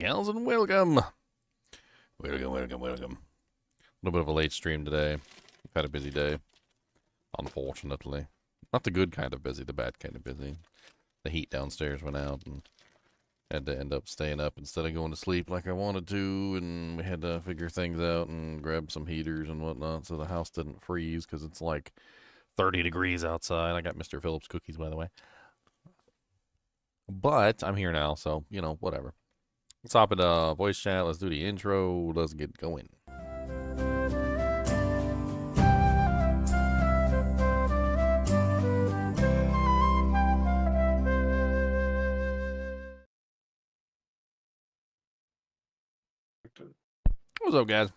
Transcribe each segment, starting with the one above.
Gals and welcome. Welcome. A little bit of a late stream today. We've had a busy day, unfortunately. Not the good kind of busy, the bad kind of busy. The heat downstairs went out and had to end up staying up instead of going to sleep like I wanted to, and we had to figure things out and grab some heaters and whatnot so the house didn't freeze because it's like 30 degrees outside. I got Mr. Phillips cookies, by the way. But I'm here now, so, you know, whatever. Let's hop into voice chat. Let's do the intro. Let's get going. What's up, guys?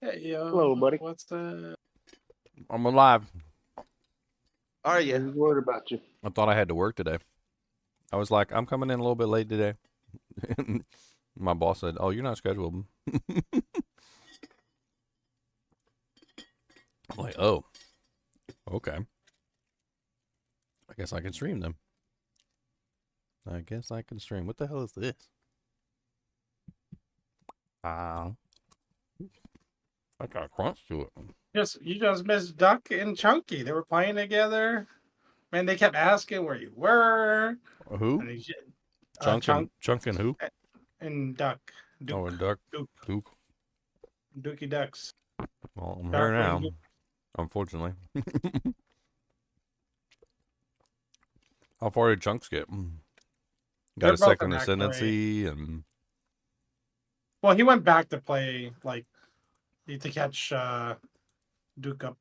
Hey, yo. Hello, buddy. What's up? I'm alive. Are you? I'm worried about you. I thought I had to work today. I was like, I'm coming in a little bit late today. My boss said, "Oh, you're not scheduled." I'm like, "Oh, okay. I guess I can stream them. I guess I can stream. What the hell is this? I got a crunch to it. You just missed Duck and Chunky. They were playing together. Man, they kept asking where you were. Who? And Chunk and who? And Duck. Duke. Oh, and Duck. Duke. Dookie Ducks. Well, I'm here now, unfortunately. How far did Chunks get? Got a second ascendancy and... Well, he went back to play, like, to catch Duke up.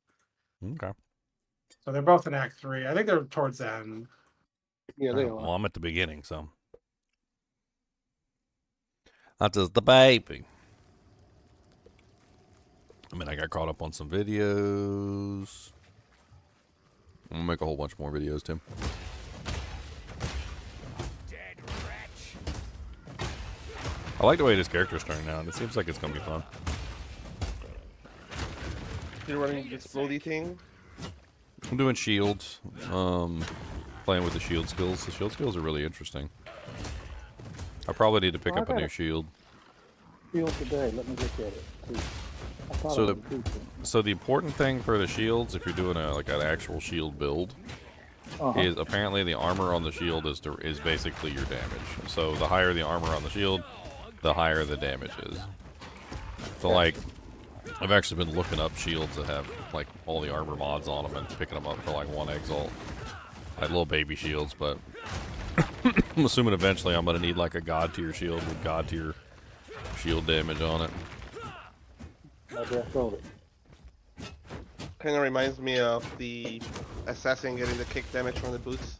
Okay. So they're both in Act 3. I think they're towards the end. Yeah, they are. Well, I'm at the beginning, so... That's just the baby. I mean, I got caught up on some videos. I'm gonna make a whole bunch more videos, Tim. I like the way this character's turning out. It seems like it's gonna be fun. You're running this floaty thing? I'm doing shields. Playing with the shield skills. The shield skills are really interesting. I probably need to pick up a new shield. Shield today. Let me look at it. So the important thing for the shields, if you're doing an actual shield build, is apparently the armor on the shield is basically your damage. So the higher the armor on the shield, the higher the damage is. So like, I've actually been looking up shields that have like all the armor mods on them and picking them up for like one Exile. I had little baby shields, but I'm assuming eventually I'm gonna need like a god tier shield with god tier shield damage on it. Kind of reminds me of the assassin getting the kick damage from the boots.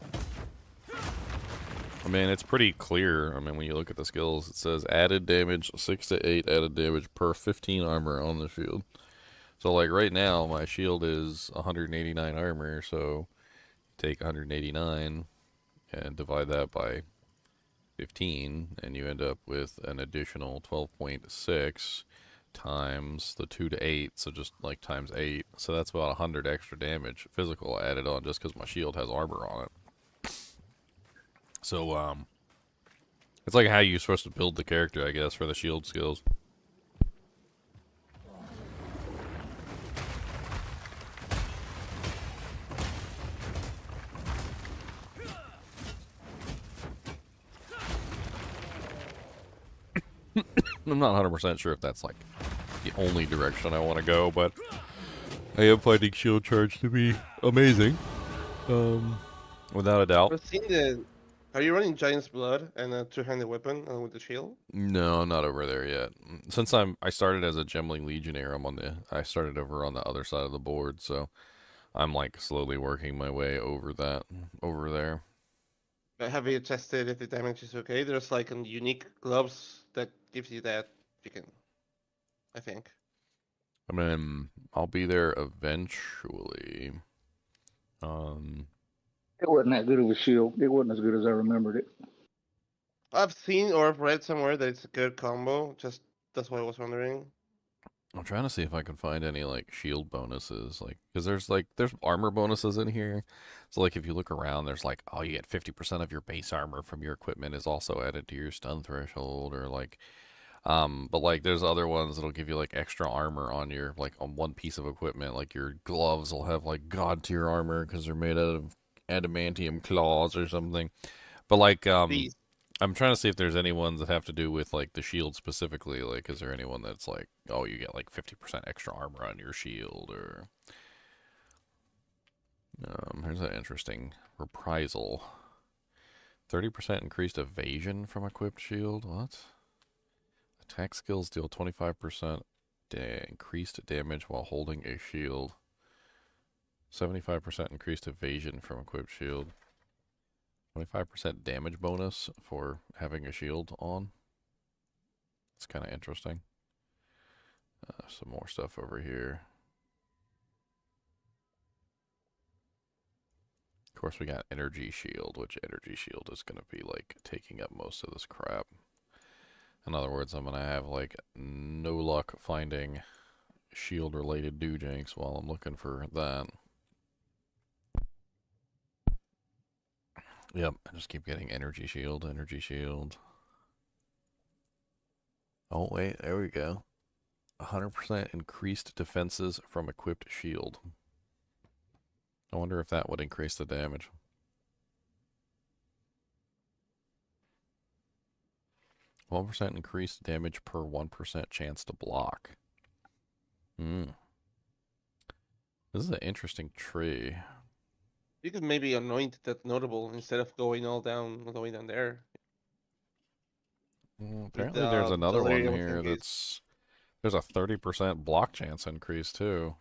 I mean, it's pretty clear. I mean, when you look at the skills, it says added damage 6 to 8 added damage per 15 armor on the shield. So like right now, my shield is 189 armor, so take 189 and divide that by 15, and you end up with an additional 12.6 times the 2 to 8, so just like times 8. So that's about 100 extra damage physical added on just because my shield has armor on it. So, it's like how you're supposed to build the character, I guess, for the shield skills. I'm not 100% sure if that's like the only direction I want to go, but I am finding shield charge to be amazing, without a doubt. Are you running Giant's Blood and a two-handed weapon with the shield? No, I'm not over there yet. Since I started as a Gemling-Warriornaire, I started over on the other side of the board, so I'm like slowly working my way over there. Have you tested if the damage is okay? There's like a unique gloves that gives you that. You can, I think. I mean, I'll be there eventually. It wasn't that good of a shield. It wasn't as good as I remembered it. I've seen or I've read somewhere that it's a good combo. Just that's why I was wondering. I'm trying to see if I can find any like shield bonuses, like because there's armor bonuses in here. So like if you look around, there's like, oh, you get 50% of your base armor from your equipment is also added to your stun threshold, or like but like there's other ones that'll give you like extra armor on your like on one piece of equipment, like your gloves will have like god tier armor because they're made out of adamantium claws or something. But like These. I'm trying to see if there's any ones that have to do with like the shield specifically. Like, is there anyone that's like, oh, you get like 50% extra armor on your shield, or here's an interesting reprisal. 30% increased evasion from equipped shield. What? Attack skills deal 25% increased damage while holding a shield. 75% increased evasion from equipped shield. 25% damage bonus for having a shield on. It's kind of interesting. Some more stuff over here. Of course, we got energy shield, which energy shield is going to be like taking up most of this crap. In other words, I'm going to have like no luck finding shield related doojanks while I'm looking for that. Yep, I just keep getting energy shield, energy shield. Oh, wait, there we go. 100% increased defenses from equipped shield. I wonder if that would increase the damage. One percent increased damage per 1% chance to block. Hmm. This is an interesting tree. You could maybe anoint that notable instead of going all the way down there. Apparently there's another one delirium here thingies. that's... There's a 30% block chance increase, too.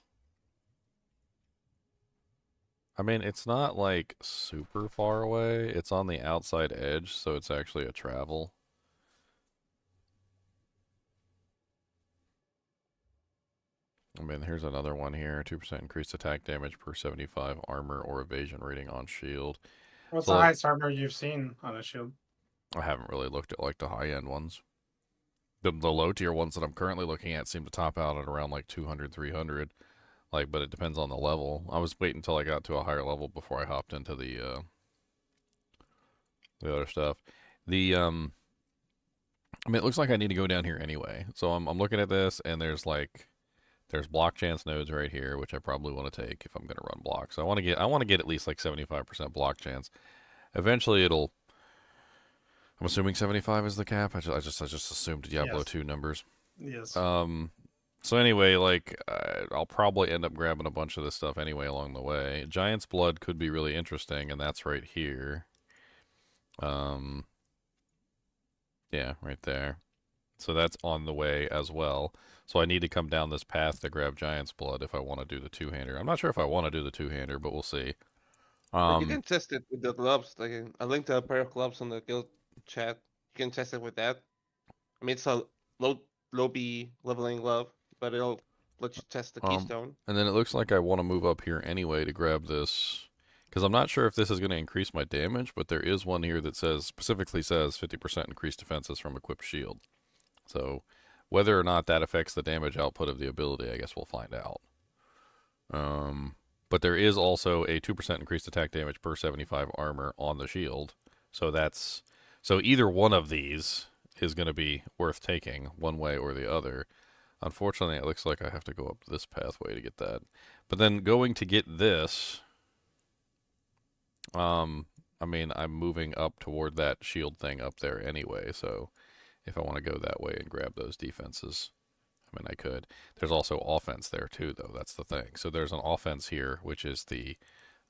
I mean, it's not, like, super far away. It's on the outside edge, so it's actually a travel. I mean, here's another one here. 2% increased attack damage per 75 armor or evasion rating on shield. What's So, the like, highest armor you've seen on a shield? I haven't really looked at, like, the high-end ones. The low-tier ones that I'm currently looking at seem to top out at around, like, 200, 300. Like, but it depends on the level. I was waiting until I got to a higher level before I hopped into the other stuff. I mean, it looks like I need to go down here anyway. So I'm looking at this, and there's block chance nodes right here, which I probably want to take if I'm going to run blocks. So I want to get at least like 75% block chance. Eventually, I'm assuming 75 is the cap. I just assumed Diablo Yes. 2 numbers. Yes. So anyway, like I'll probably end up grabbing a bunch of this stuff anyway along the way. Giant's Blood could be really interesting, and that's right here. Yeah, right there. So that's on the way as well. So I need to come down this path to grab Giant's Blood if I want to do the two-hander. I'm not sure if I want to do the two-hander, but we'll see. But you can test it with the gloves. Like I linked a pair of gloves on the guild chat. You can test it with that. I mean, it's a low B leveling glove, but it'll let you test the keystone. And then it looks like I want to move up here anyway to grab this, because I'm not sure if this is going to increase my damage, but there is one here that specifically says 50% increased defenses from equipped shield. So whether or not that affects the damage output of the ability, I guess we'll find out. But there is also a 2% increased attack damage per 75 armor on the shield. So either one of these is going to be worth taking one way or the other. Unfortunately, it looks like I have to go up this pathway to get that. But then going to get this, I mean, I'm moving up toward that shield thing up there anyway, so if I want to go that way and grab those defenses, I mean, I could. There's also offense there too, though. That's the thing. So there's an offense here, which is the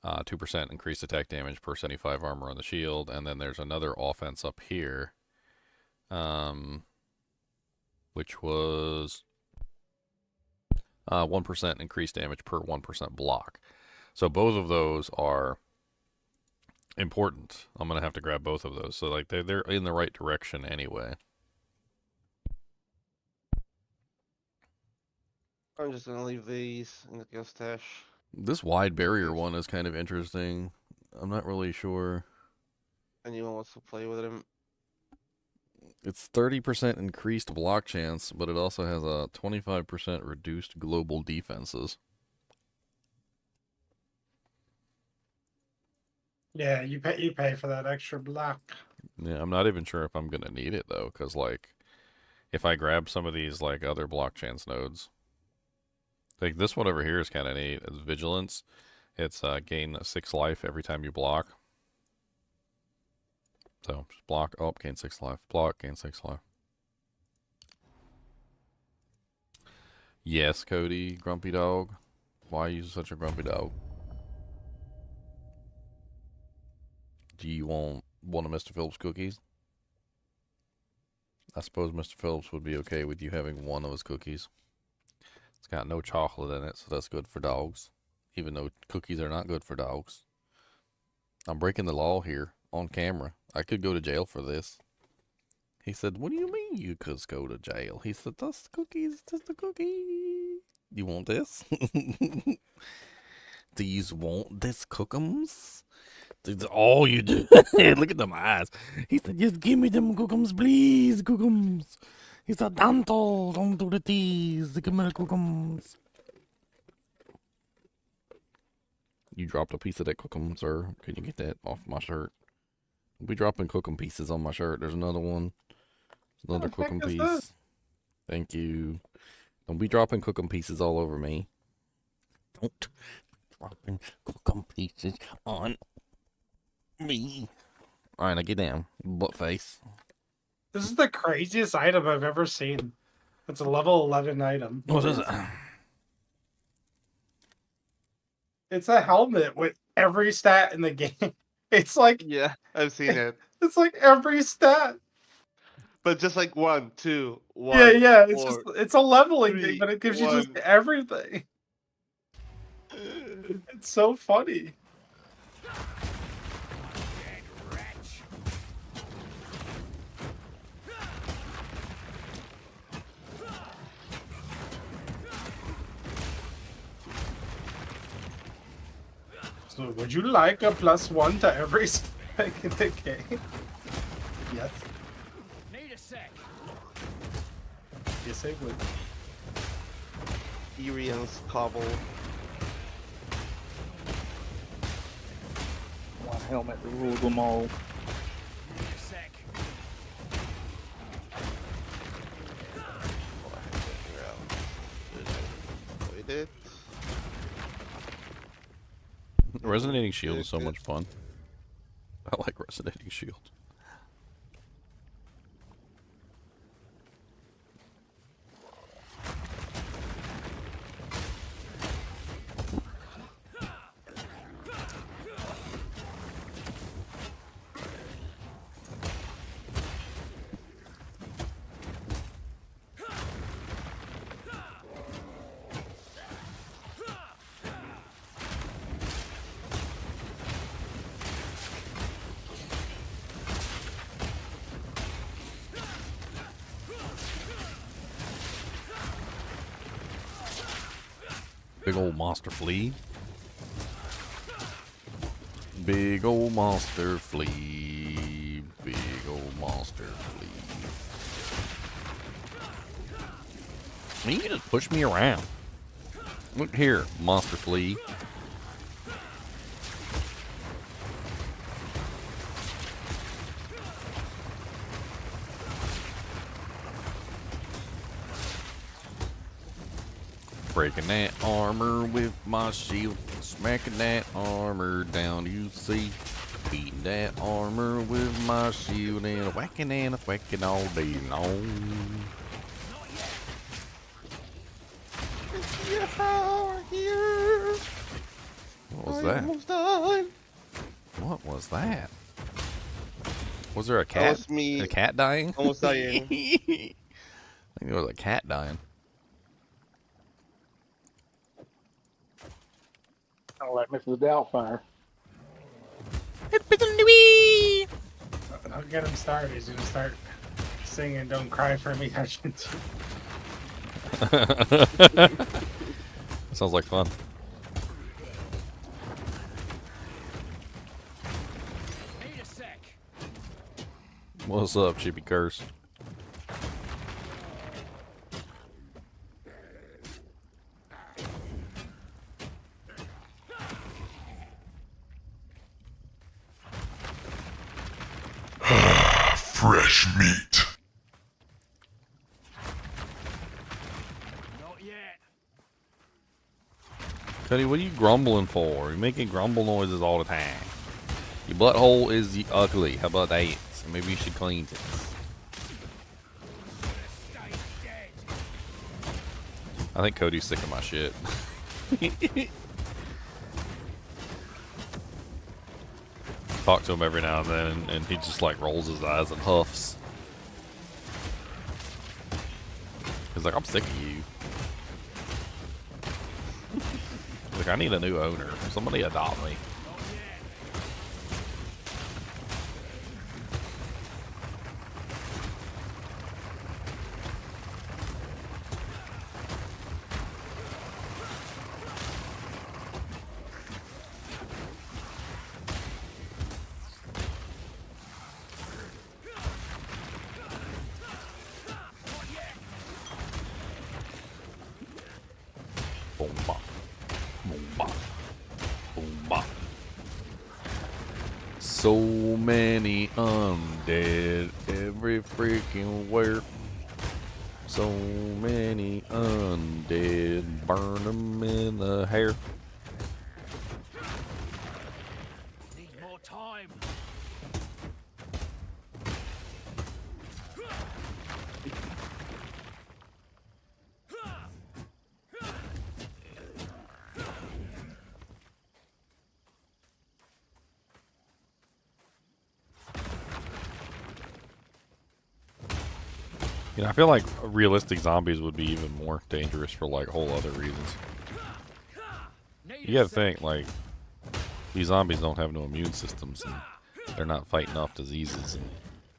2% increased attack damage per 75 armor on the shield, and then there's another offense up here, which was 1% increased damage per 1% block. So both of those are important. I'm gonna have to grab both of those. So like they're in the right direction anyway. I'm just gonna leave these in the guild stash. This wide barrier one is kind of interesting. I'm not really sure. Anyone wants to play with them? It's 30% increased block chance, but it also has a 25% reduced global defenses. Yeah, you pay for that extra block. Yeah, I'm not even sure if I'm gonna need it though, because like, if I grab some of these like other block chance nodes, like this one over here is kind of neat. It's vigilance. It's gain 6 life every time you block. So just block, oh, gain 6 life. Block, gain 6 life. Yes, Cody, grumpy dog. Why are you such a grumpy dog? Do you want one of Mr. Phillips' cookies? I suppose Mr. Phillips would be okay with you having one of his cookies. It's got no chocolate in it, so that's good for dogs. Even though cookies are not good for dogs. I'm breaking the law here on camera. I could go to jail for this. He said, what do you mean you could go to jail? He said, that's the cookies, that's the cookie. You want this? Do you want this cookums? That's all you do. Look at them eyes. He said, just give me them cookums, please, cookums. He said, don't do the teas. Give me the cookums. You dropped a piece of that cookum, sir. Can you get that off my shirt? Don't be dropping cookum pieces on my shirt. There's another one. There's another cookum piece. Thank you. Don't be dropping cookum pieces all over me. Don't be dropping cookum pieces on me. Alright, now get down, butt face. This is the craziest item I've ever seen. It's a level 11 item. What is it? It's a helmet with every stat in the game. It's like, Yeah, I've seen it. it's like every stat. But just like 1, 2, 1. Yeah. It's 4, just it's a leveling 3, thing, but it gives you 1. just everything. It's so funny. So would you like a +1 to every spec in the game? Yes. Need a sec. Yes, I would. Irian's cobble. One helmet to rule them all. Need a sec. Avoid it. Resonating shield is so much fun. I like resonating shield. Big old monster flea. Big old monster flea. Big old monster flea. I mean, you can just push me around. Look here, monster flea. Breaking that armor with my shield, smacking that armor down, you see. Beating that armor with my shield and whacking all day long. What was that? Almost done. What was that? Was there a That cat? was me. A cat dying? Almost dying. I think there was a cat dying. Kind of like Mrs. Doubtfire. I'll get him started. He's gonna start singing "Don't Cry for Me, Argentina." Sounds like fun. Need a sec. What's up, Chippy Curse? Fresh meat. Not yet. Cuddy, what are you grumbling for? You're making grumble noises all the time. Your butthole is ugly. How about that? Maybe you should clean it. Stay dead. I think Cody's sick of my shit. Talk to him every now and then, and he just like rolls his eyes and huffs. He's like, I'm sick of you. He's like, I need a new owner. Somebody adopt me. Boom bop. Boom bop. Boom bop. So many undead every freaking where. So many undead, burn them in the hair. Need more time. You know, I feel like realistic zombies would be even more dangerous for like whole other reasons. Need You a gotta think, like, these zombies don't have no immune systems, and they're not fighting off diseases, and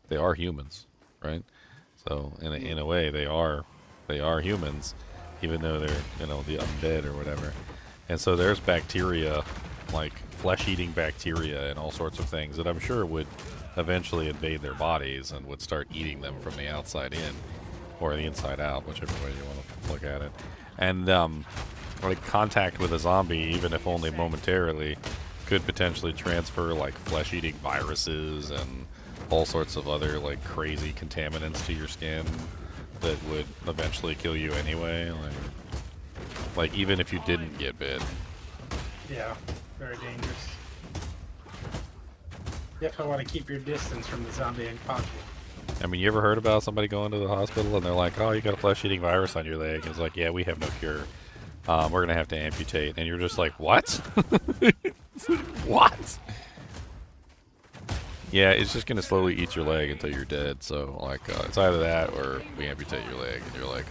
they are humans, right? So, in a way, they are humans, even though they're, you know, the undead or whatever. And so there's bacteria, like flesh-eating bacteria and all sorts of things that I'm sure would eventually invade their bodies and would start eating them from the outside in, or the inside out, whichever way you want to look at it. And like contact with a zombie, even if only momentarily, could potentially transfer like flesh-eating viruses and all sorts of other like crazy contaminants to your skin that would eventually kill you anyway. Like even if you didn't get bit. Yeah, very dangerous. You definitely want to keep your distance from the zombie pocket. I mean, you ever heard about somebody going to the hospital and they're like, "Oh, you got a flesh-eating virus on your leg"? It's like, "Yeah, we have no cure. We're gonna have to amputate." And you're just like, "What? What?" Yeah, it's just gonna slowly eat your leg until you're dead. So, like, it's either that or we amputate your leg. And you're like,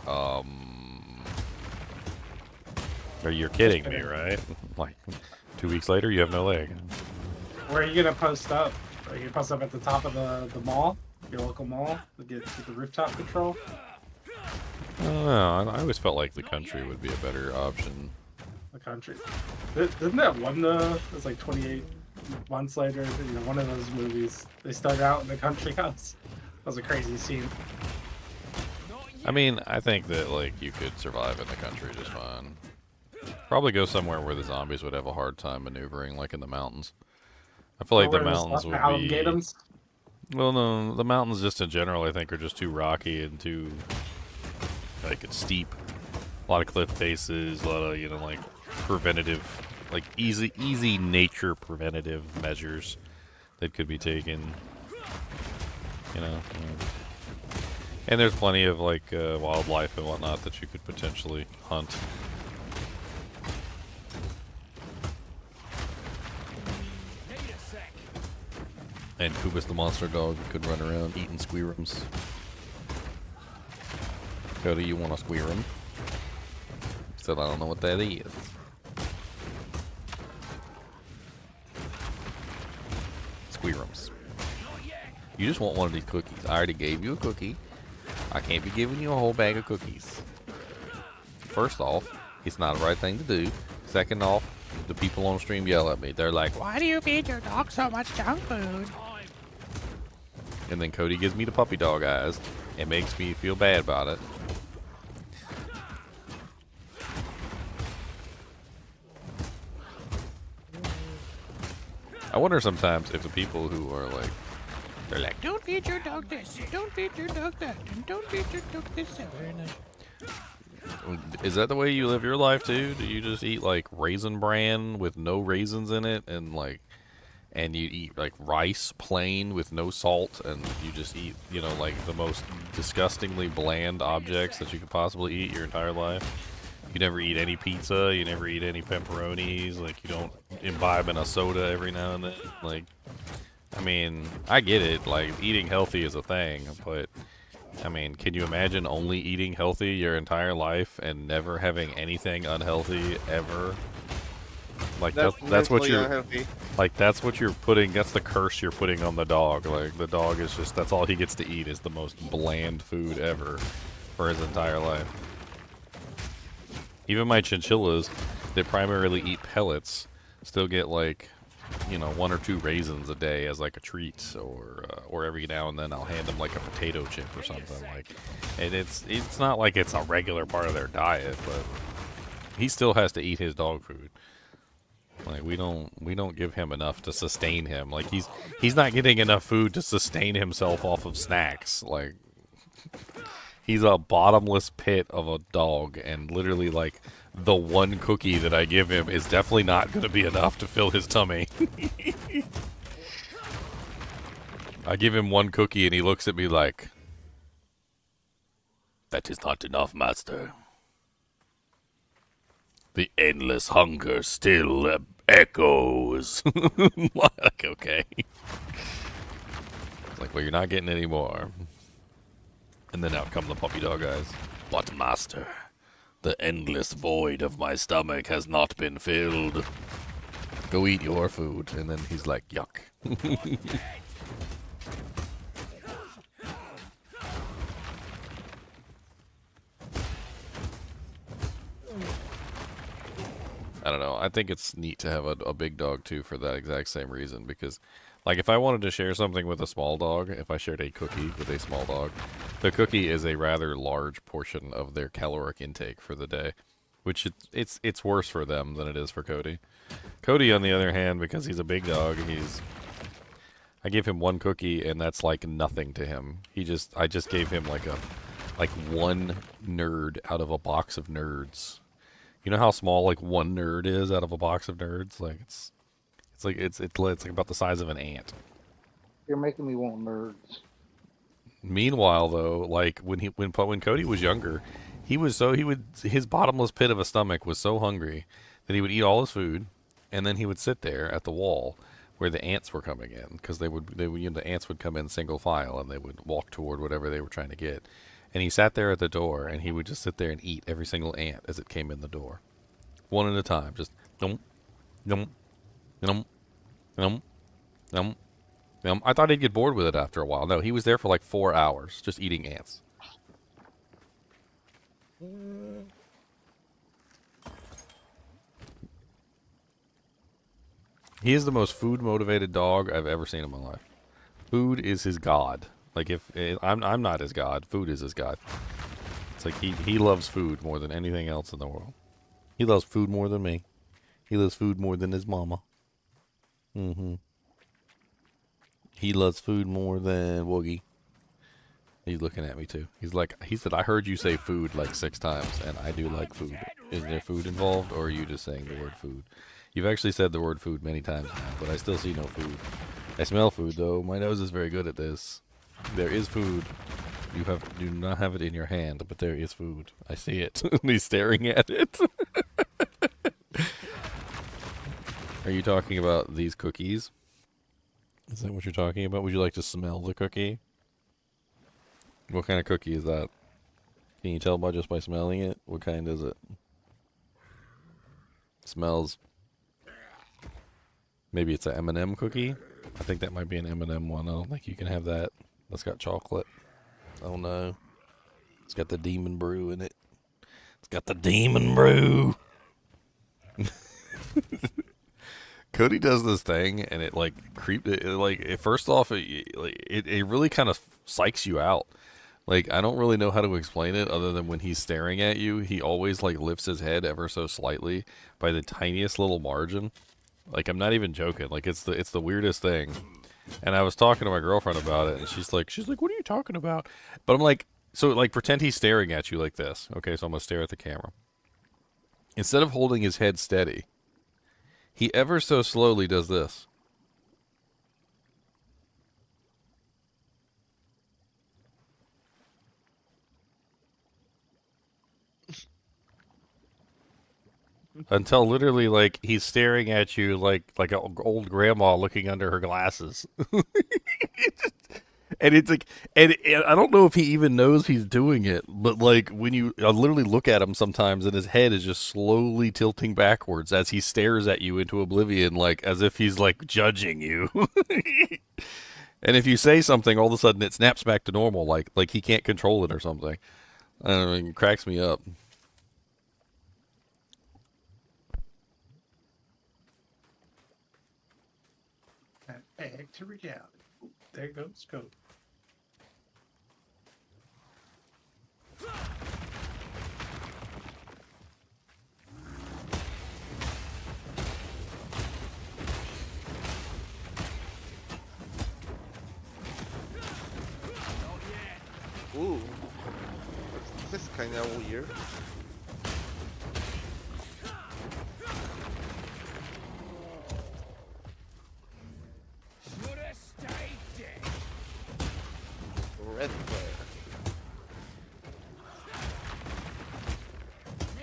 or you're kidding me, right? Like, 2 weeks later, you have no leg. Where are you gonna post up? Are you gonna post up at the top of the mall? Your local mall? To get the rooftop control? I don't know. I always felt like the country would be a better option. The country. Didn't that one, it was like 28 months later, you know, one of those movies, they started out in the country house. That was a crazy scene. I mean, I think that, like, you could survive in the country just fine. Probably go somewhere where the zombies would have a hard time maneuvering, like in the mountains. I feel like the mountains would be... Well, no, the mountains just in general, I think, are just too rocky and too, like, it's steep. A lot of cliff faces, a lot of, you know, like, preventative, like, easy nature preventative measures that could be taken, you know. And there's plenty of, like, wildlife and whatnot that you could potentially hunt. And Kubus the monster dog could run around eating squirrums. Cody, you want a squirrum? Still, I don't know what that is. Squirrums. You just want one of these cookies. I already gave you a cookie. I can't be giving you a whole bag of cookies. First off, it's not the right thing to do. Second off, the people on stream yell at me. They're like, "Why do you feed your dog so much junk food?" And then Cody gives me the puppy dog eyes. It makes me feel bad about it. I wonder sometimes if the people who are like, they're like, don't feed your dog this, don't feed your dog that, and don't feed your dog this. Is that the way you live your life too? Do you just eat like Raisin Bran with no raisins in it, and you eat like rice plain with no salt, and you just eat, you know, like the most disgustingly bland objects that you could possibly eat your entire life? You never eat any pizza, you never eat any pepperonis, like you don't imbibe in a soda every now and then. Like, I mean, I get it, like eating healthy is a thing, but I mean, can you imagine only eating healthy your entire life and never having anything unhealthy ever? Like that's what you're unhealthy. Like that's what you're putting, that's the curse you're putting on the dog. Like the dog is just, that's all he gets to eat is the most bland food ever for his entire life. Even my chinchillas that primarily eat pellets still get like, you know, 1 or 2 raisins a day as like a treat, or every now and then I'll hand them like a potato chip or something, like, and it's not like it's a regular part of their diet, but he still has to eat his dog food. Like we don't give him enough to sustain him. Like he's not getting enough food to sustain himself off of snacks. Like he's a bottomless pit of a dog, and literally like the one cookie that I give him is definitely not going to be enough to fill his tummy. I give him one cookie and he looks at me like, "That is not enough, master. The endless hunger still echoes." Like, okay. It's like, well, you're not getting any more. And then out come the puppy dog eyes. "But master, the endless void of my stomach has not been filled. Go eat your food." And then he's like, "Yuck." I don't know. I think it's neat to have a big dog too for that exact same reason, because like if I wanted to share something with a small dog, if I shared a cookie with a small dog, the cookie is a rather large portion of their caloric intake for the day, which it's worse for them than it is for Cody. Cody, on the other hand, because he's a big dog, I give him one cookie and that's like nothing to him. I just gave him like one nerd out of a box of nerds. You know how small like one nerd is out of a box of nerds? Like it's like about the size of an ant. You're making me want nerds. Meanwhile, though, like when Cody was younger, his bottomless pit of a stomach was so hungry that he would eat all his food, and then he would sit there at the wall where the ants were coming in, because the ants would come in single file and they would walk toward whatever they were trying to get. And he sat there at the door, and he would just sit there and eat every single ant as it came in the door. One at a time, just num, num, num, num, num, num. I thought he'd get bored with it after a while. No, he was there for like 4 hours, just eating ants. He is the most food-motivated dog I've ever seen in my life. Food is his god. Like if I'm not his god, food is his god. It's like he loves food more than anything else in the world. He loves food more than me. He loves food more than his mama. He loves food more than Woogie. He's looking at me too. He said, "I heard you say food like 6 times, and I do like food. Is there food involved, or are you just saying the word food?" You've actually said the word food many times now, but I still see no food. I smell food though. My nose is very good at this. There is food. You do not have it in your hand, but there is food. I see it. He's staring at it. Are you talking about these cookies? Is that what you're talking about? Would you like to smell the cookie? What kind of cookie is that? Can you tell just by smelling it? What kind is it? Smells. Maybe it's an M&M cookie? I think that might be an M&M one. I don't think you can have that. That's got chocolate. Oh no. It's got the demon brew in it. It's got the demon brew. Cody does this thing, and it like first off, it really kind of psychs you out. Like, I don't really know how to explain it other than when he's staring at you, he always like lifts his head ever so slightly by the tiniest little margin. Like, I'm not even joking. Like, it's the weirdest thing. And I was talking to my girlfriend about it, and she's like, "What are you talking about?" But I'm like, so like pretend he's staring at you like this. Okay, so I'm gonna stare at the camera. Instead of holding his head steady, he ever so slowly does this. Until literally, like, he's staring at you like an old grandma looking under her glasses. And it's like, and I don't know if he even knows he's doing it, but like when I literally look at him sometimes, and his head is just slowly tilting backwards as he stares at you into oblivion, like as if he's like judging you. And if you say something, all of a sudden it snaps back to normal, like he can't control it or something. I mean, it cracks me up. Back to reality. There goes Cody. Ooh. This is kind of weird. Should have stayed dead. Red flare.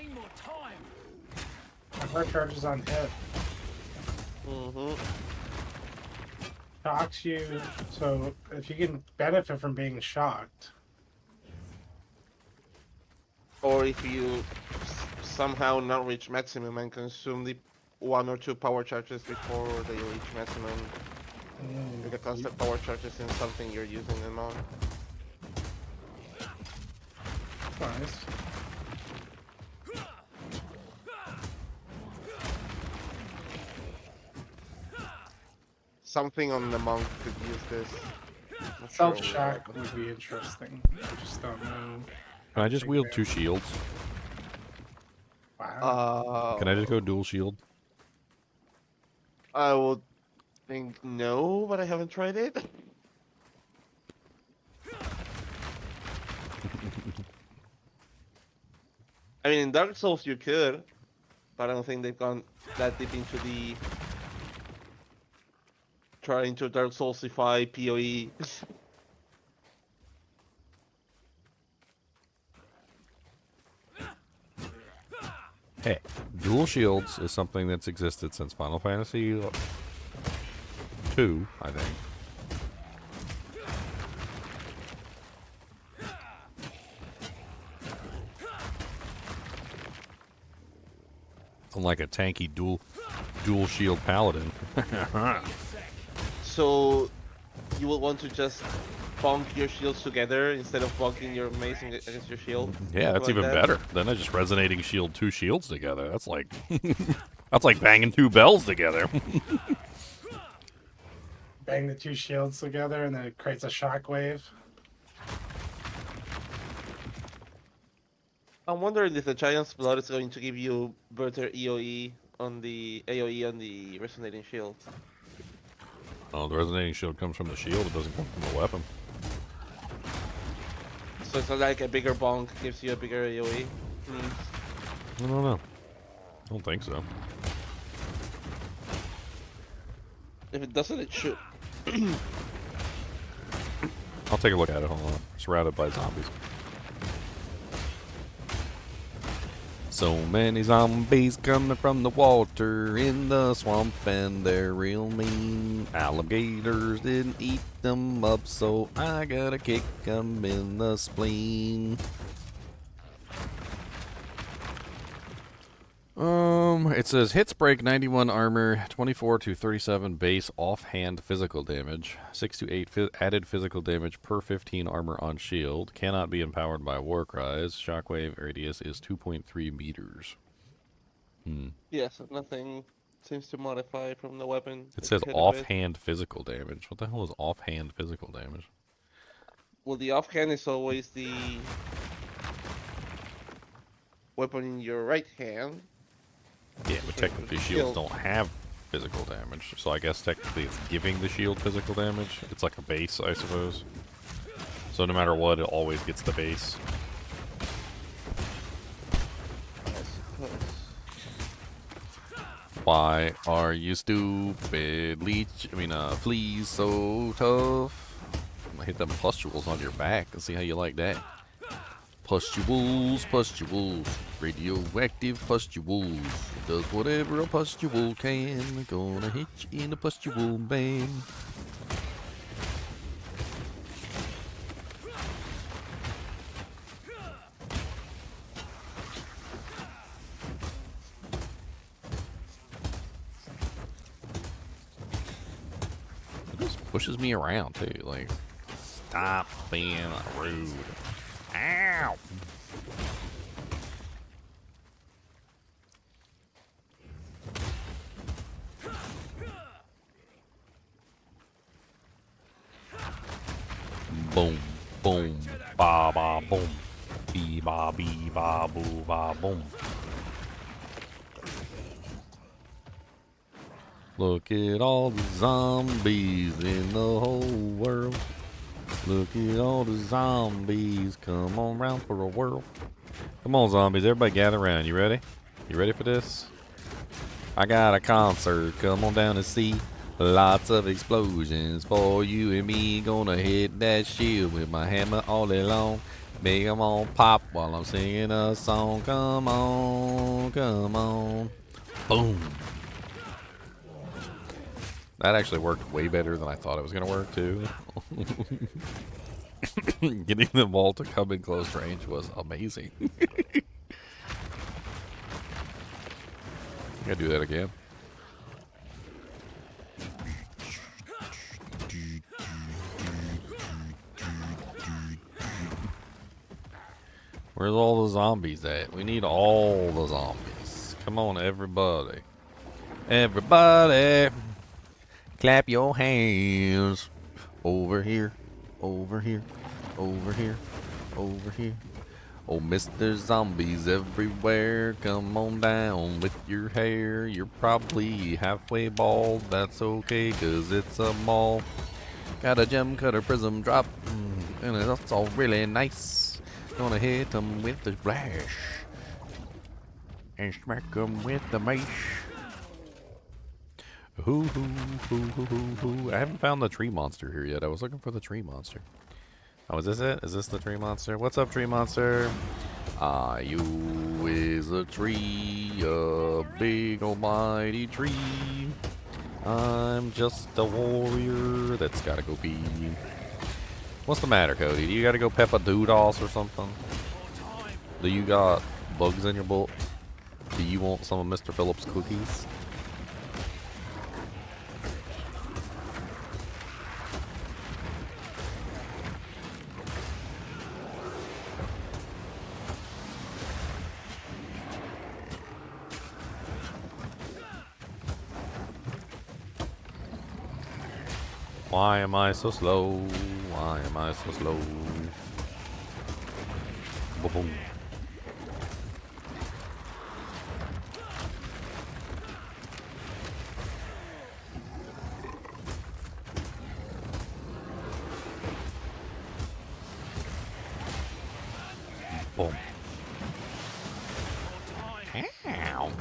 Need more time. My heart charges on hit. Mm-hmm. Shocks you, so if you can benefit from being shocked. Or if you somehow not reach maximum and consume the 1 or 2 power charges before they reach maximum. With the constant power charges in something you're using them on. Nice. Something on the monk could use this. Not sure Self-shock what. would be interesting. I just don't know. Can I just wield 2 shields? Wow. Can I just go dual shield? I would think no, but I haven't tried it. I mean, in Dark Souls you could, but I don't think they've gone that deep into the trying to Dark Soulsify PoE. Hey, dual shields is something that's existed since Final Fantasy 2, I think. Unlike a tanky dual shield paladin. So you will want to just bonk your shields together instead of bonking your mace against your shield. Yeah, that's like even that. better. Then I just resonating shield 2 shields together. That's like that's like banging 2 bells together. Bang the 2 shields together and then it creates a shockwave. I'm wondering if the Giant's Blood is going to give you better AoE on the resonating shield. Oh, the resonating shield comes from the shield. It doesn't come from the weapon. So it's not like a bigger bonk gives you a bigger AoE. I don't know. I don't think so. If it doesn't, it should. I'll take a look at it. Hold on. Surrounded by zombies. So many zombies coming from the water in the swamp, and they're real mean. Alligators didn't eat them up, so I gotta kick them in the spleen. It says hits break 91 armor, 24 to 37 base offhand physical damage, 6 to 8 added physical damage per 15 armor on shield. Cannot be empowered by war cries. Shockwave radius is 2.3 meters. Yes, nothing seems to modify from the weapon. It says hit a bit. offhand physical damage. What the hell is offhand physical damage? Well, the offhand is always the weapon in your right hand. Yeah, but technically shields don't have physical damage, so I guess technically it's giving the shield physical damage. It's like a base, I suppose. So no matter what, it always gets the base. I suppose. Why are you stupid, fleas so tough? I'm gonna hit them pustules on your back and see how you like that. Pustules, pustules, radioactive pustules. Does whatever a pustule can. Gonna hit you in the pustule bang. It just pushes me around too. Like, stop being rude. Ow! Boom, boom, ba ba boom, bee ba boo ba boom. Look at all the zombies in the whole world. Look at all the zombies. Come on round for a whirl. Come on, zombies. Everybody gather around. You ready? You ready for this? I got a concert. Come on down and see. Lots of explosions for you and me. Gonna hit that shield with my hammer all day long. Make 'em all pop while I'm singing a song. Come on, come on. Boom. That actually worked way better than I thought it was going to work, too. Getting them all to come in close range was amazing. Gotta do that again. Where's all the zombies at? We need all the zombies. Come on, everybody. Everybody! Clap your hands. Over here, over here, over here, over here. Oh, Mr. Zombies everywhere. Come on down with your hair. You're probably halfway bald. That's okay, cause it's a mall. Got a gem cutter prism drop. And that's all really nice. Gonna hit them with the splash. And smack them with the mace. Hoo. I haven't found the tree monster here yet. I was looking for the tree monster. Oh, is this it? Is this the tree monster? What's up, tree monster? You is a tree, a big almighty tree. I'm just a warrior that's gotta go pee. What's the matter, Cody? Do you gotta go pep a doodles or something? Do you got bugs in your butt? Do you want some of Mr. Phillips' cookies? Why am I so slow? Why am I so slow? Boom. Boom. Ow.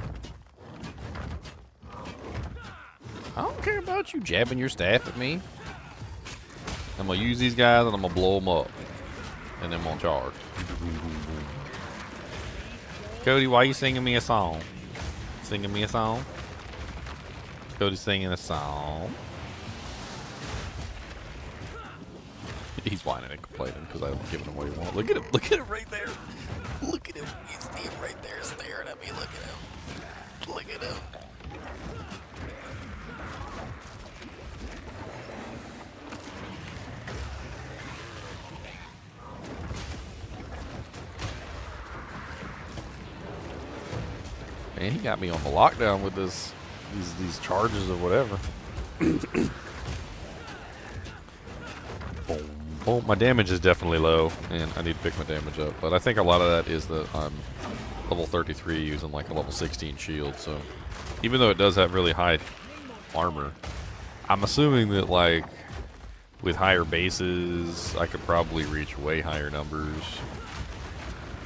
I don't care about you jabbing your staff at me. I'm gonna use these guys and I'm gonna blow them up. And then I'm gonna charge. Cody, why are you singing me a song? Singing me a song? Cody's singing a song. He's whining and complaining because I haven't given him what he wants. Look at him right there. Look at him. He's standing right there staring at me. Look at him. Look at him. Man, he got me on the lockdown with this these charges of whatever. Boom, boom. My damage is definitely low, and I need to pick my damage up. But I think a lot of that is that I'm level 33 using like a level 16 shield. So even though it does have really high armor, I'm assuming that like with higher bases, I could probably reach way higher numbers.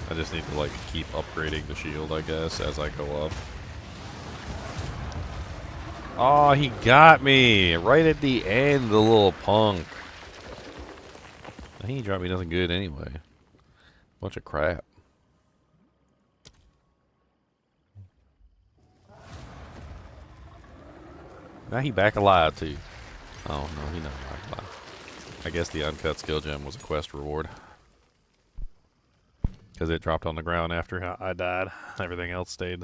I just need to like keep upgrading the shield, I guess, as I go up. Oh, he got me right at the end, the little punk. He dropped me nothing good anyway. Bunch of crap. Now he back alive too. Oh no, he not back alive. I guess the uncut skill gem was a quest reward. Because it dropped on the ground after I died. Everything else stayed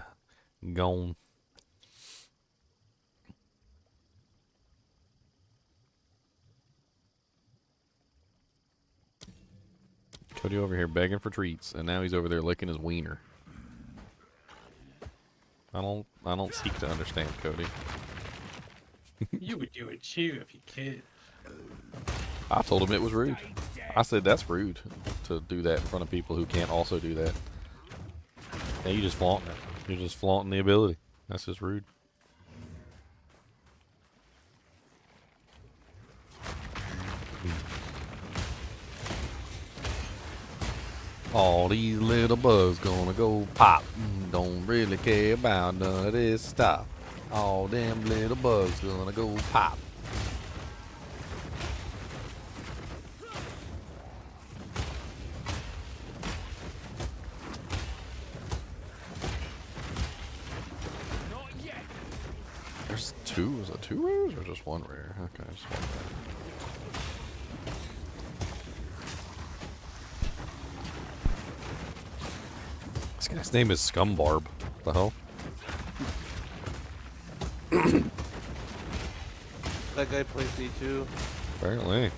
gone. Cody over here begging for treats, and now he's over there licking his wiener. I don't seek to understand, Cody. You would do it too if you could. I told him it was rude. I said that's rude to do that in front of people who can't also do that. Yeah, you just flaunting it. You're just flaunting the ability. That's just rude. All these little bugs gonna go pop. Don't really care about none of this stuff. All them little bugs gonna go pop. Not yet. There's two. Is it two rares or just one rare? Okay, just one rare. This guy's name is Scumbarb. What the hell? That guy plays D2. Apparently.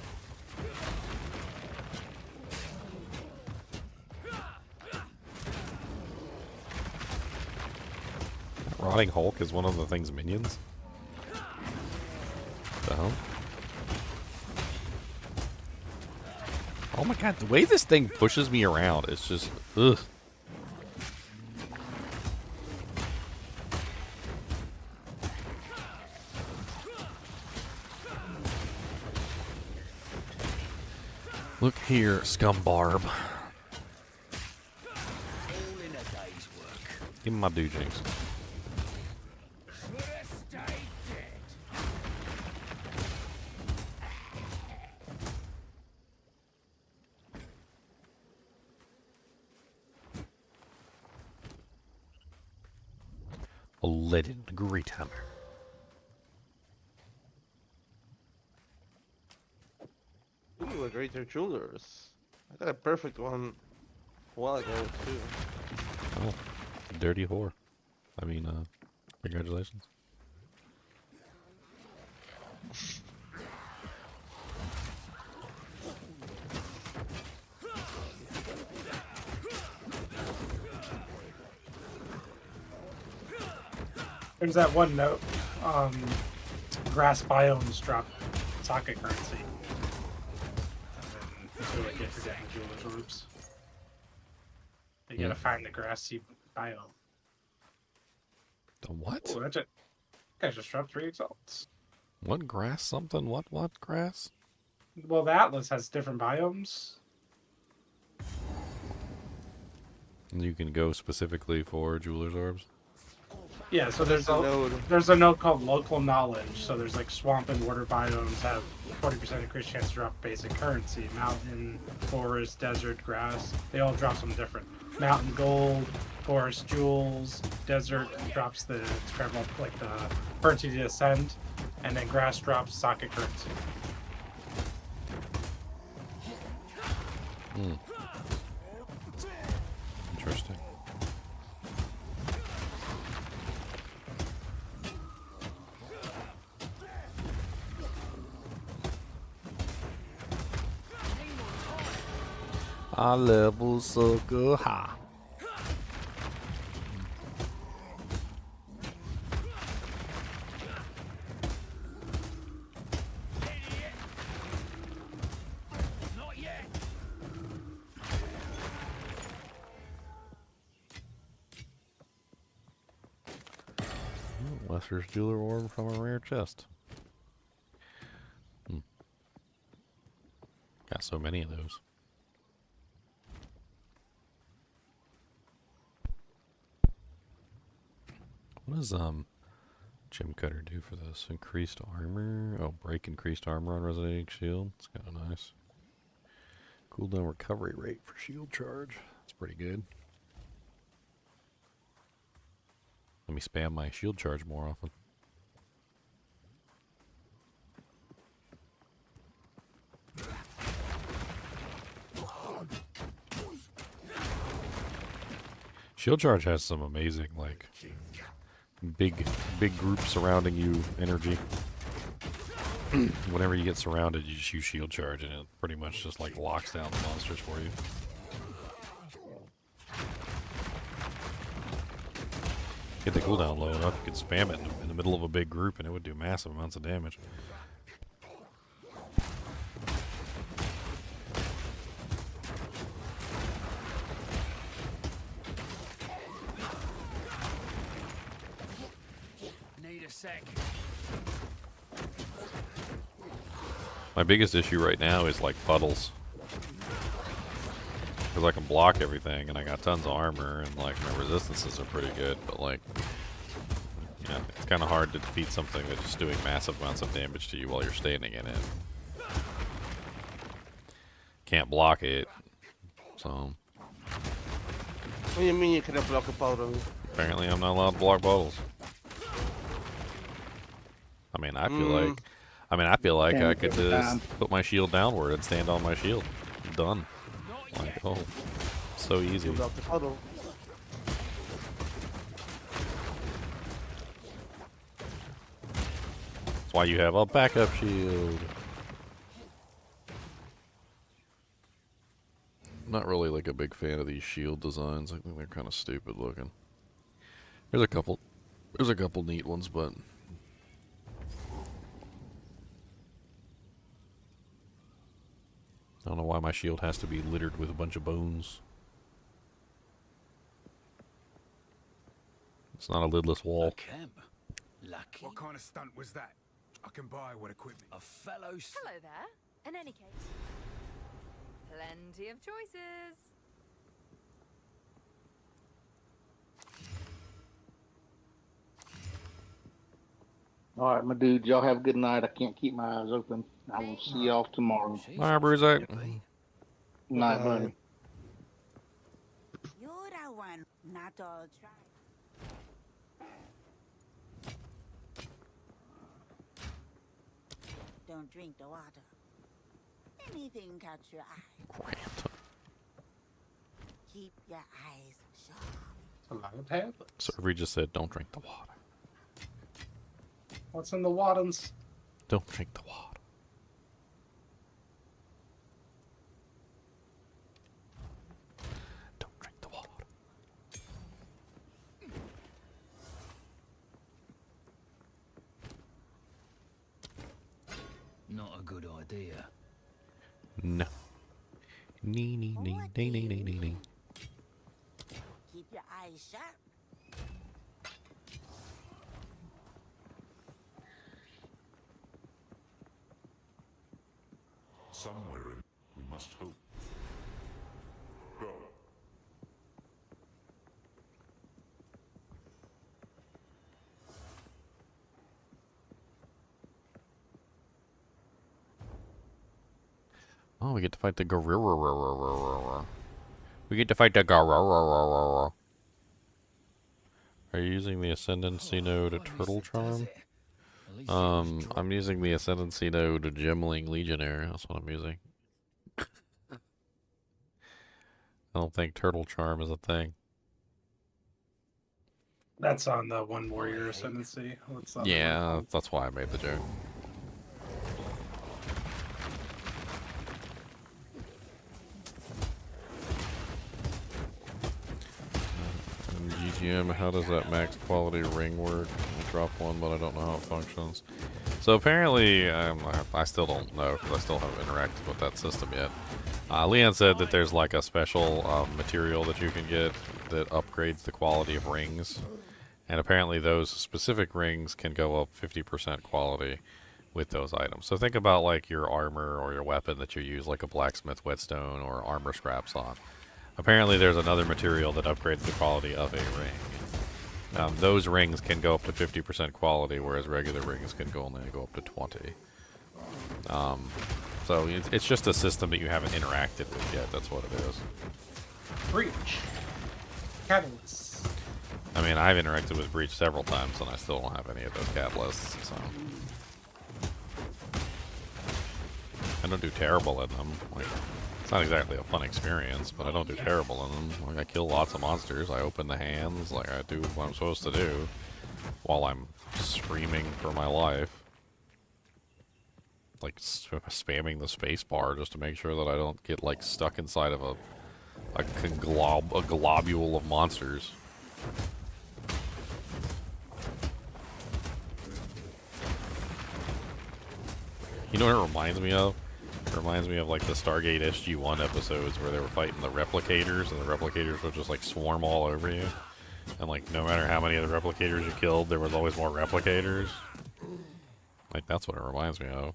Rotting Hulk is one of the thing's minions? What the hell? Oh my god, the way this thing pushes me around, it's just, ugh. Look here, Scumbarb. All in a day's work. Give me my dujinx. Should have stayed dead. A leaden great hammer. Ooh, a greater jewelers. I got a perfect one a while ago too. Oh, dirty whore. I mean, congratulations. There's that one note. Grass biomes drop socket currency. That's what I get for getting jeweler's orbs. You gotta find the grassy biome. The what? Oh, that's it. Guys just dropped 3 exalts. What grass something? What grass? Well, the Atlas has different biomes. You can go specifically for jeweler's orbs. Yeah, so there's Node. a node called local knowledge. So there's like swamp and water biomes have 40% increased chance to drop basic currency. Mountain, forest, desert, grass, they all drop something different. Mountain gold, forest jewels, desert drops the scramble like the currency to ascend, and then grass drops socket currency. Interesting. Our level so good high. Wester's Jeweler Orb from a rare chest. Got so many of those. What does Gem Cutter do for this? Increased armor? Oh, break increased armor on resonating shield. It's kind of nice. Cooldown recovery rate for shield charge. That's pretty good. Let me spam my shield charge more often. Shield charge has some amazing, like, big group surrounding you energy. Whenever you get surrounded, you just use shield charge, and it pretty much just like locks down the monsters for you. Get the cooldown low enough, you could spam it in the middle of a big group, and it would do massive amounts of damage. Need a sec. My biggest issue right now is like puddles. Because I can block everything and I got tons of armor and like my resistances are pretty good, but like, yeah, it's kind of hard to defeat something that's just doing massive amounts of damage to you while you're standing in it. Can't block it, so. What do you mean you cannot block a puddle? Apparently I'm not allowed to block puddles. I mean, I feel like I could just put my shield downward and stand on my shield. Done. Like, oh, so easy. Block the puddle. That's why you have a backup shield. Not really like a big fan of these shield designs. I think they're kind of stupid looking. There's a couple neat ones, but I don't know why my shield has to be littered with a bunch of bones. It's not a lidless wall. Camp. Lucky. What kind of stunt was that? I can buy what equipment. A fellow. Hello there. In any case, plenty of choices. All right, my dude. Y'all have a good night. I can't keep my eyes open. I will see y'all tomorrow. Alright, Bruiser. Night, buddy. You're the one not all try. Don't drink the water. Anything catch your eye. Keep your eyes sharp. A lot of tablets. Server just said, don't drink the water. What's in the Waddens? Don't drink the water. Don't drink the water. Not a good idea. No. Nee. Keep your eyes sharp. Somewhere in, we must hope. Go. Oh, we get to fight the gorilla. We get to fight the gorilla. Are you using the Ascendancy node to Turtle Charm? I'm using the Ascendancy node to Gemling-Warriornaire. That's what I'm using. I don't think Turtle Charm is a thing. That's on the one warrior ascendancy. Yeah, that's why I made the joke. GGM, how does that max quality ring work? I dropped one, but I don't know how it functions. So apparently, I still don't know, because I still haven't interacted with that system yet. Leon said that there's like a special material that you can get that upgrades the quality of rings. And apparently those specific rings can go up 50% quality with those items. So think about like your armor or your weapon that you use like a blacksmith whetstone or armor scraps on. Apparently there's another material that upgrades the quality of a ring. Those rings can go up to 50% quality, whereas regular rings can only go up to 20. So it's just a system that you haven't interacted with yet. That's what it is. Breach. Catalyst. I mean, I've interacted with Breach several times, and I still don't have any of those catalysts, so... I don't do terrible in them. Like, it's not exactly a fun experience, but I don't do terrible in them. Like, I kill lots of monsters, I open the hands, like, I do what I'm supposed to do, while I'm screaming for my life. Like, spamming the space bar just to make sure that I don't get, like, stuck inside of a globule of monsters. You know what it reminds me of? It reminds me of like the Stargate SG-1 episodes where they were fighting the replicators, and the replicators would just like swarm all over you. And like no matter how many of the replicators you killed, there was always more replicators. Like that's what it reminds me of.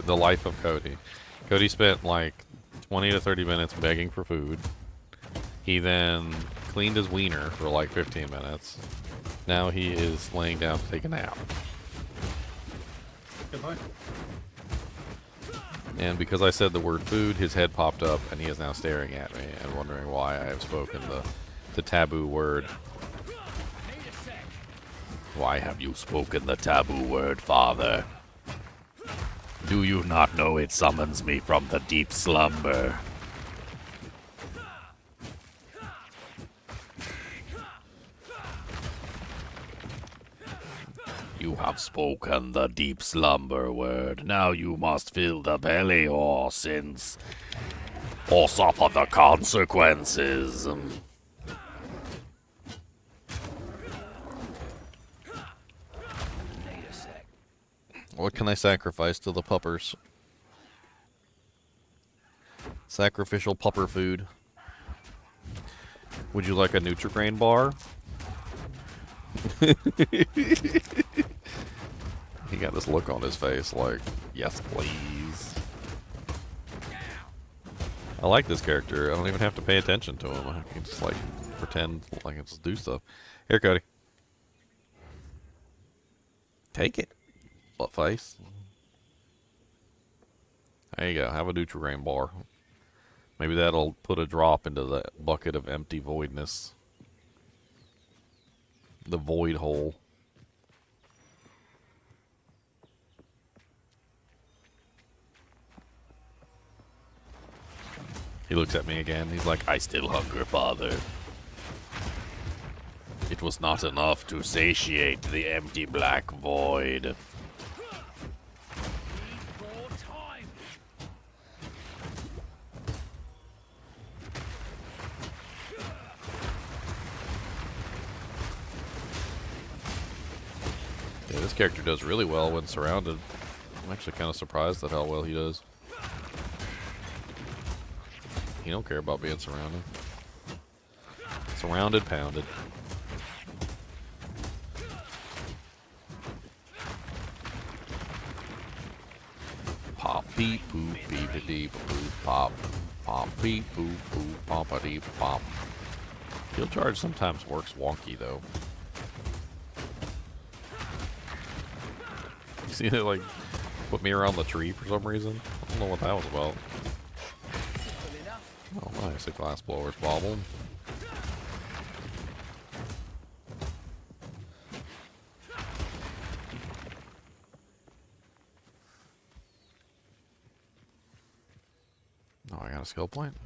The life of Cody. Cody spent like 20 to 30 minutes begging for food. He then cleaned his wiener for like 15 minutes. Now he is laying down to take a nap. Good luck. And because I said the word food, his head popped up and he is now staring at me and wondering why I have spoken the taboo word. Why have you spoken the taboo word, Father? Do you not know it summons me from the deep slumber? You have spoken the deep slumber word. Now you must fill the belly or sins, or suffer the consequences. What can I sacrifice to the puppers? Sacrificial pupper food. Would you like a Nutri-Grain bar? He got this look on his face like, yes please. I like this character. I don't even have to pay attention to him. I can just like pretend like I just do stuff. Here, Cody. Take it. Butt face. There you go. Have a Nutri-Grain bar. Maybe that'll put a drop into that bucket of empty voidness. The void hole. He looks at me again. He's like, I still hunger, Father. It was not enough to satiate the empty black void. Yeah, this character does really well when surrounded. I'm actually kind of surprised at how well he does. He don't care about being surrounded. Surrounded, pounded. Pop, beep, boop, beep, deep, boop, pop. Pop, beep, boop, boop, pop, a deep, pop. Field charge sometimes works wonky, though. You see it, like, put me around the tree for some reason? I don't know what that was about. Oh, nice. A glass blower's bobble. Oh, I got a skill point?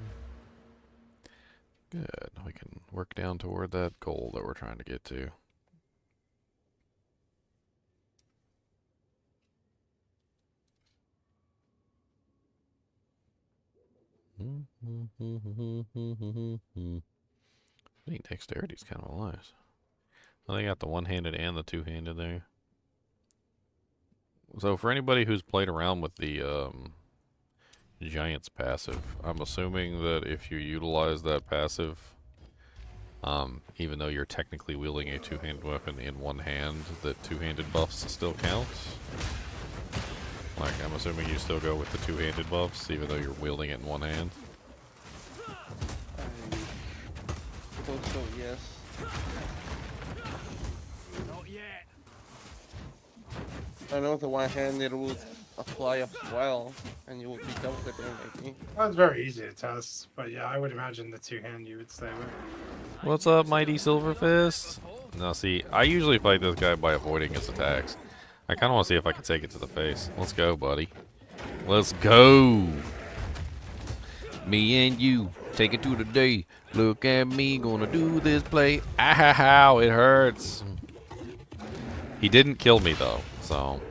Good. We can work down toward that goal that we're trying to get to. I think dexterity's kind of nice. I think I got the one-handed and the two-handed there. So for anybody who's played around with the Giant's passive. I'm assuming that if you utilize that passive, even though you're technically wielding a two-handed weapon in one hand, that two-handed buffs still count. Like, I'm assuming you still go with the two-handed buffs, even though you're wielding it in one hand. I thought so, yes. Not yet. I know with the one hand it would apply as well, and you would be done with it maybe. Well, it's very easy to test, but yeah, I would imagine the two-hand you would stay with. What's up, Mighty Silverfist? Now, see, I usually fight this guy by avoiding his attacks. I kind of want to see if I can take it to the face. Let's go, buddy. Let's go! Me and you, take it to the day. Look at me, gonna do this play. Ow, it hurts. He didn't kill me, though, so...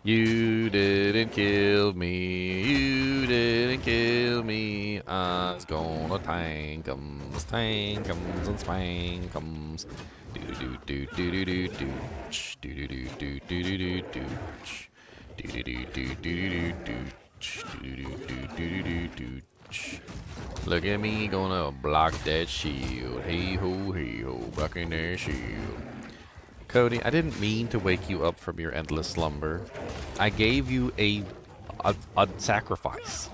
You didn't kill me, you didn't kill me. I was gonna tank'ems and spank'ems. Do do do do do do do. Do do do do do do do do. Do do do do do do do do. Do do do do do do. Look at me gonna block that shield. Hey ho, blocking that shield. Cody, I didn't mean to wake you up from your endless slumber. I gave you a sacrifice,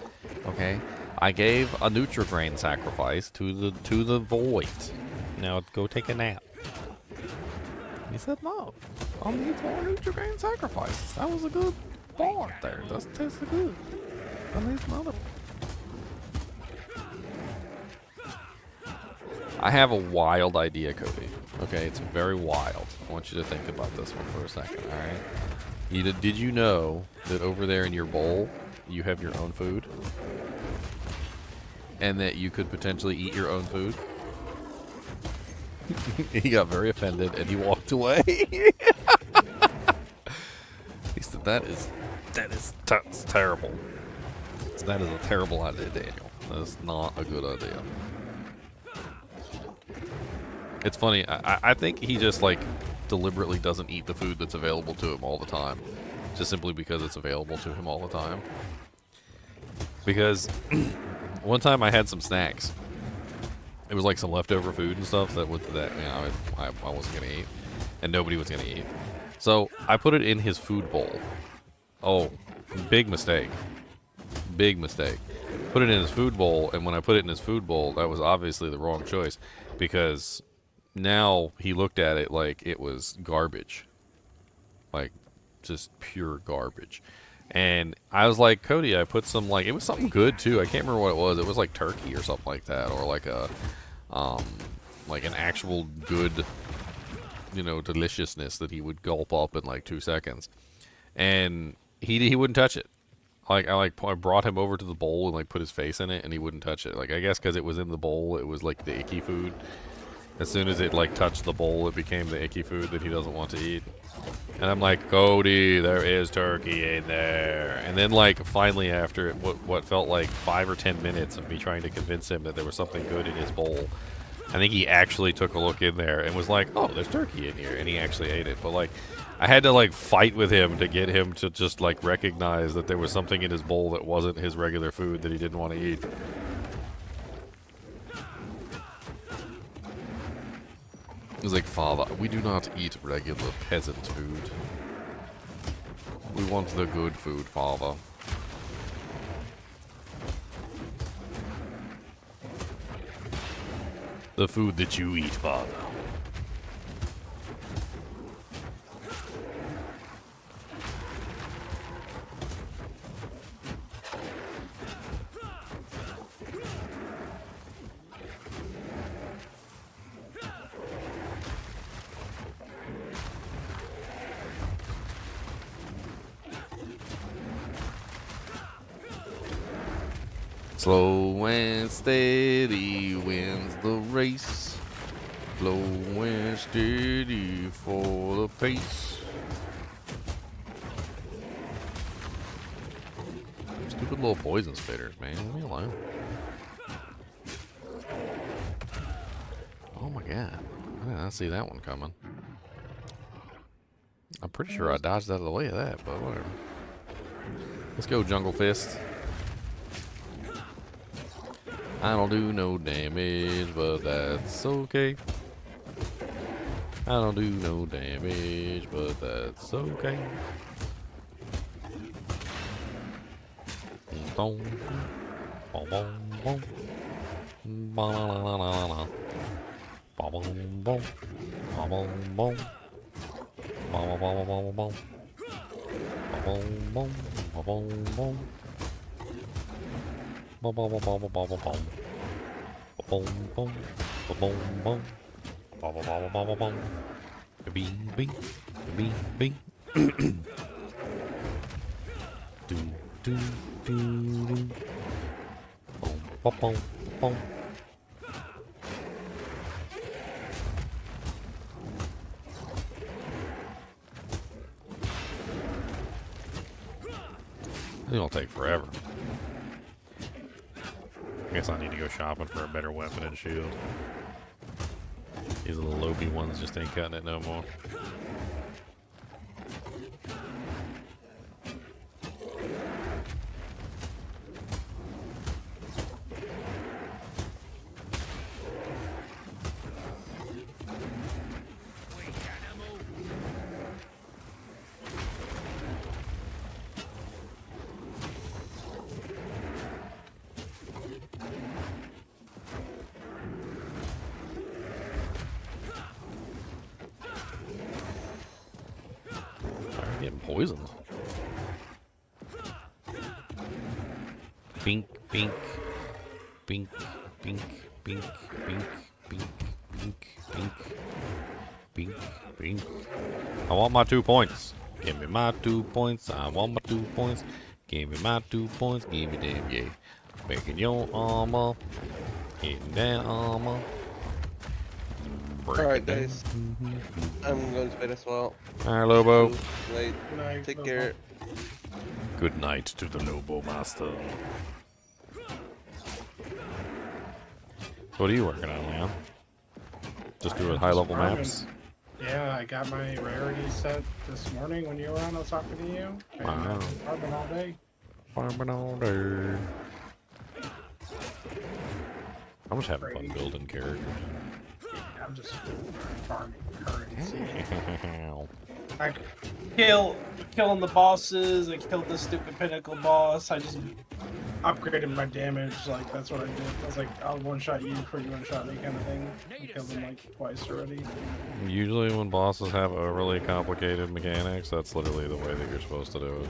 okay? I gave a Nutrigrain sacrifice to the void. Now go take a nap. He said no. I'll need more Nutrigrain sacrifices. That was a good bar there. That tasted good. I need another. I have a wild idea, Cody. Okay, it's very wild. I want you to think about this one for a second, alright? Did you know that over there in your bowl, you have your own food? And that you could potentially eat your own food? He got very offended and he walked away. He said, that's terrible. That is a terrible idea, Daniel. That is not a good idea. It's funny, I think he just, like, deliberately doesn't eat the food that's available to him all the time. Just simply because it's available to him all the time. Because one time I had some snacks. It was like some leftover food and stuff that you know, I wasn't going to eat. And nobody was going to eat. So I put it in his food bowl. Oh, big mistake. Big mistake. Put it in his food bowl, and when I put it in his food bowl, that was obviously the wrong choice. Because... now he looked at it like it was garbage. Like, just pure garbage. And I was like, Cody, I put some, like, it was something good, too. I can't remember what it was. It was like turkey or something like that. Or like a, like an actual good, you know, deliciousness that he would gulp up in like 2 seconds. And he wouldn't touch it. Like, I brought him over to the bowl and, like, put his face in it, and he wouldn't touch it. Like, I guess because it was in the bowl, it was, like, the icky food. As soon as it, like, touched the bowl, it became the icky food that he doesn't want to eat. And I'm like, Cody, there is turkey in there. And then, like, finally after what felt like 5 or 10 minutes of me trying to convince him that there was something good in his bowl, I think he actually took a look in there and was like, oh, there's turkey in here. And he actually ate it. But, like, I had to, like, fight with him to get him to just, like, recognize that there was something in his bowl that wasn't his regular food that he didn't want to eat. He was like, Father, we do not eat regular peasant food. We want the good food, Father. The food that you eat, Father. Slow and steady wins the race. Slow and steady for the pace. Stupid little poison spitters, man. Leave me alone. Oh my god. I did not see that one coming. I'm pretty sure I dodged out of the way of that, but whatever. Let's go, Jungle Fist. I don't do no damage, but that's okay. I don't do no damage, but that's okay. Boom, boom, boom, boom. Ba-la-la-la-la-la. Ba-boom, boom. Ba-boom, boom. Ba-ba-ba-ba-ba-ba. Ba-boom, boom. Ba-boom, boom. Ba-ba-ba-ba-ba-ba-ba. Ba-boom, boom. Ba-boom, boom. Ba-ba-ba-ba-ba-ba. Bing, bing. Bing, bing. Do, do, do, do. Boom, ba-boom, boom. It'll take forever. I guess I need to go shopping for a better weapon and shield. These little Lobi ones just ain't cutting it no more. Getting poisoned. Bink, bink, bink, bink, bink, bink, bink, bink, bink, bink, bink. I want my 2 points. Give me my 2 points. I want my 2 points. Give me my 2 points. Give me them, yeah. Making your armor. Hitting that armor. Alright, guys. I'm going to bed as well. Alright, Lobo. Late. Good night, Take Lobo. care. Good night to the Lobo Master. What are you working on, Leon? Just doing high-level farming. maps? Yeah, I got my rarity set this morning when you were on. I was talking to you. And Wow. I've been farming all day. Farming all day. I'm just having fun building characters. I'm just farming currency. Ow. I killing the bosses. I killed the stupid pinnacle boss. I just upgraded my damage. Like, that's what I did. I was like, I'll one-shot you before you one-shot me kind of thing. I killed him like twice already. Usually when bosses have overly complicated mechanics, that's literally the way that you're supposed to do it.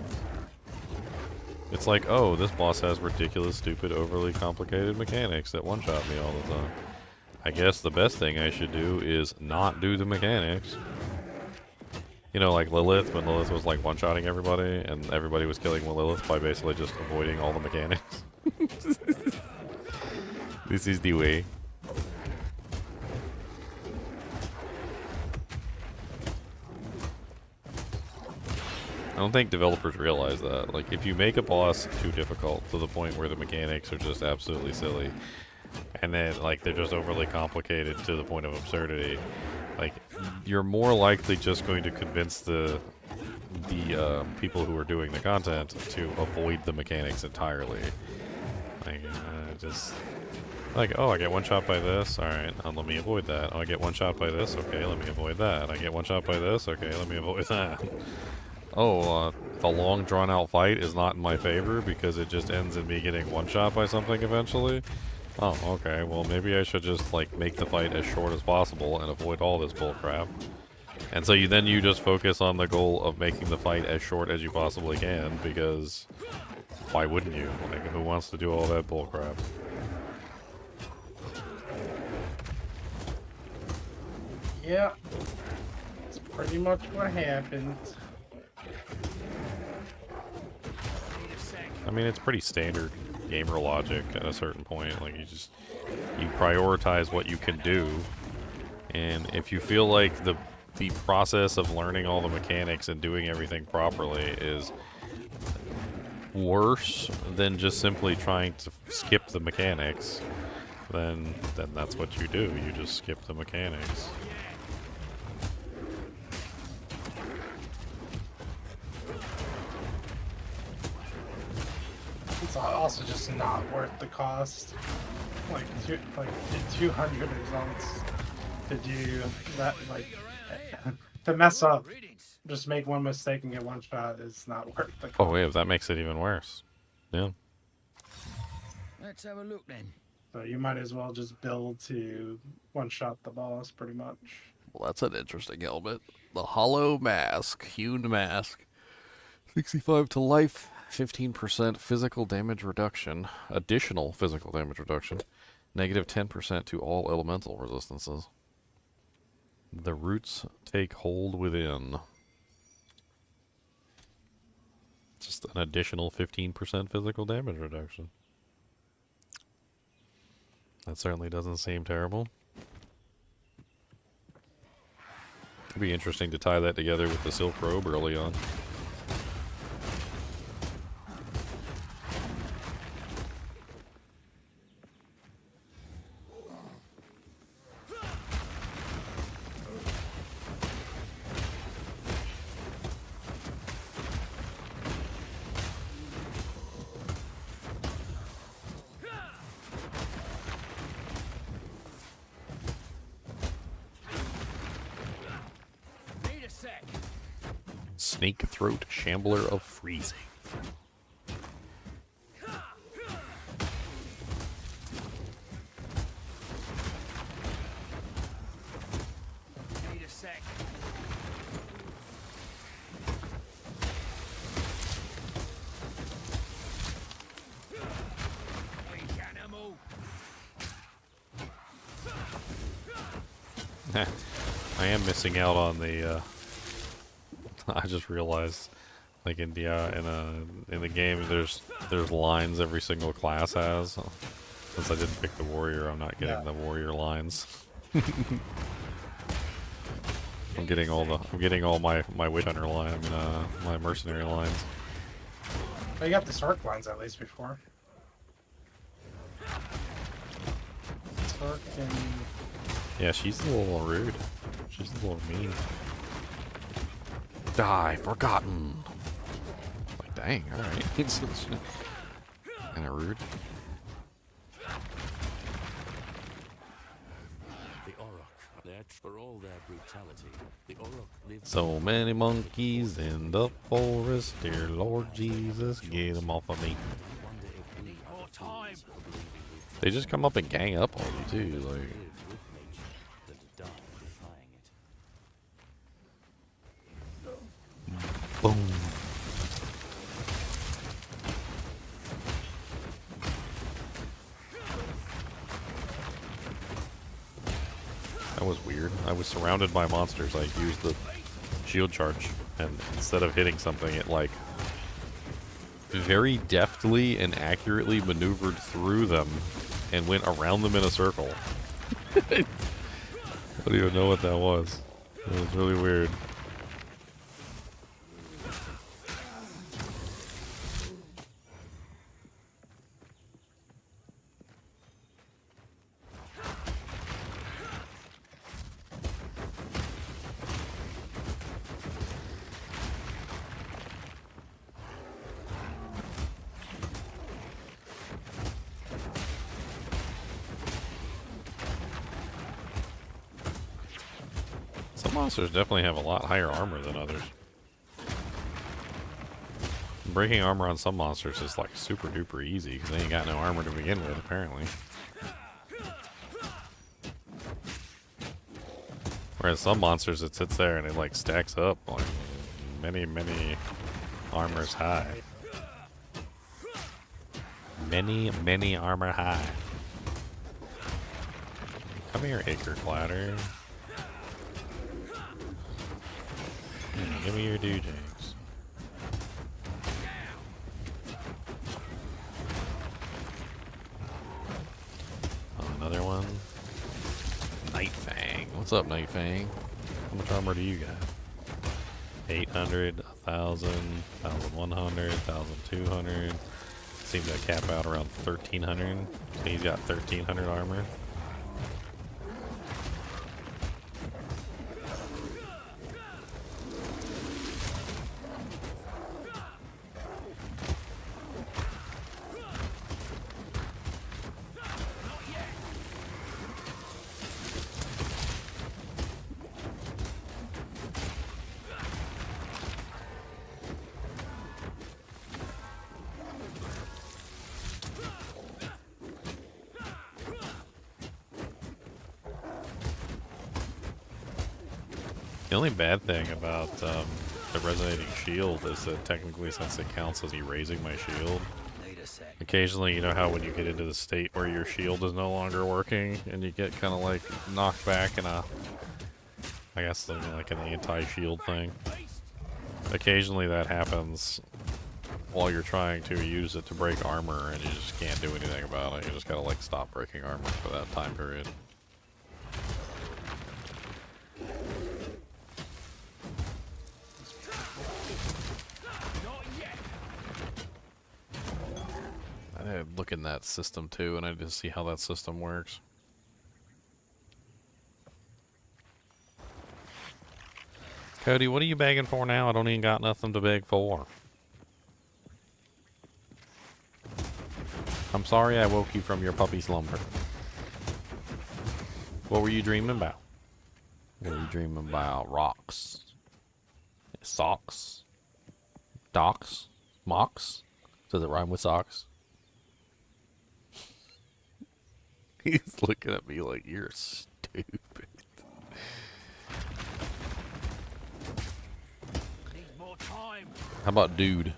It's like, oh, this boss has ridiculous, stupid, overly complicated mechanics that one-shot me all the time. I guess the best thing I should do is not do the mechanics. You know, like Lilith, when Lilith was like one-shotting everybody, and everybody was killing Lilith by basically just avoiding all the mechanics. This is the way. I don't think developers realize that. Like, if you make a boss too difficult to the point where the mechanics are just absolutely silly, and then, like, they're just overly complicated to the point of absurdity, like, you're more likely just going to convince the people who are doing the content to avoid the mechanics entirely. Like, just... Like, oh, I get one shot by this, alright, let me avoid that. Oh, I get one shot by this, okay, let me avoid that. I get one shot by this, okay, let me avoid that. Oh, the long drawn-out fight is not in my favor because it just ends in me getting one shot by something eventually. Oh, okay, well maybe I should just, like, make the fight as short as possible and avoid all this bullcrap. And so you just focus on the goal of making the fight as short as you possibly can, because why wouldn't you? Like, who wants to do all that bullcrap? Yeah, that's pretty much what happened. I mean, it's pretty standard gamer logic at a certain point. Like, you prioritize what you can do, and if you feel like the process of learning all the mechanics and doing everything properly is worse than just simply trying to skip the mechanics, then that's what you do. You just skip the mechanics. It's also just not worth the cost. like 200 exalts to do that, like to mess up. Just make one mistake and get one shot is not worth the cost. Oh wait, that makes it even worse. Yeah. Let's have a look then. So you might as well just build to one shot the boss, pretty much. Well, that's an interesting helmet. The Hollow Mask, hewn mask, 65 to life, 15% physical damage reduction, additional physical damage reduction, negative 10% to all elemental resistances. The roots take hold within. Just an additional 15% physical damage reduction. That certainly doesn't seem terrible. It'd be interesting to tie that together with the Silk Robe early on. Need a sec. Snake Throat Shambler of Freezing. Need a sec. Weak animal. I am missing out on the. I just realized, like in the game, there's lines every single class has. Since I didn't pick the warrior, I'm not getting the warrior lines. I'm getting all my witch hunter line. I mean, my mercenary lines. Well, you got the Sork lines at least before. Sork and Yeah, she's a little rude. She's a little mean. Die, forgotten. Like, dang, alright. Kinda rude. The Auroch, that's for all their brutality. The Auroch lives. So many monkeys in the forest, dear Lord Jesus, get them off of me. More time. They just come up and gang up on you too, like. Than to die defying it. Boom. That was weird. I was surrounded by monsters. I used the shield charge, and instead of hitting something, it like very deftly and accurately maneuvered through them and went around them in a circle. I don't even know what that was. It was really weird. Some monsters definitely have a lot higher armor than others. Breaking armor on some monsters is like super duper easy because they ain't got no armor to begin with, apparently. Whereas some monsters, it sits there and it like stacks up like many armors high. Many armor high. Come here, Acre Clatter. Give me your doojags. Oh, another one. Night Fang. What's up, Night Fang? How much armor do you got? 800, 1,000, 1,100, 1,200. Seems to cap out around 1,300. So he's got 1,300 armor. The only bad thing about the resonating shield is that technically, since it counts as me raising my shield, Need a sec. occasionally, you know how when you get into the state where your shield is no longer working and you get kind of like knocked back in a, I guess like an anti-shield thing. Occasionally that happens while you're trying to use it to break armor and you just can't do anything about it. You just gotta like stop breaking armor for that time period. I had to look in that system too, and I just see how that system works. Cody, what are you begging for now? I don't even got nothing to beg for. I'm sorry I woke you from your puppy slumber. What were you dreaming about? What were you dreaming about? Rocks. Socks. Docks. Mocks. Does it rhyme with socks? He's looking at me like, you're stupid. Need more time. How about dude?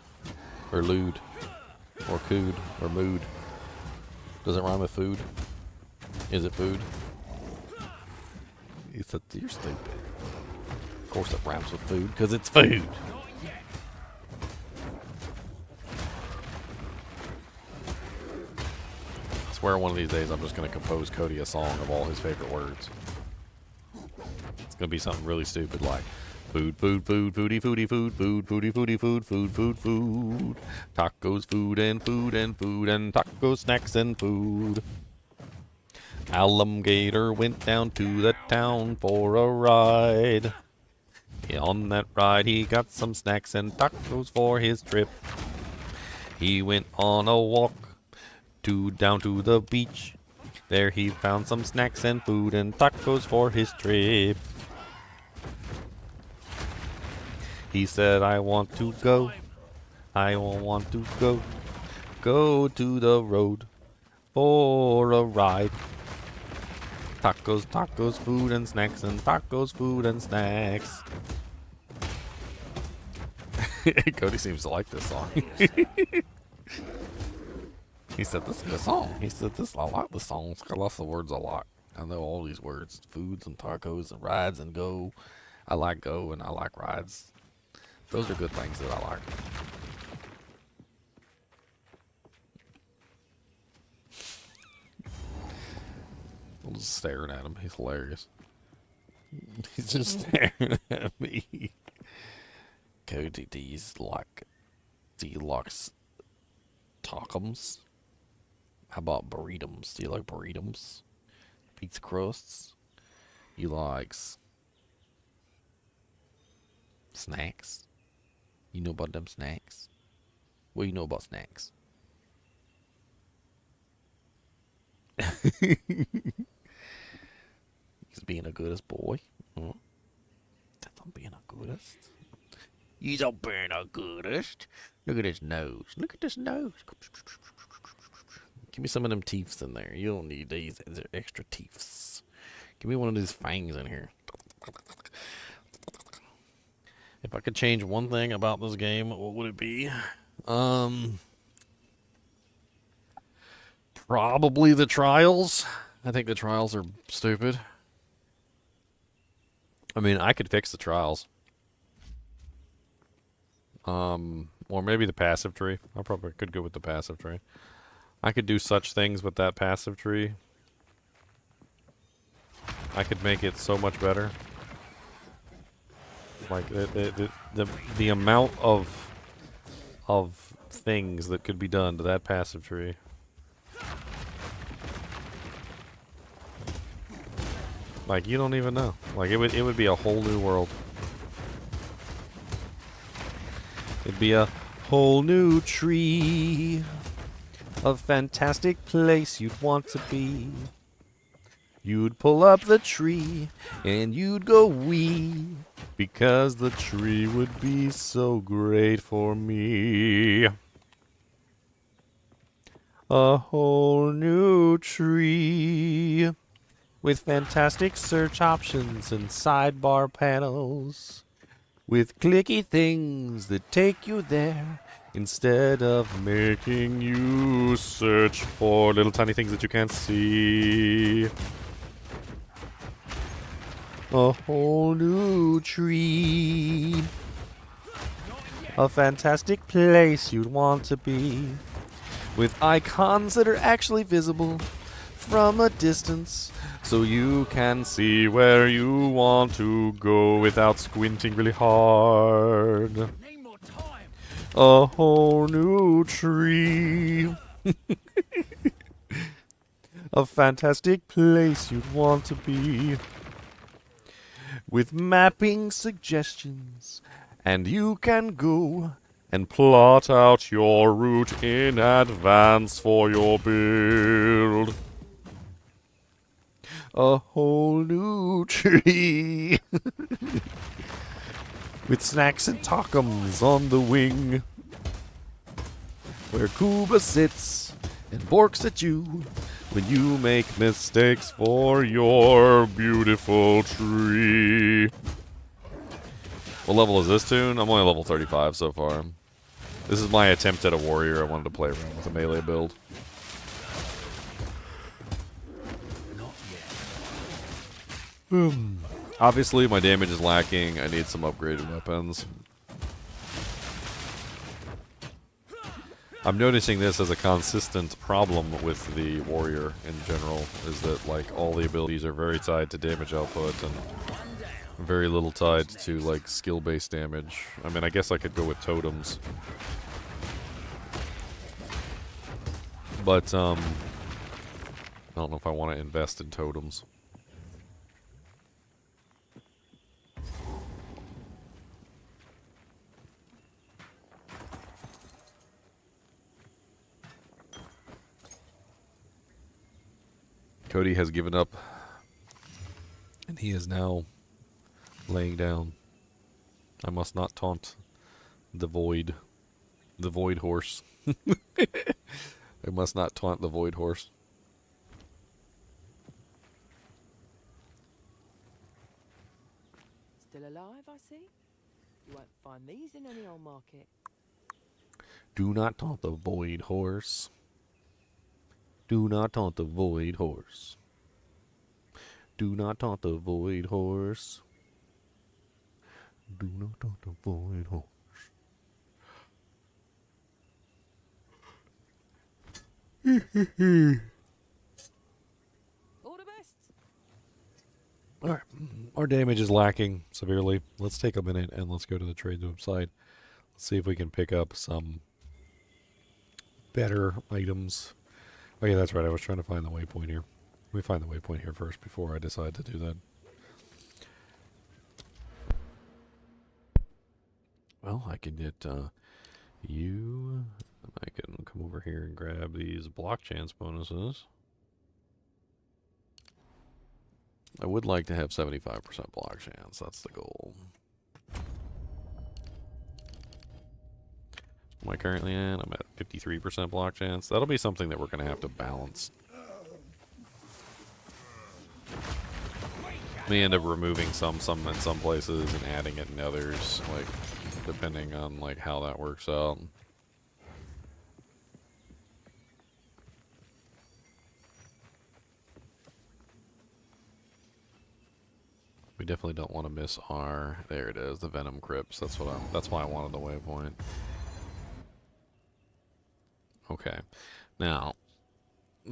Or lewd? Or cood? Or mood? Does it rhyme with food? Is it food? He said, you're stupid. Of course it rhymes with food, because it's food. I swear one of these days I'm just going to compose Cody a song of all his favorite words. It's going to be something really stupid like food, food, food, foodie, foodie, food, food, foodie, foodie, food, food, food, food. Tacos, food, and food, and food, and tacos, snacks, and food. Alligator went down to the town for a ride. Yeah, on that ride he got some snacks and tacos for his trip. He went on a walk down to the beach. There he found some snacks and food and tacos for his trip. He said, I want to go. I want to go to the road for a ride. Tacos, tacos, food and snacks, and tacos, food and snacks. Cody seems to like this song. He said, this is a good song. He said, I like this song. I love the words a lot. I know all these words. Foods and tacos and rides and go. I like go and I like rides. Those are good things that I like. I'm just staring at him. He's hilarious. He's just staring at me. Cody, do you like tacos? How about burritos? Do you like burritos? Pizza crusts? You like snacks? You know about them snacks? What do you know about snacks? He's being a goodest boy. Huh? That's not being a goodest. He's a being a goodest. Look at his nose. Look at this nose. Give me some of them teeths in there. You don't need these. They're extra teeths. Give me one of these fangs in here. If I could change one thing about this game, what would it be? Probably the trials. I think the trials are stupid. I mean, I could fix the trials. Or maybe the passive tree. I probably could go with the passive tree. I could do such things with that passive tree. I could make it so much better. Like the amount of things that could be done to that passive tree. Like you don't even know. Like it would be a whole new world. It'd be a whole new tree. A fantastic place you'd want to be. You'd pull up the tree and you'd go wee. Because the tree would be so great for me. A whole new tree. with fantastic search options and sidebar panels, with clicky things that take you there instead of making you search for little tiny things that you can't see. A whole new tree. A fantastic place you'd want to be, with icons that are actually visible from a distance, so you can see where you want to go without squinting really hard. Need more time. A whole new tree. A fantastic place you'd want to be, with mapping suggestions, and you can go and plot out your route in advance for your build. A whole new tree. With snacks and talkums on the wing, where Kuba sits and borks at you when you make mistakes for your beautiful tree. What level is this tune? I'm only level 35 so far. This is my attempt at a warrior. I wanted to play around with a melee build. Obviously, my damage is lacking. I need some upgraded weapons. I'm noticing this as a consistent problem with the warrior in general, is that like all the abilities are very tied to damage output and very little tied to like skill-based damage. I mean, I guess I could go with totems. But I don't know if I want to invest in totems. Cody has given up, and he is now laying down. I must not taunt the void horse. I must not taunt the void horse. Still alive, I see. You won't find these in any old market. Do not taunt the void horse. Do not taunt the void horse. Do not taunt the void horse. Do not taunt the void horse. All the best. Alright, our damage is lacking severely. Let's take a minute and let's go to the trade website. Let's see if we can pick up some better items. Oh yeah, that's right. I was trying to find the waypoint here. Let me find the waypoint here first before I decide to do that. Well, I can get you. I can come over here and grab these block chance bonuses. I would like to have 75% block chance. That's the goal. Am I currently at? I'm at 53% block chance. That'll be something that we're going to have to balance. We end up removing some in some places and adding it in others, like depending on like how that works out. We definitely don't want to miss our. There it is, the Venom Crypts. That's why I wanted the waypoint. Okay, now,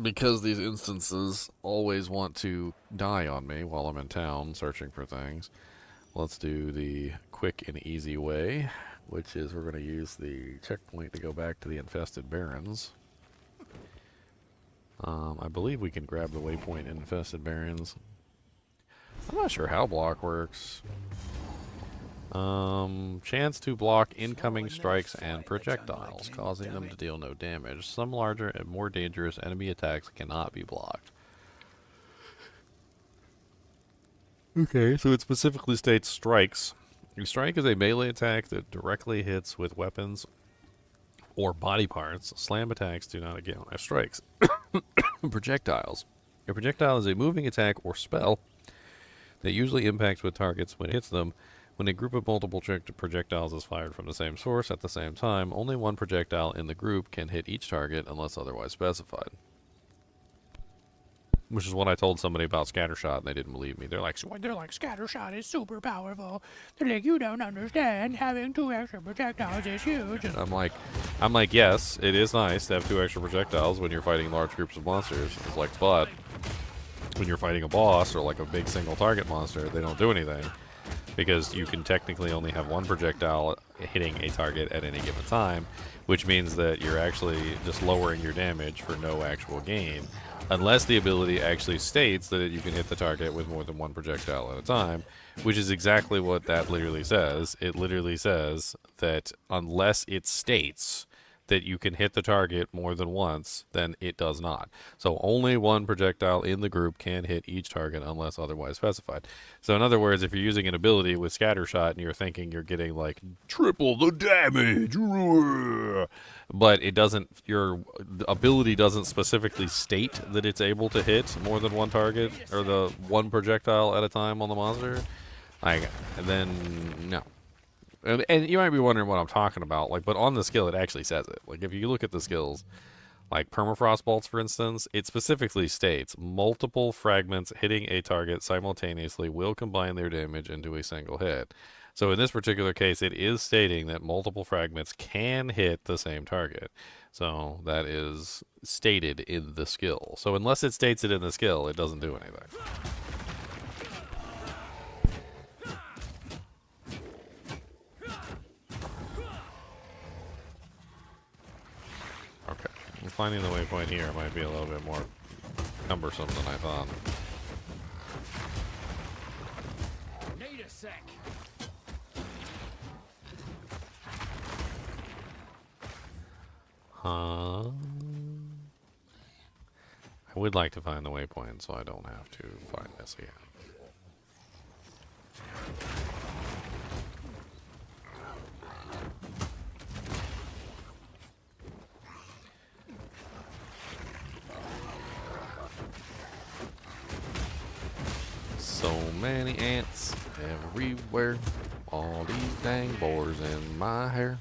because these instances always want to die on me while I'm in town searching for things, let's do the quick and easy way, which is we're going to use the checkpoint to go back to the infested barrens. I believe we can grab the waypoint in infested barrens. I'm not sure how block works. Chance to block incoming strikes and projectiles, causing them to deal no damage. Some larger and more dangerous enemy attacks cannot be blocked. Okay, so it specifically states strikes. A strike is a melee attack that directly hits with weapons or body parts. Slam attacks do not account as strikes. Projectiles A projectile is a moving attack or spell that usually impacts with targets when it hits them. When a group of multiple projectiles is fired from the same source at the same time, only one projectile in the group can hit each target unless otherwise specified. Which is what I told somebody about Scattershot, and they didn't believe me. They're like, Scattershot is super powerful. They're like, you don't understand. Having 2 extra projectiles is huge. And I'm like, yes, it is nice to have 2 extra projectiles when you're fighting large groups of monsters. It's like, but when you're fighting a boss or like a big single target monster, they don't do anything. Because you can technically only have 1 projectile hitting a target at any given time, which means that you're actually just lowering your damage for no actual gain, unless the ability actually states that you can hit the target with more than 1 projectile at a time, which is exactly what that literally says. It literally says that unless it states that you can hit the target more than once, then it does not. So only 1 projectile in the group can hit each target unless otherwise specified. So in other words, if you're using an ability with Scattershot and you're thinking you're getting like triple the damage, but it doesn't, your ability doesn't specifically state that it's able to hit more than 1 target or the 1 projectile at a time on the monster, then no. And you might be wondering what I'm talking about, like, but on the skill it actually says it. Like, if you look at the skills, like Permafrost Bolts, for instance, it specifically states multiple fragments hitting a target simultaneously will combine their damage into a single hit. So in this particular case, it is stating that multiple fragments can hit the same target. So that is stated in the skill. So unless it states it in the skill, it doesn't do anything. Finding the waypoint here might be a little bit more cumbersome than I thought. Need a sec. I would like to find the waypoint so I don't have to find this again. So many ants everywhere. All these dang boars in my hair.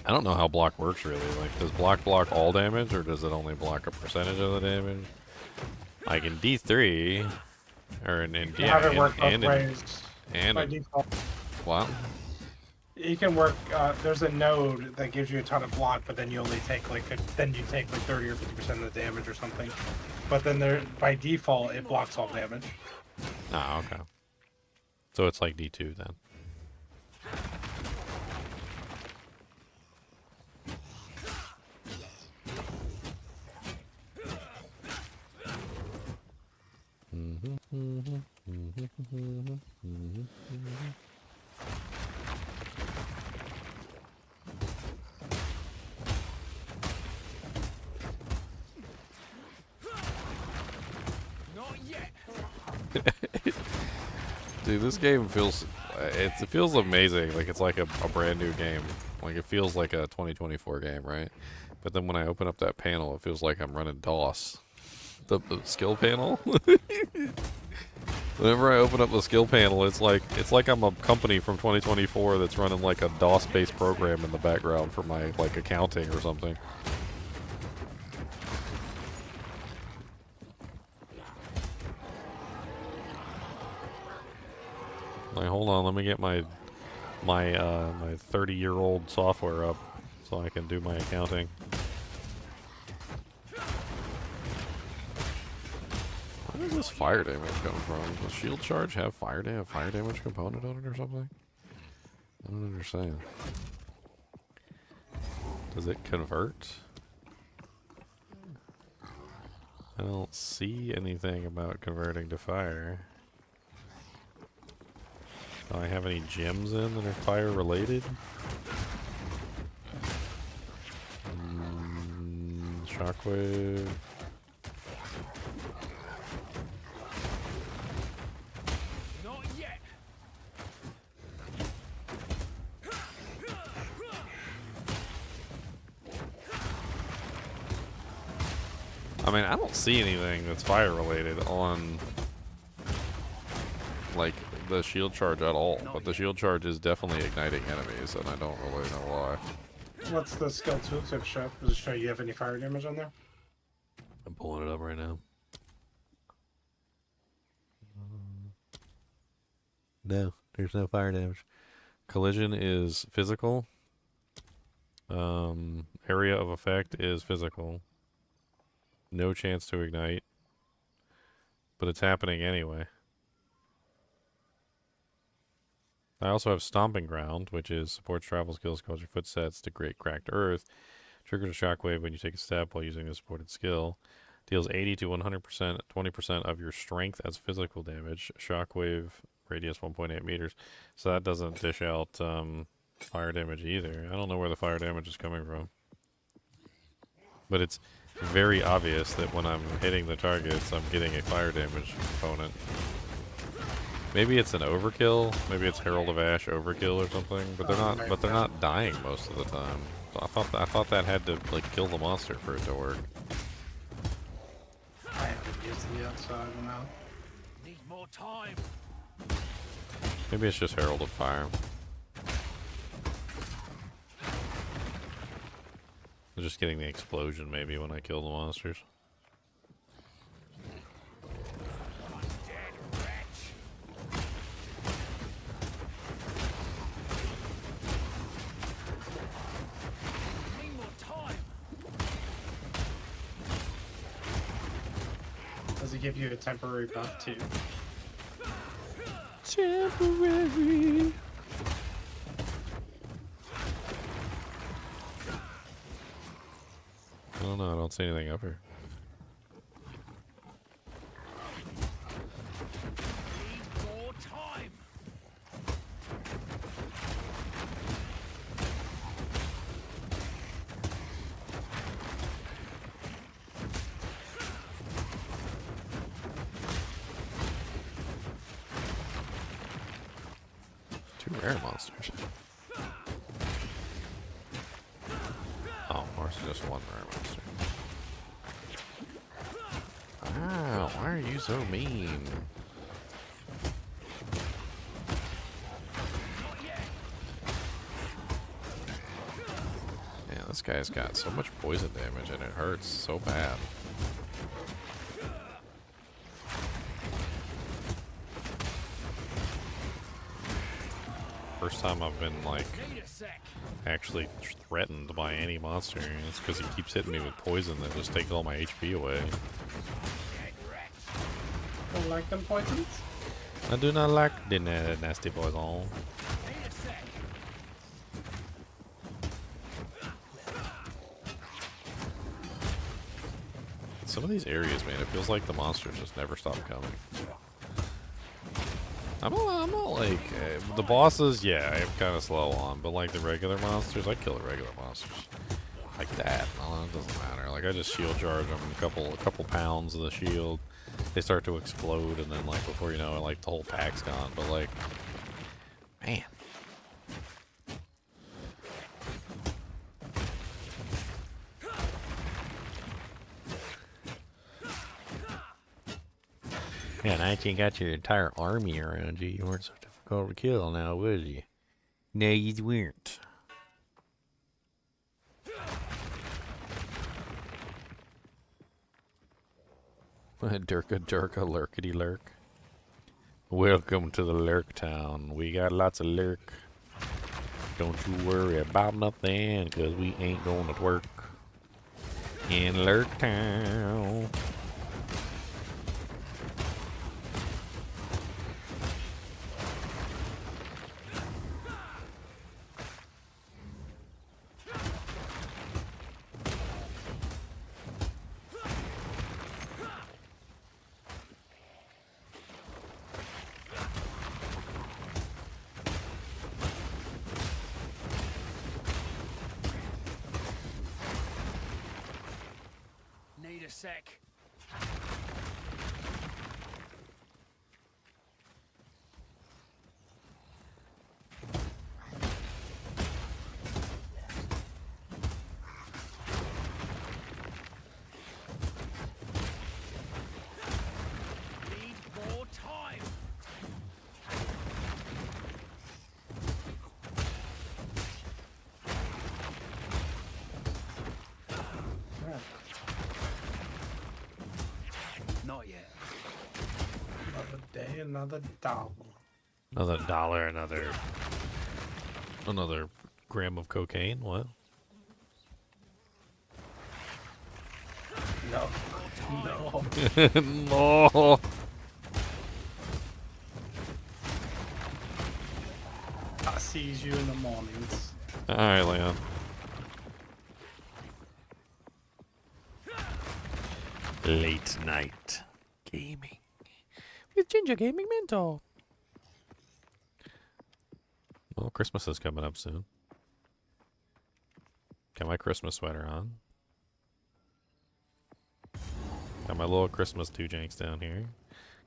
I don't know how block works really. Like, does block all damage, or does it only block a percentage of the damage? Like in D3, or in have it work both ways. And by default. What? You can work. There's a node that gives you a ton of block, but then you only take like 30 or 50% of the damage or something. But then by default, it blocks all damage. Oh, okay. So it's like D2 then. Not yet. Dude, this game feels it feels amazing. Like it's like a brand new game. Like it feels like a 2024 game, right? But then when I open up that panel, it feels like I'm running DOS. The skill panel. Whenever I open up the skill panel, it's like I'm a company from 2024 that's running like a DOS-based program in the background for my like accounting or something. Like, hold on, let me get my 30-year-old software up so I can do my accounting. Where does this fire damage come from? Does shield charge have fire damage component on it or something? I don't understand. Does it convert? I don't see anything about converting to fire. Do I have any gems in that are fire related? Shockwave. Not yet. I mean, I don't see anything that's fire related on like the shield charge at all, but the shield charge is definitely igniting enemies, and I don't really know why. What's the skill tooltip show? Does it show you have any fire damage on there? I'm pulling it up right now. No, there's no fire damage. Collision is physical. Area of effect is physical. No chance to ignite. But it's happening anyway. I also have Stomping Ground, which is supports travel skills, causes your footsteps to great cracked earth. Triggers a shockwave when you take a step while using the supported skill. Deals 80 to 100%, 20% of your strength as physical damage. Shockwave radius 1.8 meters. So that doesn't dish out fire damage either. I don't know where the fire damage is coming from. But it's very obvious that when I'm hitting the targets, I'm getting a fire damage component. Maybe it's an overkill. Maybe it's Herald of Ash overkill or something. But they're not. But they're not dying most of the time. So I thought that had to like kill the monster for it to work. I haven't used it yet, so I don't know. Need more time. Maybe it's just Herald of Fire. I'm just getting the explosion maybe when I kill the monsters. Does it give you a temporary buff too? Temporary. I don't know, I don't see anything up here. Need more time. Two rare monsters. Oh, or is it just one rare monster? Wow, why are you so mean? Yeah, this guy's got so much poison damage and it hurts so bad. First time I've been like actually threatened by any monster. It's because he keeps hitting me with poison that just takes all my HP away. Don't like them poisons? I do not like the nasty poison. Some of these areas, man, it feels like the monsters just never stop coming. I'm not like the bosses. Yeah, I'm kind of slow on, but like the regular monsters, I kill the regular monsters like that. No, it doesn't matter. Like I just shield charge them a couple pounds of the shield. They start to explode, and then like before you know it, like the whole pack's gone. But like, man. Yeah, now you got your entire army around you. You weren't so difficult to kill now, was you? No, you weren't. Durka, lurkity lurk. Welcome to the lurk town. We got lots of lurk. Don't you worry about nothing, cause we ain't going to work in lurk town. Need a sec. another dollar. Another dollar, another gram of cocaine. What? No. No. No. I sees you in the mornings. All right, Leon. Late night gaming with Ginger Gaming Mentor. Well, Christmas is coming up soon. Got my Christmas sweater on. Got my little Christmas two-janks down here.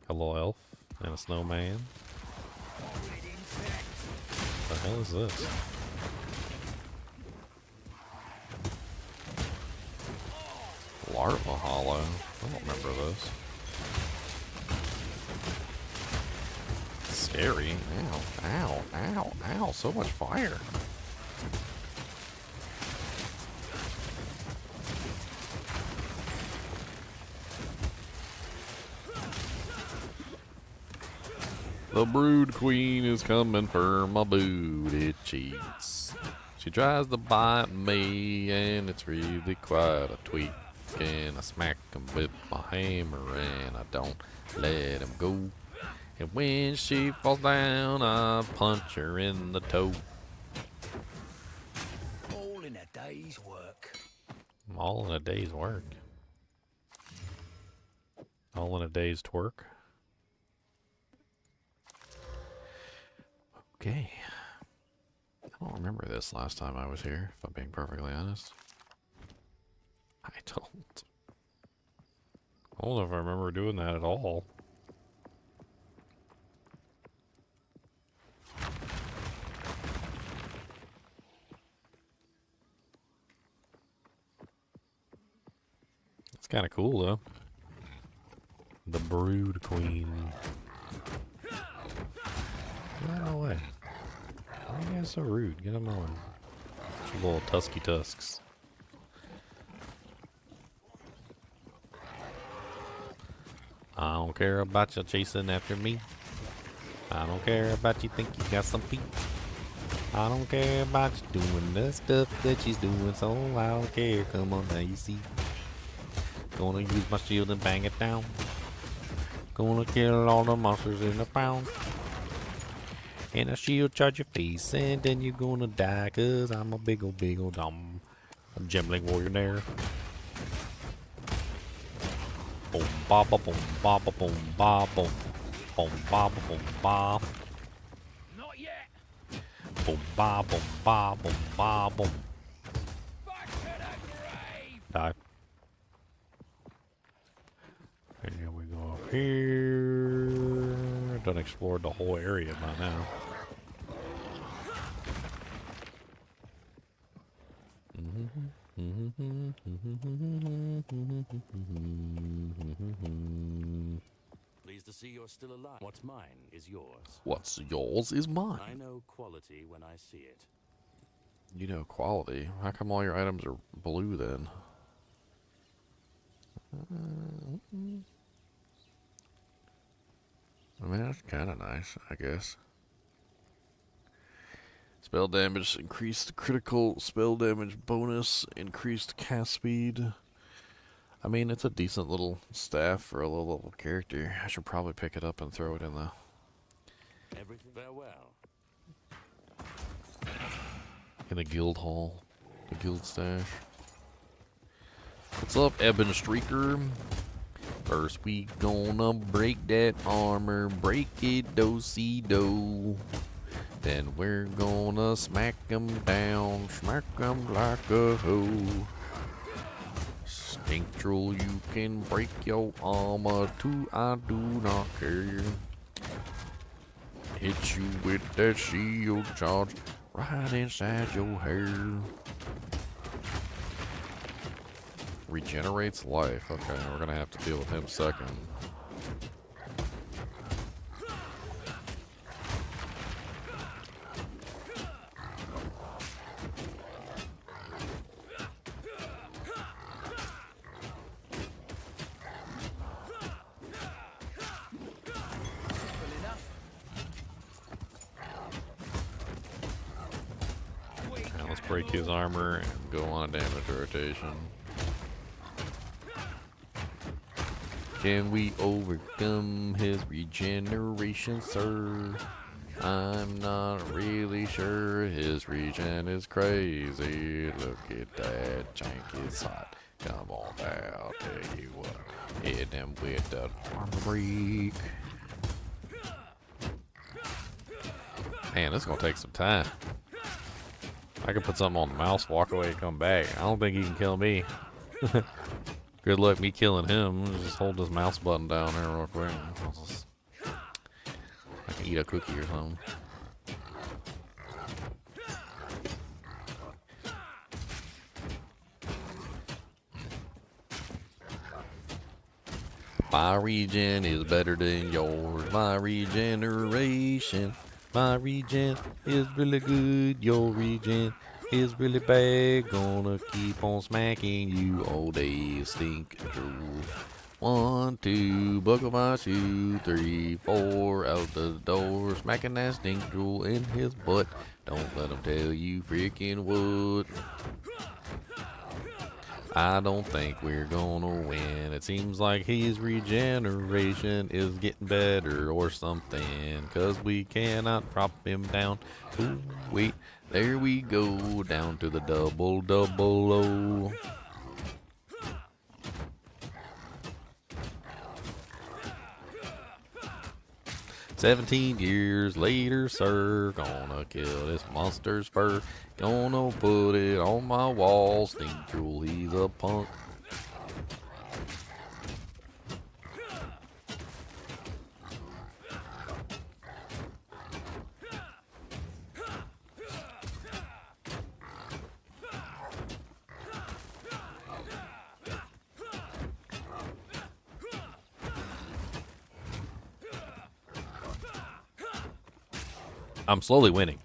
Got a little elf and a snowman. What the hell is this? Larva Hollow. I don't remember this. Scary. Ow, ow, ow, ow. So much fire. The Brood Queen is coming for my booty cheeks. She tries to bite me, and it's really quite a tweak. And I smack him with my hammer, and I don't let him go. And when she falls down, I punch her in the toe. All in a day's work. All in a day's work. All in a day's twerk. Okay. I don't remember this last time I was here, if I'm being perfectly honest. I don't. I don't know if I remember doing that at all. It's kind of cool, though. The Brood Queen. Get out of my way. Why are you guys so rude? Get out of my way. You little tusky tusks. I don't care about you chasing after me. I don't care about you think you got some feet. I don't care about you doing the stuff that she's doing, so I don't care. Come on now, you see. Gonna use my shield and bang it down. Gonna kill all the monsters in the pound. And a shield charge your face, and then you're gonna die, cause I'm a big old dumb. I'm Gemling-Warriornaire. Boom ba ba boom ba ba boom ba boom. Boom ba ba boom ba. Not yet. Boom ba boom ba boom ba boom. Back to the grave. Die. And here we go up here. I've done explored the whole area by now. Pleased to see you're still alive. What's mine is yours. What's yours is mine. I know quality when I see it. You know quality. How come all your items are blue then? I mean, that's kind of nice, I guess. Spell damage, increased critical spell damage bonus, increased cast speed. I mean, it's a decent little staff for a low level character. I should probably pick it up and throw it in the... Everything farewell. In the guild hall. The guild stash. What's up, Ebon Streaker? First we gonna break that armor, break it do-si-do. Then we're gonna smack 'em down, smack 'em like a hoe. Stink troll, you can break your armor too, I do not care. Hit you with that shield charge right inside your hair. Regenerates life. Okay, we're gonna have to deal with him second. break his armor and go on a damage rotation. Can we overcome his regeneration, sir? I'm not really sure. His regen is crazy. Look at that. Jank is hot. Come on now, I'll tell you what. Hit him with the armor break. Man, this is gonna take some time. I can put something on the mouse, walk away, and come back. I don't think he can kill me. Good luck me killing him. Just hold this mouse button down there real quick. I can eat a cookie or something. My regen is better than yours. My regeneration. My regen is really good. Your regen is really bad. Gonna keep on smacking you all day. Stink drool. 1, 2, buckle my shoe. 3, 4, out the door. Smacking that stink drool in his butt. Don't let him tell you freaking what. I don't think we're gonna win. It seems like his regeneration is getting better or something, 'cause we cannot drop him down. Ooh, wait, there we go, down to the double O. "17 years later, sir, gonna kill this monster's fur. Gonna put it on my wall. Stink drool, he's a punk." I'm slowly winning.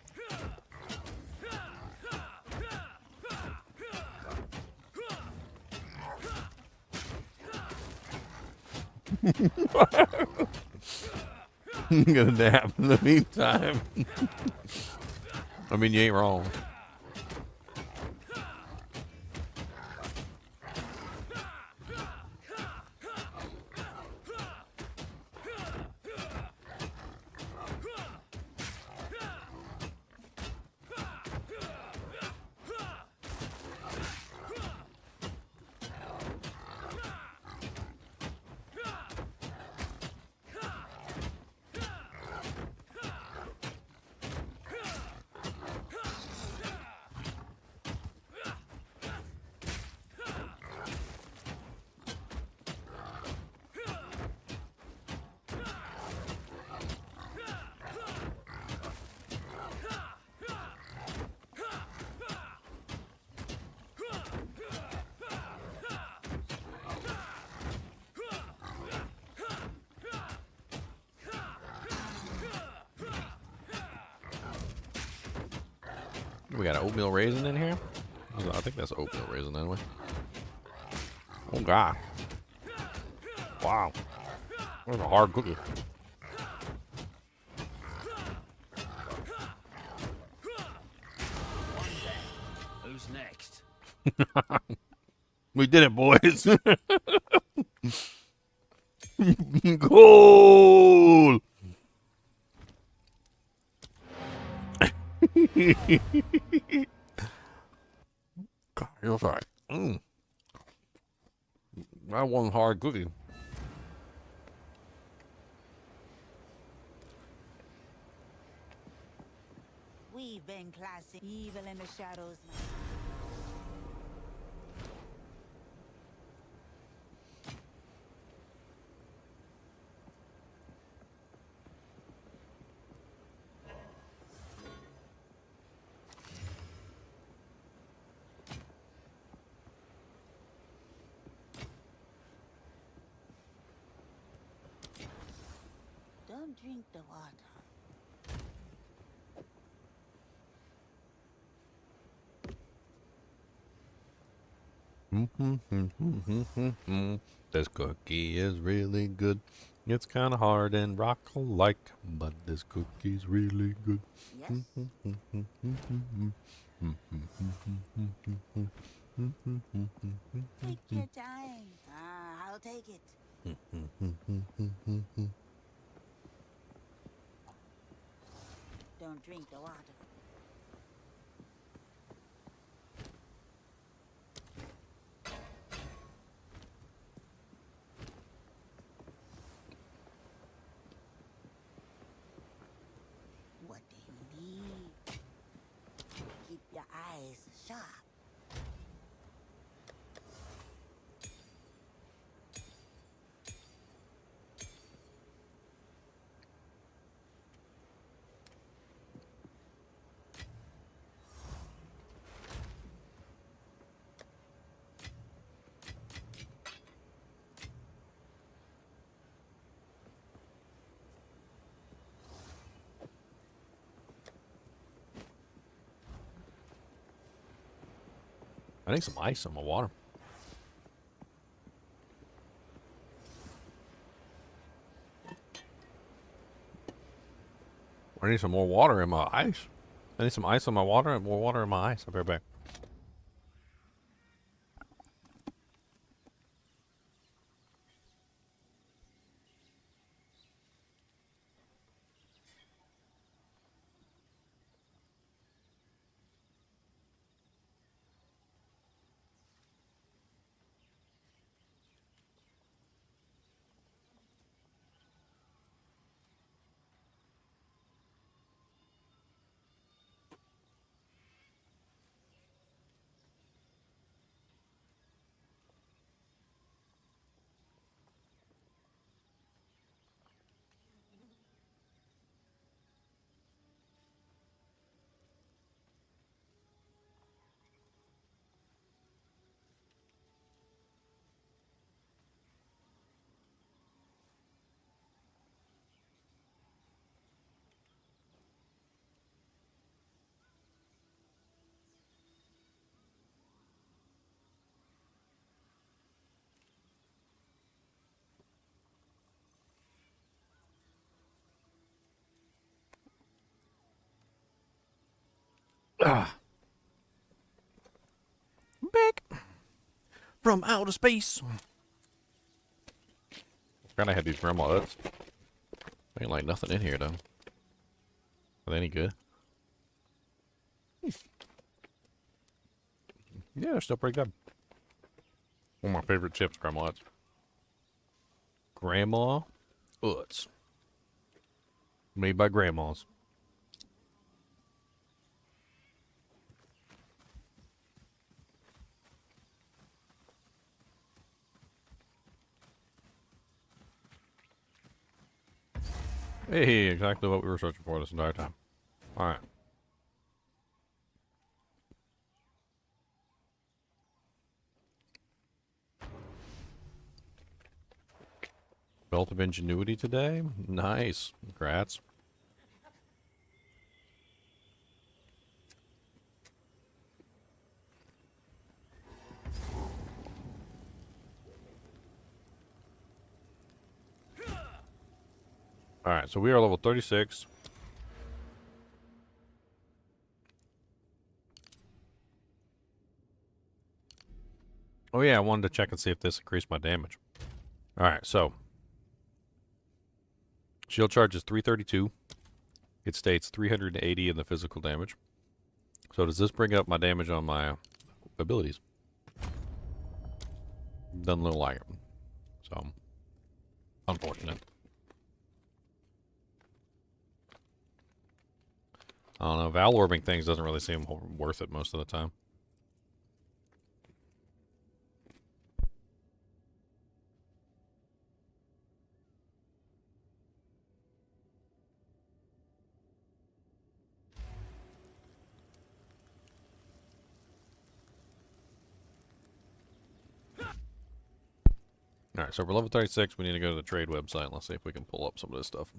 I'm gonna nap in the meantime. I mean, you ain't wrong. We got an oatmeal raisin in here? I think that's oatmeal raisin anyway. Oh god. Wow. That's a hard cookie. Who's next? We did it, boys. Goal! God, you're sorry. That one hard cookie. We've been classic evil in the shadows. Don't drink the water. This cookie is really good. It's kind of hard and rock-like, but this cookie's really good. Yes. Take your time. I'll take it. Don't drink the water. What do you need? Keep your eyes sharp. I need some ice in my water. I need some more water in my ice. I need some ice in my water and more water in my ice. I'll be right back. Ah. Back from outer space. Kinda had these grandma huts. Ain't like nothing in here though. Are they any good? Yeah, they're still pretty good. One of my favorite chips, grandma huts. Grandma huts. Made by grandmas. Hey, exactly what we were searching for this entire time. Alright. Belt of Ingenuity today? Nice. Congrats. Alright, so we are level 36. Oh yeah, I wanted to check and see if this increased my damage. Alright, so. Shield charge is 332. It states 380 in the physical damage. So does this bring up my damage on my abilities? Doesn't look like it. So, unfortunate. I don't know. Val orbing things doesn't really seem worth it most of the time. Alright, so we're level 36. We need to go to the trade website. Let's see if we can pull up some of this stuff.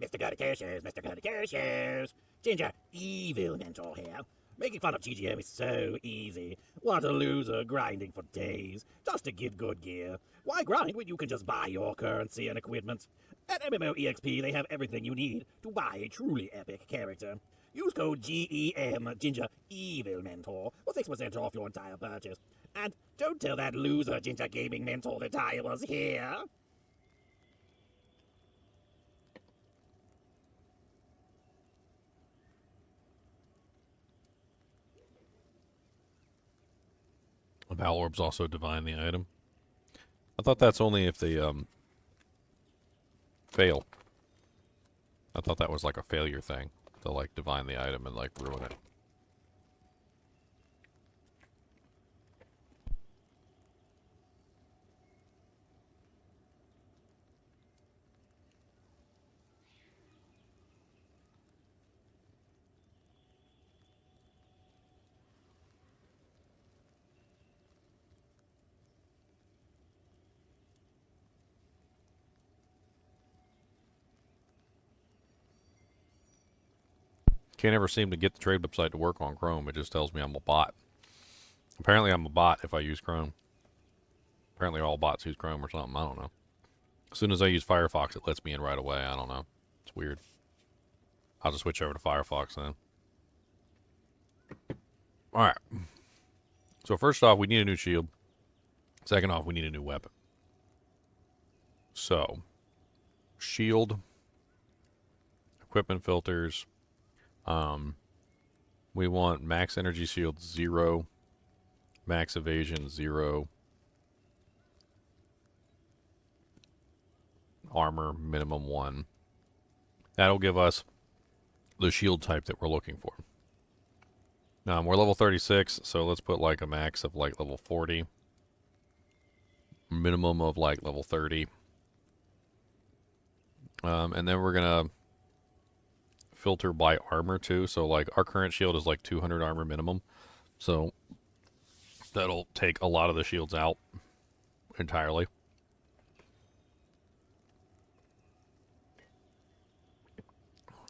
Mr. Goody-Two-Shoes, Mr. Goody-Two-Shoes. Ginger, evil mentor here. Making fun of GGM is so easy. What a loser, grinding for days, just to get good gear. Why grind when you can just buy your currency and equipment? At MMOEXP, they have everything you need to buy a truly epic character. Use code GEM Ginger Evil Mentor for 6% off your entire purchase. And don't tell that loser Ginger Gaming Mentor that I was here. The Battle Orbs also divine the item. I thought that's only if they fail. I thought that was like a failure thing. To like divine the item and like ruin it. Can't ever seem to get the trade website to work on Chrome. It just tells me I'm a bot. Apparently I'm a bot if I use Chrome. Apparently all bots use Chrome or something. I don't know. As soon as I use Firefox, it lets me in right away. I don't know. It's weird. I'll just switch over to Firefox then. Alright. So first off, we need a new shield. Second off, we need a new weapon. So, shield, equipment filters. We want max energy shield 0, max evasion 0, armor minimum 1. That'll give us the shield type that we're looking for. We're level 36, so let's put like a max of like level 40. Minimum of like level 30. And then we're gonna filter by armor too. So like our current shield is like 200 armor minimum. So that'll take a lot of the shields out entirely.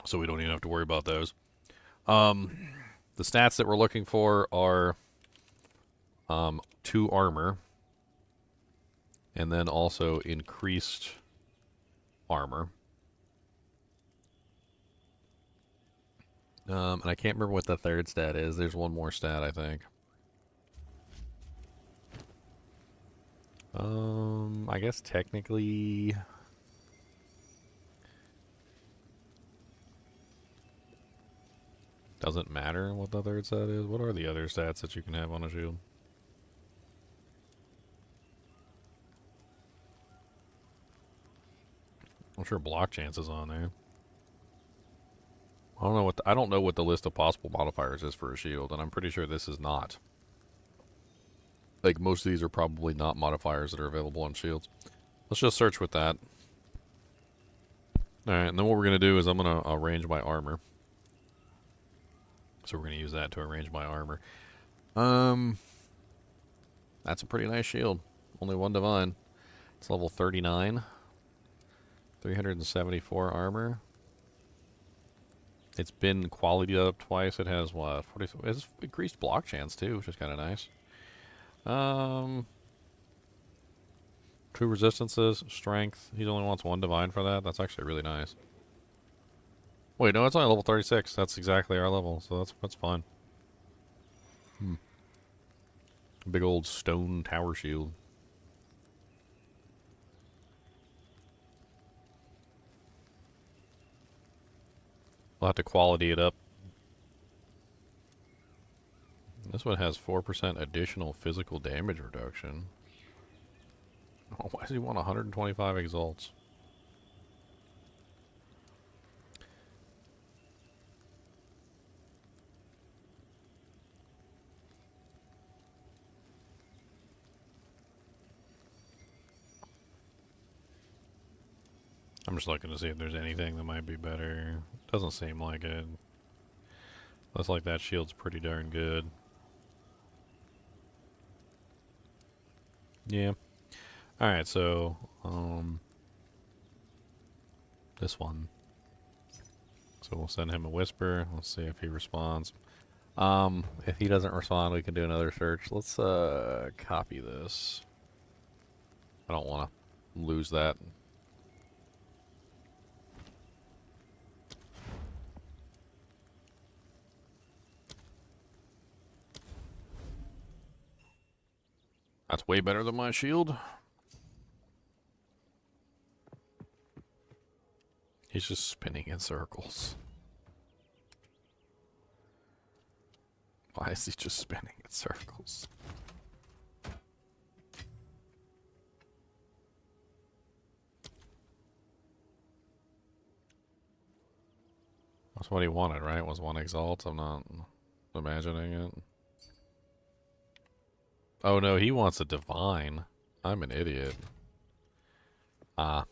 So we don't even have to worry about those. The stats that we're looking for are 2 armor. And then also increased armor. And I can't remember what the third stat is. There's one more stat, I think. I guess technically... doesn't matter what the third stat is. What are the other stats that you can have on a shield? I'm sure block chance is on there. I don't know what the list of possible modifiers is for a shield, and I'm pretty sure this is not. Like most of these are probably not modifiers that are available on shields. Let's just search with that. Alright, and then what we're gonna do is I'm gonna arrange my armor. So we're gonna use that to arrange my armor. That's a pretty nice shield. Only 1 divine. It's level 39. 374 armor. It's been qualityed up twice. It has what? 40. It's increased block chance too, which is kind of nice. 2 resistances, strength. He only wants 1 divine for that. That's actually really nice. Wait, no, it's only level 36. That's exactly our level, so that's fine. Big old stone tower shield. We'll have to quality it up. This one has 4% additional physical damage reduction. Oh, why does he want 125 exalts? I'm just looking to see if there's anything that might be better. Doesn't seem like it. Looks like that shield's pretty darn good. Yeah. Alright, so, this one. So we'll send him a whisper. Let's see if he responds. If he doesn't respond, we can do another search. Let's, copy this. I don't want to lose that. That's way better than my shield. He's just spinning in circles. Why is he just spinning in circles? That's what he wanted, right? Was one exalt? I'm not imagining it. Oh no, he wants a divine. I'm an idiot. Ah.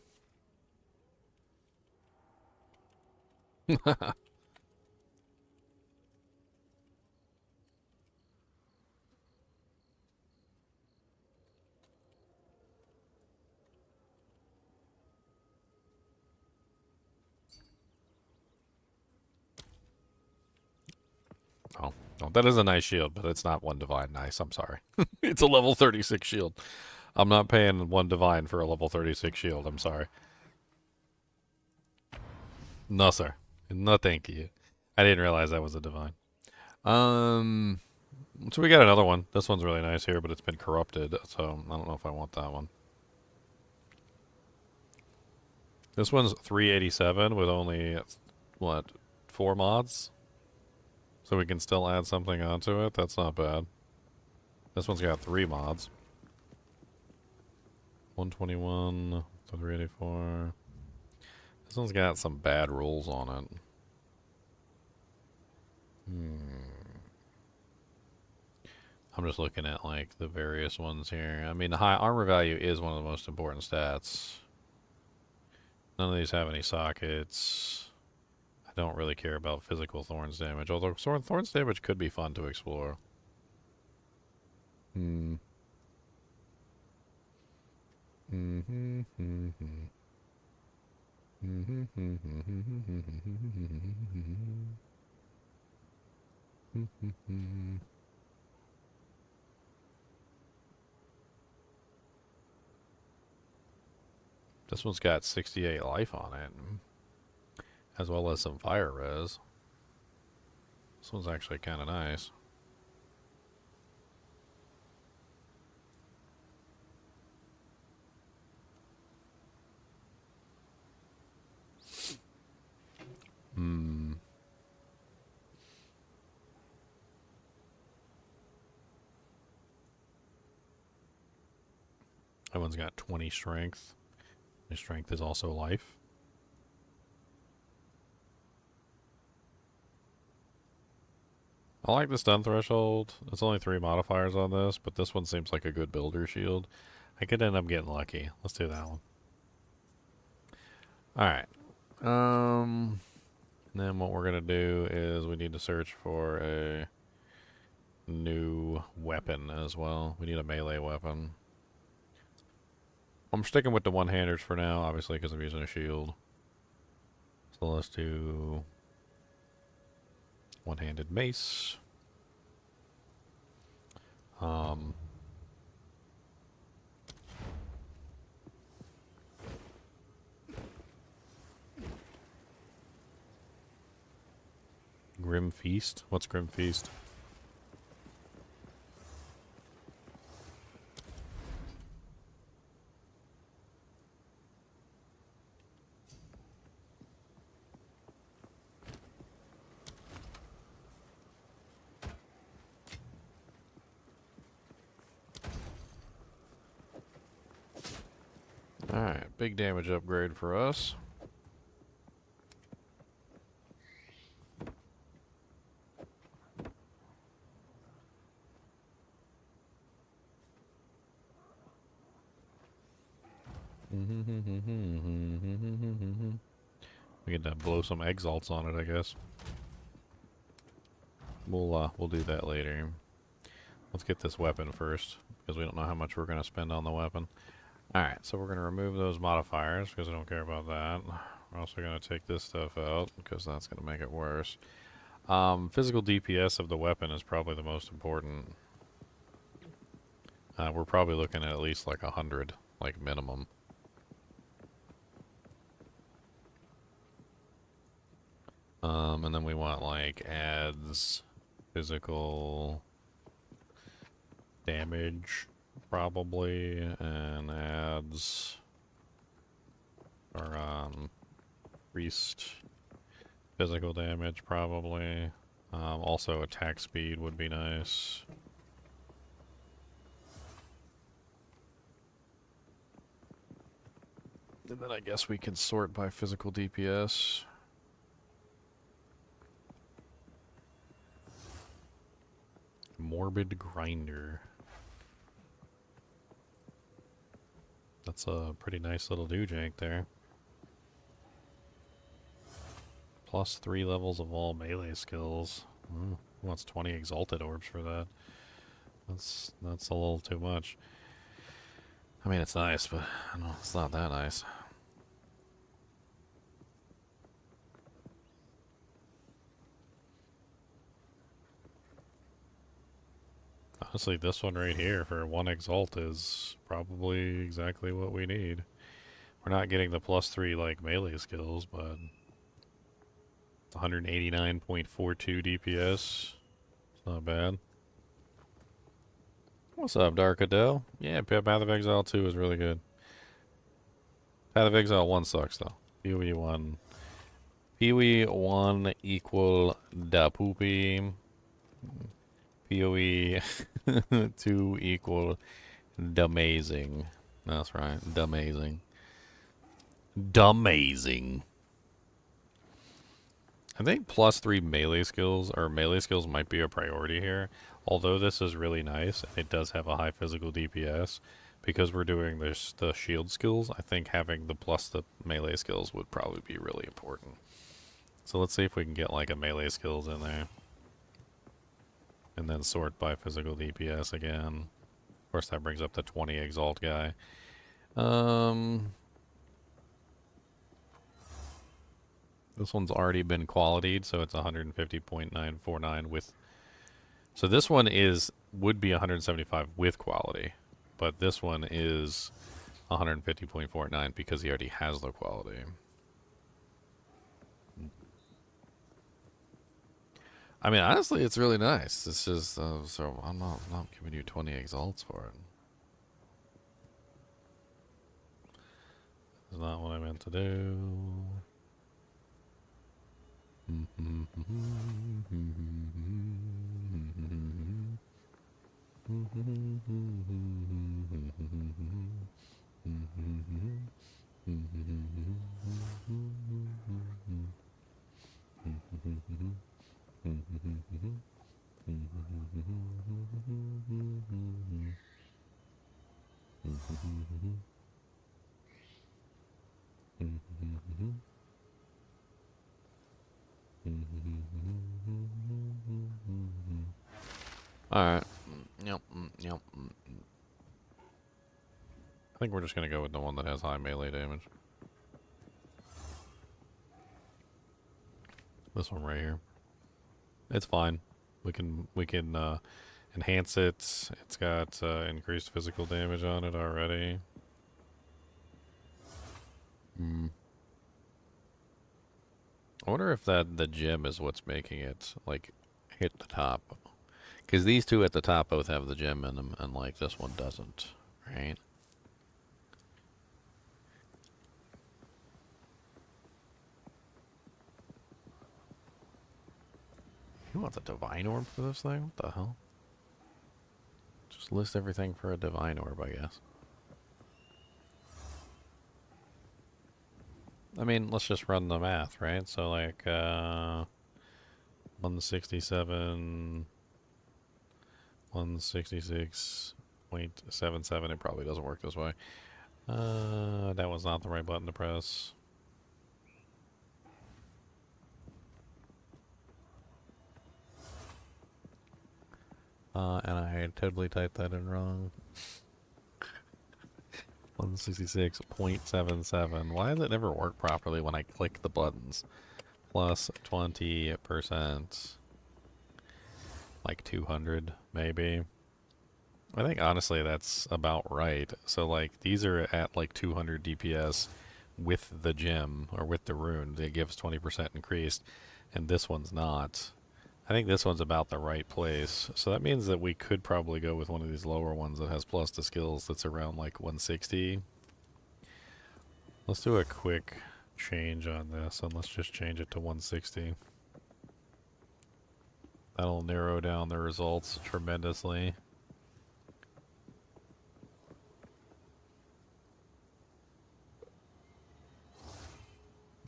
Oh, that is a nice shield, but it's not one divine nice. I'm sorry. It's a level 36 shield. I'm not paying one divine for a level 36 shield. I'm sorry. No, sir. No, thank you. I didn't realize that was a divine. So we got another one. This one's really nice here, but it's been corrupted, so I don't know if I want that one. This one's 387 with only, what, 4 mods? So we can still add something onto it? That's not bad. This one's got 3 mods. 121, 384. This one's got some bad rules on it. I'm just looking at, like, the various ones here. I mean, the high armor value is one of the most important stats. None of these have any sockets. I don't really care about physical thorns damage, although thorns damage could be fun to explore. This one's got 68 life on it, as well as some fire res. This one's actually kind of nice. That one's got 20 strength. His strength is also life. I like the stun threshold. It's only 3 modifiers on this, but this one seems like a good builder shield. I could end up getting lucky. Let's do that one. Alright. Then what we're going to do is we need to search for a new weapon as well. We need a melee weapon. I'm sticking with the one-handers for now, obviously, because I'm using a shield. So let's do one-handed mace. Grim Feast? What's Grim Feast? Alright, big damage upgrade for us. We get to blow some exalts on it, I guess. We'll do that later. Let's get this weapon first, because we don't know how much we're going to spend on the weapon. Alright, so we're going to remove those modifiers, because I don't care about that. We're also going to take this stuff out, because that's going to make it worse. Physical DPS of the weapon is probably the most important. We're probably looking at least like 100, like minimum. And then we want like adds physical damage probably, and adds our increased physical damage, probably. Also, attack speed would be nice. And then I guess we could sort by physical DPS. Morbid Grinder. That's a pretty nice little doojank there. Plus 3 levels of all melee skills. Who wants 20 exalted orbs for that? That's a little too much. I mean, it's nice, but I don't know, it's not that nice. Honestly, this one right here for 1 exalt is probably exactly what we need. We're not getting the plus 3 like melee skills, but it's 189.42 DPS. It's not bad. What's up, Dark Adele? Yeah, Path of Exile 2 is really good. Path of Exile 1 sucks, though. PoE 1. PoE 1 equal da poopy. PoE 2 equal damazing. That's right, damazing. Damazing. I think plus 3 melee skills, or melee skills might be a priority here. Although this is really nice, it does have a high physical DPS. Because we're doing this, the shield skills, I think having the plus the melee skills would probably be really important. So let's see if we can get like a melee skills in there. And then sort by physical DPS again. Of course that brings up the 20 exalt guy. This one's already been qualitied, so it's 150.949 with... So this one would be 175 with quality, but this one is 150.49 because he already has the quality. I mean, honestly, it's really nice. It's just, so I'm not giving you 20 exalts for it. That's not what I meant to do. Alright. Yep. I think we're just gonna go with the one that has high melee damage. This one right here. It's fine. We can enhance it. It's got increased physical damage on it already. I wonder if the gem is what's making it like hit the top. Because these two at the top both have the gem in them, and like this one doesn't, right? You want the divine orb for this thing? What the hell? Just list everything for a divine orb, I guess. I mean, let's just run the math, right? So like 167, 166.77. It probably doesn't work this way. That was not the right button to press. And I totally typed that in wrong. 166.77. Why does it never work properly when I click the buttons? Plus 20%. Like 200, maybe. I think honestly that's about right. So like these are at like 200 DPS with the gem or with the rune that gives 20% increased, and this one's not. I think this one's about the right place. So that means that we could probably go with one of these lower ones that has plus to skills that's around like 160. Let's do a quick change on this, and let's just change it to 160. That'll narrow down the results tremendously.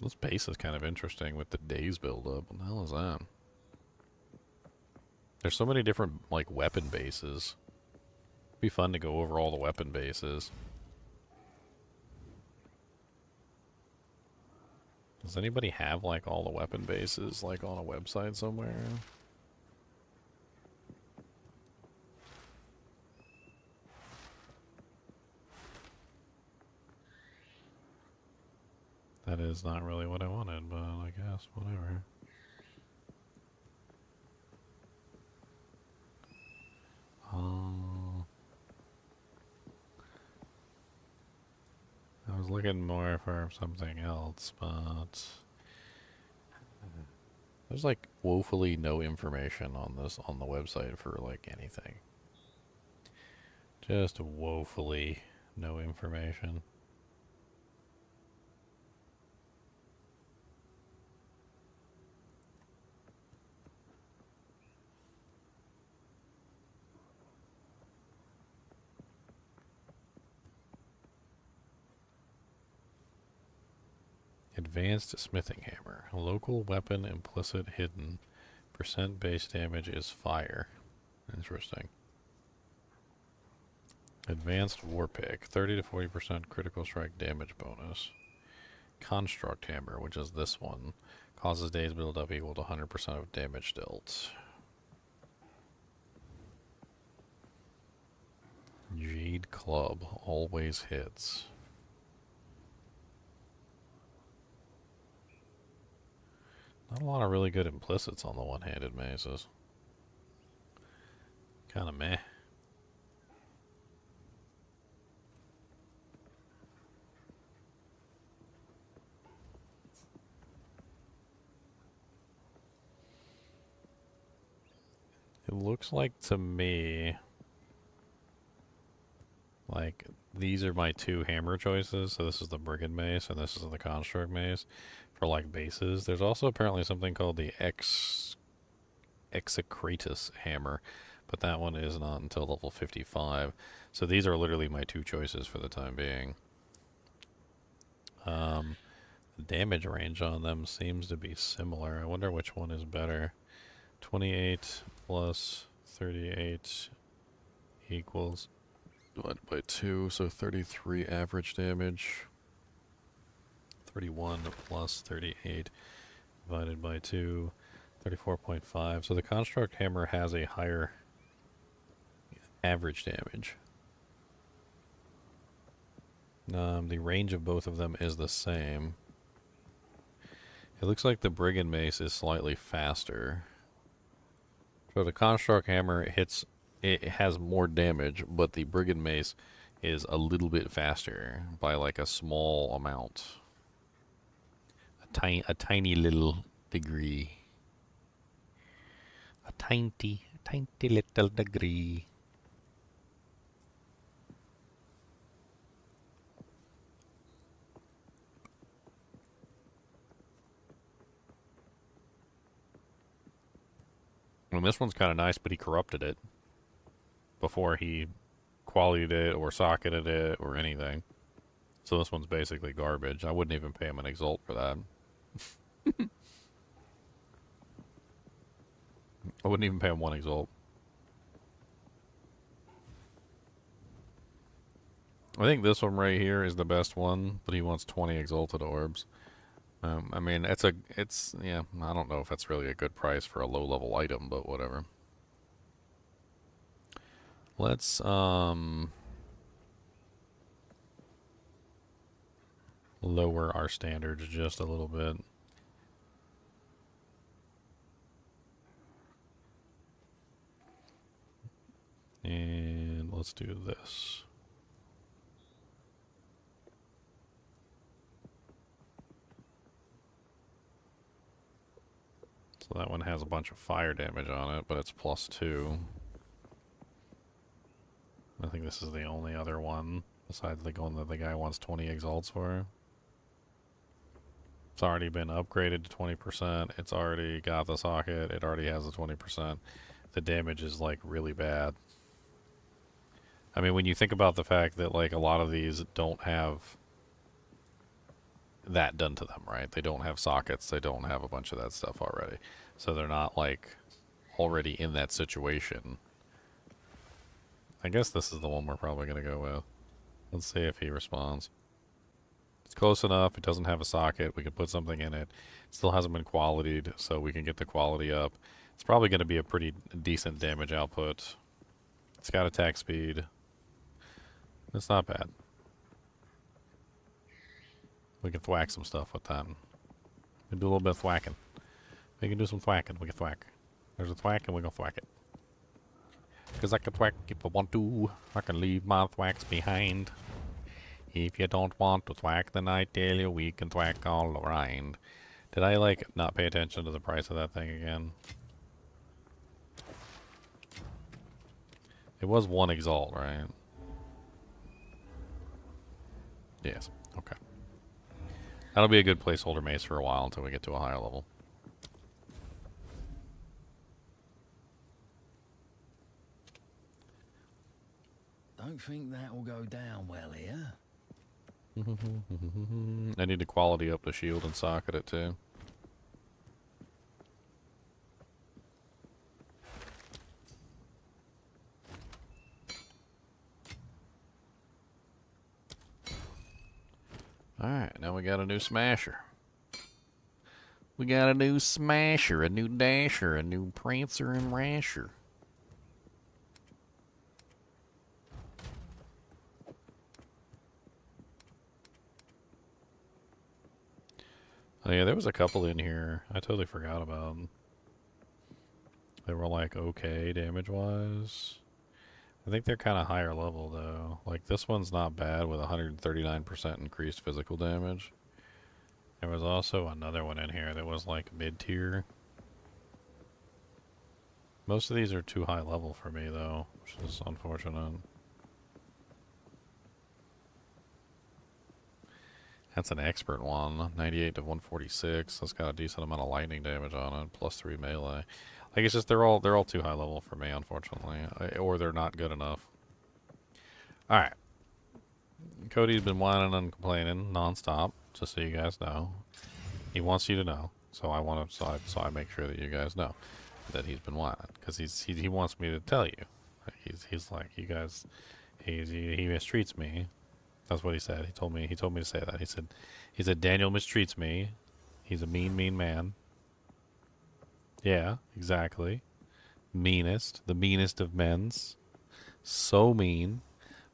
This base is kind of interesting with the days build up. What the hell is that? There's so many different, like, weapon bases. It'd be fun to go over all the weapon bases. Does anybody have, like, all the weapon bases, like, on a website somewhere? That is not really what I wanted, but I guess, whatever. I was looking more for something else, but there's like woefully no information on this on the website for like anything. Just woefully no information. Advanced smithing hammer. Local weapon implicit hidden. Percent base damage is fire. Interesting. Advanced war pick. 30 to 40% critical strike damage bonus. Construct hammer, which is this one. Causes days build up equal to 100% of damage dealt. Jade club. Always hits. Not a lot of really good implicits on the one-handed mazes. Kinda meh. It looks like to me like these are my two hammer choices. So this is the Brigand Mace and this is the Construct Mace for like bases. There's also apparently something called the Execratus Hammer, but that one is not until level 55. So these are literally my two choices for the time being. The damage range on them seems to be similar. I wonder which one is better. 28 plus 38 equals divided by 2, so 33 average damage. 31 plus 38 divided by 2, 34.5. So the Construct Hammer has a higher average damage. The range of both of them is the same. It looks like the Brigand Mace is slightly faster. So the Construct Hammer it has more damage, but the Brigand Mace is a little bit faster by like a small amount. A tiny little degree. A tiny little degree. And this one's kind of nice, but he corrupted it before he qualityed it or socketed it or anything. So this one's basically garbage. I wouldn't even pay him an exalt for that. I wouldn't even pay him one exalt. I think this one right here is the best one, but he wants 20 exalted orbs. I mean, yeah, I don't know if that's really a good price for a low-level item, but whatever. Let's, lower our standards just a little bit. And let's do this. So that one has a bunch of fire damage on it, but it's +2. I think this is the only other one, besides the one that the guy wants 20 exalts for. It's already been upgraded to 20%. It's already got the socket. It already has the 20%. The damage is, like, really bad. I mean, when you think about the fact that, like, a lot of these don't have that done to them, right? They don't have sockets. They don't have a bunch of that stuff already. So they're not, like, already in that situation. I guess this is the one we're probably going to go with. Let's see if he responds. It's close enough. It doesn't have a socket. We can put something in it. It still hasn't been qualitied, so we can get the quality up. It's probably going to be a pretty decent damage output. It's got attack speed. It's not bad. We can thwack some stuff with that. We can do a little bit of thwacking. We can do some thwacking. We can thwack. There's a thwack and we're going to thwack it. Because I can thwack if I want to. I can leave my thwacks behind. If you don't want to thwack, then I tell you we can thwack all around. Did I, like, not pay attention to the price of that thing again? It was 1 exalt, right? Yes. Okay. That'll be a good placeholder mace for a while until we get to a higher level. Don't think that will go down well here. I need to quality up the shield and socket it too. Alright, now we got a new smasher. We got a new smasher, a new dasher, a new prancer and rasher. Oh yeah, there was a couple in here I totally forgot about. They were like okay damage-wise. I think they're kind of higher level though. Like this one's not bad with 139% increased physical damage. There was also another one in here that was like mid-tier. Most of these are too high level for me though, which is unfortunate. That's an expert one, 98 to 146. That's got a decent amount of lightning damage on it, +3 melee. Like it's just they're all too high level for me, unfortunately, or they're not good enough. All right, Cody's been whining and complaining nonstop, just so you guys know. He wants you to know, so I want to, so I make sure that you guys know that he's been whining because he wants me to tell you. He's like you guys, he mistreats me. That's what he said. He told me to say that. He said Daniel mistreats me. He's a mean man. Yeah, exactly. Meanest. The meanest of men's. So mean.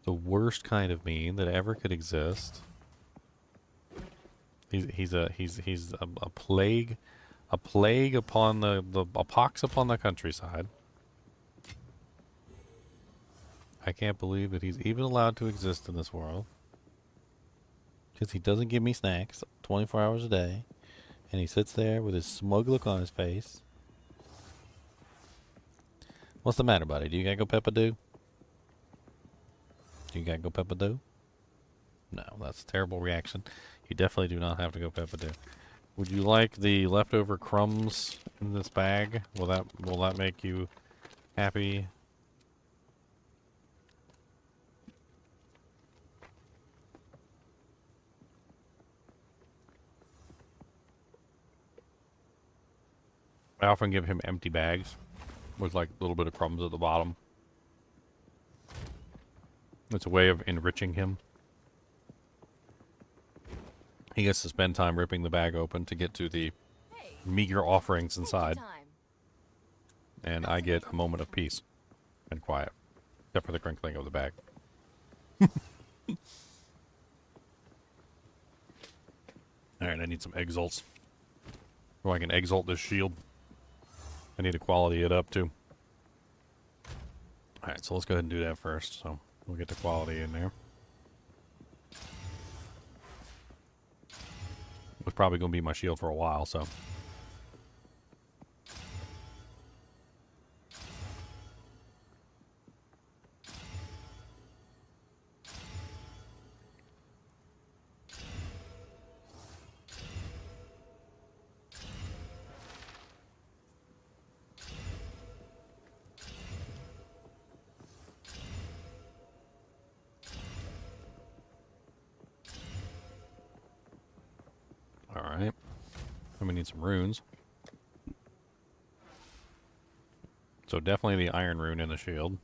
The worst kind of mean that ever could exist. He's a plague. A plague upon a pox upon the countryside. I can't believe that he's even allowed to exist in this world. Because he doesn't give me snacks 24 hours a day. And he sits there with his smug look on his face. What's the matter, buddy? Do you gotta go Peppa-Doo? Do you gotta go Peppa-Doo? No, that's a terrible reaction. You definitely do not have to go Peppa-Doo. Would you like the leftover crumbs in this bag? Will that make you happy? I often give him empty bags with like a little bit of crumbs at the bottom. It's a way of enriching him. He gets to spend time ripping the bag open to get to the meager offerings inside. And I get a moment of peace and quiet. Except for the crinkling of the bag. Alright, I need some exalts. So I can exalt this shield. I need to quality it up too. Alright, so let's go ahead and do that first. So we'll get the quality in there. It's probably going to be my shield for a while, so. And we need some runes. So definitely the iron rune in the shield.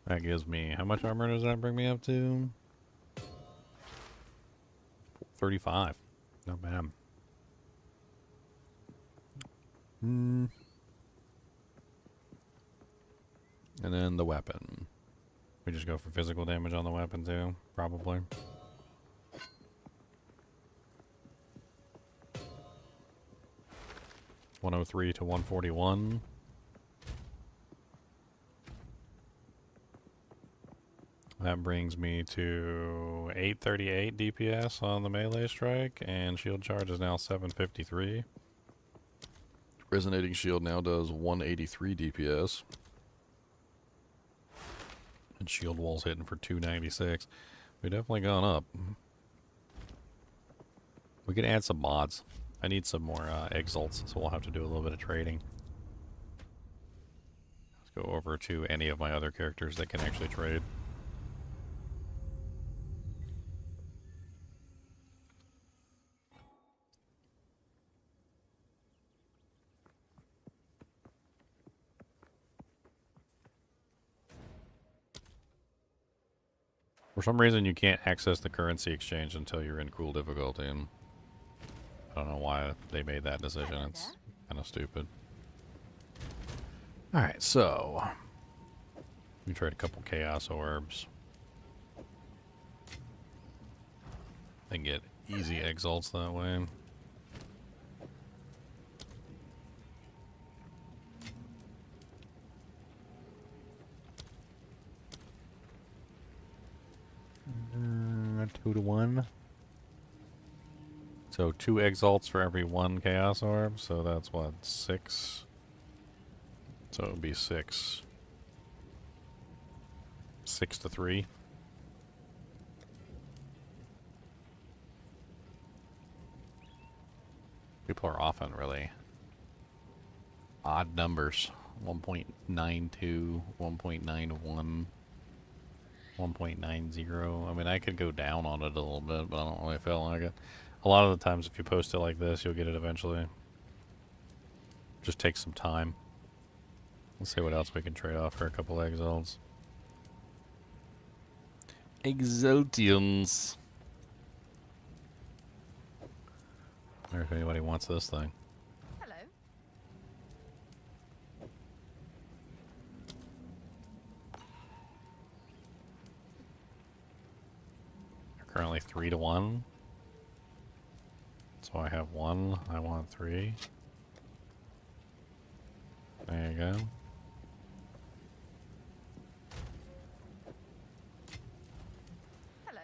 That gives me, how much armor does that bring me up to? 35. Not bad. And then the weapon. We just go for physical damage on the weapon too, probably. $103 to $141. That brings me to 838 DPS on the melee strike, and shield charge is now 753. Resonating shield now does 183 DPS. And shield wall's hitting for 296. We've definitely gone up. We can add some mods. I need some more exalts, so we'll have to do a little bit of trading. Let's go over to any of my other characters that can actually trade. For some reason, you can't access the currency exchange until you're in cool difficulty, and I don't know why they made that decision. It's kind of stupid. Alright, so we trade a couple chaos orbs and get easy exalts that way. Uh, 2 to 1. So 2 exalts for every 1 chaos orb, so that's what, 6? So it would be 6. 6 to 3. People are often really odd numbers. 1.92, 1.91. 1.90. I mean, I could go down on it a little bit, but I don't really feel like it. A lot of the times, if you post it like this, you'll get it eventually. Just takes some time. Let's see what else we can trade off for a couple exalts. Exaltians. I wonder if anybody wants this thing. Hello. Currently 3 to 1. So I have 1. I want 3. There you go. Hello.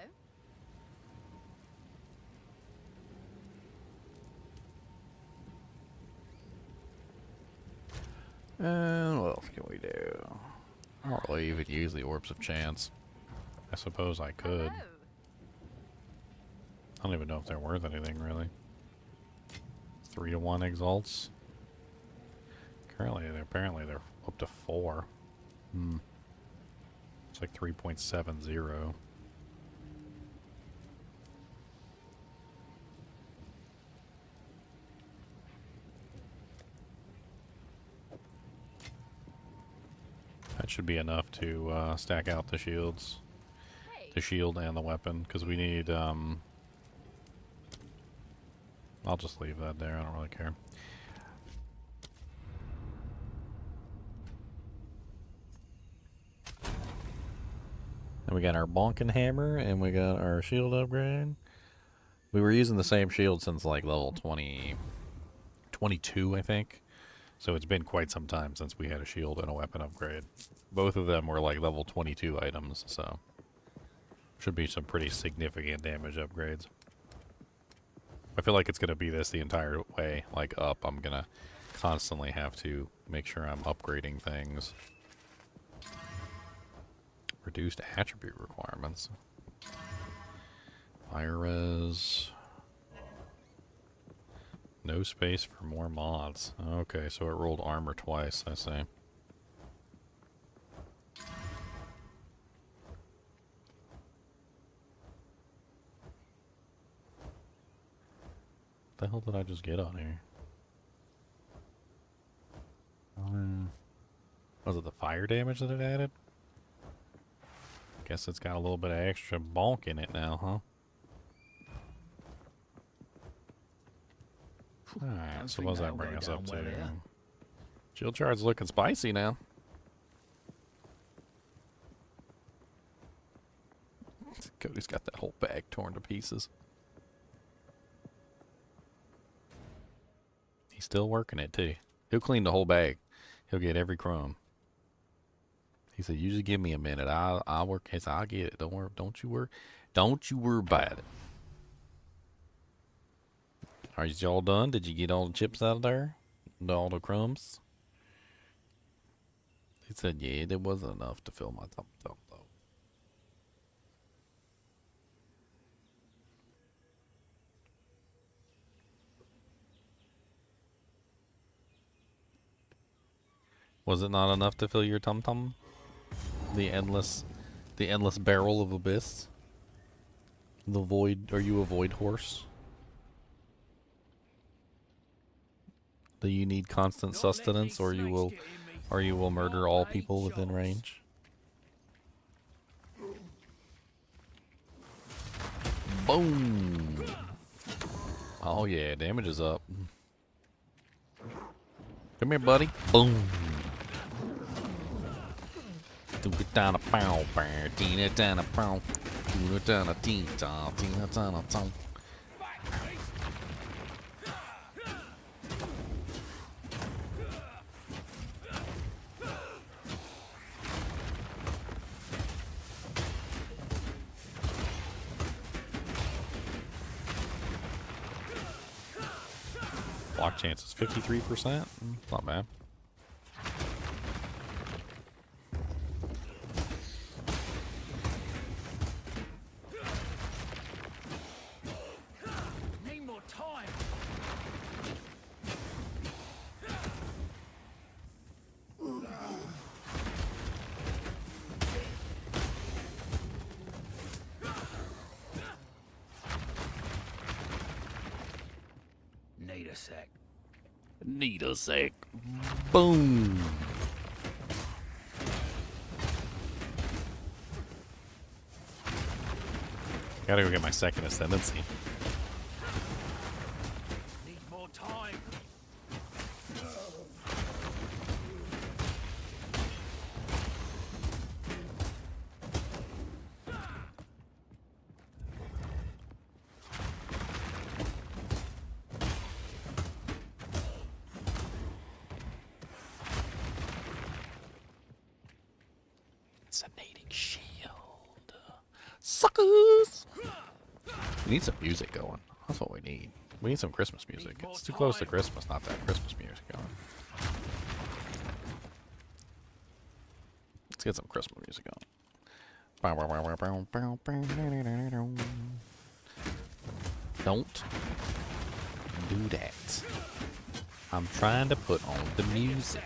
And what else can we do? I don't really even use the Orbs of Chance. I suppose I could. Hello. I don't even know if they're worth anything, really. 3 to 1 exalts. Apparently they're up to 4. It's like 3.70. That should be enough to stack out the shields. Hey. The shield and the weapon, because we need, I'll just leave that there, I don't really care. And we got our bonking hammer, and we got our shield upgrade. We were using the same shield since like level 22, I think. So it's been quite some time since we had a shield and a weapon upgrade. Both of them were like level 22 items, so should be some pretty significant damage upgrades. I feel like it's going to be this the entire way, like up. I'm going to constantly have to make sure I'm upgrading things. Reduced attribute requirements. Fire res. No space for more mods. Okay, so it rolled armor twice, I see. hell did I just get on here? Was it the fire damage that it added? Guess it's got a little bit of extra bonk in it now, huh? Alright, so what does that bring us up to? Shield charge looking spicy now. Cody's got that whole bag torn to pieces. He's still working it too. He'll clean the whole bag. He'll get every crumb. He said, "Usually give me a minute. I'll work. He said, I'll get it. Don't worry. Don't you worry. Don't you worry about it." Are y'all done? Did you get all the chips out of there? All the crumbs? He said, "Yeah, there wasn't enough to fill my top though." Was it not enough to fill your tum-tum? The endless barrel of abyss? The void, are you a void horse? Do you need constant sustenance, or you will murder all people within range? Boom! Oh yeah, damage is up. Come here, buddy. Boom! Do it down a pow, Tina down a pow, do it down a tina down a tongue. Block chance is 53%. Not bad. Need more time. Need a sec. Need a sec. Boom. Gotta go get my second ascendancy. Need more time. Resonating shield. Suckers! We need some music going. That's what we need. We need some Christmas music. It's too close to Christmas, not that Christmas music going. Let's get some Christmas music on. Don't do that. I'm trying to put on the music.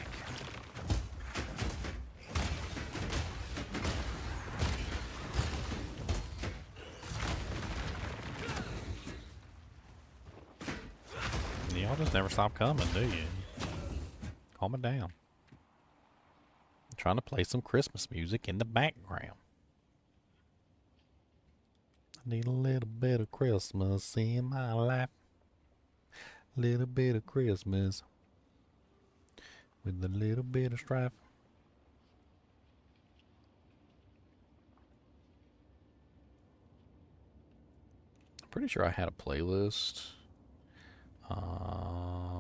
Y'all just never stop coming, do you? Calm it down. I'm trying to play some Christmas music in the background. I need a little bit of Christmas in my life. Little bit of Christmas with a little bit of strife. I'm pretty sure I had a playlist.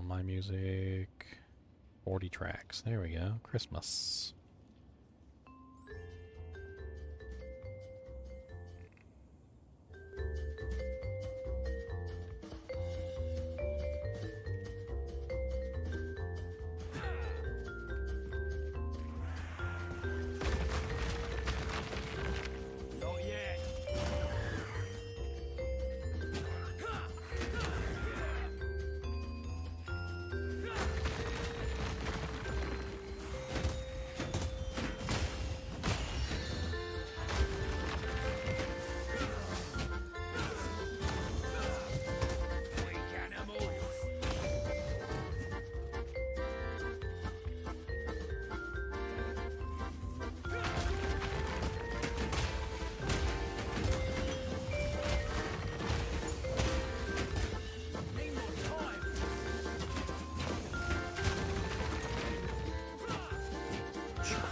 My music, 40 tracks. There we go. Christmas. Not yet.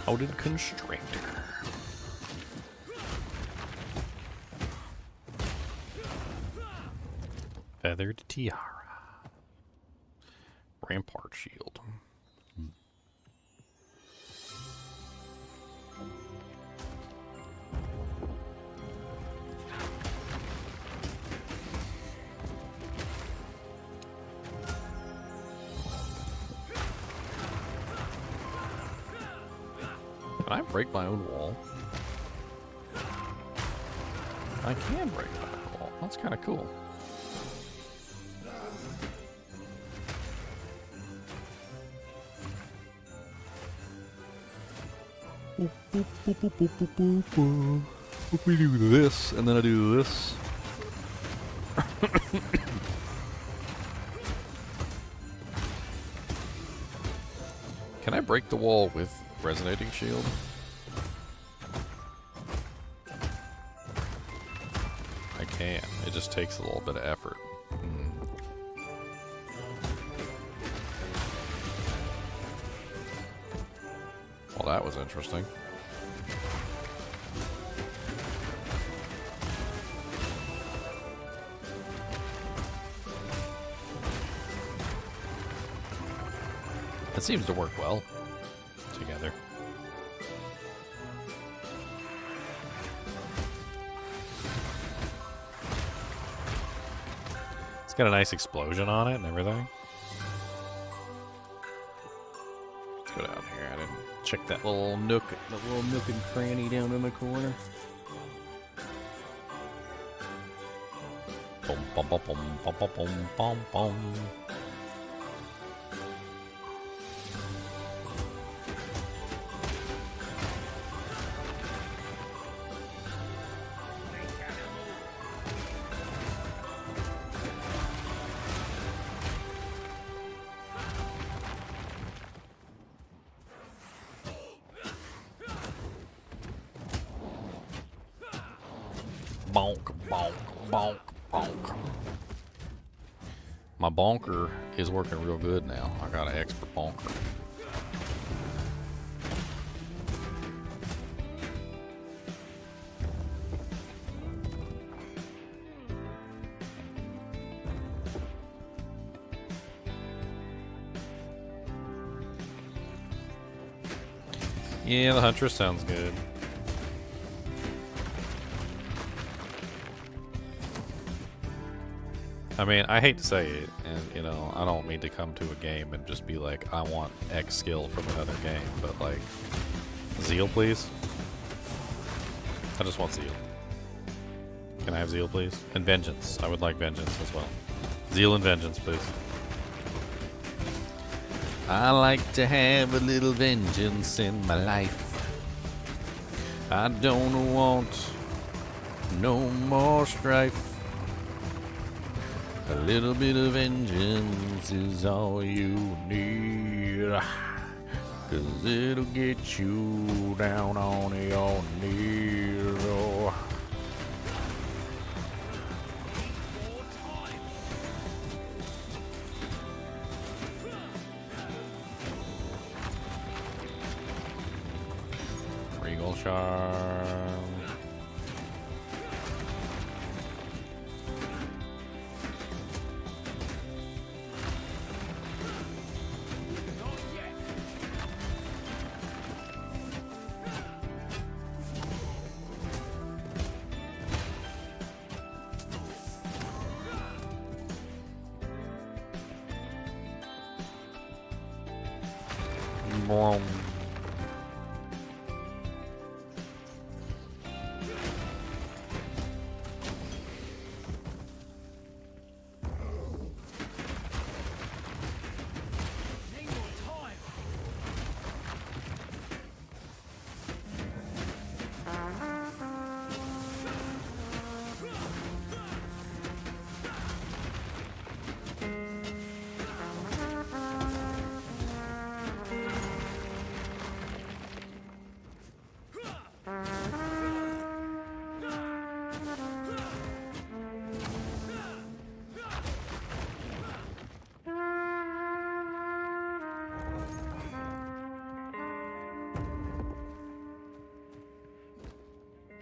Clouded Constrictor. Feathered Tiara. Rampart Shield. Can I break my own wall? I can break my own wall. That's kind of cool. If we do this, and then I do this. Can I break the wall with Resonating Shield? I can. It just takes a little bit of effort. Well, that was interesting. It seems to work well together. It's got a nice explosion on it and everything. Let's go down here. I didn't check that little nook, and cranny down in the corner. Boom, bum, bum, bum, bum, bum, bum, bum, bum. Bonk, bonk, bonk, bonk. My bonker is working real good now. I got an expert bonker. Yeah, the Huntress sounds good. I mean, I hate to say it, and you know, I don't mean to come to a game and just be like, I want X skill from another game, but like, Zeal, please. I just want Zeal. Can I have Zeal, please? And Vengeance. I would like Vengeance as well. Zeal and Vengeance, please. I like to have a little vengeance in my life. I don't want no more strife. A little bit of vengeance is all you need, 'cause it'll get you down on your knees. Oh. Regal Charm. Boom.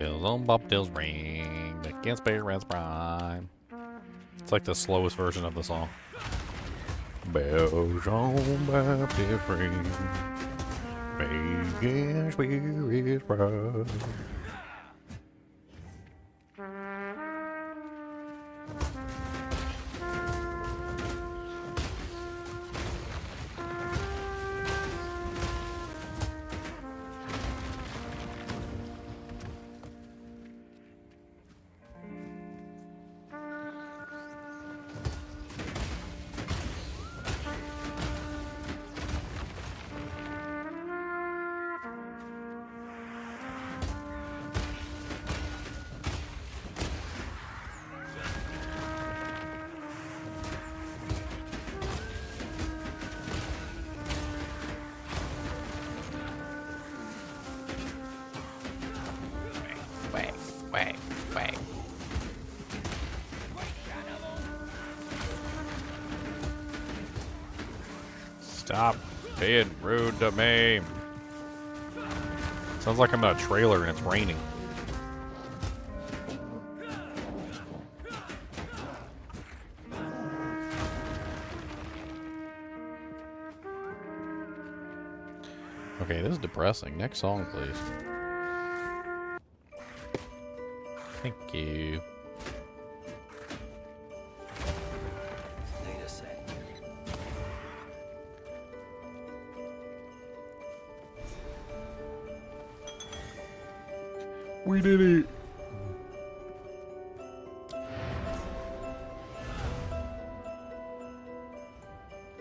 Bells on bobtails ring against Parents Prime. It's like the slowest version of the song. Bells on bobtails ring against Parents Prime. Stop being rude to me. Sounds like I'm in a trailer and it's raining. Okay, this is depressing. Next song, please. Thank you. Need a sec. We did it.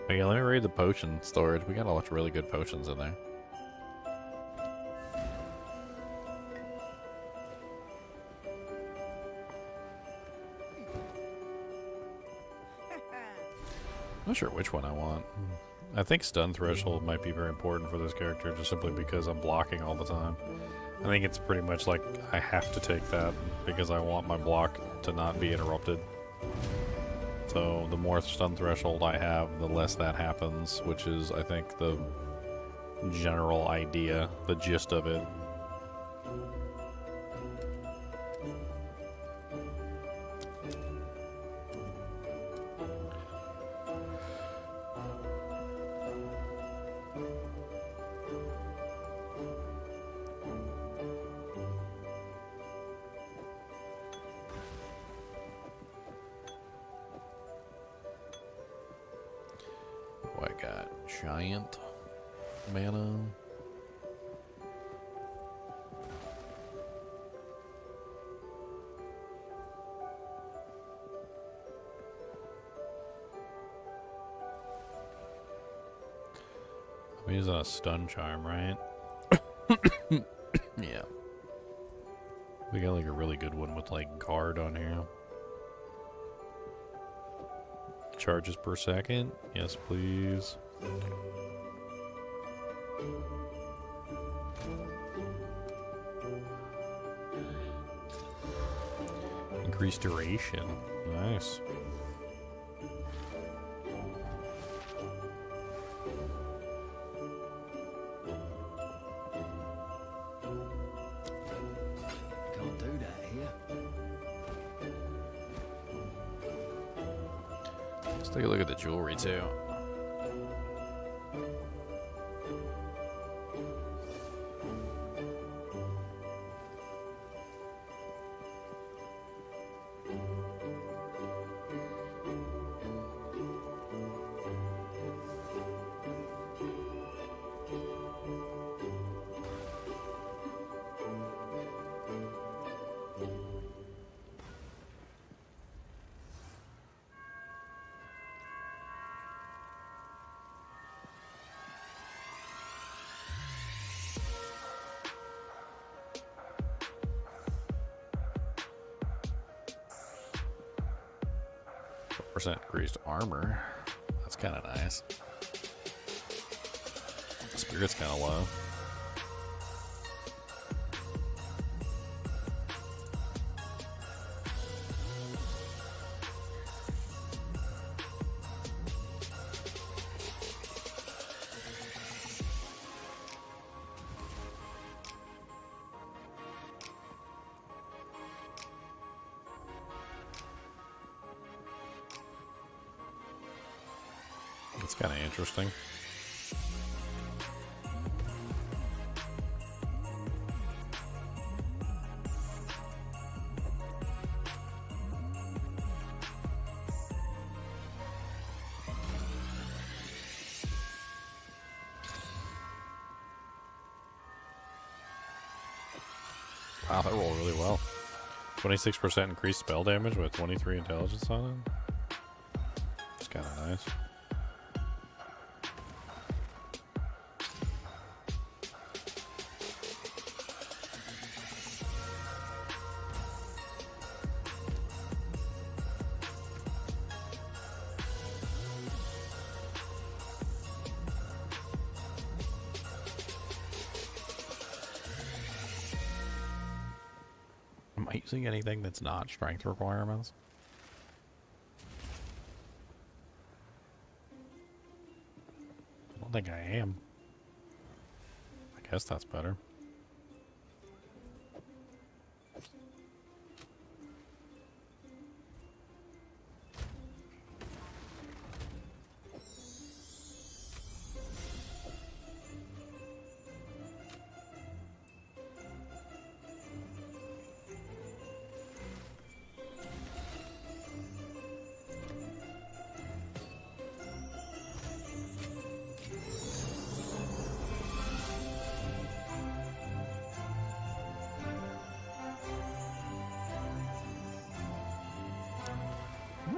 Okay, let me read the potion storage. We got a lot of really good potions in there. Not sure which one I want. I think stun threshold might be very important for this character, just simply because I'm blocking all the time. I think it's pretty much like I have to take that because I want my block to not be interrupted. So the more stun threshold I have, the less that happens, which is, I think, the general idea, the gist of it. Oh, I got giant mana. I'm using a stun charm, right? Yeah. We got like a really good one with like guard on here. Charges per second? Yes, please. Increased duration. Nice. Can't do that here. Let's take a look at the jewelry too. Percent increased armor. That's kind of nice. The spirit's kind of low. That's kind of interesting. Wow, that rolled really well. 26% increased spell damage with 23 intelligence on it. It's kind of nice. Am I using anything that's not strength requirements? I don't think I am. I guess that's better.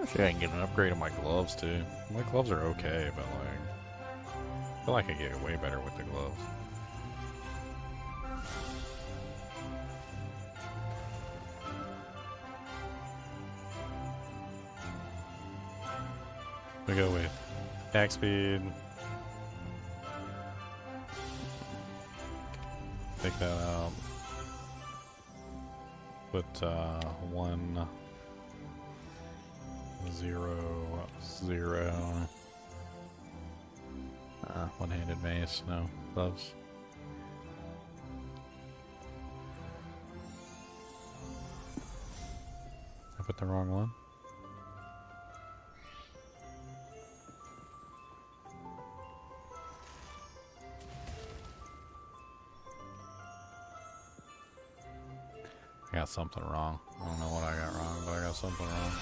Actually, I can get an upgrade on my gloves too. My gloves are okay, but like, I feel like I get way better with the gloves. We go with attack speed. Take that out. Put 1 0 0. One-handed mace, no gloves. I put the wrong one. I got something wrong. I don't know what I got wrong, but I got something wrong.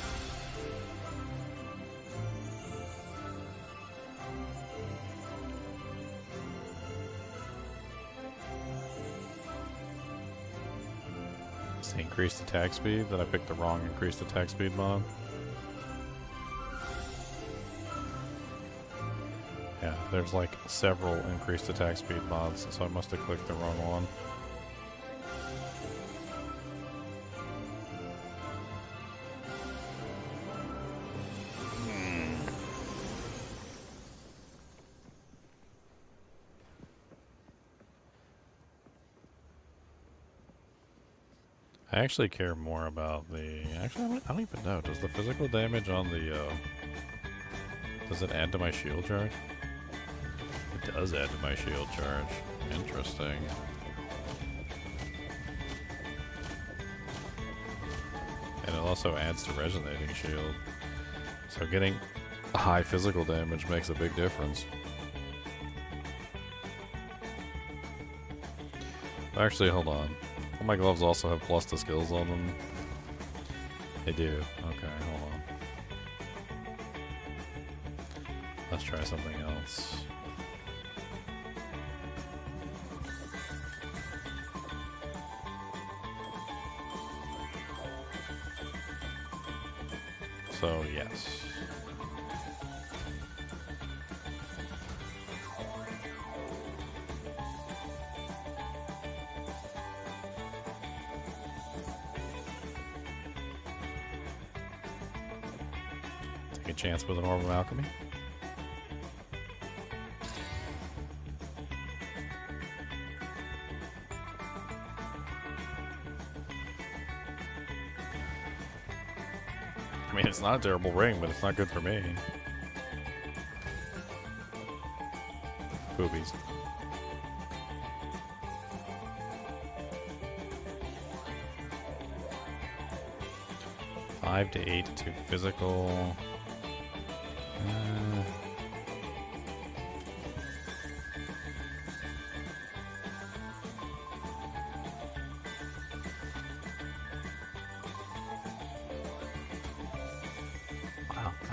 It's the increased attack speed that I picked the wrong increased attack speed mod. Yeah, there's like several increased attack speed mods, so I must have clicked the wrong one. I actually care more about the... Actually, I don't even know. Does the physical damage on the... does it add to my shield charge? It does add to my shield charge. Interesting. And it also adds to resonating shield. So getting high physical damage makes a big difference. Actually, hold on. All my gloves also have plus to skills on them. They do. Okay, hold on. Let's try something else. So, yes. Take a chance with an Orb of Alchemy. I mean, it's not a terrible ring, but it's not good for me. Boobies. Five to 8 to physical.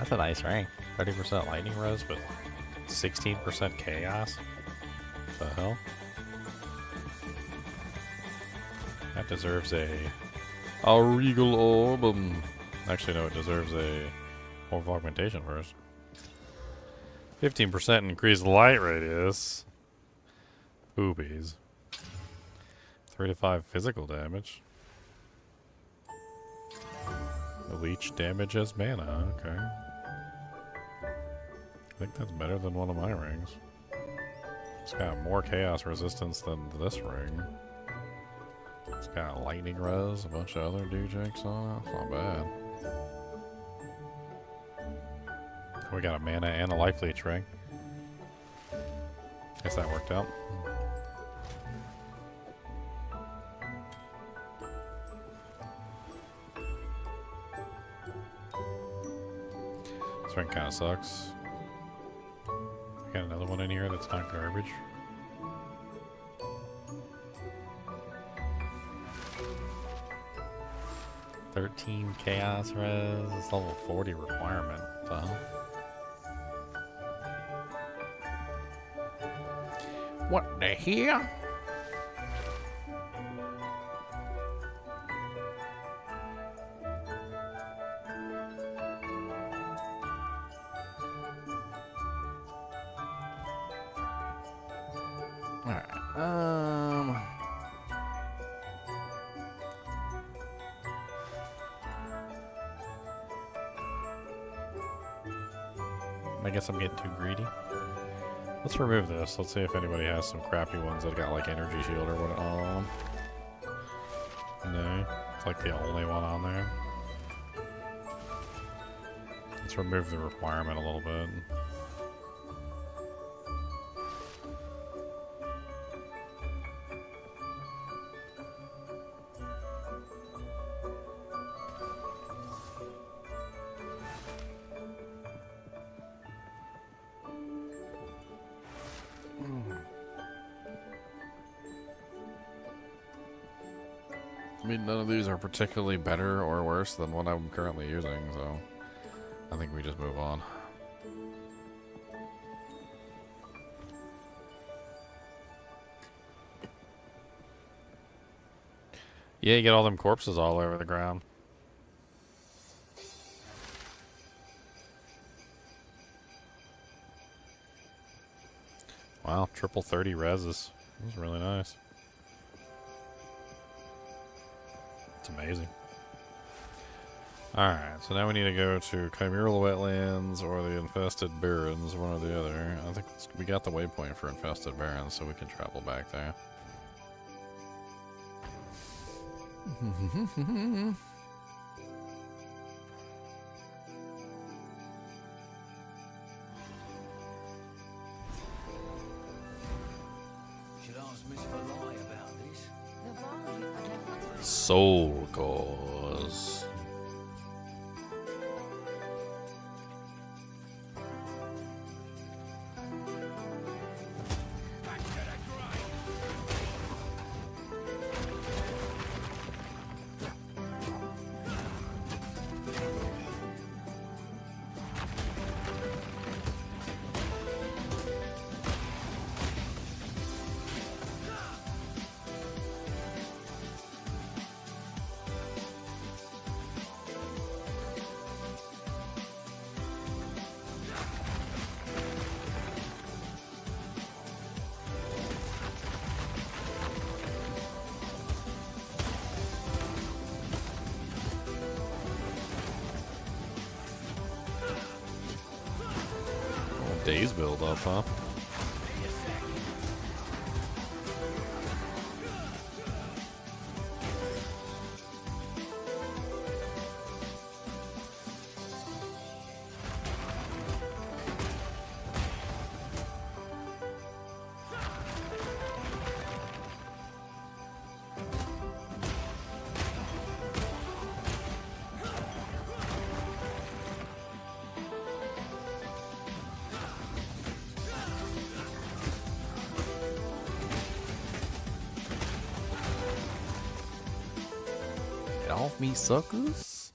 That's a nice rank. 30% lightning res, but 16% chaos. What the hell? That deserves a regal orb. Actually, no, it deserves a orb of augmentation first. 15% increased light radius. Boobies. 35 physical damage. Leech damage as mana, okay. I think that's better than one of my rings. It's got more chaos resistance than this ring. It's got lightning res, a bunch of other doojigs on it. It's not bad. We got a mana and a life leech ring. Guess that worked out. This ring kind of sucks. Got another one in here that's not garbage. $13 chaos res. It's level 40 requirement. What the hell? What the hell? I guess I'm getting too greedy. Let's remove this. Let's see if anybody has some crappy ones that got like energy shield or what. No, it's like the only one on there. Let's remove the requirement a little bit. I mean, none of these are particularly better or worse than what I'm currently using, so I think we just move on. Yeah, you get all them corpses all over the ground. Wow, triple 30 reses. That was really nice. It's amazing. Alright, so now we need to go to Chimeral Wetlands or the Infested Barrens, one or the other. I think we got the waypoint for Infested Barrens, so we can travel back there. Should ask Miss Valai about this. The volume, I don't want to. Soul Cause. Days build up, huh? Get off me, suckers.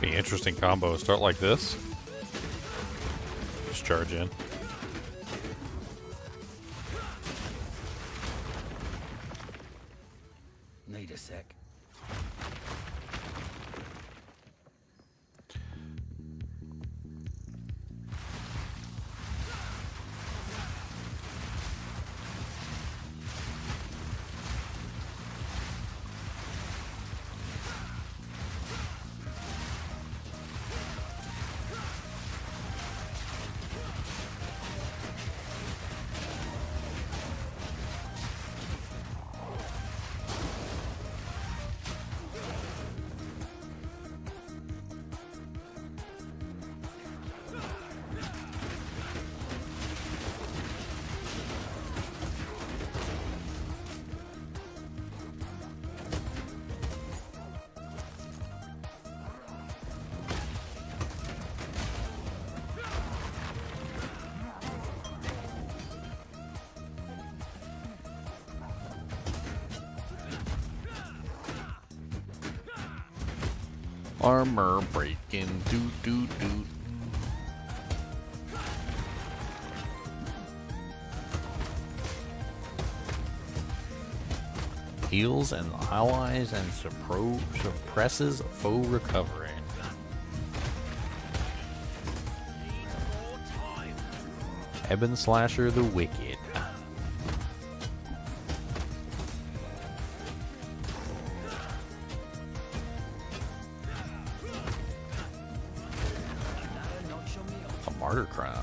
Be an interesting combo. Start like this. Just charge in. Need a sec. Armor breaking, do. Heals and allies and suppresses foe recovery. Ebon Slasher the Wicked. A Martyr Crown.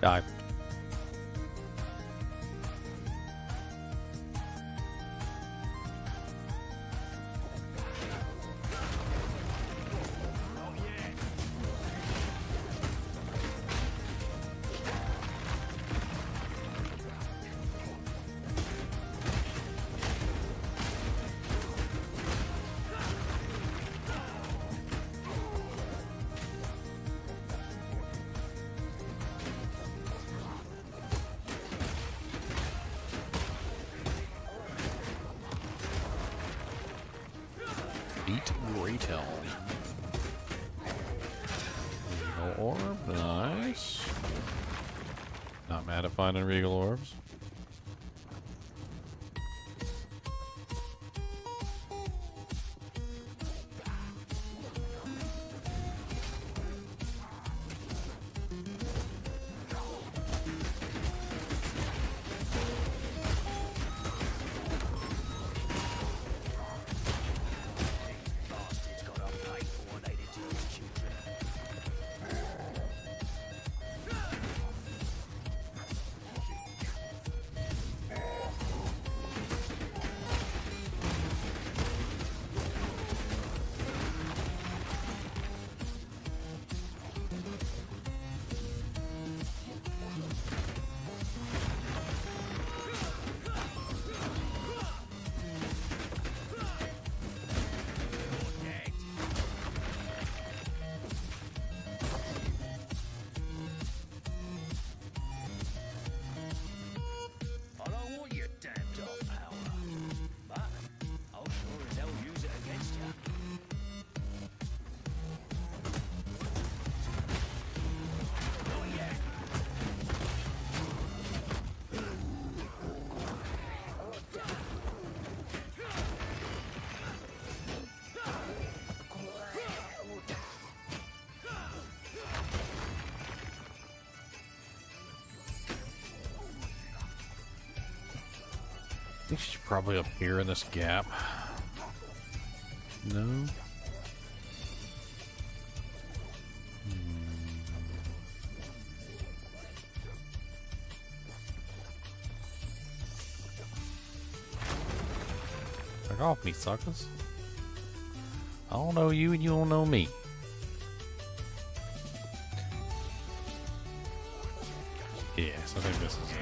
Die. retail. Regal orb, nice. Not mad at finding regal orbs. I think she's probably up here in this gap. No? Fuck off me, suckers. I don't know you and you don't know me. Yes, I think this is it.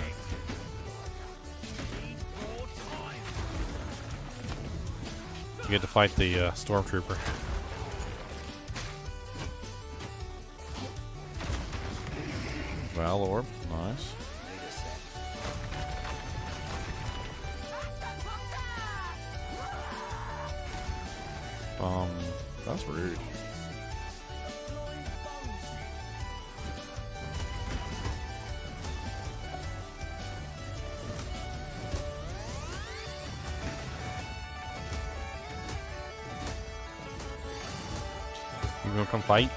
You get to fight the stormtrooper. Val orb, nice. That's rude. You gonna come fight?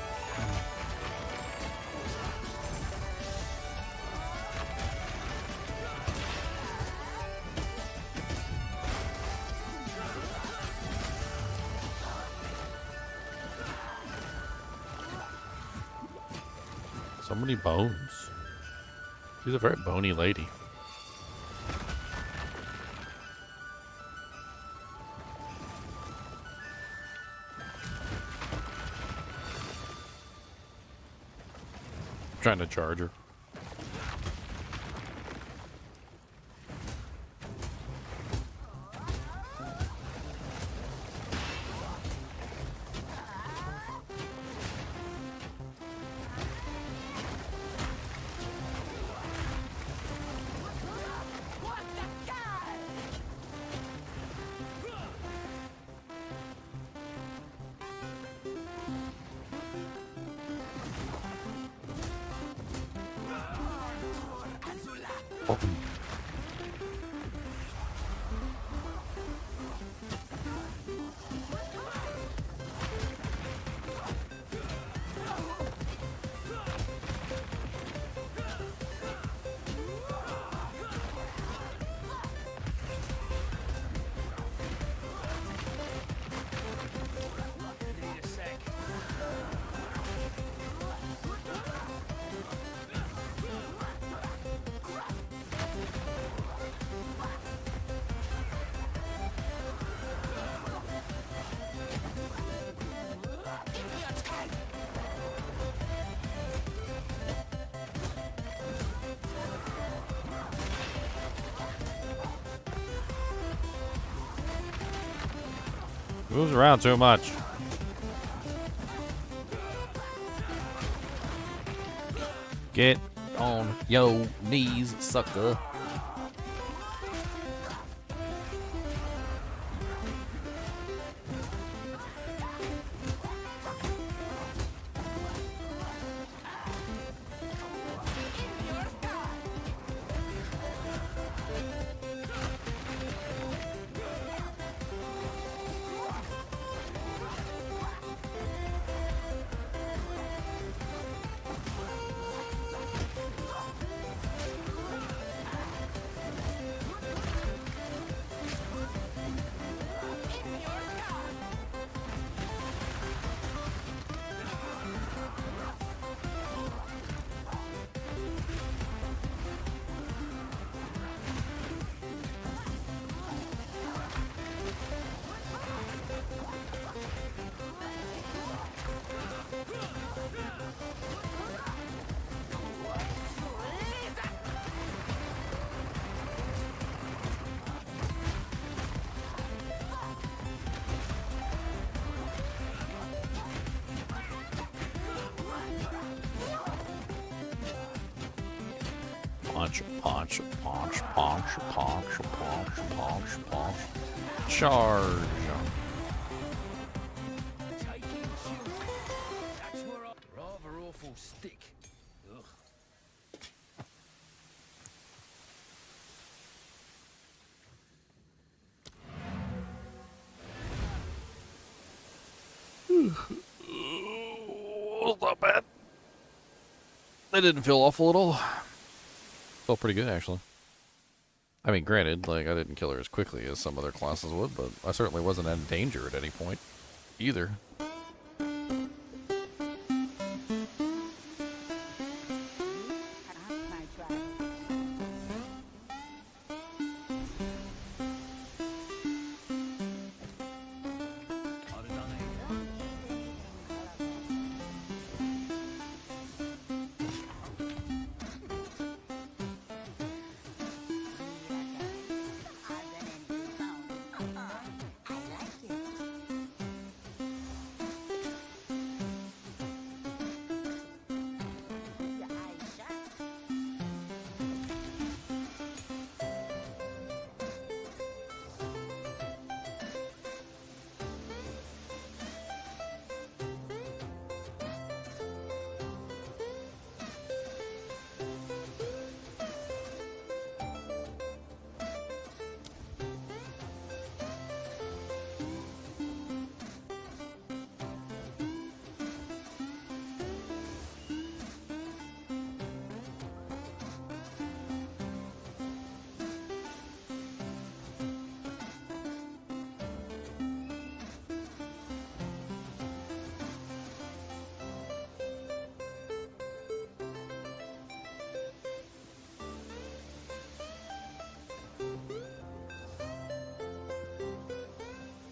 So many bones. She's a very bony lady. Trying to charge her. Moves around too much. Get on yo knees, sucker. Punch, punch, punch, punch, punch, punch, punch, punch. Charge. Rather awful stick. Ugh. Not bad. That didn't feel awful at all. Felt pretty good, actually. I mean, granted, like, I didn't kill her as quickly as some other classes would, but I certainly wasn't in danger at any point, either.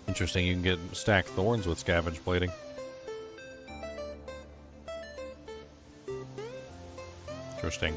Interesting, you can get stacked thorns with scavenge plating. Interesting.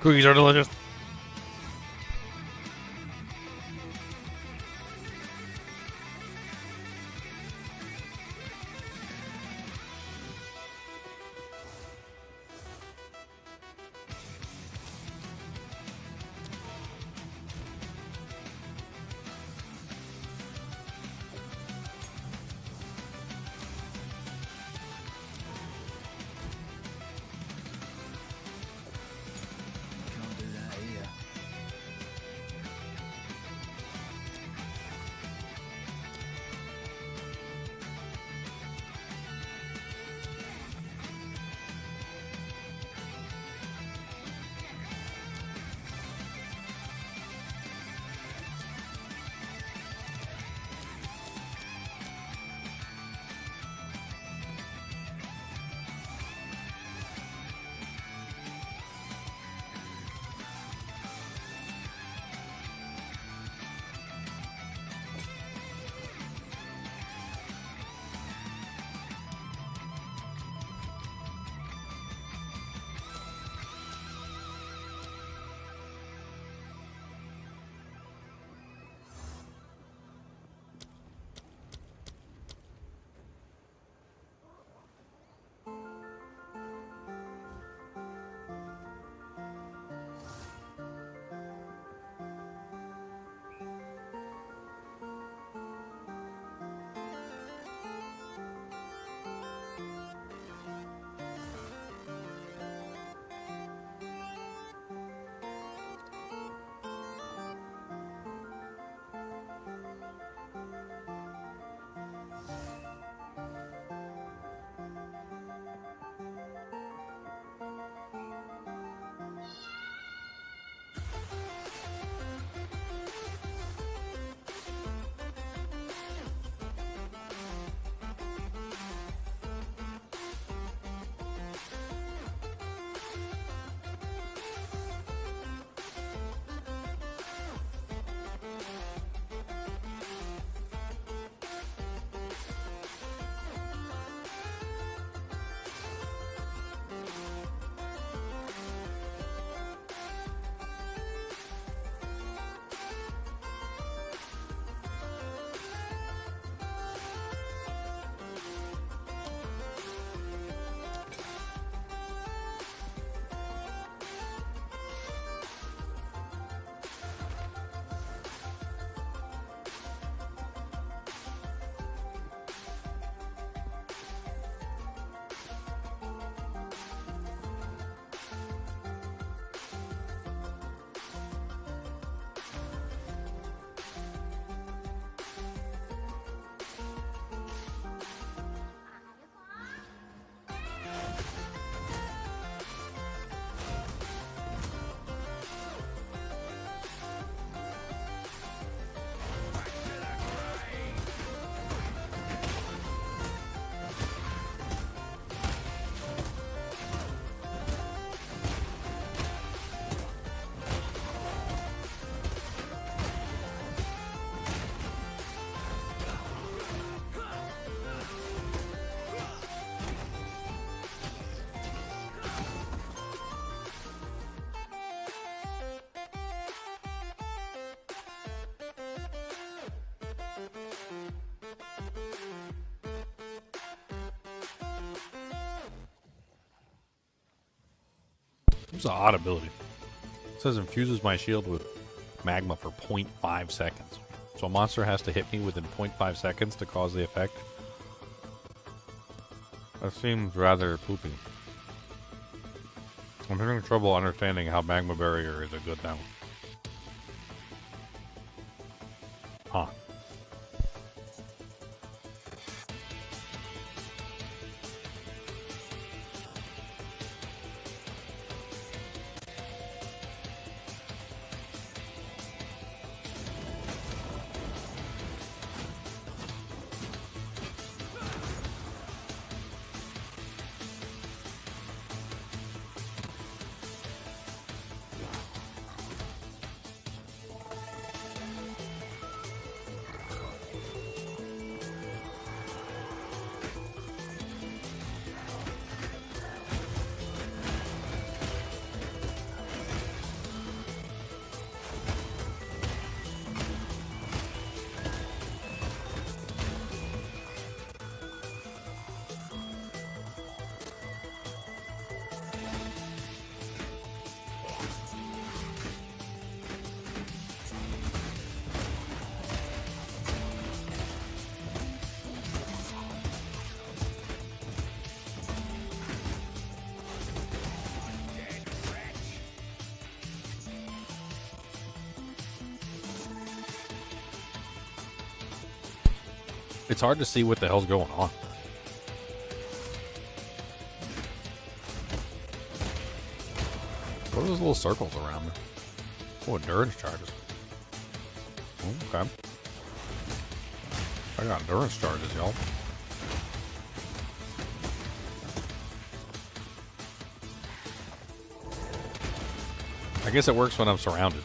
Cookies are delicious. Can't do that here. It's an odd ability. It says infuses my shield with magma for 0.5 seconds. So a monster has to hit me within 0.5 seconds to cause the effect. That seems rather poopy. I'm having trouble understanding how magma barrier is a good thing. Huh. It's hard to see what the hell's going on. What are those little circles around me? Oh, endurance charges. Oh, okay. I got endurance charges, y'all. I guess it works when I'm surrounded.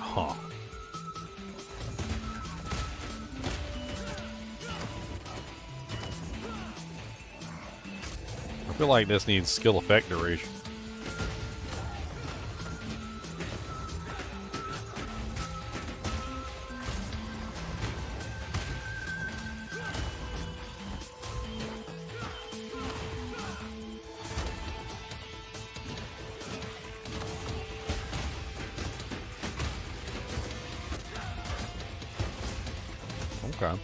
Huh. I feel like this needs skill effect duration. Okay.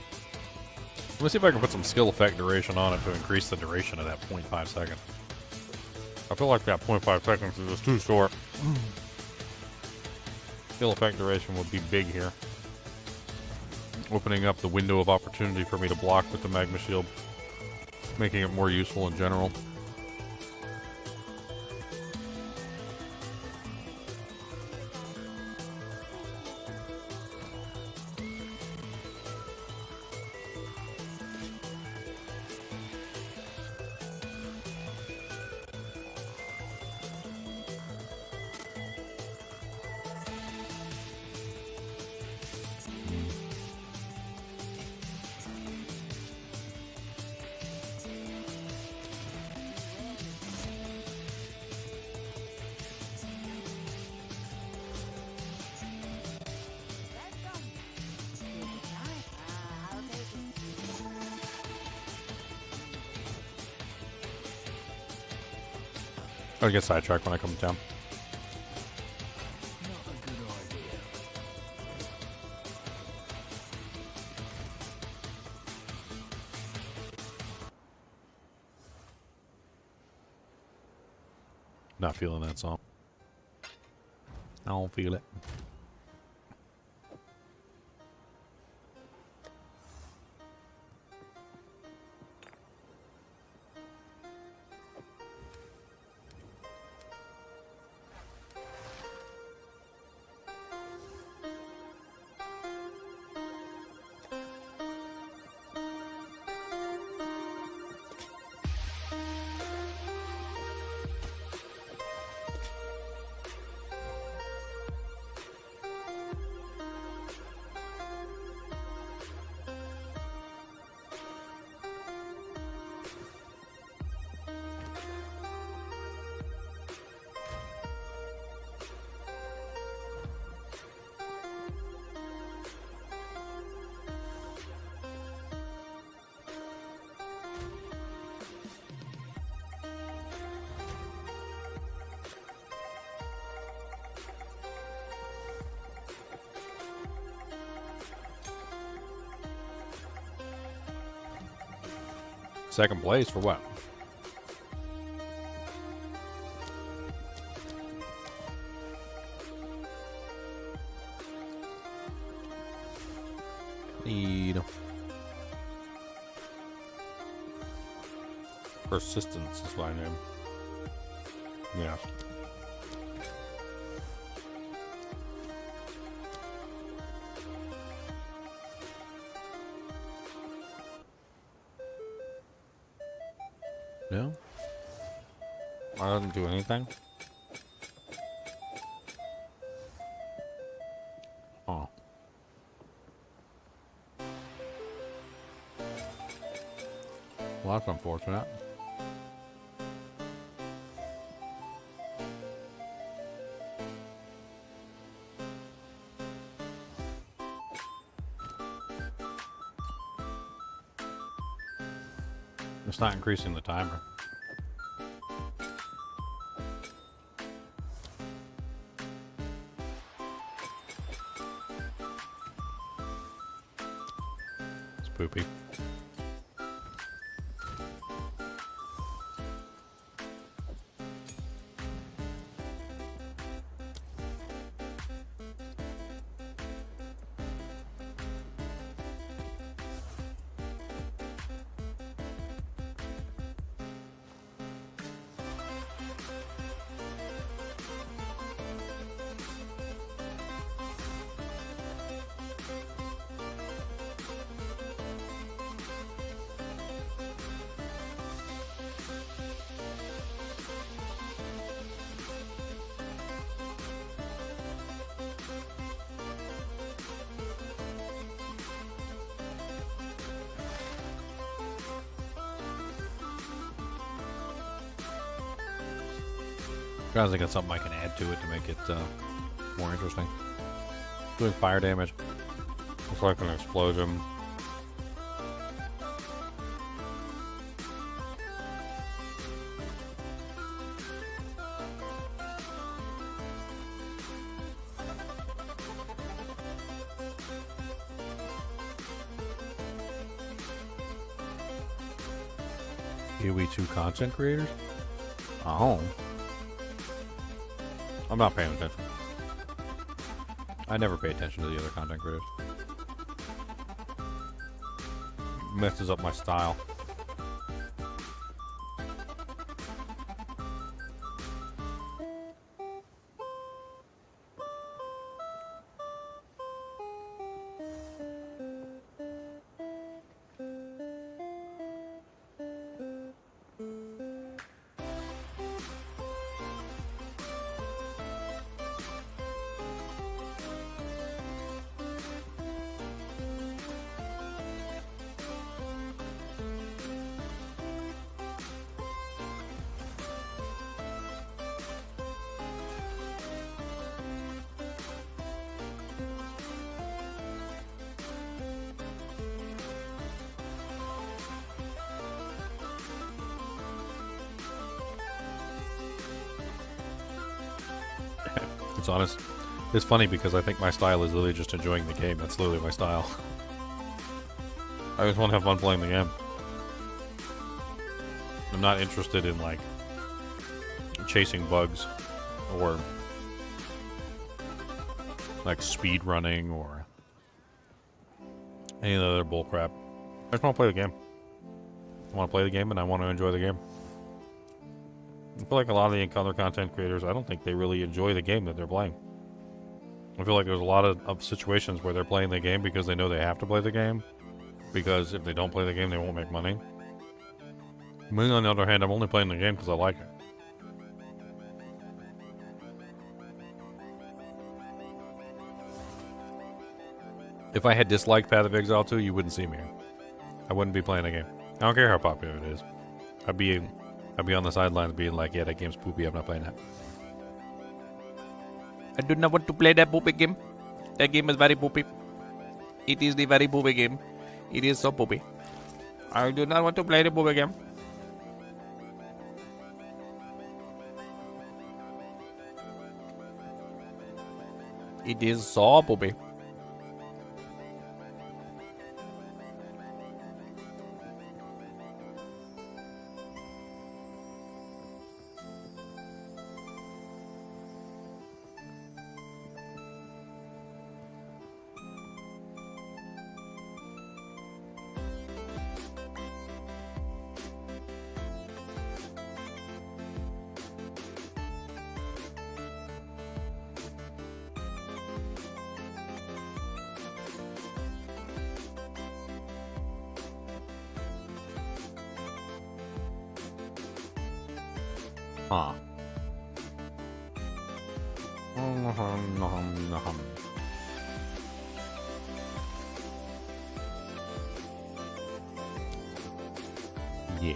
Let's see if I can put some skill effect duration on it to increase the duration of that 0.5 seconds. I feel like that 0.5 seconds is just too short. Skill effect duration would be big here. Opening up the window of opportunity for me to block with the magma shield. Making it more useful in general. I get sidetracked when I come down. Not feeling that song. I don't feel it. Second place for what? Need persistence is my name. Yeah. No? I didn't do anything? Oh. Well, that's unfortunate. It's not increasing the timer. poopy. Trying to think of something I can add to it to make it more interesting. Doing fire damage. Looks like an explosion. Here we two content creators? Oh. I'm not paying attention. I never pay attention to the other content creators. Messes up my style. It's honest. It's funny because I think my style is literally just enjoying the game. That's literally my style. I just want to have fun playing the game. I'm not interested in, like, chasing bugs or, like, speed running or any of the other bullcrap. I just want to play the game. I want to play the game and I want to enjoy the game. I feel like a lot of the other content creators, I don't think they really enjoy the game that they're playing. I feel like there's a lot of situations where they're playing the game because they know they have to play the game. Because if they don't play the game, they won't make money. Me, on the other hand, I'm only playing the game because I like it. If I had disliked Path of Exile 2, you wouldn't see me. I wouldn't be playing the game. I don't care how popular it is. I'd be on the sidelines being like, yeah, that game's poopy, I'm not playing that. I do not want to play that poopy game. That game is very poopy. It is the very poopy game. It is so poopy. I do not want to play the poopy game. It is so poopy. Huh. Yes.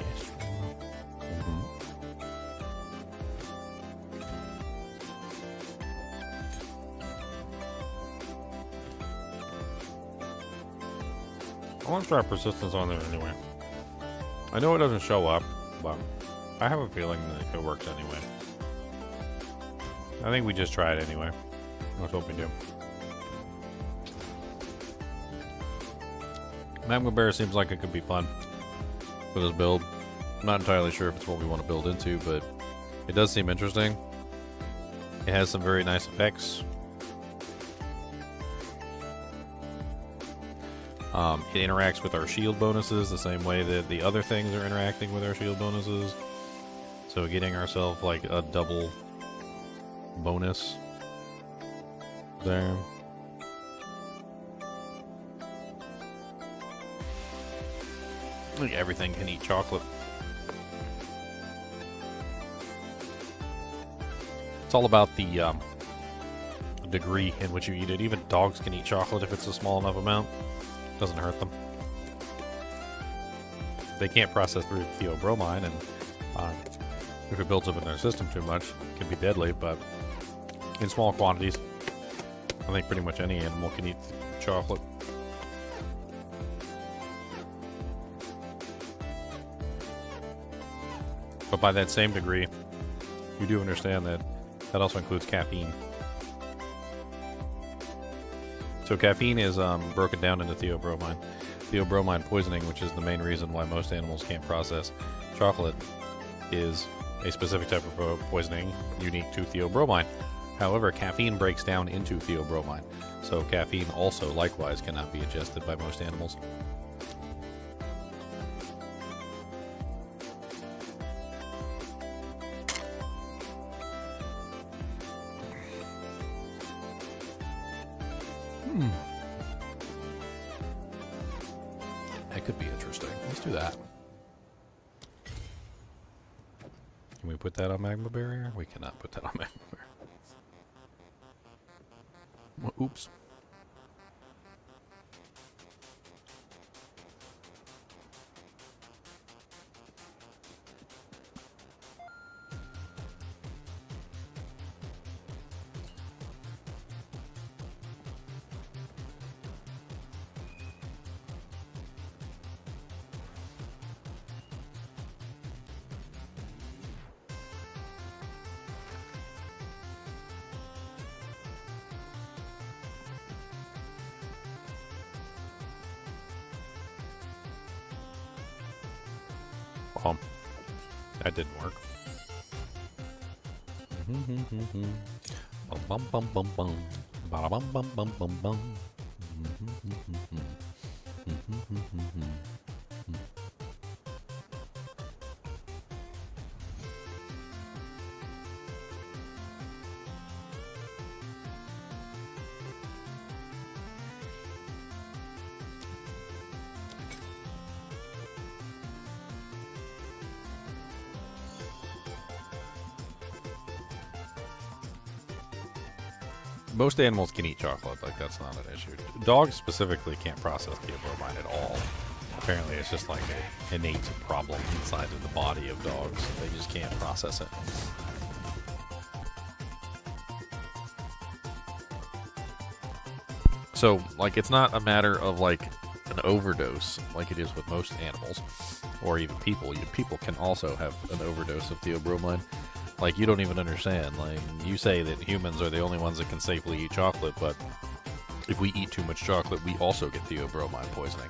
I want to try persistence on there anyway. I know it doesn't show up, but I have a feeling that it works anyway. I think we just try it anyway. That's what we do. Magma Bear seems like it could be fun for this build. I'm not entirely sure if it's what we want to build into, but it does seem interesting. It has some very nice effects. It interacts with our shield bonuses the same way that the other things are interacting with our shield bonuses. So getting ourselves like a double bonus there. Like everything can eat chocolate. It's all about the degree in which you eat it. Even dogs can eat chocolate if it's a small enough amount. Doesn't hurt them. They can't process through theobromine, and if it builds up in their system too much, it can be deadly, but in small quantities, I think pretty much any animal can eat chocolate. But by that same degree, you do understand that that also includes caffeine. So caffeine is broken down into theobromine. Theobromine poisoning, which is the main reason why most animals can't process chocolate, is a specific type of poisoning unique to theobromine. However, caffeine breaks down into theobromine, so caffeine also likewise cannot be ingested by most animals. That could be interesting. Let's do that. Can we put that on Magma Barrier? We cannot put that on Magma Barrier. Well, oops. That didn't work. Bum bum bum bum. Ba bum bum bum bum bum. Most animals can eat chocolate, like that's not an issue. Dogs specifically can't process theobromine at all. Apparently it's just like an innate problem inside of the body of dogs. They just can't process it. So, like, it's not a matter of like an overdose like it is with most animals, or even people. People can also have an overdose of theobromine. Like, you don't even understand. Like, you say that humans are the only ones that can safely eat chocolate, but if we eat too much chocolate, we also get theobromine poisoning.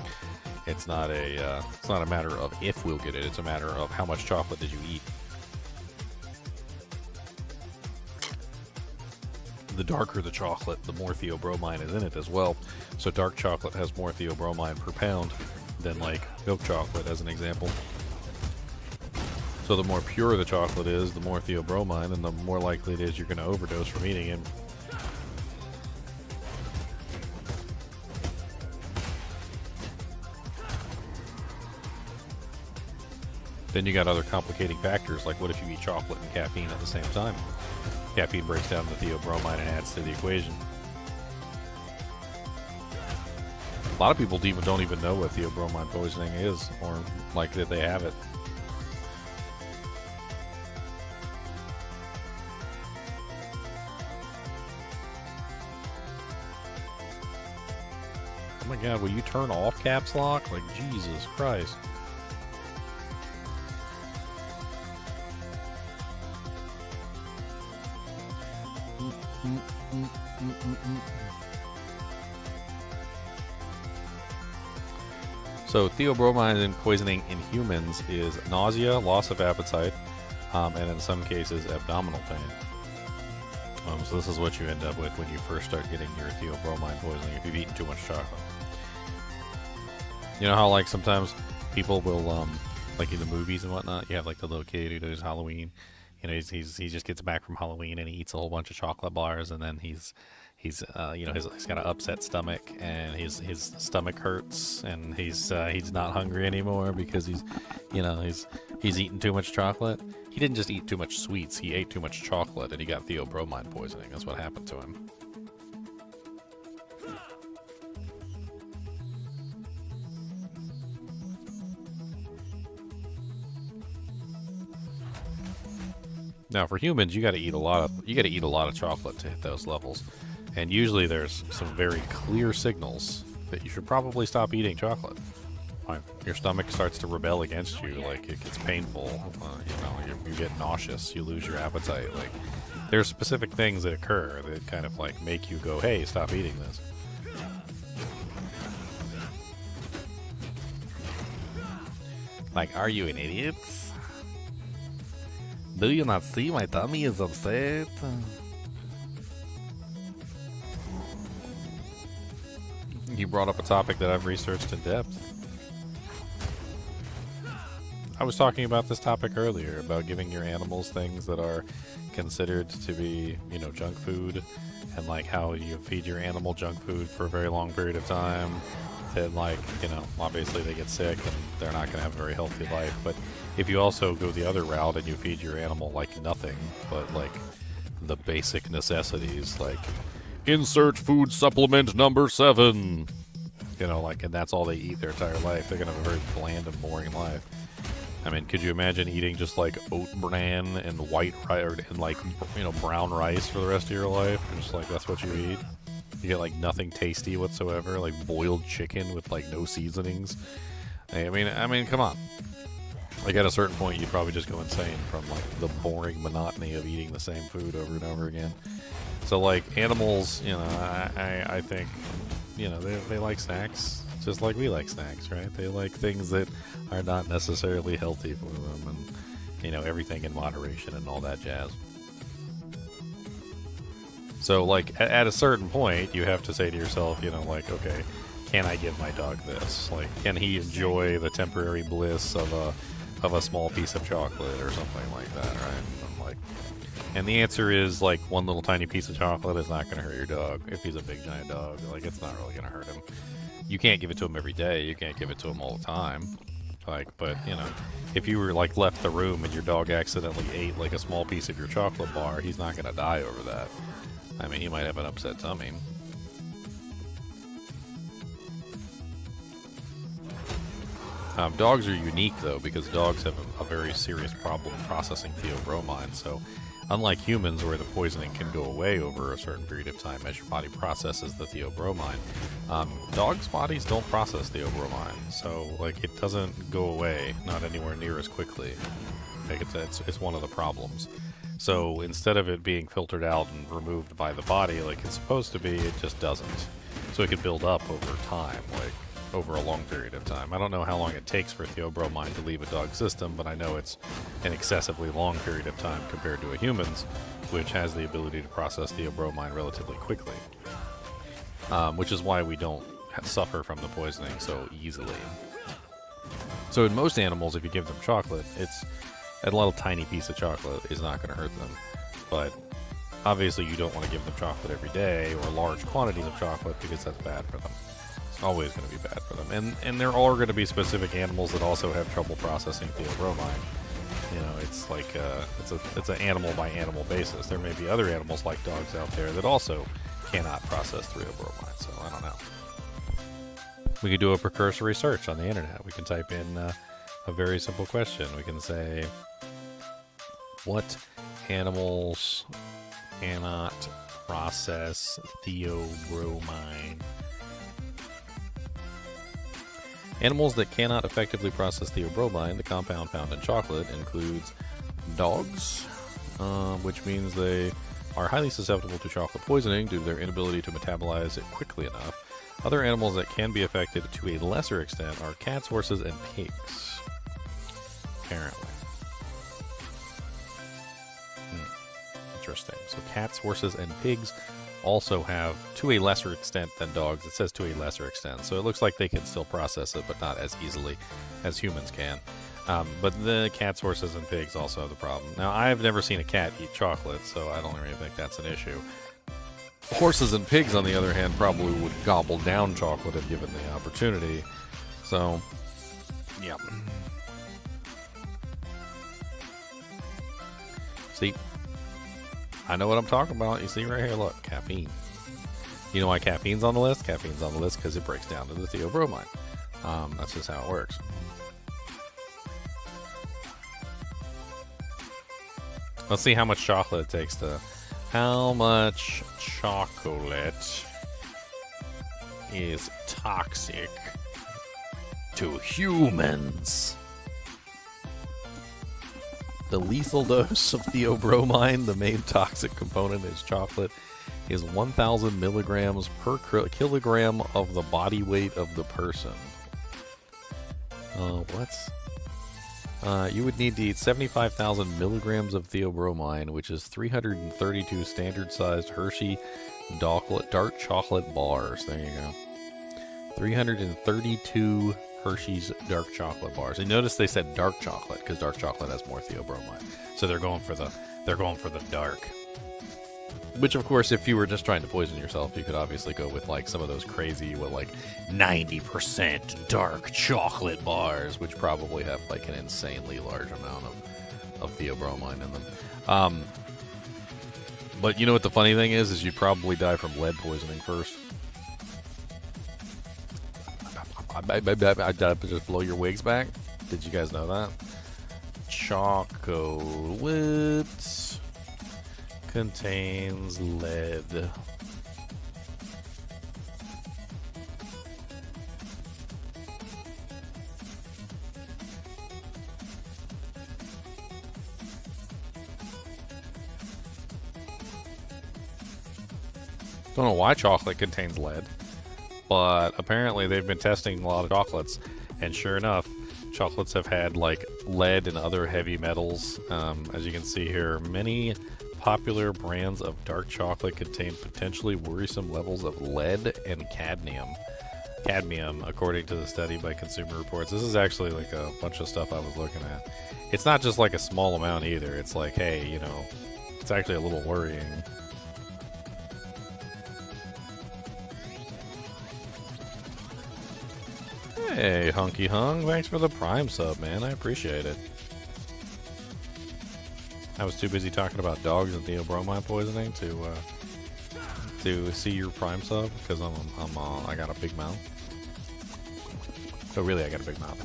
It's not a matter of if we'll get it. It's a matter of how much chocolate did you eat. The darker the chocolate, the more theobromine is in it as well. So dark chocolate has more theobromine per pound than, like, milk chocolate, as an example. So the more pure the chocolate is, the more theobromine, and the more likely it is you're going to overdose from eating it. Then you got other complicating factors, like what if you eat chocolate and caffeine at the same time? Caffeine breaks down the theobromine and adds to the equation. A lot of people don't even know what theobromine poisoning is, or like that they have it. Oh my god, will you turn off caps lock? Like, Jesus Christ. So theobromine poisoning in humans is nausea, loss of appetite, and in some cases abdominal pain. So this is what you end up with when you first start getting your theobromine poisoning if you've eaten too much chocolate. You know how like sometimes people will like in the movies and whatnot, you have like the little kid who does Halloween. You know, he just gets back from Halloween and he eats a whole bunch of chocolate bars, and then he's you know, he's got an upset stomach, and his stomach hurts, and he's not hungry anymore because he's eaten too much chocolate. He didn't just eat too much sweets; he ate too much chocolate, and he got theobromine poisoning. That's what happened to him. Now, for humans, you got to eat a lot of chocolate to hit those levels, and usually there's some very clear signals that you should probably stop eating chocolate. Like, your stomach starts to rebel against you, like it gets painful, you get nauseous, you lose your appetite. Like, there's specific things that occur that kind of like make you go, "Hey, stop eating this." Like, are you an idiot? Do you not see my tummy is upset? You brought up a topic that I've researched in depth. I was talking about this topic earlier, about giving your animals things that are considered to be, you know, junk food, and like how you feed your animal junk food for a very long period of time. Then, like, you know, obviously they get sick and they're not going to have a very healthy life. But if you also go the other route and you feed your animal like nothing but like the basic necessities, like insert food supplement number 7, you know, like, and that's all they eat their entire life, they're going to have a very bland and boring life. I mean, could you imagine eating just like oat bran and white rice and like, you know, brown rice for the rest of your life? And just like that's what you eat. You get like nothing tasty whatsoever, like boiled chicken with like no seasonings. I mean, come on. Like at a certain point, you'd probably just go insane from like the boring monotony of eating the same food over and over again. So like animals, you know, I think, you know, they like snacks just like we like snacks, right? They like things that are not necessarily healthy for them, and you know, everything in moderation and all that jazz. So, like, at a certain point, you have to say to yourself, you know, like, okay, can I give my dog this? Like, can he enjoy the temporary bliss of a small piece of chocolate or something like that, right? And the answer is, like, one little tiny piece of chocolate is not going to hurt your dog. If he's a big, giant dog, like, it's not really going to hurt him. You can't give it to him every day. You can't give it to him all the time. Like, but, you know, if you were, like, left the room and your dog accidentally ate, like, a small piece of your chocolate bar, he's not going to die over that. I mean, he might have an upset tummy. Dogs are unique, though, because dogs have a very serious problem processing theobromine. So, unlike humans, where the poisoning can go away over a certain period of time as your body processes the theobromine, dogs' bodies don't process theobromine. So, like, it doesn't go away, not anywhere near as quickly. Like, it's one of the problems. So instead of it being filtered out and removed by the body like it's supposed to be, it just doesn't. So it could build up over time, like over a long period of time. I don't know how long it takes for theobromine to leave a dog's system, but I know it's an excessively long period of time compared to a human's, which has the ability to process theobromine relatively quickly. Which is why we don't suffer from the poisoning so easily. So in most animals, if you give them chocolate, a little tiny piece of chocolate is not going to hurt them. But obviously you don't want to give them chocolate every day or large quantities of chocolate because that's bad for them. It's always going to be bad for them. And there are going to be specific animals that also have trouble processing theobromine. You know, it's like it's an animal by animal basis. There may be other animals like dogs out there that also cannot process theobromine. So I don't know. We could do a precursory search on the internet. We can type in a very simple question. We can say, what animals cannot process theobromine? Animals that cannot effectively process theobromine, the compound found in chocolate, includes dogs, which means they are highly susceptible to chocolate poisoning due to their inability to metabolize it quickly enough. Other animals that can be affected to a lesser extent are cats, horses, and pigs. Apparently. Interesting. So cats, horses, and pigs also have, to a lesser extent than dogs. It says to a lesser extent. So it looks like they can still process it, but not as easily as humans can. But the cats, horses, and pigs also have the problem. Now, I've never seen a cat eat chocolate, so I don't really think that's an issue. Horses and pigs, on the other hand, probably would gobble down chocolate if given the opportunity. So, yeah. See? I know what I'm talking about. You see right here, look, caffeine. You know why caffeine's on the list? Caffeine's on the list because it breaks down to the theobromine. That's just how it works. Let's see how much chocolate it takes to... How much chocolate is toxic to humans? The lethal dose of theobromine, the main toxic component is chocolate, is 1,000 milligrams per kilogram of the body weight of the person. What? You would need to eat 75,000 milligrams of theobromine, which is 332 standard-sized Hershey dark chocolate bars. There you go. 332 Hershey's dark chocolate bars. And notice they said dark chocolate because dark chocolate has more theobromine. So they're going for the dark. Which, of course, if you were just trying to poison yourself, you could obviously go with like some of those crazy, like 90% dark chocolate bars, which probably have like an insanely large amount of theobromine in them. But you know what the funny thing is you'd probably die from lead poisoning first. I just blow your wigs back. Did you guys know that? Chocolate contains lead. Don't know why chocolate contains lead, but apparently they've been testing a lot of chocolates, and sure enough, chocolates have had like lead and other heavy metals. As you can see here, many popular brands of dark chocolate contain potentially worrisome levels of lead and cadmium, according to the study by Consumer Reports. This is actually like a bunch of stuff I was looking at. It's not just like a small amount either. It's like, hey, you know, it's actually a little worrying. Hey, Hunky Hung, thanks for the Prime sub, man. I appreciate it. I was too busy talking about dogs and theobromine poisoning to see your Prime sub because I got a big mouth. So really, I got a big mouth.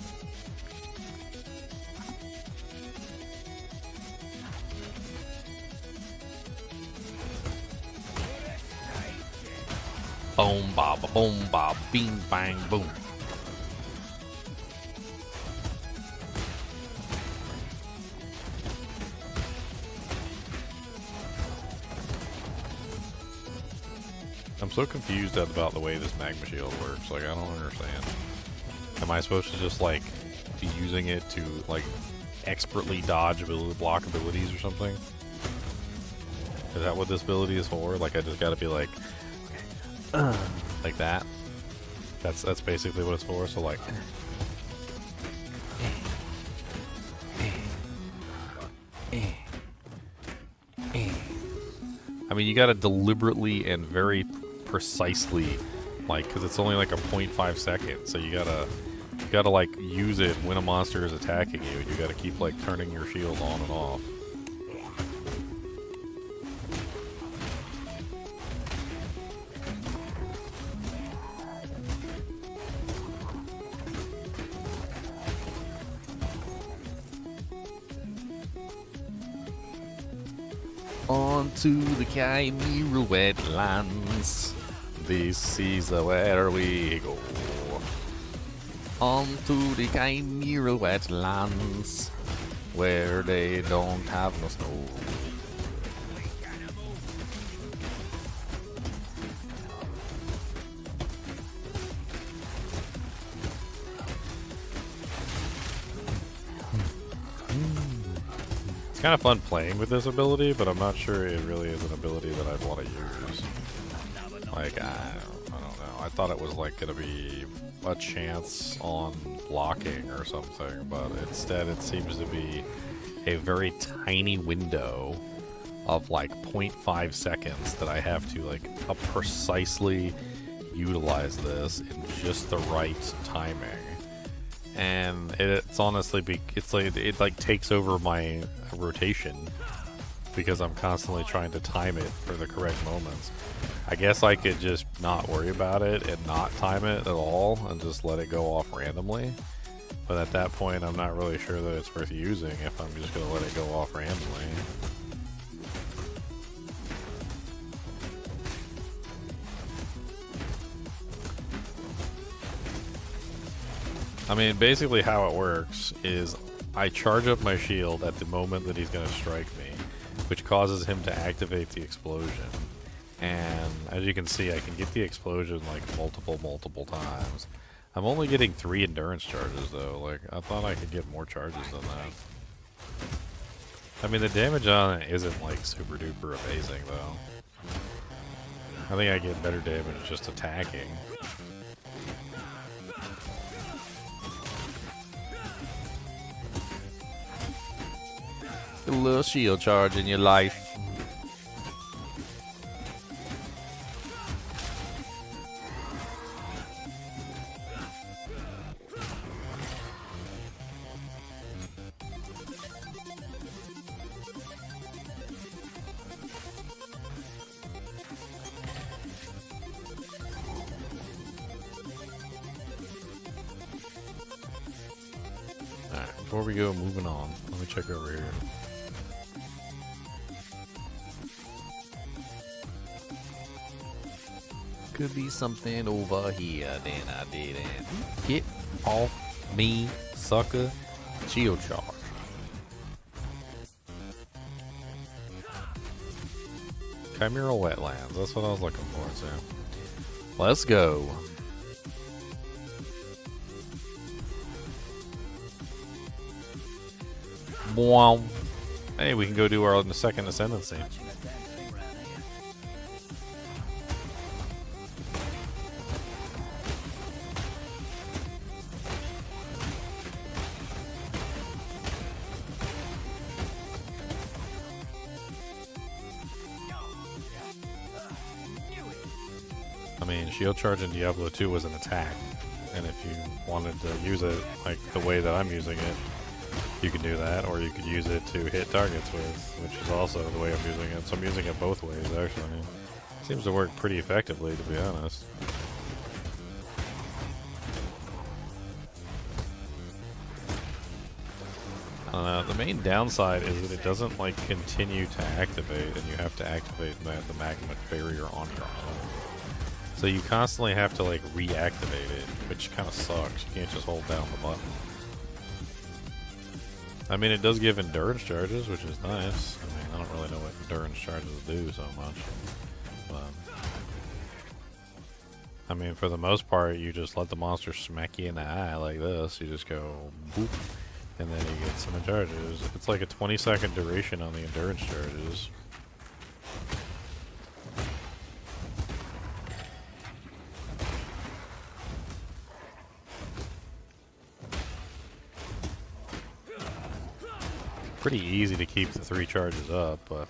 Boom, bob, bing, bang, boom. I'm so confused about the way this magma shield works. Like, I don't understand. Am I supposed to just, like, be using it to, like, expertly dodge block abilities or something? Is that what this ability is for? Like, I just gotta be like, like that? That's basically what it's for, so, like... I mean, you gotta deliberately and very precisely, like, because it's only like a 0.5 second, so you gotta like use it when a monster is attacking you. You gotta keep like turning your shield on and off. On to the Chimera wetlands. This is where we go. On to the Chimera wetlands, where they don't have no snow. kind of fun playing with this ability, but I'm not sure it really is an ability that I'd want to use. Like, I don't know. I thought it was like going to be a chance on blocking or something, but instead it seems to be a very tiny window of like 0.5 seconds that I have to like precisely utilize this in just the right timing. And it's honestly, it's like it like takes over my rotation because I'm constantly trying to time it for the correct moments. I guess I could just not worry about it and not time it at all and just let it go off randomly. But at that point, I'm not really sure that it's worth using if I'm just going to let it go off randomly. I mean, basically how it works is I charge up my shield at the moment that he's going to strike me, which causes him to activate the explosion. And as you can see, I can get the explosion like multiple times. I'm only getting 3 endurance charges though. Like, I thought I could get more charges than that. I mean, the damage on it isn't like super duper amazing though. I think I get better damage just attacking. A little shield charge in your life. Alright, before we go moving on, let me check over here. Could be something over here, then I didn't. Get off me, sucker. Shield charge. Chimeral Wetlands, that's what I was looking for, so. Let's go. Wow. Hey, we can go do our second ascendancy. I mean, shield charge in Diablo 2 was an attack, and if you wanted to use it like the way that I'm using it, you can do that, or you could use it to hit targets with, which is also the way I'm using it. So I'm using it both ways, actually. Seems to work pretty effectively, to be honest. The main downside is that it doesn't like continue to activate, and you have to activate the magma barrier on your own. So you constantly have to like reactivate it, which kind of sucks. You can't just hold down the button. I mean, it does give endurance charges, which is nice. I mean, I don't really know what endurance charges do so much. But, I mean, for the most part, you just let the monster smack you in the eye like this. You just go boop, and then you get some charges. It's like a 20-second duration on the endurance charges. Pretty easy to keep the 3 charges up, but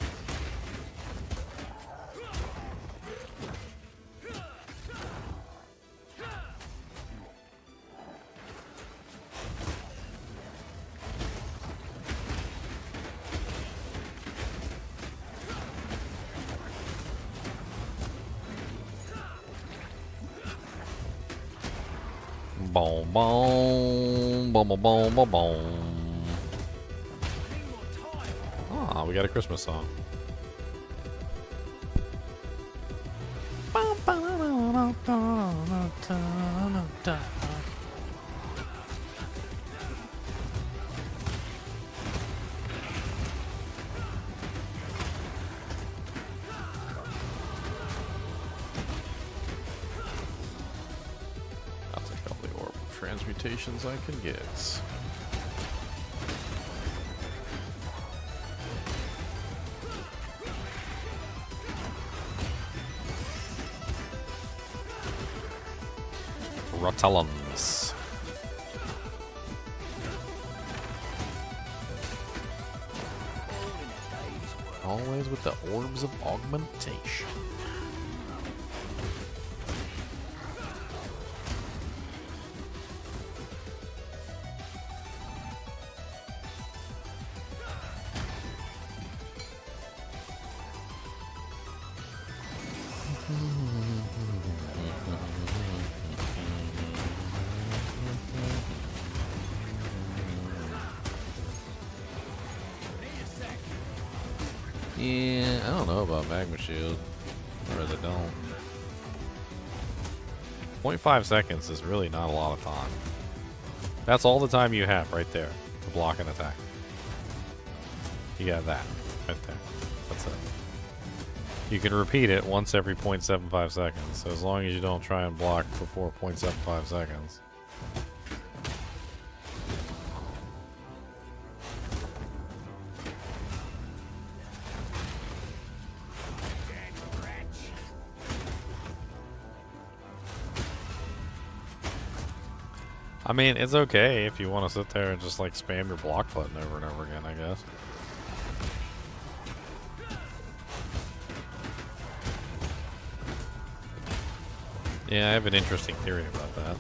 boom, boom, boom, boom, boom, boom, boom. Ah, we got a Christmas song. I'll take all the orb transmutations I can get. Rotellums. Always with the orbs of augmentation. Yeah, I don't know about Magma Shield. I really don't. 0.5 seconds is really not a lot of time. That's all the time you have right there to block an attack. You got that right there. That's it. You can repeat it once every 0.75 seconds, so as long as you don't try and block before 0.75 seconds. I mean, it's okay if you want to sit there and just like spam your block button over and over again, I guess. Yeah, I have an interesting theory about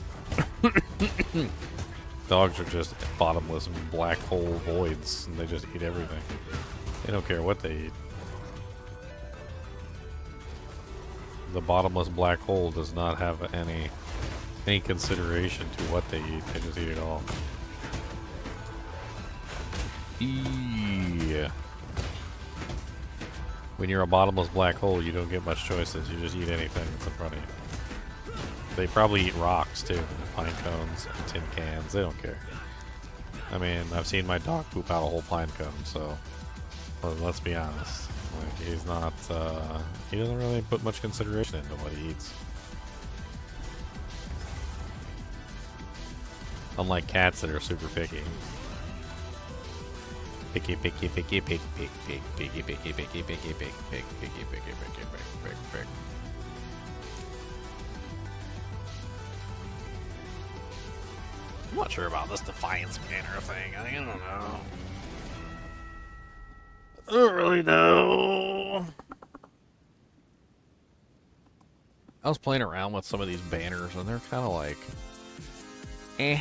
that. Dogs are just bottomless black hole voids, and they just eat everything. They don't care what they eat. The bottomless black hole does not have any consideration to what they eat. They just eat it all. Yeah. When you're a bottomless black hole, you don't get much choices. You just eat anything that's in front of you. They probably eat rocks too, pine cones, and tin cans. They don't care. I mean, I've seen my dog poop out a whole pine cone, so let's be honest. Like, he's not. He doesn't really put much consideration into what he eats. Unlike cats that are super picky. Picky, picky, picky, pick, pick, pick, picky, picky, picky, picky, pick, pick, picky, picky, picky, pick, pick, pick. I'm not sure about this Defiance banner thing. I don't know. I don't really know. I was playing around with some of these banners and they're kind of like, eh.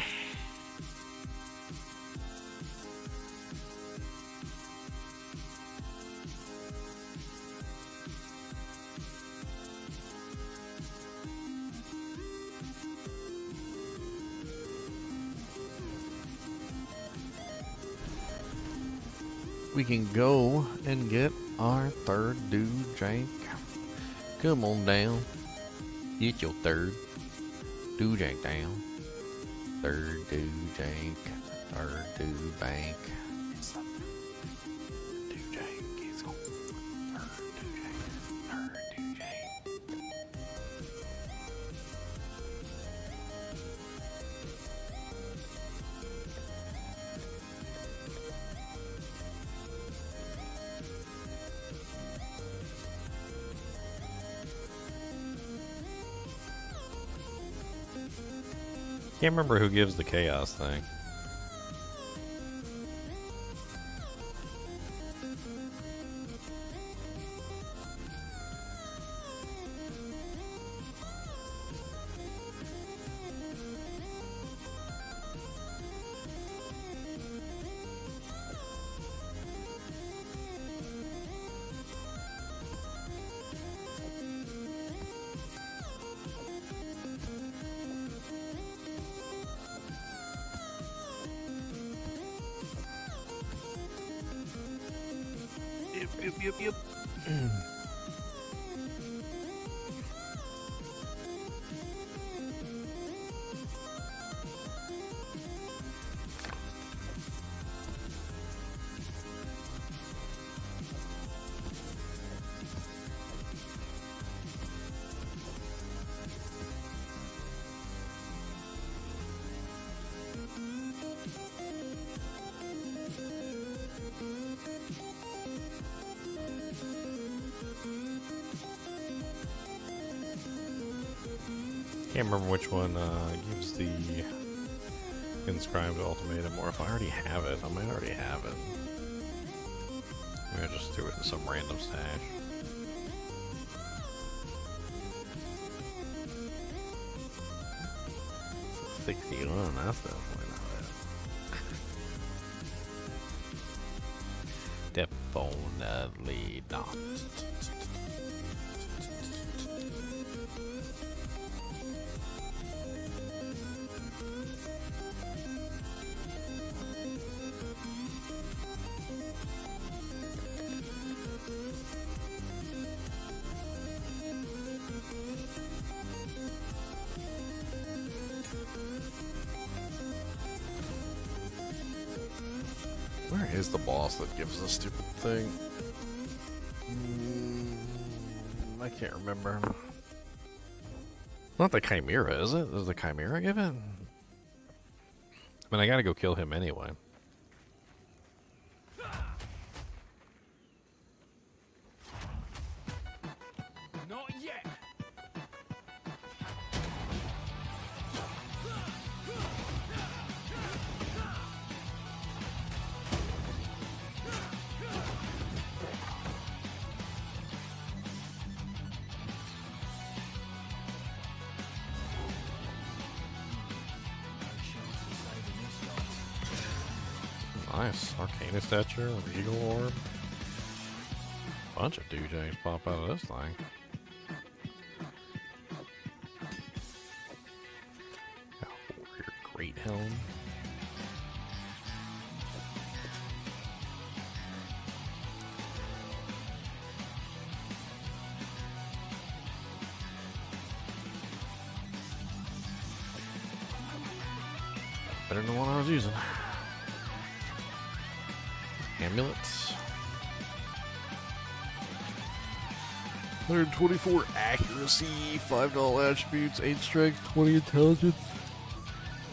We can go and get our third dude, Jake. Come on down. Get your third dude, Jake, down. Third dude, Jake. Third dude, bank. Dude, Jake. Let's go. Third dude, Jake. Third dude, Jake. Can't remember who gives the chaos thing. Yep. Can't remember which one gives the inscribed ultimatum, or if I already have it. I might already have it. Maybe I just threw it in some random stash. $61, that's definitely not it. Definitely not. Where is the boss that gives this stupid thing? I can't remember. Not the Chimera, is it? Does the Chimera give it? I mean, I gotta go kill him anyway. Not yet. Nice. Arcana Stature, Regal Orb. Bunch of doojags pop out of this thing. Warrior Great Helm. Better than the one I was using. Amulets. 124 accuracy, $5 attributes, 8 strength, 20 intelligence.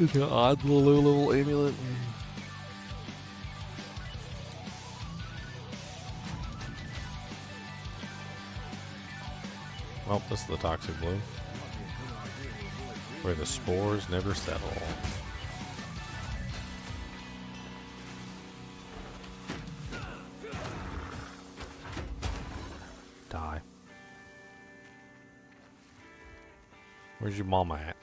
It's an odd little low-level amulet. Well, this is the toxic blue, where the spores never settle. Die. Where's your mama at?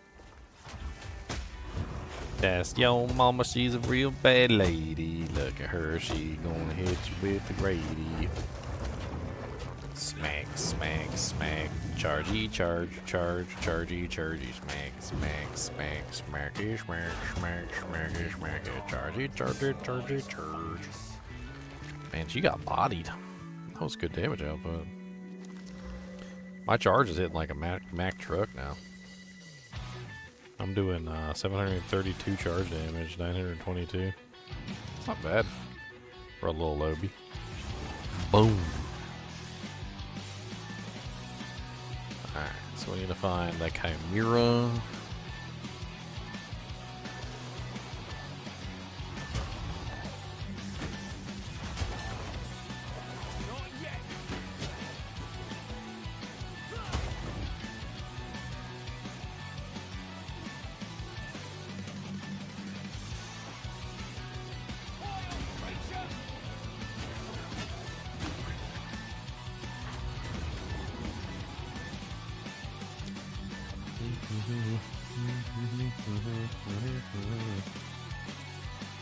That's your mama, she's a real bad lady. Look at her, she gonna hit you with the Grady. Smack, smack, smack. Chargy, charge, charge, chargy, chargy, smack, smack, smack, smacky, smack, smack, smacky, smacky, chargy, chargy, chargy, charge. Man, she got bodied. That was good damage output. My charge is hitting like a Mac truck now. I'm doing 732 charge damage, 922. It's not bad for a little Lobby. Boom. Alright, so we need to find the Chimera.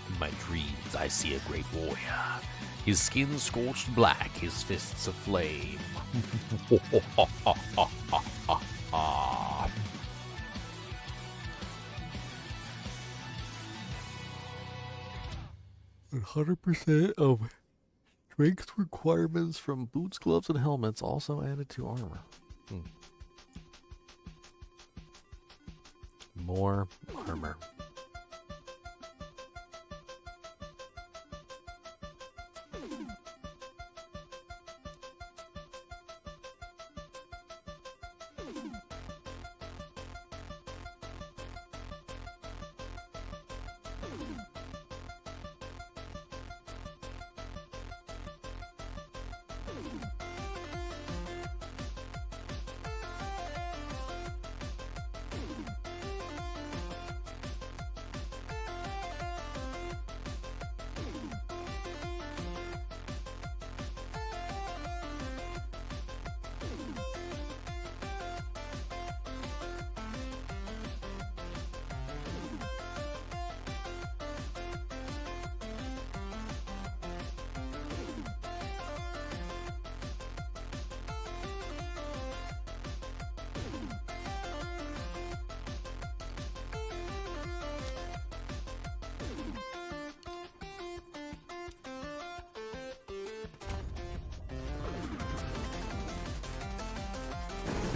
In my dreams, I see a great warrior. His skin scorched black, his fists aflame. 100% of strength requirements from boots, gloves, and helmets also added to armor. More armor.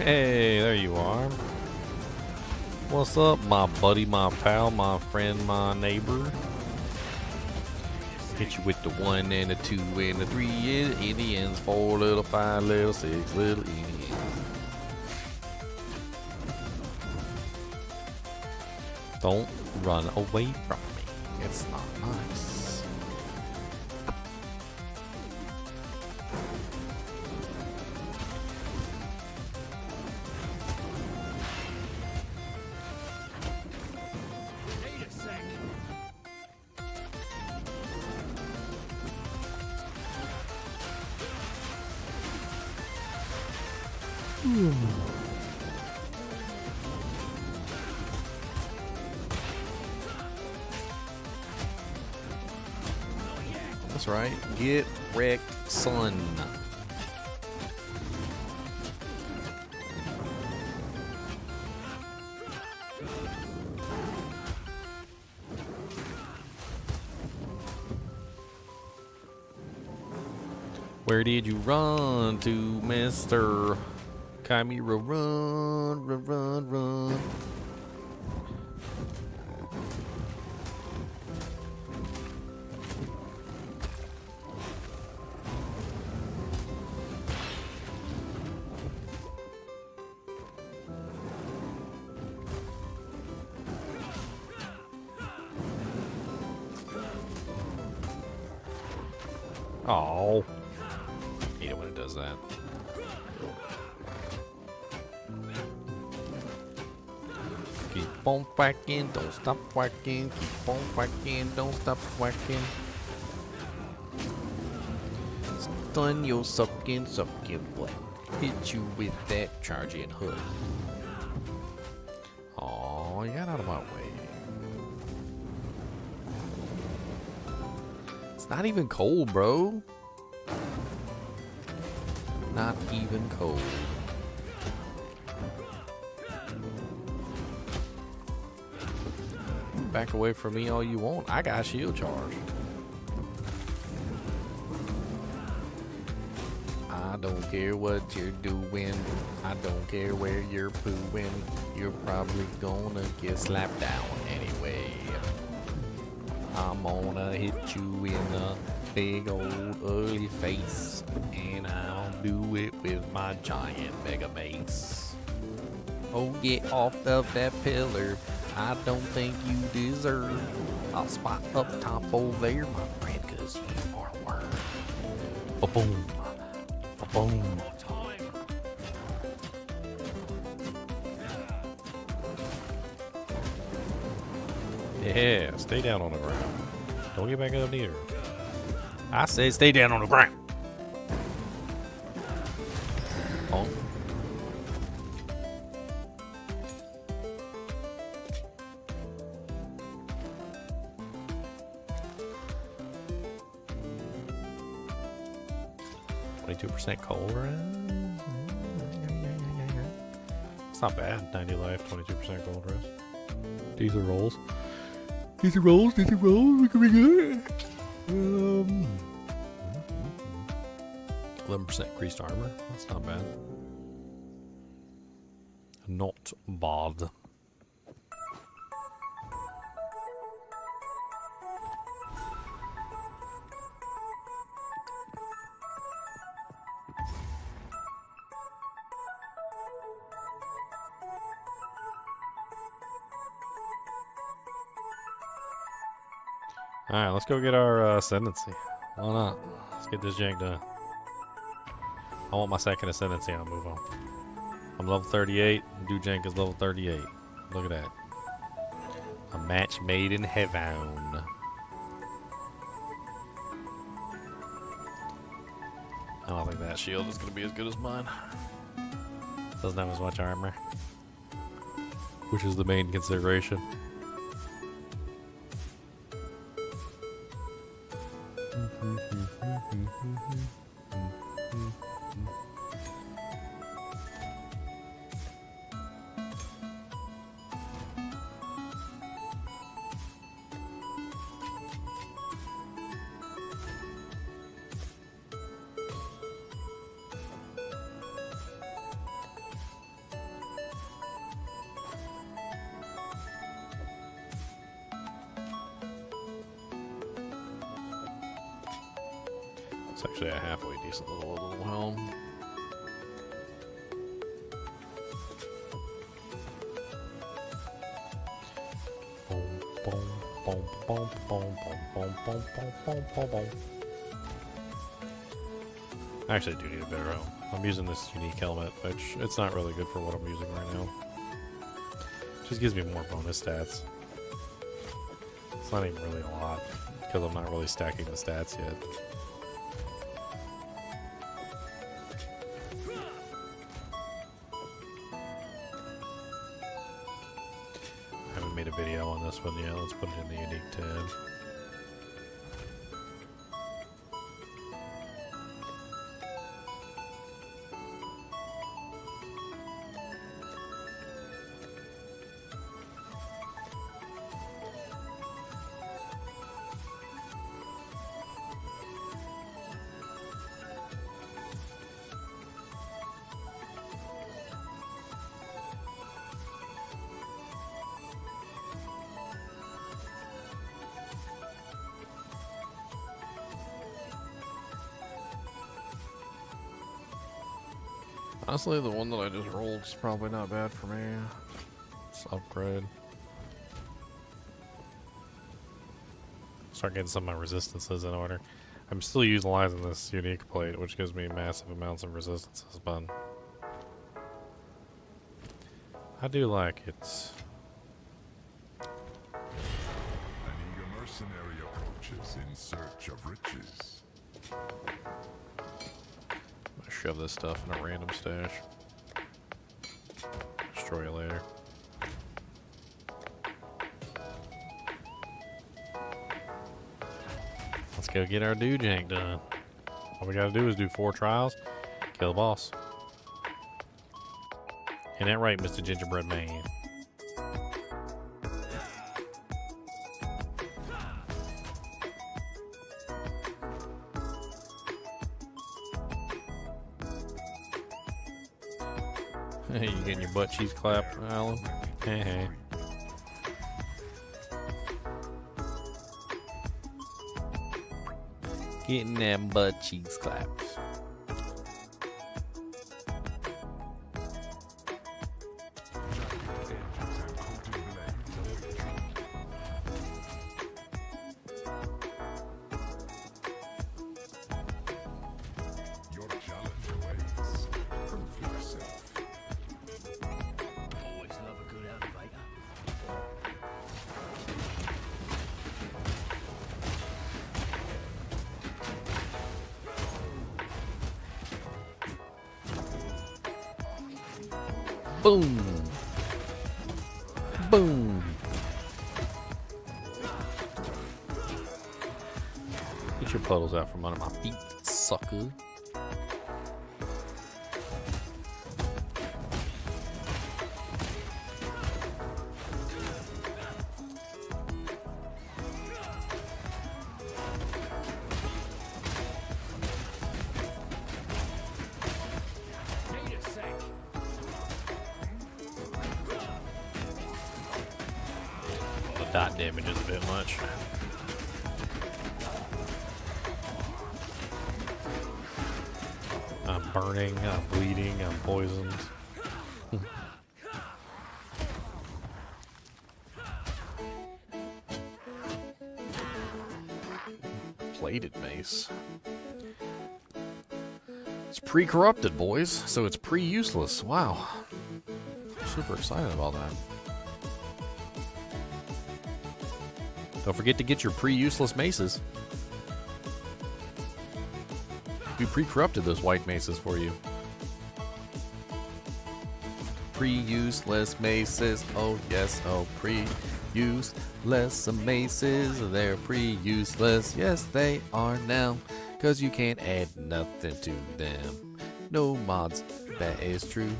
Hey, there you are. What's up, my buddy, my pal, my friend, my neighbor? Hit you with the 1 and the 2 and the 3 Indians, 4 little, 5 little, 6 little Indians. Don't run away from me. It's not nice. That's right. Get wrecked, son. Where did you run to, Mr. Chimera? Run, run, run, run. Oh, hate it when it does that. Keep on whacking, don't stop whacking. Keep on whacking, don't stop whacking. Stun your sucking butt. Hit you with that charging hook. Oh, you got out of my way. Not even cold, bro. Not even cold. Back away from me all you want. I got shield charged. I don't care what you're doing. I don't care where you're pooing. You're probably gonna get slapped down anyway. I'm gonna hit you in the big old ugly face, and I'll do it with my giant mega mace. Oh, get off of that pillar. I don't think you deserve a spot up top over there, my friend, cause you are a worm. Ba-boom. Ba-boom. Yeah, stay down on the ground. Don't get back up near. I said stay down on the ground. Oh. %, cold rest. It's not bad. 90 life, 22% cold rest. Decent rolls. Decent rolls. We could be good. 11% increased armor. That's not bad. Not bad. Alright, let's go get our ascendancy. Why not? Let's get this jank done. I want my second ascendancy. I'll move on. I'm level 38. Dude jank is level 38. Look at that. A match made in heaven. I don't think that shield is going to be as good as mine. Doesn't have as much armor, which is the main consideration. It's actually a halfway decent little helm. I actually do need a better helm. I'm using this unique helmet, which it's not really good for what I'm using right now. Just gives me more bonus stats. It's not even really a lot, because I'm not really stacking the stats yet. I haven't made a video on this one yet. Let's put it in the unique tab. Honestly, the one that I just rolled is probably not bad for me. Let's upgrade. Start getting some of my resistances in order. I'm still utilizing this unique plate, which gives me massive amounts of resistances, but I do like it. An eager mercenary approaches in search of riches. Shove this stuff in a random stash. Destroy it later. Let's go get our dude jank done. All we gotta do is do 4 trials, kill the boss. Ain't that right, Mr. Gingerbread Man? You getting your butt cheeks clapped, Alan? Hey. Getting them butt cheeks clapped. Boom! Boom! Get your puddles out from under my feet, sucker. Dot damage is a bit much. I'm burning, I'm bleeding, I'm poisoned. Plated mace. It's pre-corrupted, boys, so it's pre-useless. Wow. I'm super excited about that. Don't forget to get your pre-useless maces. We pre-corrupted those white maces for you. Pre-useless maces, oh yes, oh pre-useless maces. They're pre-useless, yes they are now, 'cause you can't add nothing to them. No mods, that is true.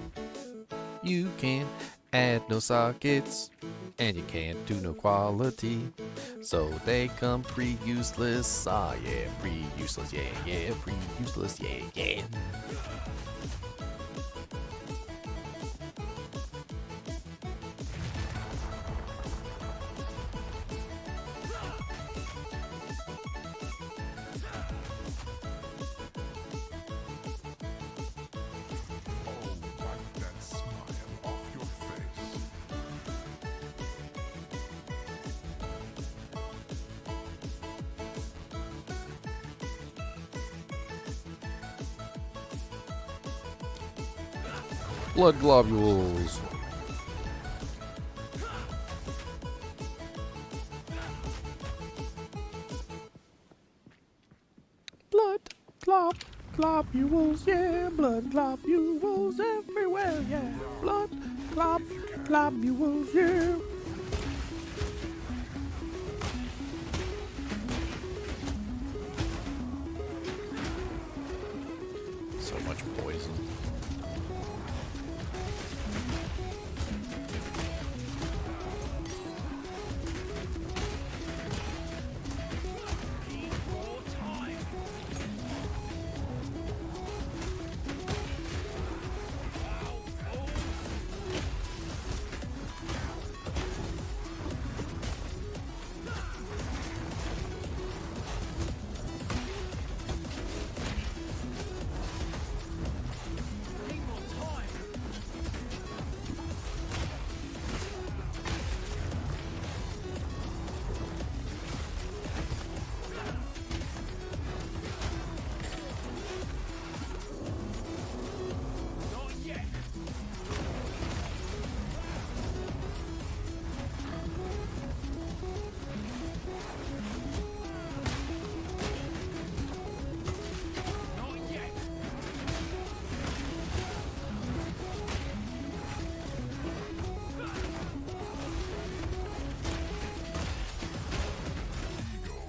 You can't add no sockets, and you can't do no quality. So they come pre-useless. Ah yeah, pre-useless, yeah, yeah, pre-useless, yeah, yeah. Blood globules. Blood globules, yeah. Blood globules everywhere, yeah. Blood globules, yeah. So much poison.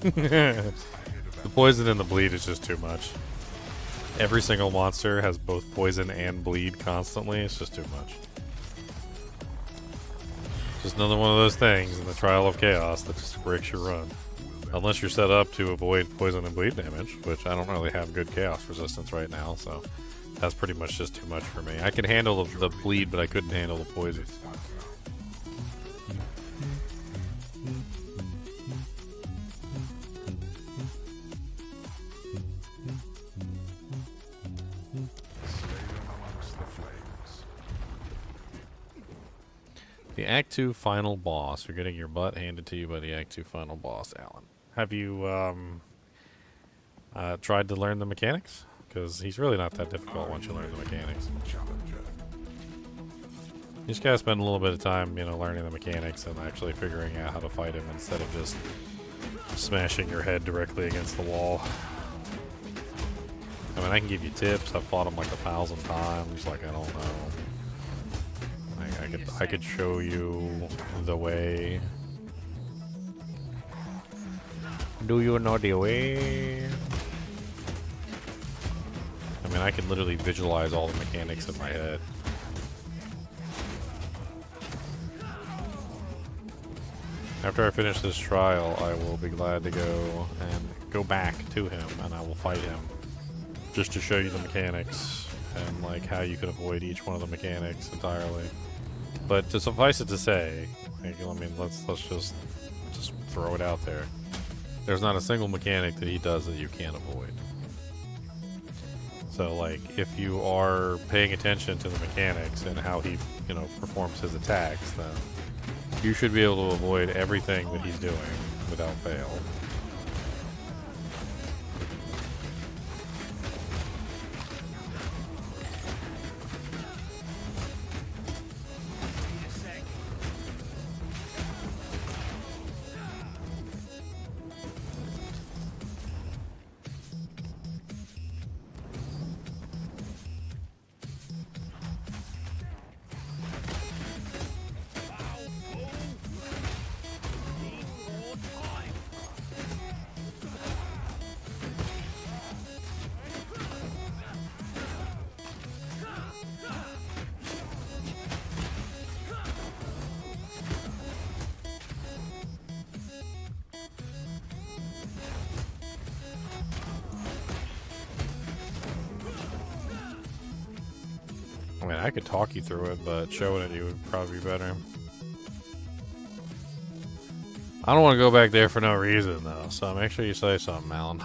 The poison and the bleed is just too much. Every single monster has both poison and bleed constantly. It's just too much. Just another one of those things in the Trial of Chaos that just breaks your run. Unless you're set up to avoid poison and bleed damage, which I don't really have good chaos resistance right now, so that's pretty much just too much for me. I could handle the bleed, but I couldn't handle the poison. The Act 2 final boss. You're getting your butt handed to you by the Act 2 final boss, Alan. Have you tried to learn the mechanics? Because he's really not that difficult once you learn the mechanics. You just gotta spend a little bit of time, you know, learning the mechanics and actually figuring out how to fight him instead of just smashing your head directly against the wall. I mean, I can give you tips. I've fought him like 1,000 times. Like, I don't know. I could show you the way. Do you know the way? I mean, I can literally visualize all the mechanics in my head. After I finish this trial, I will be glad to go back to him, and I will fight him. Just to show you the mechanics, and like how you can avoid each one of the mechanics entirely. But to suffice it to say, I mean, let's just throw it out there. There's not a single mechanic that he does that you can't avoid. So, like, if you are paying attention to the mechanics and how he, you know, performs his attacks, then you should be able to avoid everything that he's doing without fail. I mean, I could talk you through it, but showing it to you would probably be better. I don't want to go back there for no reason, though, so make sure you say something, Alan.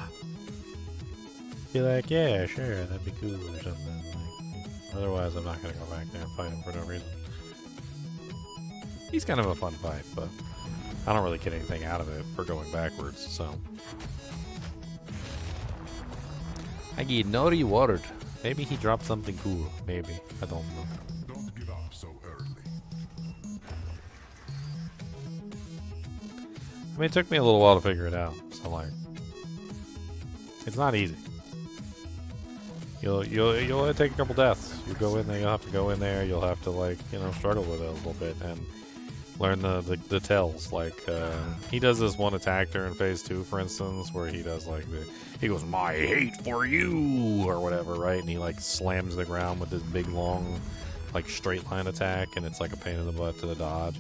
Be like, yeah, sure, that'd be cool or something. Like, otherwise, I'm not going to go back there and fight him for no reason. He's kind of a fun fight, but I don't really get anything out of it for going backwards, so. I get no reward. Maybe he dropped something cool. Maybe. I don't know. I mean, it took me a little while to figure it out. So like, it's not easy. You'll take a couple deaths. You go in there. You'll have to go in there. You'll have to like struggle with it a little bit and learn the tells. Like he does this one attack during phase 2, for instance, where he does like he goes my hate for you or whatever, right? And he like slams the ground with this big long like straight line attack, and it's like a pain in the butt to dodge.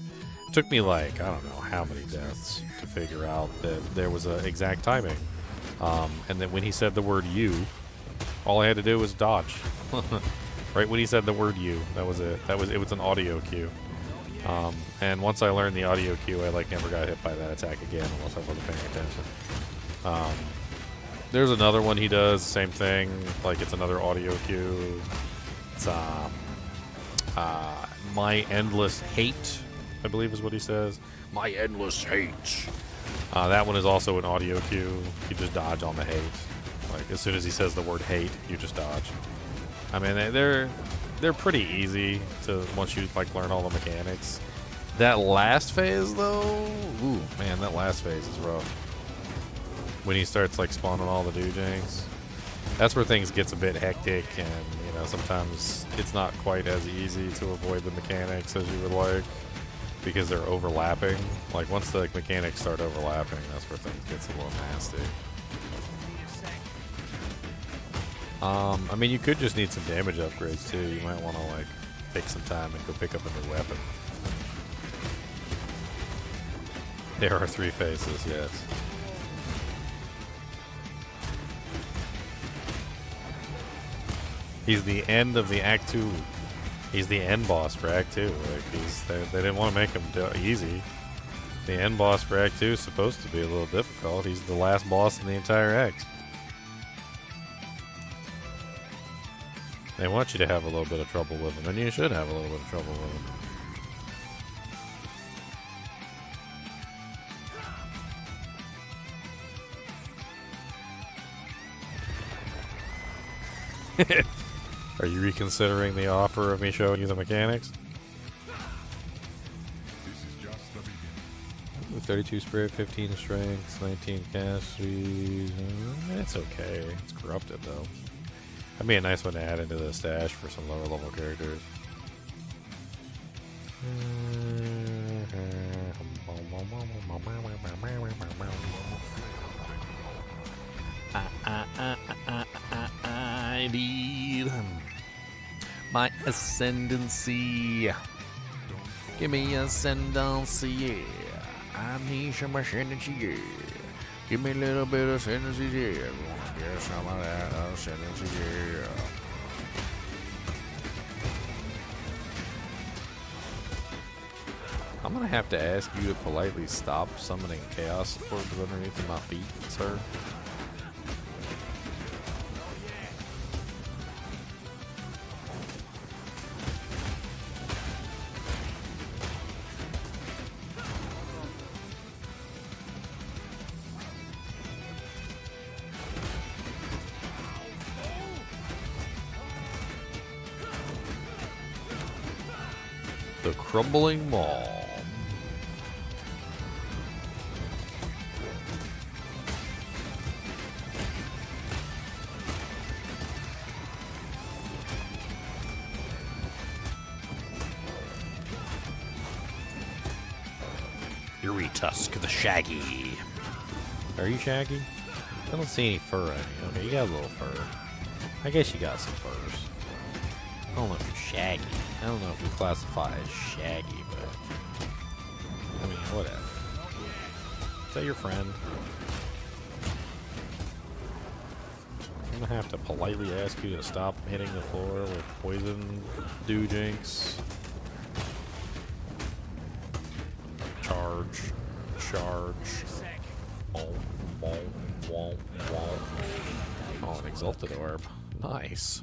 It took me like I don't know how many deaths to figure out that there was a exact timing. And then when he said the word you, all I had to do was dodge. Right when he said the word you, that was it. It was an audio cue. And once I learned the audio cue, I like never got hit by that attack again unless I wasn't paying attention. There's another one he does, same thing. Like it's another audio cue. It's my endless hate, I believe is what he says. My endless hate. That one is also an audio cue. You just dodge on the hate. Like as soon as he says the word hate, you just dodge. I mean, they're pretty easy to once you like learn all the mechanics. That last phase though, ooh man, that last phase is rough. When he starts like spawning all the doojanks, that's where things gets a bit hectic, and sometimes it's not quite as easy to avoid the mechanics as you would like because they're overlapping. Like once the mechanics start overlapping, that's where things gets a little nasty. I mean, you could just need some damage upgrades too. You might want to like take some time and go pick up a new weapon. There are 3 phases, yes. He's the end of the Act 2. He's the end boss for Act 2. Like they didn't want to make him easy. The end boss for Act 2 is supposed to be a little difficult. He's the last boss in the entire act. They want you to have a little bit of trouble with him, and you should have a little bit of trouble with him. Are you reconsidering the offer of me showing you the mechanics? This is just the beginning. 32 spirit, 15 strength, 19 cast speed. It's okay. It's corrupted though. That'd be a nice one to add into the stash for some lower level characters. I need my ascendancy. Give me ascendancy, yeah. I need some ascendancy, yeah. Give me a little bit of ascendancy, yeah. Get some of that ascendancy, yeah. I'm gonna have to ask you to politely stop summoning chaos orbs underneath my feet, sir. The crumbling mall. Eerie Tusk the Shaggy. Are you Shaggy? I don't see any fur on you. Okay, you got a little fur. I guess you got some furs. I don't know if you're Shaggy. I don't know if you classify as Shaggy, but I mean, whatever. Is that your friend? I'm gonna have to politely ask you to stop hitting the floor with poison doojanks. Charge. Oh, an exalted orb. Nice.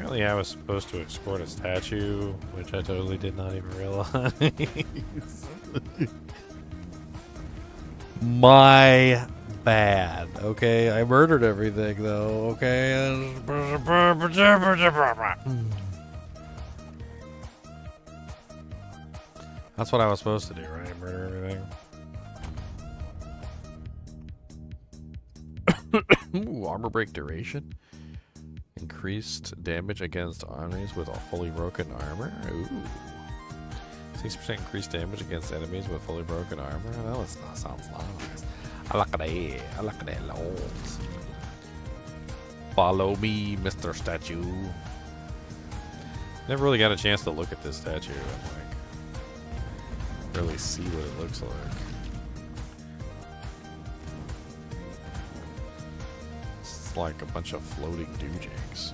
Apparently I was supposed to escort a statue, which I totally did not even realize. My bad. Okay, I murdered everything though. Okay. That's what I was supposed to do, right? Murder everything. Ooh, armor break duration. Increased damage against enemies with a fully broken armor. Ooh. 6% increased damage against enemies with fully broken armor. That sounds nice. I like that. I like that a lot. Follow me, Mr. Statue. Never really got a chance to look at this statue and like really see what it looks like. It's like a bunch of floating doojigs.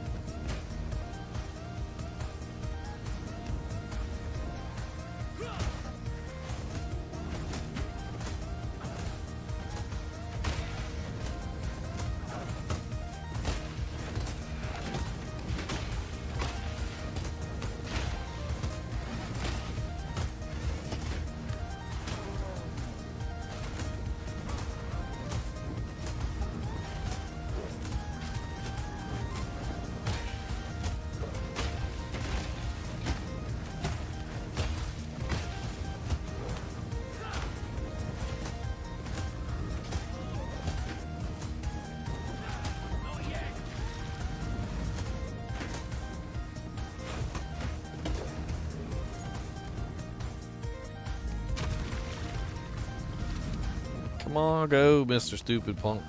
Come on, go, Mr. Stupid Punk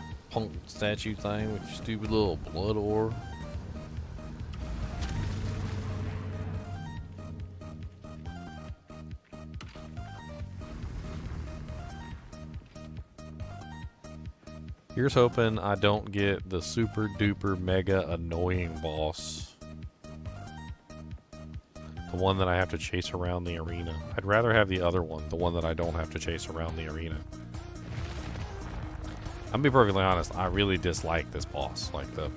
statue thing with your stupid little blood orb. Here's hoping I don't get the super duper mega annoying boss. The one that I have to chase around the arena. I'd rather have the other one, the one that I don't have to chase around the arena. I'm gonna be perfectly honest, I really dislike this boss. Like the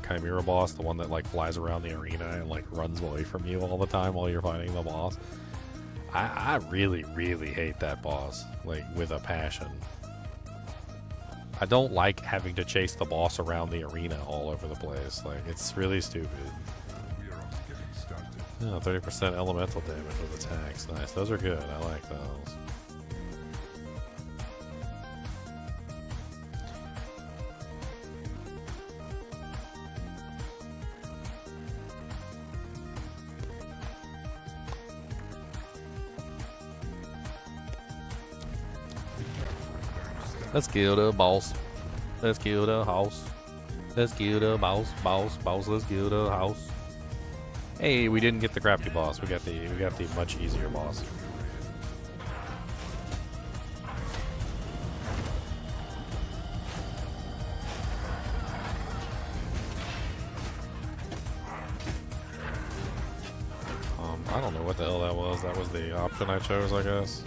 Chimera boss, the one that like flies around the arena and like runs away from you all the time while you're fighting the boss. I really, really hate that boss, like with a passion. I don't like having to chase the boss around the arena all over the place. Like, it's really stupid. Oh, 30% elemental damage with attacks. Nice. Those are good. I like those. Let's kill the boss. Let's kill the house. Let's kill the boss. Let's kill the house. Hey, we didn't get the crafty boss. We got the much easier boss. I don't know what the hell that was. That was the option I chose, I guess.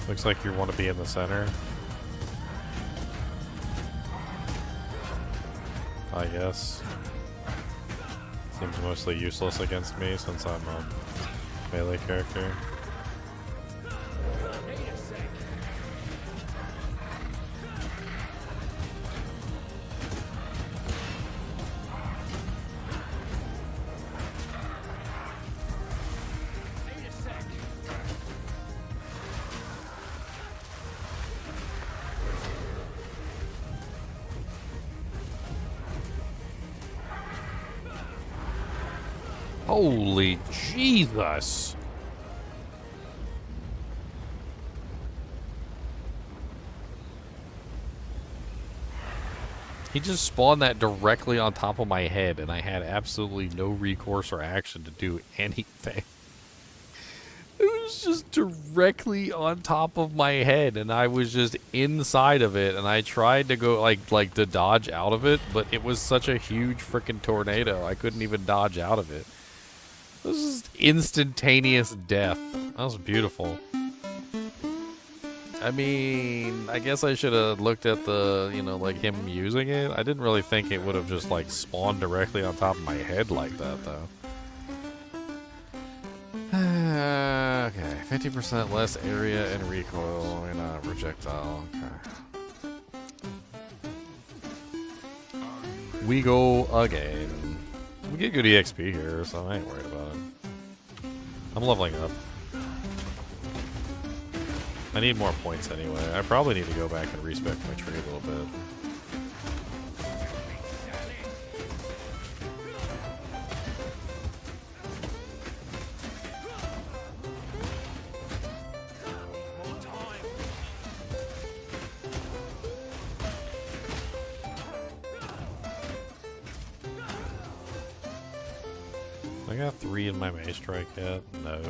Looks like you want to be in the center. I guess. Seems mostly useless against me since I'm a melee character. Holy Jesus! He just spawned that directly on top of my head, and I had absolutely no recourse or action to do anything. It was just directly on top of my head, and I was just inside of it, and I tried to go, like to dodge out of it, but it was such a huge freaking tornado, I couldn't even dodge out of it. This is instantaneous death. That was beautiful. I mean, I guess I should have looked at the, you know, like him using it. I didn't really think it would have just like spawned directly on top of my head like that, though. Okay, 50% less area and recoil in a projectile. Okay. We go again. We get good EXP here, so I ain't worried about it. I'm leveling up. I need more points anyway. I probably need to go back and respec my tree a little bit. I got 3 in my Maze Strike yet? No.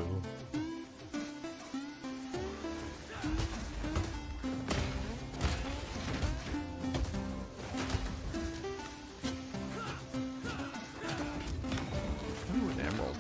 Ooh, an emerald.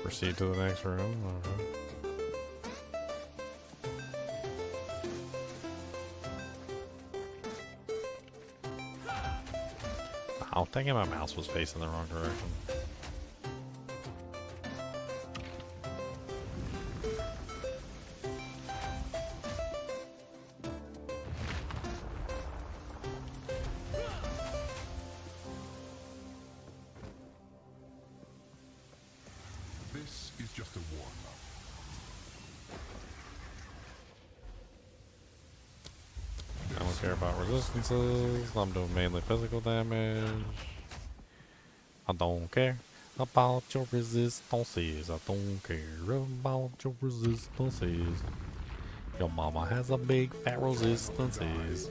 Proceed to the next room. Okay. I'm thinking my mouse was facing the wrong direction. This is just a warm-up. I don't care about resistances. I'm doing mainly physical damage. I don't care about your resistances. I don't care about your resistances. Your mama has a big fat resistances.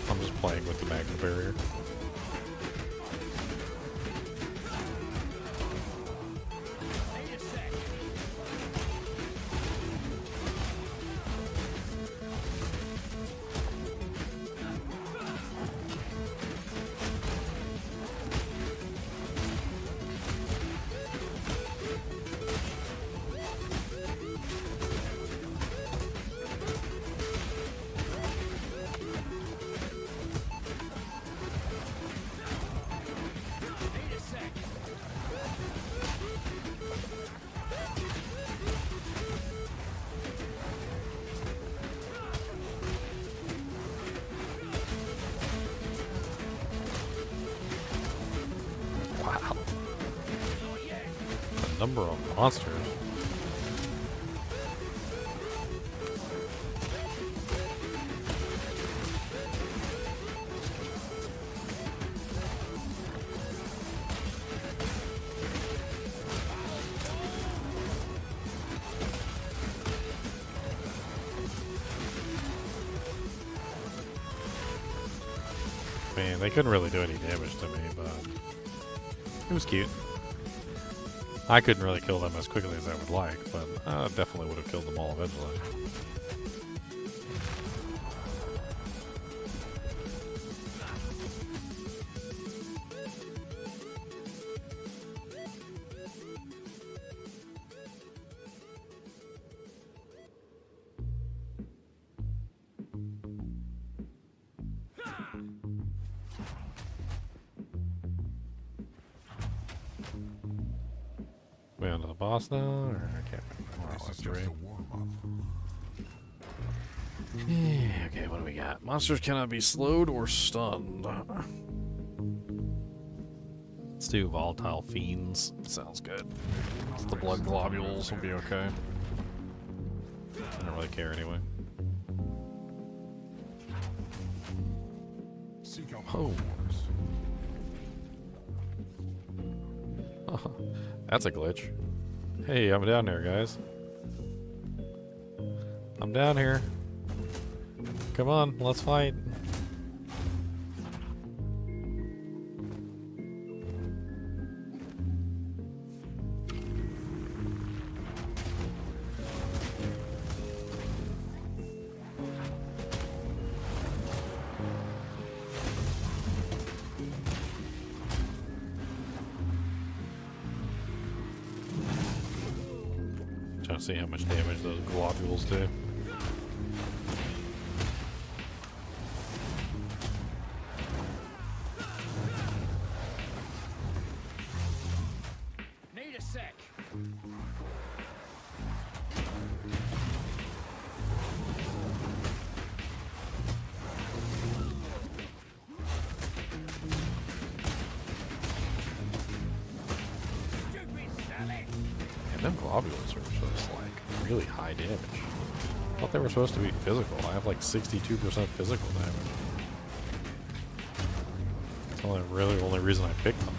I'm just playing with the magma barrier. Wow. The number of monsters. Man, they couldn't really do any damage to me, but it was cute. I couldn't really kill them as quickly as I would like, but I definitely would have killed them all eventually. We on to the boss now, or I can't remember. This is just a warm-up. Yeah, okay, what do we got? Monsters cannot be slowed or stunned. Let's do volatile fiends. Sounds good. The blood globules will be okay. I don't really care anyway. Oh. That's a glitch. Hey, I'm down there, guys. I'm down here. Come on, let's fight. Trying to see how much damage those globules do. Need a sec. And them globules are just like really high damage. I thought they were supposed to be physical. I have like 62% physical damage. That's the only reason I picked them.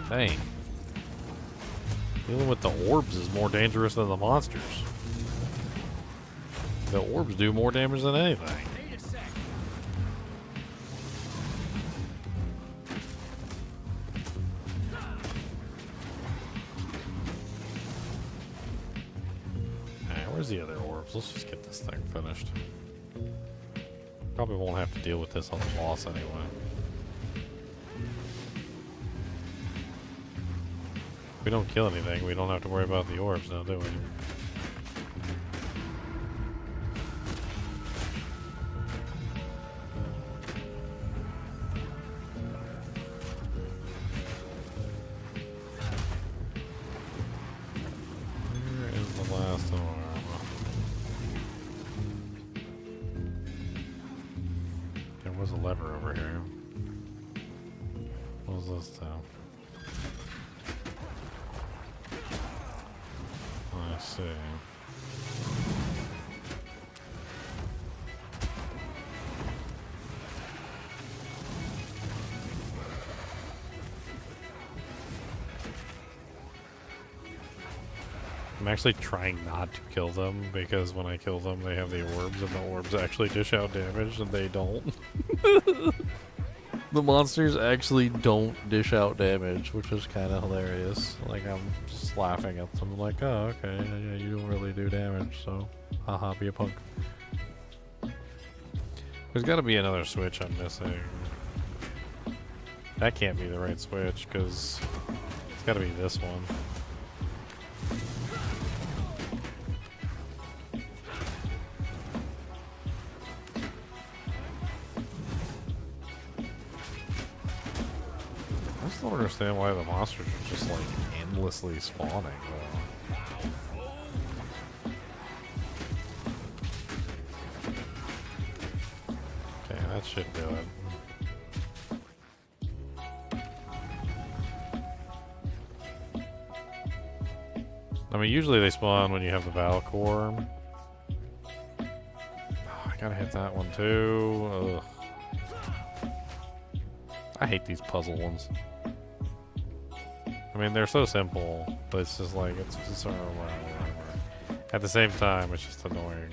Dang. Dealing with the orbs is more dangerous than the monsters. The orbs do more damage than anything. Alright, where's the other orbs? Let's just get this thing finished. Probably won't have to deal with this on the boss anyway. If we don't kill anything, we don't have to worry about the orbs now, do we? Where is the last orb? There was a lever over here. What was this now? I see. I'm actually trying not to kill them because when I kill them they have the orbs and the orbs actually dish out damage and they don't. The monsters actually don't dish out damage, which is kind of hilarious. Like, I'm just laughing at them like, oh, okay, yeah, you don't really do damage, so haha, be a punk. There's got to be another switch I'm missing. That can't be the right switch, because it's got to be this one. I don't understand why the monsters are just like endlessly spawning though. Okay, that should do it. I mean, usually they spawn when you have the Valcore. Oh, I gotta hit that one too. Ugh. I hate these puzzle ones. I mean, they're so simple, but it's just like, it's just sort of whatever. At the same time, it's just annoying.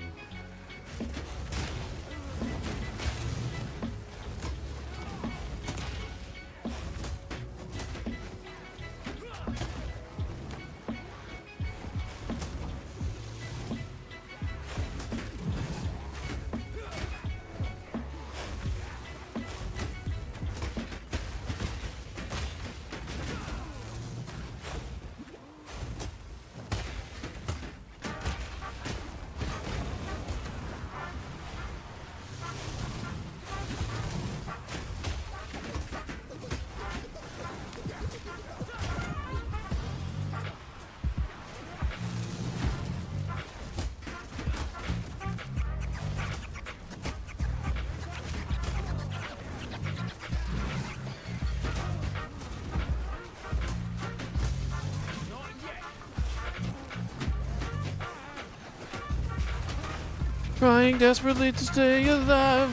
trying desperately to stay alive.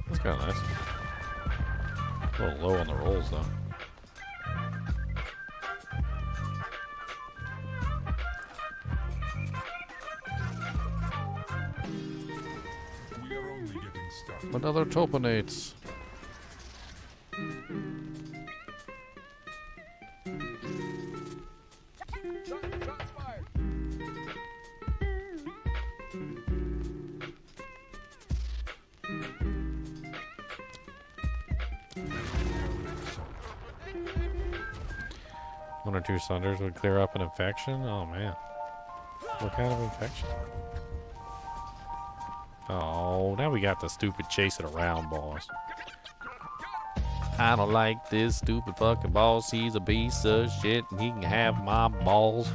That's kind of nice. A little low on the rolls, though. We are only getting started. Another topinates. One or two sunders would clear up an infection? Oh man. What kind of infection? Oh, now we got the stupid chase it around boss. I don't like this stupid fucking boss. He's a piece of shit and he can have my balls.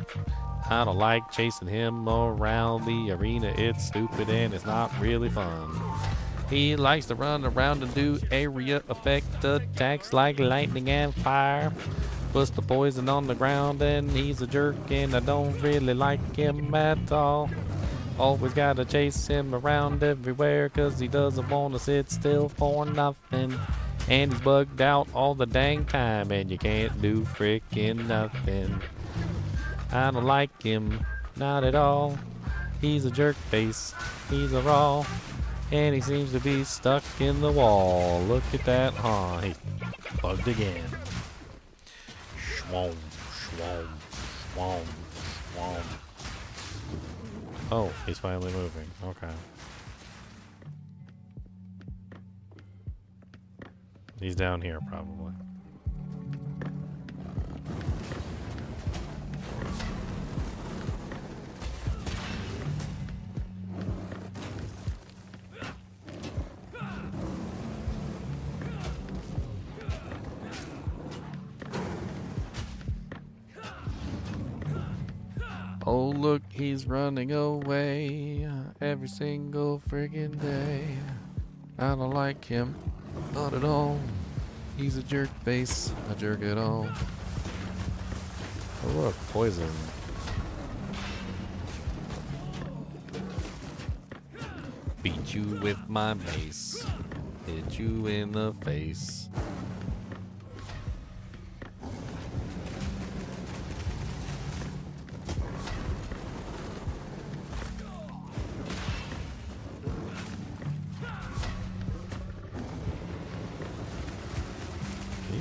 I don't like chasing him around the arena. It's stupid and it's not really fun. He likes to run around and do area effect attacks like lightning and fire. Puts the poison on the ground and he's a jerk and I don't really like him at all. Always gotta chase him around everywhere cause he doesn't wanna sit still for nothing. And he's bugged out all the dang time and you can't do frickin' nothing. I don't like him, not at all. He's a jerk face, he's a raw. And he seems to be stuck in the wall. Look at that, huh? He's bugged again. Schwom, schwom, schwom, schwom. Oh, he's finally moving. Okay. He's down here, probably. Oh, look, he's running away every single friggin' day. I don't like him, not at all. He's a jerk face, a jerk at all. Oh, look, poison. Beat you with my mace, hit you in the face.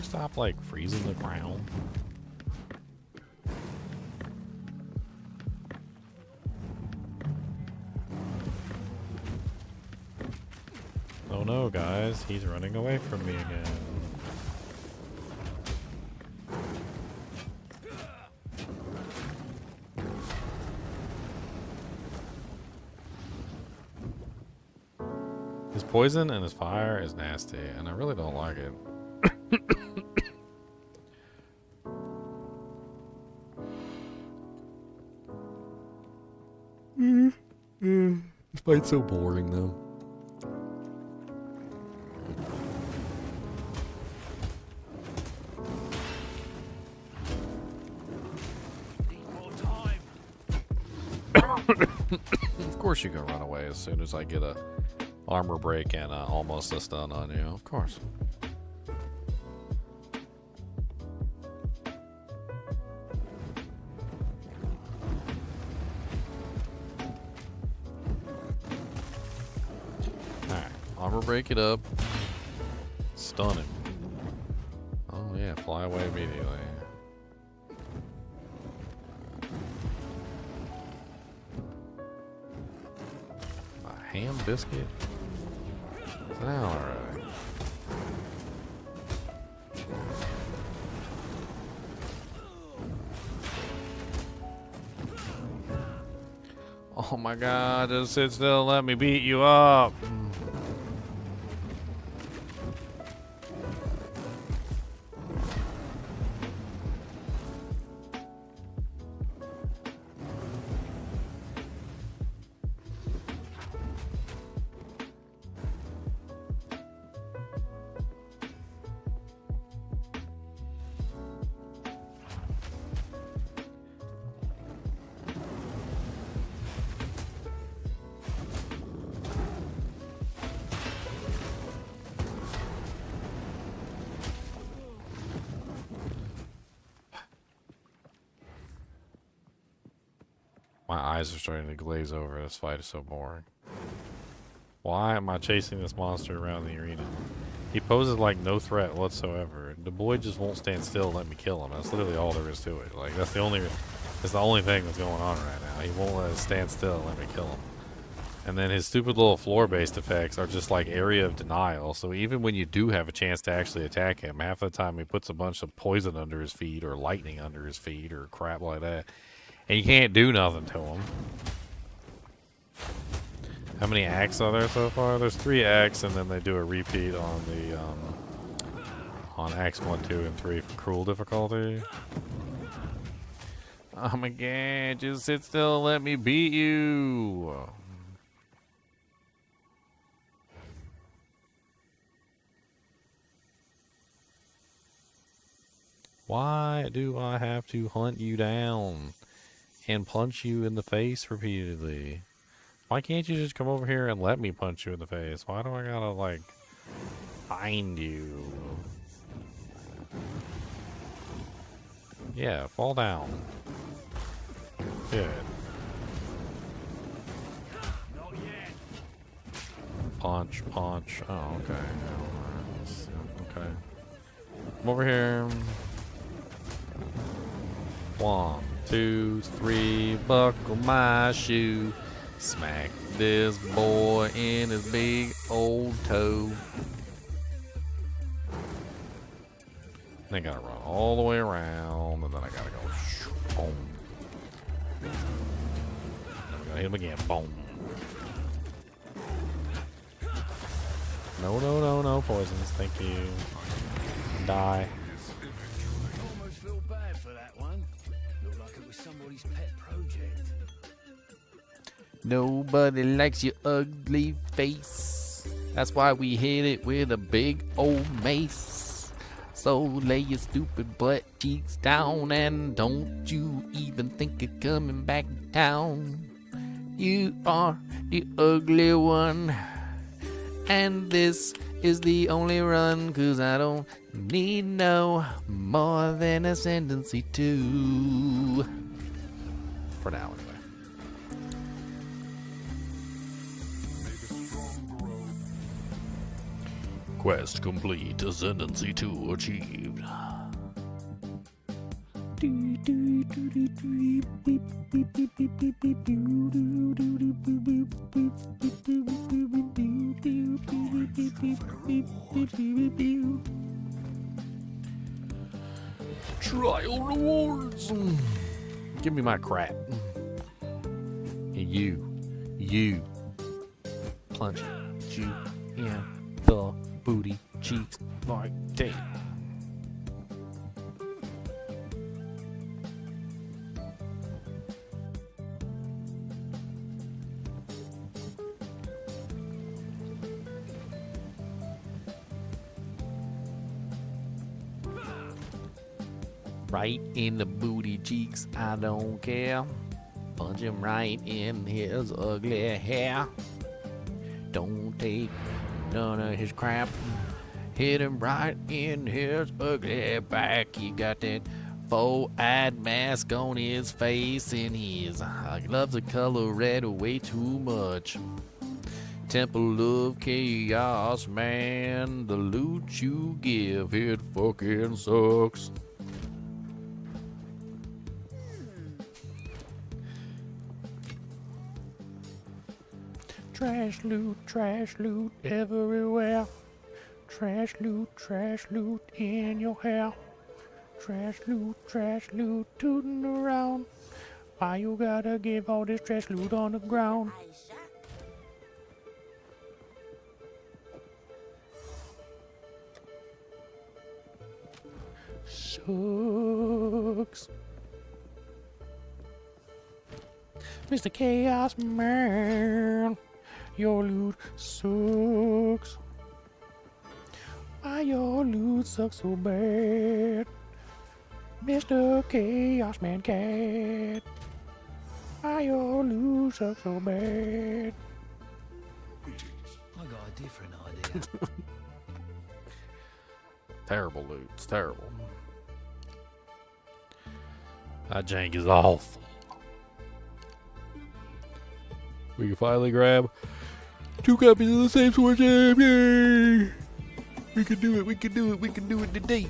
Stop like freezing the ground. Oh no, guys, he's running away from me again. His poison and his fire is nasty, and I really don't like it. This fight's so boring, though. Of course you can run away as soon as I get a armor break and almost a stun on you. Of course. Armor break it up. Stun him. Oh yeah, fly away immediately. ham biscuit? Now, alright. Oh my god, just sit still, let me beat you up. My eyes are starting to glaze over. This fight is so boring. Why am I chasing this monster around the arena? He poses like no threat whatsoever. The boy just won't stand still and let me kill him. That's literally all there is to it. Like that's the only thing that's going on right now. He won't let us stand still and let me kill him. And then his stupid little floor-based effects are just like area of denial. So even when you do have a chance to actually attack him, half the time he puts a bunch of poison under his feet or lightning under his feet or crap like that. And you can't do nothing to him. How many acts are there so far? There's 3 acts, and then they do a repeat on the on acts 1, 2, and 3 for cruel difficulty. Oh my god! Just sit still and let me beat you. Why do I have to hunt you down and punch you in the face repeatedly? Why can't you just come over here and let me punch you in the face? Why do I gotta, like, find you? Yeah, fall down. Good. Punch, punch. Oh, okay. Okay. Come over here. 1, 2, 3, buckle my shoe. Smack this boy in his big old toe. Then I gotta run all the way around, and then I gotta go boom. Then we gotta hit him again, boom. No, no, no, no poisons, thank you. Die. Almost feel bad for that one. Looked like it was somebody's pet project. Nobody likes your ugly face. That's why we hit it with a big old mace. So lay your stupid butt cheeks down and don't you even think of coming back down. You are the ugly one. And this is the only run, 'cause I don't need no more than ascendancy 2. For now, anyway. Quest complete. Ascendancy 2 achieved. Trial rewards. Give me my crap. And you punch you in the booty cheeks like that. Right in the booty cheeks, I don't care. Punch him right in his ugly hair. Don't take none of his crap. Hit him right in his ugly back. He got that 4-eyed mask on his face, and he loves the color red way too much. Temple of Chaos, man. The loot you give, it fucking sucks. Trash loot everywhere. Trash loot in your hair. Trash loot tooting around. Why you gotta give all this trash loot on the ground? Sucks. Mr. Chaos Man, your loot sucks. Why your loot sucks so bad? Mr. Chaos Man Cat, why your loot sucks so bad? I got a different idea. Terrible loot. It's terrible. That jank is awful. We can finally grab 2 copies of the same Sword Jam. Yay! We can do it. We can do it. We can do it today.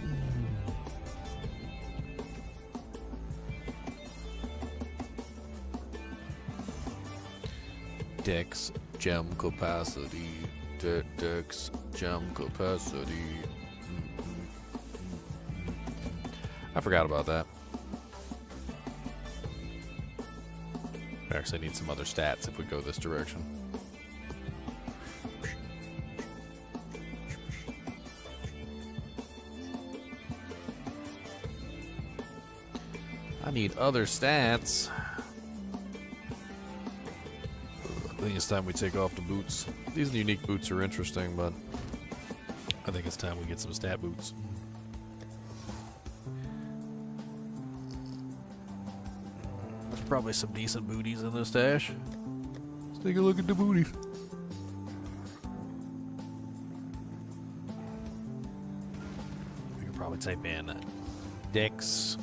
Dex gem capacity. Dex gem capacity. I forgot about that. We actually need some other stats if we go this direction. I need other stats. I think it's time we take off the boots. These unique boots are interesting, but I think it's time we get some stat boots. There's probably some decent booties in this stash. Let's take a look at the booties. We could probably type in Dex,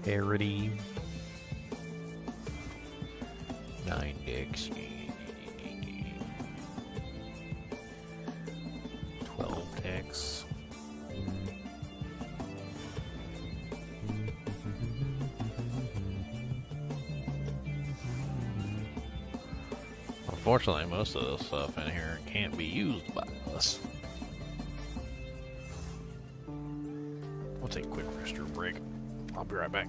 Parity, 9 Dex, 12 Dex. Unfortunately, most of this stuff in here can't be used by us. We'll take a quick restroom break. I'll be right back.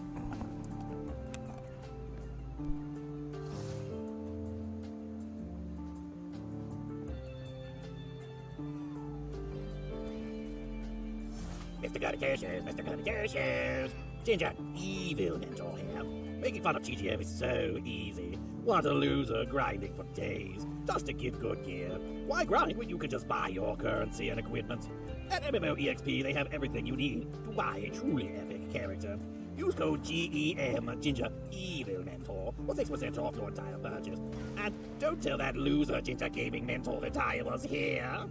Mr. Goody Two-Shoes, Mr. Goody Two-Shoes. Ginger, evil mentor here. Making fun of GGM is so easy. Want a loser grinding for days just to get good gear. Why grind when you can just buy your currency and equipment? At MMOEXP, they have everything you need to buy a truly epic character. Use code GEM Ginger Evil Mentor for 6% off your entire purchase. And don't tell that loser Ginger Gaming Mentor that I was here.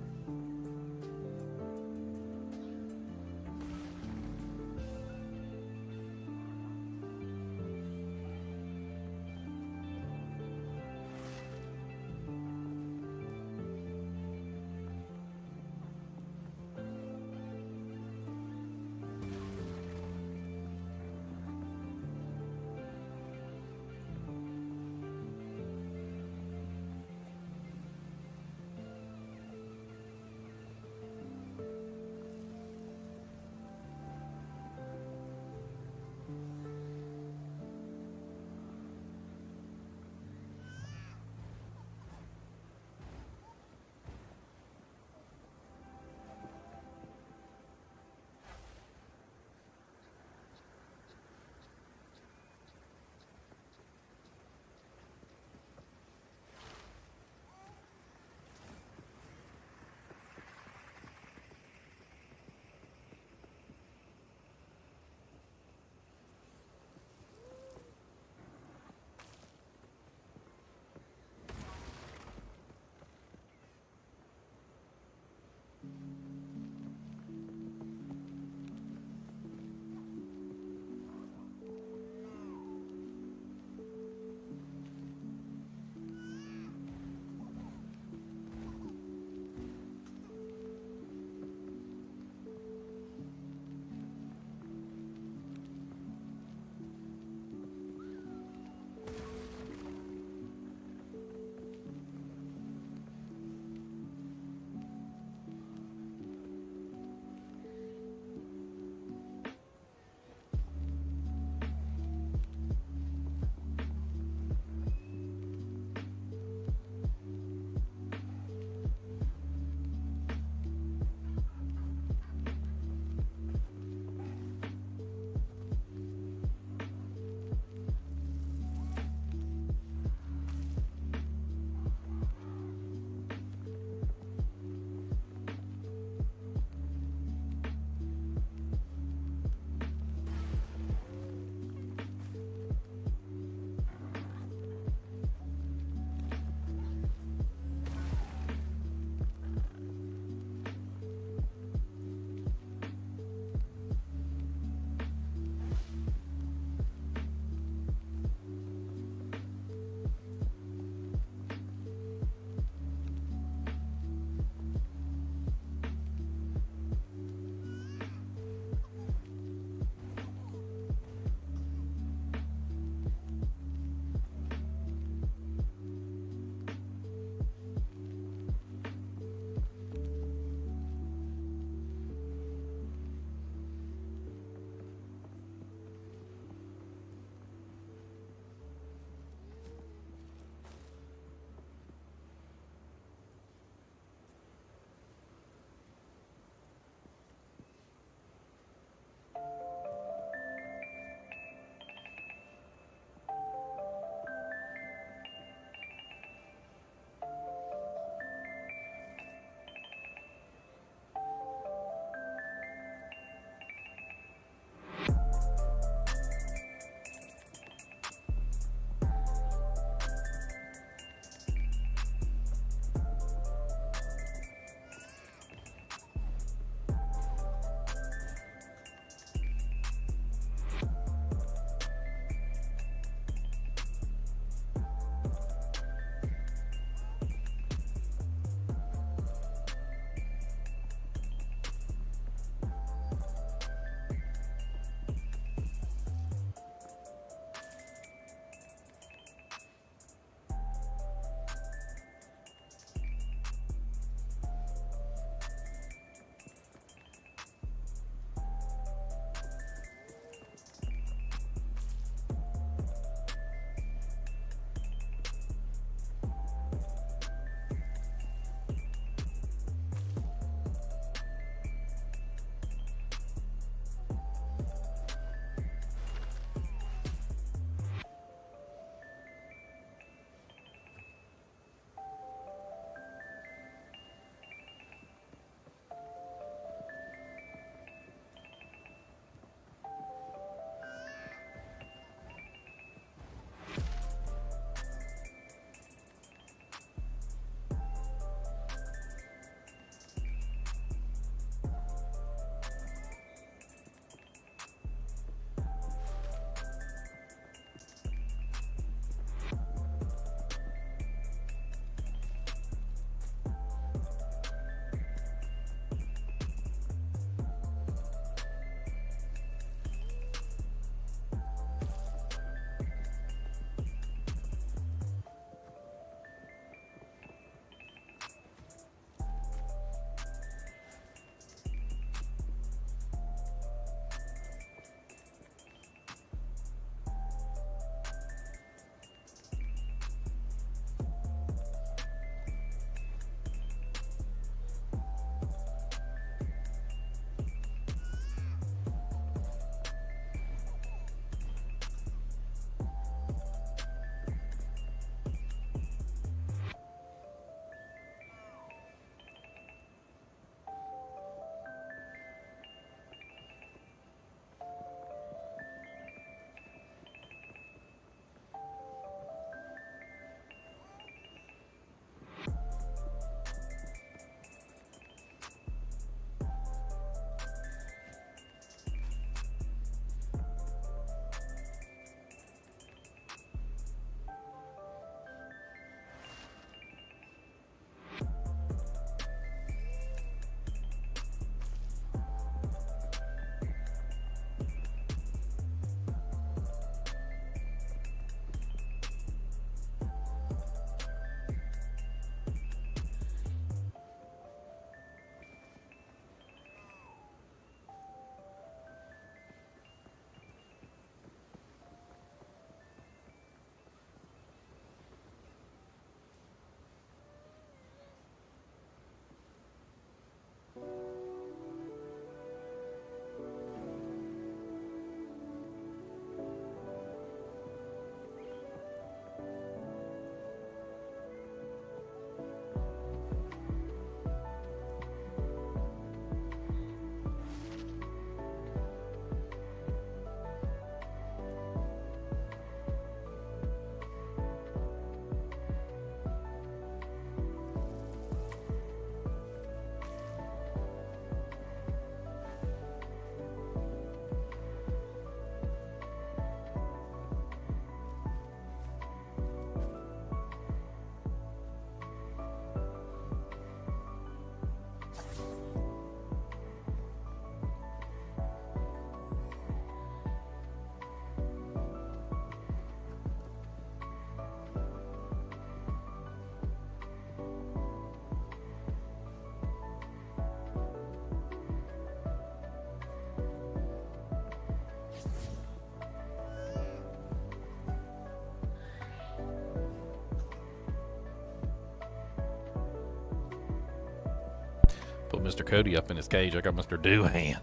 Put Mr. Cody up in his cage. I got Mr. Doohan.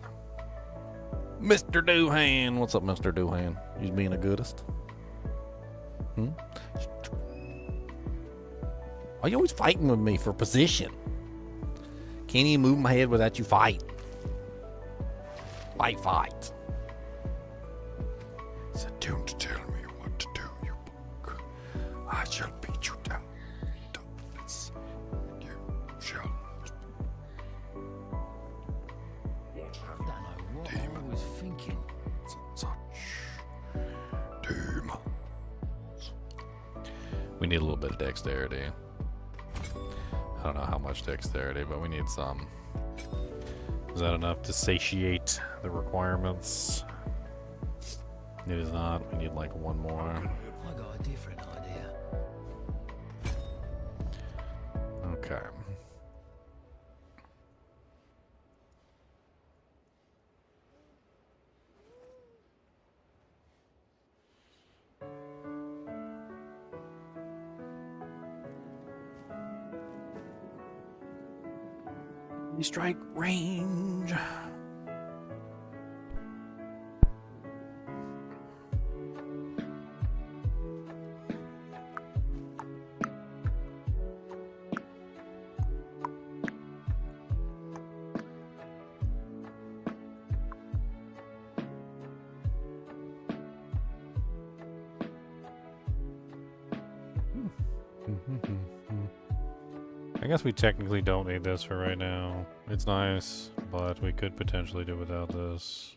Mr. Doohan. What's up, Mr. Doohan? You being the goodest? Hmm? Why you always fighting with me for position? Can't even move my head without you fight. Fight. So don't tell me what to do, you book. I shall beat you down. Darkness. You shall. What I don't know what I was thinking. such demons. We need a little bit of dexterity. I don't know how much dexterity, but we need some. Is that enough to satiate the requirements? It is not. We need like one more. I got a different idea. Okay. Strike range. I guess we technically don't need this for right now. It's nice, but we could potentially do without this.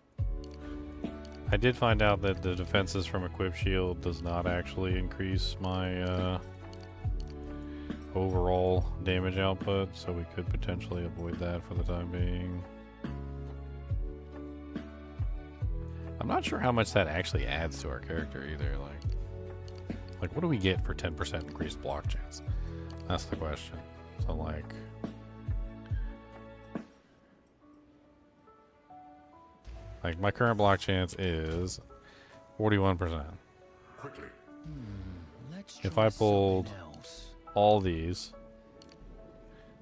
I did find out that the defenses from Equip Shield does not actually increase my overall damage output, so we could potentially avoid that for the time being. I'm not sure how much that actually adds to our character either. Like what do we get for 10% increased block chance? That's the question. So like my current block chance is 41%. Quickly. If I pulled all these,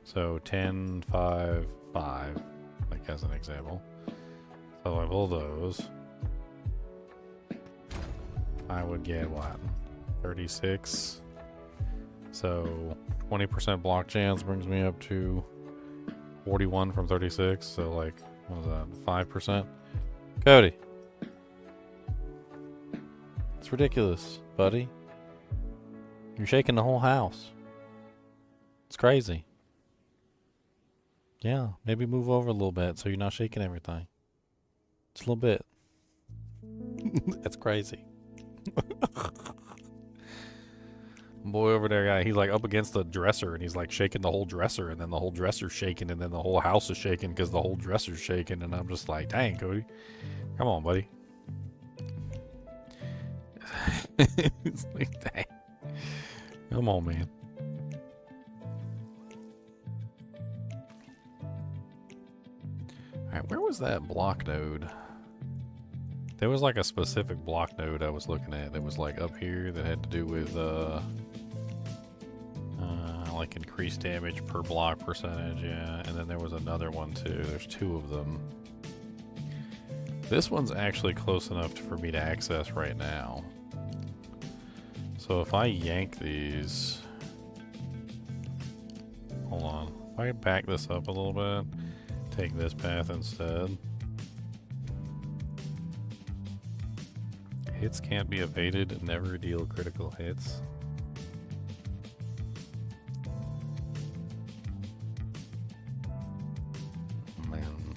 so 10, 5, 5, like as an example. So if I pull those, I would get what? 36. So 20% block chance brings me up to 41 from 36. So like, what was that? 5%? Cody. It's ridiculous, buddy. You're shaking the whole house. It's crazy. Yeah, maybe move over a little bit so you're not shaking everything. Just a little bit. That's crazy. Boy over there, guy, he's like up against the dresser and he's like shaking the whole dresser, and then the whole dresser's shaking, and then the whole house is shaking because the whole dresser's shaking, and I'm just like, dang, Cody, come on, buddy. It's like, dang. Come on, man. Alright, where was that block node? There was like a specific block node I was looking at that was like up here that had to do with like increased damage per block percentage, yeah. And then there was another one too. There's two of them. This one's actually close enough for me to access right now. So if I yank these, hold on, if I back this up a little bit, take this path instead. Hits can't be evaded, never deal critical hits. Man.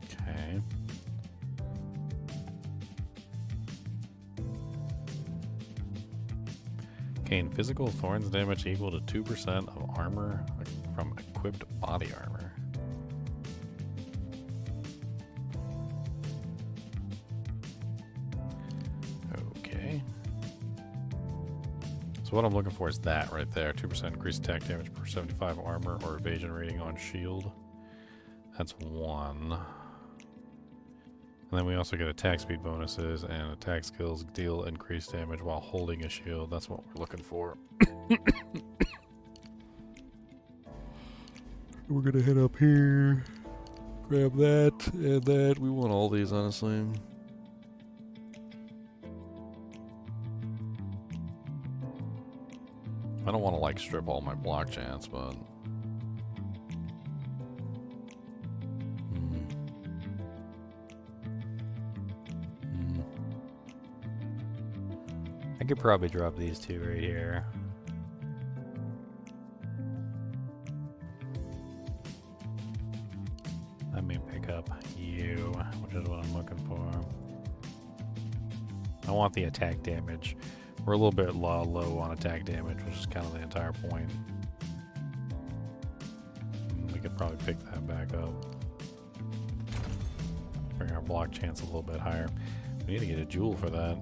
Okay. Gain physical thorns damage equal to 2% of armor from equipped body armor. Okay. So what I'm looking for is that right there. 2% increased attack damage per 75 armor or evasion rating on shield. That's one. And then we also get attack speed bonuses, and attack skills deal increased damage while holding a shield. That's what we're looking for. We're gonna head up here. Grab that and that. We want all these, honestly. I don't want to like strip all my block chance, but I could probably drop these two right here. Let me pick up you, which is what I'm looking for. I want the attack damage. We're a little bit low on attack damage, which is kind of the entire point. We could probably pick that back up. Bring our block chance a little bit higher. We need to get a jewel for that.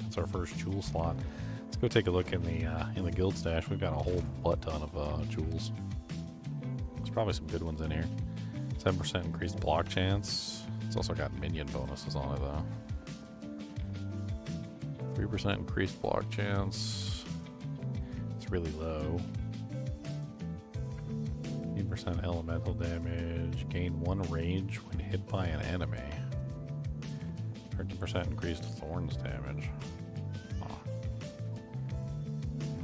That's our first jewel slot. Let's go take a look in the guild stash. We've got a whole butt ton of jewels. There's probably some good ones in here. 7% increased block chance. It's also got minion bonuses on it though. 3% increased block chance. It's really low. 8% elemental damage. Gain 1 rage when hit by an enemy. 13% increased thorns damage.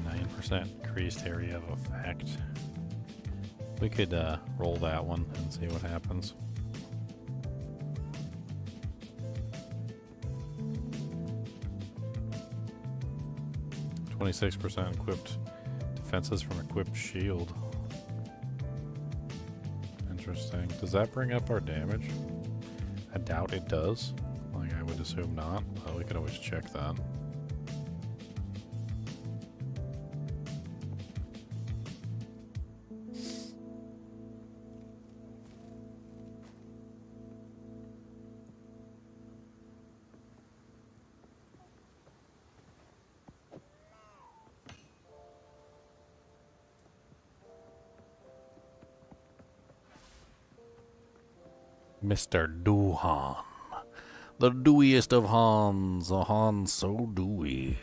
9% increased area of effect. We could roll that one and see what happens. 26% equipped defenses from equipped shield. Interesting. Does that bring up our damage? I doubt it does. Like, I would assume not, but we could always check that. Mr. Doohan. The dewiest of Hans. A Han so dewy.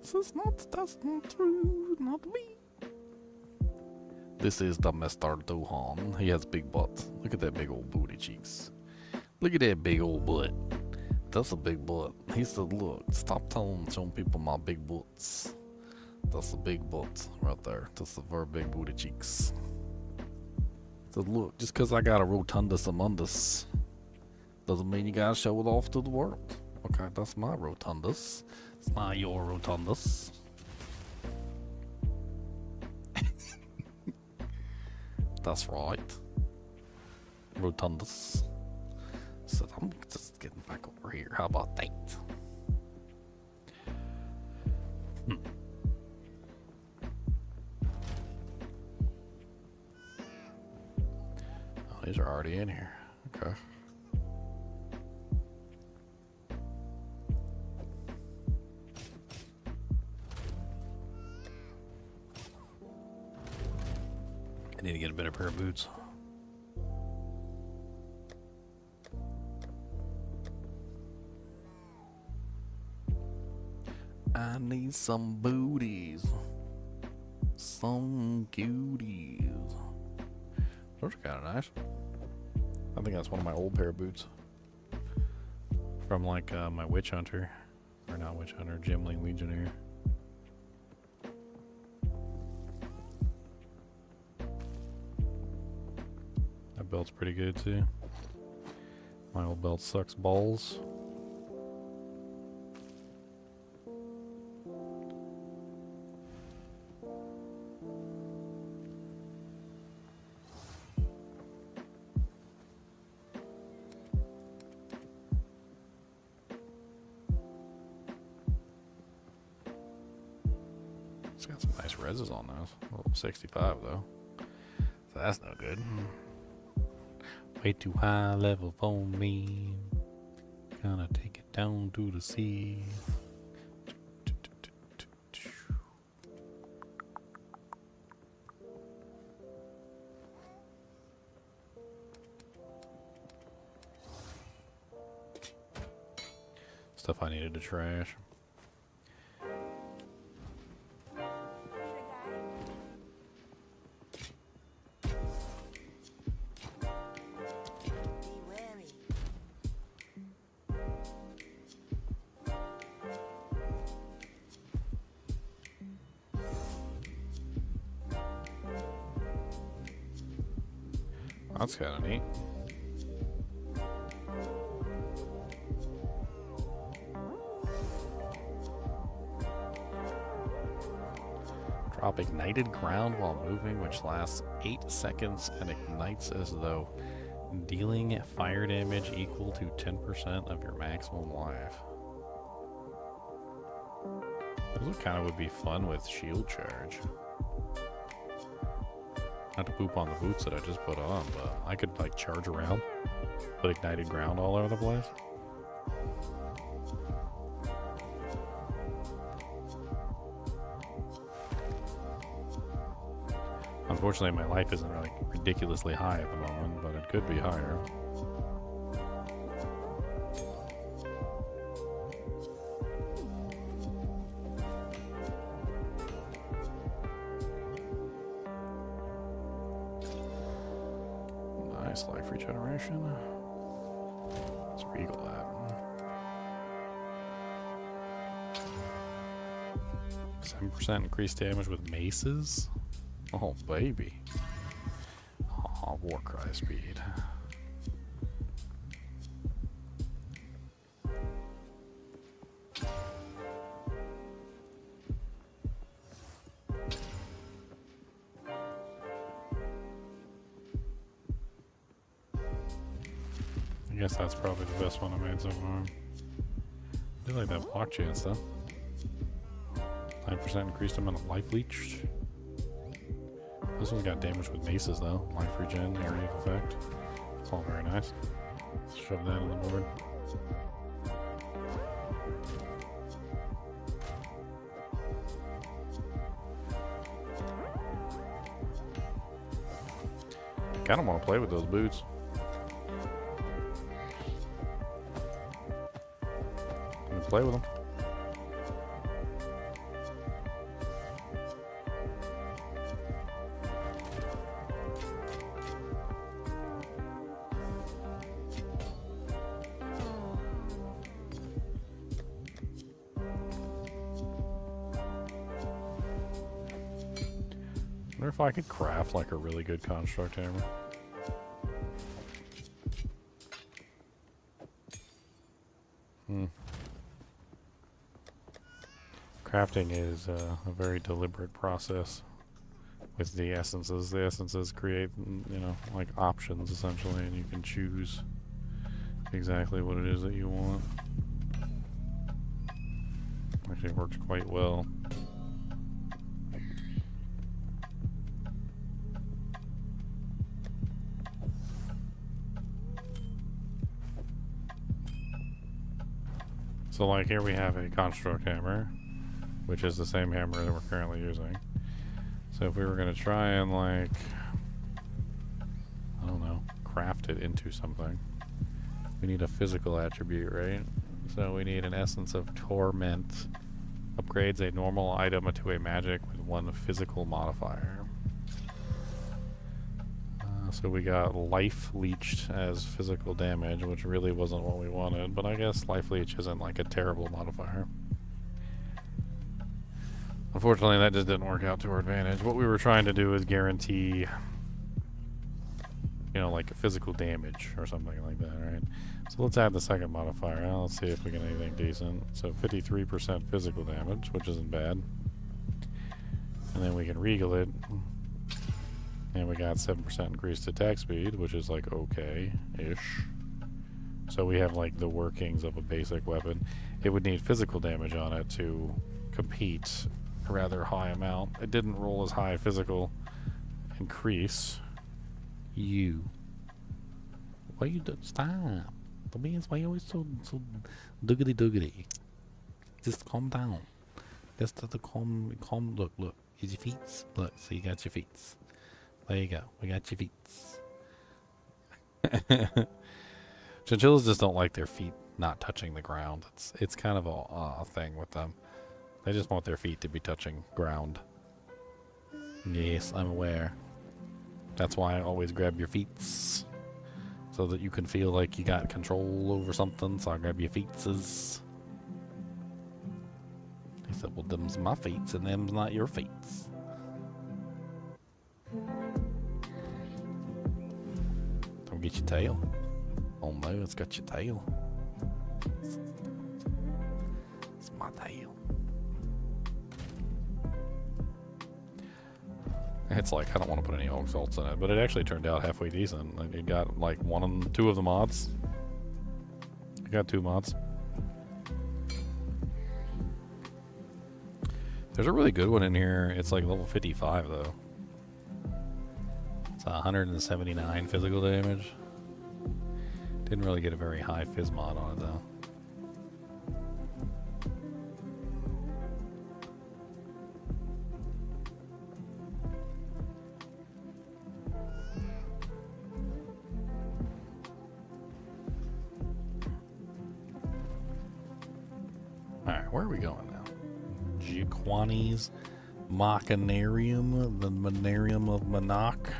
That's not true. Not me. This is the Mr. Doohan. He has big butt. Look at that big old booty cheeks. Look at that big old butt. That's a big butt. He said, look, stop showing people my big butts. That's a big butt right there. That's the very big booty cheeks. So look, just because I got a rotundus amundus doesn't mean you gotta show it off to the world. Okay, that's my rotundus. It's not your rotundus. That's right. Rotundus. So I'm just getting back over here. How about that? These are already in here. Okay. I need to get a better pair of boots. I need some booties. Some cuties. Those are kind of nice. I think that's one of my old pair of boots. From like my witch hunter. Or not witch hunter, Gemling-Warriornaire. That belt's pretty good too. My old belt sucks balls. It's got some nice reses on those. A little 65 though. So that's no good. Way too high level for me. Gonna take it down to the sea. Stuff I needed to trash. That's kind of neat. Drop ignited ground while moving, which lasts 8 seconds and ignites as though dealing fire damage equal to 10% of your maximum life. Those kind of would be fun with shield charge. Not to poop on the boots that I just put on, but I could like charge around, put ignited ground all over the place. Unfortunately, my life isn't really ridiculously high at the moment, but it could be higher. Nice life regeneration. Let's regal that. 7% increased damage with maces. Oh, baby. Oh, Warcry speed. I guess that's probably the best one I made so far. I do like that block chance though. 9% increased amount of life leech. This one's got damage with maces though. Life regen, area of effect. It's all very nice. Let's shove that on the board. I kinda wanna play with those boots. Can we play with them? I wonder if I could craft like a really good construct hammer. Crafting is a very deliberate process with the essences. The essences create, you know, like options essentially, and you can choose exactly what it is that you want. Actually works quite well. So like here we have a construct hammer, which is the same hammer that we're currently using. So if we were going to try and like, I don't know, craft it into something, we need a physical attribute, right? So we need an Essence of Torment. Upgrades a normal item to a magic with one physical modifier. So we got Life Leeched as physical damage, which really wasn't what we wanted, but I guess Life Leech isn't like a terrible modifier. Unfortunately, that just didn't work out to our advantage. What we were trying to do is guarantee, you know, like physical damage or something like that, right? So let's add the second modifier. Now let's see if we get anything decent. So 53% physical damage, which isn't bad. And then we can regal it. And we got 7% increased attack speed, which is like okay-ish. So we have like the workings of a basic weapon. It would need physical damage on it to compete a rather high amount. It didn't roll as high physical increase. You. Why you do? Stop. The man's why you always so doogity. Just calm down. Just have to calm. Look. Is your feet? Look, so you got your feet. There you go. We got your feet. Chinchillas just don't like their feet not touching the ground. It's kind of a thing with them. They just want their feet to be touching ground. Yes, I'm aware. That's why I always grab your feet. So that you can feel like you got control over something. So I grab your feet. He said, well, them's my feet and them's not your feet. get your tail. Oh no, it's got your tail. It's my tail. It's like, I don't want to put any Hulk salts in it, but it actually turned out halfway decent. Like, it got like two of the mods. It got 2 mods. There's a really good one in here. It's like level 55 though. It's 179 physical damage. Didn't really get a very high phys mod on it though. Alright, where are we going now? Giaquani's Machinarium, the Manarium of Monarch.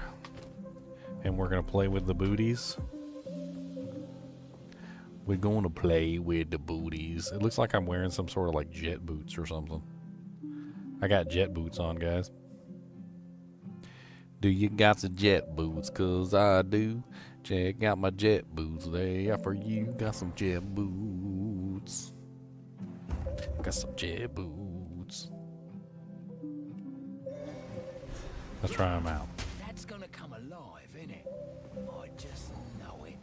And we're going to play with the booties. We're going to play with the booties. It looks like I'm wearing some sort of like jet boots or something. I got jet boots on, guys. Do you got some jet boots? Cause I do. Check out my jet boots. They are for you. Got some jet boots. Got some jet boots. Let's try them out. That's gonna come alive, innit? I just know it.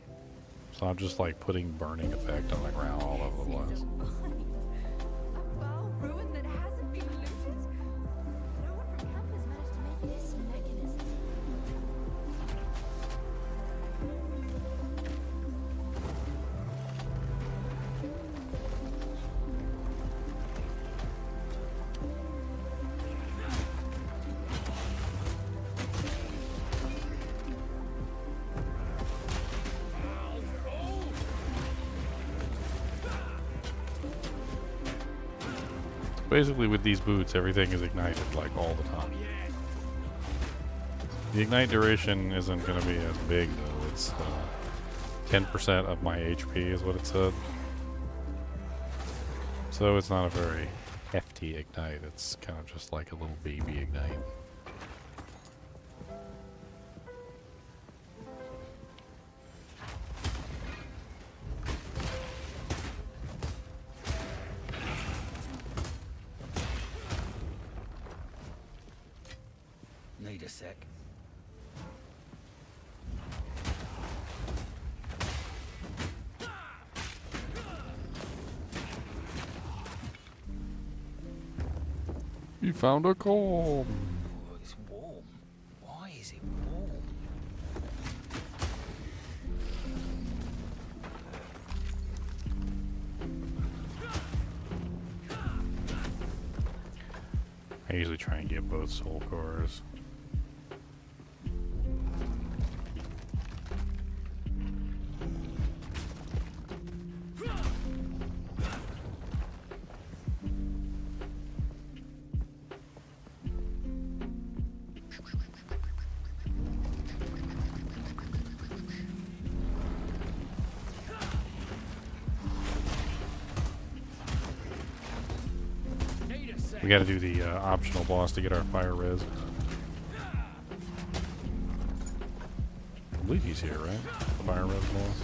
So I'm just like putting burning effect on the ground all over the place. A bow ruin that hasn't been looted? No one from camp has managed to make this mechanism. Basically with these boots, everything is ignited like all the time. The ignite duration isn't going to be as big though. It's 10% of my HP is what it said. So it's not a very hefty ignite. It's kind of just like a little baby ignite. Need a sec. You found a comb. Oh, it's warm. Why is it warm? I usually try and get both soul cores. We gotta do the optional boss to get our fire res. I believe he's here, right? The fire res boss.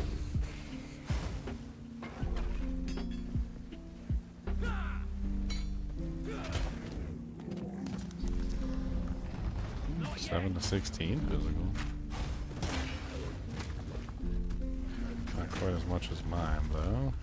Hmm, 7 to 16 physical. Not quite as much as mine, though.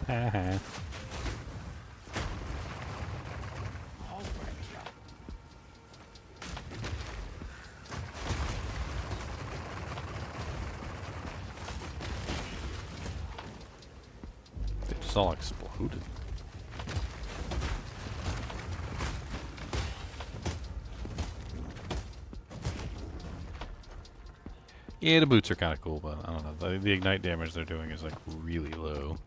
Haha. They just all exploded. Yeah, the boots are kind of cool, but I don't know. The ignite damage they're doing is like really low.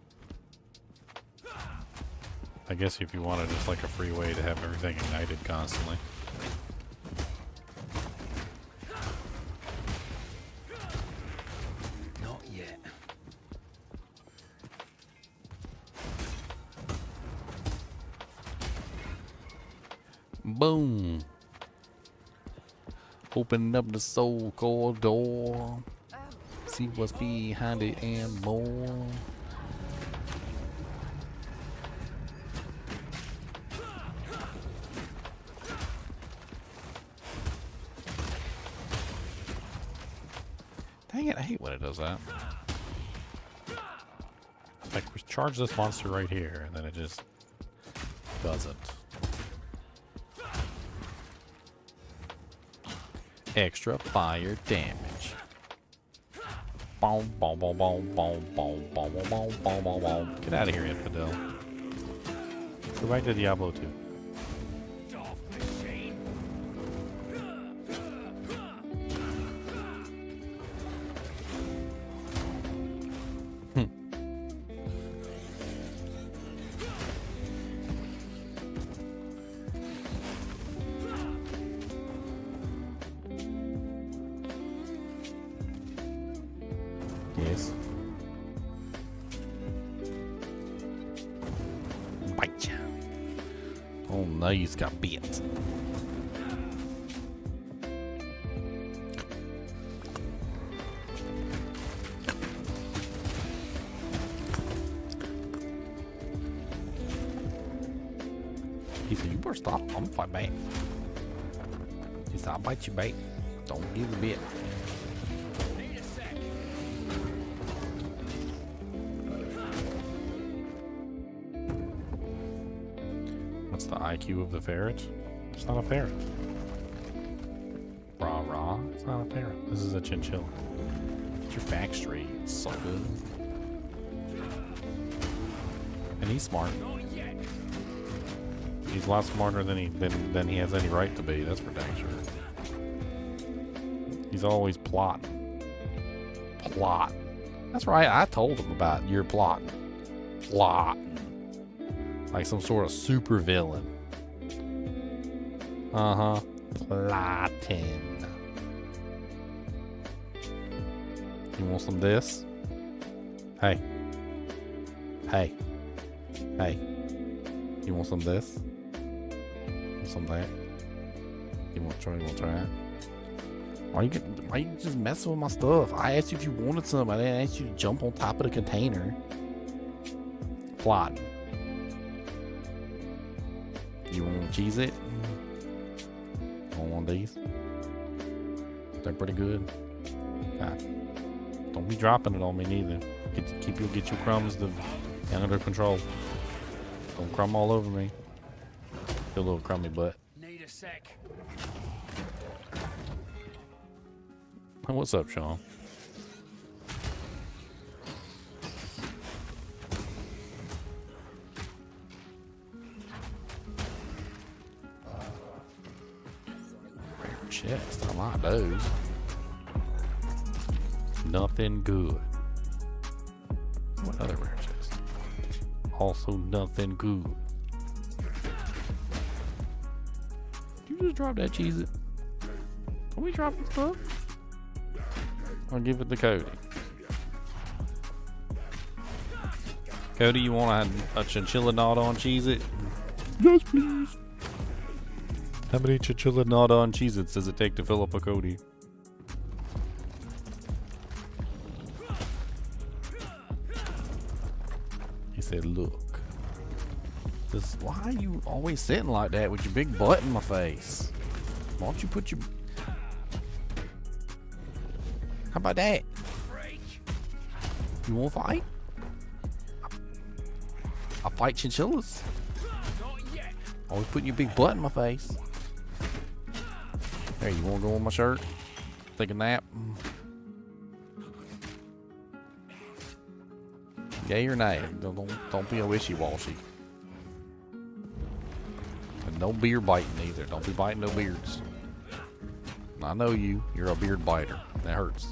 I guess if you wanted just like a free way to have everything ignited constantly. Not yet. Boom. Open up the soul core door. See what's behind it and more. Dang it, I hate when it does that. Like, we charge this monster right here, and then it just doesn't. Extra fire damage. Boom, boom, boom, boom, boom, boom, boom, boom, boom, boom, boom. Get out of here, infidel. Go back to Diablo 2. Yes. Bite ya. Oh no, he's got bit. He said, "You better stop. I'm gonna fight back." He said, "I'll bite you back. Don't give a bit." The IQ of the ferret? It's not a ferret. Rah rah. It's not a ferret. This is a chinchilla. Get your facts straight, sucker. And he's smart. He's a lot smarter than he has any right to be. That's for dang sure. He's always plotting. Plot. That's right. I told him about your plotting. Plotting. Like some sort of super villain. Uh-huh. Plotting. You want some of this? Hey. Hey. Hey. You want some of this? Want some of that? You want to try it? Why you just messing with my stuff? I asked you if you wanted some. I didn't ask you to jump on top of the container. Plotting. You want to cheese it? Want one of these? They're pretty good. God. Don't be dropping it on me neither. Get your crumbs under control. Don't crumb all over me. Your little crummy butt. Need a sec. What's up, Sean? Chest. I like those. Nothing good. What other rare chest? Also nothing good. Did you just drop that cheese? Are we dropping stuff? I'll give it to Cody. Cody, you want a chinchilla knot on cheese it? Yes, please. How many chinchilla not on Cheez-Its does it take to fill up a Cody? He said, look. Why are you always sitting like that with your big butt in my face? Why don't you put your... How about that? You want to fight? I fight chinchillas. Always putting your big butt in my face. Hey, you wanna go on my shirt? Take a nap? Yay or nay? Don't be a wishy-washy. And no beard biting either. Don't be biting no beards. I know you. You're a beard biter. That hurts.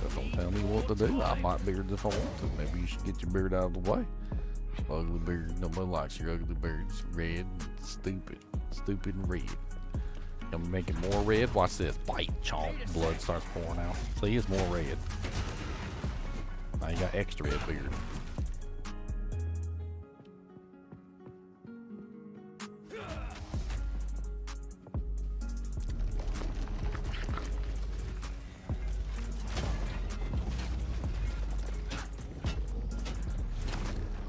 So don't tell me what to do. I might beard if I want to. Maybe you should get your beard out of the way. Ugly beard. Nobody likes your ugly beard. It's red. Stupid. Stupid and red. I'm gonna make it more red. Watch this. Bite. Chomp. Blood starts pouring out. See, it's more red. Now you got extra red beard.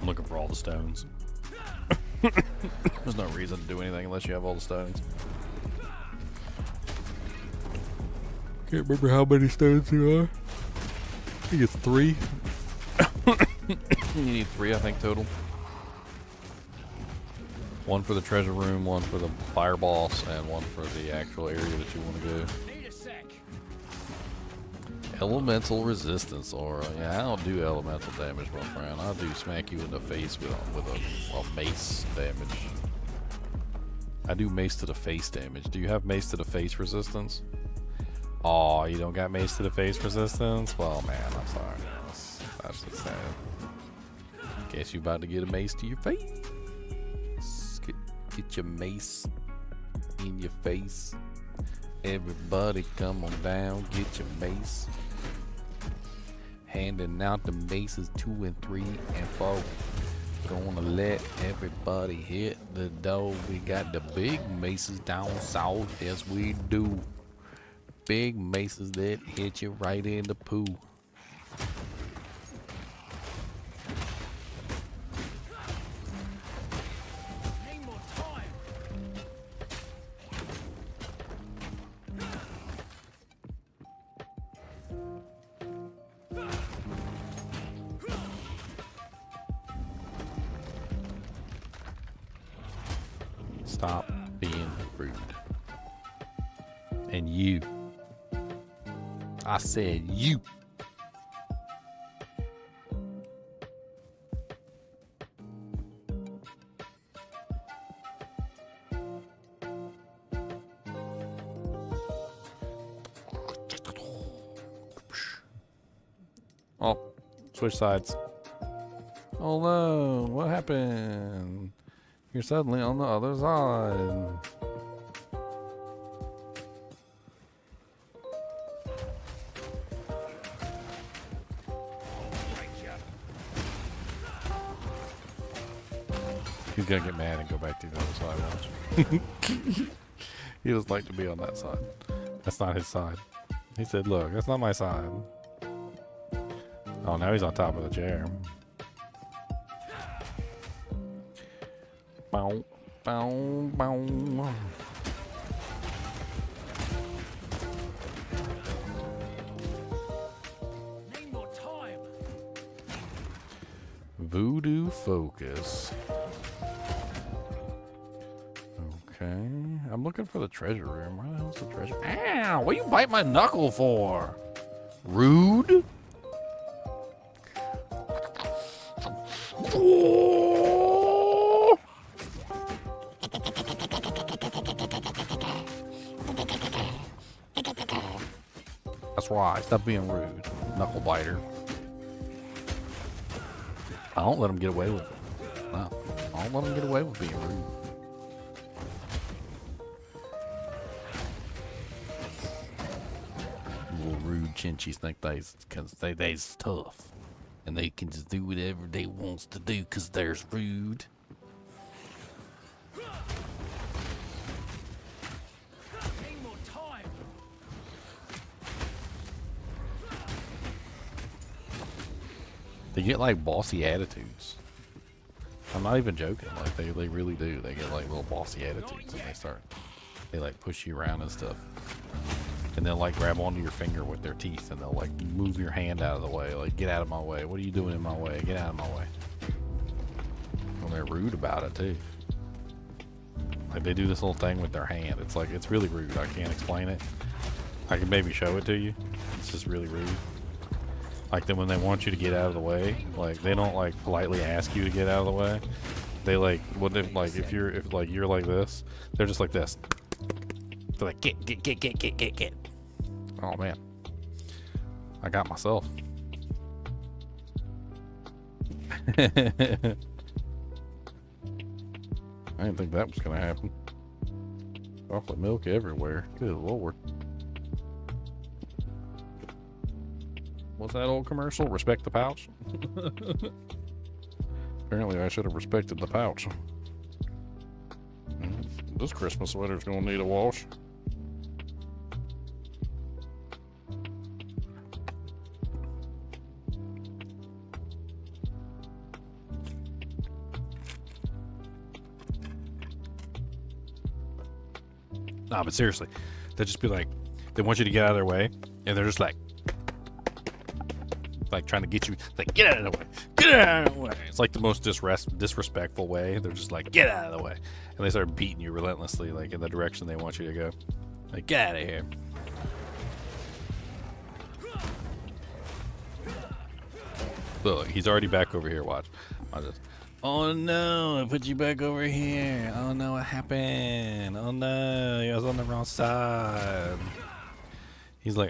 I'm looking for all the stones. There's no reason to do anything unless you have all the stones. Can't remember how many stones there are. I think it's 3. You need 3, I think, total. 1 for the treasure room, 1 for the fire boss, and 1 for the actual area that you want to go. Elemental resistance aura. Yeah, I don't do elemental damage, my friend. I do smack you in the face with a mace damage. I do mace to the face damage. Do you have mace to the face resistance? Oh, you don't got mace to the face resistance? Well, man, I'm sorry. That's just sad. Guess you about to get a mace to your face. Get your mace in your face. Everybody come on down, get your mace. Handing out the maces 2 and 3 and 4. Gonna let everybody hit the door. We got the big maces down south, yes we do. Big maces that hit you right in the poo. Stop being rude. And you. I said you. Oh, switch sides. Oh no, what happened? You're suddenly on the other side. He's gonna get mad and go back to the other side, watch. He doesn't like to be on that side. That's not his side. He said, look, that's not my side. Oh, now he's on top of the chair. Bow, bow, bow. Voodoo focus. Okay, I'm looking for the treasure room. Where the hell's the treasure? Ow! What you bite my knuckle for? Rude. That's right. Stop being rude, knuckle biter. I don't let him get away with it. No, I don't let him get away with being rude. Little rude chinchies think they's tough, and they can just do whatever they wants to do because they're rude. They get like bossy attitudes. I'm not even joking. Like they really do. They get like little bossy attitudes and they like push you around and stuff. and they'll like grab onto your finger with their teeth, and they'll like move your hand out of the way, like get out of my way. What are you doing in my way? Get out of my way. Well, they're rude about it too. Like they do this little thing with their hand. It's like, it's really rude. I can't explain it. I can maybe show it to you. It's just really rude. Like then when they want you to get out of the way, like they don't like politely ask you to get out of the way. They like, what if like if you're like this, they're just like this. They're like get. Oh man, I got myself. I didn't think that was gonna happen. Chocolate milk everywhere. Good lord. What's that old commercial? Respect the pouch? Apparently I should have respected the pouch. This Christmas sweater's gonna need a wash. Nah, but seriously, they'll just be like, they want you to get out of their way, and they're just like trying to get you, like, get out of the way, get out of the way. It's like the most disrespectful way. They're just like, get out of the way, and they start beating you relentlessly, like in the direction they want you to go. Like, get out of here. Look, he's already back over here. Watch. Oh no, I put you back over here. Oh no, what happened? Oh no, I was on the wrong side. He's like,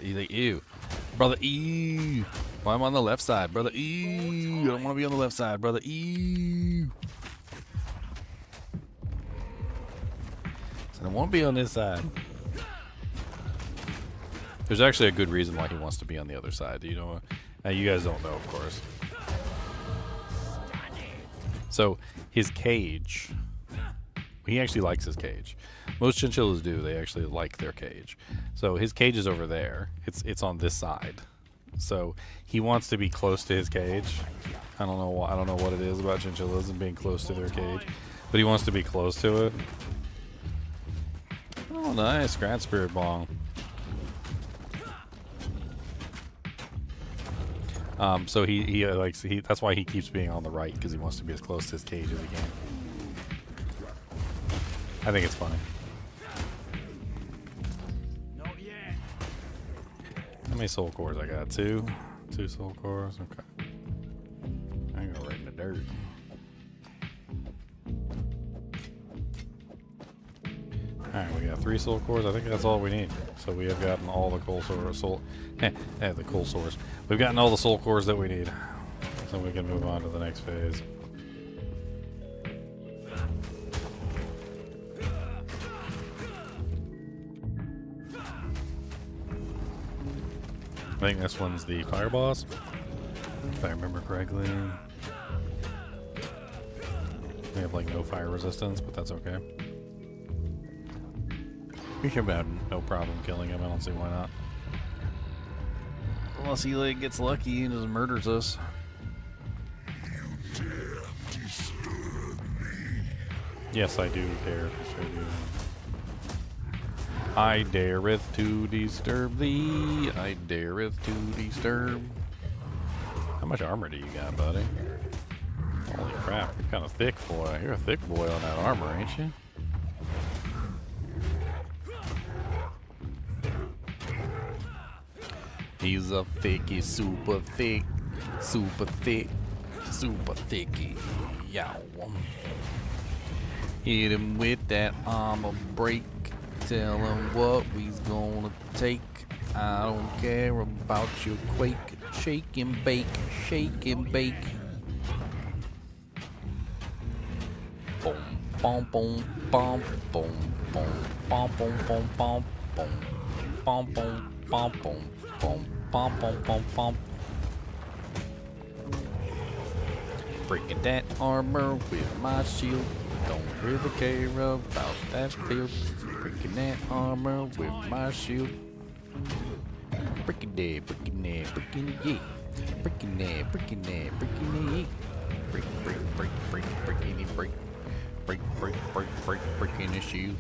he's like, ew. Brother, ew. Why am I on the left side? Brother, ew. I don't want to be on the left side. Brother, ew. So I don't want to be on this side. There's actually a good reason why he wants to be on the other side. Do you know what? You guys don't know, of course. So his cage, he actually likes his cage. Most chinchillas do. They actually like their cage. So his cage is over there. It's on this side. So he wants to be close to his cage. I don't know what it is about chinchillas and being close to their cage, but he wants to be close to it. Oh, nice, Grand Spirit Bong. So he likes, that's why he keeps being on the right, because he wants to be as close to his cage as he can. I think it's funny. How many soul cores I got? Two soul cores. Okay. I can go right in the dirt. Alright, we got 3 soul cores. I think that's all we need. So we have gotten all the coal source. We've gotten all the soul cores that we need. So we can move on to the next phase. I think this one's the fire boss, if I remember correctly. We have like no fire resistance, but that's okay. We should have no problem killing him. I don't see why not. Unless he like gets lucky and just murders us. You dare disturb me. Yes, I do dare disturb you. I dareth to disturb thee. I dareth to disturb. How much armor do you got, buddy? Holy crap, you're kind of thick, boy. You're a thick boy on that armor, ain't you? He's a thicky, super thick, super thick, super thicky. Yow. Hit him with that armor break. Tell him what we's gonna take. I don't care about your quake. Shake and bake, shake and bake. Boom, boom, boom, boom, boom, boom, boom, boom, boom, boom, boom, boom, boom, boom, boom, boom, boom, boom, boom, boom. Breaking that armor with my shield. Don't really care about that field. Breaking that armor with my shield. Breaking that, breaking that, breaking it, yeah. Breaking that, breaking that, breaking it, yeah. Break, break, break, break, breaking it, break. Break, break, break, break, breaking the shield.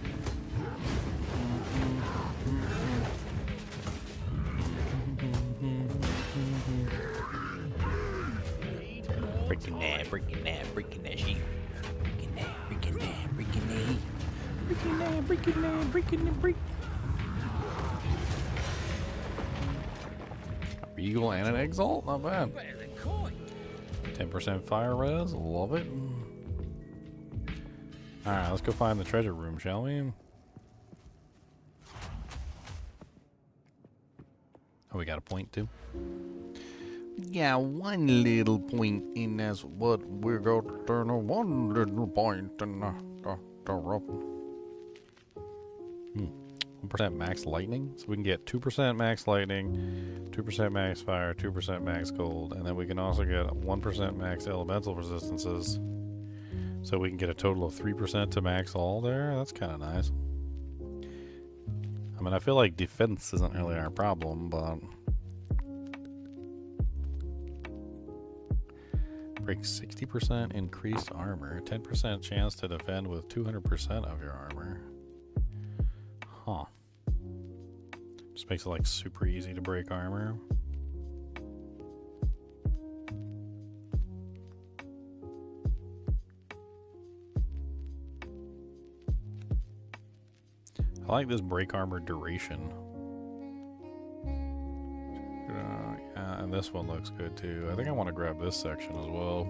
breaking that shield. Breaking that, breaking that. Breaking that. A Regal and an Exalt, not bad. 10% fire res, love it. Alright, let's go find the treasure room, shall we? Oh, we got a point too? Yeah, one little point, and that's what we're going to turn on. One little point in the rope. 1% max lightning, so we can get 2% max lightning, 2% max fire, 2% max gold, and then we can also get 1% max elemental resistances. So we can get a total of 3% to max all there. That's kind of nice. I mean, I feel like defense isn't really our problem, but break 60% increased armor, 10% chance to defend with 200% of your armor. Huh. Just makes it like super easy to break armor. I like this break armor duration. Yeah, and this one looks good too. I think I want to grab this section as well.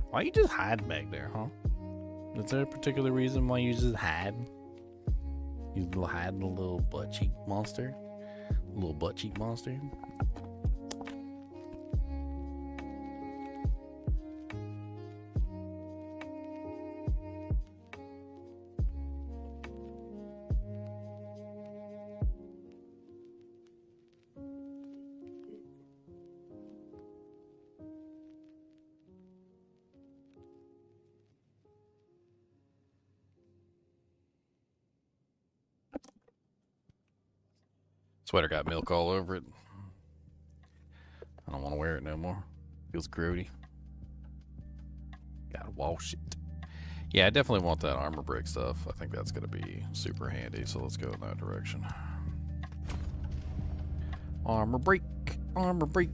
Why you just hide back there, huh? Is there a particular reason why you just hide? You hide a little butt cheek monster? A little butt cheek monster? Sweater got milk all over it. I don't want to wear it no more. Feels grody. Gotta wash it. Yeah, I definitely want that armor break stuff. I think that's going to be super handy, so let's go in that direction. Armor break. Armor break.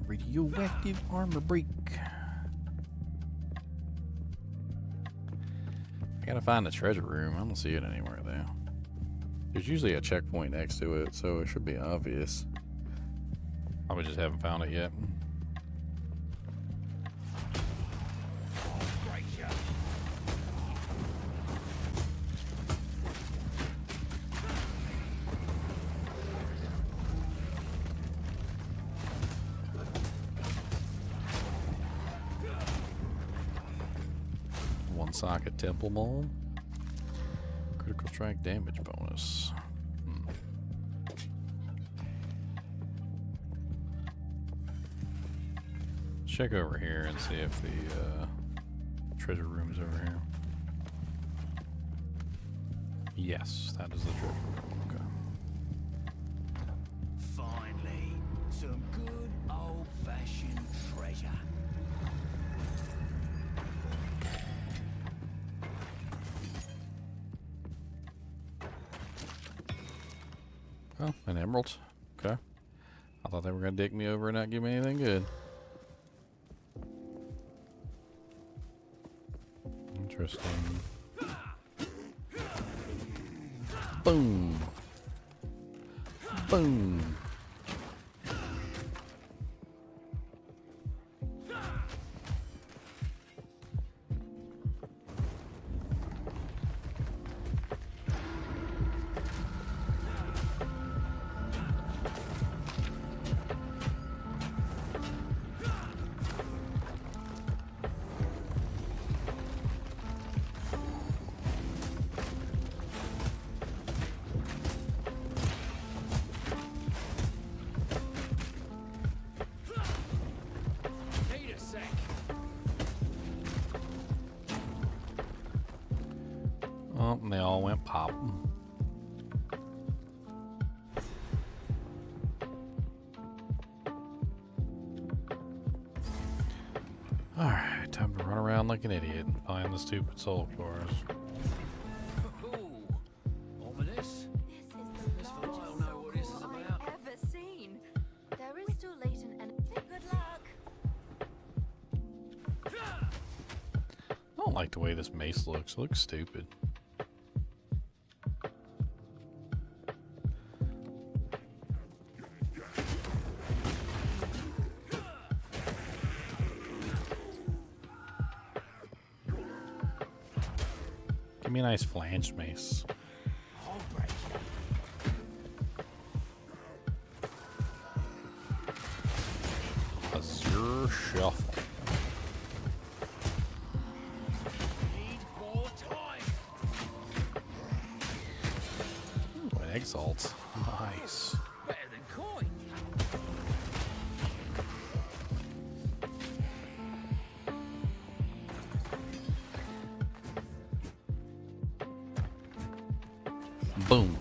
Radioactive armor break. I gotta find the treasure room. I don't see it anywhere though. There's usually a checkpoint next to it, so it should be obvious. Probably just haven't found it yet. One socket temple mold. Critical strike damage bonus. Check over here and see if the treasure room is over here. Yes, that is the treasure room. Okay. Finally, some good old-fashioned treasure. Oh, an emerald. Okay. I thought they were going to dick me over and not give me anything good. Interesting. Boom. Boom. Oh, and they all went pop. Alright, time to run around like an idiot and find the stupid soul cores. don't like the way this mace looks. It looks stupid. Give me a nice flanged mace. Azure Shuffle. Ooh, an Exalt. Nice. Better than coin. Boom.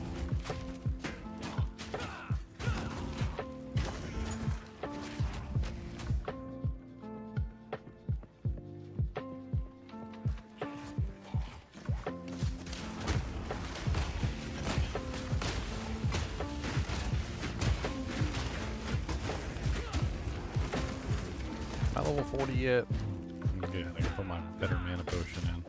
Not level 40 yet. Good. I can put my better mana potion in.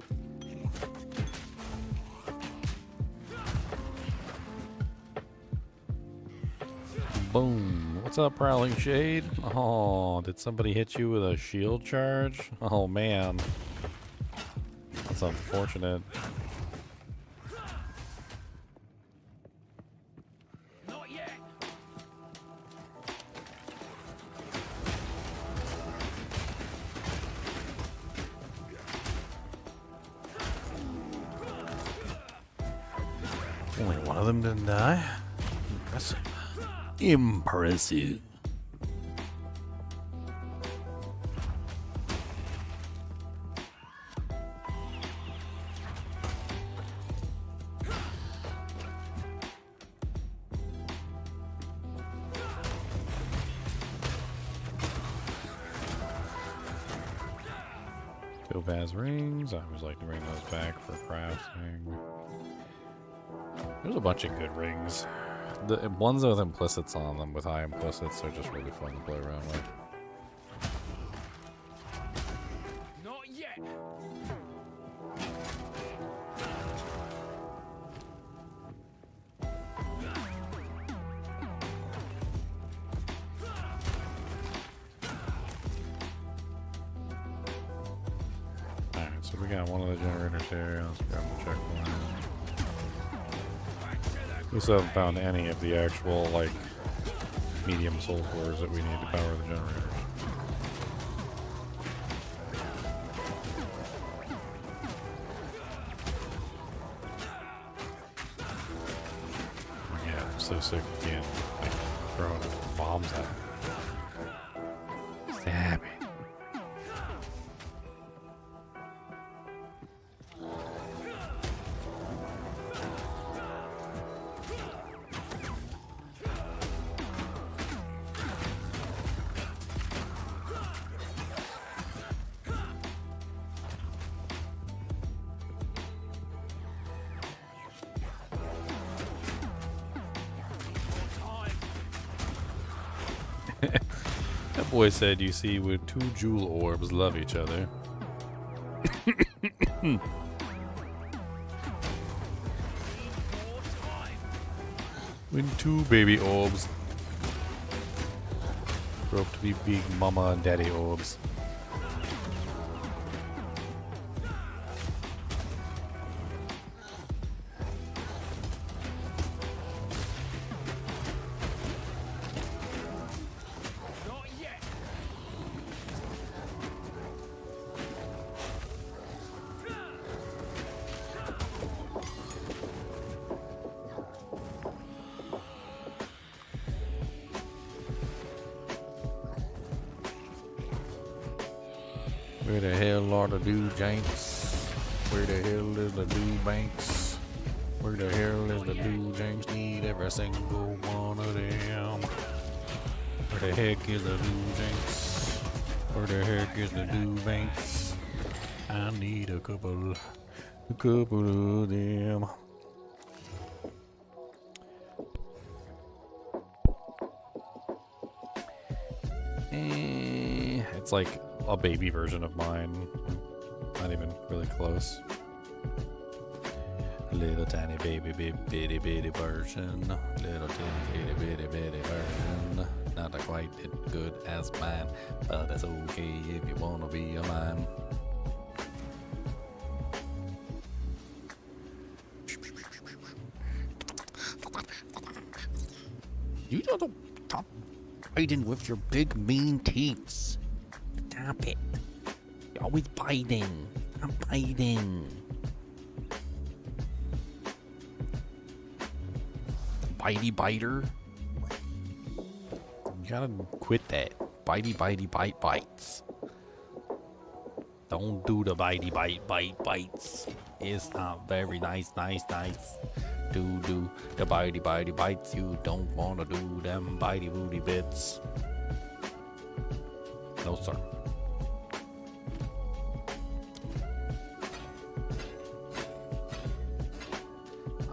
Boom. What's up, Prowling Shade? Oh, did somebody hit you with a shield charge? Oh, man. That's unfortunate. Not yet. Only one of them didn't die. Impressive. Impressive. Topaz rings. I always like to bring those back for crafting. There's a bunch of good rings. The ones with implicits on them, with high implicits, are just really fun to play around with. Not yet. Alright, so we got one of the generators here. Let's grab the checkpoint. We still haven't found any of the actual, like, medium soul cores that we need to power the generators. Yeah, I'm so sick of being, like, throwing bombs at them. Stab it. That boy said, you see, when two jewel orbs love each other. When two baby orbs grow up to be big mama and daddy orbs. Where the hell are the do janks? Where the hell is the do banks? Where the hell is the do janks? Need every single one of them. Where the heck is the do janks? Where the heck is the do banks? I need a couple of them. It's like a baby version of mine. Not even really close. Little tiny baby, bitty bitty version. Little teeny bitty bitty version. Not quite as good as mine, but that's okay if you wanna be a mime. You don't stop biting with your big mean teeth. Stop it. You're always biting. Stop biting. Bitey biter. You gotta quit that. Bitey bite bites. Don't do the bitey bite bites. It's not very nice. Do the bitey bites. You don't wanna do them bitey booty bits. No sir.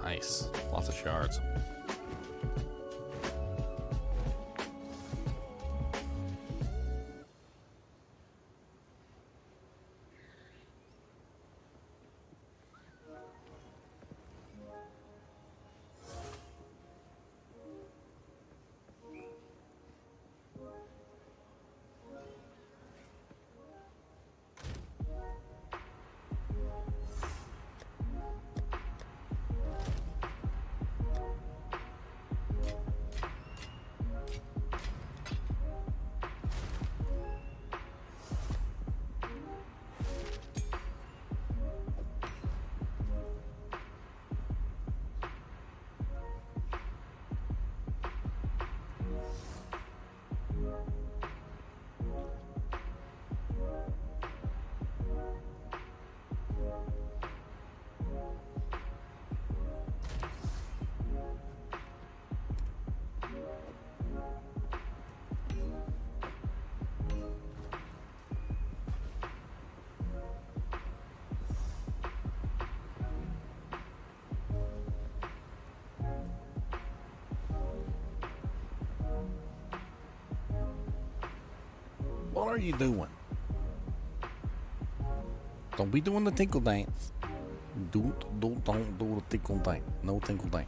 Nice. Lots of shards. What are you doing? Don't be doing the tinkle dance. Don't do the tinkle dance. No tinkle dance.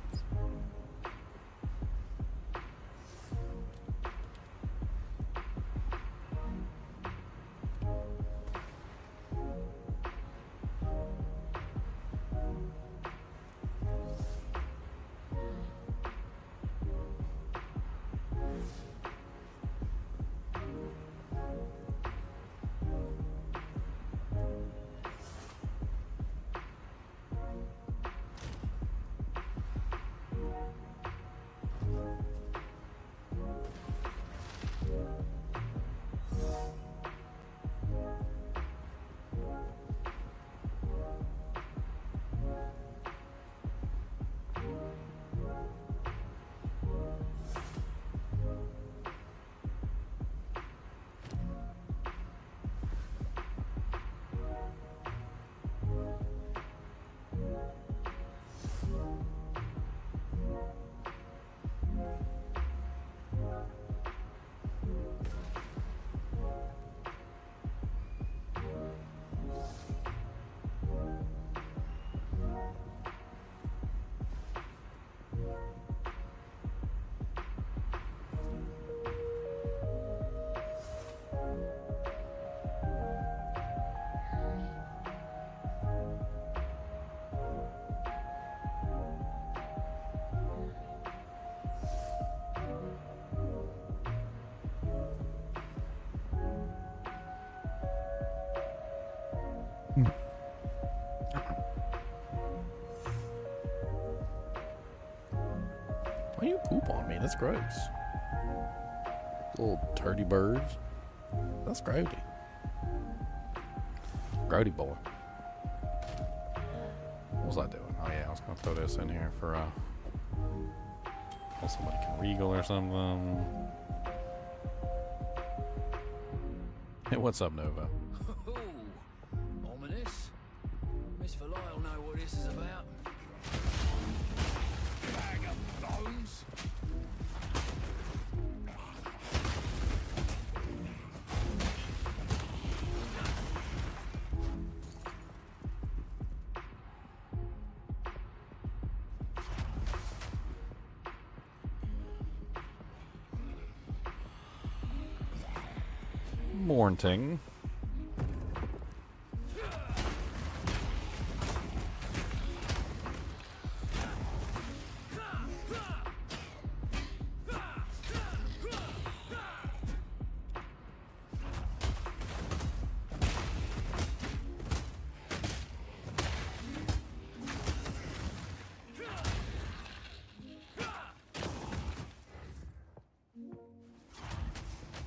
Why you poop on me? That's gross. Little turdy birds. That's grody. Grody boy. What was I doing? Oh yeah, I was gonna throw this in here for well, somebody can regal or something. Hey, what's up, Nova? Ominous. Miss Valai will know what this is about. Bag of bones. morning.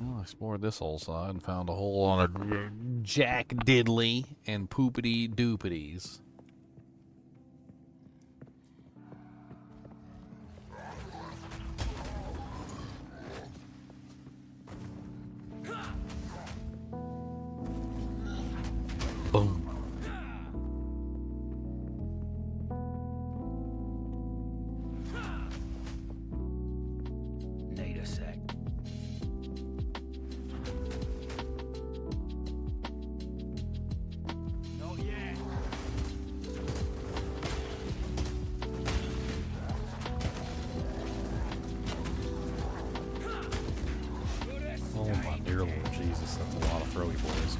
Well, I explored this whole side and found a hole on a Jack Diddley and Poopity Doopities. Boom. Need a sec. Not yet. Oh my dear Lord Jesus, that's a lot of throwy boys.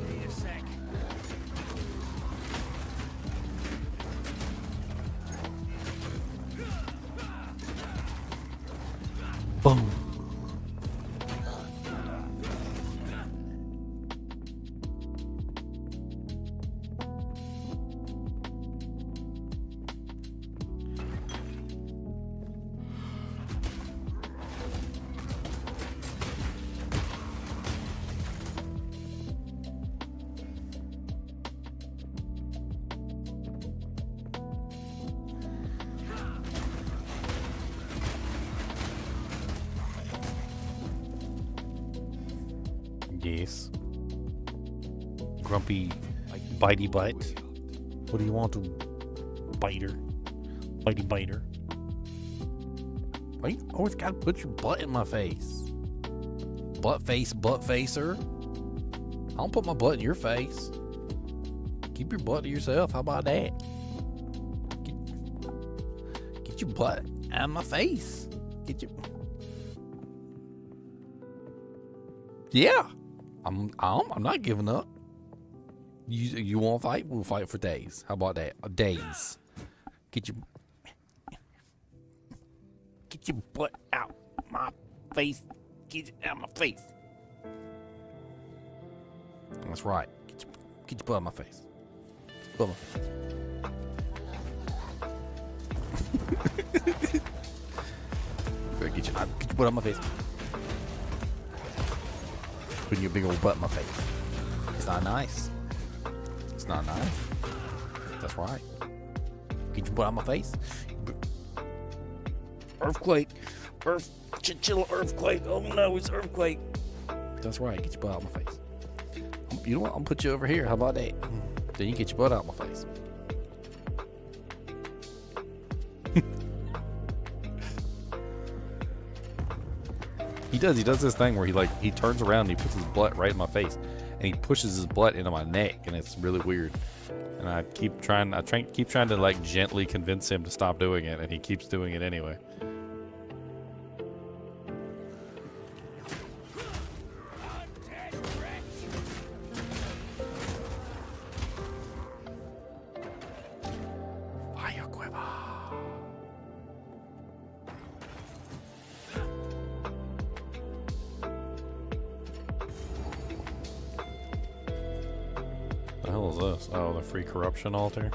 Need a sec. Boom. Yes. Grumpy, bitey butt. What do you want to biter? Bitey biter. Why you always gotta put your butt in my face? Butt facer. I don't put my butt in your face. Keep your butt to yourself. How about that? Get your butt out of my face. Get your. Yeah. I'm not giving up. You want to fight? We'll fight for days. How about that? Days. Get your butt out my face. Get it out my face. That's right. Get your butt out my face. Butt out my face. Get your butt out my face. Putting your big old butt in my face. It's not nice. It's not nice. That's right. Get your butt out my face. Earthquake. Chinchilla earthquake. Oh no, it's earthquake. That's right. Get your butt out my face. You know what? I'm gonna put you over here. How about that? Then you get your butt out my face. He does this thing where he turns around and he puts his butt right in my face and he pushes his butt into my neck, and it's really weird. And I keep trying to like gently convince him to stop doing it, and he keeps doing it anyway. Fire quiver. The hell is this? Oh, the free corruption altar.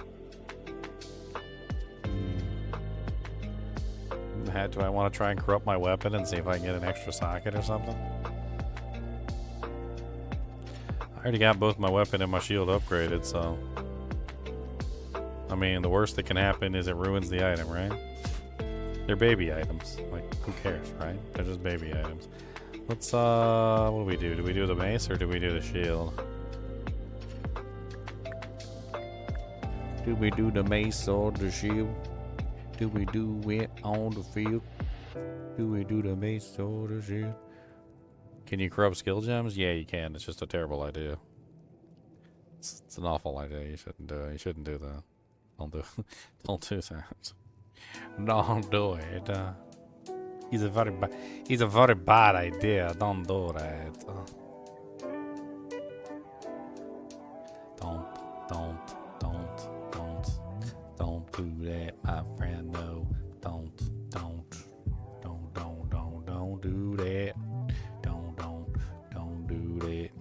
Do I want to try and corrupt my weapon and see if I can get an extra socket or something? I already got both my weapon and my shield upgraded, so... I mean, the worst that can happen is it ruins the item, right? They're baby items. Like, who cares, right? They're just baby items. Let's, what do we do? Do we do the mace or do we do the shield? Do we do the mace or the shield? Do we do it on the field? Do we do the mace or the shield? Can you corrupt skill gems? Yeah, you can. It's just a terrible idea. It's an awful idea. You shouldn't do it. You shouldn't do that. Don't do that. Don't do that. Don't do it. He's a very bad idea. Don't do that. Don't do that, my friend. No, don't do that. Don't do that.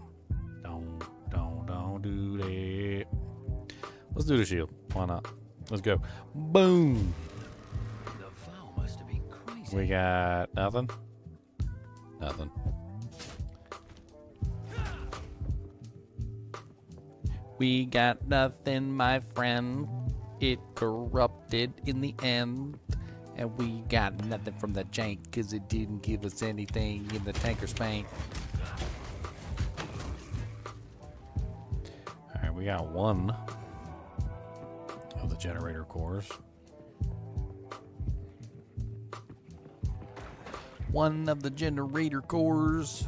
Don't do that. Let's do the shield. Why not? Let's go. Boom. We got nothing. Nothing. We got nothing, my friend. It corrupted in the end. And we got nothing from the jank because it didn't give us anything in the tanker spank. Alright, we got one of the generator cores. One of the generator cores.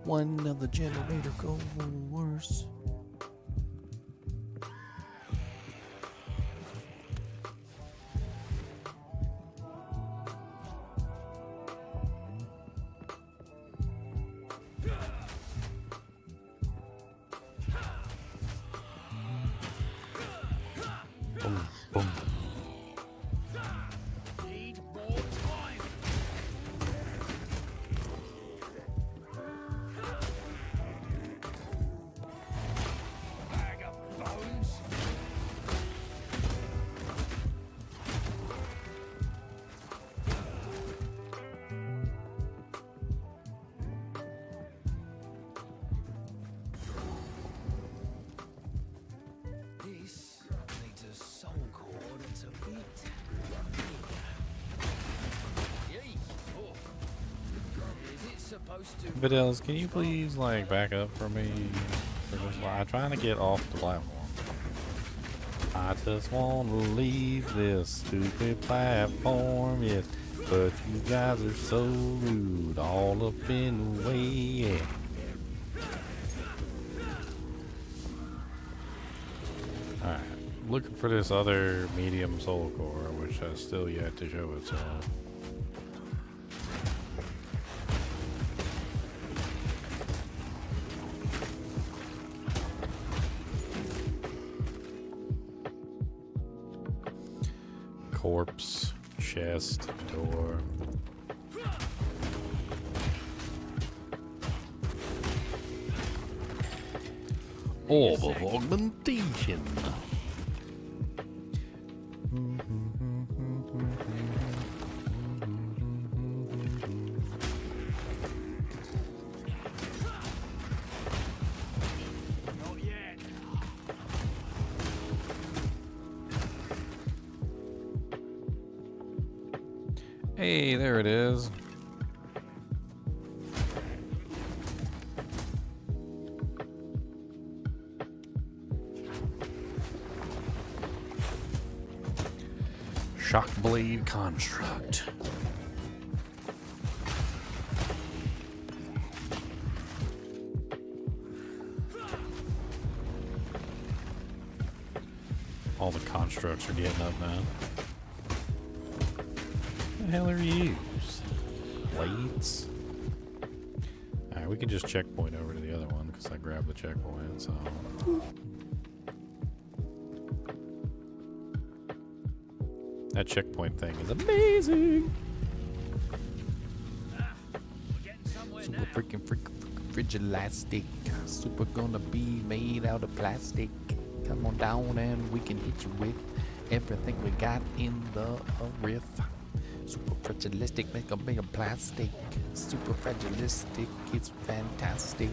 One of the generator cores. Boom, boom. Videls, can you please like back up for me? I'm trying to get off the platform. I just want to leave this stupid platform, yes. But you guys are so rude, all up in the way, yeah. Alright, looking for this other medium soul core, which has still yet to show itself. Corpse, chest, door. Orb of augmentation. Hey, there it is. Shockblade construct. All the constructs are getting up now. What the hell are you? Blades? Alright, we can just checkpoint over to the other one because I grabbed the checkpoint, so. That checkpoint thing is amazing! Super freaking frigilastic. Super gonna be made out of plastic. Come on down and we can hit you with everything we got in the riff. Super fragilistic, make a big of plastic. Super fragilistic, it's fantastic.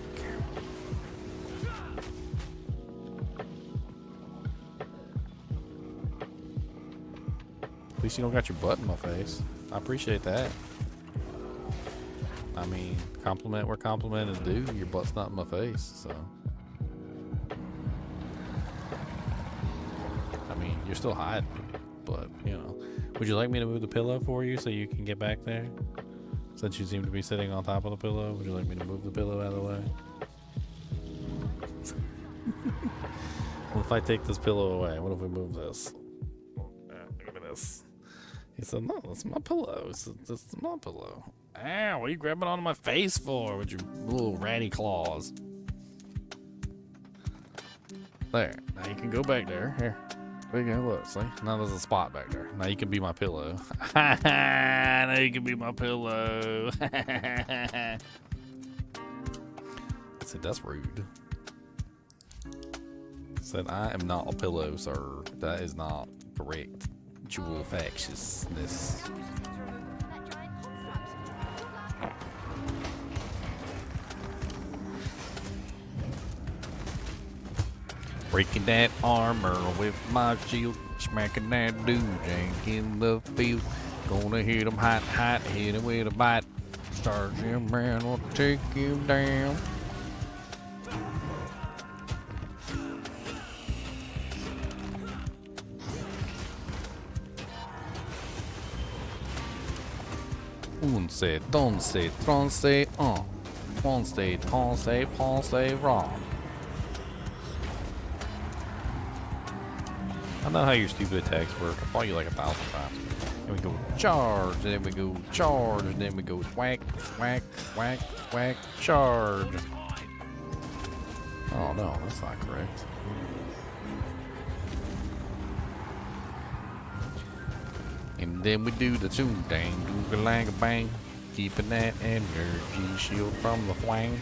At least you don't got your butt in my face. I appreciate that. I mean, compliment where compliment is due. Your butt's not in my face, so. I mean, you're still hiding, but, you know. Would you like me to move the pillow for you so you can get back there? Since you seem to be sitting on top of the pillow, would you like me to move the pillow out of the way? What if I take this pillow away? What if we move this? Look at this. He said, no, that's my pillow. He said, that's my pillow. Ow, what are you grabbing onto my face for with your little ratty claws? There. Now you can go back there. Here. There you go. Look, see? Now there's a spot back there. Now you can be my pillow. Now you can be my pillow. I said, that's rude. I said, I am not a pillow, sir. That is not correct. Jewel factiousness. Breaking that armor with my shield, smacking that dude jank in the field. Gonna hit him hot, hit him with a bite. Start him man will take you down. Once, twice, thrice, once, twice, wrong. I know how your stupid attacks work. I fought you like 1,000 times. Then we go charge, then we go charge, then we go whack, whack, whack, whack, charge. Oh no, that's not correct. And then we do the toon dang, dooga bang, keeping that energy shield from the flang.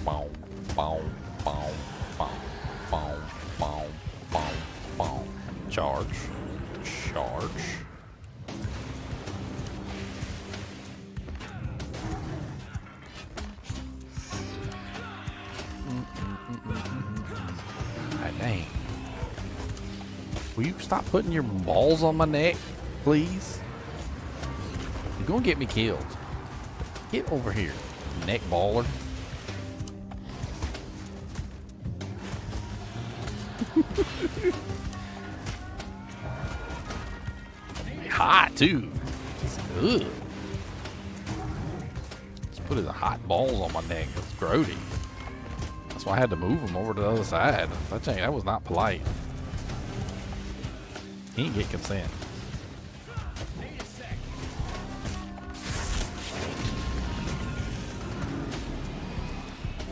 Boom, boom, boom, boom, boom, boom, boom, boom. Charge, charge. Ah, dang. Will you stop putting your balls on my neck, please? You're gonna get me killed. Get over here, neck baller. Hot too. Ugh. Just put his hot balls on my neck. That's grody. That's why I had to move him over to the other side. That was not polite. He didn't get consent.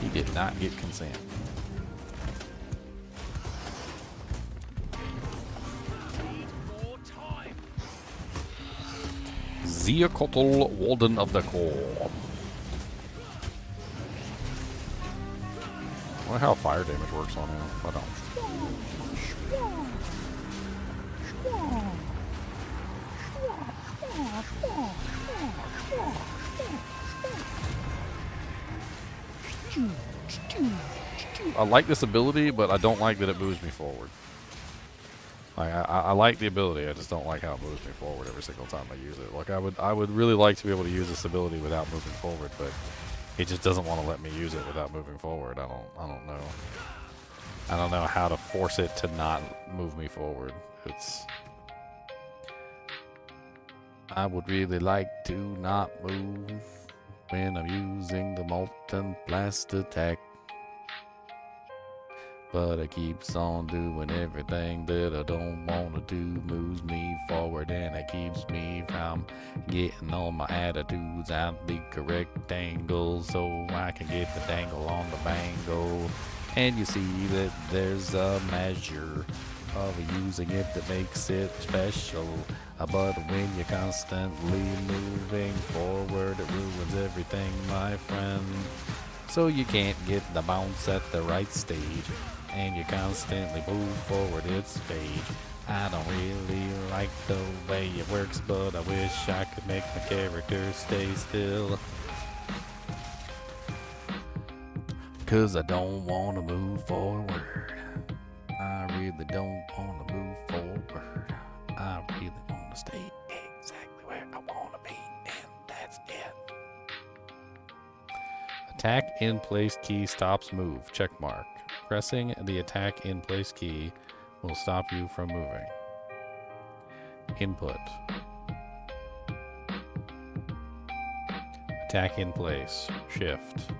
He did not get consent. Zeokotl, Warden of the Core. I wonder how fire damage works on him if I don't. I like this ability, but I don't like that it moves me forward. Like, I like the ability, I just don't like how it moves me forward every single time I use it. Like I would really like to be able to use this ability without moving forward, but it just doesn't want to let me use it without moving forward. I don't know. I don't know how to force it to not move me forward. I would really like to not move when I'm using the Molten Blast attack. But it keeps on doing everything that I don't want to do. Moves me forward and it keeps me from getting all my attitudes at the correct angle, so I can get the dangle on the bangle. And you see that there's a measure of using it that makes it special. But when you're constantly moving forward, it ruins everything, my friend. So you can't get the bounce at the right stage, and you constantly move forward, it's fade. I don't really like the way it works, but I wish I could make my character stay still. 'Cause I don't want to move forward. I really don't want to move forward. I really want to stay exactly where I want to be, and that's it. Attack in place key stops move. Check mark. Pressing the attack in place key will stop you from moving. Input. Attack in place. Shift.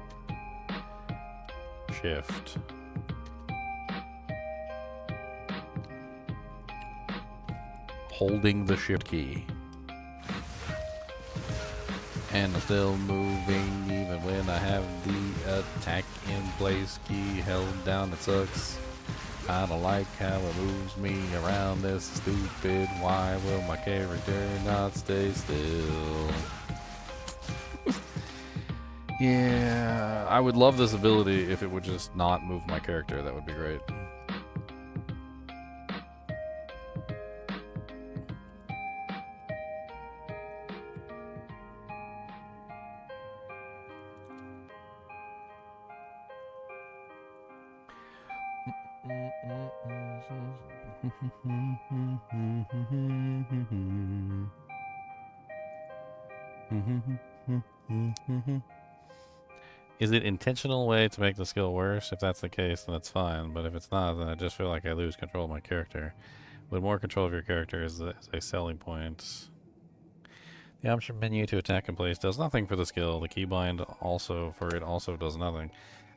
Shift. holding the shift key. And I'm still moving even when I have the attack in place. Key held down, it sucks. I don't like how it moves me around this stupid. Why will my character not stay still? Yeah, I would love this ability if it would just not move my character. That would be great. Is it intentional way to make the skill worse? If that's the case, then that's fine. But if it's not, then I just feel like I lose control of my character. With more control of your character is a selling point. The option menu to attack in place does nothing for the skill. The keybind also does nothing.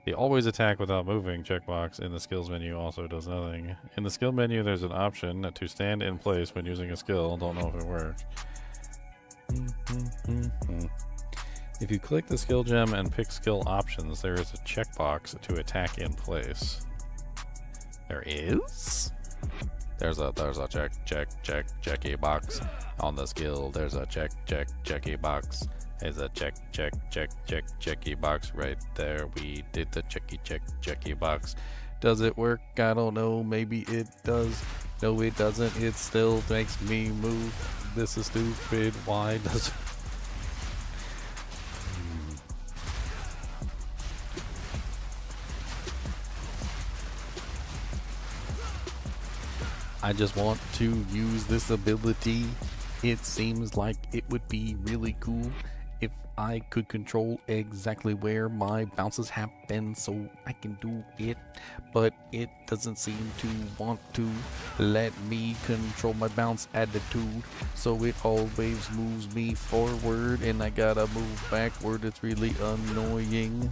The always attack without moving checkbox in the skills menu also does nothing. In the skill menu, there's an option to stand in place when using a skill. Don't know if it works. If you click the skill gem and pick skill options, there is a checkbox to attack in place. There is? There's a checky box on the skill. There's a checky box. There's a checky box right there. We did the checky box. Does it work? I don't know. Maybe it does. No, it doesn't. It still makes me move. This is stupid. Why does it? I just want to use this ability. It seems like it would be really cool if I could control exactly where my bounces happen so I can do it, but it doesn't seem to want to let me control my bounce attitude, so it always moves me forward and I gotta move backward. It's really annoying.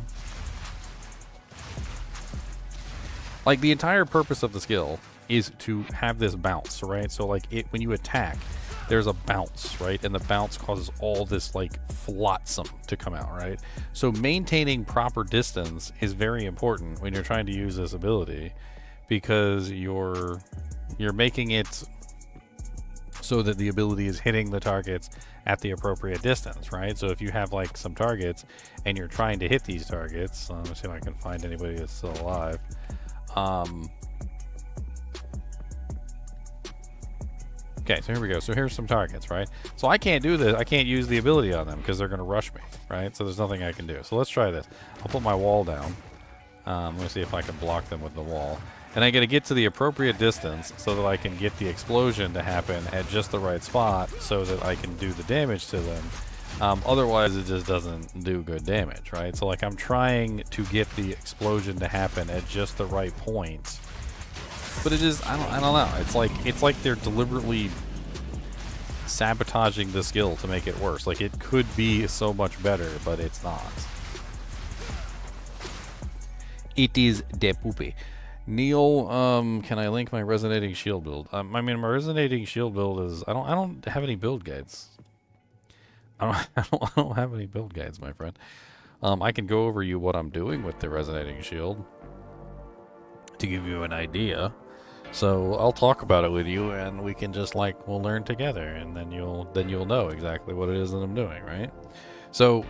Like, the entire purpose of the skill is to have this bounce, right? So like when you attack, there's a bounce, right? And the bounce causes all this like flotsam to come out, right? So maintaining proper distance is very important when you're trying to use this ability, because you're making it so that the ability is hitting the targets at the appropriate distance, right? So if you have like some targets and you're trying to hit these targets, let me see if I can find anybody that's still alive. Okay, so here we go. So here's some targets, right? So I can't do this. I can't use the ability on them because they're going to rush me, right? So there's nothing I can do. So let's try this. I'll put my wall down. I'm going to see if I can block them with the wall. And I got to get to the appropriate distance so that I can get the explosion to happen at just the right spot so that I can do the damage to them. Otherwise, it just doesn't do good damage, right? So like I'm trying to get the explosion to happen at just the right point. But it is, I don't know. It's like they're deliberately sabotaging the skill to make it worse. Like, it could be so much better, but it's not. It is de poopy. Neil, can I link my resonating shield build? I mean, my resonating shield build is, I don't have any build guides. I don't have any build guides, my friend. I can go over you what I'm doing with the resonating shield to give you an idea. So I'll talk about it with you, and we can just we'll learn together, and then you'll know exactly what it is that I'm doing, right? So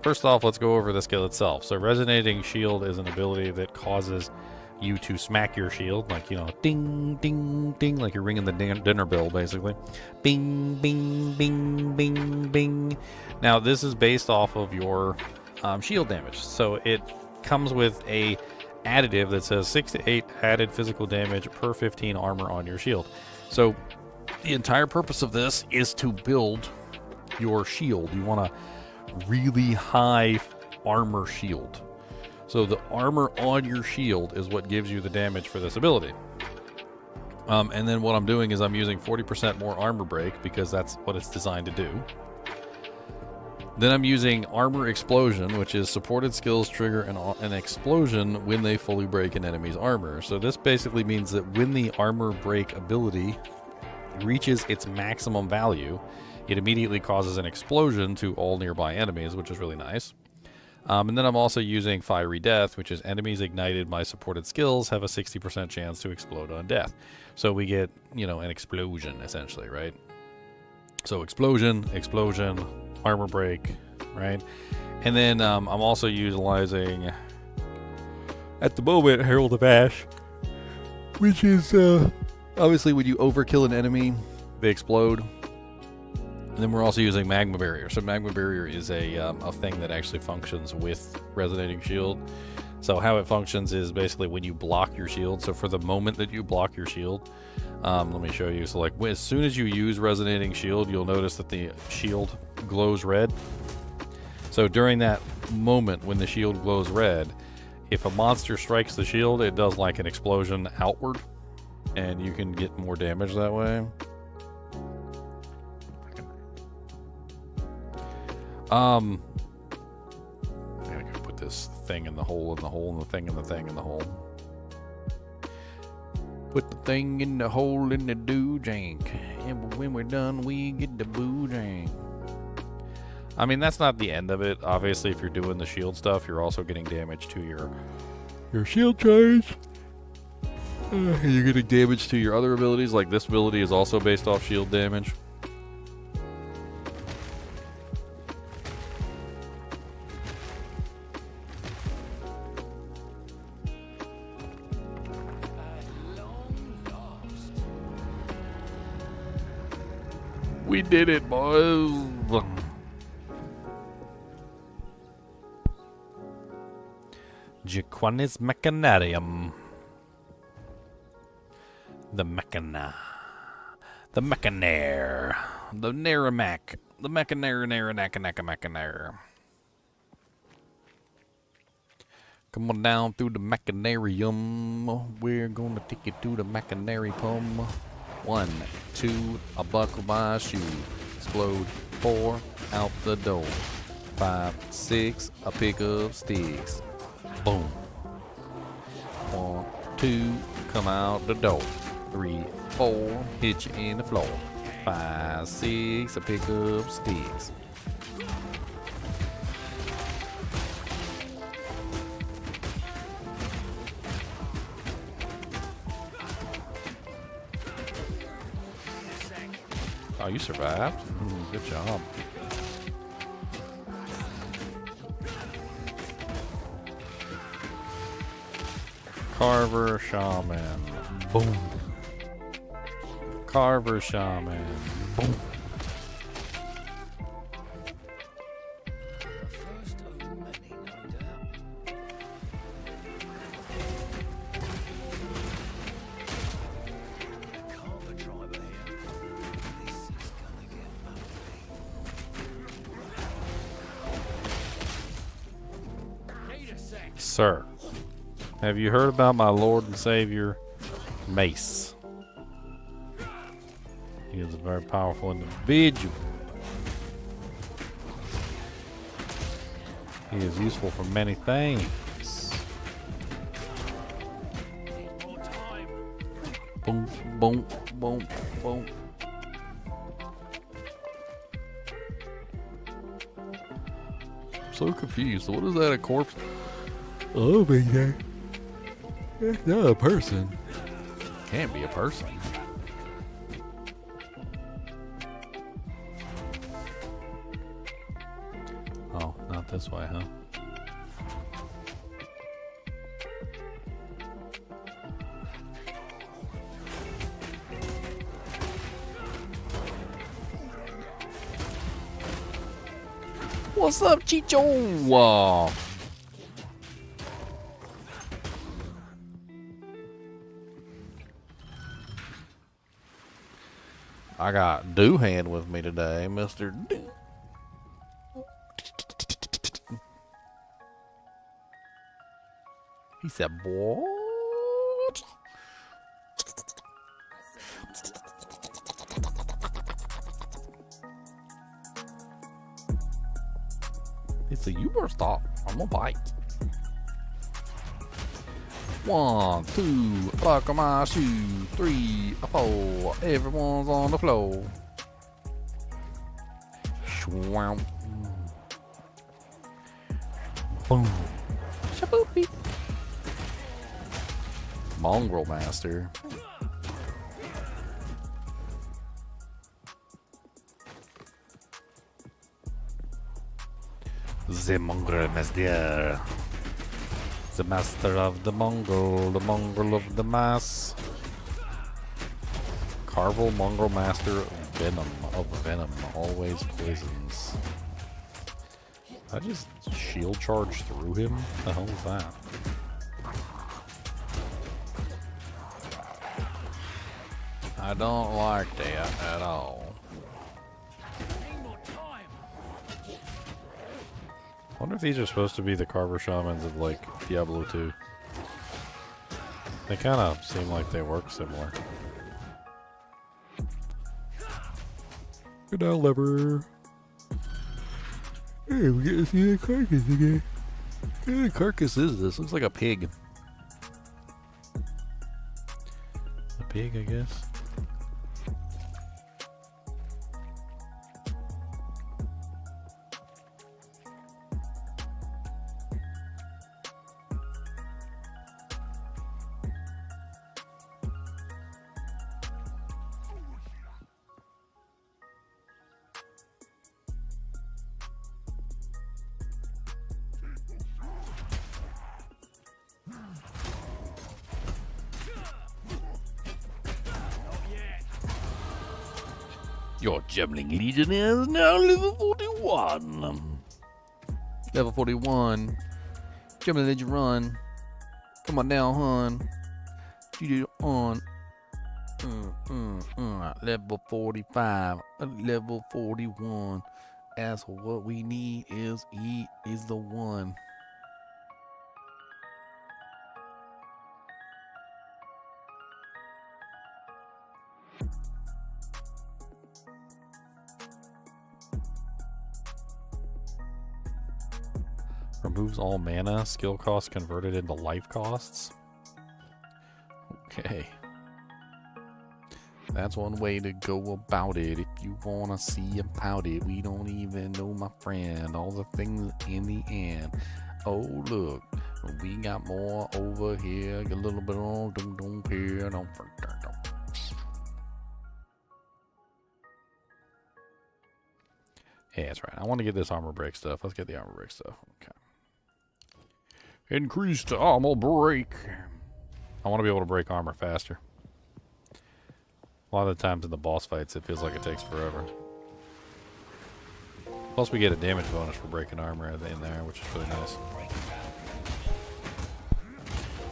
first off, let's go over the skill itself. So resonating shield is an ability that causes you to smack your shield, like, you know, ding, ding, ding, like you're ringing the dinner bell, basically. Bing, bing, bing, bing, bing. Now, this is based off of your shield damage. So it comes with a additive that says 6 to 8 added physical damage per 15 armor on your shield. So the entire purpose of this is to build your shield. You want a really high armor shield. So the armor on your shield is what gives you the damage for this ability. And then what I'm doing is I'm using 40% more armor break because that's what it's designed to do. Then I'm using Armor Explosion, which is supported skills trigger an explosion when they fully break an enemy's armor. So this basically means that when the armor break ability reaches its maximum value, it immediately causes an explosion to all nearby enemies, which is really nice. And then I'm also using Fiery Death, which is enemies ignited by supported skills have a 60% chance to explode on death. So we get, you know, an explosion, essentially, right? So explosion, armor break, right? And then I'm also utilizing, at the moment, Herald of Ash, which is, obviously when you overkill an enemy, they explode. And then we're also using Magma Barrier. So Magma Barrier is a thing that actually functions with Resonating Shield. So how it functions is basically when you block your shield. So for the moment that you block your shield, let me show you. So like as soon as you use Resonating Shield, you'll notice that the shield glows red. So during that moment when the shield glows red, if a monster strikes the shield, it does like an explosion outward, and you can get more damage that way. I gotta go put this thing in the hole, and the thing in the thing in the hole. Put the thing in the hole in the doojank, and when we're done, we get the boojank. I mean, that's not the end of it. Obviously, if you're doing the shield stuff, you're also getting damage to your shield charge. You're getting damage to your other abilities, like this ability is also based off shield damage. We did it, boys. Jaquanis Machinarium. The Machina. The Machinaire. The Naramac. The Machinaire. Come on down through the Machinarium. We're gonna take you to the Machinarium. 1, 2, a buckle my shoe. Explode. 4, out the door. 5, 6, a pick up sticks. Boom. 1, 2, come out the door. 3, 4, hit you in the floor. 5, 6, a pick up sticks. Oh, you survived? Good job. Carver Shaman. Boom. Carver Shaman. Boom. Sir, have you heard about my Lord and Savior, Mace? He is a very powerful individual. He is useful for many things. Boom, boom, boom, boom. I'm so confused. What is that, a corpse? Oh, big guy. That's not a person. Can't be a person. Oh, not this way, huh? What's up, Chicho? I got Doohan with me today, Mr. Doo. He said, "What?" He said, "You better stop. I'm gonna bite." 1, 2, buckle my shoe. 3, 4, everyone's on the floor. Shwamp. Boom. Shaboopy. Mongrel Master. The Mongrel Master. The master of the mongrel of the mass. Carvel Mongrel Master of Venom, always poisons. I just shield charge through him? The hell is that? I don't like that at all. I wonder if these are supposed to be the Carver Shamans of, like, Diablo 2. They kind of seem like they work similar. Good night, lever. Hey, we get to see the carcass again. What kind of carcass is this? Looks like a pig. A pig, I guess. Your Gemling-Legionnaire is now level 41. Level 41. Gemling Legion run. Come on now, hon. You did on. Level 45. Level 41. As for what we need is he is the one. Removes all mana, skill costs converted into life costs. Okay. That's one way to go about it. If you wanna see about it, we don't even know, my friend. All the things in the end. Oh, look. We got more over here. Get a little bit on. Don't here. Don't. Yeah, that's right. I want to get this armor break stuff. Let's get the armor break stuff. Okay. Increased armor break. I want to be able to break armor faster. A lot of the times in the boss fights, it feels like it takes forever. Plus, we get a damage bonus for breaking armor in there, which is really nice.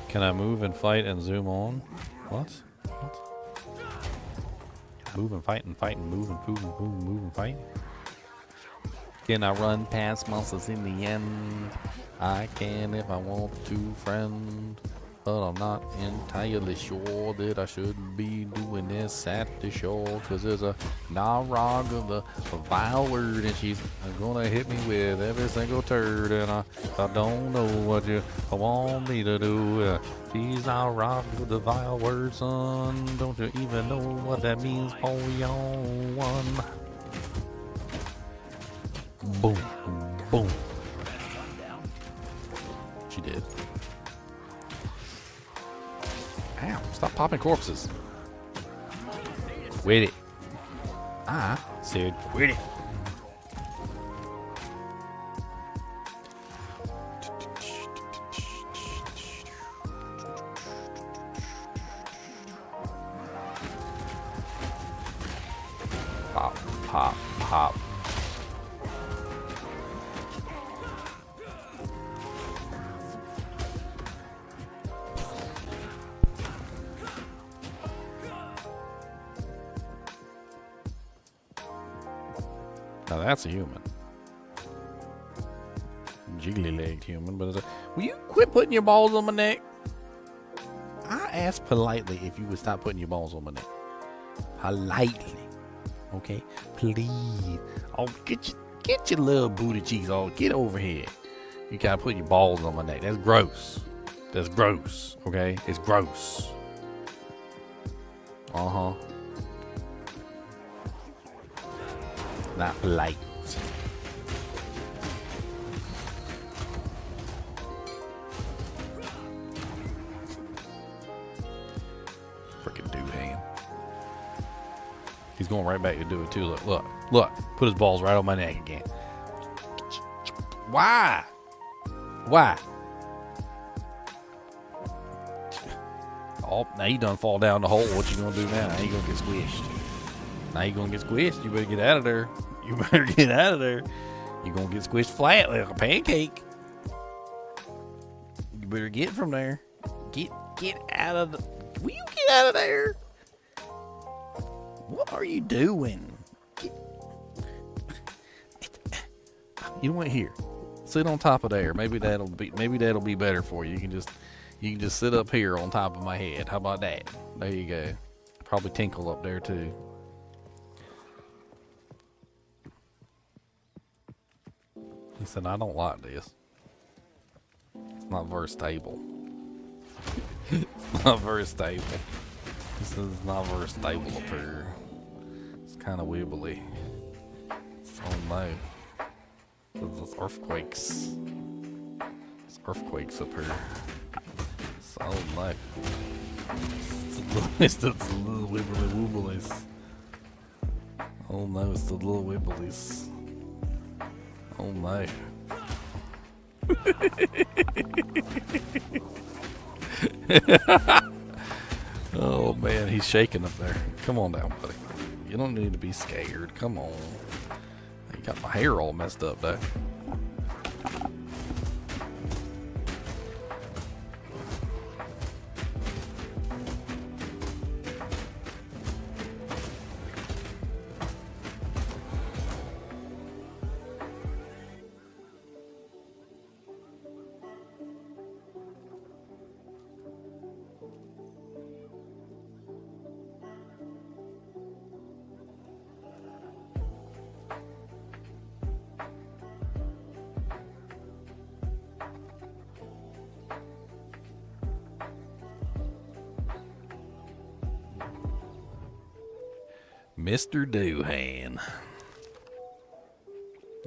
Can I move and fight and zoom on? What? Move and fight and fight and move and move and fight? Can I run past monsters in the end? I can if I want to, friend. But I'm not entirely sure that I should be doing this at the shore. Cause there's a Narog of the vile word, and she's gonna hit me with every single turd. And I don't know what you want me to do. She's Narog of the vile word, son. Don't you even know what that means for your one? Boom, boom. She did. Ow, stop popping corpses. Quit it. I said quit it. Pop, pop, pop. Now that's a human. Jiggly-legged human, but it's a... Will you quit putting your balls on my neck? I asked politely if you would stop putting your balls on my neck. Politely. Okay? Please. Oh, get your little booty cheeks on. Get over here. You gotta put your balls on my neck. That's gross. That's gross, okay? It's gross. Uh-huh. Not polite. Freaking Doohan. He's going right back to do it too. Look, look, look. Put his balls right on my neck again. Why? Why? Oh, now you done fall down the hole. What you gonna do now? Now you gonna get squished. Now you gonna get squished. You better get out of there. You better get out of there. You gonna get squished flat like a pancake. You better get from there. Get out of the. Will you get out of there? What are you doing? You know what? Here, sit on top of there. Maybe that'll be better for you. You can just sit up here on top of my head. How about that? There you go. Probably tinkle up there too. He said, I don't like this. It's not very stable. It's not very stable. He says it's not very stable up here. It's kind of wibbly. Oh no. There's earthquakes. There's earthquakes up here. So no. It's the little wibbly wobblies. Oh no, it's the little wibblies. Oh no. Oh man, he's shaking up there. Come on down, buddy. You don't need to be scared. Come on. You got my hair all messed up though. Mr. Doohan.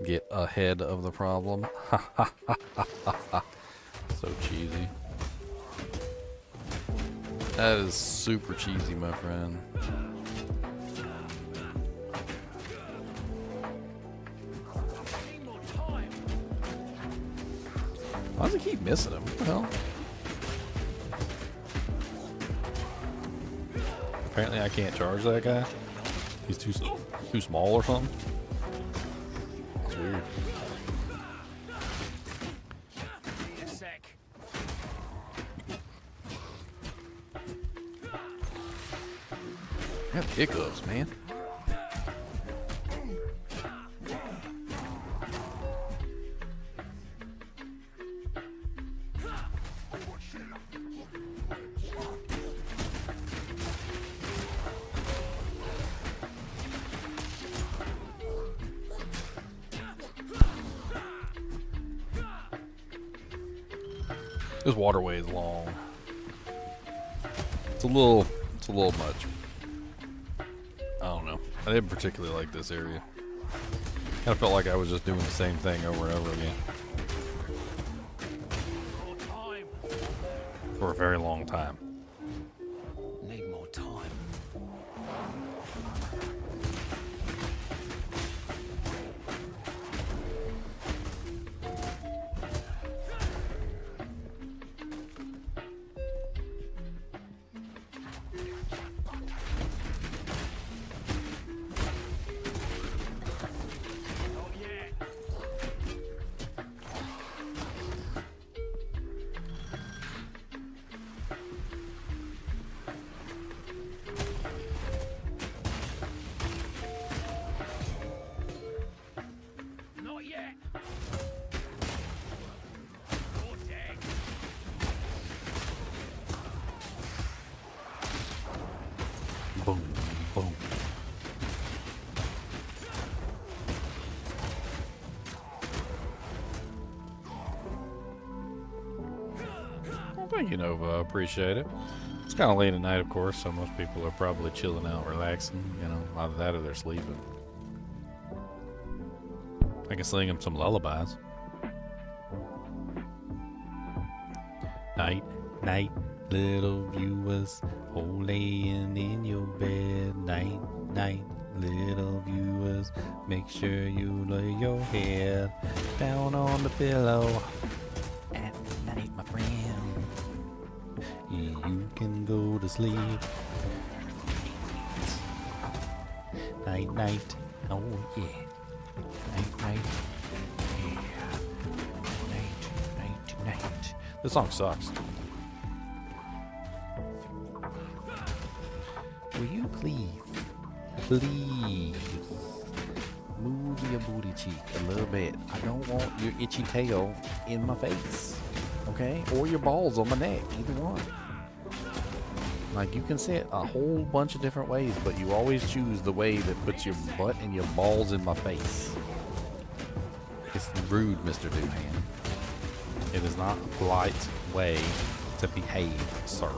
Get ahead of the problem. Ha ha ha ha ha ha. So cheesy. That is super cheesy, my friend. Why does he keep missing him? What the hell? Apparently I can't charge that guy. He's too small or something. That's weird. I have hiccups, man. This waterway is long. It's a little much. I don't know. I didn't particularly like this area. Kind of felt like I was just doing the same thing over and over again. For a very long time. Need more time. Boom, boom. Thank you, Nova. I appreciate it. It's kind of late at night, of course, so most people are probably chilling out, relaxing. You know, either that or they're sleeping. I can sing them some lullabies. Night, night, little viewers, all laying in your bed. Night, night, little viewers, make sure you lay your head down on the pillow. At night, my friend, you can go to sleep. Night, night, oh yeah. Night, night, yeah. Night, night, night. This song sucks. Will you please move your booty cheek a little bit? I don't want your itchy tail in my face, okay? Or your balls on my neck, either one. Like, you can sit a whole bunch of different ways, but you always choose the way that puts your butt and your balls in my face. It's rude, Mr. Doohan. It is not a polite way to behave, sir.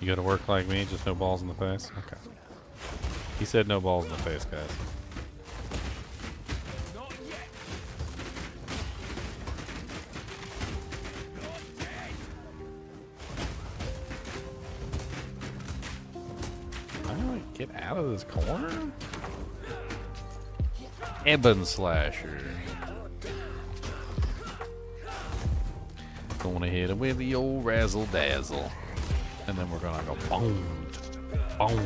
You gotta work like me, just no balls in the face? Okay. He said no balls in the face, guys. Get out of this corner? Ebon Slasher. Gonna hit him with the old razzle dazzle. And then we're gonna go boom, boom.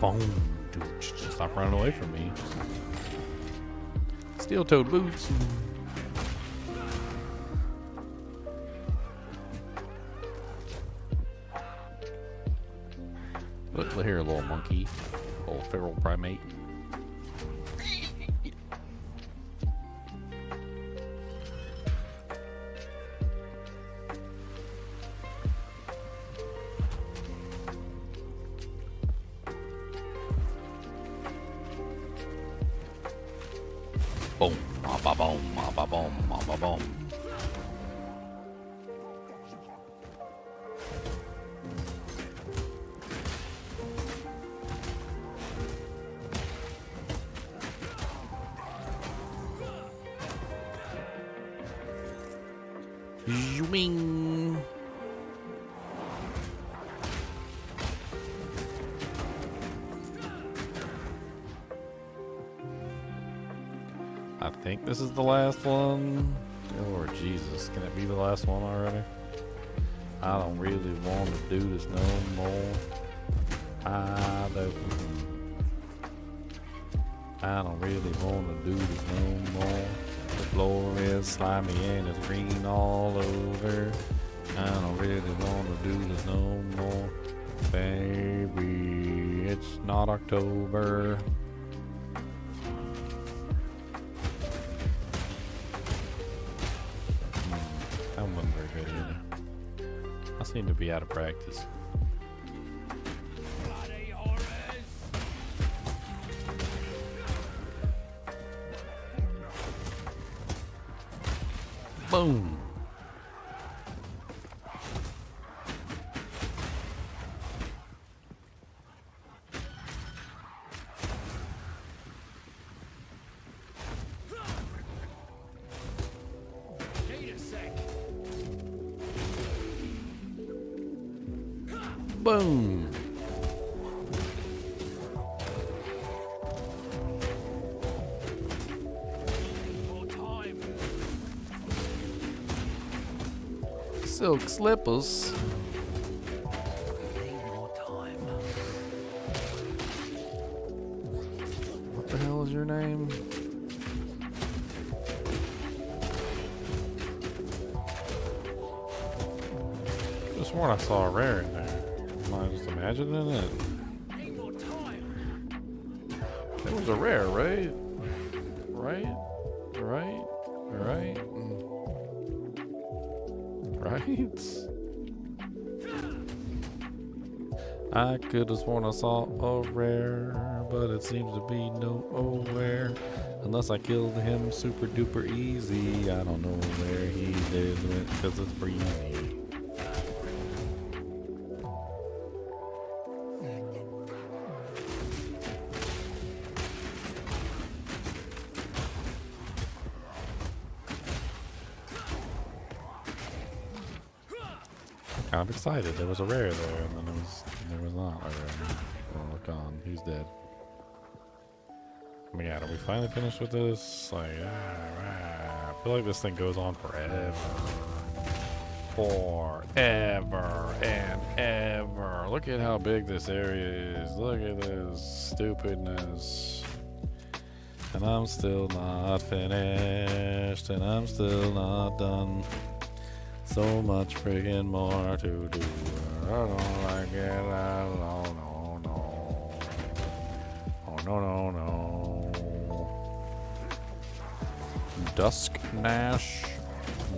Boom. Stop running away from me. Steel-toed boots. Look here, little monkey. Little feral primate. Boom, ba boom, ba boom, ba boom. Zwing. I think this is the last one. Lord Jesus, can it be the last one already? I don't really want to do this no more. I don't really want to do this no more. The floor is slimy and it's green all over. I don't really want to do this no more. Baby, it's not October. That wasn't very good either. I seem to be out of practice. Boom. Boom. Silk slippers. What the hell is your name? Just sworn I saw a rare in there. Am I just imagining it? There was a rare, right? Right? I could have sworn I saw a rare, but it seems to be nowhere. Unless I killed him super duper easy. I don't know where he did it because it's breezy. I'm excited. There was a rare there, and then there was not a rare. Oh, gone. He's dead. Oh my god, are we finally finished with this? Like, I feel like this thing goes on forever. Forever and ever. Look at how big this area is. Look at this stupidness. And I'm still not finished, and I'm still not done. So much friggin' more to do. I don't like it. No. Oh, no. Dusk Nash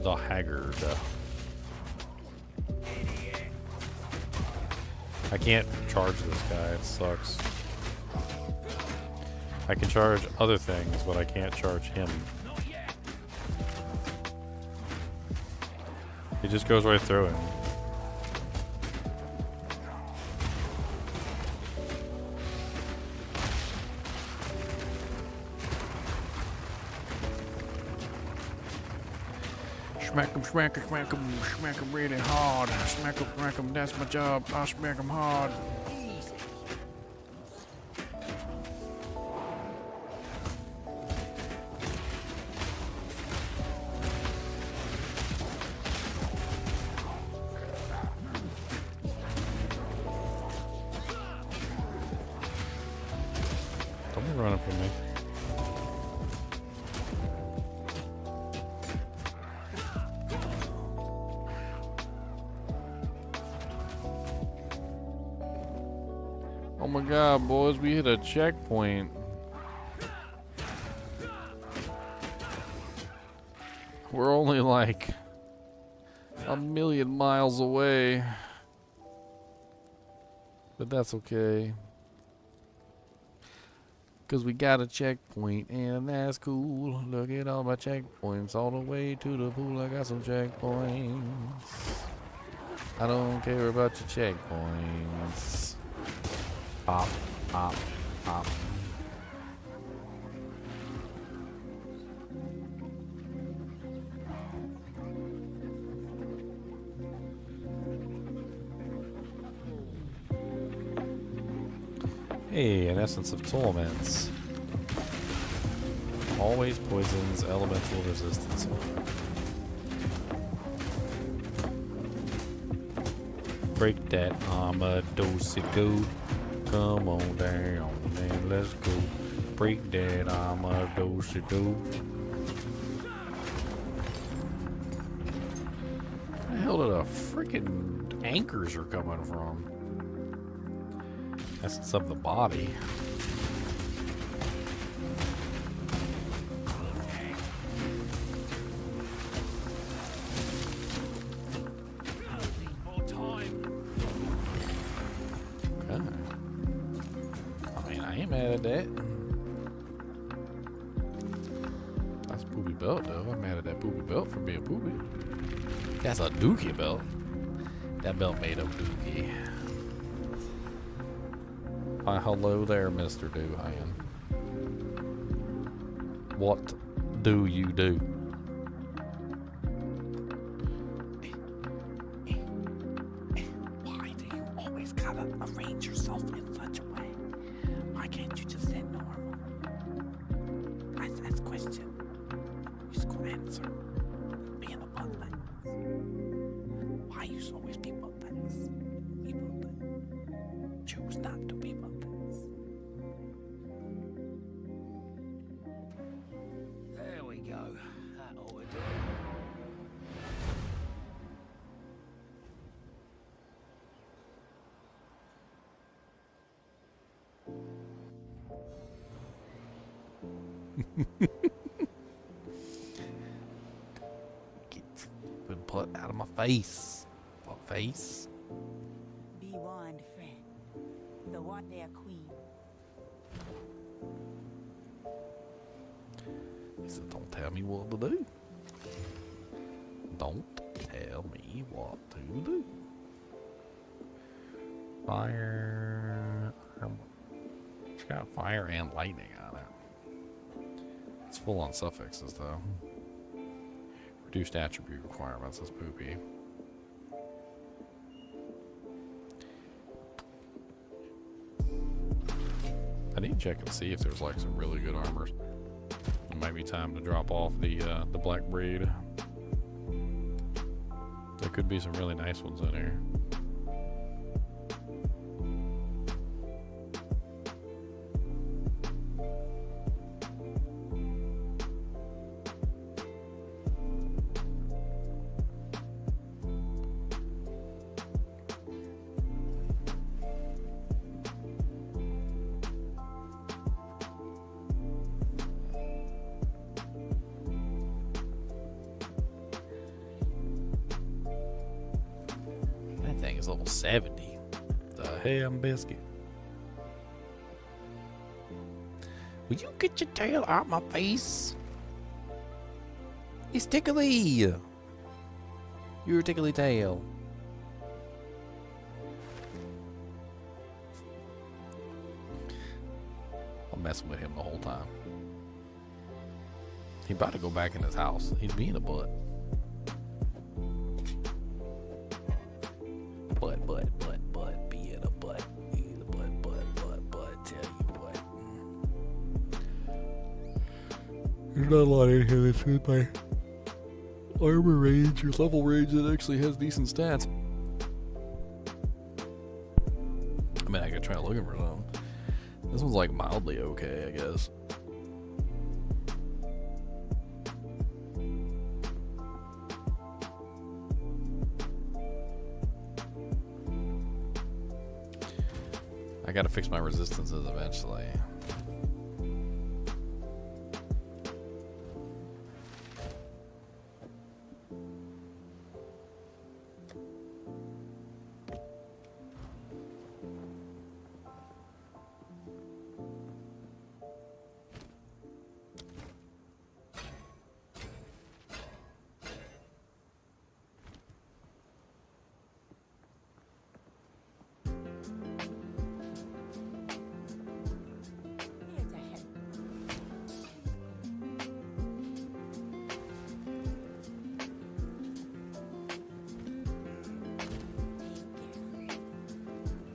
the Haggard. I can't charge this guy. It sucks. I can charge other things, but I can't charge him. He just goes right through it. Smack him really hard. Smack him, that's my job. I smack him hard. Don't be running from me. Oh my god, boys, we hit a checkpoint. We're only like a million miles away. But that's okay. Because we got a checkpoint, and that's cool. Look at all my checkpoints. All the way to the pool, I got some checkpoints. I don't care about your checkpoints. Pop, pop, pop. Hey, an essence of torments. Always poisons elemental resistance. Break that armor, do-si-do. Come on down, man, let's go. Break that armor, do-si-do. Where the hell did the freaking anchors are coming from? Essence of the body. That. That's a poopy belt, though. I'm mad at that poopy belt for being poopy. That's a dookie belt. That belt made of dookie. Hi, hello there, Mr. Doohan. What do you do? Why do you always gotta arrange yourself in such a way? Why can't you just say normal? I ask question. You just go answer. Be in abundance. Why you always be abundance? Be abundance. Choose not to be abundance. There we go. That ought to do it. Been put out of my face. What face? Be warned, friend. The one their queen. He said, don't tell me what to do. Don't tell me what to do. Fire. It's got fire and lightning on it. It's full on suffixes though. Reduced attribute requirements. That's poopy. I need to check and see if there's like some really good armors. It might be time to drop off the black breed. There could be some really nice ones in here. Thing is level 70. The ham biscuit. Will you get your tail out my face? It's tickly. You're a tickly tail. I'm messing with him the whole time. He about to go back in his house. He's being a butt. Butt, being a butt. Being a butt, tell you what. There's not a lot in here that's with my armor range or level range that actually has decent stats. I mean, I could try looking for some. This one's like mildly okay, I guess. I gotta fix my resistances eventually.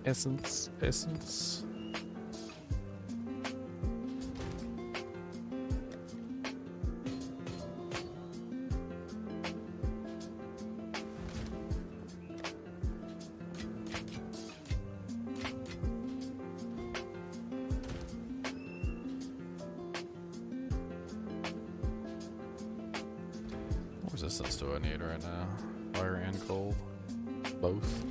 Essence. What resistance do I need right now? Fire and cold? Both?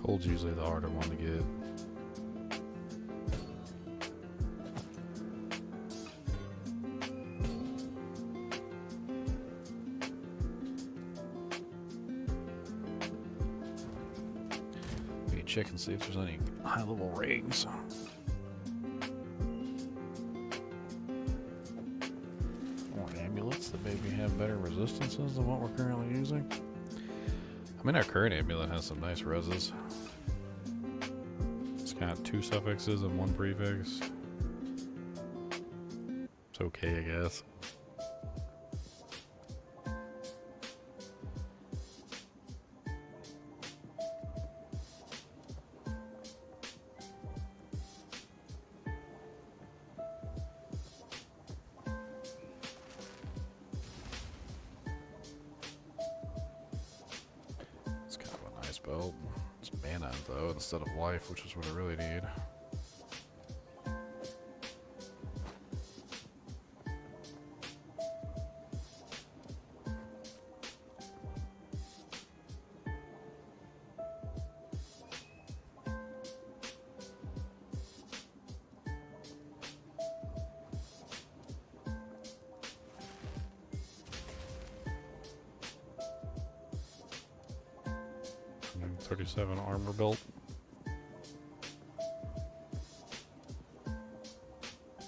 Cold's usually the harder one to get. We can check and see if there's any high level rigs. Or amulets that maybe have better resistances than what we're currently using. I mean, our current amulet has some nice reses. It's got 2 suffixes and 1 prefix. It's okay, I guess. Belt. It's mana though instead of life, which is what I really need. 37 armor built.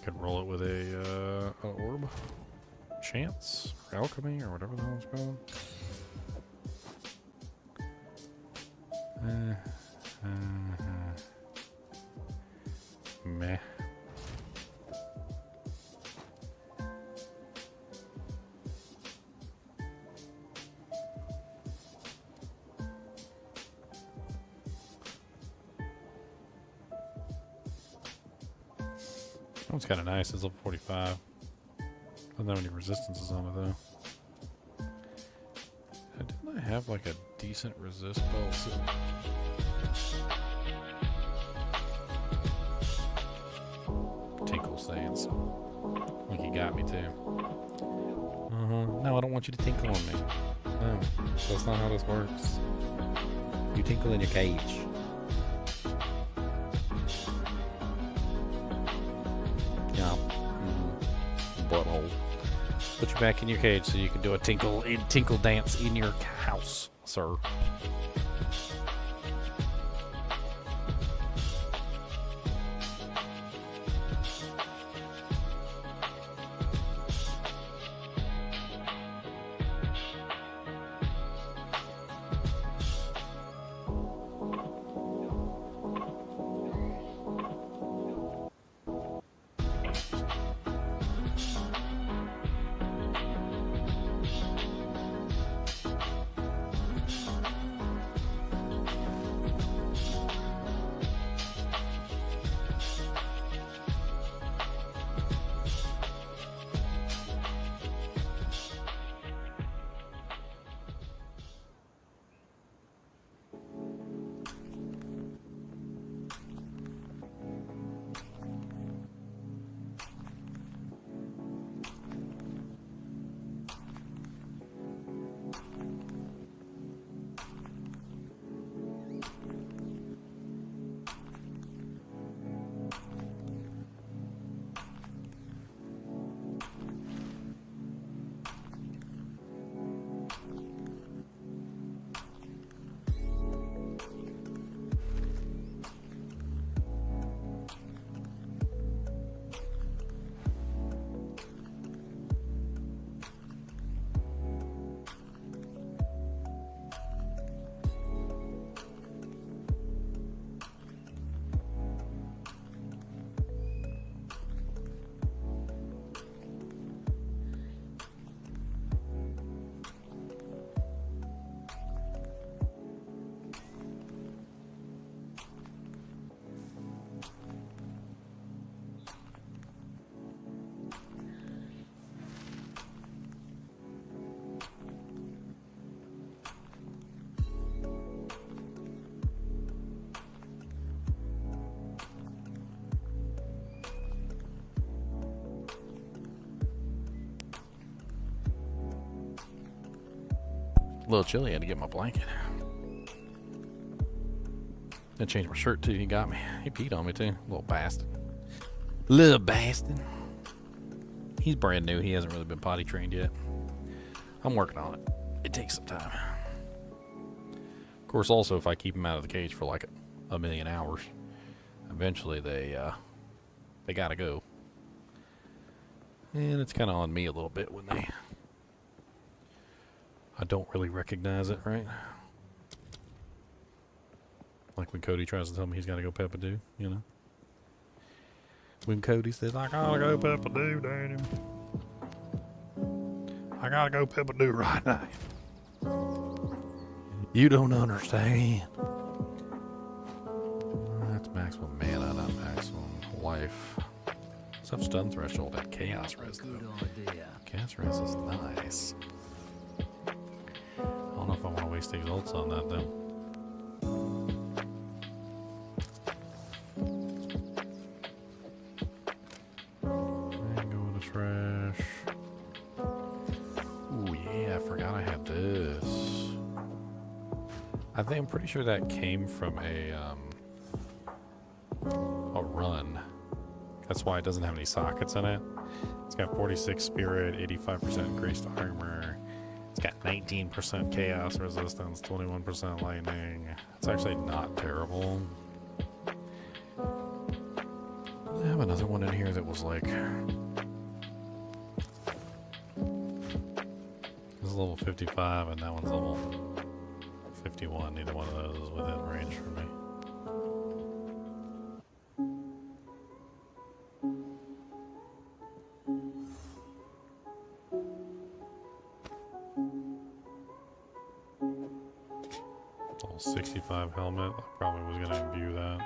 Could roll it with a orb. Chance? Or alchemy? Or whatever the hell it's called. Meh. That one's kind of nice. It's level 45. Doesn't have any resistances on it though. Didn't I have like a decent resist belt? Tinkle saying so. Like you got me too. No, I don't want you to tinkle on me. No, that's not how this works. You tinkle in your cage. Yeah. Butthole. Put you back in your cage so you can do a tinkle dance in your house, sir. A little chilly, I had to get my blanket. I changed my shirt too, he got me. He peed on me too, little bastard. Little bastard. He's brand new, he hasn't really been potty trained yet. I'm working on it. It takes some time. Of course, also, if I keep him out of the cage for like a million hours, eventually they gotta go. And it's kind of on me a little bit when I don't really recognize it, right? Like when Cody tries to tell me he's got to go Peppa-Doo, you know? When Cody says, I gotta go Peppa-Doo, Daddy. I gotta go Peppa-Doo right now. You don't understand. That's maximum mana, not maximum life. Let's have stun threshold at Chaos Res, though. Chaos Res is nice. I don't know if I want to waste exalts on that, though. And go in the trash. Ooh, yeah, I forgot I had this. I'm pretty sure that came from a run. That's why it doesn't have any sockets in it. It's got 46 spirit, 85% increased armor, It's got 19% chaos resistance, 21% lightning. It's actually not terrible. I have another one in here that was like... This is level 55 and that one's level 51. Neither one of those is within range for me. Level 65 helmet. I probably was going to imbue that.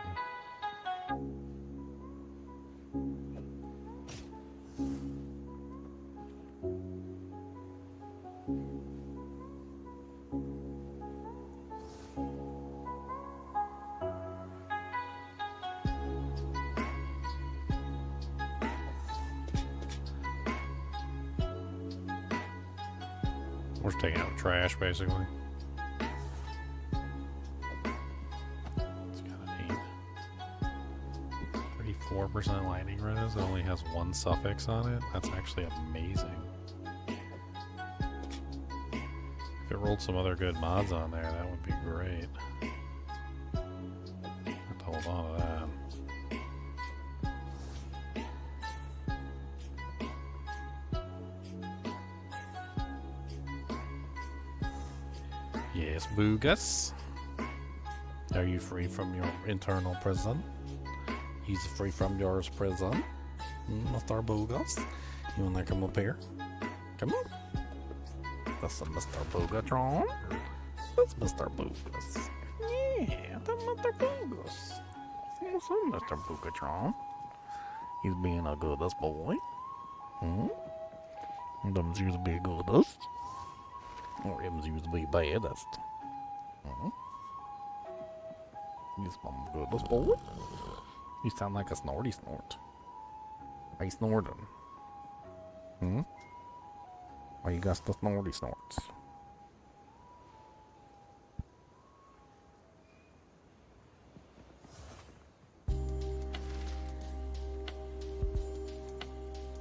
We're just taking out trash, basically. It's kind of neat. 34% lightning res. It only has one suffix on it. That's actually amazing. If it rolled some other good mods on there, that would be great. Have to hold on to that. Yes, Boogus. Are you free from your internal prison? He's free from yours prison. Mr. Boogus. You wanna come up here? Come on. That's a Mr. Boogatron. That's Mr. Boogus. Yeah, that's Mr. Boogus. What's up, Mr. Boogatron? He's being a goodest boy. Them's used to be goodest. Or him's used to be baddest. He's my goodest boy. You sound like a snorty snort. Are you snorting? Why you got the snorty snorts?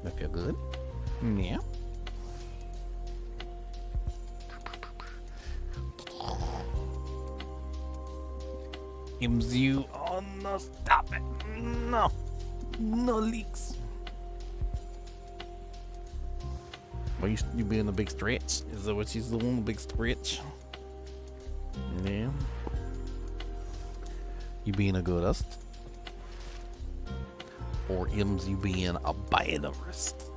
That feel good? Yeah. You. Oh no, stop it. No. No leaks. Well, you being a big stretch? Is that what she's doing? A big stretch? Yeah. You being a goodest? Or M's you being a baddest?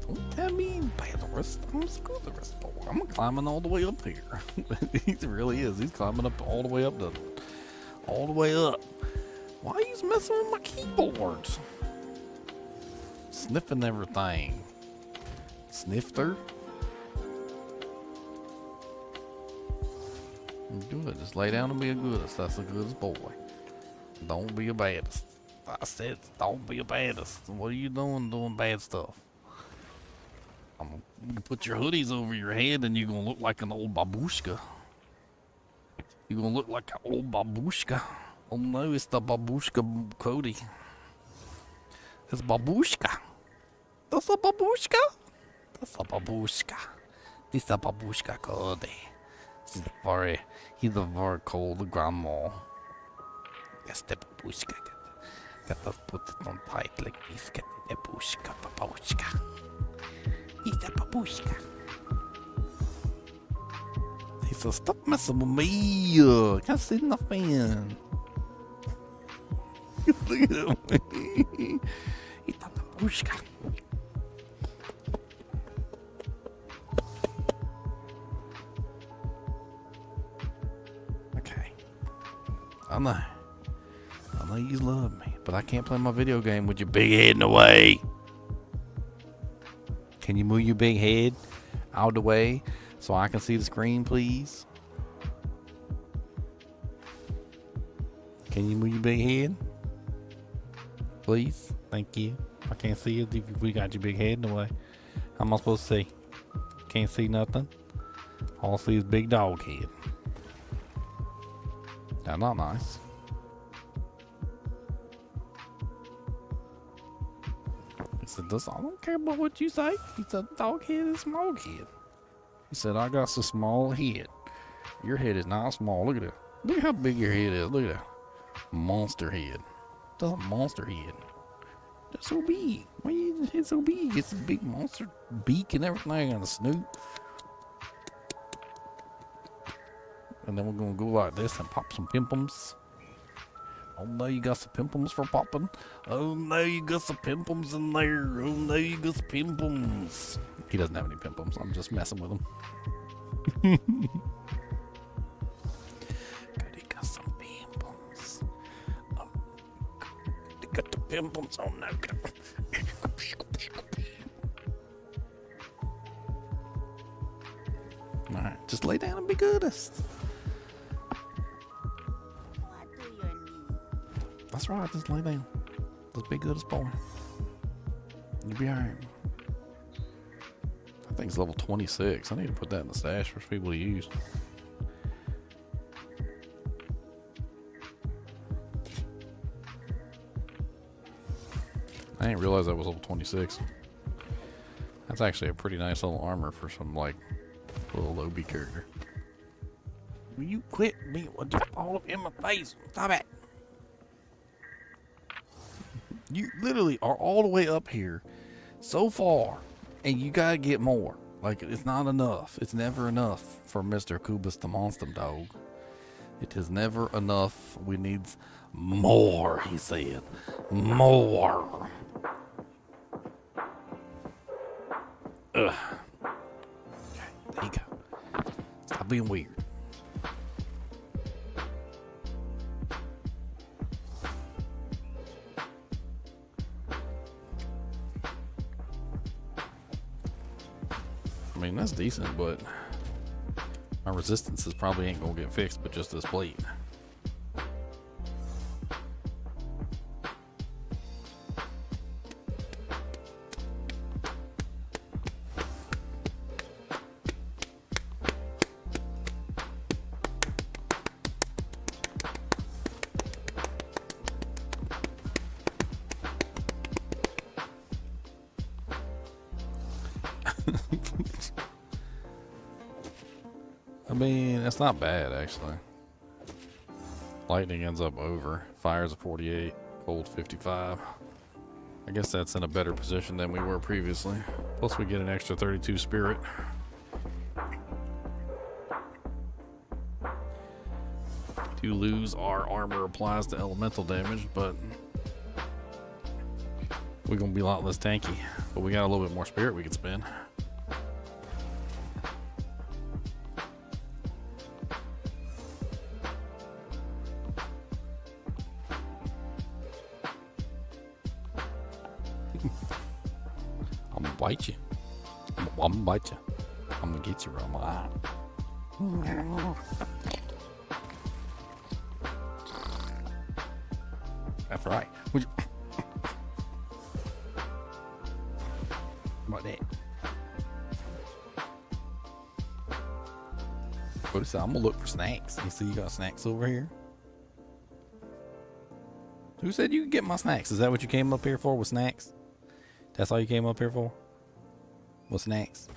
Don't tell me baddest. I'm a scooterist. I'm climbing all the way up here. He really is. He's climbing up all the way up. All the way up. Why are you messing with my keyboard? Sniffing everything. Snifter. Good. Just lay down and be a goodest. That's the goodest boy. Don't be a baddest. I said don't be a baddest. What are you doing bad stuff? I'm gonna put your hoodies over your head and you're gonna look like an old babushka. You're gonna look like an old babushka. Oh no, it's the babushka Cody. It's babushka. That's a babushka. That's a babushka. This is a babushka Cody. He's a very cold grandma. That's the babushka. Gotta put it on tight like this. Get the babushka. He's a babushka. He said, stop messing with me. I can't see nothing. Look at him. He's a babushka. Okay. I know you love me, but I can't play my video game with your big head in the way. Can you move your big head out of the way so I can see the screen, please? Can you move your big head? Please? Thank you. I can't see it if we got your big head in the way. How am I supposed to see? Can't see nothing? All I see is big dog head. That's not nice. said, I don't care about what you say. He said, dog head is small head. He said, I got a small head. Your head is not small. Look at it. Look at how big your head is. Look at that. Monster head. That's a monster head. That's so big. Why is his head so big? It's a big monster beak and everything and a snoot. And then we're gonna go like this and pop some pimpums. Oh no, you got some pimpums for popping. Oh no, you got some pimpums in there. Oh no, you got some pimpums. He doesn't have any pimpums. I'm just messing with him. Good, he got some pimpums. Oh, he got the pimpums on now. Alright, just lay down and be goodest. That's right, just lay down. Just be good as boy. You'll be alright. I think it's level 26. I need to put that in the stash for people to use. I didn't realize that was level 26. That's actually a pretty nice little armor for some, like, little Lobby character. Will you quit me? Just all up in my face. Stop it. You literally are all the way up here so far, and you gotta get more. Like, it's not enough. It's never enough for Mr. Kubus the Monster Dog. It is never enough. We need more, he said. More. Ugh. Okay, there you go. Stop being weird. I mean, that's decent, but my resistances probably ain't gonna get fixed, but just this blade. I mean, it's not bad, actually. Lightning ends up over. Fire's a 48. Cold 55. I guess that's in a better position than we were previously. Plus we get an extra 32 spirit. Do lose our armor applies to elemental damage, but we're gonna be a lot less tanky. But we got a little bit more spirit we can spend. I'm gonna bite you. I'm gonna bite you. I'm gonna get you right my eye. That's right. Would you... About that. What is that? I'm gonna look for snacks. You see, you got snacks over here. Who said you could get my snacks? Is that what you came up here for? With snacks? That's all you came up here for? With snacks?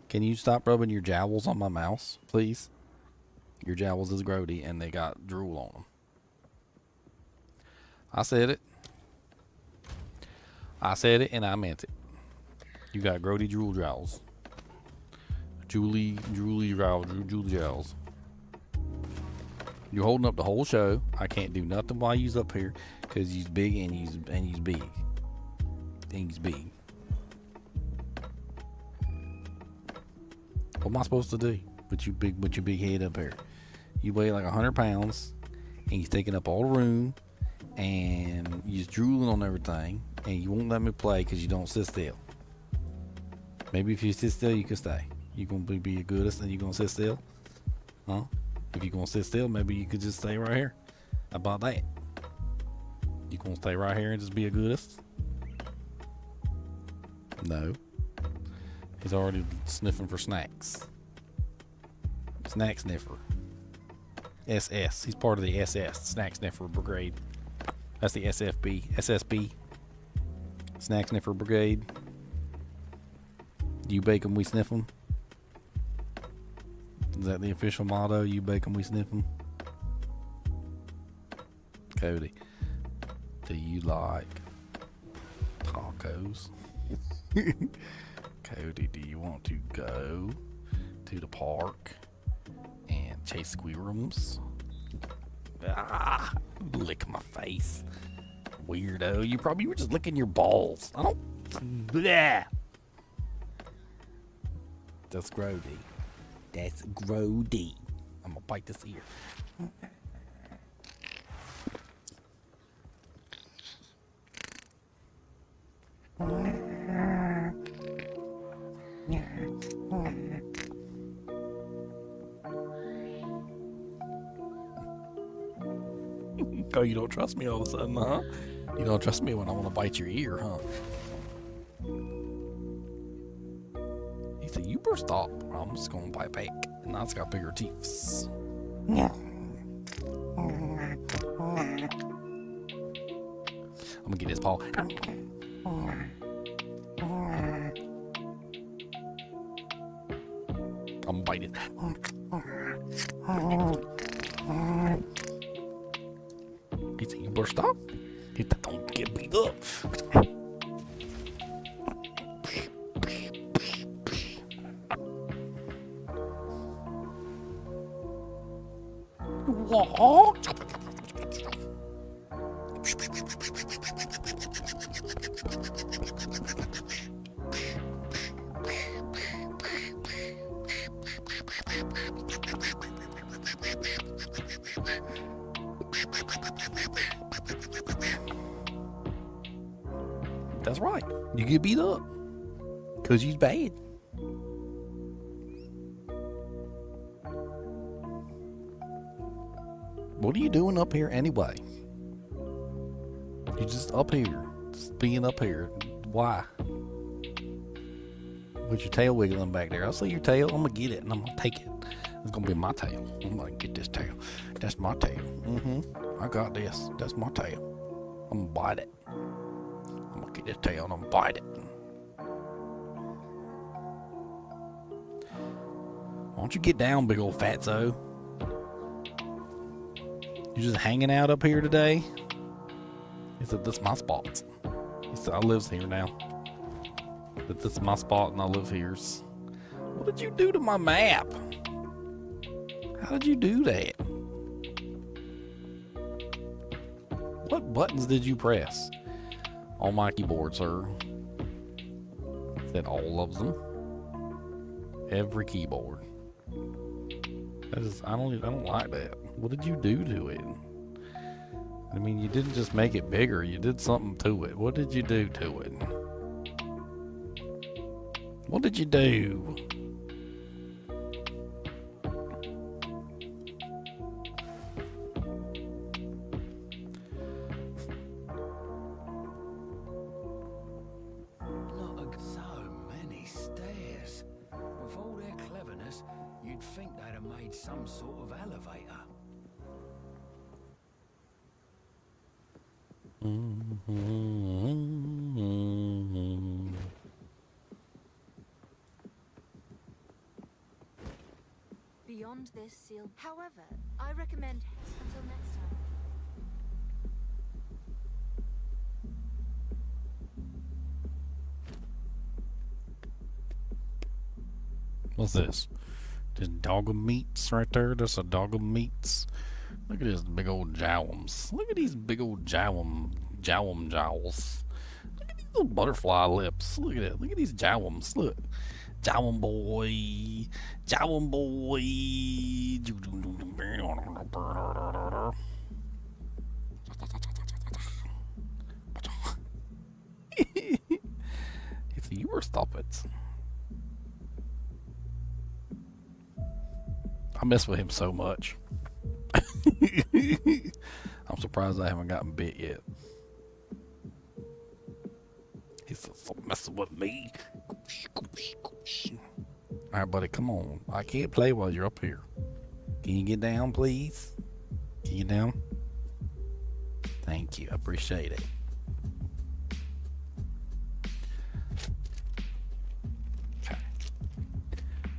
Can you stop rubbing your jowls on my mouse, please? Your jowls is grody and they got drool on them. I said it. I said it and I meant it. You got grody drool jowls. Julie jowls. You're holding up the whole show. I can't do nothing while you's up here because you's big and you's big. And he's big. What am I supposed to do with your big head up here? You weigh like 100 pounds and he's taking up all the room and you're drooling on everything and you won't let me play because you don't sit still. Maybe if you sit still you can stay. You gonna be a goodest and you gonna sit still? Huh? If you gonna sit still, maybe you could just stay right here. How about that? You gonna stay right here and just be a goodest? No. He's already sniffing for snacks. Snack sniffer. SS. He's part of the SS, Snack Sniffer Brigade. That's the SFB. SSB. Snack Sniffer Brigade. You bake 'em, we sniff 'em. Is that the official motto? You bake 'em, we sniff 'em. Cody, do you like tacos? Cody, do you want to go to the park and chase squirrels? Ah, lick my face. Weirdo, you probably were just licking your balls. I don't. Bleh. That's grody. That's grody. I'm gonna bite this ear. Oh, you don't trust me all of a sudden, huh? You don't trust me when I want to bite your ear, huh? He said, you better stop. I'm just going to bite back. And now it's got bigger teeth. I'm going to get his paw. I'm going to bite it. He said, you better stop. He said, don't get beat up. That's right. You get beat up. Because you's bad. What are you doing up here anyway? You're just up here. Just being up here. Why? With your tail wiggling back there. I see your tail. I'm going to get it and I'm going to take it. It's going to be my tail. I'm going to get this tail. That's my tail. I got this. That's my tail. I'm going to bite it. I'm going to get this tail and I'm going to bite it. Why don't you get down, big old fatso? You just hanging out up here today? He said, this is my spot. He said, I lives here now. But this is my spot and I live here. What did you do to my map? How did you do that? What buttons did you press on my keyboard, sir? He said all of them. Every keyboard. I don't like that. What did you do to it? I mean, you didn't just make it bigger. You did something to it. What did you do to it? What did you do? Look, so many stairs. With all their cleverness, you'd think they'd have made some sort of elevator. Beyond this seal. However, I recommend until next time. What's this? This dog of meats right there. That's a dog of meats. Look at this big old jowls. Look at these big old jowls. Look at these little butterfly lips. Look at it. Look at these jowls. Look. Jowm boy. Jowm boy. He said, you were stop it. I mess with him so much. I'm surprised I haven't gotten bit yet. He said, stop messing with me. Alright, buddy, come on. I can't play while you're up here. Can you get down, please? Can you get down? Thank you. I appreciate it.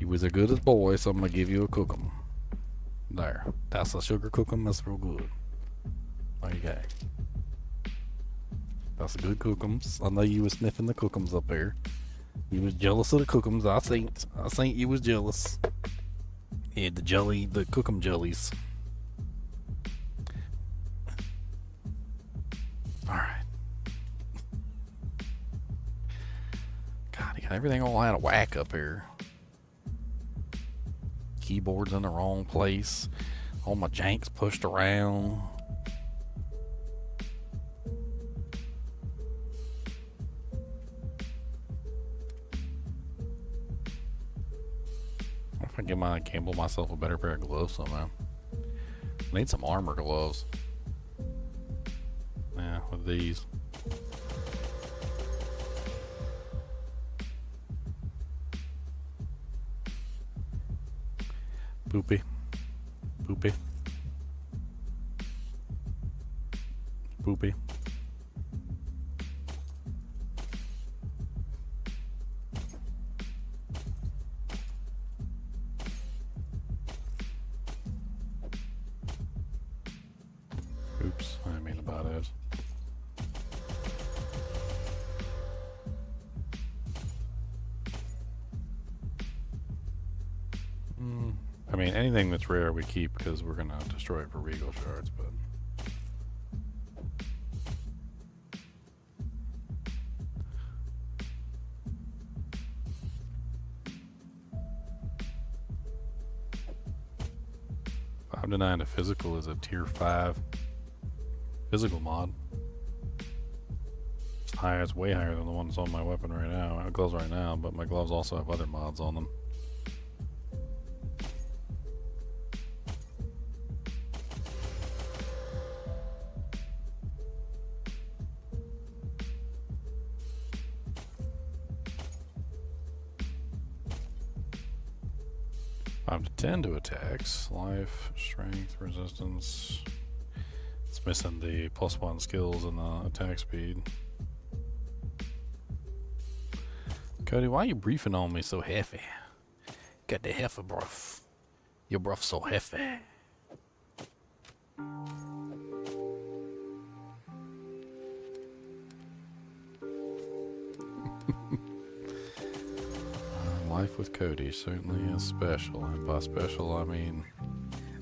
was a good as boy, so I'm gonna give you a cookum. There. That's a sugar cookum. That's real good. Okay. That's a good cookums. I know you was sniffing the cookums up there. You was jealous of the cookums. I seen you was jealous. Yeah, the cookum jellies. Alright. God, he got everything all out of whack up here. Keyboard's in the wrong place. All my janks pushed around. I gamble myself a better pair of gloves somehow. I need some armor gloves. Yeah, with these. Poopy. Poopy. Poopy. Oops, I mean about it. I mean, anything that's rare we keep because we're gonna destroy it for regal shards, but I'm denying a physical is a tier 5 physical mod. It's high, it's way higher than the one that's on my weapon right now. My gloves right now, but my gloves also have other mods on them. I'm to 10 to attacks, life, strength, resistance. It's missing the +1 skills and the attack speed. Cody, why are you briefing on me so heavy? Got the heifer breath. Your breath so heavy. Life with Cody certainly is special, and by special I mean...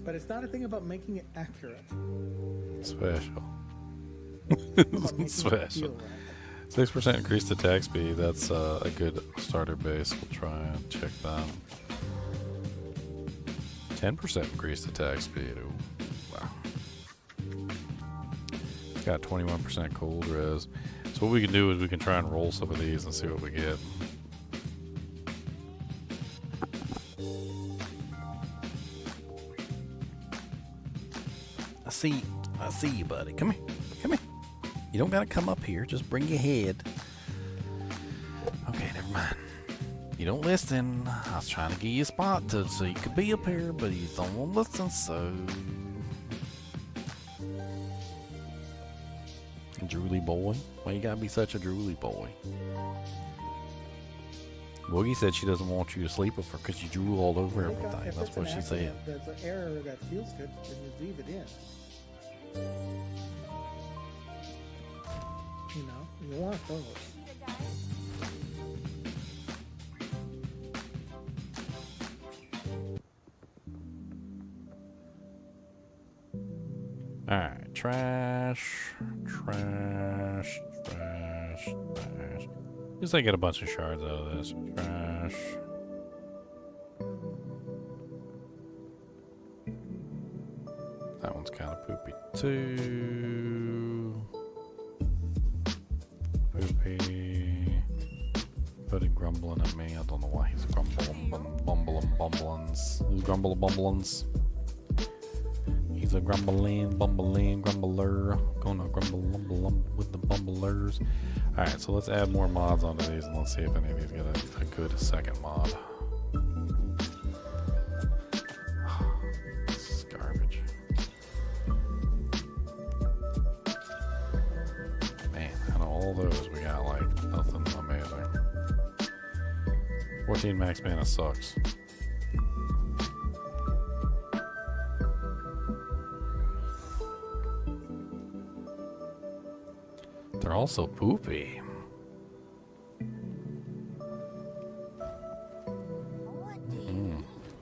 But it's not a thing about making it accurate. Special. It Special. 6% increased attack speed, that's a good starter base. We'll try and check that. 10% increased attack speed. Ooh, wow. Got 21% cold res. So what we can do is we can try and roll some of these and see what we get. I see you, buddy. Come here. Come here. You don't gotta come up here. Just bring your head. Okay, never mind. You don't listen. I was trying to give you a spot so you could be up here, but you don't want to listen, so... Drooly boy? Why you gotta be such a drooly boy? Boogie said she doesn't want you to sleep with her because you drool all over everything. That's what she said. There's an error that feels good, then you leave it in. You know, you want those. Alright, trash. Just I get a bunch of shards out of this. Trash. That one's kind of poopy too. Poopy. Buddy grumbling at me. I don't know why he's grumbling. Bumblins. Who's bumblins? He's a grumbling, grumbler. Gonna grumble with the bumblers. Alright, so let's add more mods onto these and let's see if any of these get a good second mod. This is garbage. Man, out of all those, we got like nothing amazing. 14 max mana sucks. also poopy.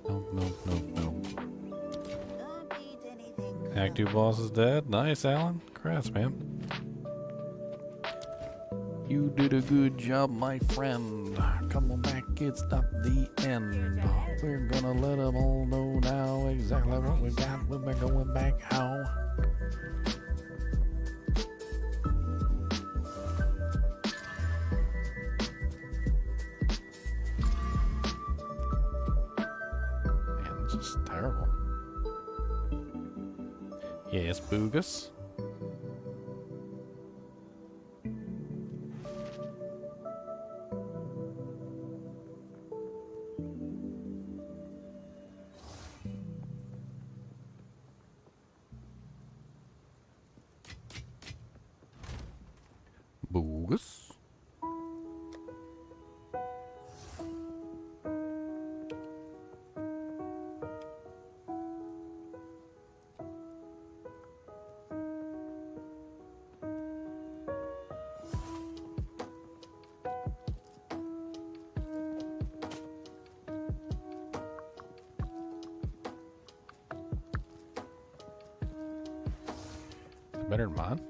Nope. Act 2 boss is dead. Nice, Alan. Congrats, man. You did a good job, my friend. Come on back, it's not the end. We're gonna let them all know now exactly what we got. We're going back how. Man, this is terrible. Yes, Boogus. Boogus. Better than mine.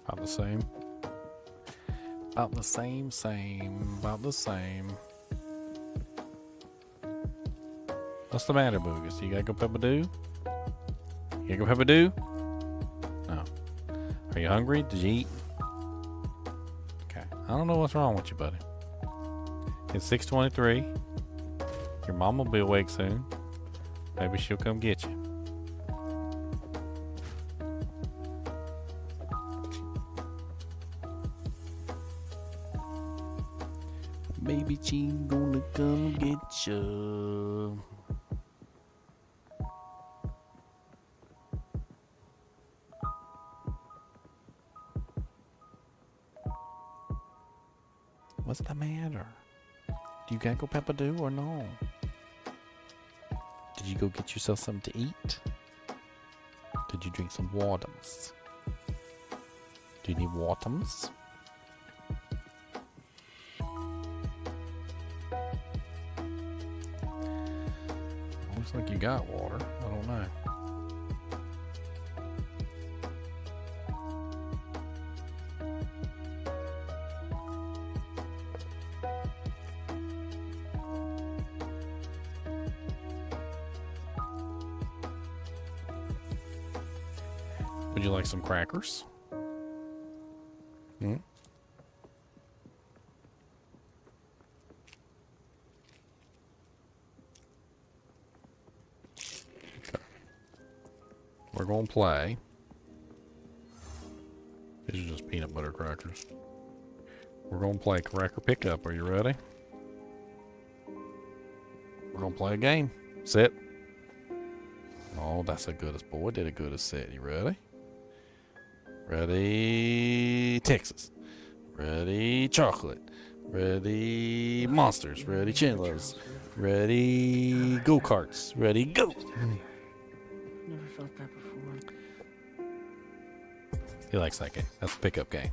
About the same. About the same. About the same. What's the matter, Boogus? You gotta go peppa-doo? You gotta go peppa-doo? No. Are you hungry? Did you eat? Okay. I don't know what's wrong with you, buddy. It's 6:23. Your mom will be awake soon. Maybe she'll come get you. Maybe she gonna come get you. What's the matter? Do you gotta go peppa-doo or no? Did you go get yourself something to eat? Did you drink some waters? Do you need waters? Looks like you got water. I don't know. Would you like some crackers? Hmm? Okay. We're going to play. These are just peanut butter crackers. We're going to play Cracker Pickup. Are you ready? We're going to play a game. Sit. Oh, that's the goodest boy. Did a good as sit. You ready? Ready, Texas. Ready, chocolate. Ready, monsters. Ready, chinlos. Ready, go-karts. Ready, go. Never felt that before. He likes that game. That's a pickup game.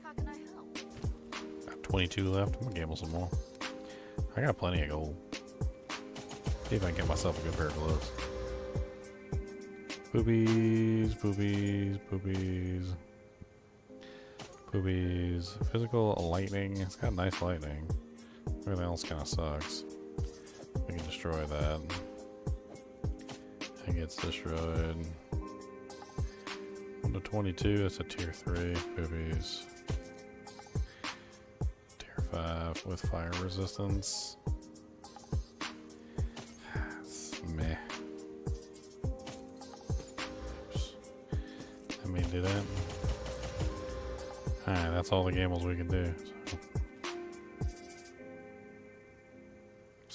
How can I help? 22 left. I'm gonna gamble some more. I got plenty of gold. See if I can get myself a good pair of gloves. Boobies, boobies, boobies. Boobies. Physical lightning. It's got nice lightning. Everything else kind of sucks. We can destroy that. It gets destroyed. 1 to 22, that's a tier 3. Boobies. Tier 5 with fire resistance. It's meh. Let me do that. Alright, that's all the gambles we can do. So.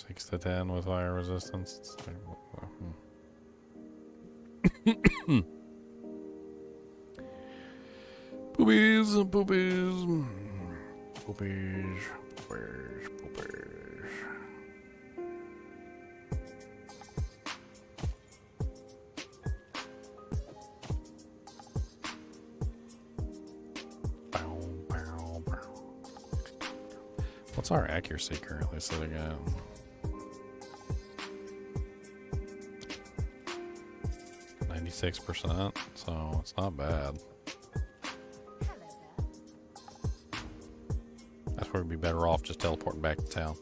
6 to 10 with fire resistance. It's like, Boobies, boobies, boobies, boobies, boobies. Bow, bow, bow. What's our accuracy currently sitting at? 96%, so it's not bad. That's where we'd be better off just teleporting back to town.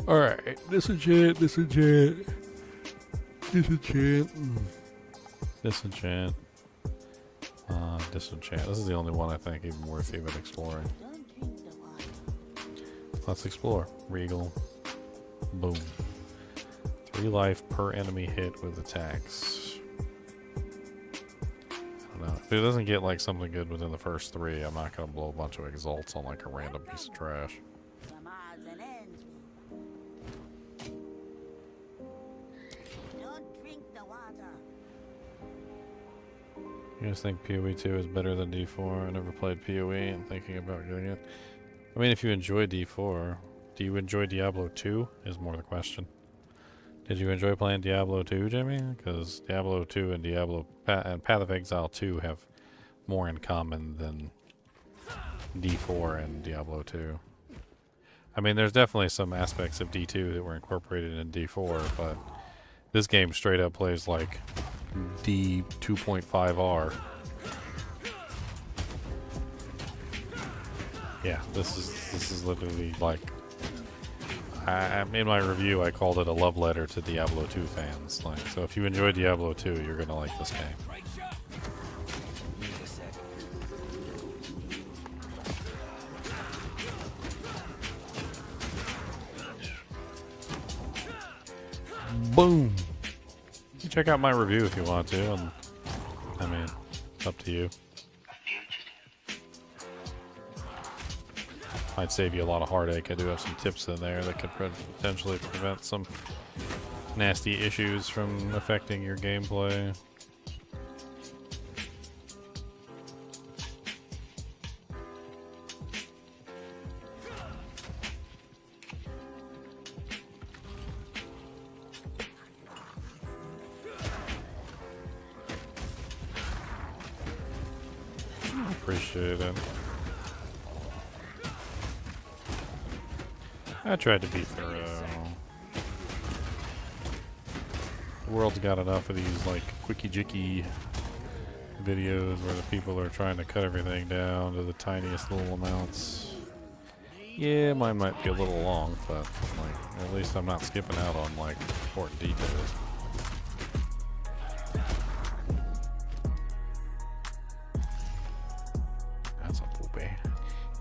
Alright, disenchant, disenchant, disenchant, disenchant, disenchant. This is the only one I think even worth even exploring. Let's explore. Regal. Boom. 3 life per enemy hit with attacks. I don't know. If it doesn't get like something good within the first 3, I'm not gonna blow a bunch of exalts on like a random piece of trash. You guys think PoE 2 is better than D4? I never played PoE and thinking about getting it. I mean, if you enjoy D4, do you enjoy Diablo 2 is more the question. Did you enjoy playing Diablo 2, Jimmy? Because Diablo 2 and and Path of Exile 2 have more in common than D4 and Diablo 2. I mean, there's definitely some aspects of D2 that were incorporated in D4, but this game straight up plays like D 2.5R. Yeah, this is literally like in my review I called it a love letter to Diablo 2 fans. Like, so if you enjoy Diablo 2, you're gonna like this game. Boom. Check out my review if you want to, and I mean, it's up to you. Might save you a lot of heartache. I do have some tips in there that could potentially prevent some nasty issues from affecting your gameplay. Appreciate it. I tried to be thorough. The world's got enough of these like quickie-jicky videos where the people are trying to cut everything down to the tiniest little amounts. Yeah, mine might be a little long, but like at least I'm not skipping out on like important details.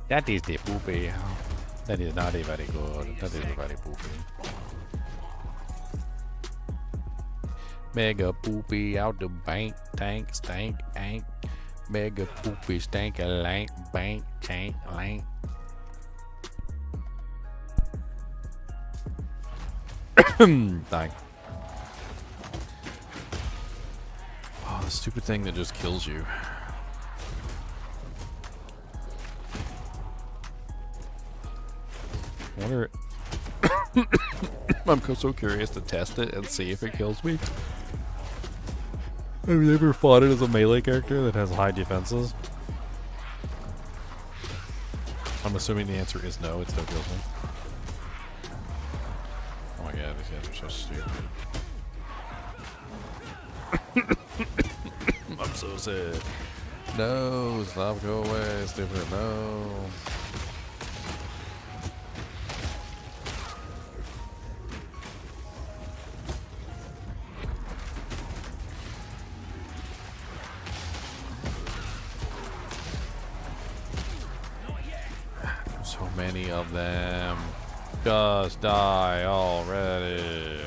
That is the poopy. That is not a very good. That is a very poopy. Mega poopy out the bank, tank, stank, ank. Mega poopy, stank, a lank, bank, tank, lank. Thank. Oh, the stupid thing that just kills you. I wonder. I'm so curious to test it and see if it kills me. Have you ever fought it as a melee character that has high defenses? I'm assuming the answer is no, it still kills me. Oh my god, these guys are so stupid. I'm so sad. No, stop, go away, stupid, no. many of them. Just die already.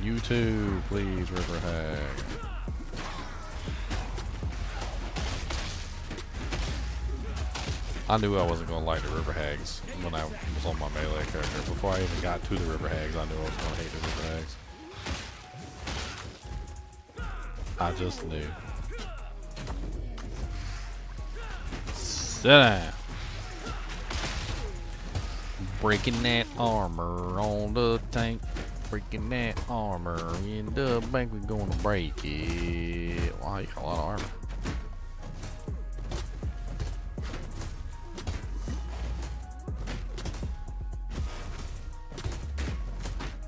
You too, please, River Hag. I knew I wasn't going to like the River Hags when I was on my melee character. Before I even got to the River Hags, I knew I was going to hate the River Hags. I just knew. Sit down. Breaking that armor on the tank. Breaking that armor in the bank. We're going to break it. Wow, you got a lot of armor.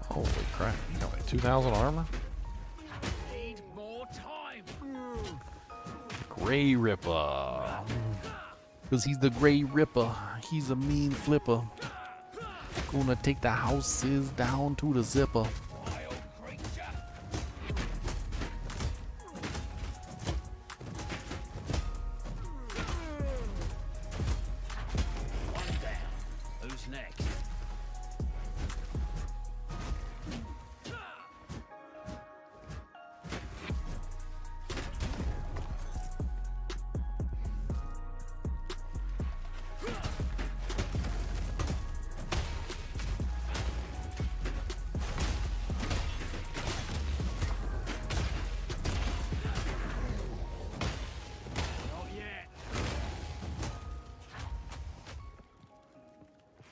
Holy crap, you got like 2,000 armor? Need more time. Grey Ripper. Because he's the Grey Ripper. He's a mean flipper. Gonna take the houses down to the zipper. Who's next?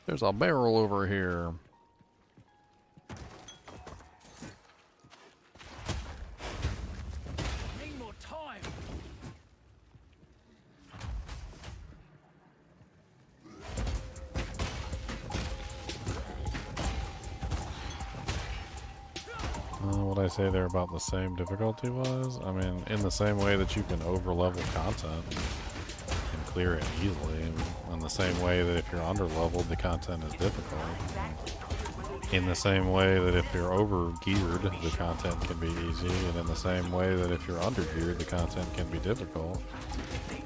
There's a barrel over here. Need more time. Would I say they're about the same difficulty-wise? I mean, in the same way that you can over-level content and clear it easily, in the same way that if you're under-leveled, the content is difficult. In the same way that if you're over-geared, the content can be easy, and in the same way that if you're under-geared, the content can be difficult.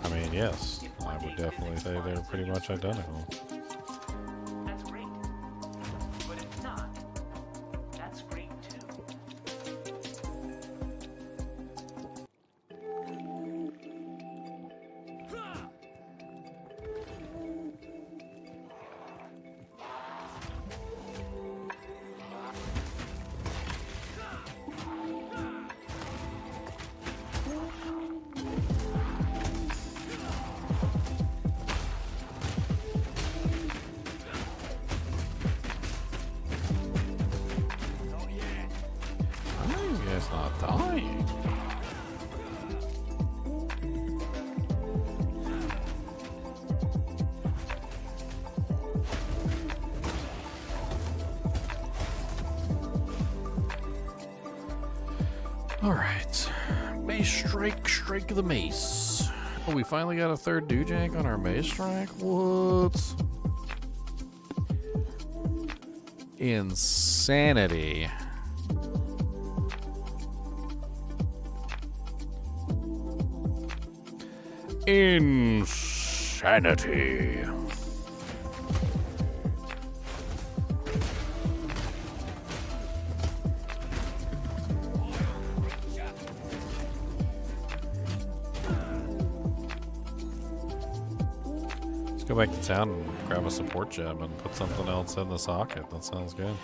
I mean, yes, I would definitely say they're pretty much identical. That's great. But if not, that's great too. It's not dying. Alright. Mace strike, strike the mace. Oh, we finally got a third Dujank on our mace strike? What? Insanity. Insanity. Let's go back to town and grab a support gem and put something else in the socket. That sounds good.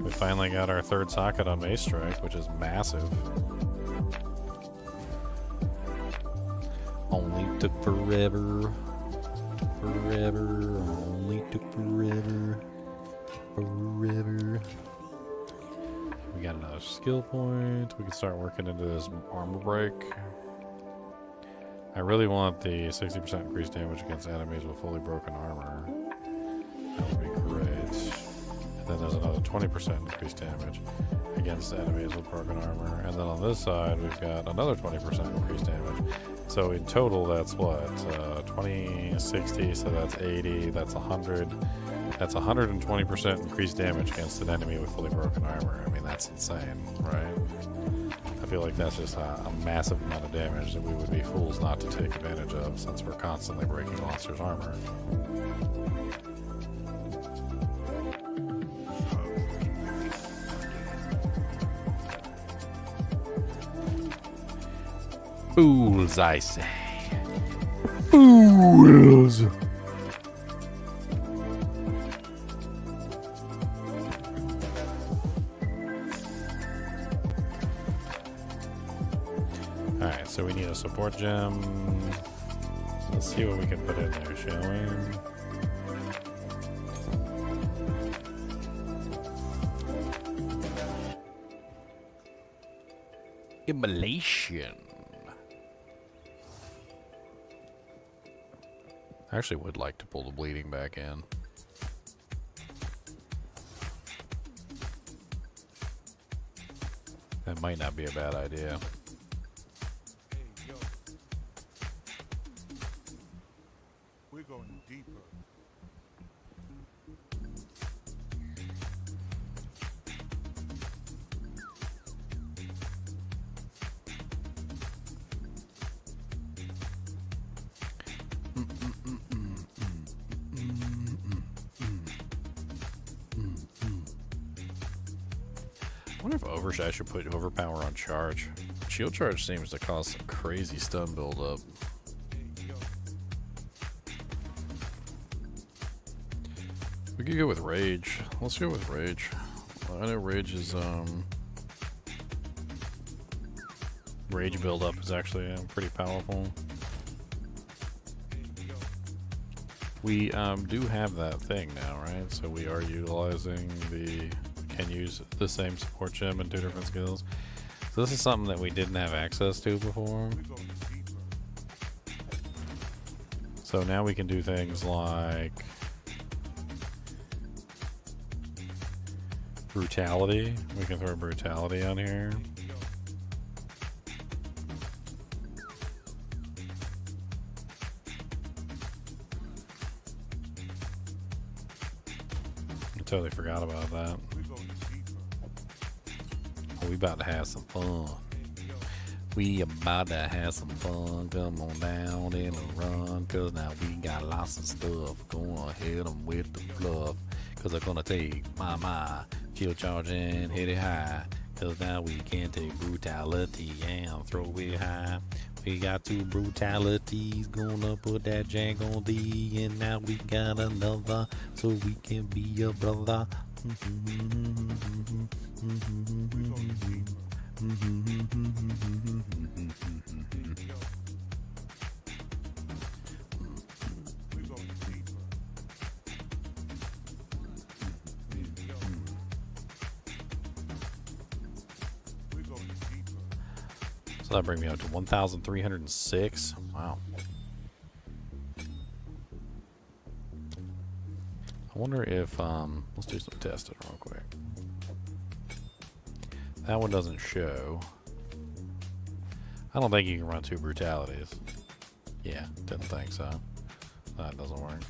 We finally got our third socket on Mace Strike, which is massive. Only took forever. Forever. Only took forever. Forever. We got another skill point. We can start working into this armor break. I really want the 60% increased damage against enemies with fully broken armor. That would be great. And then there's another 20% increased damage against enemies with broken armor. And then on this side, we've got another 20% increased damage. So in total, that's what? 20, 60, so that's 80, that's 100. That's 120% increased damage against an enemy with fully broken armor. I mean, that's insane, right? I feel like that's just a massive amount of damage that we would be fools not to take advantage of since we're constantly breaking monsters' armor. Fools, I say. Fools! Alright, so we need a support gem. Let's see what we can put in there, shall we? Immolation. I actually would like to pull the bleeding back in. That might not be a bad idea. We're going deeper. I wonder if I should put overpower on charge. Shield charge seems to cause some crazy stun buildup. We could go with rage. Let's go with rage. I know rage is rage buildup is actually pretty powerful. We do have that thing now, right? So we are utilizing can use the same support gem and 2 different skills. So this is something that we didn't have access to before. So now we can do things like brutality. We can throw brutality on here. I totally forgot about that. We about to have some fun. We about to have some fun. Come on down and run, cause now we got lots of stuff. Go on, hit them with the fluff, cause I'm gonna take my shield charge and hit it high, cause now we can take brutality and throw it high. We got 2 brutalities, gonna put that jank on D, and now we got another, so we can be your brother. So that brings me up to 1,306. Wow. I wonder if, let's do some testing real quick. That one doesn't show. I don't think you can run 2 brutalities. Yeah, didn't think so. That doesn't work.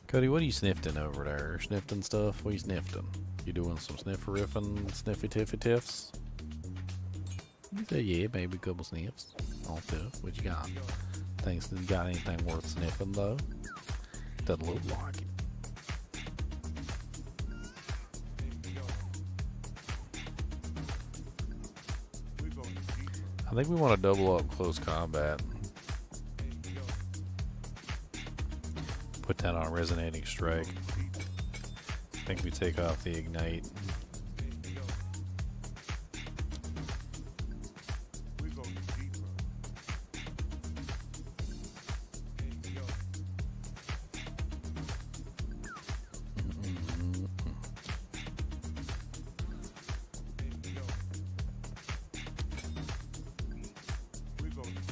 Cody, what are you sniffing over there? Sniffing stuff? What are you sniffing? You doing some snifferiffing, sniffy tiffy tiffs? You say, yeah, maybe a couple sniffs. All tiff. What you got? Thinks you got anything worth sniffing though? Doesn't look like it. I think we want to double up close combat. Put that on resonating strike. I think we take off the ignite.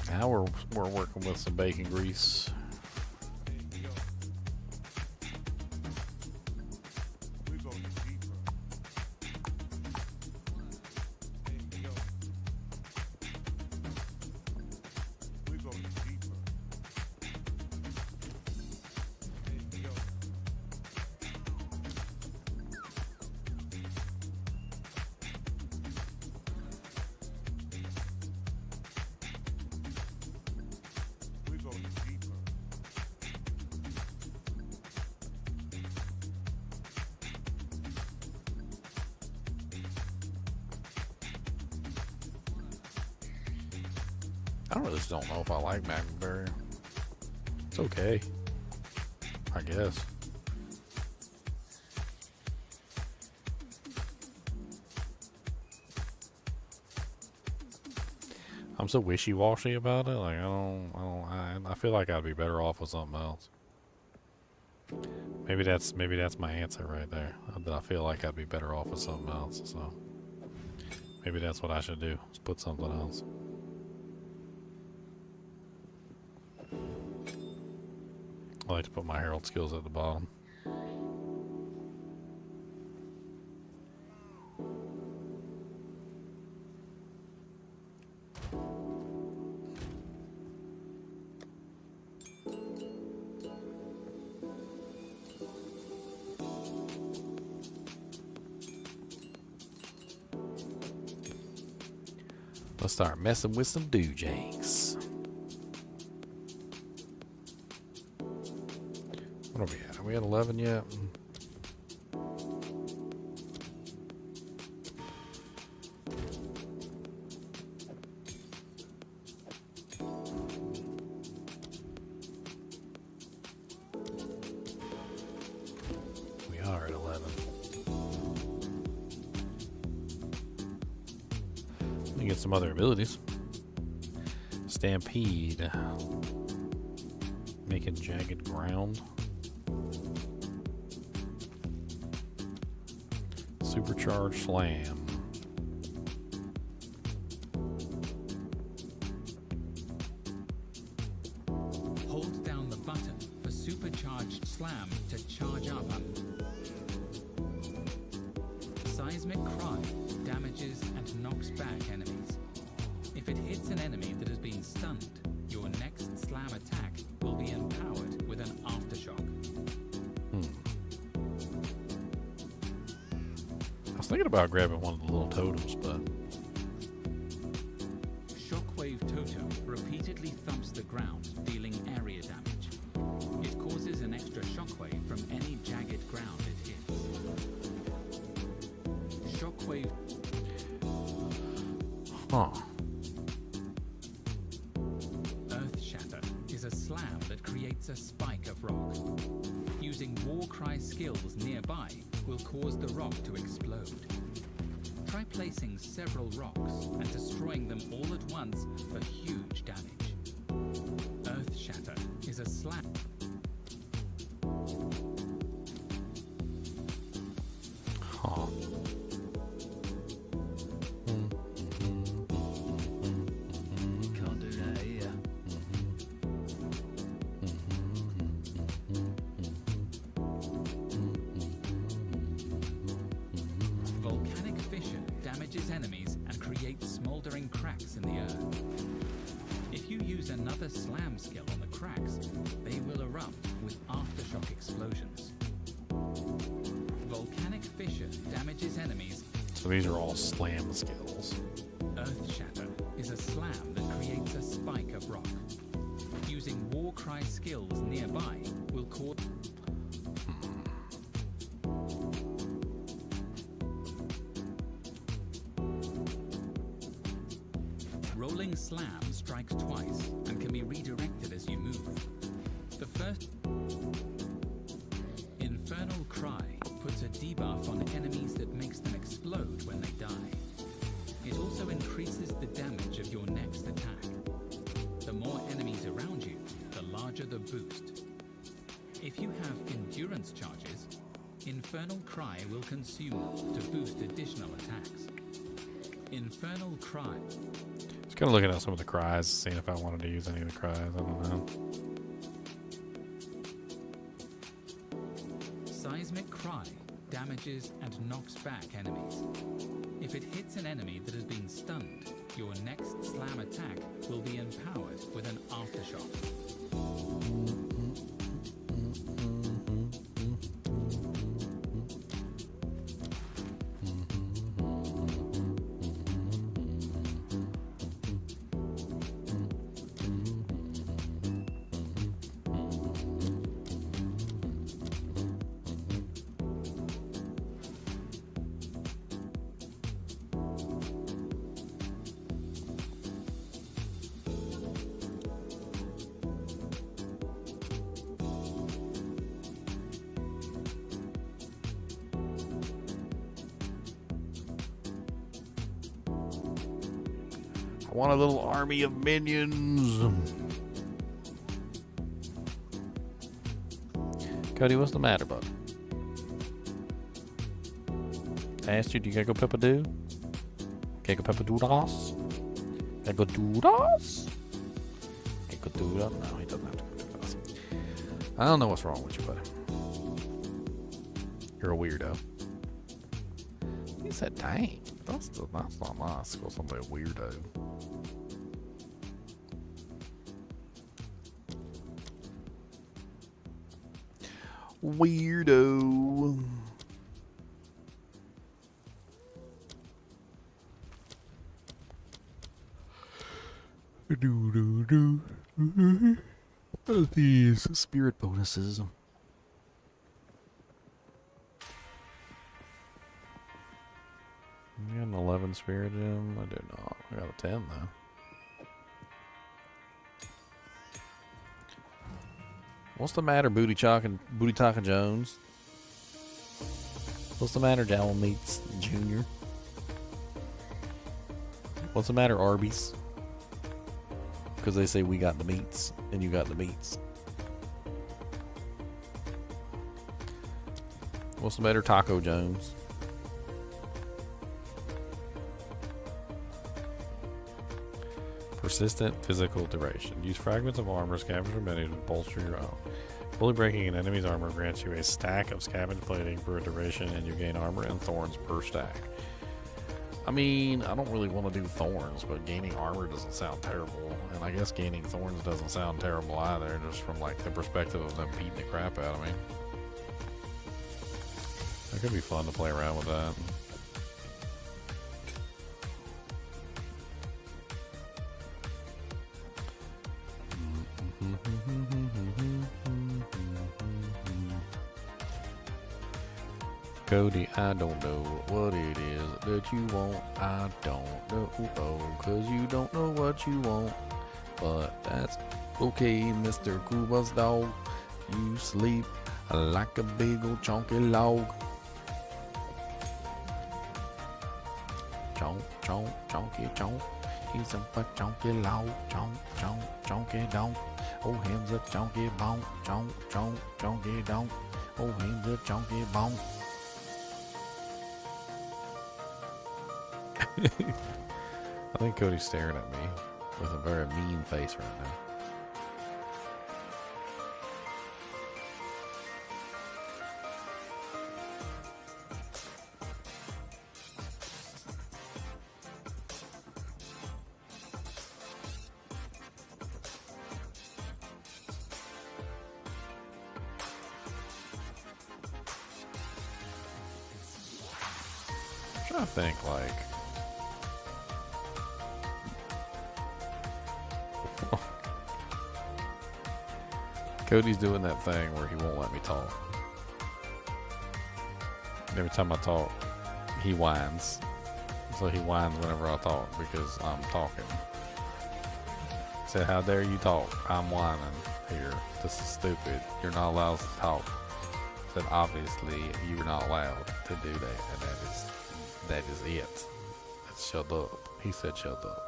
Now we're working with some bacon grease. I really just don't know if I like magma barrier. It's okay, I guess. I'm so wishy-washy about it. Like I feel like I'd be better off with something else. Maybe that's my answer right there. That I feel like I'd be better off with something else. So maybe that's what I should do. Is put something else. I like to put my herald skills at the bottom. Let's start messing with some doojanks. What are we at? Are we at 11 yet? We are at 11. Let me get some other abilities. Stampede. Making jagged ground. Supercharged slam. Hold down the button for supercharged slam to charge up. Seismic cry damages and knocks back enemies. If it hits an enemy that has been stunned, your next slam attack will be empowered with an aftershock. I was thinking about grabbing one of the little totems, but Shockwave Totem repeatedly thumps the ground, dealing area damage. It causes an extra shockwave from any jagged ground it hits. Shockwave. Earth Shatter is a slam that creates a spike of rock. Using Warcry skills nearby will cause the rock to explode. Try placing several rocks and destroying them all at once for huge damage. Earth Shatter is a slam. Can't do that here. Volcanic fissure damages enemies and creates smoldering cracks in the earth. If you use another slam skill on the cracks, they will erupt with aftershock explosions. Volcanic fissure damages enemies. so these are all slam skills. Earth Shatter is a slam that creates a spike of rock. Using Warcry skills nearby will cause... Rolling Slam strikes twice and can be redirected as you move. The first... Infernal Cry puts a debuff on enemies that makes them explode when they die. It also increases the damage of your next attack. The more enemies around you, the larger the boost. If you have endurance charges, Infernal Cry will consume them to boost additional attacks. Infernal Cry. Just kind of looking at some of the cries, seeing if I wanted to use any of the cries. I don't know. Seismic Cry damages and knocks back enemies. If it hits an enemy that has been stunned, your next slam attack will be empowered with an aftershock. I want a little army of minions. Cody, what's the matter, bud? I asked you, do you gotta go peppa-doo? Gotta go peppa-doo-das? Gotta go doo-das? Gotta go doo-das? No, he doesn't have to go doo-das. I don't know what's wrong with you, buddy. You're a weirdo. He said, dang, that's not nice. Call somebody a weirdo. Weirdo. What are these spirit bonuses? I got an 11 spirit gem. I do not. I got a 10 though. What's the matter, Booty Talkin' Jones? What's the matter, Jowl Meats Jr.? What's the matter, Arby's? Because they say we got the meats and you got the meats. What's the matter, Taco Jones? Persistent physical duration. Use fragments of armor scavenged from enemies to bolster your own. Fully breaking an enemy's armor grants you a stack of scavenged plating for a duration, and you gain armor and thorns per stack. I mean, I don't really want to do thorns, but gaining armor doesn't sound terrible. And I guess gaining thorns doesn't sound terrible either, just from like the perspective of them beating the crap out of me. It could be fun to play around with that. Cody, I don't know what it is that you want. I don't know, cause you don't know what you want. But that's okay, Mr. Kuba's dog. You sleep like a big old chunky log. Chonk, chonk, chonky chonk. He's a chunky log. Chonk, chonk, chonky donk. Oh, him's a chunky bonk. Chonk, chonk, chonky donk. Oh, him's a chunky bonk. I think Cody's staring at me with a very mean face right now. I'm trying to think, like, Cody's doing that thing where he won't let me talk. Every time I talk, he whines. So he whines whenever I talk because I'm talking. He said, how dare you talk? I'm whining here. This is stupid. You're not allowed to talk. I said, obviously, you're not allowed to do that. And that is it. That's shut up. He said, shut up.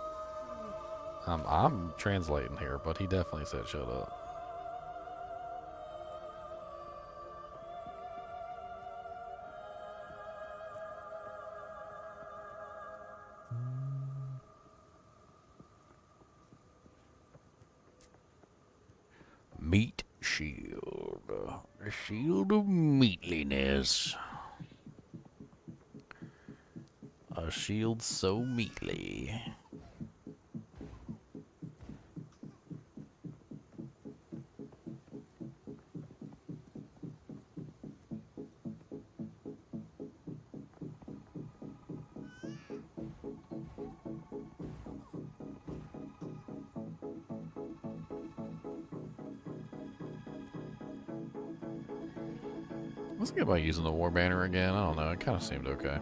I'm translating here, but he definitely said, shut up. Meat shield. A shield of meatliness. A shield so meatly. Let's think about using the war banner again. I don't know. It kind of seemed okay.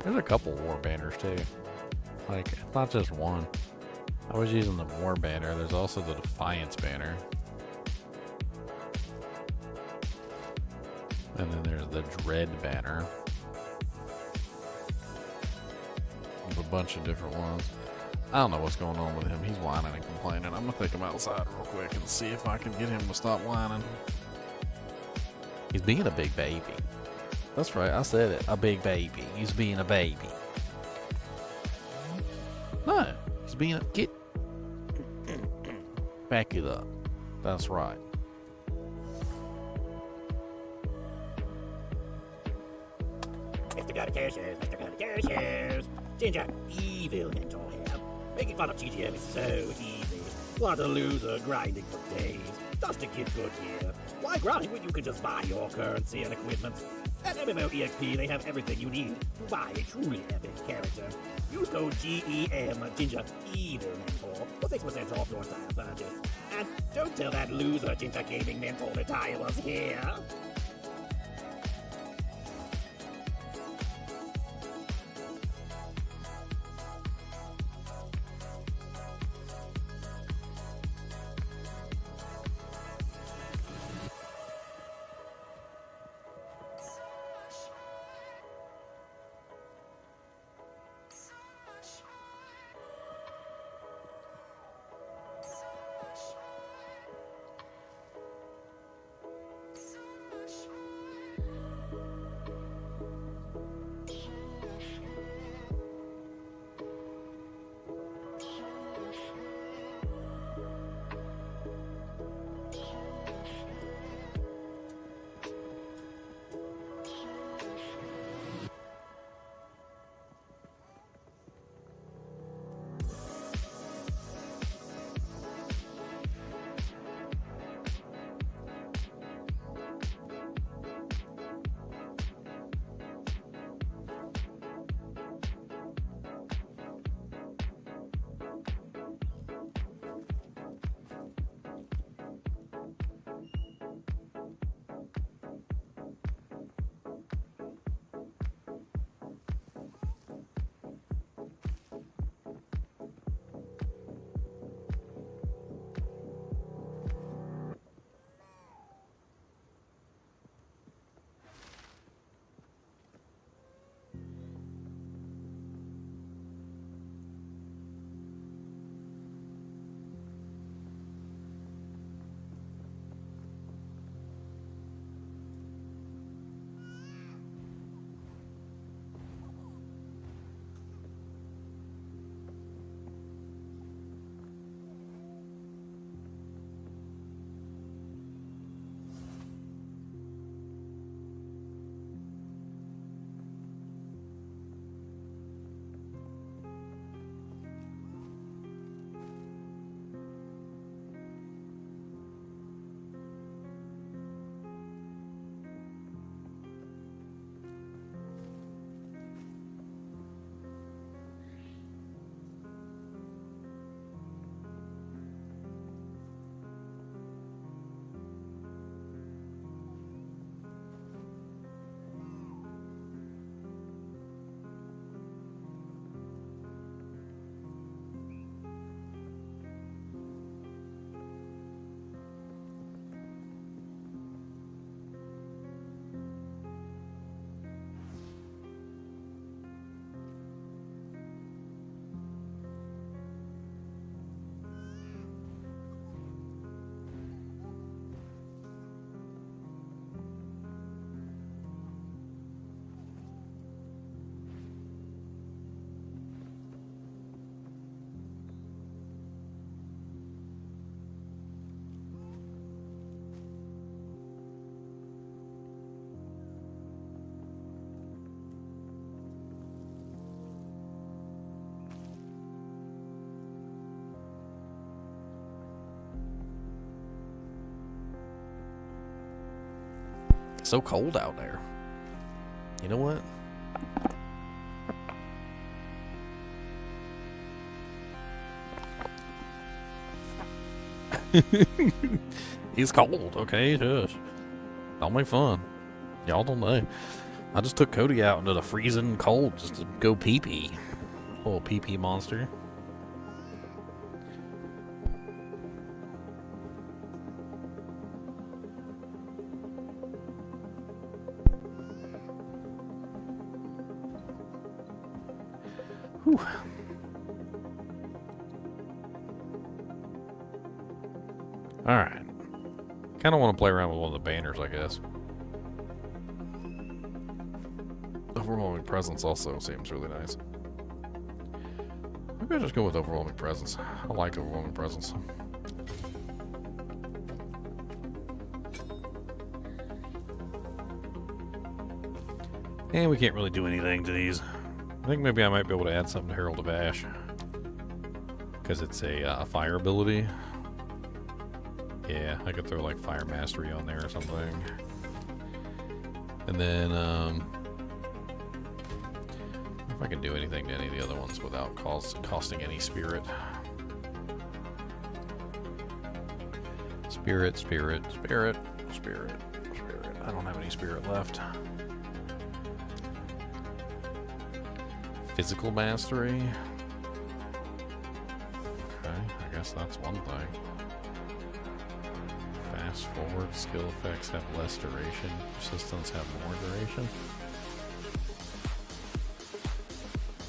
There's a couple war banners too. Like, it's not just one. I was using the war banner. There's also the Defiance banner. And then there's the Dread banner. bunch of different ones. I don't know what's going on with him. He's whining and complaining. I'm gonna take him outside real quick and see if I can get him to stop whining. He's being a big baby. That's right, I said it. A big baby. He's being a baby. No, he's being a... Get... Back it up. That's right. Mr. Goody Two-Shoes, Mr. Goody Two-Shoes. Ginger, evil mentor here. Making fun of GGM is so easy. What a loser grinding for days. Just to get good here. Why grind when you can just buy your currency and equipment? At MMOEXP, they have everything you need to buy a truly epic character. Use code GEM Ginger Evil Mentor for 6% off your entire purchase. And don't tell that loser Ginger Gaming Mentor that I was here. It's so cold out there. You know what? It's cold, okay? Shush. Don't make fun. Y'all don't know. I just took Cody out into the freezing cold just to go pee-pee. Little pee-pee monster. Whew. Alright. Kind of want to play around with one of the banners, I guess. Overwhelming Presence also seems really nice. Maybe I'll just go with Overwhelming Presence. I like Overwhelming Presence. And we can't really do anything to these. I think maybe I might be able to add something to Herald of Ash. Because it's a fire ability. Yeah, I could throw like Fire Mastery on there or something. And then, if I can do anything to any of the other ones without costing any spirit. Spirit, spirit, spirit, spirit, spirit. I don't have any spirit left. Physical Mastery. Okay, I guess that's one thing. Fast forward, skill effects have less duration, persistence have more duration.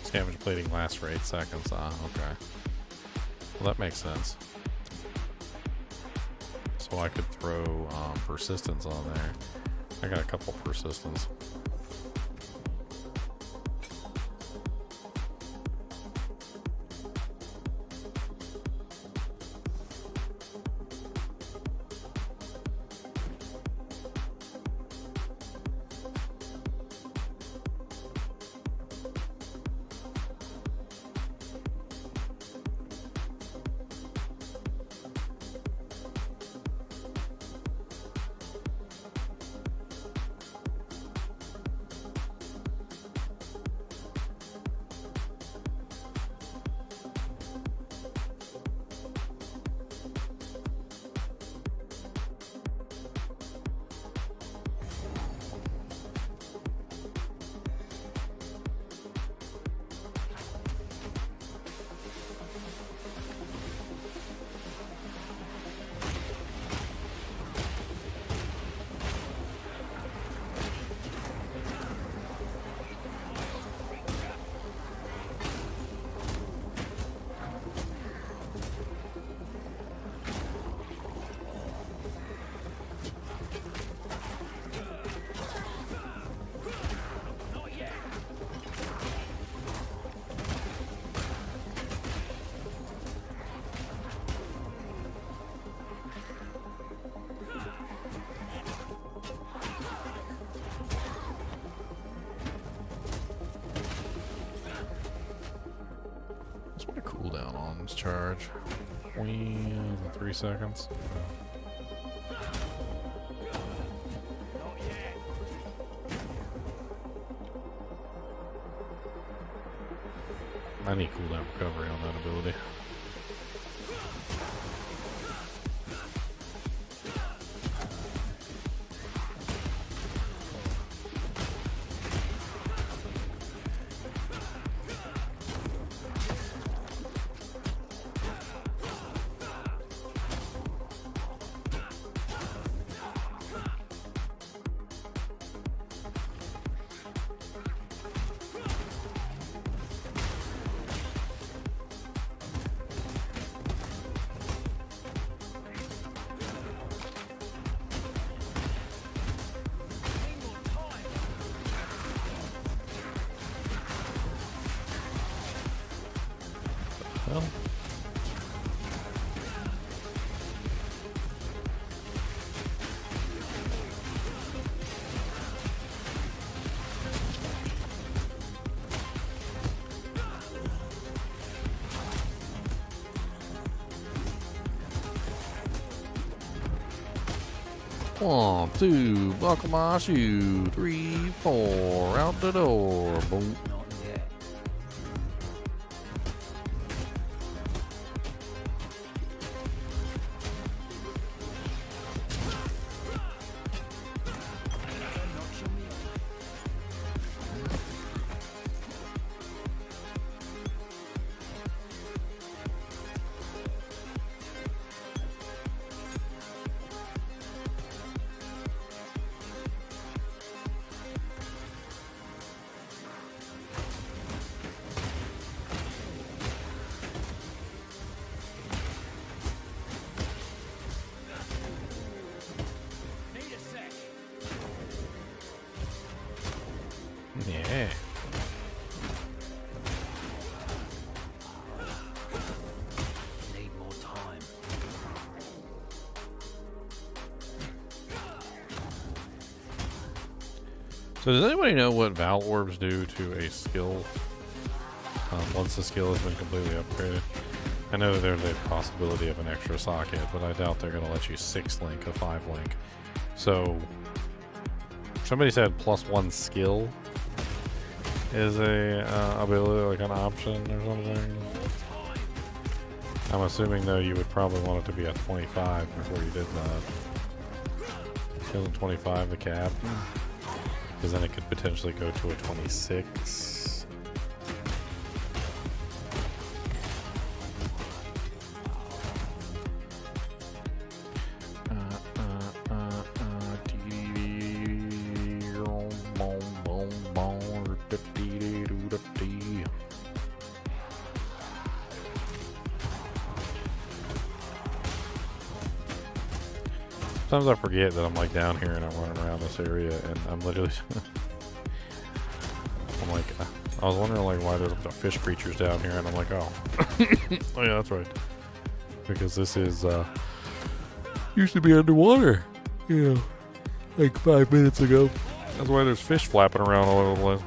Scavenge plating lasts for 8 seconds. Ah, okay. Well, that makes sense. So I could throw persistence on there. I got a couple persistence. Charge. 3 seconds. I need cooldown recovery on that ability. Well. One, two, buckle my shoe. 3, 4, out the door. Boom. So does anybody know what Val Orbs do to a skill once the skill has been completely upgraded? I know there's a possibility of an extra socket, but I doubt they're going to let you 6-link a 5-link. So somebody said +1 skill is a ability, like an option or something. I'm assuming though you would probably want it to be at 25 before you did that. Isn't 25 the cap? Because then it could potentially go to a 26. Sometimes I forget that I'm like down here and I'm running around this area and I'm literally I'm like I was wondering like why there's a bunch of fish creatures down here and I'm like, oh oh yeah, that's right, because this is used to be underwater, you know, like 5 minutes ago. That's why there's fish flapping around all over the place.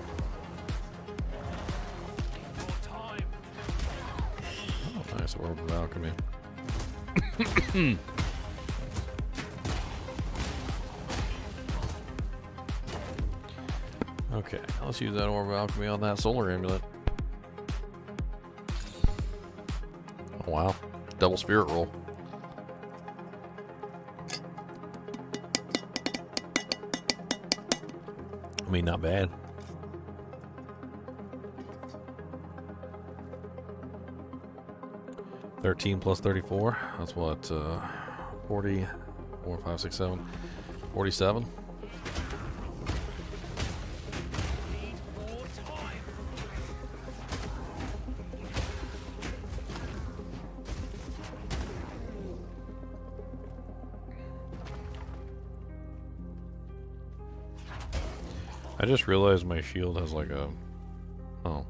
Oh, nice orb of alchemy. Okay, let's use that orb of alchemy on that solar amulet. Oh wow, double spirit roll. I mean, not bad. $13 plus 34. That's what, 40, 4, 5, 6, 7, 47. I just realized my shield has like a... Oh.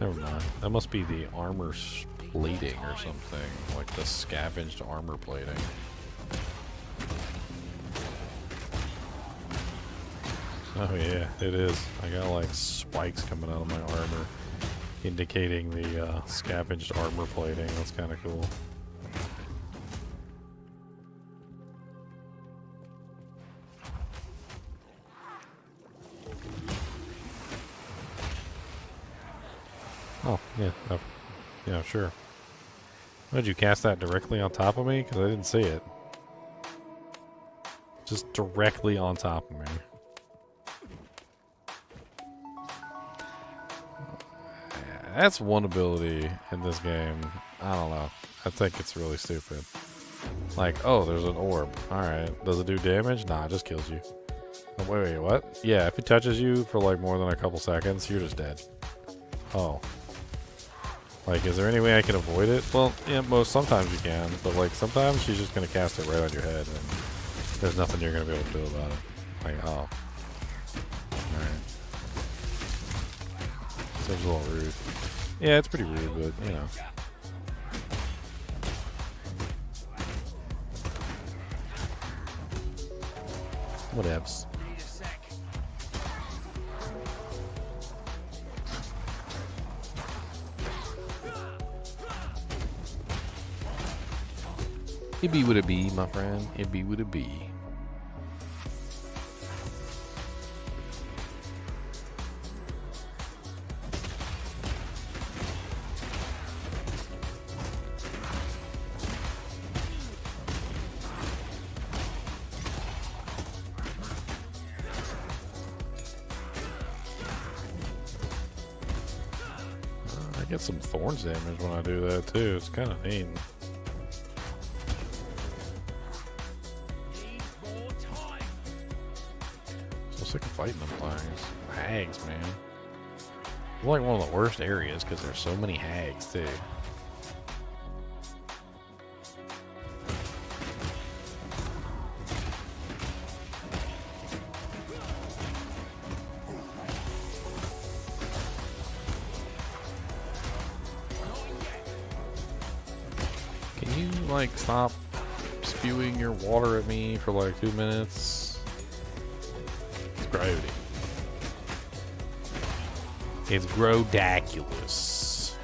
Never mind. That must be the armor plating or something. Like the scavenged armor plating. Oh yeah, it is. I got like spikes coming out of my armor indicating the scavenged armor plating. That's kind of cool. Oh, yeah. Yeah, sure. Did you cast that directly on top of me? Because I didn't see it. Just directly on top of me. That's one ability in this game. I don't know. I think it's really stupid. Like, oh, there's an orb. Alright. Does it do damage? Nah, it just kills you. Oh, wait, what? Yeah, if it touches you for like more than a couple seconds, you're just dead. Oh. Like, is there any way I can avoid it? Well, yeah, sometimes you can, but like sometimes she's just gonna cast it right on your head and there's nothing you're gonna be able to do about it. Like, oh. Alright. Seems a little rude. Yeah, it's pretty rude, but you know. Whatevs. It be what it be, my friend. It be what it be. I get some thorns damage when I do that too. It's kind of neat. Sick of fighting them things. Hags, man. It's like one of the worst areas because there's so many hags too. Can you like stop spewing your water at me for like 2 minutes? Gravity. It's Grodaculous.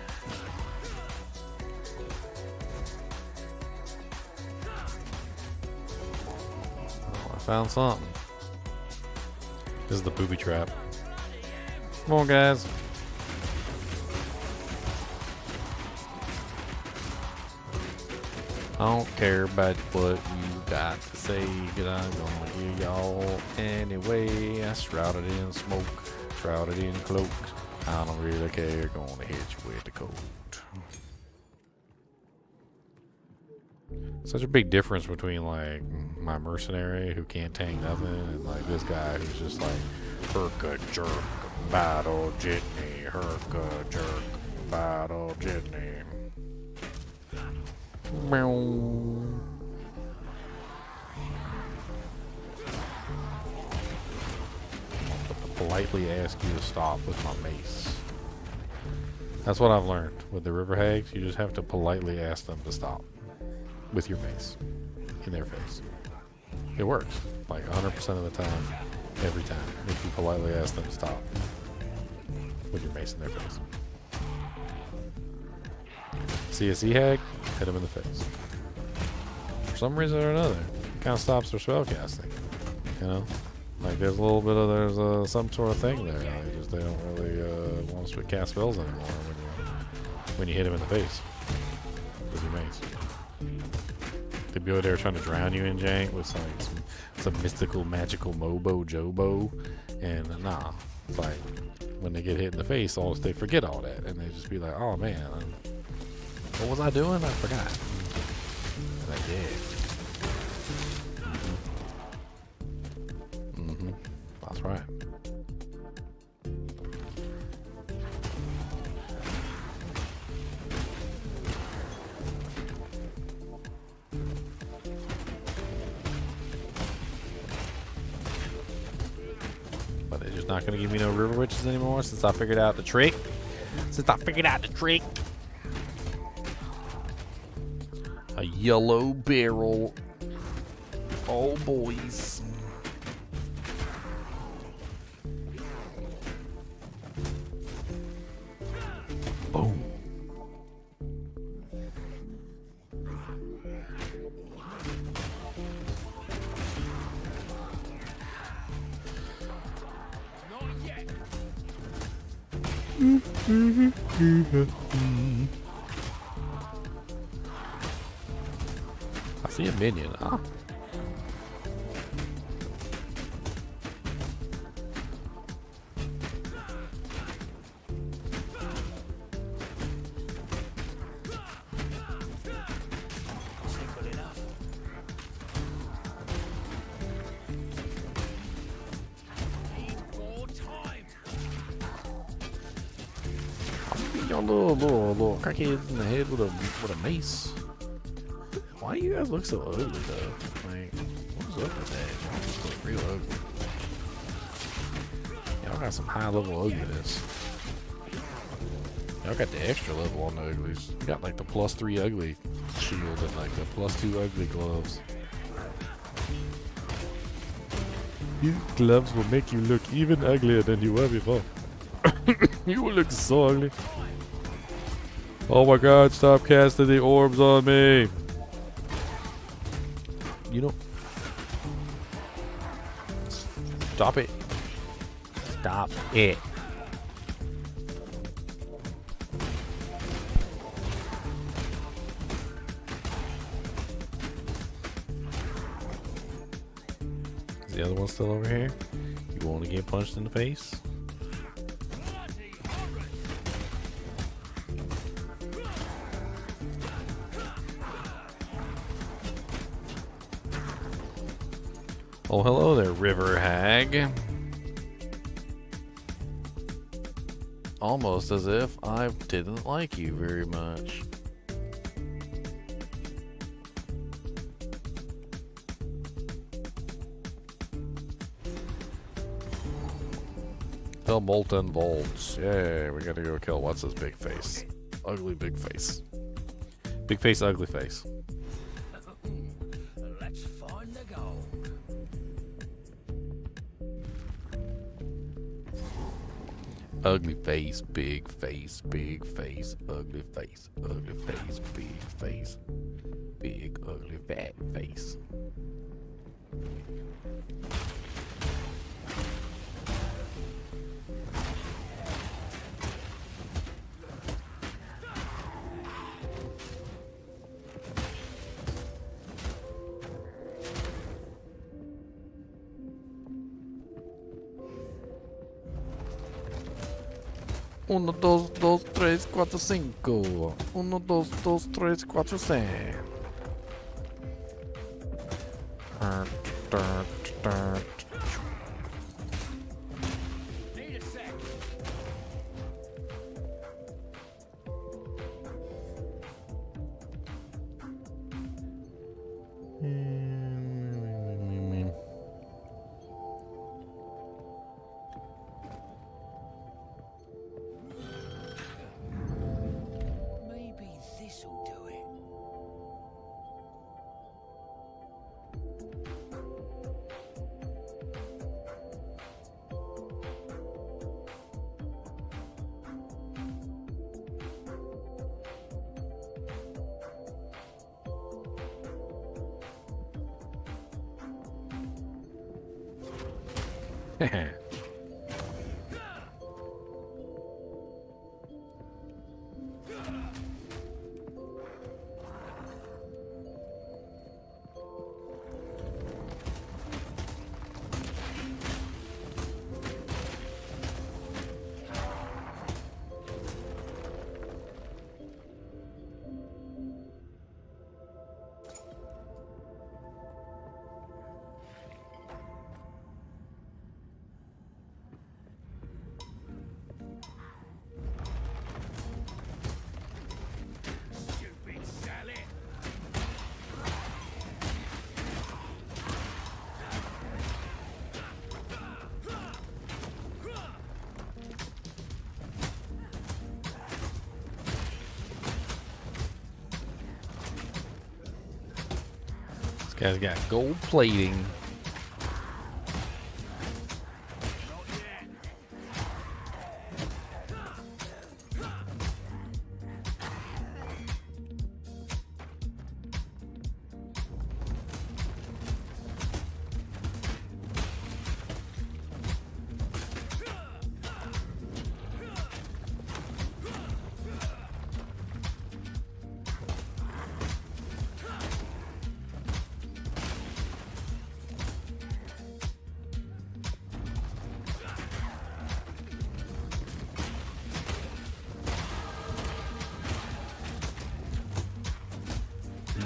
Oh, I found something. This is the booby trap. Come on, guys. I don't care about what you got to say, 'cause I'm gonna give y'all anyway. I shrouded in smoke, shrouded in cloak. I don't really care, gonna hit you with the coat. Such a big difference between like my mercenary who can't tank nothing and like this guy who's just like herka jerk, battle jitney, herka jerk, battle jitney. Meow. Politely ask you to stop with my mace. That's what I've learned with the river hags. You just have to politely ask them to stop with your mace in their face. It works like 100% of the time, every time. If you politely ask them to stop with your mace in their face. See a sea hag, hit him in the face. For some reason or another, it kind of stops their spell casting. You know, like there's a little bit of some sort of thing there. They don't really want to cast spells anymore when you hit him in the face with your mace. They'd be over there trying to drown you in jank with some mystical magical mobo jobo, and nah, it's like when they get hit in the face, they forget all that and they just be like, oh man. What was I doing? I forgot. And I did. That's right. But they're just not going to give me no river witches anymore since I figured out the trick. A yellow barrel. Oh, boys. Boom. I see a minion. Ah. Little crackheads in the head with a mace. Why do you guys look so ugly though? Like, what's up with that? Y'all just look real ugly. Y'all got some high level ugliness. Y'all got the extra level on the uglies. You got like the +3 ugly shield and like the +2 ugly gloves. These gloves will make you look even uglier than you were before. You will look so ugly. Oh my god, stop casting the orbs on me. You know. Stop it. Stop it. Is the other one still over here? You want to get punched in the face? Oh, hello there, River Hag. Almost as if I didn't like you very much. Kill Molten Bolts. Yay, we gotta go kill what's his big face. Ugly big face. Big face, ugly face. Let's find the gold. Ugly face, big face, big face, ugly face, big face, big ugly fat face. Uno, dos, dos, tres, cuatro, cinco. Uno, dos, dos, tres, cuatro, seis. Need a sec. Maybe this'll do it. Stupid Sally. This guy's got gold plating.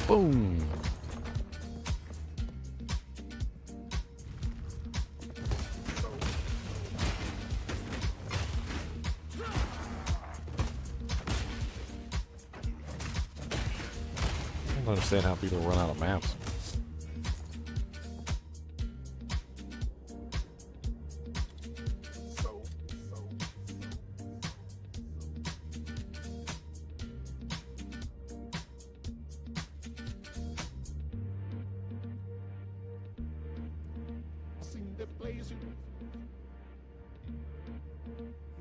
Boom. I don't understand how people run out of maps. Seen the place you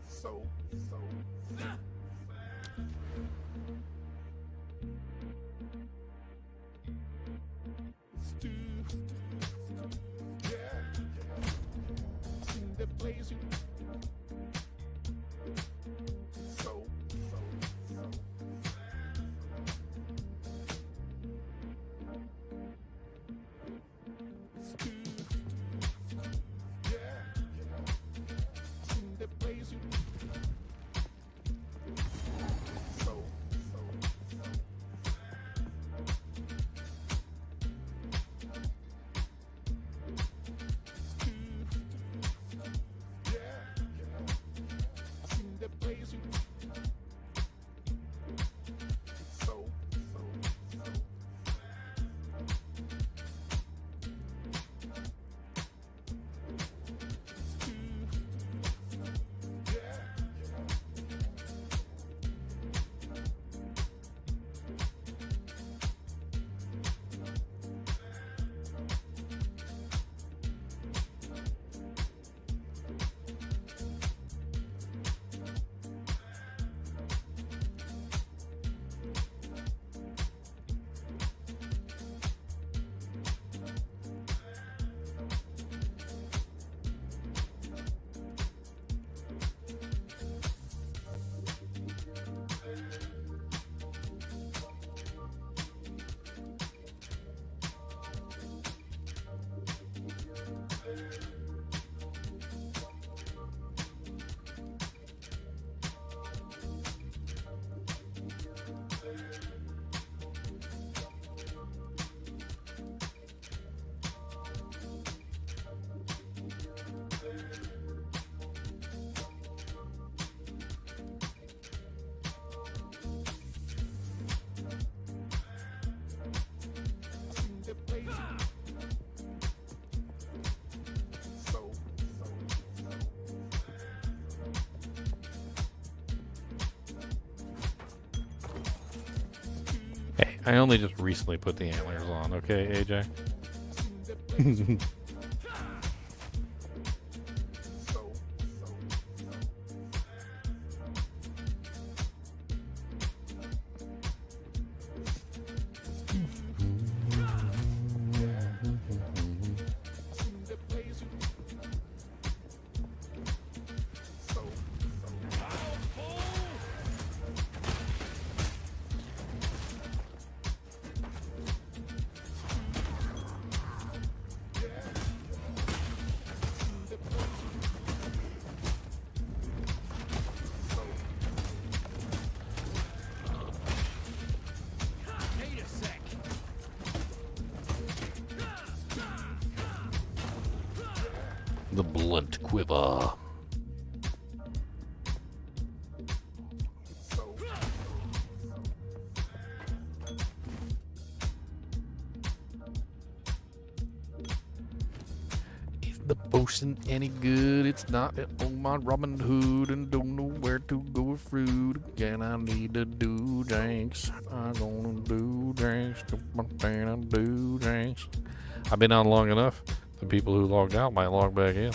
so it's too yeah. Seen the place you so it's too yeah. Seen the place you so it's too yeah. Seen the place you so I only just recently put the antlers on, okay, AJ? The blunt quiver. Is the potion any good? It's not on my Robin Hood and don't know where to go with fruit. Again, I need to do drinks. I'm gonna do drinks. Do drinks. I've been on long enough. The people who logged out might log back in.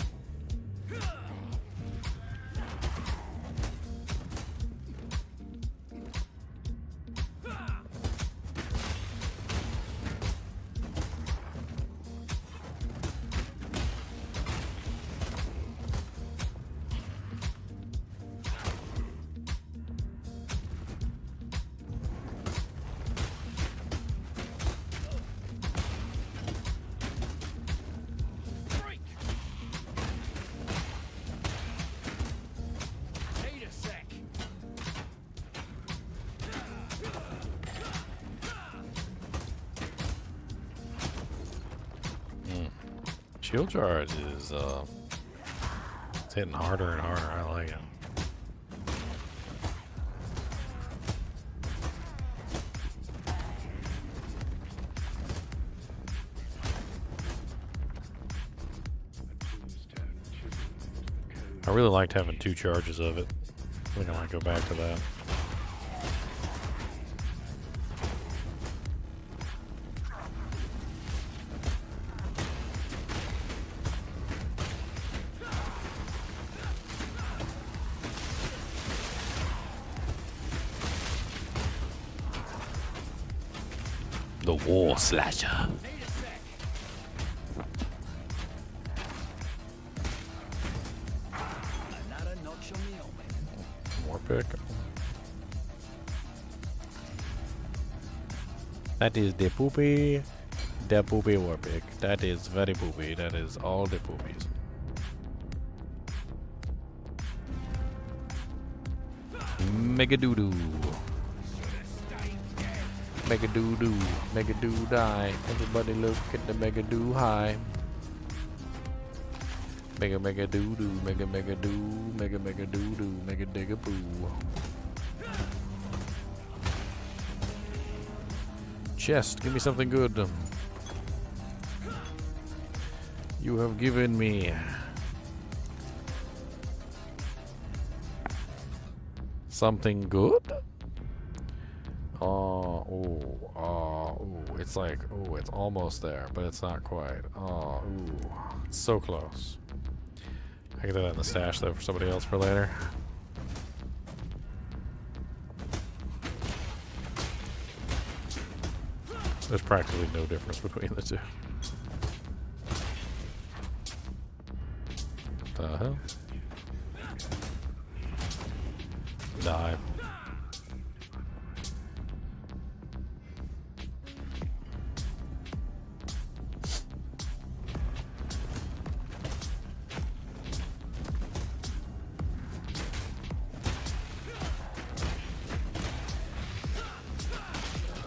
Shield charge is it's hitting harder and harder. I like it. I really liked having 2 charges of it. I think I might go back to that. The War Slasher. More pick. That is the poopy war pick. That is very poopy. That is all the poopies. Mega doo doo. Mega doo doo, mega doo die. Everybody look at the mega doo high. Mega mega doo doo, mega mega doo, mega mega doo doo, mega digga boo. Chest, give me something good. You have given me something good. It's like, it's almost there, but it's not quite. It's so close. I can do that in the stash though for somebody else for later. There's practically no difference between the two. What the hell? Die.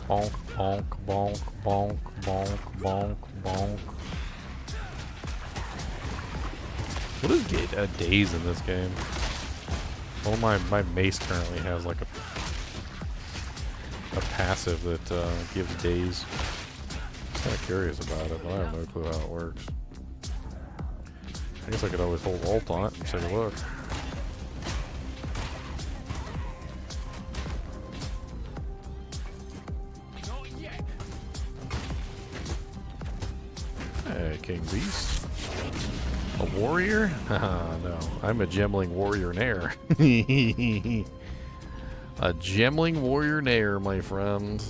Bonk, bonk, bonk, bonk, bonk, bonk, bonk. What is days in this game? Well, my mace currently has like a passive that gives days. I'm kind of curious about it, but I have no clue how it works. I guess I could always hold Alt on it and take a look. Hey, King Beast. A warrior? No, I'm a Gemling-Warriornaire. A Gemling-Warriornaire, my friend.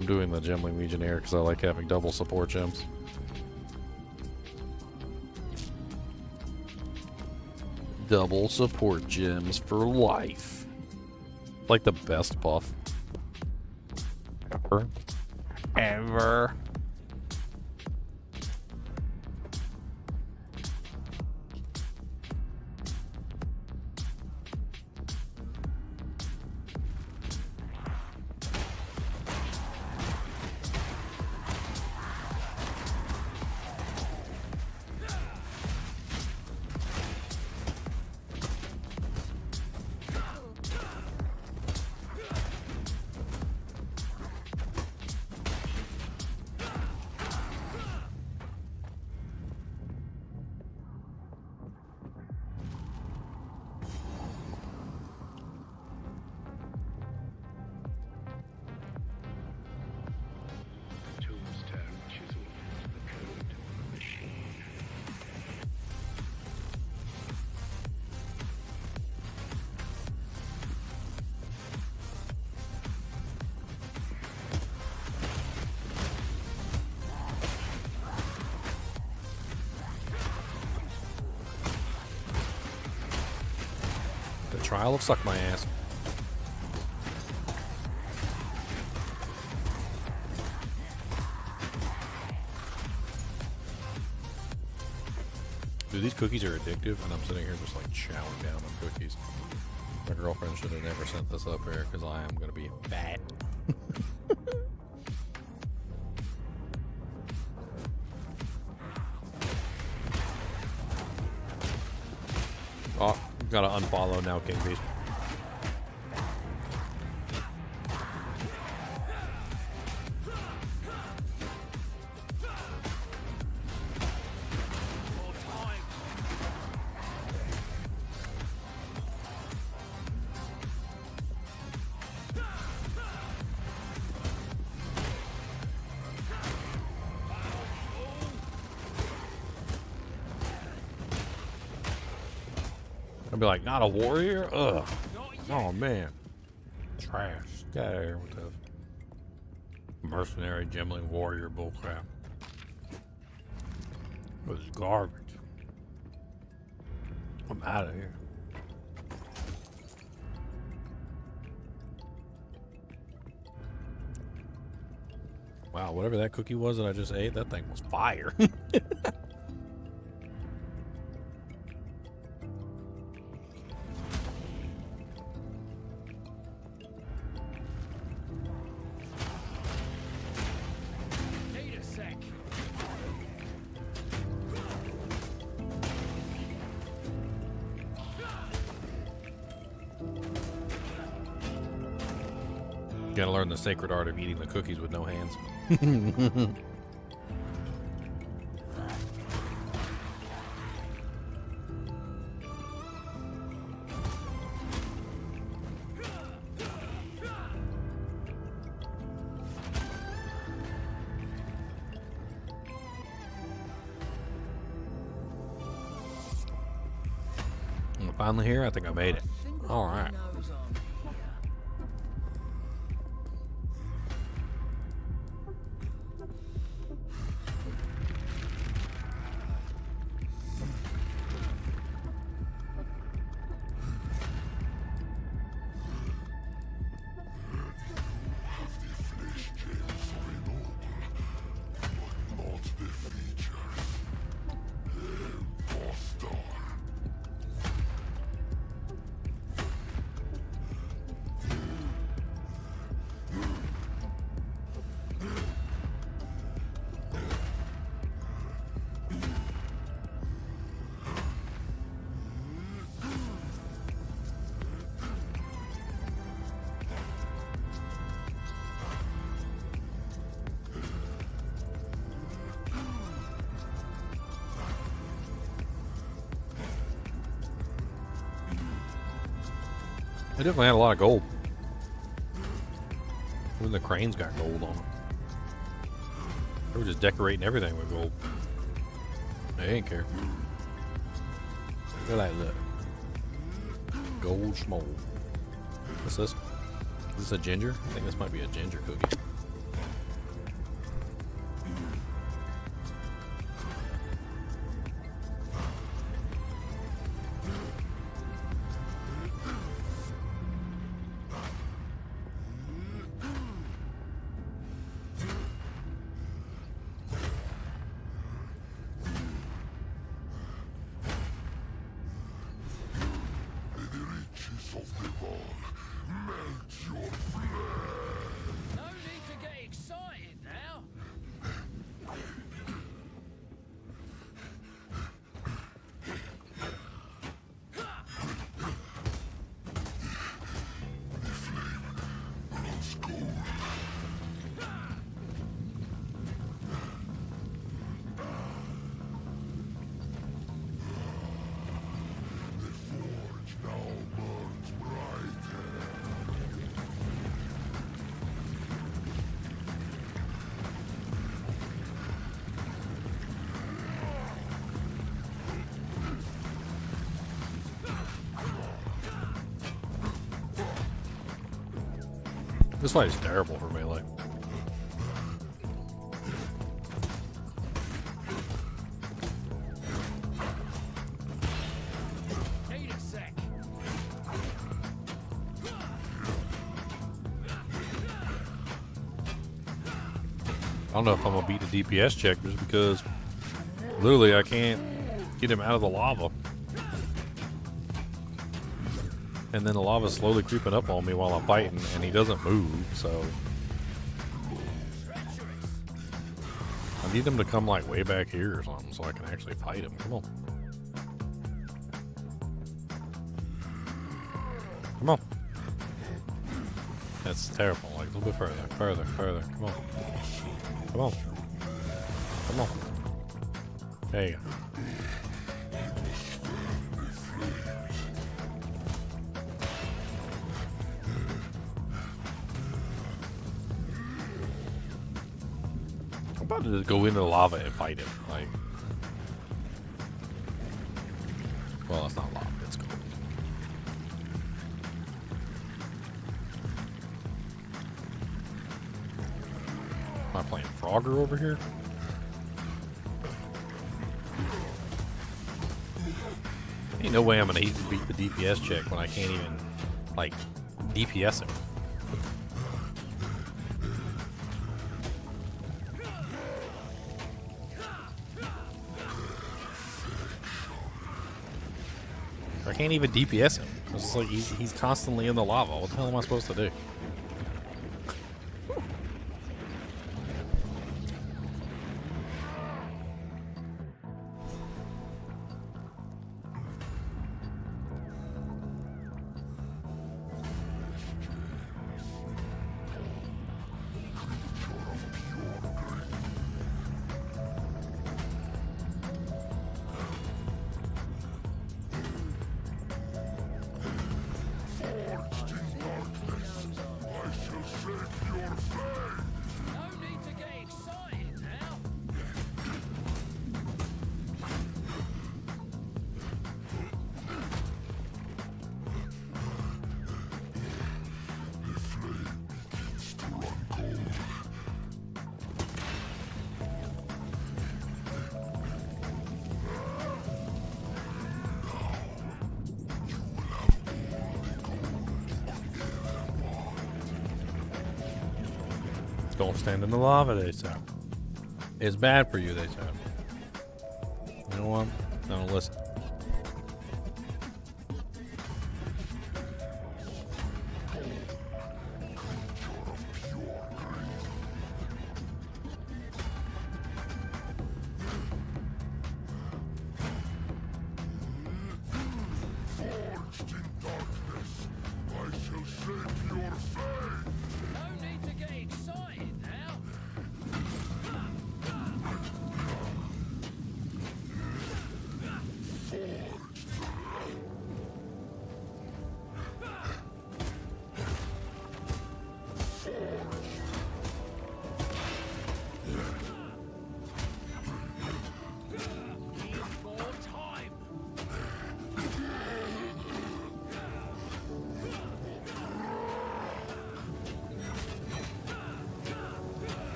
I'm doing the Gemling Legionnaire because I like having double support gems. Double support gems for life. Like the best buff ever. Ever. Trial of suck my ass. Dude, these cookies are addictive, and I'm sitting here just like chowing down on cookies. My girlfriend should have never sent this up here because I am going to be fat. Oh, gotta unfollow now, King Beast. I'd be like, not a warrior? Ugh. Oh, man. Trash. Get out of here with this mercenary Gemling warrior bullcrap. It was garbage. I'm out of here. Wow, whatever that cookie was that I just ate, that thing was fire. Gotta learn the sacred art of eating the cookies with no hands. I'm finally here. I think I made it. All right. I definitely had a lot of gold. Even the cranes got gold on them. They were just decorating everything with gold. They ain't care. Look at that, look. Gold schmold. What's this? Is this a ginger? I think this might be a ginger cookie. This fight is terrible for melee. Need a sec. I don't know if I'm gonna beat the DPS check just because literally I can't get him out of the lava. And then the lava's slowly creeping up on me while I'm fighting, and he doesn't move, so... I need him to come, like, way back here or something so I can actually fight him. Come on. Come on. That's terrible. Like, a little bit further, further, further. Come on. Come on. Come on. There you go. I'm about to just go into the lava and fight him. Like, well, it's not lava, it's gold. Am I playing Frogger over here? Ain't no way I'm gonna easily beat the DPS check when I can't even, like, DPS him. I can't even DPS him. It's just like he's constantly in the lava. What the hell am I supposed to do? Don't stand in the lava, they say. It's bad for you, they say. You know what? Don't listen.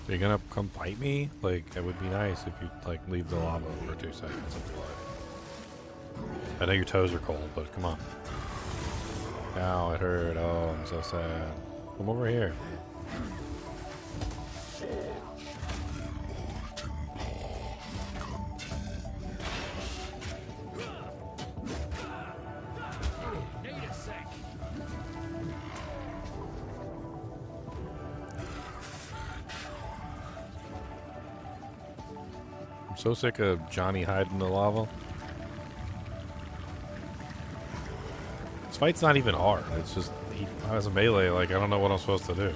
Are you gonna come bite me? Like, it would be nice if you like leave the lava for 2 seconds of your life. I know your toes are cold, but come on. Ow, it hurt. Oh, I'm so sad. Come over here. I'm so sick of Johnny hiding in the lava. This fight's not even hard. It's just, he has a melee, like, I don't know what I'm supposed to do. Like,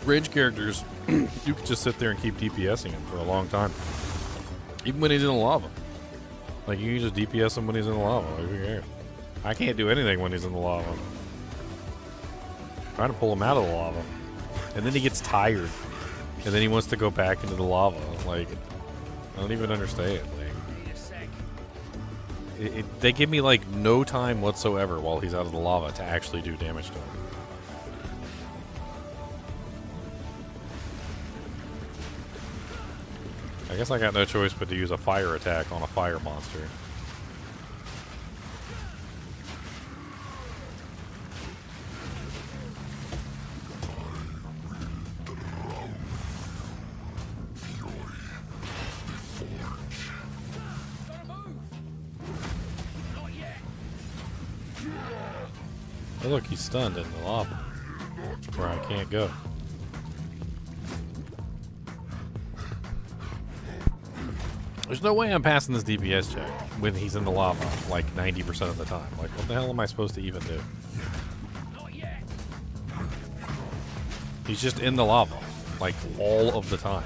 range characters, you could just sit there and keep DPSing him for a long time. Even when he's in the lava. Like, you can just DPS him when he's in the lava. Like, who cares? I can't do anything when he's in the lava. I'm trying to pull him out of the lava. And then he gets tired. And then he wants to go back into the lava. Like, I don't even understand. Like, they give me, like, no time whatsoever while he's out of the lava to actually do damage to him. I guess I got no choice but to use a fire attack on a fire monster. Oh look, he's stunned in the lava, where I can't go. There's no way I'm passing this DPS check when he's in the lava, like 90% of the time. Like, what the hell am I supposed to even do? He's just in the lava, like, all of the time.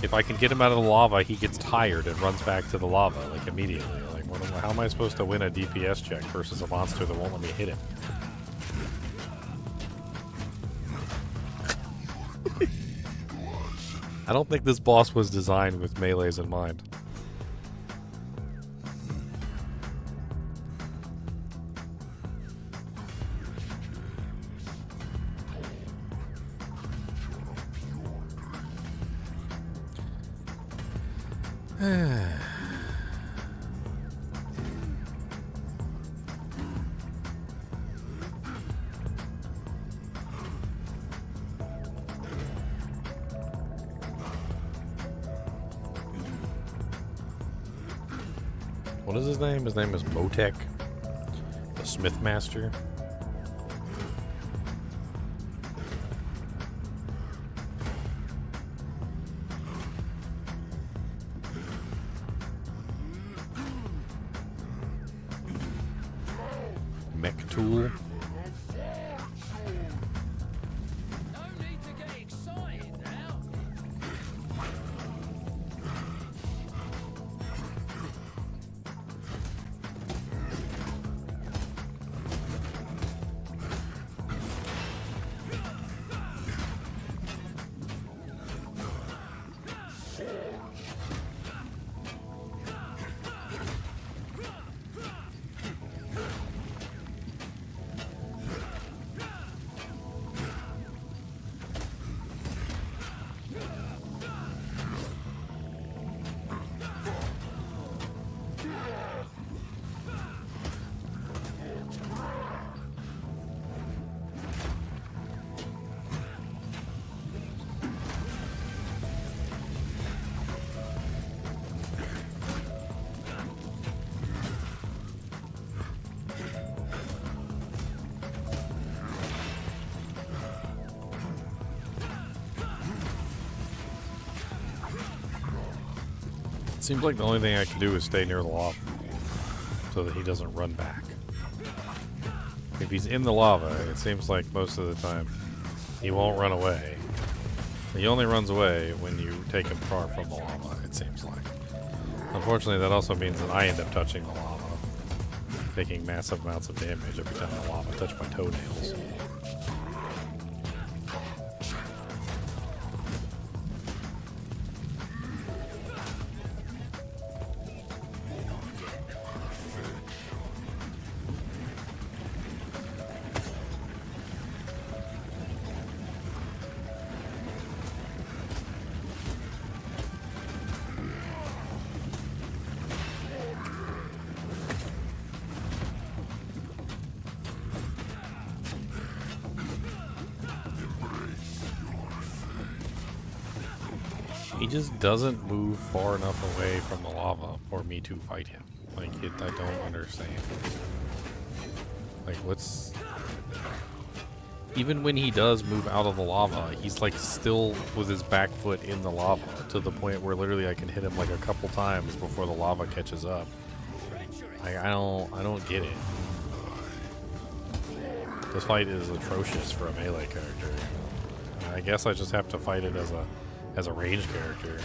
If I can get him out of the lava, he gets tired and runs back to the lava, like, immediately. Like, how am I supposed to win a DPS check versus a monster that won't let me hit him? I don't think this boss was designed with melees in mind. What is his name? His name is Motek, the Smith Master. Mech Tool. Seems like the only thing I can do is stay near the lava so that he doesn't run back. If he's in the lava, it seems like most of the time he won't run away. He only runs away when you take him far from the lava, it seems like. Unfortunately, that also means that I end up touching the lava, taking massive amounts of damage every time the lava touches my toenails. He just doesn't move far enough away from the lava for me to fight him. Like, I don't understand. Like, what's... Even when he does move out of the lava, he's like still with his back foot in the lava to the point where literally I can hit him like a couple times before the lava catches up. Like, I don't get it. This fight is atrocious for a melee character. I guess I just have to fight it as a ranged character.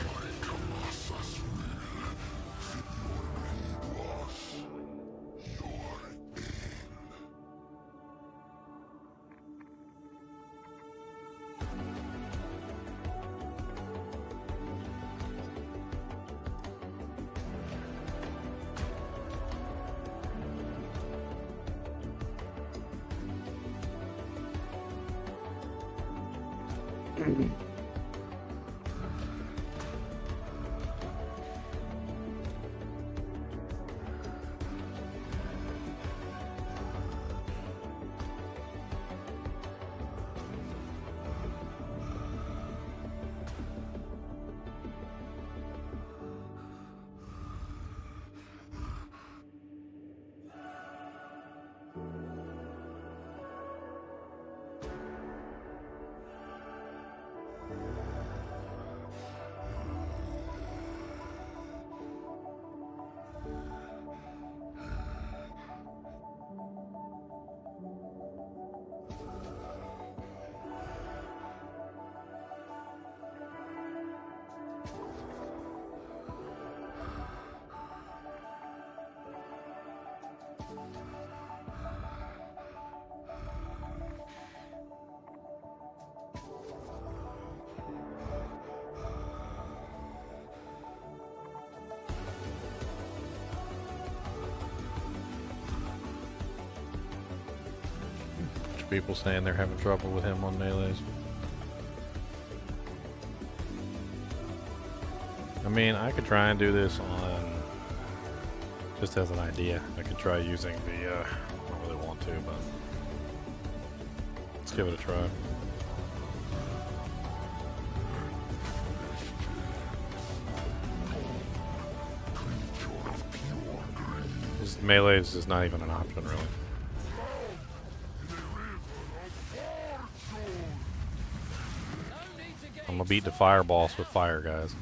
People saying they're having trouble with him on melees. I mean, I could try and do this on, just as an idea. I could try using the, I don't really want to, but let's give it a try. This melee is just not even an option, really. I'm gonna beat the fire boss with fire, guys.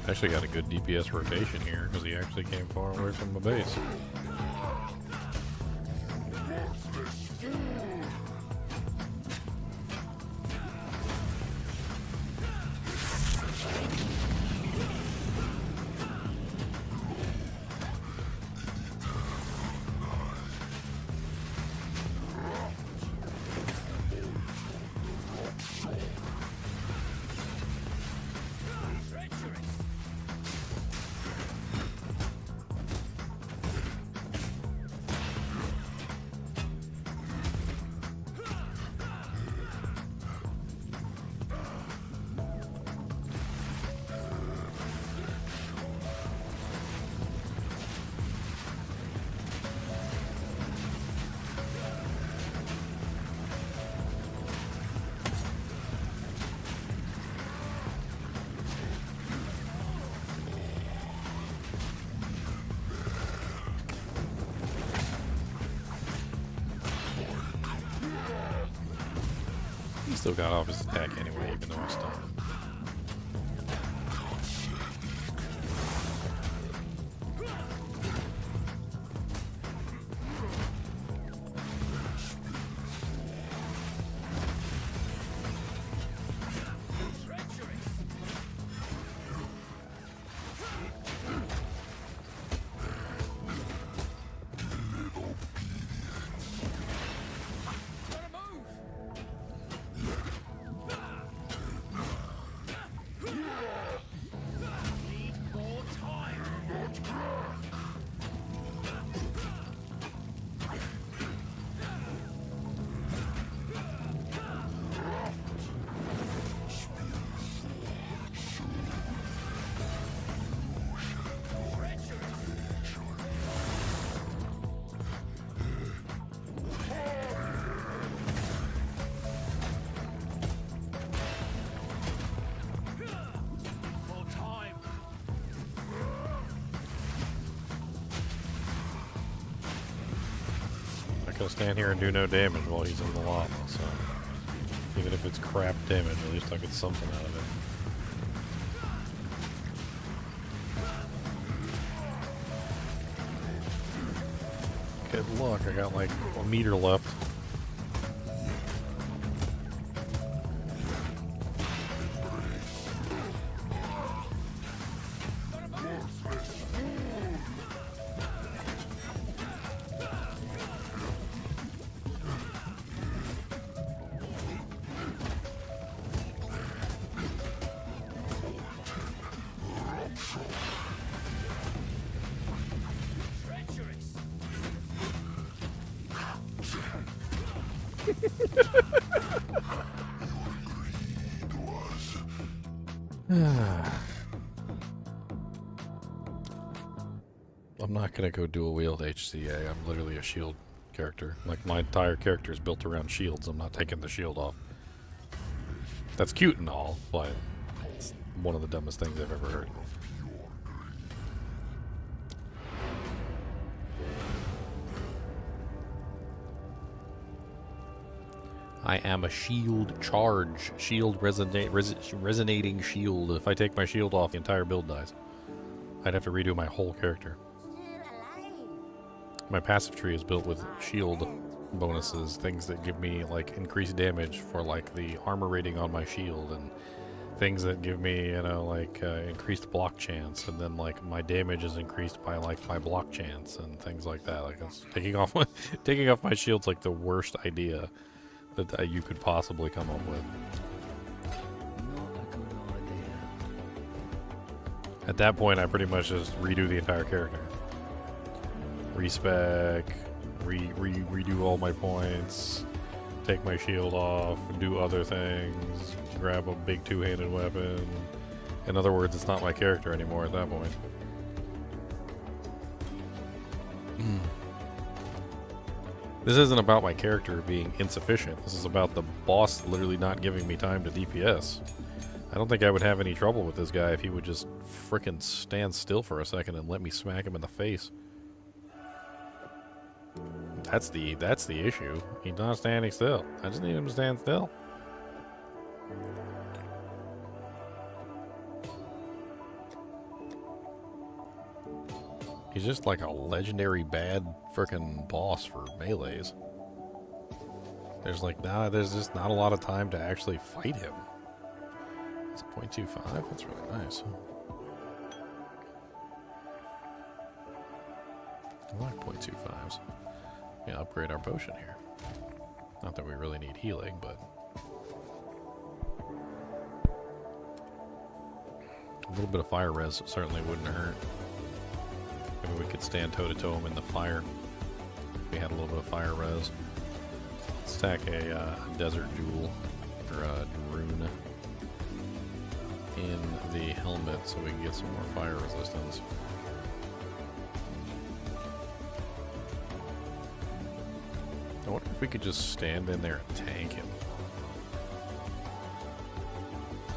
Actually got a good DPS rotation here because he actually came far away from the base. Still got off his attack anyway, even though he's stunned. gonna stand here and do no damage while he's in the lava, so even if it's crap damage, at least I get something out of it. Good luck, I got like a meter left. I'm not gonna go dual wield HCA. I'm literally a shield character. Like, my entire character is built around shields. I'm not taking the shield off. That's cute and all, but it's one of the dumbest things I've ever heard. I am a shield charge. Shield resonating shield. If I take my shield off, the entire build dies. I'd have to redo my whole character. My passive tree is built with shield bonuses, things that give me like increased damage for like the armor rating on my shield, and things that give me, you know, like increased block chance, and then like my damage is increased by like my block chance and things like that. Like, it's taking off my shield's like the worst idea that you could possibly come up with. At that point, I pretty much just redo the entire character. Respec, redo all my points, take my shield off, do other things, grab a big two-handed weapon. In other words, it's not my character anymore at that point. This isn't about my character being insufficient. This is about the boss literally not giving me time to DPS. I don't think I would have any trouble with this guy if he would just frickin' stand still for a second and let me smack him in the face. That's the issue. He's not standing still. I just need him to stand still. He's just like a legendary bad frickin' boss for melees. There's just not a lot of time to actually fight him. It's a 0.25? That's really nice. I like 0.25s. Yeah, upgrade our potion here. Not that we really need healing, but a little bit of fire res certainly wouldn't hurt. Maybe we could stand toe-to-toe him in the fire. We had a little bit of fire res. Stack a desert jewel, or a rune, in the helmet so we can get some more fire resistance. I wonder if we could just stand in there and tank him.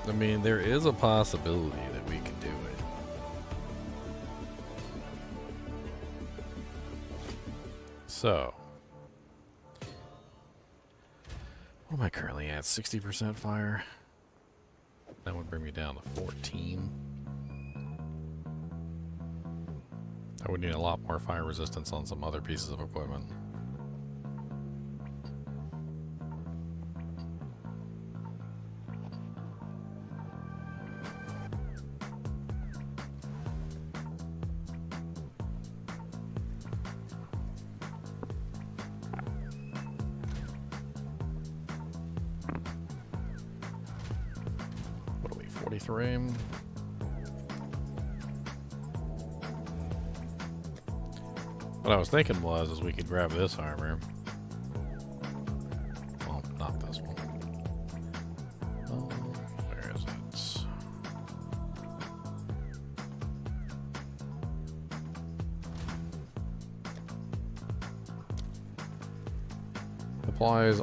I mean, there is a possibility that we could do it. So, what am I currently at? 60% fire? That would bring me down to 14. I would need a lot more fire resistance on some other pieces of equipment. What are we, 43? What I was thinking was we could grab this armor. Well, not this one. Oh, where is it?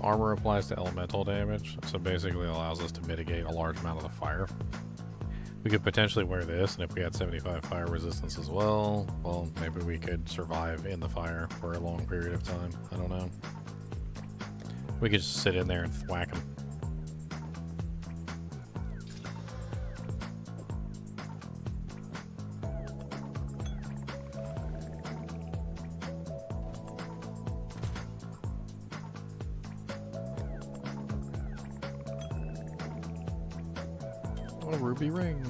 Armor applies to elemental damage, so basically allows us to mitigate a large amount of the fire. We could potentially wear this, and if we had 75 fire resistance as well, well, maybe we could survive in the fire for a long period of time. I don't know. We could just sit in there and thwack them. A ruby ring.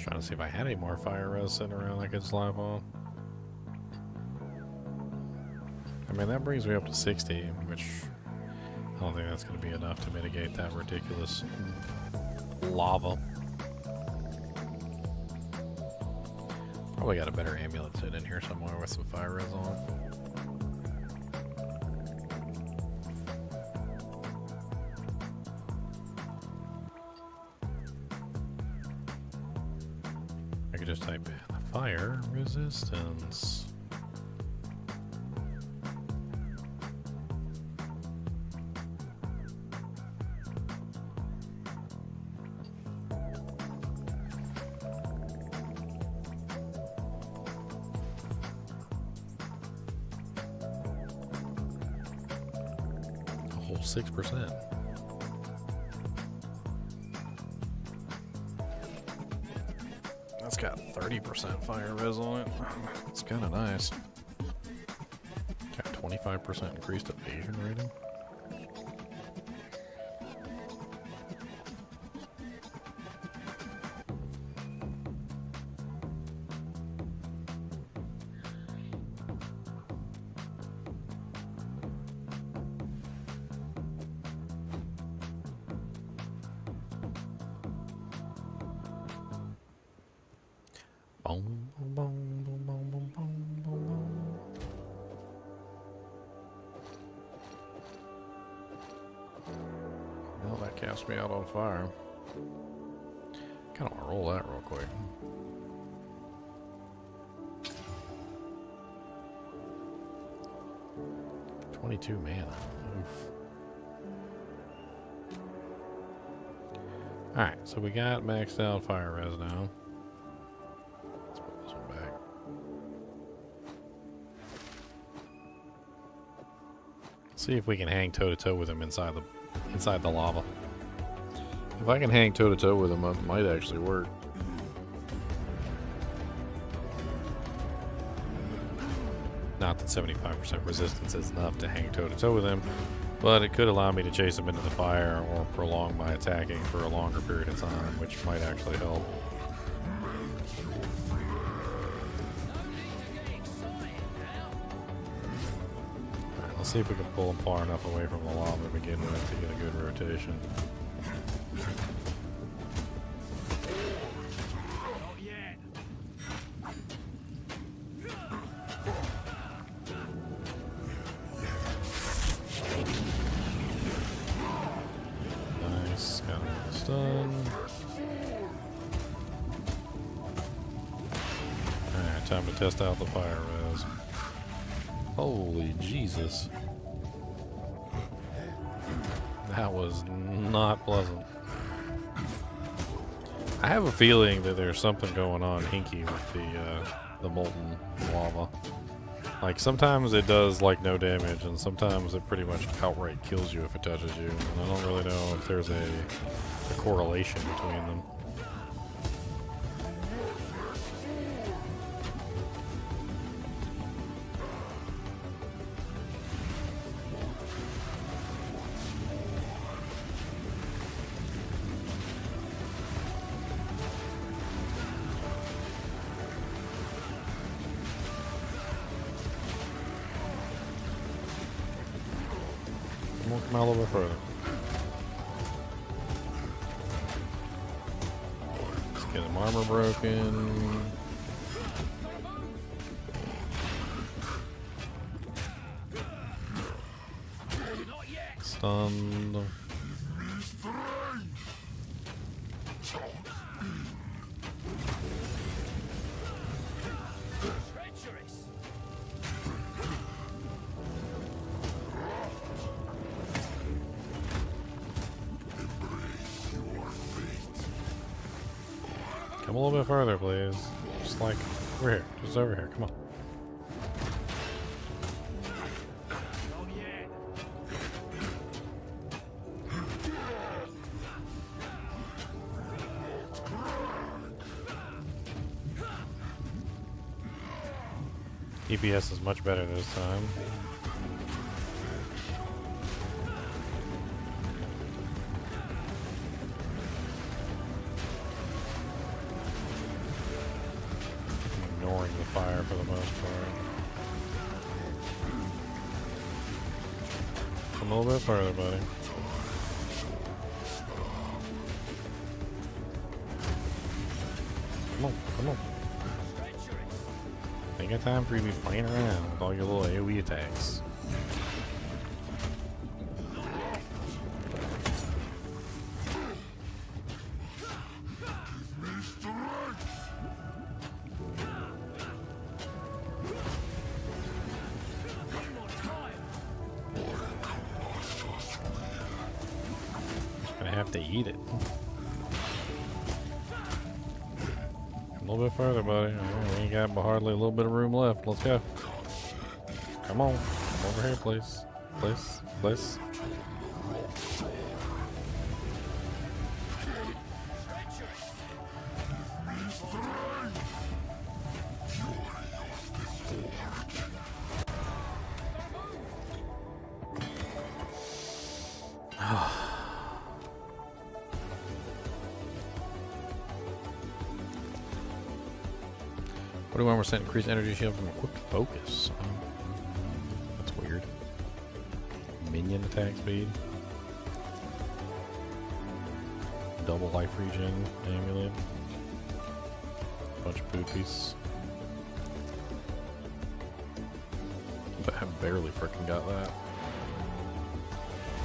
Trying to see if I had any more fire res sitting around I could slap on. I mean, that brings me up to 60, which I don't think that's going to be enough to mitigate that ridiculous lava. Probably got a better amulet sit in here somewhere with some fire res on it. Just type in fire resistance. A whole 6%. It's got 30% fire res on it. It's kind of nice. Got 25% increased evasion rating. Well, that cast me out on fire. Kind of want to roll that real quick. $22 mana. Oof. Alright, so we got maxed out fire res now. Let's put this one back. See if we can hang toe to toe with him inside the lava. If I can hang toe to toe with him, it might actually work. Not that 75% resistance is enough to hang toe to toe with him, but it could allow me to chase him into the fire or prolong my attacking for a longer period of time, which might actually help. Alright, let's see if we can pull him far enough away from the lava to begin with to get a good rotation. Time to test out the fire res. Holy Jesus. That was not pleasant. I have a feeling that there's something going on hinky with the molten lava. Like sometimes it does like no damage, and sometimes it pretty much outright kills you if it touches you. And I don't really know if there's a correlation between them. Come on, come out a little bit further. Let's get him armor broken. Stunned. Come a little bit further, please. Just like over here. Just over here. Come on. DPS is much better this time. Ignoring the fire for the most part. Come a little bit further, buddy. Come on, come on. Ain't got time for you to be playing around with all your little AoE attacks. Gonna have to eat it. A little bit further, buddy. We ain't got hardly a little bit of room left. Let's go. Come on. Come over here, please. Please. Please. What do 41% increased energy shield from equipped focus. That's weird. Minion attack speed. Double life regen amulet. Bunch of boopies. But I barely freaking got that.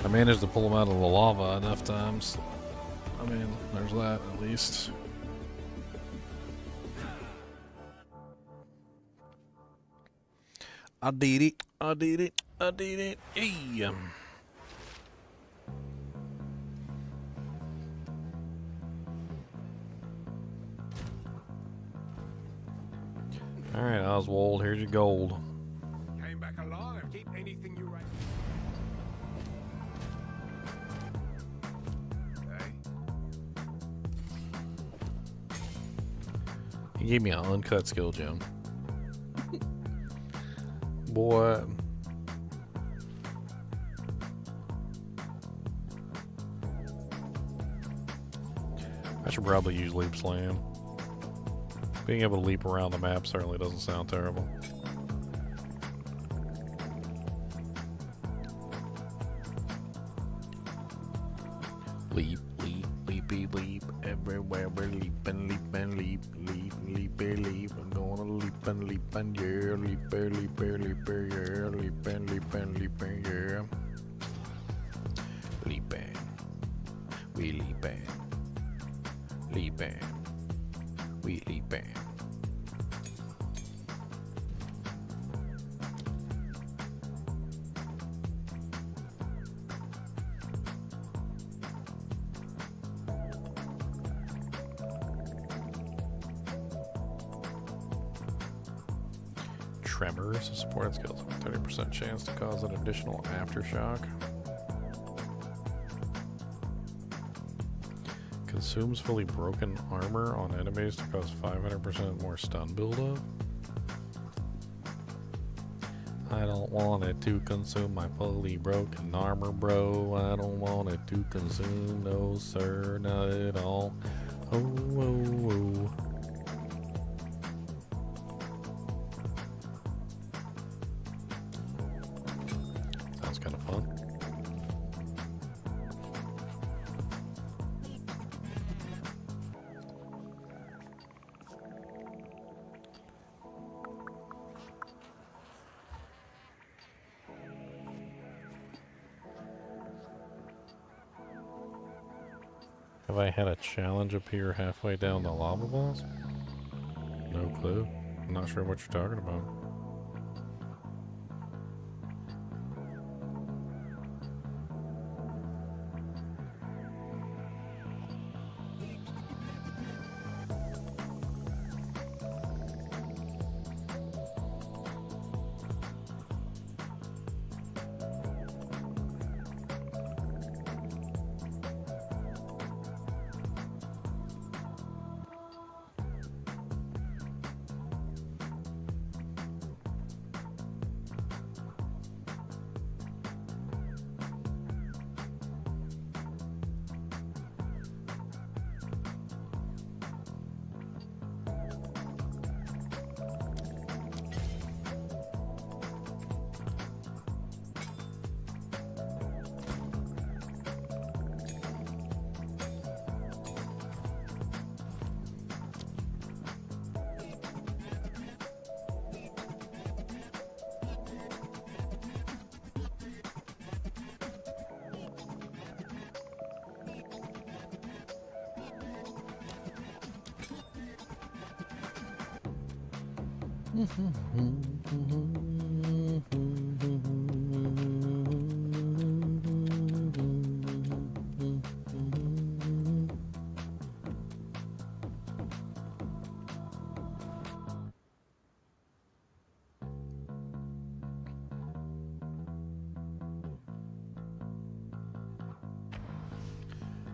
I managed to pull them out of the lava enough times. I mean, there's that at least. I did it. I did it. I did it. Hey. All right, Oswald, here's your gold. Came back alive. Keep anything you write. He gave me an uncut skill gem. Boy. I should probably use Leap Slam. Being able to leap around the map certainly doesn't sound terrible. Leap, leap, leapy, leap. Everywhere we're leaping, leaping, leap, leap, leapy, leap. I'm gonna leap and leap and yeah, leaper, leaper, leaper, yeah, leaping, leaping, leaping, yeah. Leaping, we leaping, leaping, we leaping. Tremors, supported skills, 30% chance to cause an additional aftershock. Consumes fully broken armor on enemies to cause 500% more stun buildup. I don't want it to consume my fully broken armor, bro. I don't want it to consume, no sir, not at all. Oh, oh, oh. Sounds kind of fun. Have I had a challenge appear halfway down the lava boss? No clue. I'm not sure what you're talking about.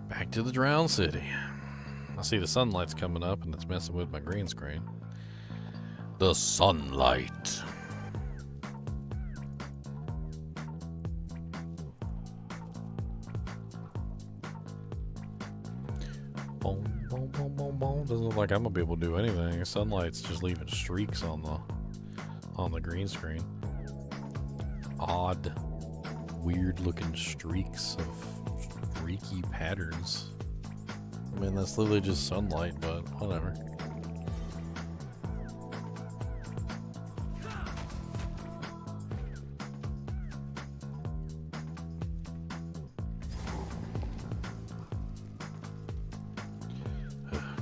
Back to the Drowned City. I see the sunlight's coming up and it's messing with my green screen. The sunlight. Boom, boom, boom, boom, boom. Doesn't look like I'm gonna be able to do anything. Sunlight's just leaving streaks on the green screen. Odd, weird looking streaks of freaky patterns. I mean, that's literally just sunlight, but whatever.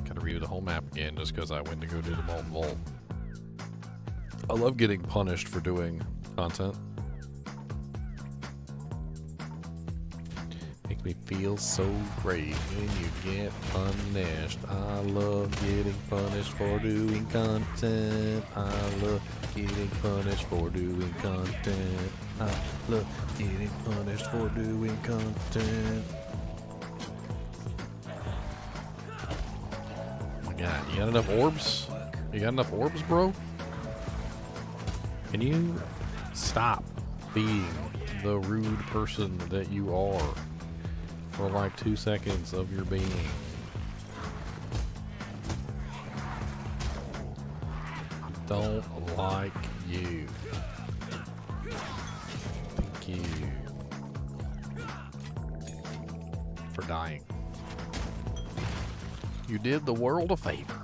Gotta review the whole map again just because I went to go do the Molten Vault. I love getting punished for doing content. Makes me feel so great when you get punished. I love getting punished for doing content. I love getting punished for doing content. I love getting punished for doing content. Oh my god, you got enough orbs? You got enough orbs, bro? Can you stop being the rude person that you are for like 2 seconds of your being? I don't like you. Thank you for dying. You did the world a favor.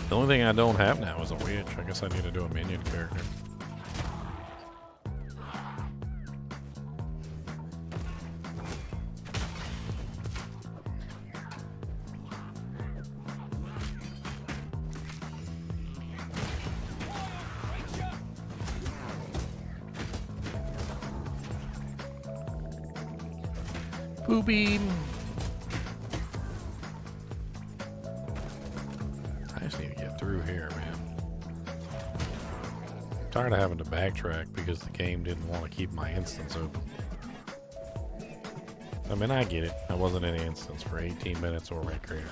The only thing I don't have now is a witch. I guess I need to do a minion character. Boo beam. I just need to get through here, man. I'm tired of having to backtrack because the game didn't want to keep my instance open. I mean, I get it. I wasn't in the instance for 18 minutes or rank greater.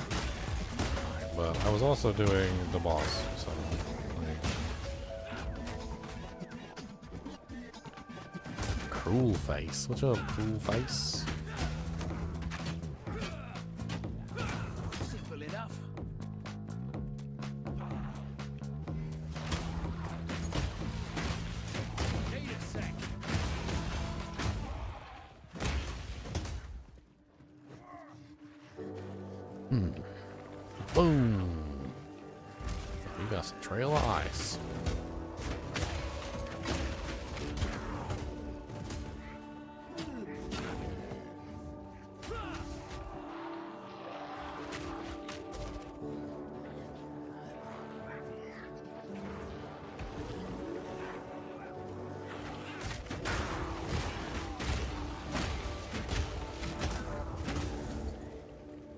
But I was also doing the boss, so... Like... Cruel face. What's up, cruel face? Simple enough. Need a sec. Boom! You got some trail of ice.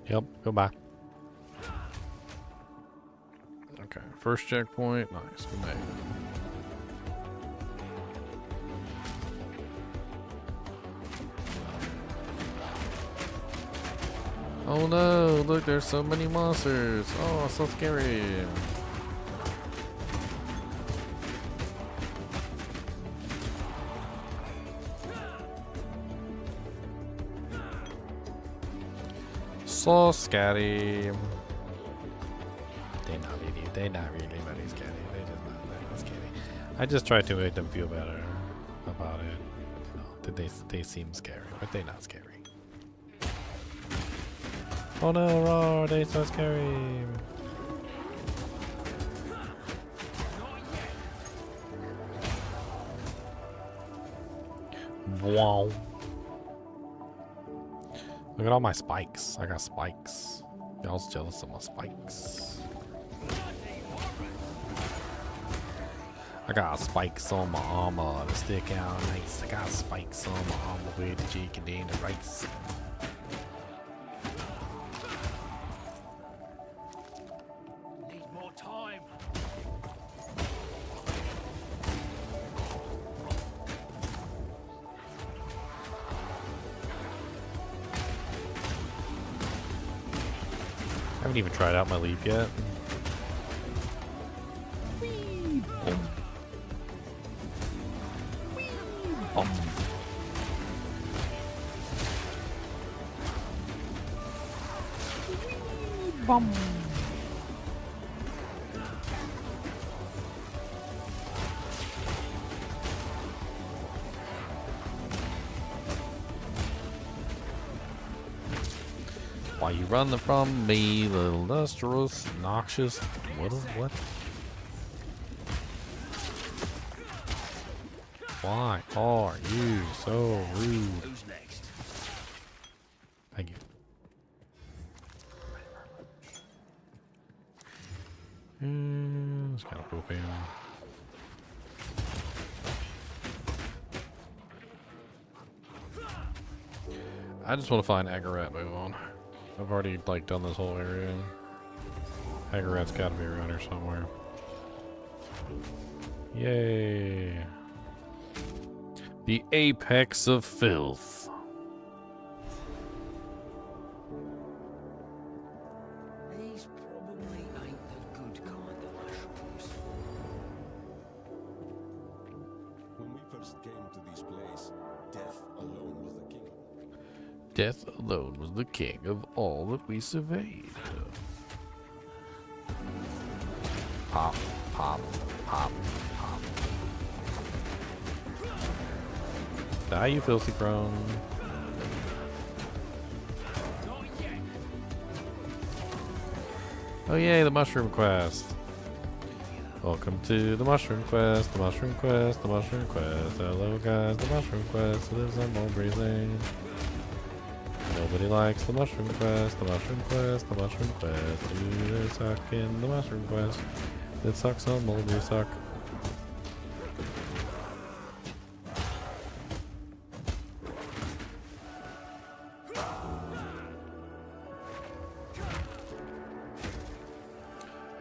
Yep, goodbye. Okay, first checkpoint. Nice, we made it. Oh no, look, there's so many monsters. Oh, so scary. So scary. They're not really very scary. They're not scary. I just try to make them feel better about it. You know, that they seem scary, but they're not scary. Oh no, roar, they're so scary. Wow. Look at all my spikes. I got spikes. Y'all's jealous of my spikes. I got spikes on my armor to stick out nice. I got spikes on my armor with the chicken and the rice. Need more time. I haven't even tried out my leap yet. Bum. Why you running from me, little lustrous, noxious? What? Why are you so rude? Who's next? Thank you. Just gotta poop in. I just want to find Agarat, move on. I've already like done this whole area. Agarat's gotta be around here somewhere. Yay. The apex of filth. These probably ain't the good kind of mushrooms. When we first came to this place, death alone was the king. Death alone was the king of all that we surveyed. Pop, pop, pop, pop. Die, you filthy crone. Oh yay, the mushroom quest. Welcome to the mushroom quest, the mushroom quest, the mushroom quest. Hello guys, the mushroom quest lives on Mulberry Lane. Nobody likes the mushroom quest, the mushroom quest, the mushroom quest. Ooh, they suck in the mushroom quest. It sucks on Mulberry suck.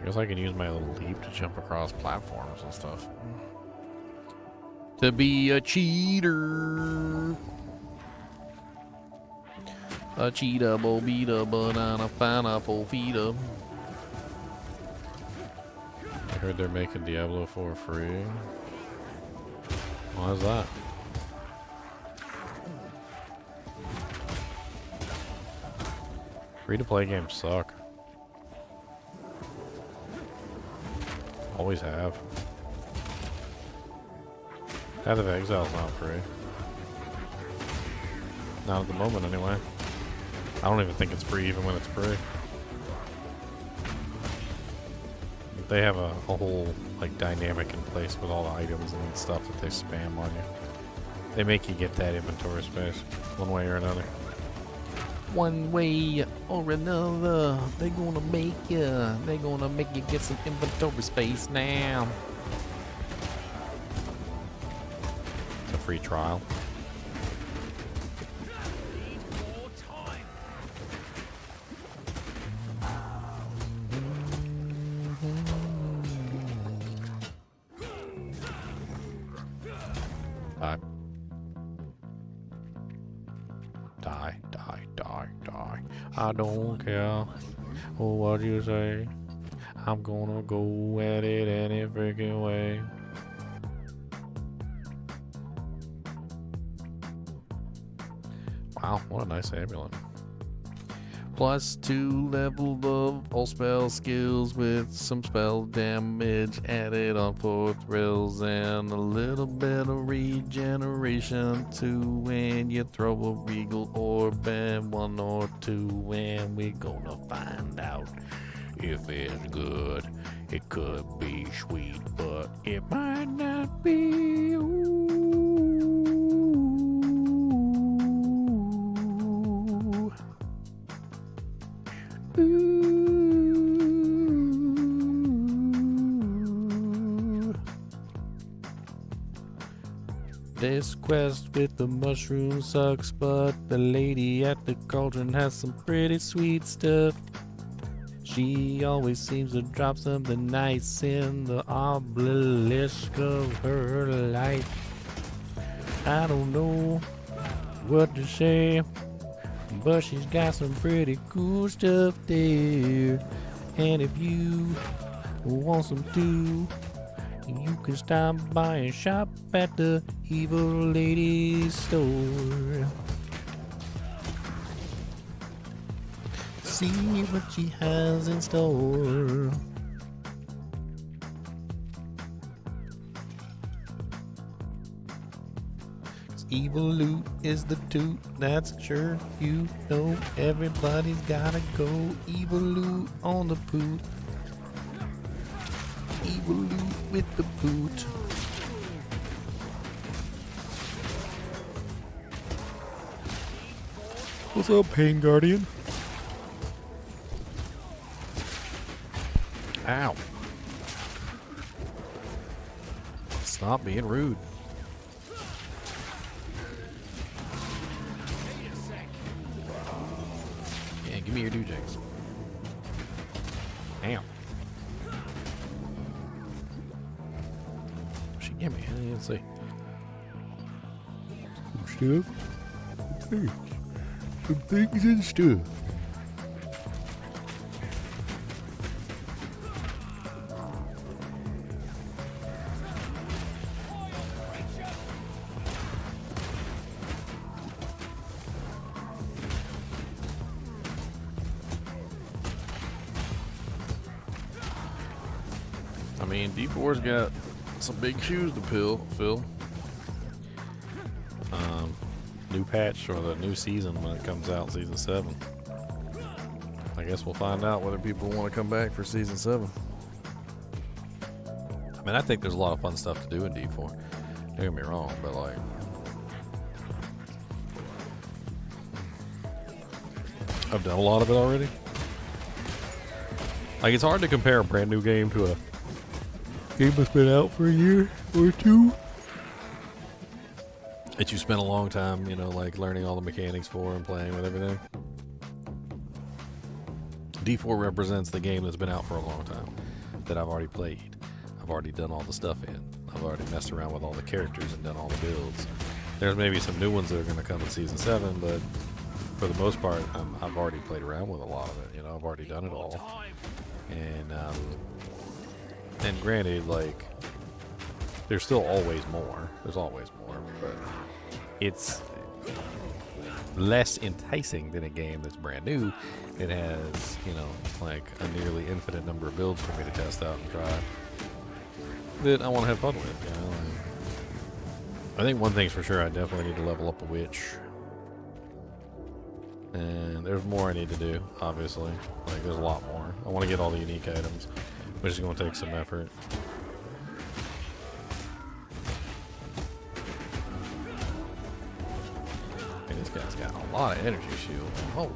I guess I can use my little leap to jump across platforms and stuff. To be a cheater. A cheetah, bobita, banana, pineapple, feeder. I heard they're making Diablo 4 free. Why is that? Free-to-play games suck. Always have. Path of Exile's not free. Not at the moment, anyway. I don't even think it's free, even when it's free. They have a whole like dynamic in place with all the items and stuff that they spam on you. They make you get that inventory space, one way or another. One way or another, they're gonna make you get some inventory space now. It's a free trial. Die. I don't care what you say. I'm gonna go at it any freaking way. Wow, what a nice amulet. +2 level of all spell skills with some spell damage added on for thrills and a little bit of regeneration too when you throw a regal orb and 1 or 2 and we're gonna find out if it's good. It could be sweet, but it might not be. This quest with the mushroom sucks, but the lady at the cauldron has some pretty sweet stuff. She always seems to drop something nice in the obelisk of her life. I don't know what to say, but she's got some pretty cool stuff there. And if you want some too, you can stop by and shop at the Evil Lady's store. See what she has in store. Evil loot is the toot, that's sure you know. Everybody's gotta go evil loot on the poot. Evil loot with the boot. What's up, Pain Guardian? Ow. Stop being rude. Yeah, give me your doojigs. Ow. She gave me, let's see. Some stuff. Some things and stuff. I mean, D4's got some big shoes to fill. New patch for the new season when it comes out, season 7. I guess we'll find out whether people want to come back for season 7. I mean, I think there's a lot of fun stuff to do in D4. Don't get me wrong, but like, I've done a lot of it already. Like, it's hard to compare a brand new game to a game that's been out for a year or two that you spent a long time, you know, like learning all the mechanics for and playing with everything. D4 represents the game that's been out for a long time, that I've already played. I've already done all the stuff in. I've already messed around with all the characters and done all the builds. There's maybe some new ones that are going to come in Season 7, but for the most part, I've already played around with a lot of it. You know, I've already done it all. And granted, like, there's still always more. There's always more, but it's less enticing than a game that's brand new. It has, you know, like a nearly infinite number of builds for me to test out and try that I want to have fun with. You know, I think one thing's for sure, I definitely need to level up a witch. And there's more I need to do, obviously. Like, there's a lot more. I want to get all the unique items, which is going to take some effort. Hey, this guy's got a lot of energy shield. Holy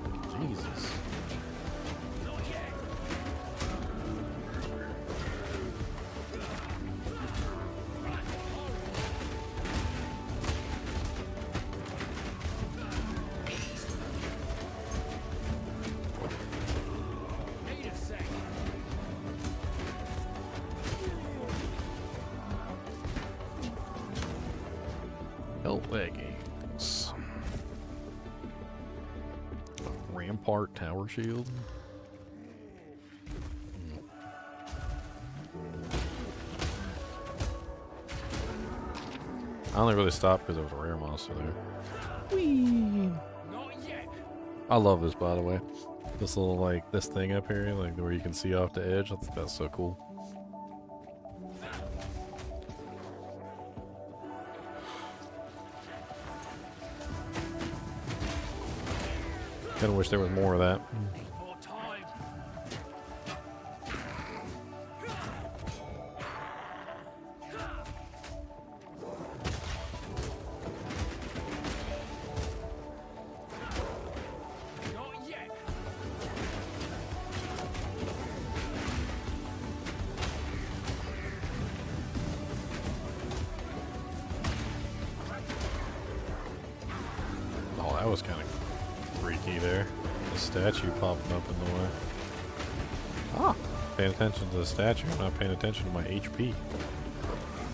Jesus. Leggings. Rampart tower shield. I only really stopped because there was a rare monster there. Whee! I love this, by the way. This little, like, this thing up here, like, where you can see off the edge. That's so cool. Kinda wish there was more of that. Oh, that was kind of freaky there. The statue popping up in the way. Ah! Paying attention to the statue, I'm not paying attention to my HP.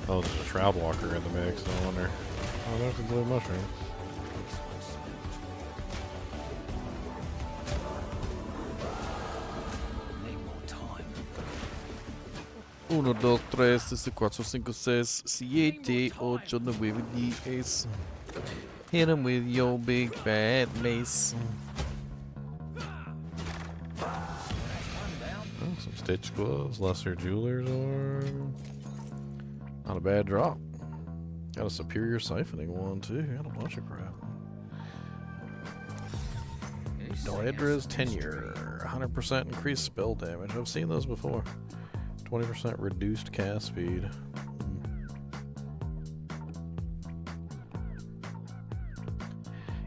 Oh, there's a Shroud Walker in the mix, I wonder. Oh, there's a blue mushroom. Uno, dos, tres, cuatro, cinco, seis, siete, ocho, nueve, diez. Hit him with your big fat mace. Oh, some stitch gloves, lesser jewelers orb. Not a bad drop. Got a superior siphoning one too. Got a bunch of crap. Doedra's tenure. 100% increased spell damage. I've seen those before. 20% reduced cast speed.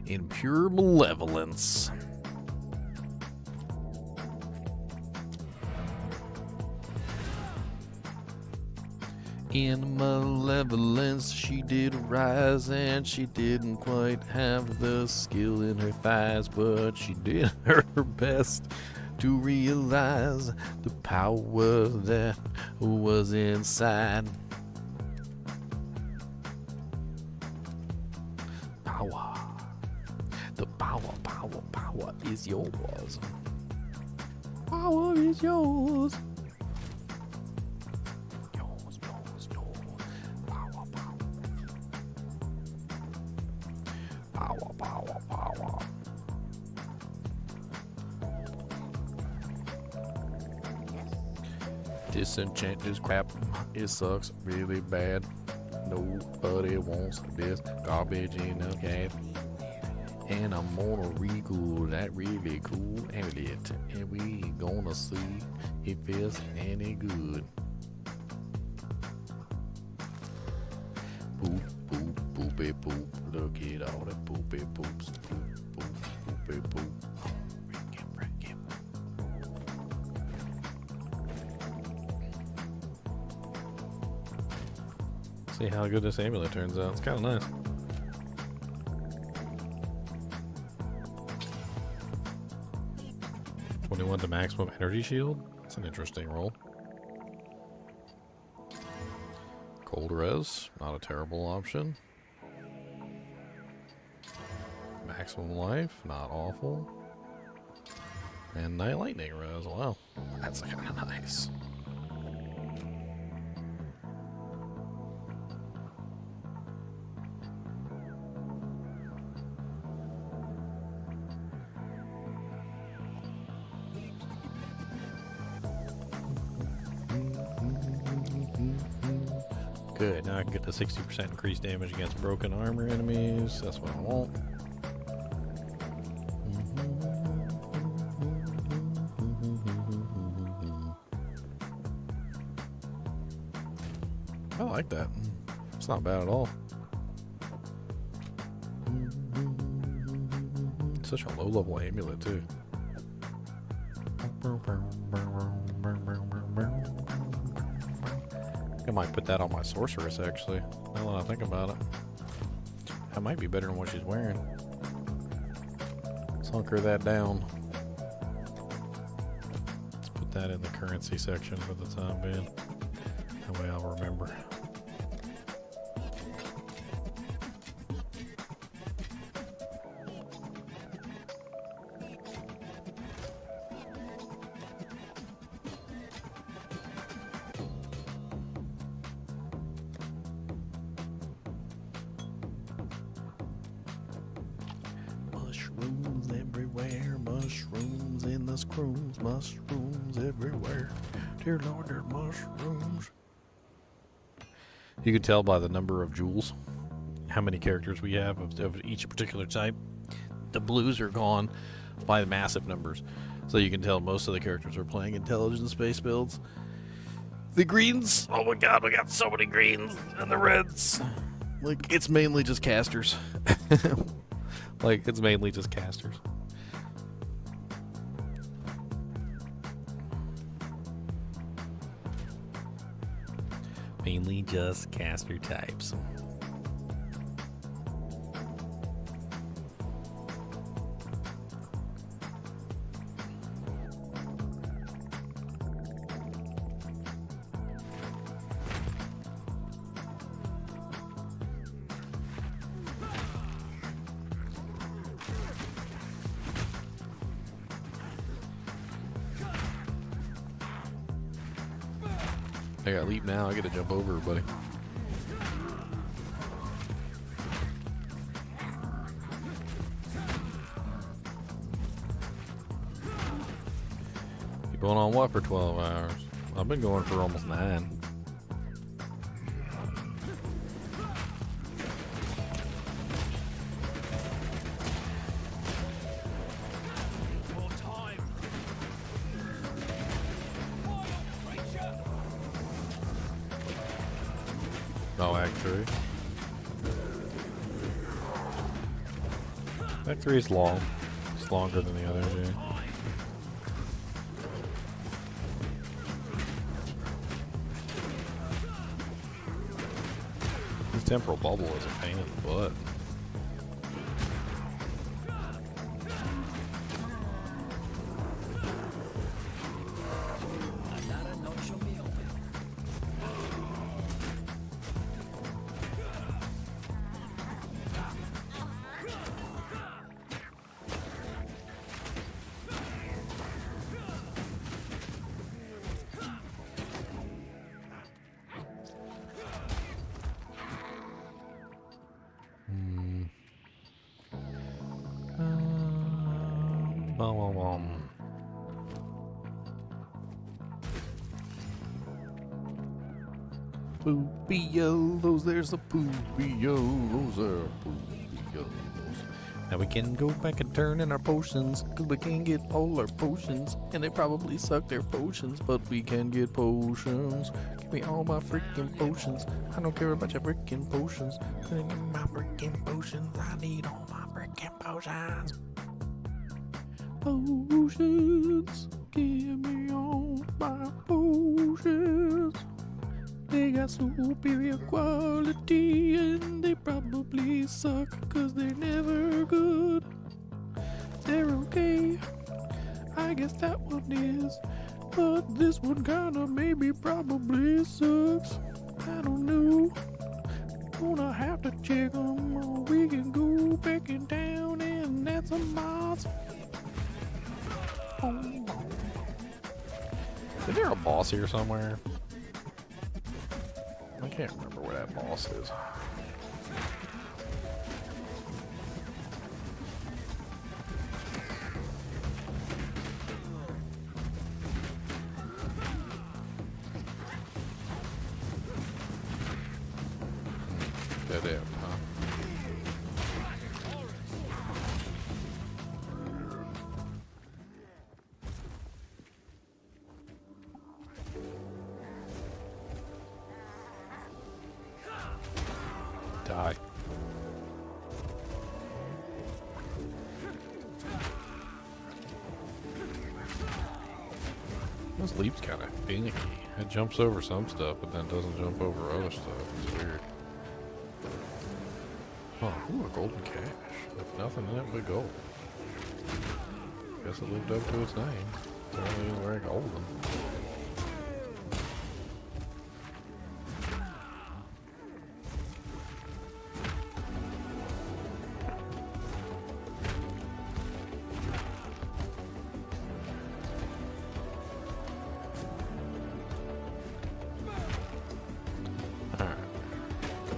In pure malevolence. In malevolence, she did rise, and she didn't quite have the skill in her thighs, but she did her best to realize the power that was inside. Power. The power is yours. Power is yours. Yours. Power. Power. Disenchant this crap. It sucks really bad. Nobody wants this garbage in a can. And I'm gonna re-cool that really cool amulet, and we gonna see if it's any good. Poop, poopy poop. Look at all the poopy poops. Poopy poop. See how good this amulet turns out. It's kind of nice. To maximum energy shield. That's an interesting roll. Cold res, not a terrible option. Maximum life, not awful. And Night Lightning as well. That's kind of nice. Good, now I can get the 60% increased damage against broken armor enemies. That's what I want. I like that. It's not bad at all. Such a low-level amulet, too. I might put that on my sorceress, actually, now that I think about it. That might be better than what she's wearing. Let's hunker that down. Let's put that in the currency section for the time being. That way I'll remember. Mushrooms everywhere, mushrooms in the screws, mushrooms everywhere. Dear Lord, there's mushrooms. You can tell by the number of jewels how many characters we have of each particular type. The blues are gone by massive numbers, so you can tell most of the characters are playing intelligence based builds. The greens, oh my god, we got so many greens, and the reds, like it's mainly just casters. Like it's mainly just casters. Mainly just caster types. I gotta leap now, I gotta jump over everybody. You going on what for 12 hours? I've been going for almost 9. Oh, Act 3. Act 3 is long. It's longer than the others, yeah. This temporal bubble is a pain in the butt. Poopy-yellows, there's a poopy-yellows, there are poopy-yellows. Now we can go back and turn in our potions, cause we can get all our potions, and they probably suck their potions, but we can get potions. Give me all my freaking potions. I don't care about your freaking potions. Give me my freaking potions. I need all my freaking potions. Potions. Give me all my potions. They got superior quality and they probably suck cause they're never good. They're okay, I guess that one is, but this one kinda maybe probably sucks. I don't know, gonna have to check them or we can go back in town and Shooting at some bots. Is there a boss here somewhere? I can't remember where that boss is. Dead end, huh? Die. This leap's kind of finicky. It jumps over some stuff, but then doesn't jump over other stuff. It's weird. Oh, ooh, a golden cache. There's nothing in it but gold. Guess it lived up to its name. It's only very golden.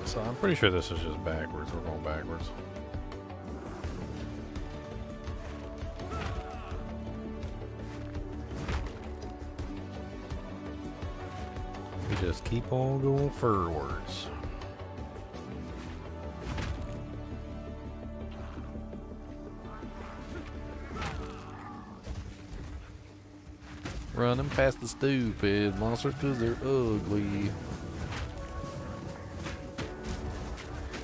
So I'm pretty sure this is just backwards. We're going backwards. We just keep on going forwards. Running past the stupid monsters because they're ugly.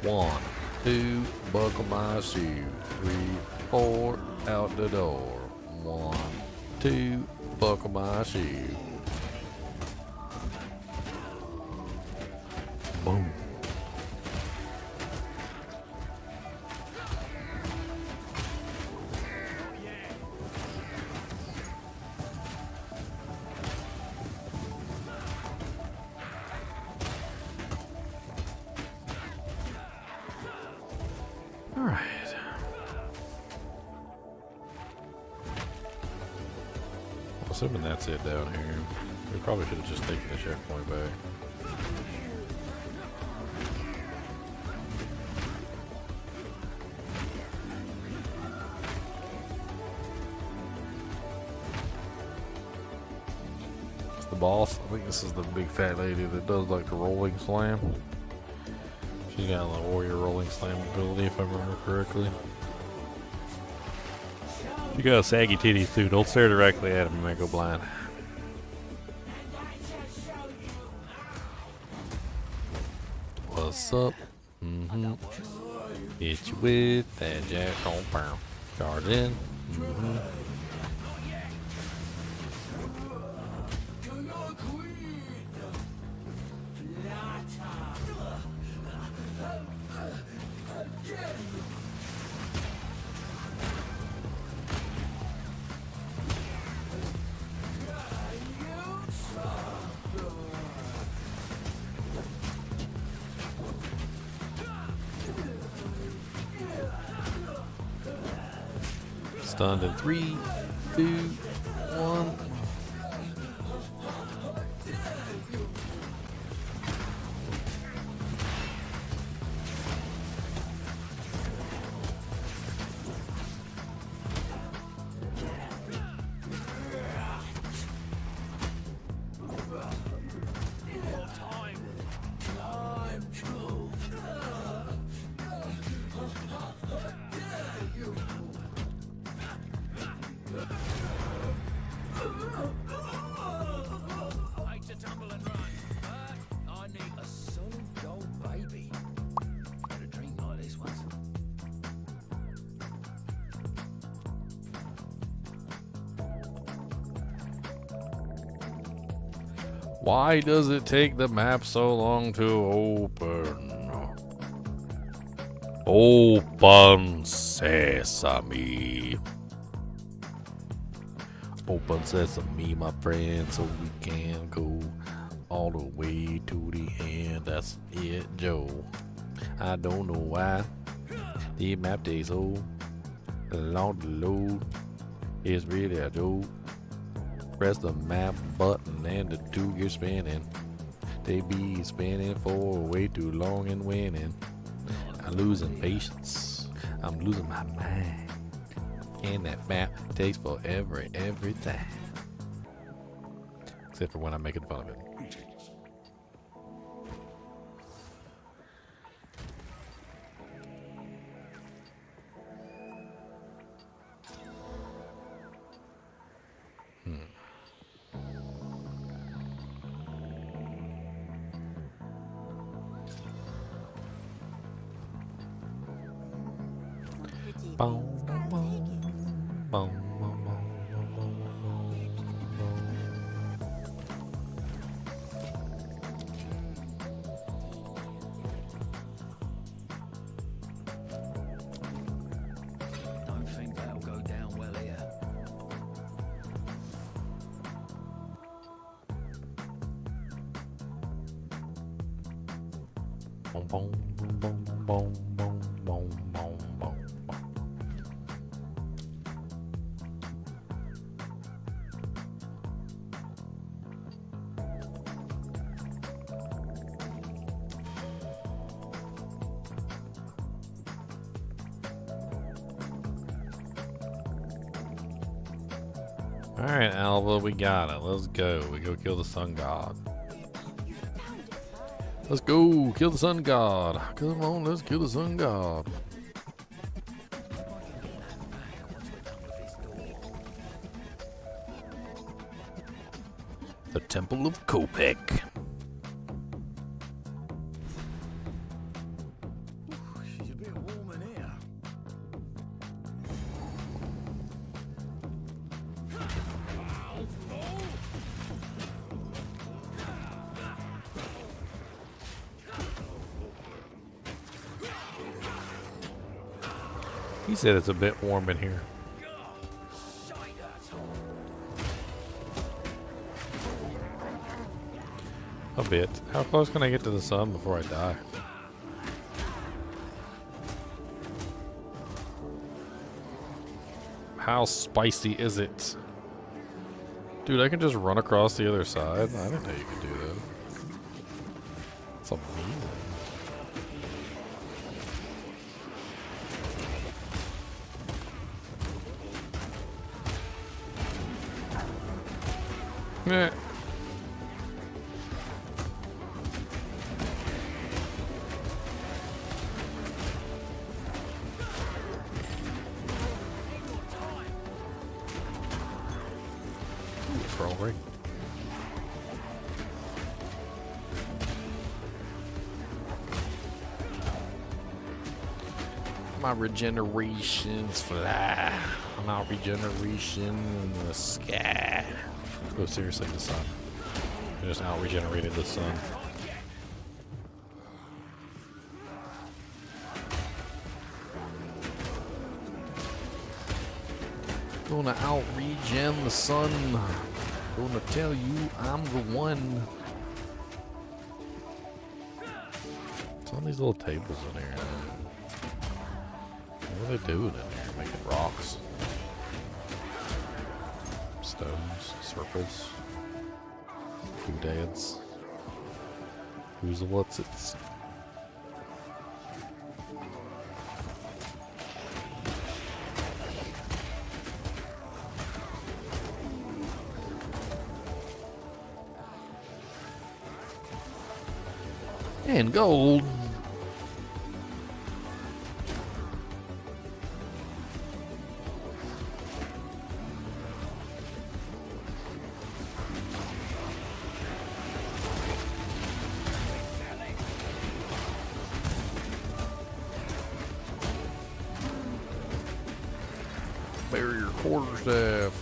1, 2, buckle my shoe. 3, 4, out the door. 1, 2, buckle my shoe. Boom. Alright. Assuming that's it down here. We probably should have just taken the checkpoint back. It's the boss. I think this is the big fat lady that does like the rolling slam. She's got a warrior rolling slam ability, if I remember correctly. She got saggy titties too. Don't stare directly at him, you might go blind. What's up? Hit you with that jack on pound. Charge in. Stunned in 3, 2, 1. Why does it take the map so long to open? Open sesame. Open sesame, my friend, so we can go all the way to the end. That's it, Joe. I don't know why the map takes so Lord load is really a joke. Press the map button and the two gears spinning. They be spinning for way too long and winning. I'm losing patience. I'm losing my mind. And that map takes forever every time. Except for when I'm making fun of it. Boom, boom, boom, boom, Don't think that'll go down well here. boom, boom, boom, boom, boom, boom, boom, boom, boom. Alright, Alva, we got it. Let's go. We go kill the sun god. Let's go kill the sun god. Come on, let's kill the sun god. The Temple of Kopek. She's a bit warm in here. He said it's a bit warm in here. A bit. How close can I get to the sun before I die? How spicy is it? Dude, I can just run across the other side? I didn't know you could do that. It's amazing. Yeah. Pearl ring. My regenerations fly. My regeneration in the sky. Oh, seriously, the sun. I just out-regenerated the sun. Gonna out-regen the sun. Gonna tell you I'm the one. What's on these little tables in here? What are they doing in here? Making rocks. Stones, circles, doodads. Who's the what's-its? And gold. Barrier quarterstaff.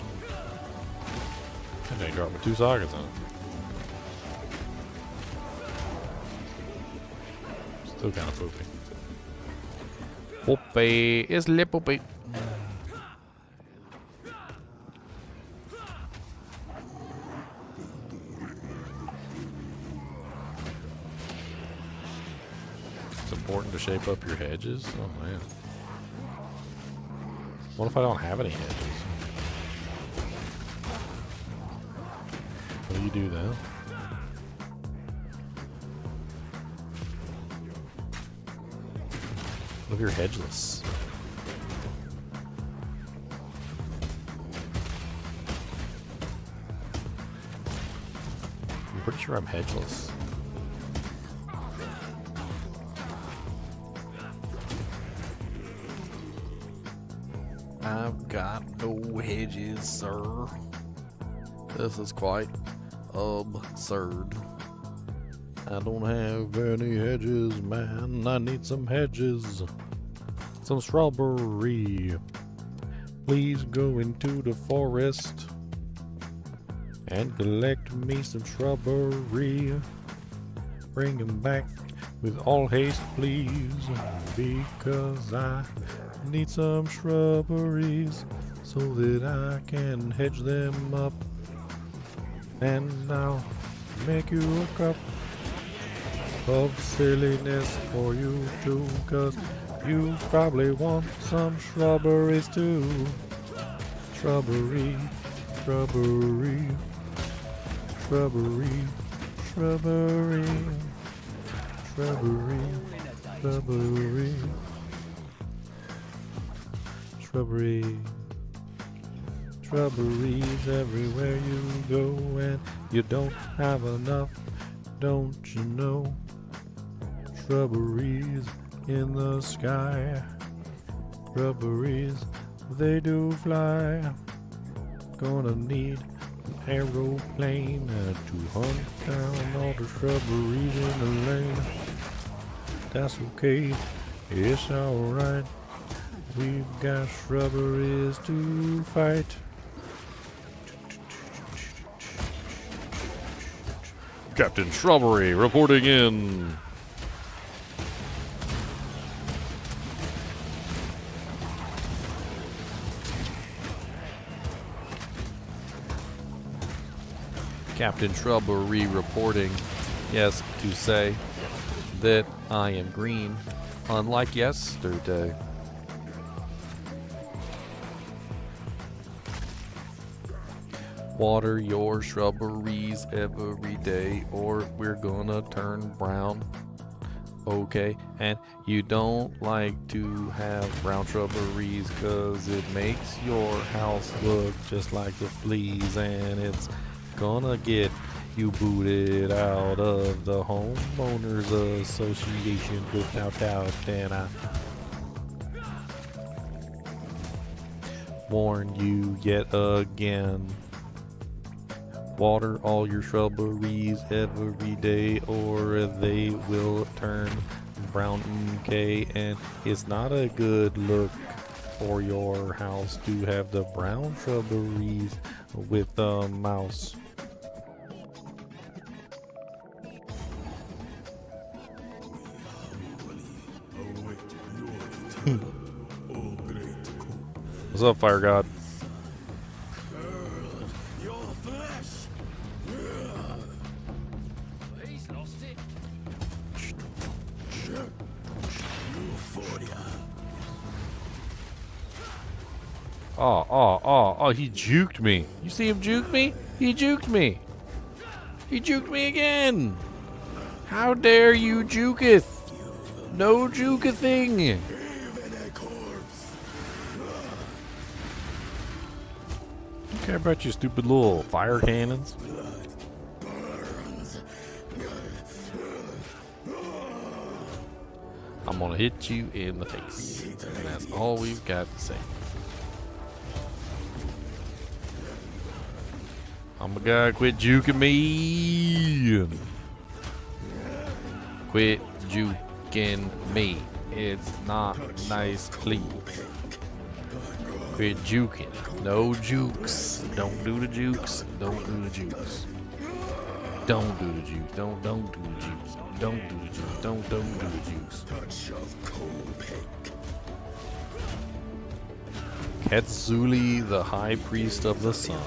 And they dropped me 2 sockets on it. Still kind of poopy. Poopy is lip poopy. It's important to shape up your hedges. Oh man. What if I don't have any hedges? What do you do then? What if you're hedgeless? I'm pretty sure I'm hedgeless. I've got no hedges, sir. This is quite absurd. I don't have any hedges, man. I need some hedges. Some strawberry. Please go into the forest and collect me some strawberry. Bring them back with all haste, please, because I need some strawberries so that I can hedge them up. And I'll make you a cup of silliness for you too, 'cause you probably want some strawberries too. Strawberry, strawberry, strawberry, strawberry, strawberry, strawberry, strawberry. Strawberries everywhere you go, and you don't have enough, don't you know? Strawberries in the sky, strawberries, they do fly. Gonna need an aeroplane to hunt down all the strawberries in the lane. That's okay, it's alright. We've got strawberries to fight. Captain Strawberry reporting in. Captain Strawberry reporting, yes, to say that I am green, unlike yesterday. Water your strawberries every day or we're gonna turn brown. Okay, and you don't like to have brown strawberries cause it makes your house look just like the fleas, and it's gonna get you booted out of the homeowners association without doubt. And I warn you yet again. Water all your strawberries every day or they will turn brown, okay? And it's not a good look for your house to have the brown strawberries with a mouse. What's up, Fire God? Oh, he juked me. You see him juke me? He juked me. He juked me again. How dare you juketh? No jukething. Don't care about your stupid little fire cannons. I'm gonna hit you in the face. And that's all we've got to say. I'm a guy, quit juking me. Quit juking me. It's not nice, please. Quit juking. No jukes. Don't do the jukes. Don't do the jukes. Don't do the jukes. Don't do the jukes. Don't do the jukes. Don't do the jukes. Ketsuli, the high priest of the sun.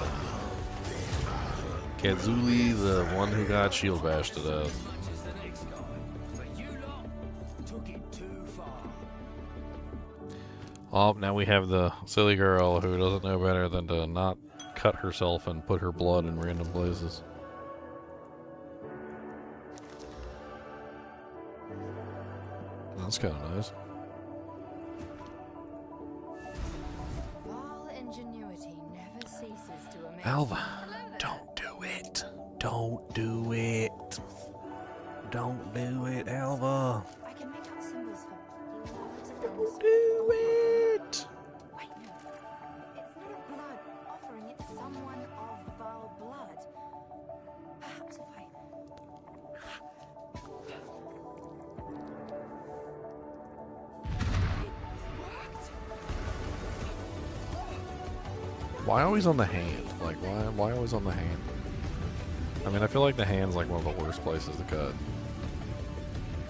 Ketsuli, the one who got shield bashed to death. Oh, now we have the silly girl who doesn't know better than to not cut herself and put her blood in random places. That's kind of nice. All ingenuity never ceases to amaze. Alva, don't do it. Don't do it. Don't do it, Alva. I can make up symbols for blood. Don't do it. Wait, no. It's not a blood offering, it's someone of vile blood. Perhaps if I... Why always on the hand? Like, why always on the hand? I mean, I feel like the hand's like one of the worst places to cut.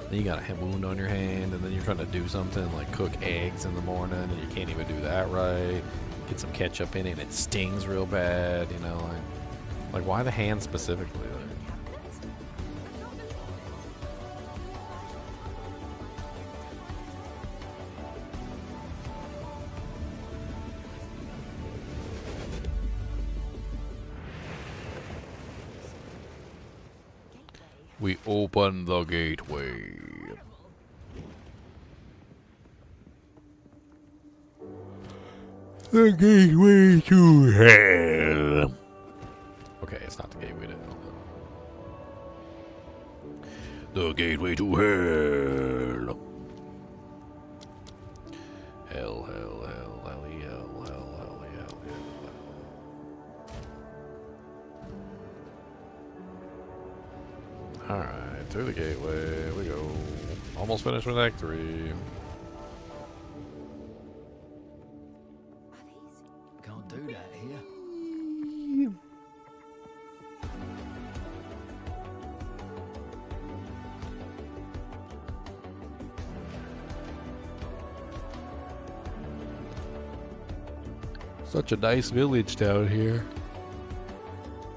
Then you got a wound on your hand, and then you're trying to do something like cook eggs in the morning, and you can't even do that right. Get some ketchup in it, and it stings real bad, you know? Like why the hand specifically? Like, we open the gateway. The gateway to hell. Okay, it's not the gateway to hell. The gateway to hell. Hell, hell, hell, hell, hell, hell, hell, hell, hell. Alright, through the gateway we go. Almost finished with Act 3. Can't do that here. Such a nice village down here.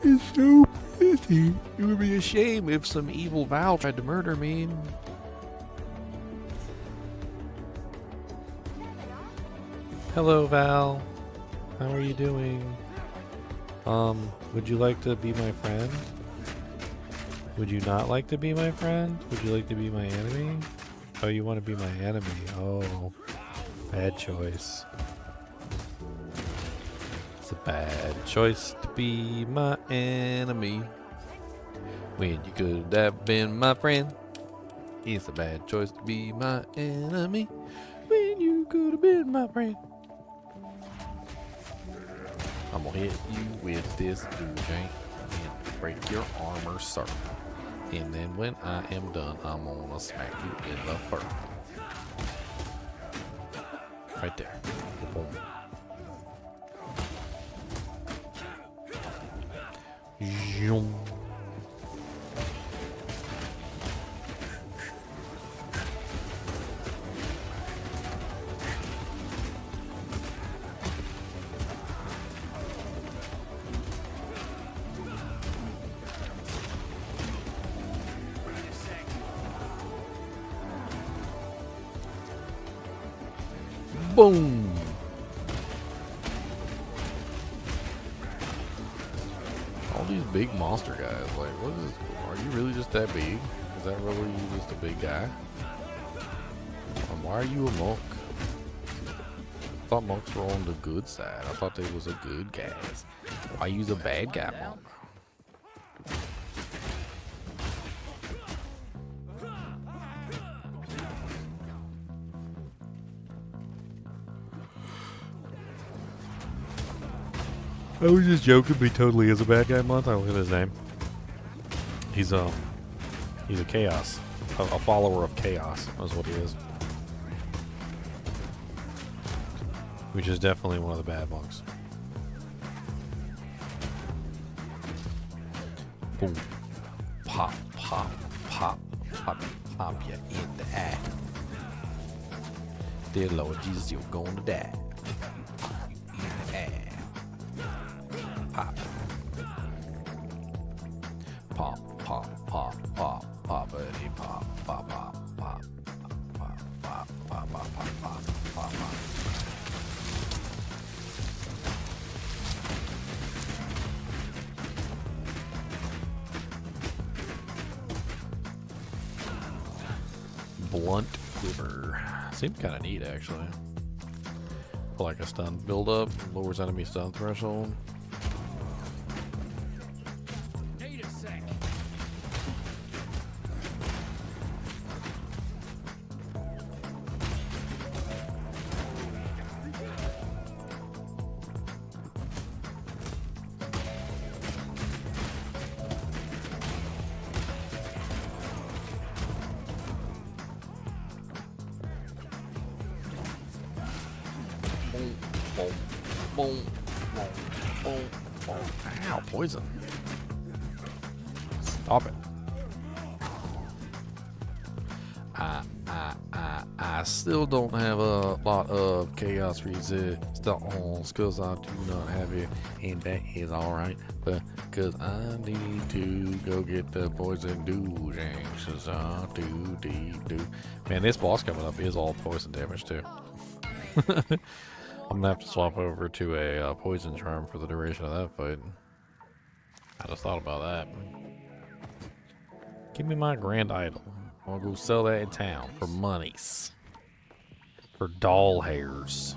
It's so pretty. It would be a shame if some evil Val tried to murder me. Hello, Val. How are you doing? Would you like to be my friend? Would you not like to be my friend? Would you like to be my enemy? Oh, you want to be my enemy. Oh, bad choice. It's a bad choice to be my enemy when you could have been my friend. It's a bad choice to be my enemy when you could have been my friend. I'm gonna hit you with this jank and break your armor, sir. And then when I am done, I'm gonna smack you in the fur. Right there. Boom. Zoom. Boom. All these big monster guys, like, what is, are you really just that big? Is that really you just a big guy? Why are you a monk? I thought monks were on the good side. I thought they was a good guys. Why you the bad guy monk? I was just joking, but he totally is a bad guy monk. I look at his name. He's a chaos, a follower of chaos. That's what he is. Which is definitely one of the bad monks. Boom, pop, pop, pop, pop, pop you in the eye. Dear Lord Jesus, you're going to die. In the eye. Pop. Pop, pop, pop, pop, poppity pop, pop, pop, pop, pop, pop, pop, pop, pop, pop, pop, pop. Blunt Quiver. Seems kind of neat, actually. For like a stun build-up, lowers enemy stun threshold. Need a sec. Boom, boom, boom, boom, boom. Ow, poison. Stop it. I still don't have a lot of chaos resistance because I do not have it, and that is alright, because I need to go get the poison doojangs. Man, this boss coming up is all poison damage too. I'm gonna have to swap over to a poison charm for the duration of that fight. I just thought about that. Give me my grand idol. I'll go sell that in town for monies. For doll hairs.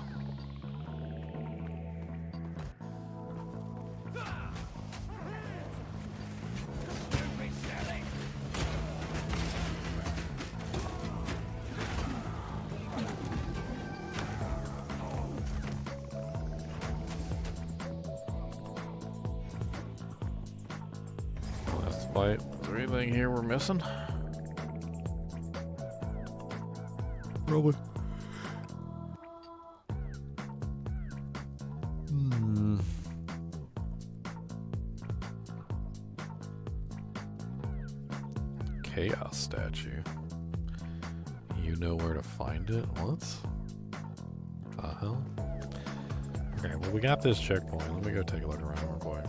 Last fight. Is there anything here we're missing? Probably. Chaos statue. You know where to find it? What? The hell? Okay, well we got this checkpoint. Let me go take a look around real quick.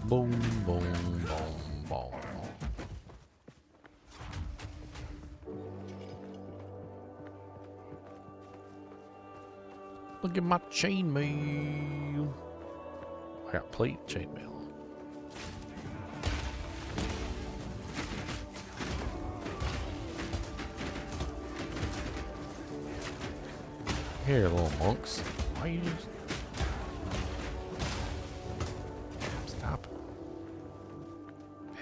Boom, boom, boom, boom. Look at my chainmail. I got plate chainmail. Here, little monks. Why you just... Stop.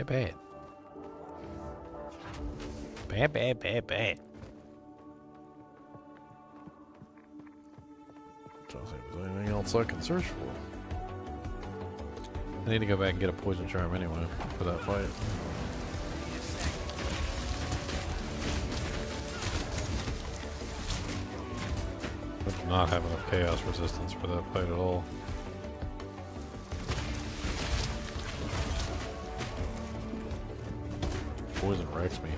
Bad. Bad. Trying to see if there's anything else I can search for. I need to go back and get a poison charm anyway for that fight. I do not have enough chaos resistance for that fight at all. Poison wrecks me.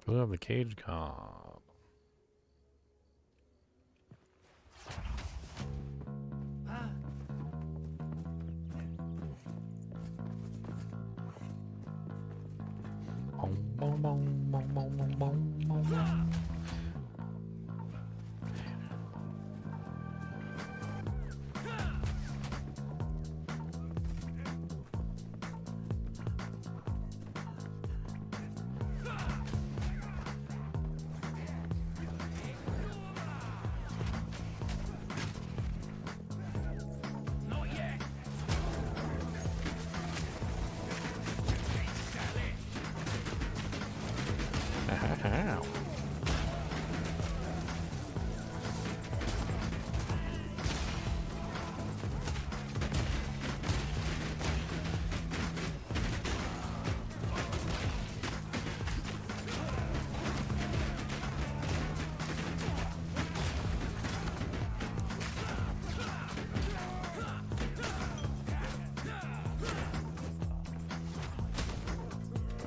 Put up the cage cob. Boom, boom, boom, boom, boom, boom, boom, boom, boom. Ow.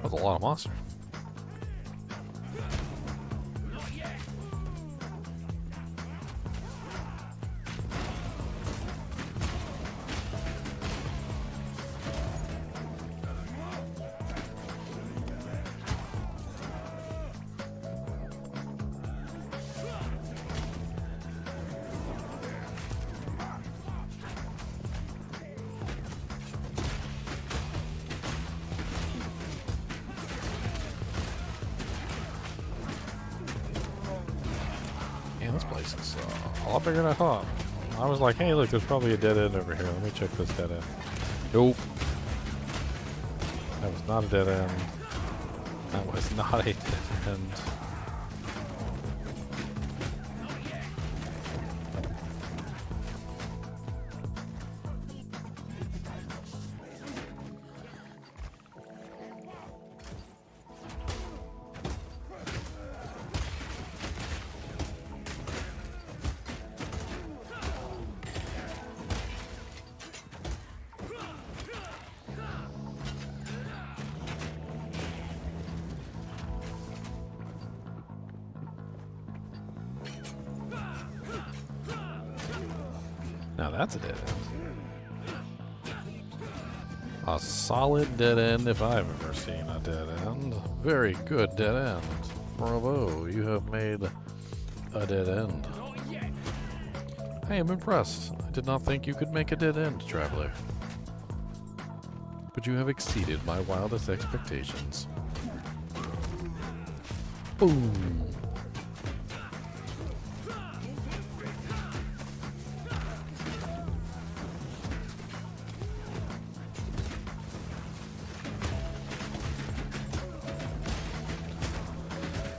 That's a lot of monsters. This place is a lot bigger than I thought. I was like, hey, look, there's probably a dead end over here. Let me check this dead end. Nope. That was not a dead end. That was not a dead end. Now that's a dead end. A solid dead end if I've ever seen a dead end. Very good dead end. Bravo, you have made a dead end. I am impressed. I did not think you could make a dead end, traveler. But you have exceeded my wildest expectations. Boom.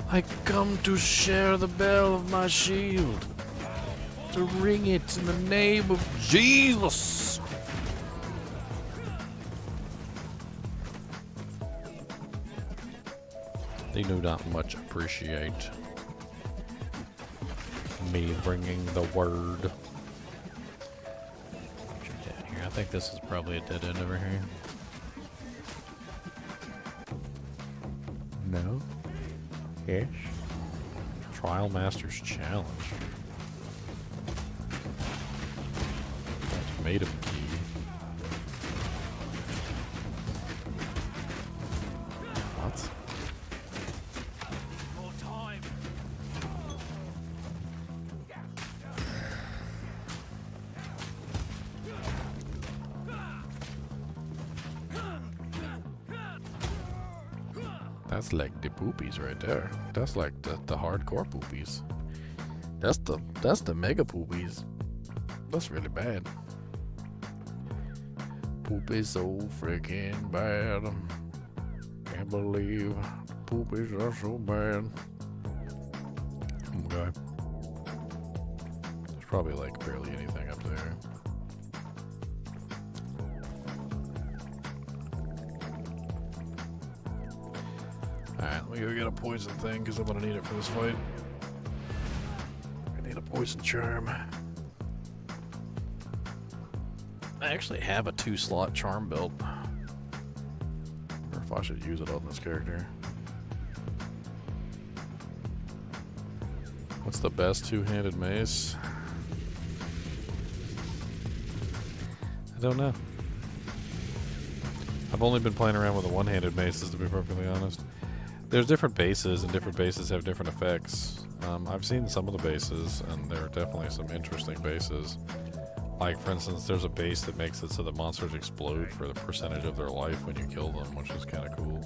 I come to share the bell of my shield, to ring it in the name of Jesus. They do not much appreciate me bringing the word. Down here, I think this is probably a dead end over here. No. Ish. Trial Master's Challenge. Ultimatum key. What? More time. That's like the poopies right there. That's like the hardcore poopies. That's the mega poopies. That's really bad. Poop is so freaking bad. Can't believe poopies are so bad. Okay. There's probably like barely anything up there. Alright, let me go get a poison thing because I'm gonna need it for this fight. I need a poison charm. I actually have a 2-slot charm built. I wonder if I should use it on this character. What's the best two-handed mace? I don't know. I've only been playing around with the one-handed maces, to be perfectly honest. There's different bases, and different bases have different effects. I've seen some of the bases, and there are definitely some interesting bases. Like, for instance, there's a base that makes it so that monsters explode for the percentage of their life when you kill them, which is kind of cool.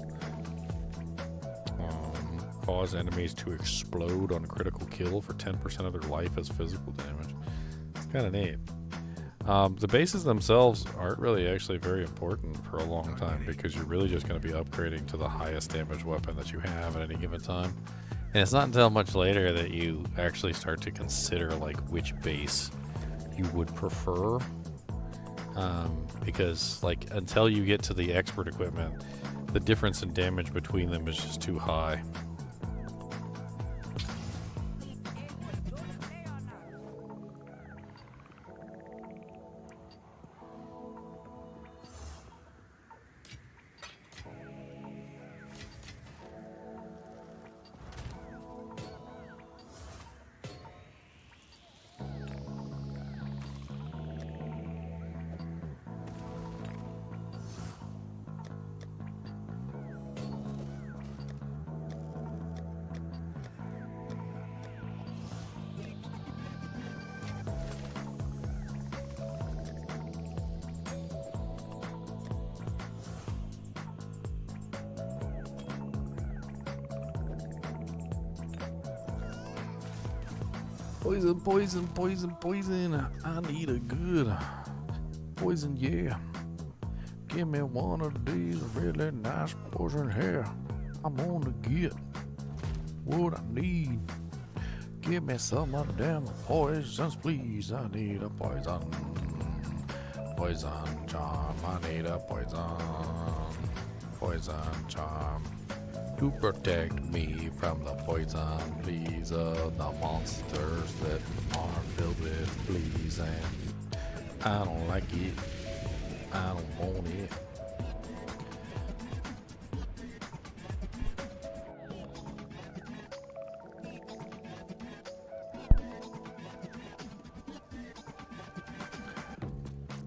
Cause enemies to explode on critical kill for 10% of their life as physical damage. It's kind of neat. The bases themselves aren't really actually very important for a long time because you're really just going to be upgrading to the highest damage weapon that you have at any given time. And it's not until much later that you actually start to consider like which base you would prefer. Because like until you get to the expert equipment, the difference in damage between them is just too high. Poison, poison, poison, poison. I need a good poison, yeah. Give me one of these really nice poison here. I'm gonna get what I need. Give me some of them poisons, please. I need a poison. Poison charm. I need a poison. Poison charm. To protect me from the poison, please, the monsters that are filled with fleas, and I don't like it. I don't want it.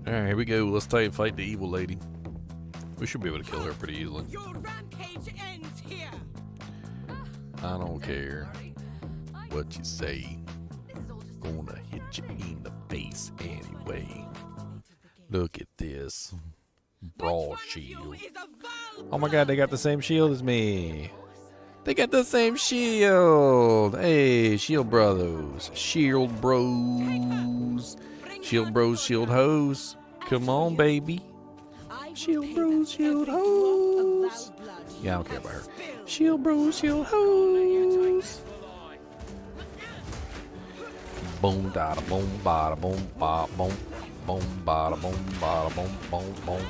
Alright, here we go. Let's fight the evil lady. We should be able to kill her pretty easily. Your rampage ends here. I don't care what you say. Gonna hit you in the face anyway. Look at this. Broad shield. Oh my god, they got the same shield as me. They got the same shield. Hey, shield brothers. Shield bros. Shield bros, shield hoes. Come on, baby. Shield bros, shield hoes. Yeah, I don't care about her. Shield bros, shield hoes. Boom, da da boom, ba da boom, ba boom, boom, ba da boom, ba da boom, boom, boom.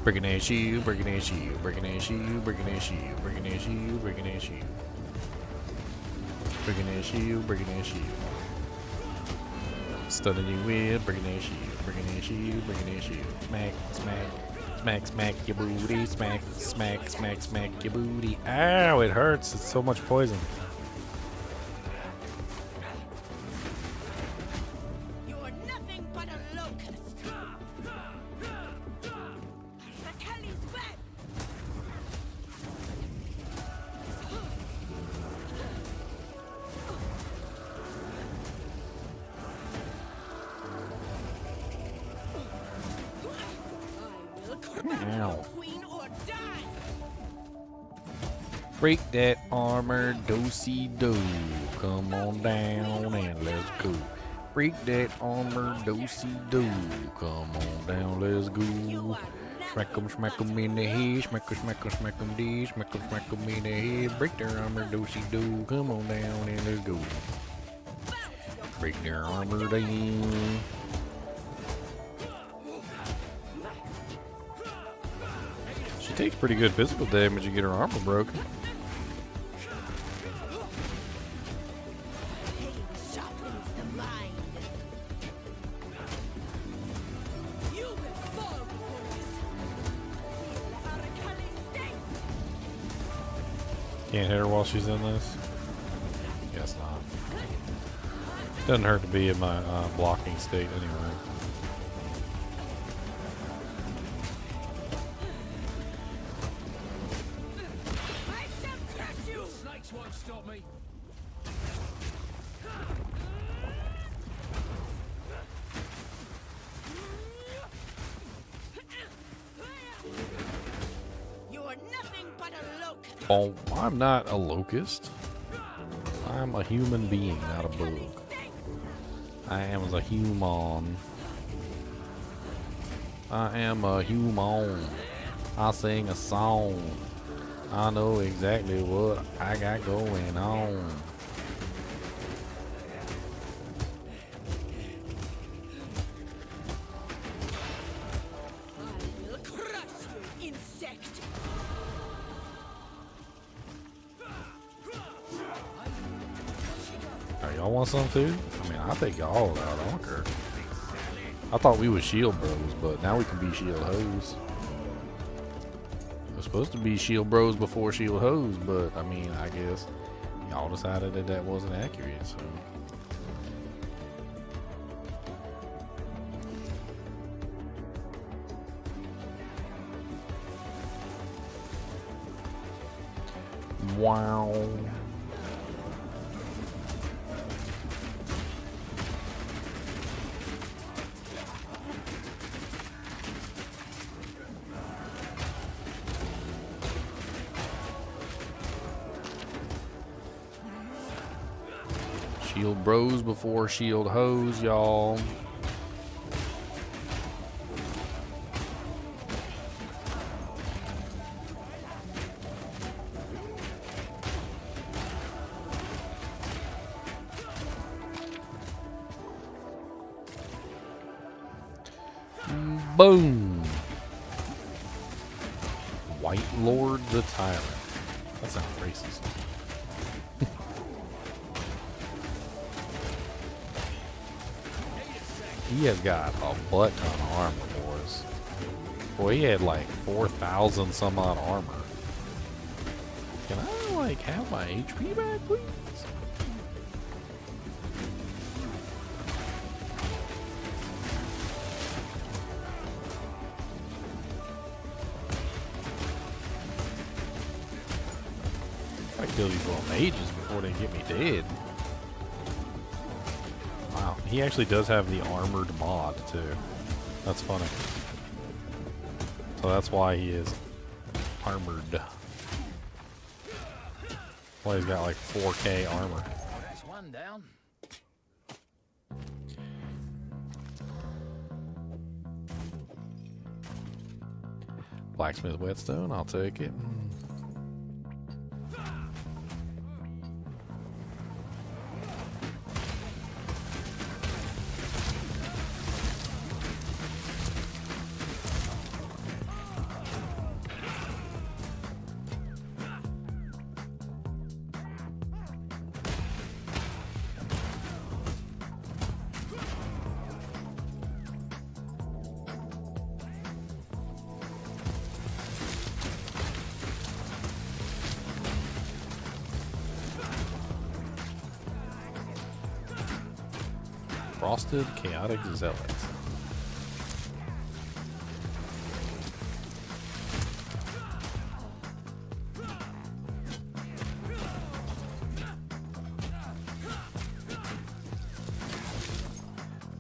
Breaking a shield, breaking a shield, breaking a shield, breaking a shield, breaking a shield, breaking a shield. Breaking a shield, breaking a shield. Stunning you with breaking a shield, breaking a shield, breaking a shield. Smack, smack, smack, smack your booty, smack, smack, smack, smack your booty. Ow, it hurts. It's so much poison. You're nothing but a locust. Achilles' web. Ow. Break that armor, do-si-do. Come on down and let's go. Break that armor, do-si-do. Come on down, let's go. Smack 'em in the head, smack 'em this, smack 'em in the head. Break their armor, do-si-do. Come on down and let's go. Break their armor down. She takes pretty good physical damage to get her armor broken. Can't hit her while she's in this? Guess not. Doesn't hurt to be in my blocking state anyway. Snakes won't stop me. You are nothing but a locust. Oh, I'm not a locust. I'm a human being, not a bug. I am a human. I am a human. I sing a song. I know exactly what I got going on. I'll crush you, insect. Alright, y'all want some too? I mean, I'll take y'all out. I don't care. I thought we was shield bros, but now we can be shield hoes. We're supposed to be shield bros before shield hoes, but I mean, I guess y'all decided that that wasn't accurate, so. Wow. Shield bros before shield hoes, y'all. Boom. White Lord the Tyrant. That sounds racist. He has got a butt ton of armor, boys. Boy, he had like 4,000 some odd armor. Can I like have my HP back, please? I kill these little mages before they get me dead. Wow, he actually does have the armored mod too. That's funny. So that's why he is armored. Well, he's got like 4K armor. That's one down. Blacksmith whetstone, I'll take it. Frosted Chaotic Zealot.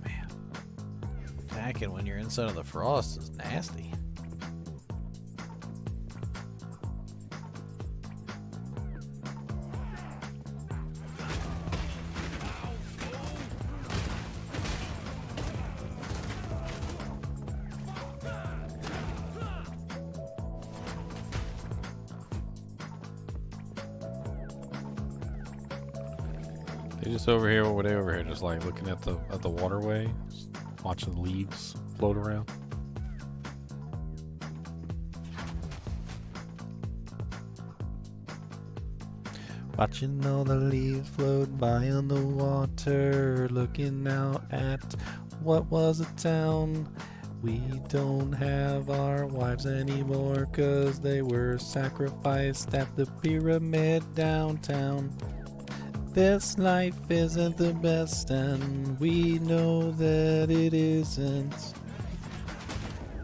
Man, attacking when you're inside of the frost is nasty. They just over here, what were they over here? Just like looking at the waterway, just watching the leaves float around. Watching all the leaves float by on the water, looking out at what was a town We don't have our wives anymore 'cause they were sacrificed at the pyramid downtown. This life isn't the best and we know that it isn't.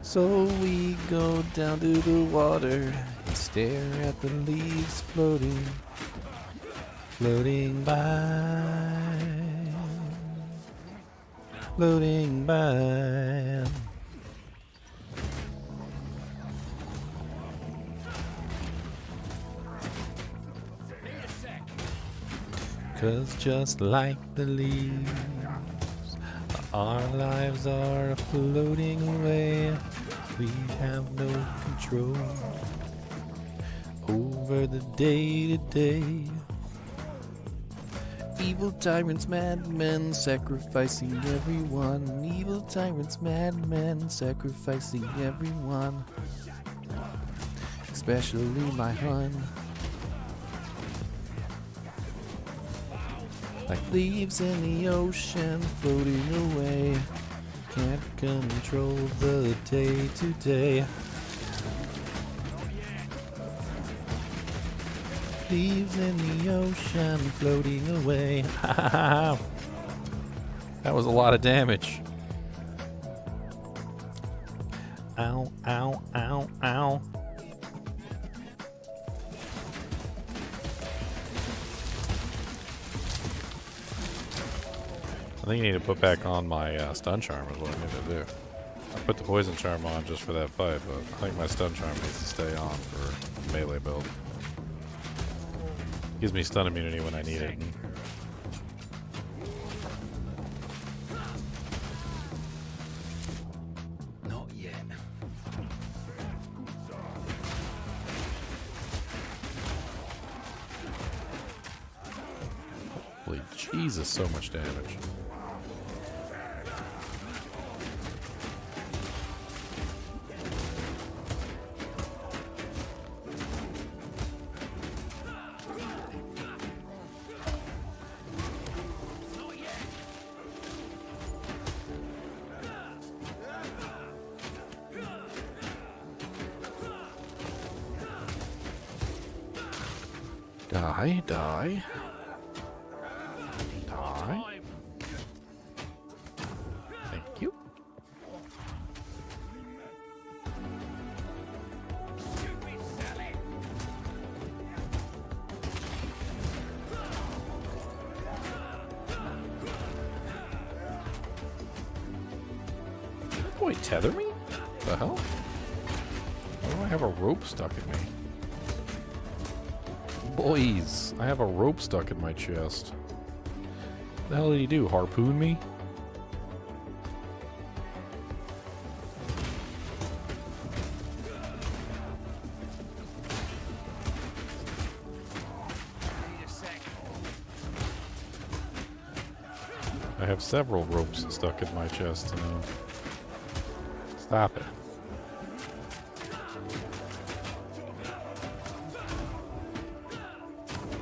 So we go down to the water and stare at the leaves floating, floating by, floating by. 'Cause just like the leaves, our lives are floating away. We have no control over the day-to-day. Evil tyrants, madmen, sacrificing everyone. Evil tyrants, madmen, sacrificing everyone. Especially my hun. Like leaves in the ocean floating away. Can't control the day-to-day. Leaves in the ocean floating away. That was a lot of damage. Ow, ow, ow, ow. I think you need to put back on my stun charm is what I need to do. I put the poison charm on just for that fight, but I think my stun charm needs to stay on for melee build. Gives me stun immunity when I need it. Not yet. Holy Jesus, so much damage. Die, die. Die. Thank you. Boy, tether me? The hell? Why do I have a rope stuck in me? Boys, I have a rope stuck in my chest. What the hell did he do? Harpoon me? I have several ropes stuck in my chest, you know. Stop it.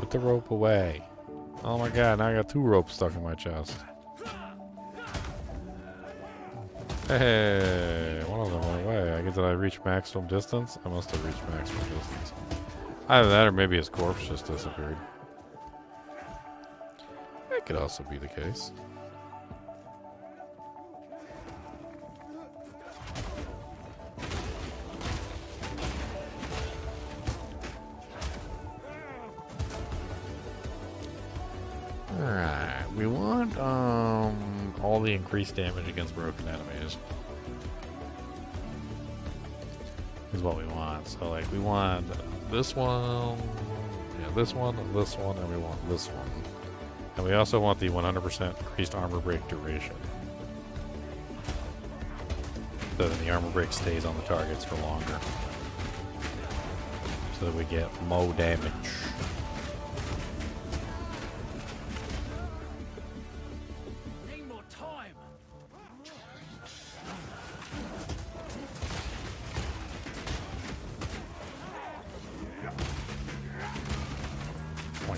The rope away. Oh my god, now I got 2 ropes stuck in my chest. Hey, one of them went away. I guess did I reach maximum distance? I must have reached maximum distance. Either that or maybe his corpse just disappeared. That could also be the case. Alright, we want all the increased damage against broken enemies. Is what we want. So like we want this one, yeah, this one, and we want this one. And we also want the 100% increased armor break duration. So then the armor break stays on the targets for longer. So that we get more damage.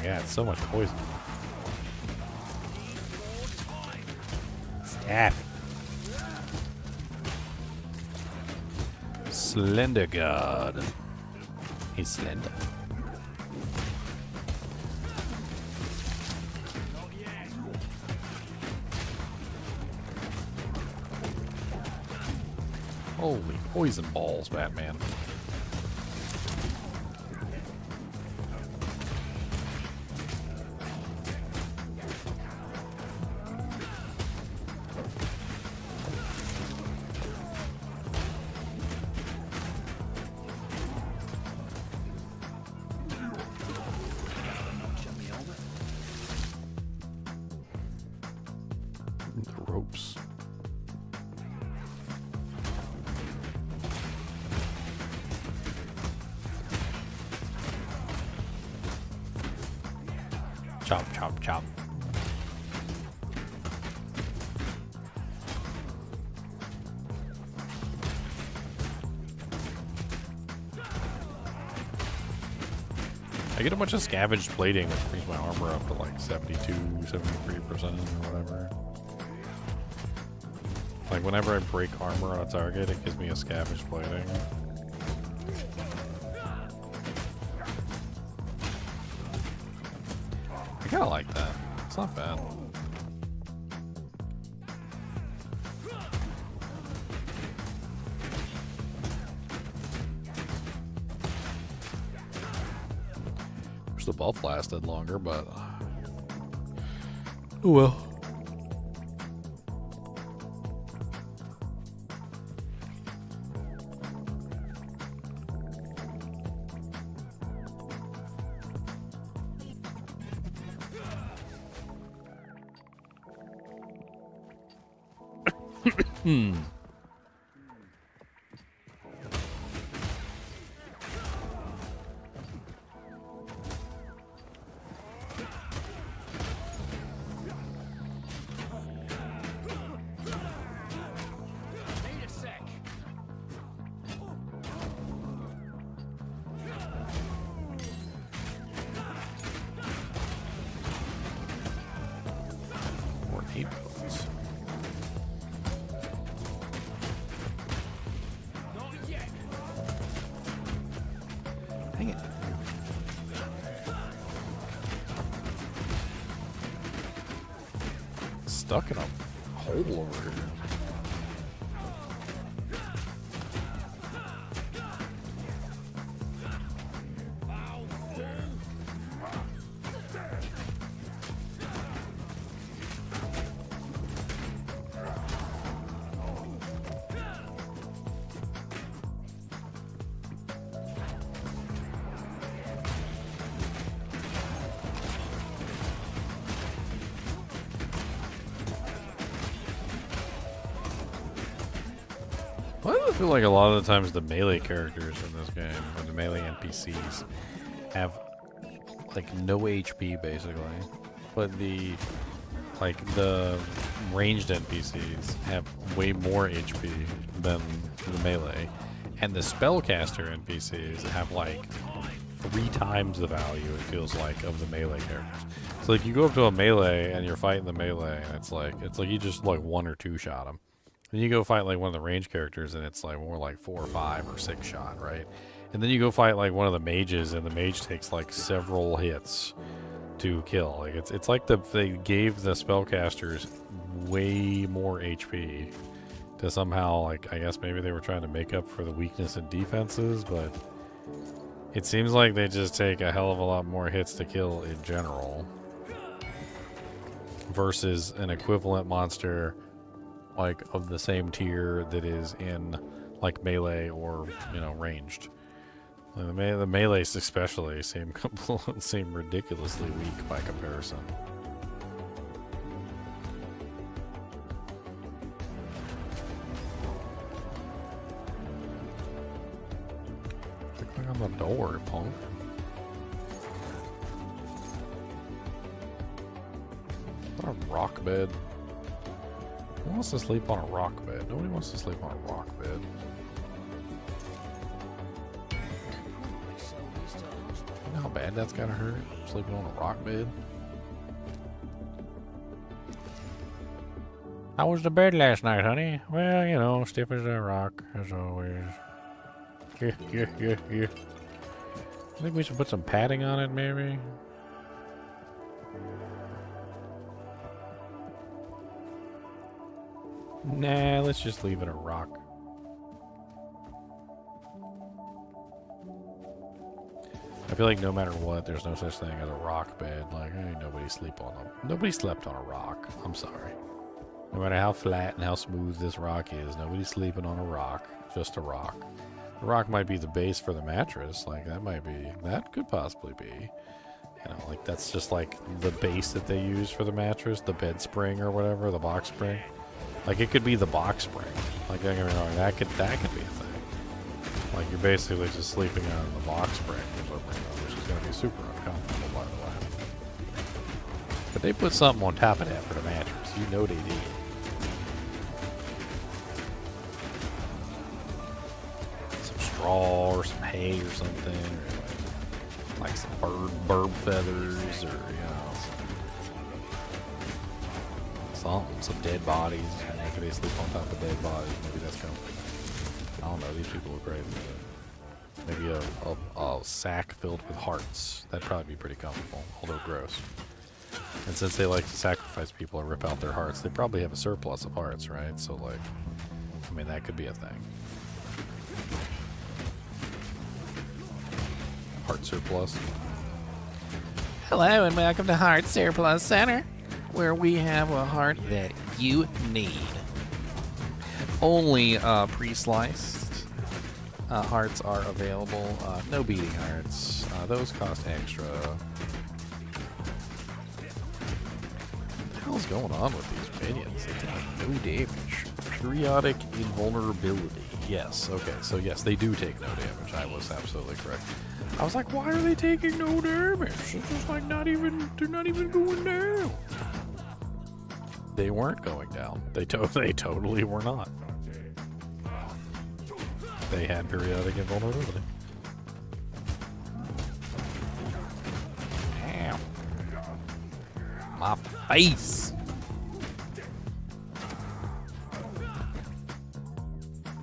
Yeah, it's so much poison. Stab. Slender God. He's slender. Holy poison balls, Batman. The ropes. Chop, chop, chop. I get a bunch of scavenged plating, which brings my armor up to like 72, 73% or whatever. Like whenever I break armor on a target, it gives me a scavenged plating. I kinda like that. It's not bad. Wish the buff lasted longer, but oh well. Hmm. Need a sec. More 8 bullets. Dang it. Stuck in a hole over here. Why do I feel like a lot of the times the melee characters in this game, or the melee NPCs, have like no HP basically, but the ranged NPCs have way more HP than the melee, and the spellcaster NPCs have like 3 times the value, it feels like, of the melee characters. So like you go up to a melee and you're fighting the melee, and it's like you just like 1 or 2 shot them. Then you go fight like one of the range characters and it's like more like 4 or 5 or 6 shot, right? And then you go fight like one of the mages and the mage takes like several hits to kill. Like it's like they gave the spellcasters way more HP to somehow, like, I guess maybe they were trying to make up for the weakness in defenses, but it seems like they just take a hell of a lot more hits to kill in general versus an equivalent monster like of the same tier that is in like melee or, you know, ranged. Like the melees especially seem ridiculously weak by comparison. Click on the door, punk. What a rock bed. Who wants to sleep on a rock bed? Nobody wants to sleep on a rock bed. You know how bad that's gotta hurt? Sleeping on a rock bed? How was the bed last night, honey? Well, you know, stiff as a rock, as always. I think we should put some padding on it, maybe. Nah, let's just leave it a rock. I feel like no matter what, there's no such thing as a rock bed. Like, ain't nobody sleep on them. Nobody slept on a rock. I'm sorry. No matter how flat and how smooth this rock is, nobody's sleeping on a rock. Just a rock. The rock might be the base for the mattress. Like, that could possibly be. You know, like, that's just like the base that they use for the mattress, the bed spring or whatever, the box spring. Like, it could be the box spring. Like, don't get me wrong, that could be a thing. Like, you're basically just sleeping on the box spring or something, which is going to be super uncomfortable, by the way. But they put something on top of that for the mattress. You know they did. Some straw or some hay or something, or like some bird feathers, or, you know, some dead bodies. Maybe they sleep on top of dead bodies. Maybe that's comfortable. I don't know, these people are crazy. Maybe a sack filled with hearts. That'd probably be pretty comfortable, although gross. And since they like to sacrifice people and rip out their hearts, they probably have a surplus of hearts, right? So, like, I mean, that could be a thing. Heart surplus. Hello and welcome to Heart Surplus Center, where we have a heart that you need. Only pre-sliced hearts are available. No beating hearts. Those cost extra. What the hell's going on with these minions? They take no damage. Periodic invulnerability. Yes, okay, so yes, they do take no damage. I was absolutely correct. I was like, why are they taking no damage? It's just like they're not even going down. They weren't going down. They totally were not. They had periodic invulnerability. Damn. My face.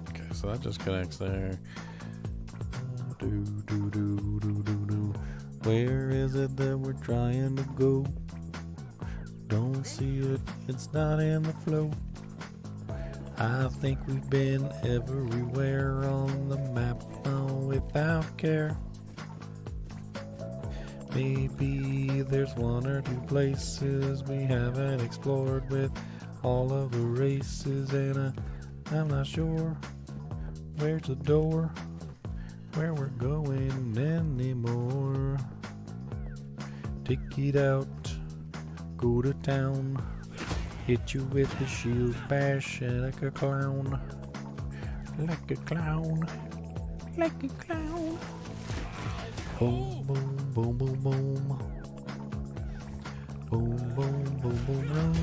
Okay, so that just connects there. Where is it that we're trying to go? Don't see it, it's not in the flow. I think we've been everywhere on the map without care. Maybe there's one or two places we haven't explored with all of the races, and I'm not sure where's the door where we're going anymore. Take it out, go to town, hit you with the shield bash like a clown. Like a clown. Like a clown. Boom, boom, boom, boom, boom. Boom, boom, boom, boom, boom.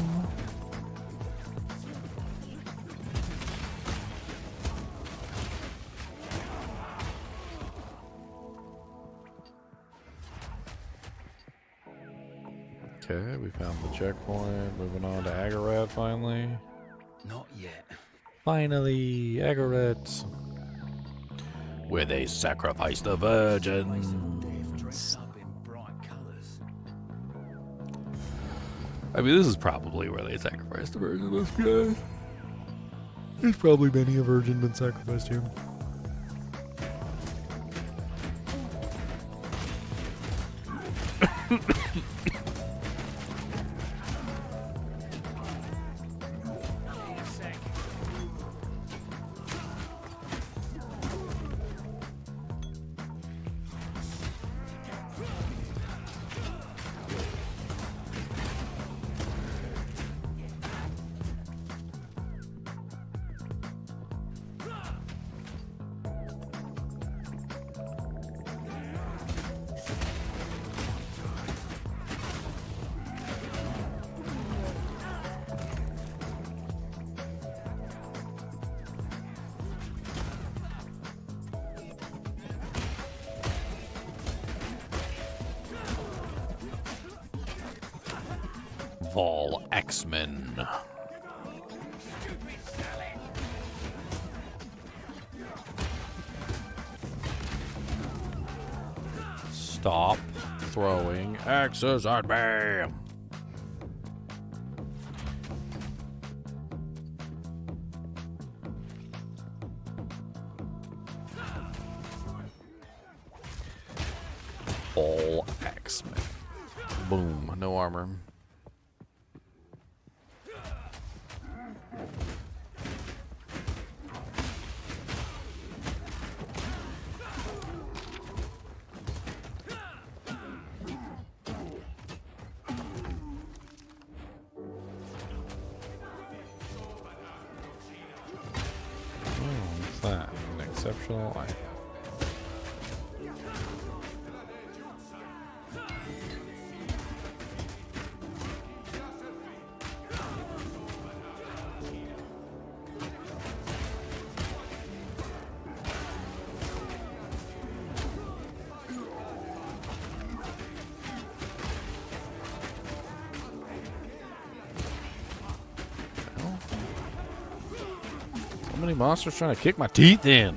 Okay, we found the checkpoint. Moving on to Agarat finally. Not yet. Finally, Agarat. Where they sacrifice the virgins. I mean, this is probably where they sacrifice the virgins. Yeah. There's probably many a virgin been sacrificed here. Vol X-Men. Stop throwing axes at me. All axemen. Boom. No armor. What's that? An exceptional item. So many monsters trying to kick my teeth in.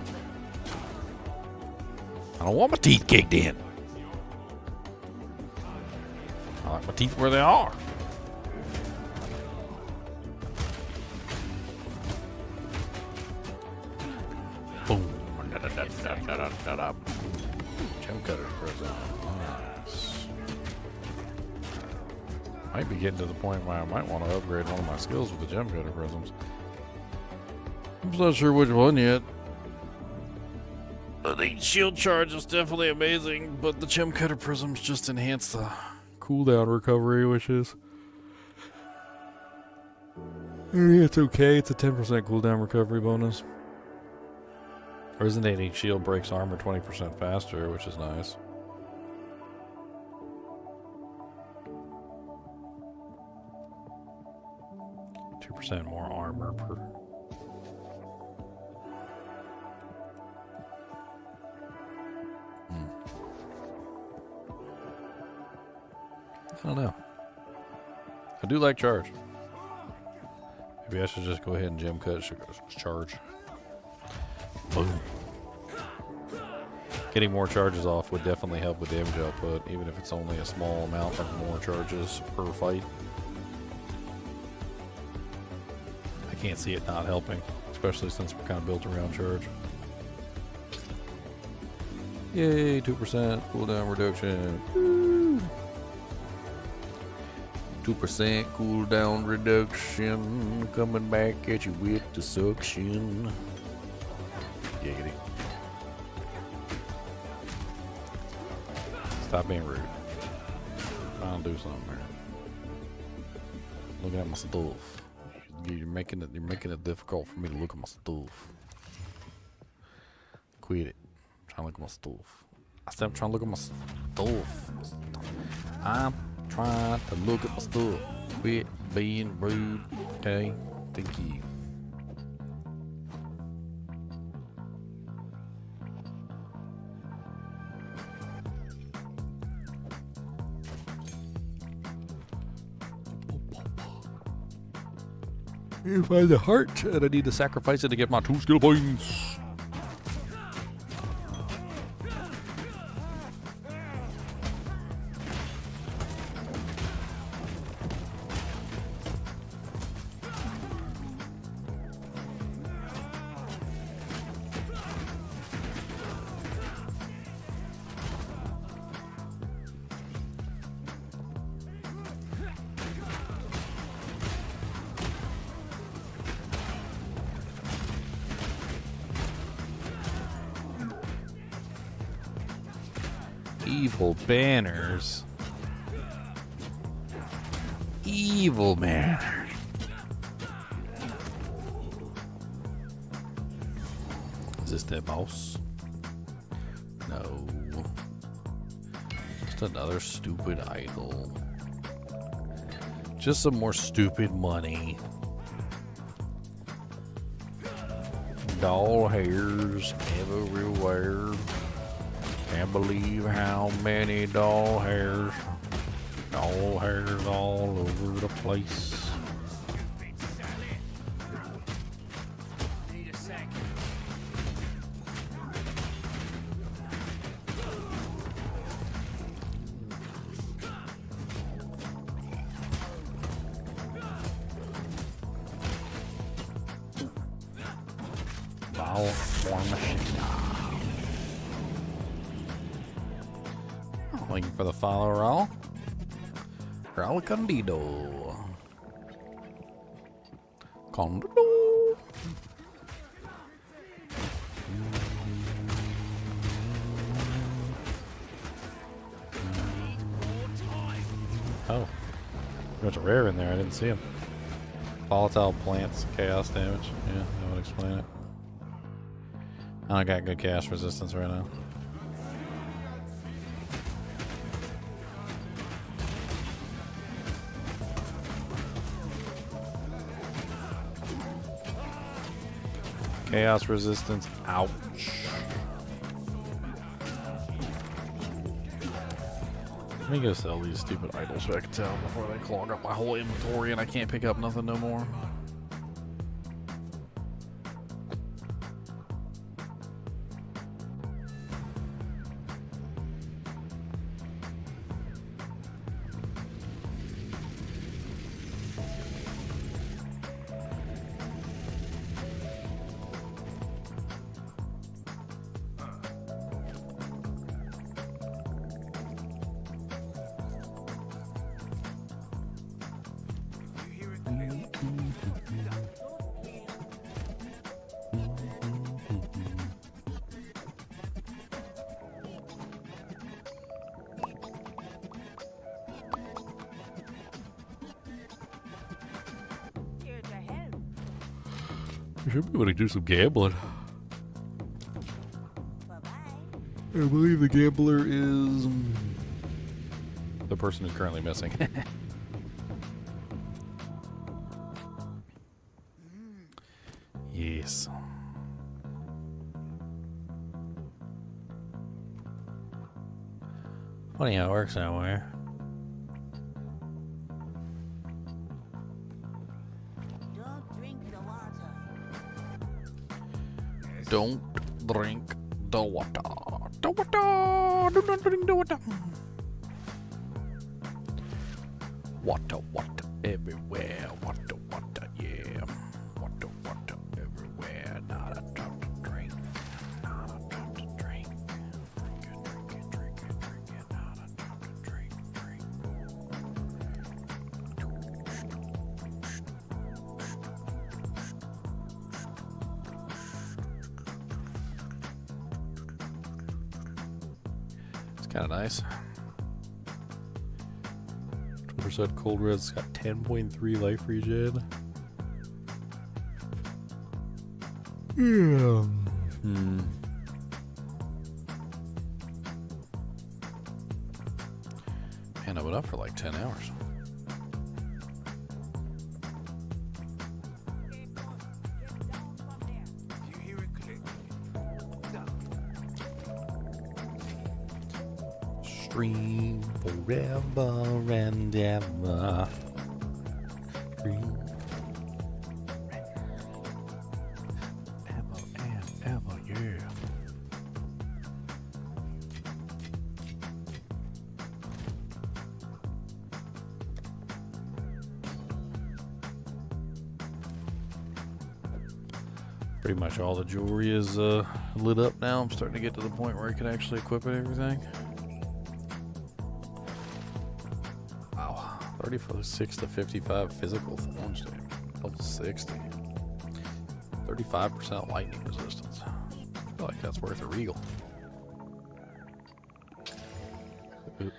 I don't want my teeth kicked in. I like my teeth where they are. Boom. Gem cutter's present. Nice. Might be getting to the point where I might want to upgrade one of my skills with the gem cutter prisms. I'm not sure which one yet. I think shield charge is definitely amazing, but the gem cutter prisms just enhance the cooldown recovery, which is... it's okay, it's a 10% cooldown recovery bonus. Resonating shield breaks armor 20% faster, which is nice. % more armor per... I don't know. I do like charge. Maybe I should just go ahead and gem cut charge. Boom. Getting more charges off would definitely help with damage output, even if it's only a small amount of more charges per fight. I can't see it not helping, especially since we're kind of built around charge. Yay, 2% cooldown reduction. Woo. 2% cooldown reduction, coming back at you with the suction. Giggity. Stop being rude. I'll do something here. Looking at my stuff. You're making it difficult for me to look at my stuff. Quit it. I'm trying to look at my stuff. I said I'm trying to look at my stuff. I'm trying to look at my stuff. Quit being rude. Okay? Thank you. You find the heart, and I need to sacrifice it to get my 2 skill points. Evil banners. Evil banners. Is this the boss? No. Just another stupid idol. Just some more stupid money. Doll hairs everywhere. Can't believe how many doll hairs all over the place. War Machine. Looking for the follow roll. Roll Condido. Condido. Oh. There's a rare in there. I didn't see him. Volatile plants, chaos damage. Yeah, that would explain it. I don't got good chaos resistance right now. Chaos resistance. Ouch. Let me go sell these stupid idols back in town before they clog up my whole inventory and I can't pick up nothing no more. We should be able to do some gambling. I believe the gambler is the person who's currently missing. Yes. Funny how it works that way. Don't drink the water. The water. Do not drink the water. Water, water everywhere. Water, water, yeah. Water, water everywhere. Not a drop to drink. Not a drop to drink. Drink it, drink it, drink it, drink it. Not a drop to drink, drink. Kind of nice. 2% cold red's got 10.3 life regen. Yeah. Man, I've been up for like 10 hours. Stream forever and ever. Stream ever and ever, yeah. Pretty much all the jewelry is lit up now. I'm starting to get to the point where I can actually equip it and everything. 36 to 55 physical thorns damage. Level 60. 35% lightning resistance. I feel like that's worth a regal.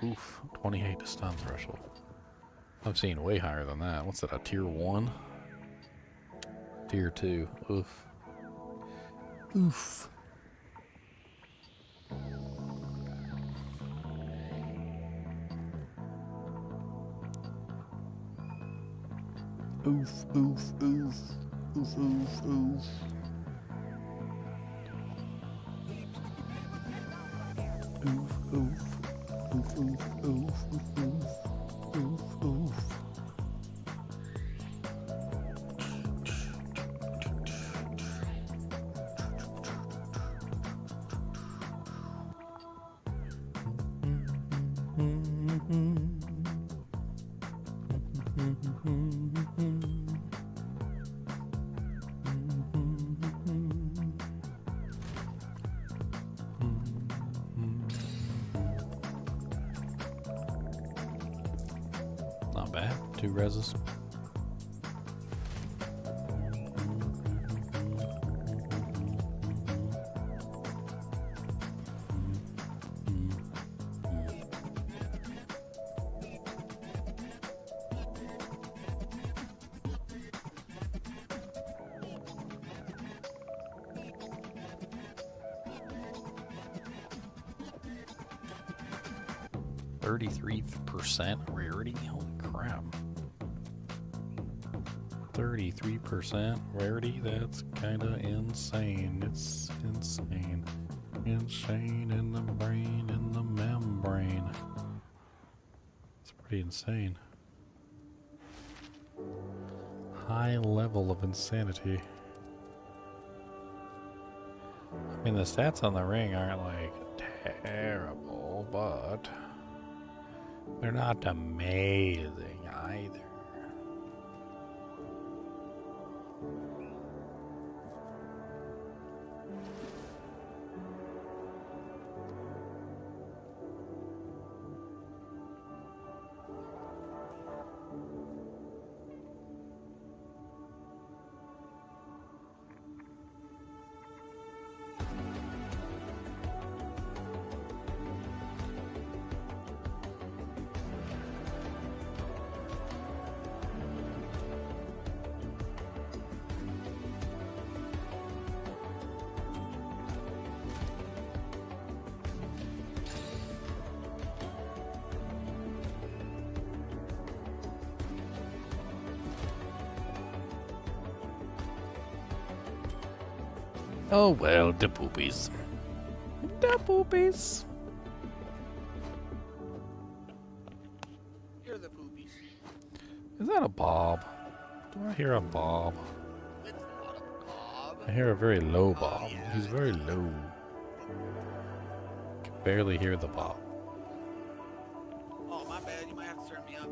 Oof. 28 to stun threshold. I've seen way higher than that. What's that, a tier 1? Tier 2. Oof. Oof. Oof, oof, oof, oof, oof, oof. Oof, oof, oof, oof, oof, oof, oof, oof. not bad. 2 reses. %, rarity? Holy crap. 33% rarity? That's kinda insane. It's insane. Insane in the brain, in the membrane. It's pretty insane. High level of insanity. I mean, the stats on the ring aren't like terrible, but they're not amazing either. Oh well, the poopies. The poopies. Hear the poopies. Is that a bob? Do I hear a bob? It's not a bob. I hear a very low bob. Yeah. He's very low. Can barely hear the bob. Oh, my bad. You might have to turn me up.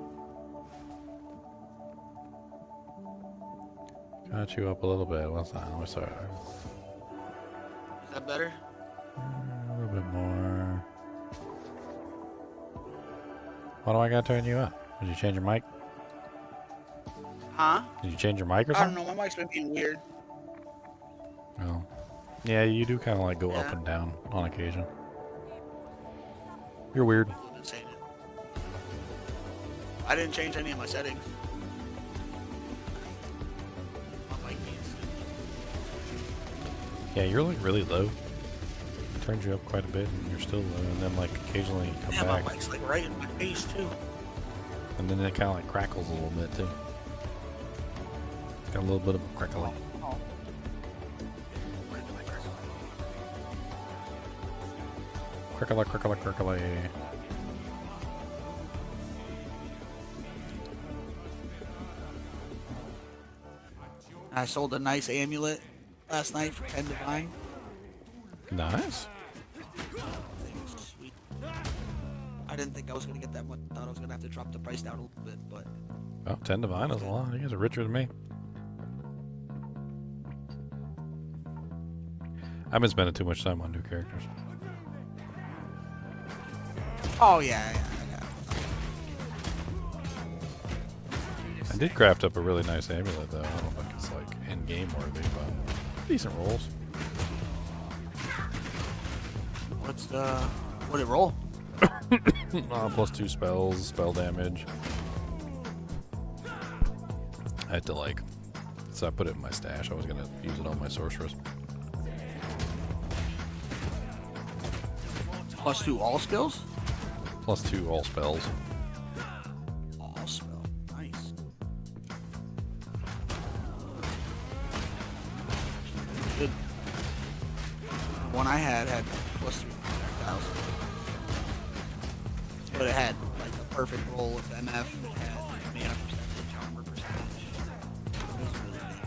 Got you up a little bit. What's that? I'm sorry. Is that better? A little bit more. Why do I gotta turn you up? Did you change your mic? Huh? Did you change your mic or I don't something? know. My mic's been being weird. Oh. Yeah, you do kind of like go up and down on occasion. You're weird. I didn't change any of my settings. Yeah, you're like really low. It turns you up quite a bit and you're still low, and then like occasionally you come back. My mic's like right in my face too. And then it kind of like crackles a little bit too. Got a little bit of a crackle. Crackle, crackle, crackle. I sold a nice amulet last night for 10 divine. Nice. Sweet. I didn't think I was gonna get that much. I thought I was gonna have to drop the price down a little bit, but. Oh, 10 divine is a lot. You guys are richer than me. I've been spending too much time on new characters. Oh yeah. I did craft up a really nice amulet though. I don't know if it's like end game worthy, but decent rolls. What did it roll? +2 spells, spell damage. I had to like, so I put it in my stash. I was gonna use it on my sorceress. +2 all skills? +2 all spells. All spell, nice. Good. The one I had +3 projectiles. But it had like a perfect roll of MF. It had mana percentage, armor percentage. It was really big.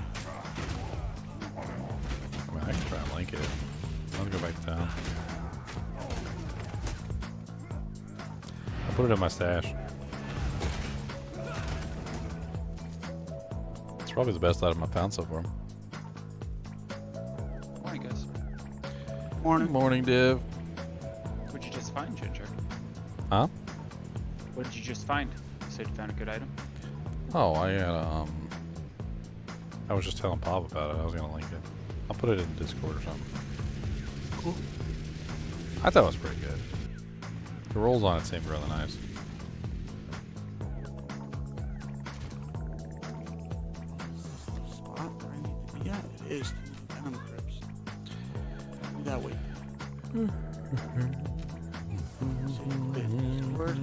I mean, I can try and link it. I'll go back to town. I put it in my stash. It's probably the best item I've found so far. Morning, guys. Morning. Morning, Div. What'd you just find, Ginger? Huh? What did you just find? said you found a good item. Oh, I was just telling Bob about it. I was gonna link it. I'll put it in Discord or something. Cool. I thought it was pretty good. The rolls on it seemed really nice. Spot where I need to be at. It is Venom Crypts. Do that way. Discord.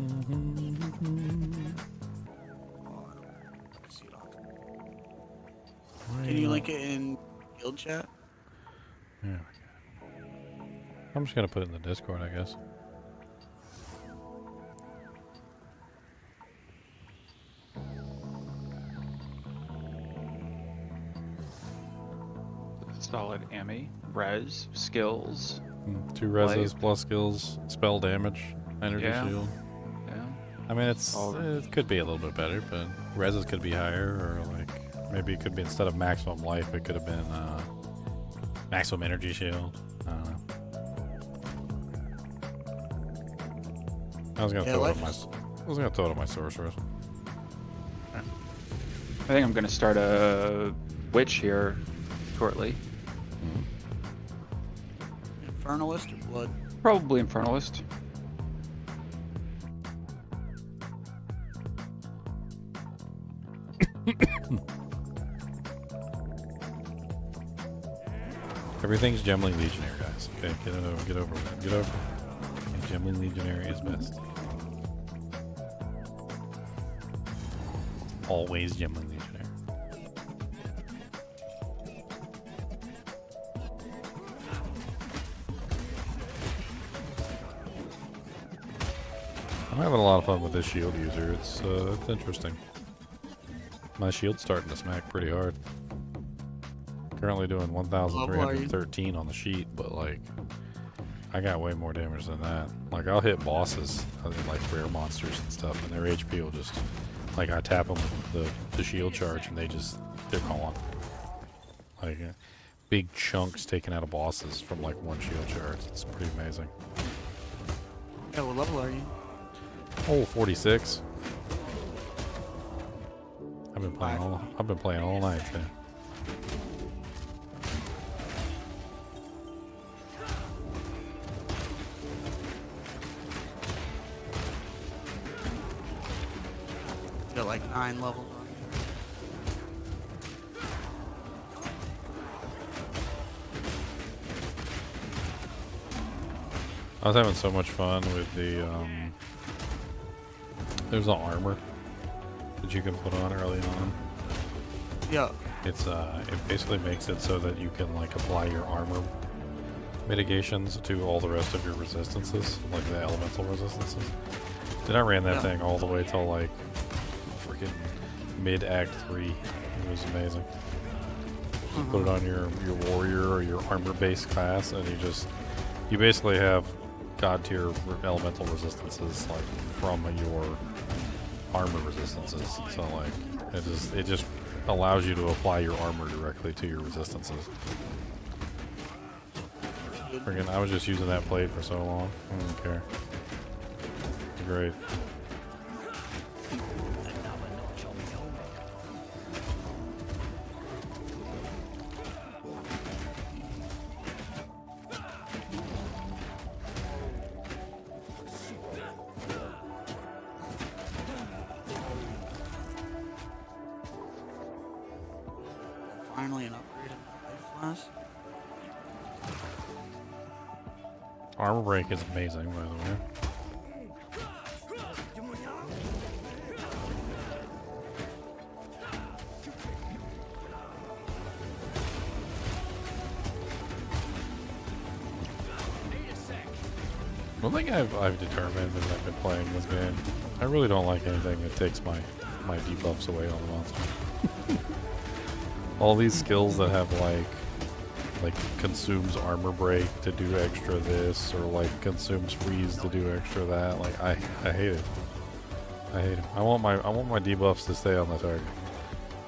Can you link it in guild chat? Yeah. I'm just gonna put it in the Discord, I guess. Solid Ami, res, skills. 2 reses plus skills, spell damage, energy Yeah. shield. Yeah. I mean, it could be a little bit better, but reses could be higher, or like maybe it could be instead of maximum life, it could have been maximum energy shield. I don't know. I was gonna throw it on my sorcerers. I think I'm gonna start a witch here shortly. Infernalist or blood? Probably Infernalist. Everything's Gemling Legionnaire, guys. Okay, get over it. Get over it. And Gemling Legionnaire is best. Always Gemling Legionnaire. I'm having a lot of fun with this shield user. It's interesting. My shield's starting to smack pretty hard. Currently doing 1,313 on the sheet, but like, I got way more damage than that. Like, I'll hit bosses, like rare monsters and stuff, and their HP will just, like, I tap them with the shield charge, and they're gone. Like, big chunks taken out of bosses from like one shield charge. It's pretty amazing. Yeah, what level are you? Oh, 46. I've been playing all night, man. Got like 9 levels on I was having so much fun with the there's an armor that you can put on early on. Yeah. It's it basically makes it so that you can like apply your armor mitigations to all the rest of your resistances, like the elemental resistances. Then I ran that thing all the way till like freaking mid Act 3. It was amazing. You put it on your warrior or your armor based class, and you basically have god tier elemental resistances like from your armor resistances. So like it just allows you to apply your armor directly to your resistances. Friggin', I was just using that blade for so long. I don't care. Great. finally an upgrade in my life flash. Armor break is amazing, by the way. One thing I've determined as I've been playing this game, I really don't like anything that takes my debuffs away on the monster. All these skills that have like consumes armor break to do extra this, or like consumes freeze to do extra that. Like I hate it. I hate it. I want my debuffs to stay on the target.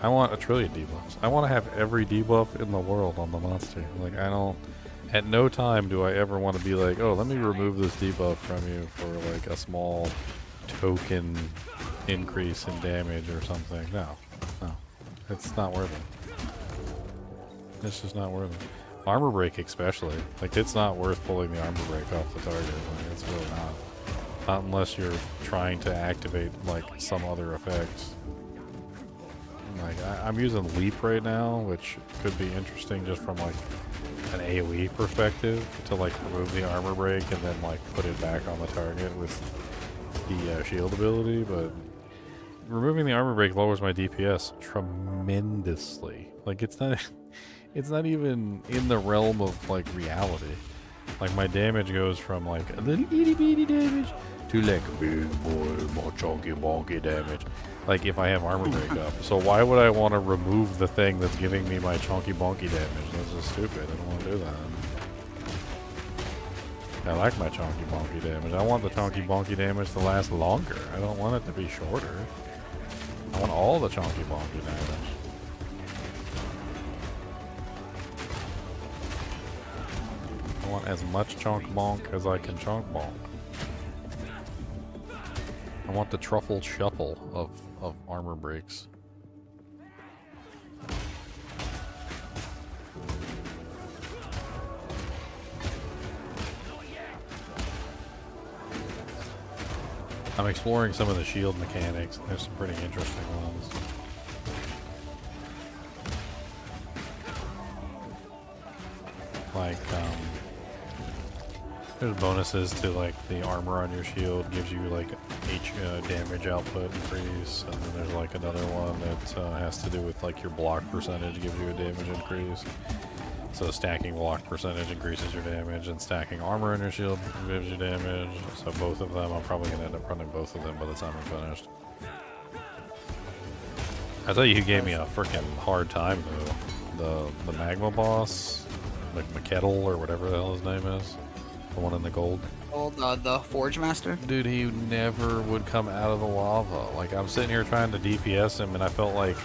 I want a trillion debuffs. I want to have every debuff in the world on the monster. Like I don't. At no time do I ever want to be like, oh, let me remove this debuff from you for like a small token increase in damage or something. No. It's not worth it. It's just not worth it. Armor break especially. Like, it's not worth pulling the armor break off the target. Like, it's really not. Not unless you're trying to activate, like, some other effects. Like, I'm using Leap right now, which could be interesting just from, like, an AoE perspective to, like, remove the armor break and then, like, put it back on the target with the shield ability, but removing the armor break lowers my DPS tremendously. Like, it's not even in the realm of, like, reality. Like, my damage goes from, like, a little itty bitty damage to, like, big boy, more chunky bonky damage. Like, if I have armor break up. So why would I want to remove the thing that's giving me my chunky bonky damage? That's just stupid. I don't want to do that. I like my chunky bonky damage. I want the chunky bonky damage to last longer. I don't want it to be shorter. I want all the chunky bonky damage. I want as much chunk bonk as I can chunk bonk. I want the truffle shuffle of armor breaks. I'm exploring some of the shield mechanics. There's some pretty interesting ones. Like, there's bonuses to, like, the armor on your shield gives you, like, damage output increase, and then there's, like, another one that has to do with, like, your block percentage gives you a damage increase. So stacking block percentage increases your damage, and stacking armor on your shield gives you damage. So both of them, I'm probably going to end up running both of them by the time I'm finished. I tell you who gave me a freaking hard time, though. The magma boss, like McKettle or whatever the hell his name is. The one in the gold. The Forge Master? Dude, he never would come out of the lava. Like, I'm sitting here trying to DPS him, and I felt like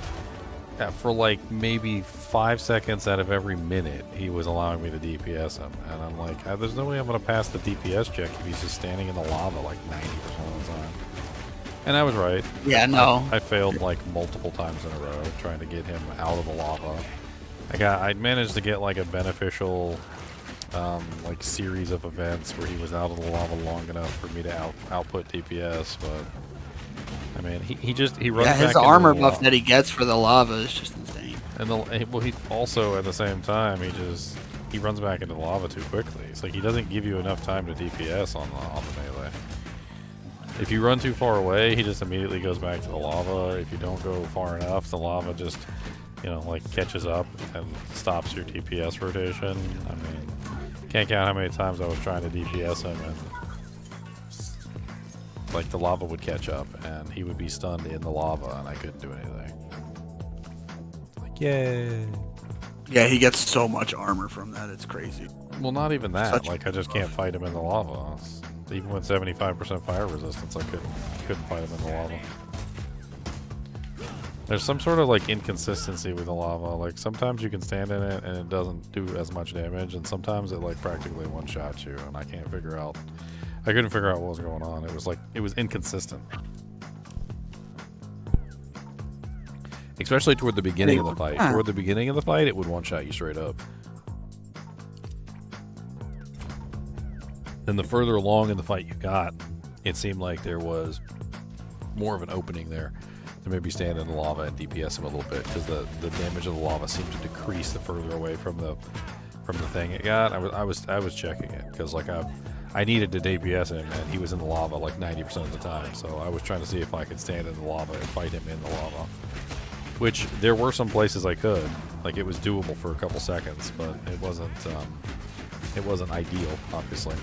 for like maybe 5 seconds out of every minute, he was allowing me to DPS him. And I'm like, there's no way I'm going to pass the DPS check if he's just standing in the lava like 90% of the time. And I was right. Yeah, no. I failed like multiple times in a row trying to get him out of the lava. I'd managed to get like a beneficial like series of events where he was out of the lava long enough for me to output DPS, but I mean, he runs back his armor buff that he gets for the lava is just insane. And he also at the same time he runs back into the lava too quickly. It's like he doesn't give you enough time to DPS on the melee. If you run too far away, he just immediately goes back to the lava. If you don't go far enough, the lava just, like catches up and stops your DPS rotation. I mean, can't count how many times I was trying to DPS him and like the lava would catch up and he would be stunned in the lava and I couldn't do anything. Like, yay. Yeah, he gets so much armor from that, it's crazy. Well, not even that. Like, I just can't fight him in the lava. Even with 75% fire resistance, I couldn't fight him in the lava. There's some sort of like inconsistency with the lava. Like sometimes you can stand in it and it doesn't do as much damage, and sometimes it like practically one-shots you, and I couldn't figure out what was going on. It was inconsistent. Especially toward the beginning of the fight. Toward the beginning of the fight, it would one-shot you straight up. Then the further along in the fight you got, it seemed like there was more of an opening there to maybe stand in the lava and DPS him a little bit, because the damage of the lava seemed to decrease the further away from the thing it got. I was checking it because like I needed to DPS him and he was in the lava like 90% of the time, so I was trying to see if I could stand in the lava and fight him in the lava. Which there were some places I could, like it was doable for a couple seconds, but it wasn't ideal, obviously.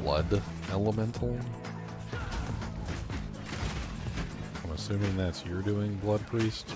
Blood elemental. I'm assuming that's you're doing, Blood Priest.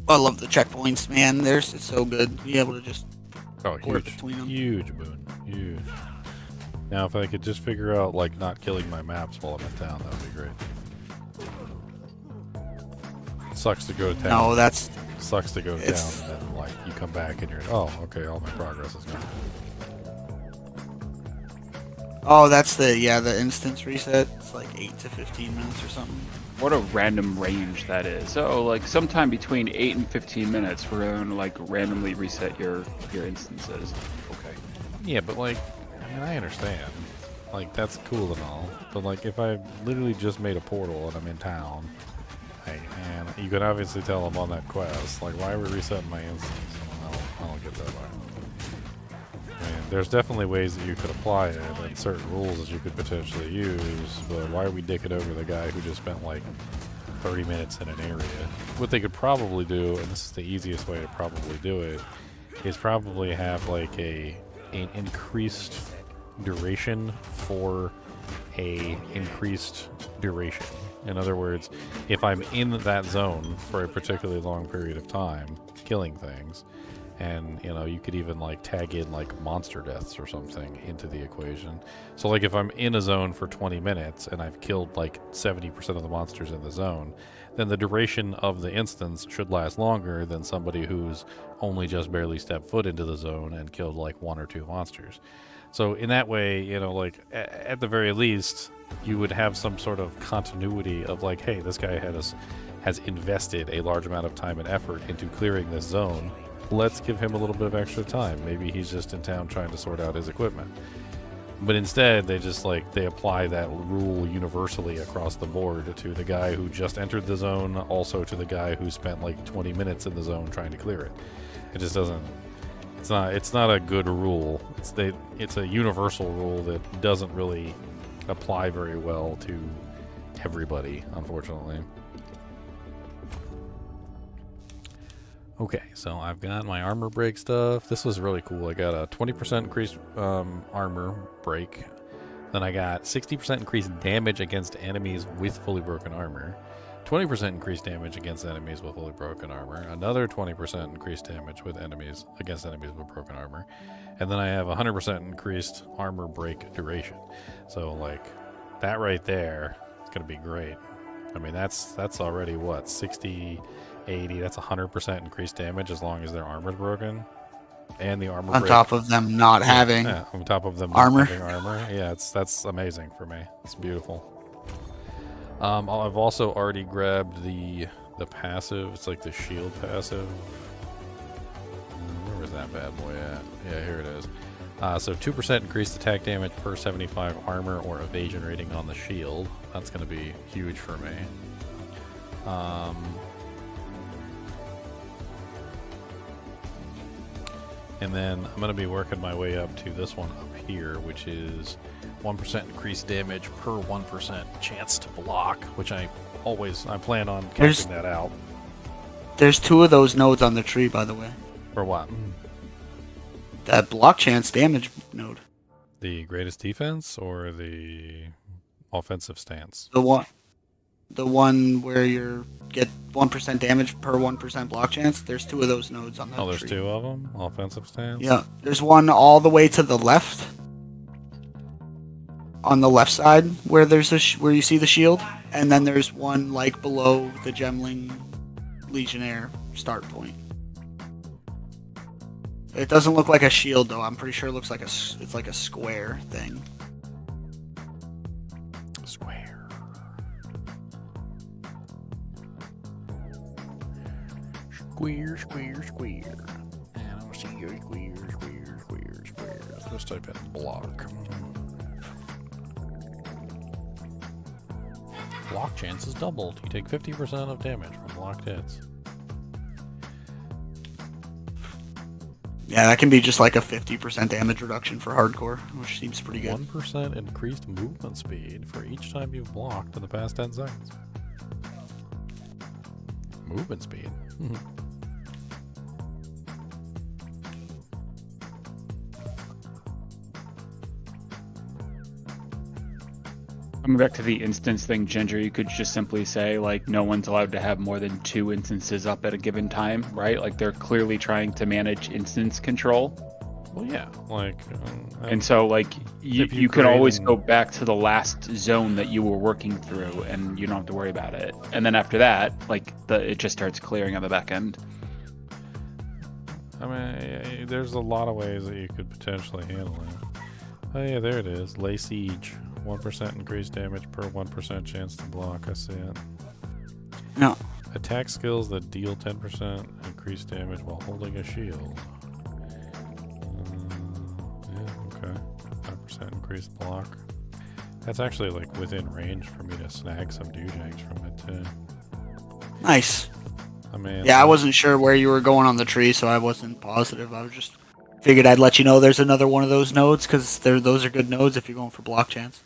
I love the checkpoints, man. It's so good. Be able to just Oh, port huge, between them. huge boon, huge. Now, if I could just figure out like not killing my maps while I'm in town, that would be great. Sucks to go to town. No, that's sucks to go to town, and then like you come back and you're oh, okay, all my progress is gone. Oh, that's the instance reset. It's like 8 to 15 minutes or something. What a random range that is. So like sometime between 8 and 15 minutes, we're going to like randomly reset your instances. Okay. Yeah, but like, I mean, I understand. Like that's cool and all, but like if I literally just made a portal and I'm in town, hey, and you can obviously tell I'm on that quest. Like, why are we resetting my instance? I don't get that part. I mean, there's definitely ways that you could apply it and certain rules that you could potentially use, but why are we dicking over the guy who just spent like 30 minutes in an area? What they could probably do, and this is the easiest way to probably do it, is probably have like an increased duration for a increased duration. In other words, if I'm in that zone for a particularly long period of time, killing things, and you know, you could even like tag in like monster deaths or something into the equation. So like if I'm in a zone for 20 minutes and I've killed like 70% of the monsters in the zone, then the duration of the instance should last longer than somebody who's only just barely stepped foot into the zone and killed like 1 or 2 monsters. So in that way, you know, like at the very least, you would have some sort of continuity of like, hey, this guy has invested a large amount of time and effort into clearing this zone. Let's give him a little bit of extra time. Maybe he's just in town trying to sort out his equipment. But instead, they just like, they apply that rule universally across the board to the guy who just entered the zone, also to the guy who spent like 20 minutes in the zone trying to clear it. It just doesn't, it's not a good rule. It's a universal rule that doesn't really apply very well to everybody, unfortunately. Okay, so I've got my armor break stuff. This was really cool. I got a 20% increased armor break. Then I got 60% increased damage against enemies with fully broken armor. 20% increased damage against enemies with fully broken armor. Another 20% increased damage against enemies with broken armor. And then I have 100% increased armor break duration. So like that right there is going to be great. I mean, that's already what, 60, 80, that's 100% increased damage as long as their armor's broken. And the armor on break, top of them not having on top of them armor. Not having armor. Yeah, that's amazing for me. It's beautiful. I've also already grabbed the passive. It's like the shield passive. Where was that bad boy at? Yeah, here it is. So 2% increased attack damage per 75 armor or evasion rating on the shield. That's going to be huge for me. And then I'm going to be working my way up to this one up here, which is 1% increased damage per 1% chance to block, which I plan on casting that out. There's 2 of those nodes on the tree, by the way. For what? That block chance damage node. The greatest defense or the offensive stance? The one where you get 1% damage per 1% block chance. There's 2 of those nodes on that tree. Oh, there's 2 of them? Offensive stance? Yeah. There's one all the way to the left. On the left side where there's where you see the shield. And then there's one like below the Gemling-Warriornaire start point. It doesn't look like a shield though. I'm pretty sure it looks like it's like a square thing. Square. Square, square, square. I don't see your square, square, square, square. Let's type in block. Block chance is doubled. You take 50% of damage from blocked hits. Yeah, that can be just like a 50% damage reduction for hardcore, which seems pretty good. 1% increased movement speed for each time you've blocked in the past 10 seconds. Movement speed? Coming back to the instance thing, Ginger, you could just simply say, like, no one's allowed to have more than 2 instances up at a given time, right? Like, they're clearly trying to manage instance control. Well, yeah, like... and so, like, you can always go back to the last zone that you were working through, and you don't have to worry about it. And then after that, like, it just starts clearing on the back end. I mean, there's a lot of ways that you could potentially handle it. Oh yeah, there it is. Lay Siege. 1% increased damage per 1% chance to block. I see it. No. Attack skills that deal 10% increased damage while holding a shield. Yeah, okay. 5% increased block. That's actually like within range for me to snag some Dujangs from it too. Nice. I mean, yeah, I wasn't sure where you were going on the tree, so I wasn't positive. I was just figured I'd let you know there's another one of those nodes, because those are good nodes if you're going for block chance.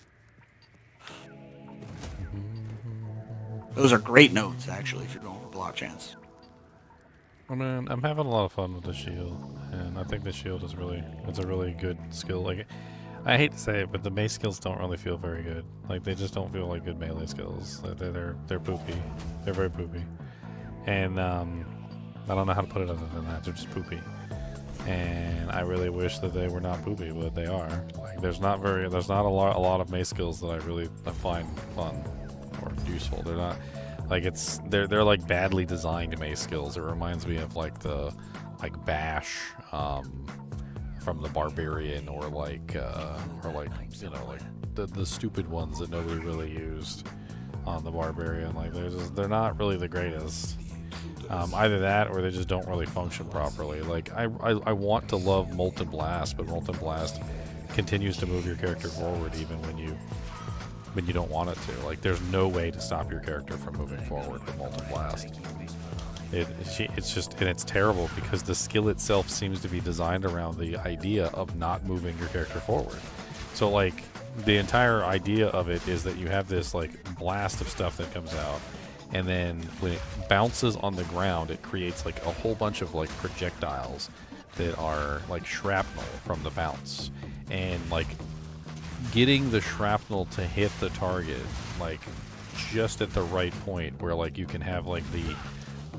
Those are great nodes, actually, if you're going for block chance. I mean, I'm having a lot of fun with the shield, and I think the shield is it's a really good skill. Like, I hate to say it, but the mace skills don't really feel very good. Like, they just don't feel like good melee skills. They're poopy. They're very poopy. And, I don't know how to put it other than that. They're just poopy. And I really wish that they were not poopy, but they are. Like, there's not a lot of mace skills that I find fun or useful. They're not like they're like badly designed mace skills. It reminds me of like the bash from the barbarian, or like you know, like the stupid ones that nobody really used on the barbarian. Like they're not really the greatest. Either that or they just don't really function properly. Like I want to love Molten Blast, but Molten Blast continues to move your character forward even when you don't want it to. Like, there's no way to stop your character from moving forward with Molten Blast. It's just, and it's terrible because the skill itself seems to be designed around the idea of not moving your character forward. So, like, the entire idea of it is that you have this, like, blast of stuff that comes out, and then when it bounces on the ground, it creates, like, a whole bunch of, like, projectiles that are, like, shrapnel from the bounce. And, like, getting the shrapnel to hit the target, like, just at the right point where, like, you can have, like, the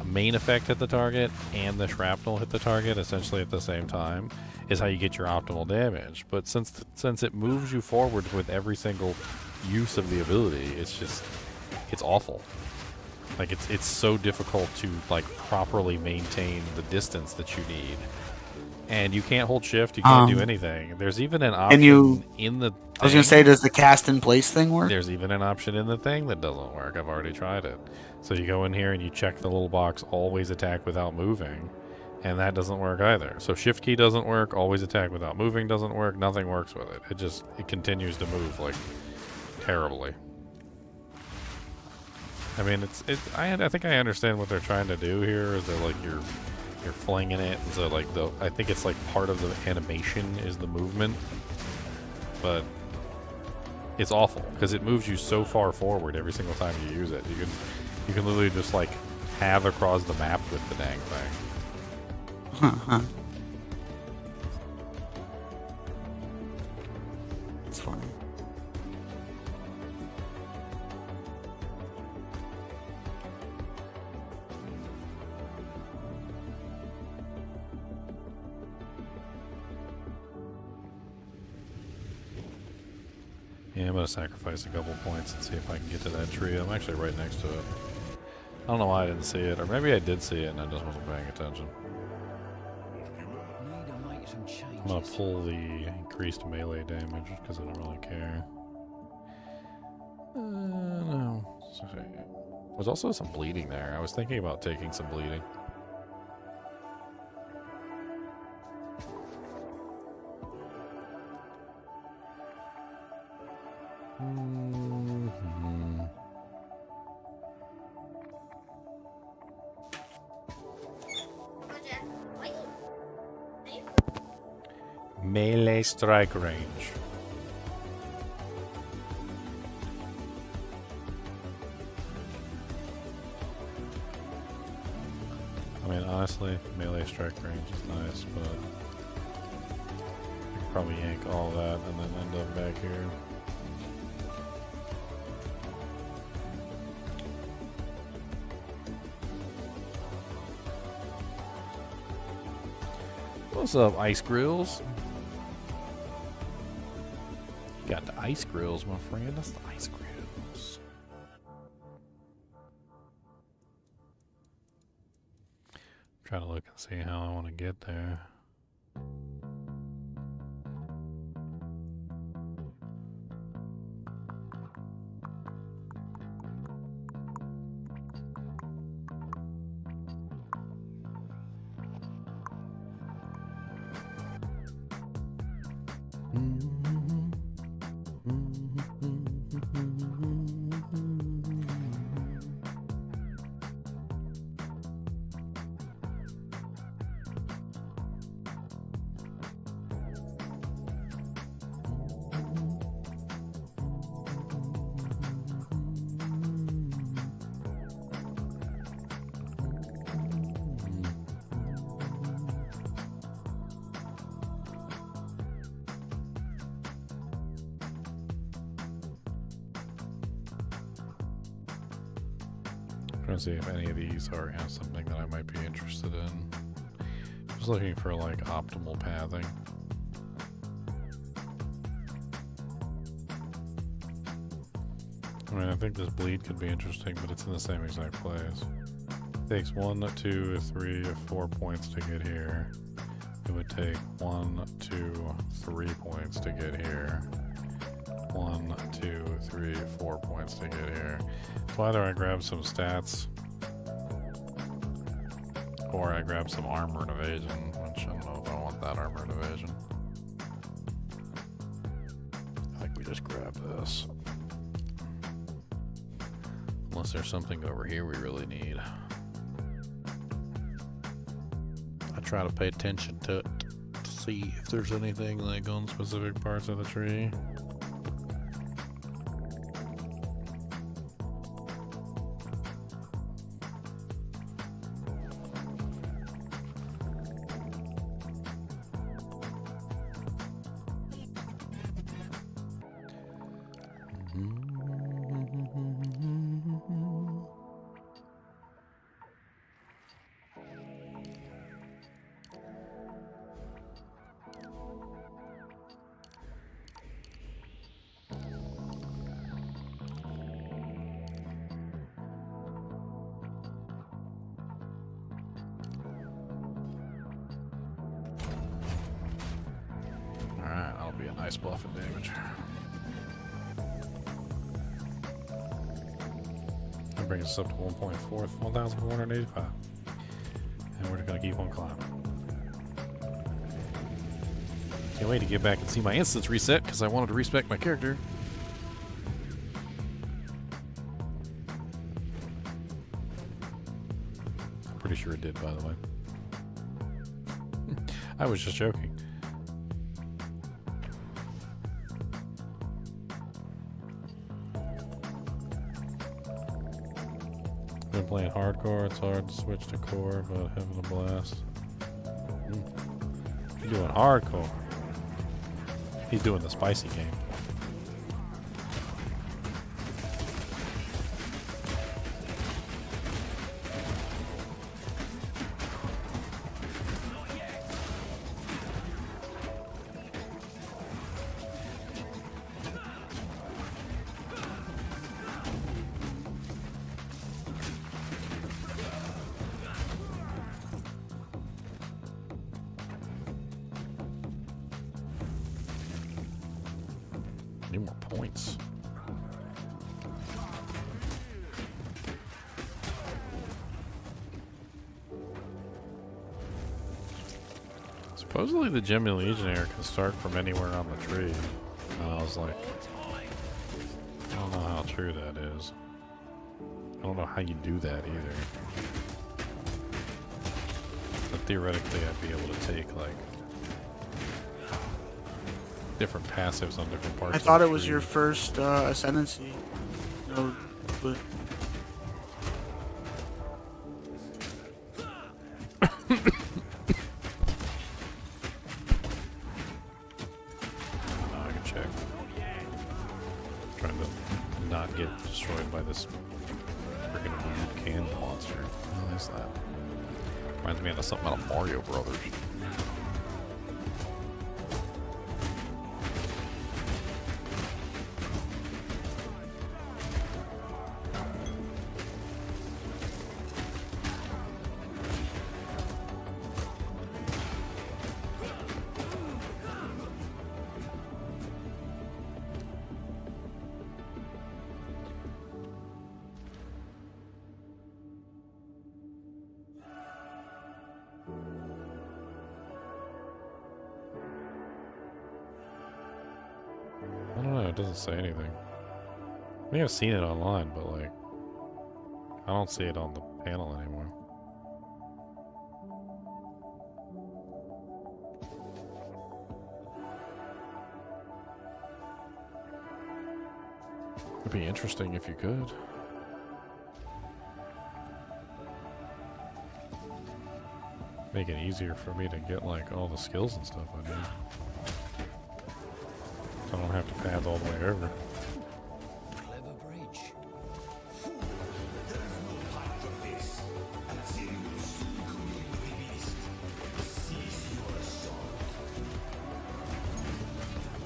main effect hit the target and the shrapnel hit the target essentially at the same time is how you get your optimal damage. But since it moves you forward with every single use of the ability, it's awful. Like, it's so difficult to, like, properly maintain the distance that you need. And you can't hold shift, you can't do anything. There's even an option in the thing. I was going to say, does the cast in place thing work? There's even an option in the thing that doesn't work. I've already tried it. So you go in here and you check the little box, always attack without moving, and that doesn't work either. So shift key doesn't work, always attack without moving doesn't work, nothing works with it. It continues to move, like, terribly. I mean, I think I understand what they're trying to do here, is that, like, you're flinging it, and so, like, I think it's, like, part of the animation is the movement, but it's awful because it moves you so far forward every single time you use it. You can literally just, like, have across the map with the dang thing. It's funny. Yeah, I'm going to sacrifice a couple points and see if I can get to that tree. I'm actually right next to it. I don't know why I didn't see it, or maybe I did see it and I just wasn't paying attention. I'm going to pull the increased melee damage because I don't really care. No. There's also some bleeding there. I was thinking about taking some bleeding. Melee strike range. I mean, honestly, melee strike range is nice, but I could probably yank all that and then end up back here. What's up, Ice Grills? You got the Ice Grills, my friend. That's the Ice Grills. Trying to look and see how I want to get there. Trying to see if any of these are something that I might be interested in. Just looking for like optimal pathing. I mean, I think this bleed could be interesting, but it's in the same exact place. It takes 1, 2, 3, 4 points to get here. It would take 1, 2, 3 points to get here. 1, 2, 3, 4 points to get here. So either I grab some stats, or I grab some armor and evasion, which I don't know if I want that armor and evasion. I think we just grab this. Unless there's something over here we really need. I try to pay attention to it to see if there's anything like on specific parts of the tree. Alright, that'll be a nice buff in damage. That brings us up to 1.4, 1,485. And we're just gonna keep on climbing. Can't wait to get back and see my instance reset because I wanted to respec my character. I'm pretty sure it did, by the way. I was just joking. Been playing hardcore, it's hard to switch to core, but having a blast. You're doing hardcore. He's doing the spicy game. Need more points. Supposedly the Gemling-Warriornaire can start from anywhere on the tree. And I was like, I don't know how true that is. I don't know how you do that either. But theoretically I'd be able to take like different passives on different parts. I thought it was your first ascendancy node, but I can check. Trying to not get destroyed by this freaking weird cannon monster. What is that? Reminds me of something out of Mario Brothers. it doesn't say anything. I may have seen it online, but like, I don't see it on the panel anymore. It'd be interesting if you could. Make it easier for me to get like all the skills and stuff I need. So I don't have to path all the way over. Clever bridge.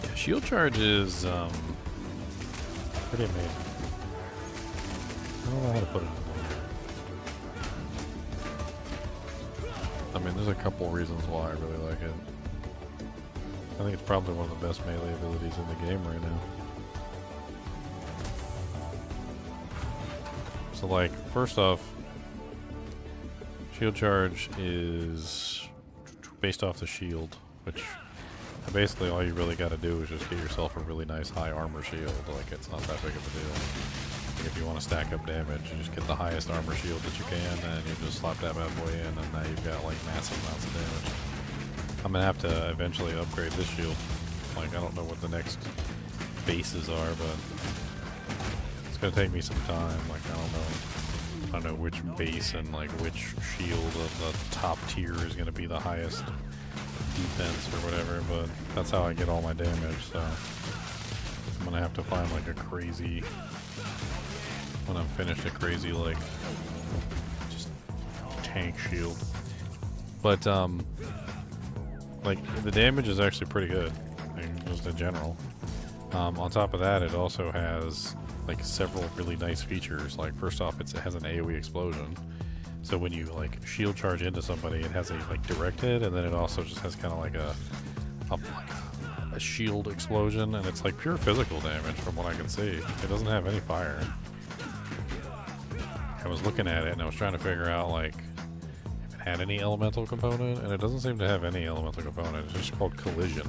Yeah, shield charge is pretty amazing. I don't know how to put it in there. I mean, there's a couple reasons why I really like it. I think it's probably one of the best melee abilities in the game right now. So like, first off, shield charge is based off the shield, which basically all you really got to do is just get yourself a really nice high armor shield. Like, it's not that big of a deal. Like, if you want to stack up damage, you just get the highest armor shield that you can, and you just slap that bad boy in, and now you've got like massive amounts of damage. I'm gonna have to eventually upgrade this shield. Like, I don't know what the next bases are, but it's gonna take me some time. Like, I don't know which base and like which shield of the top tier is gonna be the highest defense or whatever, but that's how I get all my damage. So I'm gonna have to find like a crazy, when I'm finished, a crazy like just tank shield. But like, the damage is actually pretty good, I mean, just in general. On top of that, it also has like several really nice features. Like, first off, it has an AoE explosion, so when you like shield charge into somebody, it has a like direct hit, and then it also just has kind of like a shield explosion, and it's like pure physical damage from what I can see. It doesn't have any fire. I was looking at it and I was trying to figure out like had any elemental component, and it doesn't seem to have any elemental component. It's just called collision,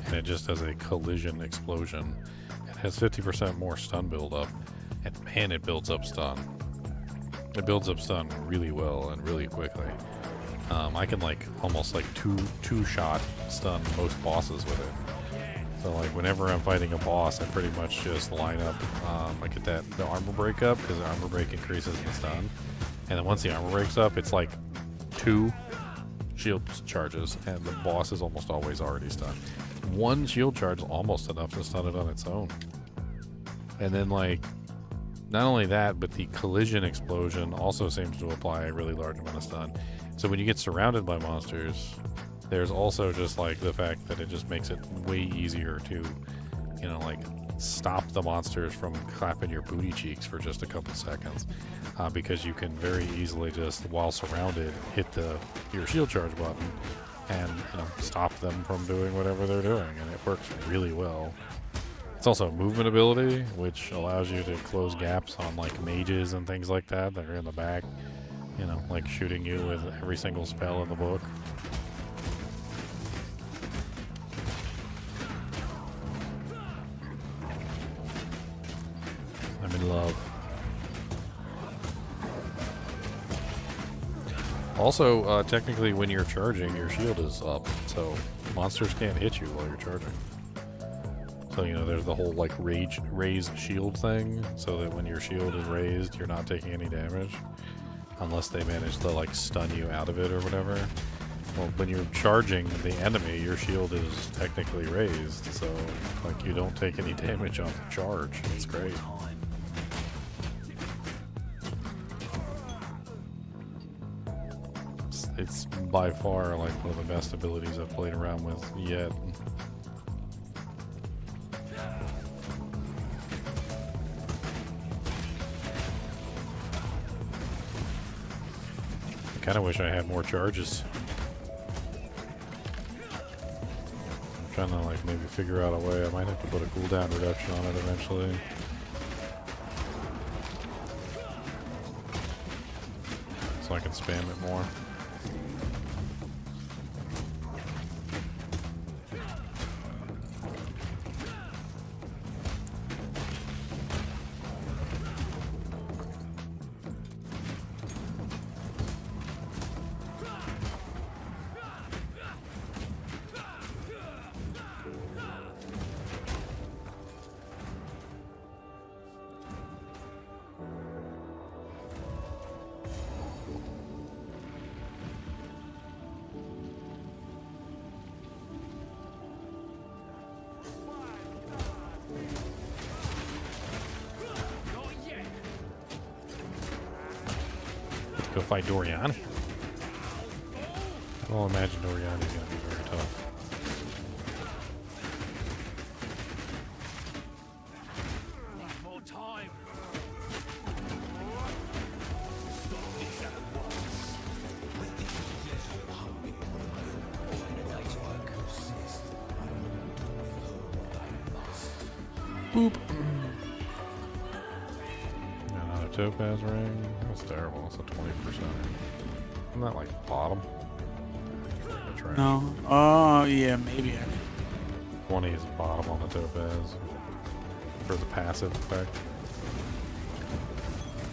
and it just has a collision explosion. It has 50% more stun build up, and man, it builds up stun. It builds up stun really well and really quickly. I can like almost like two shot stun most bosses with it. So like whenever I'm fighting a boss, I pretty much just line up. I get the armor break up, because the armor break increases the stun. And then once the armor breaks up, it's like 2 shield charges, and the boss is almost always already stunned. 1 shield charge is almost enough to stun it on its own. And then like, not only that, but the collision explosion also seems to apply a really large amount of stun. So when you get surrounded by monsters, there's also just like the fact that it just makes it way easier to, you know, like stop the monsters from clapping your booty cheeks for just a couple seconds, because you can very easily just, while surrounded, hit your shield charge button and, you know, stop them from doing whatever they're doing, and it works really well. It's also a movement ability, which allows you to close gaps on like mages and things like that are in the back, you know, like shooting you with every single spell in the book. I'm in love. Also, technically when you're charging, your shield is up, so monsters can't hit you while you're charging. So, you know, there's the whole like raise shield thing, so that when your shield is raised, you're not taking any damage, unless they manage to like stun you out of it or whatever. Well, when you're charging the enemy, your shield is technically raised, so like you don't take any damage on the charge. It's great. It's by far like one of the best abilities I've played around with yet. I kind of wish I had more charges. I'm trying to like maybe figure out a way. I might have to put a cooldown reduction on it eventually. So I can spam it more. go fight Doriani. I don't imagine Doriani's gonna be very tough. More time. Boop. Another topaz ring. That's terrible. It's a 20%. Isn't that like bottom? No. Oh, yeah, maybe. 20 is bottom on the topaz. For the passive effect.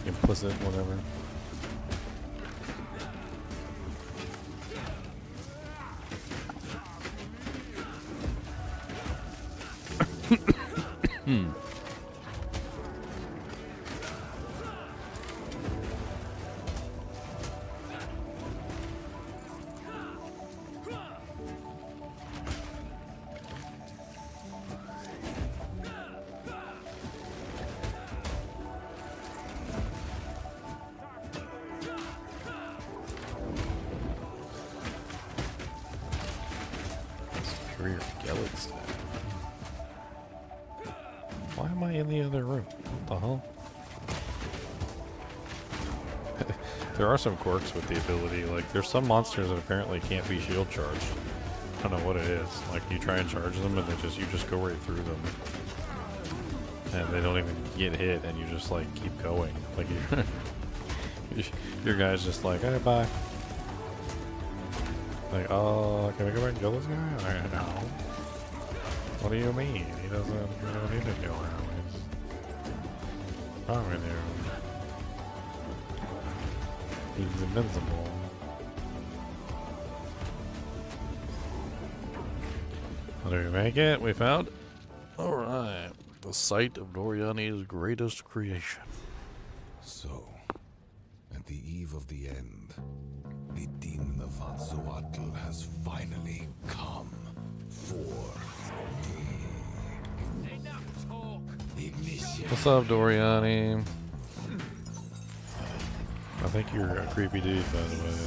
Implicit, whatever. Superior Gellets. Why am I in the other room? What the hell? There are some quirks with the ability, like there's some monsters that apparently can't be shield charged. I don't know what it is. Like you try and charge them and you just go right through them. And they don't even get hit and you just like keep going. Like your guy's just like, hey, bye. Like, oh, can we go back and kill this guy? I don't know. What do you mean? He doesn't, we don't need to kill him. What's wrong with you? He's invincible. How do we make it? We found. Alright. The site of Doriani's greatest creation. So, at the eve of the end, the demon of Hatzoatl has finally come for ignition. What's up, Doriani? I think you're a creepy dude, by the way.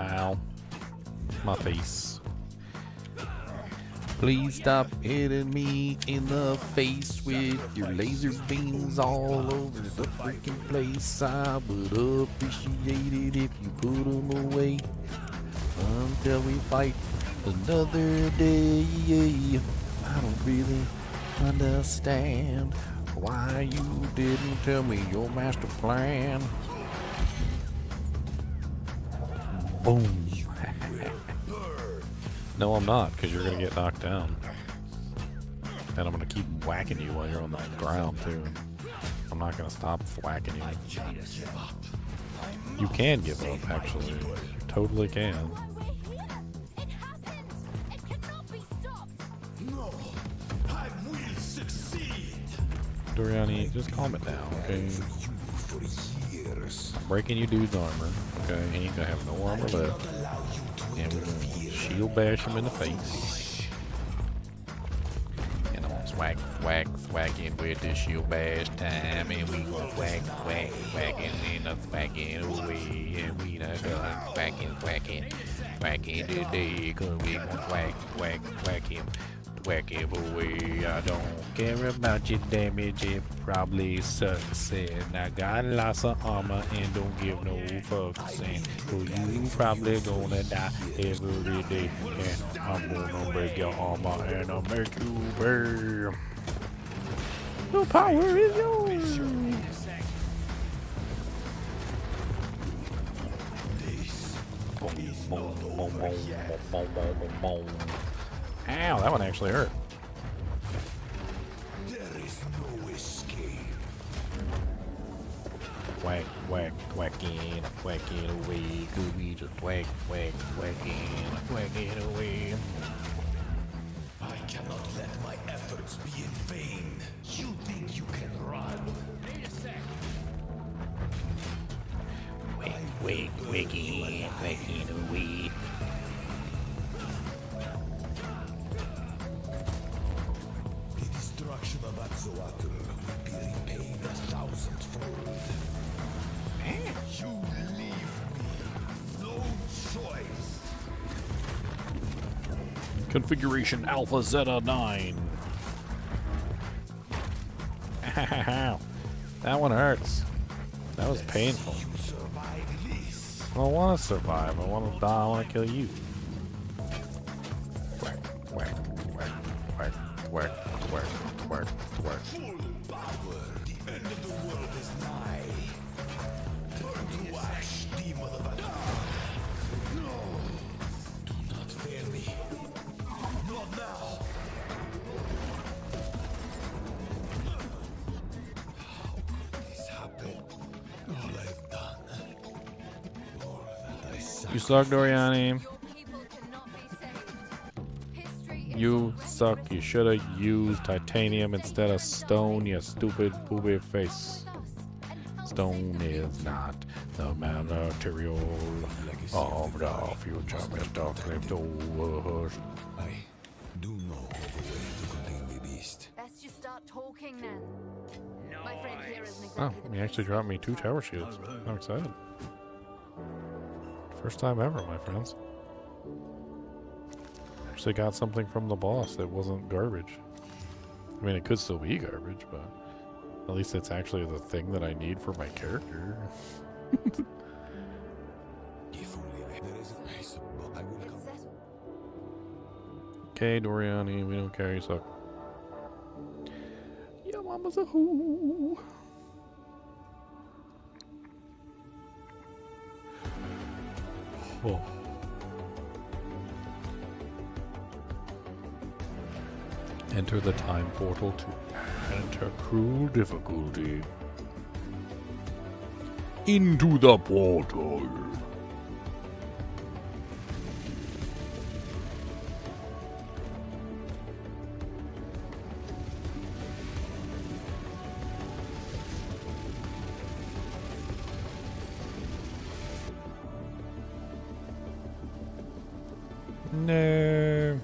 Ow. My face. Please stop hitting me in the face with your laser beams all over the freaking place. I would appreciate it if you put them away until we fight another day. I don't really understand why you didn't tell me your master plan. Boom. No, I'm not, because you're going to get knocked down. And I'm going to keep whacking you while you're on the ground, too. I'm not going to stop whacking you. You can give up, actually. You totally can. Doriani, just calm it down, okay? I'm breaking you dude's armor, okay? He ain't gonna have no armor left. And we're gonna shield bash him in the face. And I'm gonna swacking with the shield bash time. And we gonna whacking and a swacking away. And we done whacking today. Cause we gonna whack him. Whack him away. I don't care about your damage, it probably sucks. And I got lots of armor and don't give no fucks. And so you probably gonna die every day. And I'm gonna break your armor and I'll make you burn. The power is yours. Boom, boom, boom, boom. Ow, that one actually hurt. There is no escape. Whacking away. Could we just whacking away? I cannot let my efforts be in vain. You think you can run? Need a sec. Whacking away. The destruction of Hatzoatl will be repaid 1,000 doesn't fold. You leave me no choice. Configuration Alpha Zeta 9. That one hurts. That was painful. I don't want to survive. I want to die. I want to kill you. Whack, whack, whack, whack, whack, whack, whack, whack. Full power. The end of the world is nigh. Turn to ash, demon of a No. Do not fail me. Not now. How could this happen? All I've done. All that I You suck, Doriani. You suck. You should have used titanium instead of stone, you stupid booby face. Stone is not the material of the future, Mr. Crypto. I do know of a way to contain the beast. Let's just start talking then. My friend here isn't Oh, exactly he actually dropped me 2 tower shields. I'm excited. First time ever, my friends. Actually got something from the boss that wasn't garbage. I mean, it could still be garbage, but at least it's actually the thing that I need for my character. If only there is a place, I will come. Okay, Doriani, we don't care, you suck. Your mama's a who. Oh. Enter the time portal to enter cruel difficulty. Into the portal. No.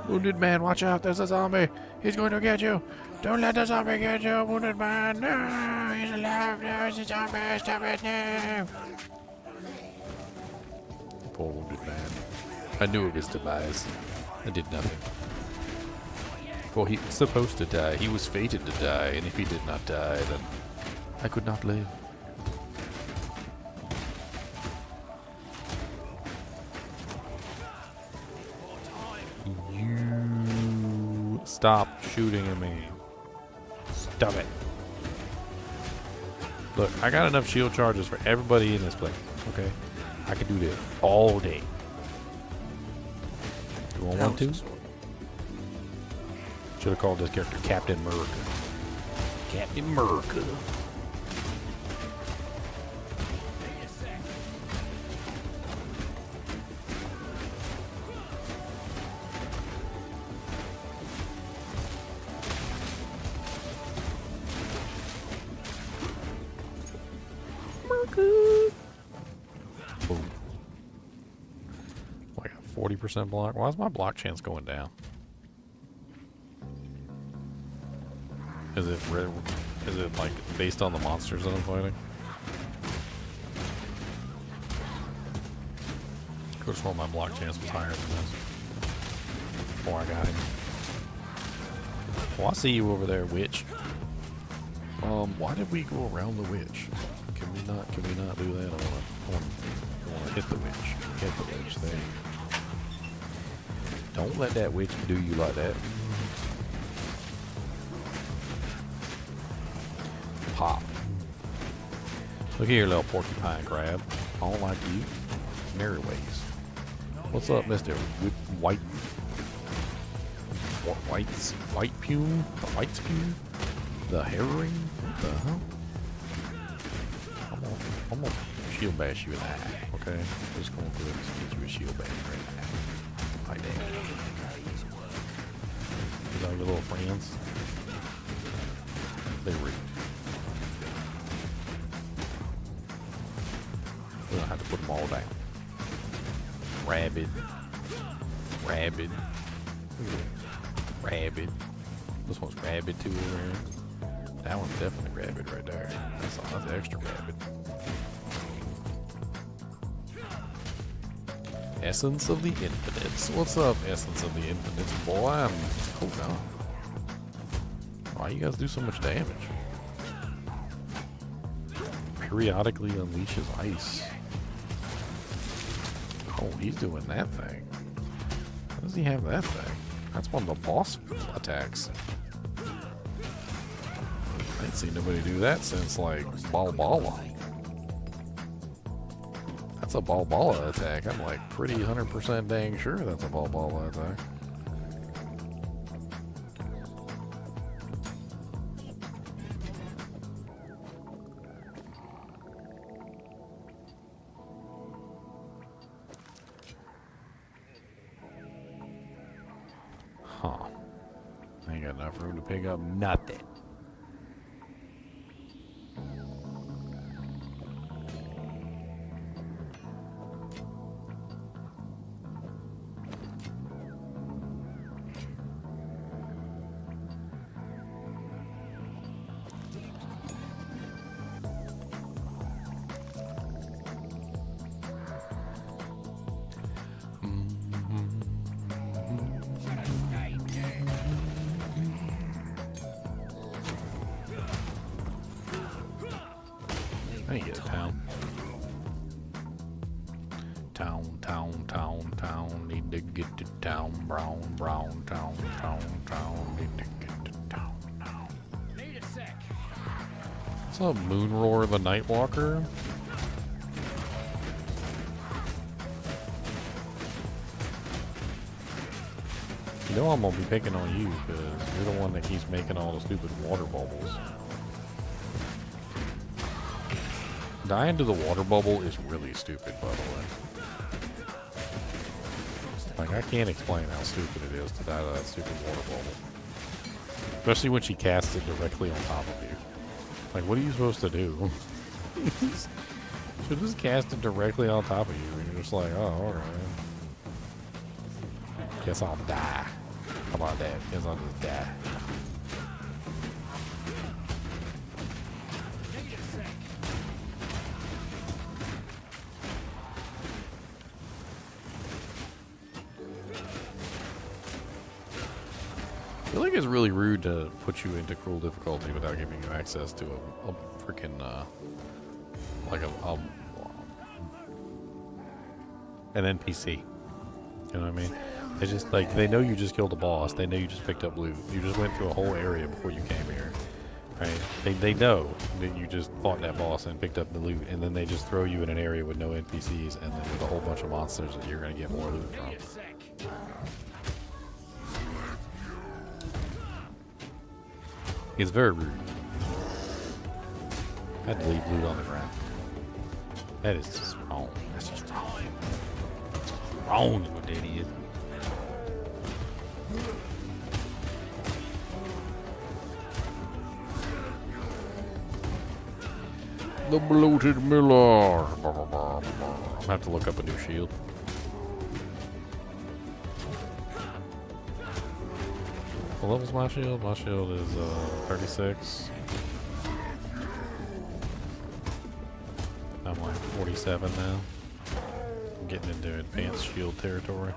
Wounded man, watch out, there's a zombie. He's going to get you. Don't let the zombie get you, wounded man. No, he's alive. No, it's a zombie. Stop it now. Poor wounded man. I knew of his demise. I did nothing. Well, he was supposed to die. He was fated to die, and if he did not die, then I could not live. You stop shooting at me. Stop it. Look, I got enough shield charges for everybody in this place. Okay, I can do this all day. Do I want to? Should have called this character Captain America. Captain America. Boom. Oh, I got 40% block. Why is my block chance going down? Is it like based on the monsters that I'm fighting? Could have sworn my block chance was higher than this. Oh, I got him. Oh, I see you over there, witch. Why did we go around the witch? Can we not do that? I wanna hit the witch. Hit the witch. There you go. Don't let that witch do you like that. Pop. Look here, little porcupine crab. I don't like you. Merry ways. What's up, Mr. White Pew? The White's Pew? The herring? What the hell? I'm gonna shield bash you in the eye, okay? Just going through this and get you a shield bash right in the eye. Like that. These are your little friends. They rude. Time to put them all down. Rabid. Rabid. Rabid. This one's rabid too over here. That one's definitely rabid right there. That's extra rabid. Essence of the Infinites. What's up, Essence of the Infinites, boy? Oh no. Why you guys do so much damage? Periodically unleashes ice. Oh, he's doing that thing. How does he have that thing? That's one of the boss attacks. I ain't seen nobody do that since, like, Balbala. That's a Balbala attack. I'm, like, pretty 100% dang sure that's a Balbala attack. Huh. I ain't got enough room to pick up nothing. I need to get to town. Town. Need to get to town. Brown, town. Need to get to town now. What's up, Moonroar the Nightwalker? You know I'm gonna be picking on you because you're the one that keeps making all the stupid water bubbles. Dying to the water bubble is really stupid, by the way. Like, I can't explain how stupid it is to die to that stupid water bubble. Especially when she casts it directly on top of you. Like, what are you supposed to do? She'll just cast it directly on top of you, and you're just like, oh, alright. Guess I'll die. How about that? Guess I'll just die. I feel like it's really rude to put you into cruel difficulty without giving you access to a freaking, like an NPC. You know what I mean? They just, like, they know you just killed a boss. They know you just picked up loot. You just went through a whole area before you came here. Right? They know that you just fought that boss and picked up the loot, and then they just throw you in an area with no NPCs and then with a whole bunch of monsters that you're going to get more loot from. It's very rude. I had to leave loot on the ground. That is just wrong. That's just wrong. That's wrong is what that is. The bloated miller. I'm gonna have to look up a new shield. What level's my shield? My shield is 36. I'm like 47 now. I'm getting into advanced shield territory.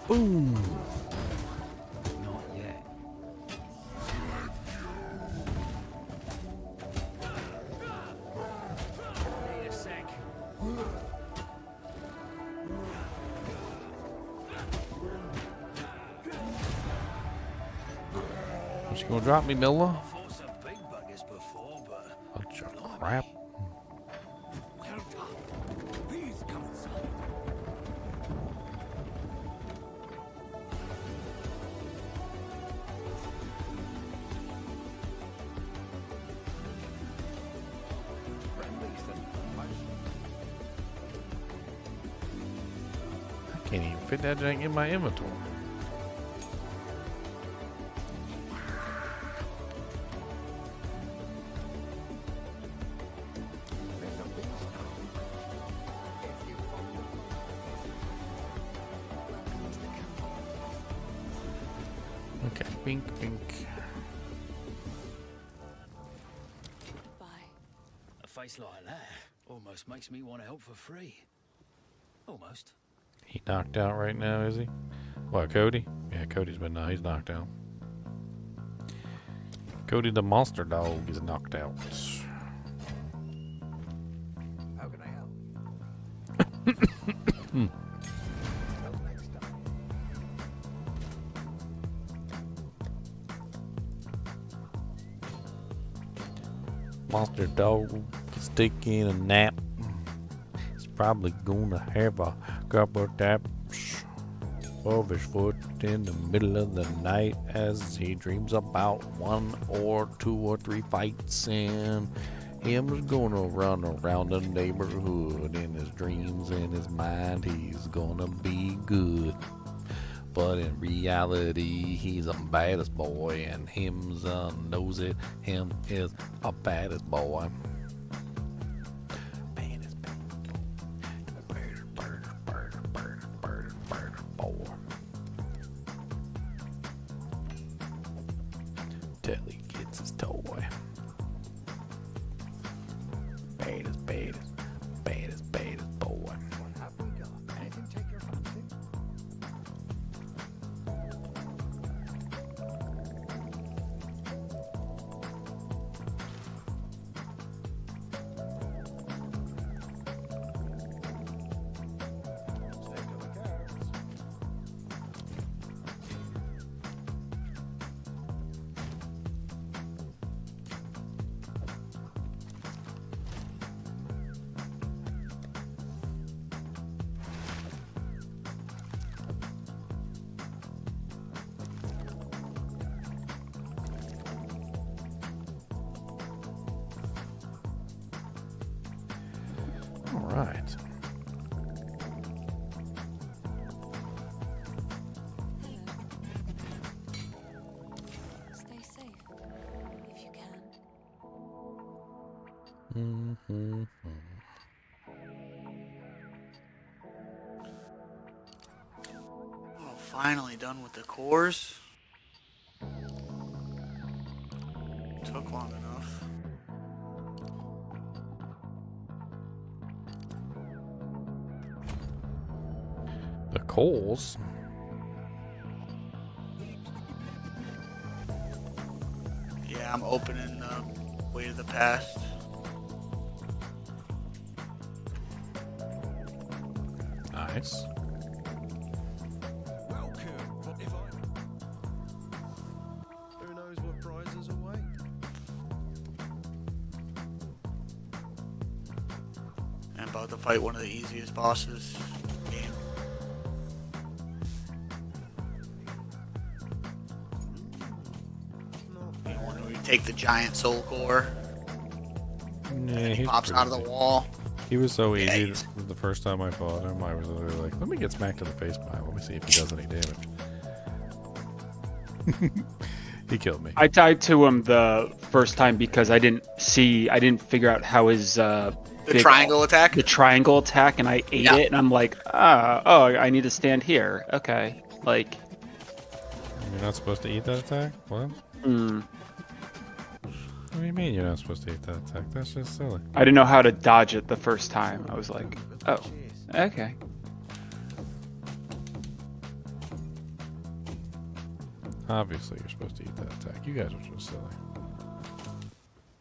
Boom! Not yet. Need a sec. What you gonna drop me, Miller? I fought some big buggers before, but Bunch of crap. well done. Please come inside. I can't even fit that jank in my inventory. Bink, bink. A face like that almost makes me want to help for free. Almost. He knocked out right now, is he? What, Cody? Yeah, Cody's been he's knocked out. Cody the monster dog is knocked out. How can I help? Monster dog is taking a nap. He's probably gonna have a couple taps of his foot in the middle of the night as he dreams about 1 or 2 or 3 fights, and him's gonna run around the neighborhood in his dreams. In his mind, he's gonna be good. But in reality, he's a baddest boy, and him's knows it. Him is a baddest boy. Baddest boy. Till he gets his toy. Baddest boy. What have we got? Anything take your fancy? All right. Stay safe if you can. Oh, finally done with the cores. Took long enough. The coals. Yeah, I'm opening Way to the Past. Nice. Welcome. If I... Who knows what prizes await? I'm about to fight one of the easiest bosses in the game. The one where you take the giant soul core. Yeah, He pops out of the wall. He was so easy. The first time I fought him, I was literally like, let me get smacked in the face by him. Let me see if he does any damage. He killed me. I died to him the first time because I didn't figure out how his The triangle attack? The triangle attack, and I ate it, and I'm like, I need to stand here. Okay, like. You're not supposed to eat that attack? What? What do you mean you're not supposed to eat that attack? That's just silly. I didn't know how to dodge it the first time. I was like, oh, okay. Obviously, you're supposed to eat that attack. You guys are just silly.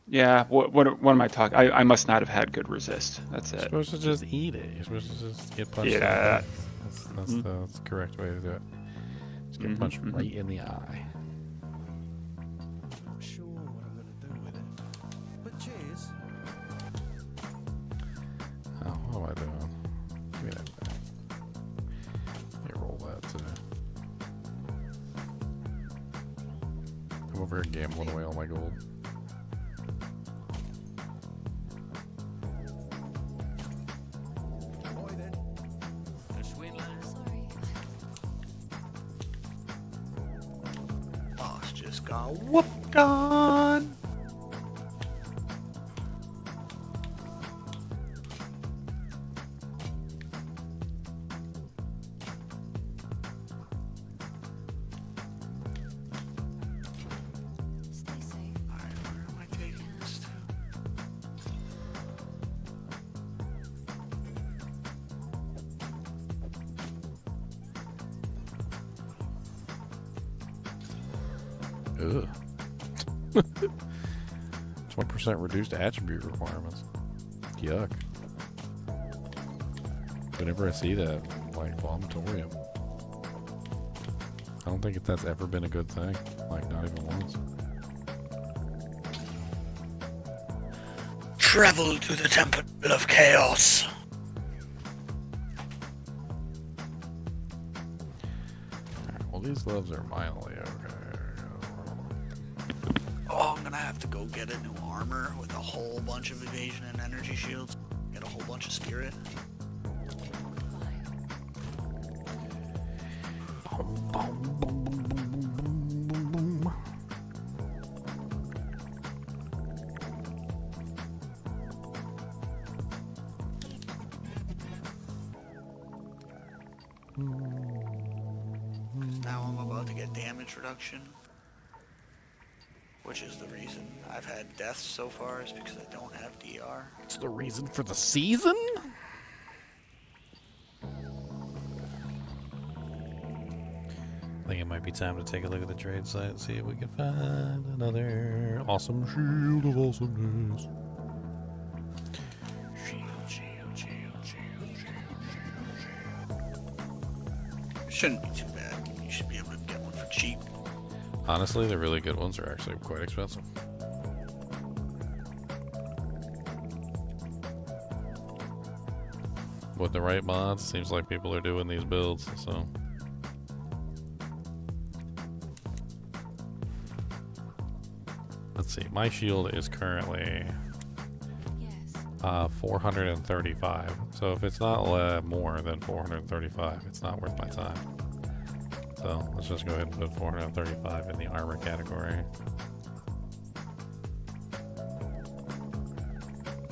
Yeah, what am I talking? I must not have had good resist. That's it. You're supposed to just eat it. You're supposed to just get punched. Yeah. That's the correct way to do it. Just get punched right in the eye. Not sure what I'm gonna do with it. But cheers. Oh, what am I doing? Give me that back. Let me roll that too. I'm over here gambling away all my gold. Boss just got whooped on. Ugh. 20% reduced attribute requirements. Yuck. Whenever I see that, like, vomitorium. I don't think that's ever been a good thing. Like, not even once. Travel to the Temple of Chaos. Alright, well, these gloves are mildly okay. Oh, I'm gonna have to go get a new armor with a whole bunch of evasion and energy shields. Get a whole bunch of spirit. Now I'm about to get damage reduction, which is the reason I've had deaths so far, is because I don't have DR. It's the reason for the season? I think it might be time to take a look at the trade site and see if we can find another awesome shield of awesomeness. Shouldn't be too bad. You should be able to get one for cheap. Honestly, the really good ones are actually quite expensive. With the right mods, seems like people are doing these builds, so... Let's see, my shield is currently 435. So if it's not more than 435, it's not worth my time. So let's just go ahead and put 435 in the armor category.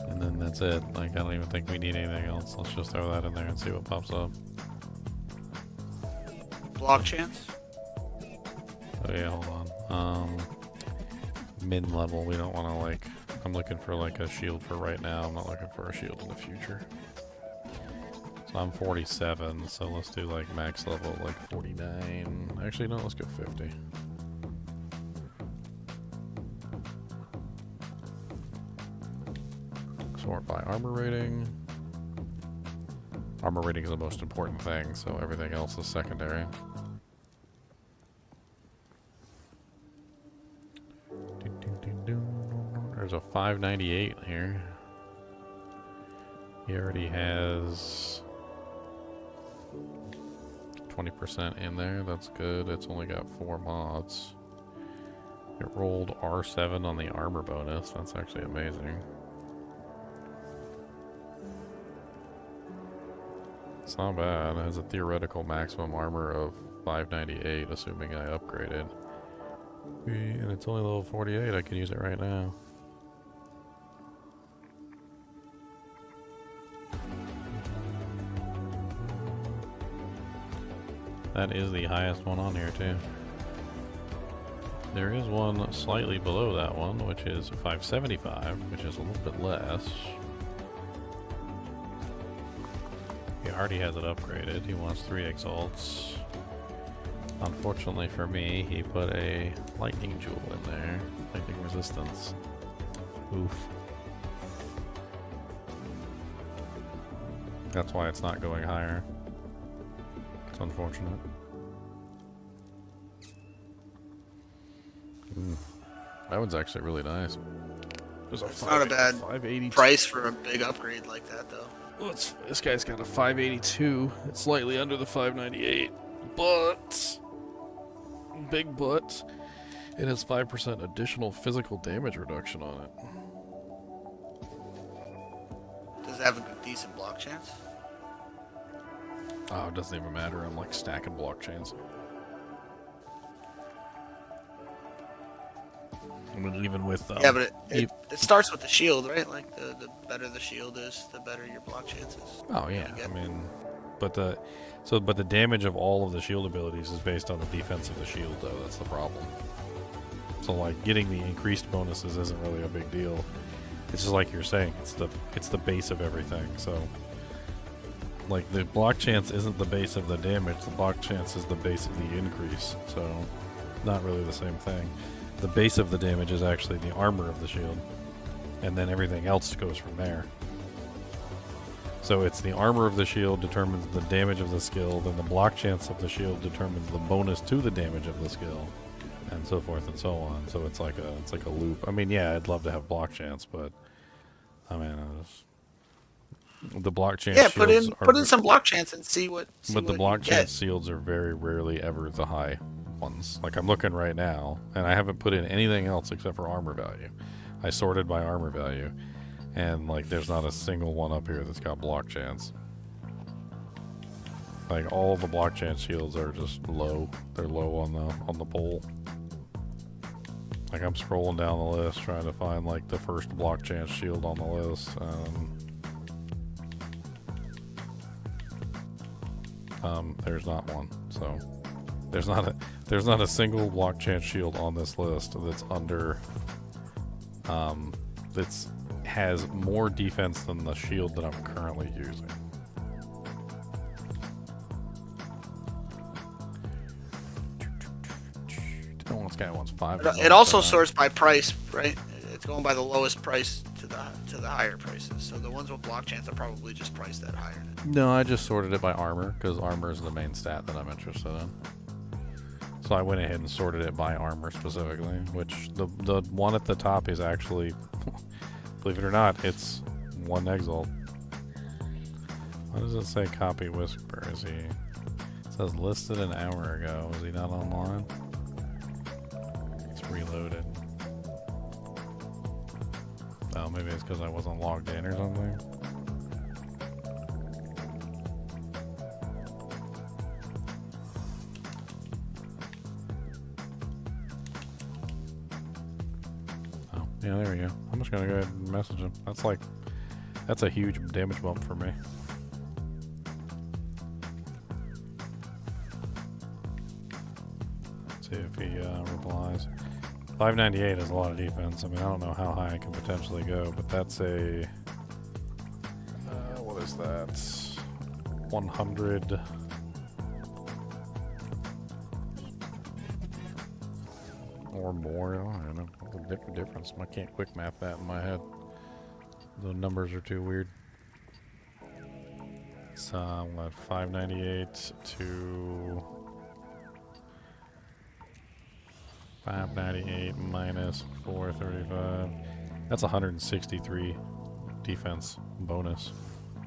And then that's it. Like, I don't even think we need anything else. Let's just throw that in there and see what pops up. Block chance? Oh yeah, hold on. Min level, we don't want to, like, I'm looking for like a shield for right now. I'm not looking for a shield in the future. So I'm 47, so let's do like max level like 49. Actually, no, let's go 50. Sort by armor rating. Armor rating is the most important thing, so everything else is secondary. There's a 598 here. He already has 20% in there. That's good. It's only got 4 mods. It rolled R7 on the armor bonus. That's actually amazing. It's not bad. It has a theoretical maximum armor of 598, assuming I upgraded. And it's only level 48. I can use it right now. That is the highest one on here too. There is one slightly below that one, which is 575, which is a little bit less. He already has it upgraded. He wants 3 exalts. Unfortunately for me, he put a lightning jewel in there. Lightning resistance. Oof. That's why it's not going higher. It's unfortunate. That one's actually really nice. It's not a bad price for a big upgrade like that, though. Well, this guy's got a 582. It's slightly under the 598, but big but it has 5% additional physical damage reduction on it. Does it have a good, decent block chance? Oh, it doesn't even matter. I'm like stacking blockchains. I mean, even with yeah, but it starts with the shield, right? Like the better the shield is, the better your block chances. Oh yeah, I mean, but the damage of all of the shield abilities is based on the defense of the shield, though. That's the problem. So like getting the increased bonuses isn't really a big deal. It's just like you're saying, it's the base of everything. So like the block chance isn't the base of the damage. The block chance is the base of the increase. So not really the same thing. the base of the damage is actually the armor of the shield, and then everything else goes from there. So it's the armor of the shield determines the damage of the skill, then the block chance of the shield determines the bonus to the damage of the skill, and so forth and so on. So it's like a loop. I mean, yeah, I'd love to have block chance, but I mean, the block chance. Yeah, put shields in some block chance and see what. But the block chance shields are very rarely ever the high ones. Like I'm looking right now, and I haven't put in anything else except for armor value. I sorted by armor value. And like there's not a single one up here that's got block chance. Like all the block chance shields are just low. They're low on the pole. Like I'm scrolling down the list trying to find like the first block chance shield on the list. There's not one. So there's not a single block chance shield on this list that's under has more defense than the shield that I'm currently using. This guy wants 5. It also sorts by price, right? It's going by the lowest price to the higher prices. So the ones with block chance are probably just priced that higher. No, I just sorted it by armor because armor is the main stat that I'm interested in. So I went ahead and sorted it by armor specifically, which the one at the top is actually, believe it or not, it's 1 exalt. Why does it say copy Whisper? Is he? It says listed an hour ago. Is he not online? It's reloaded. Oh, maybe it's because I wasn't logged in or something. Yeah, there we go. I'm just gonna go ahead and message him. That's a huge damage bump for me. Let's see if he replies. 598 is a lot of defense. I mean, I don't know how high I can potentially go, but that's a what is that? 100. Or more. I don't know. What's the difference? I can't quick map that in my head. The numbers are too weird. So what? 598 to 598 minus 435. That's 163 defense bonus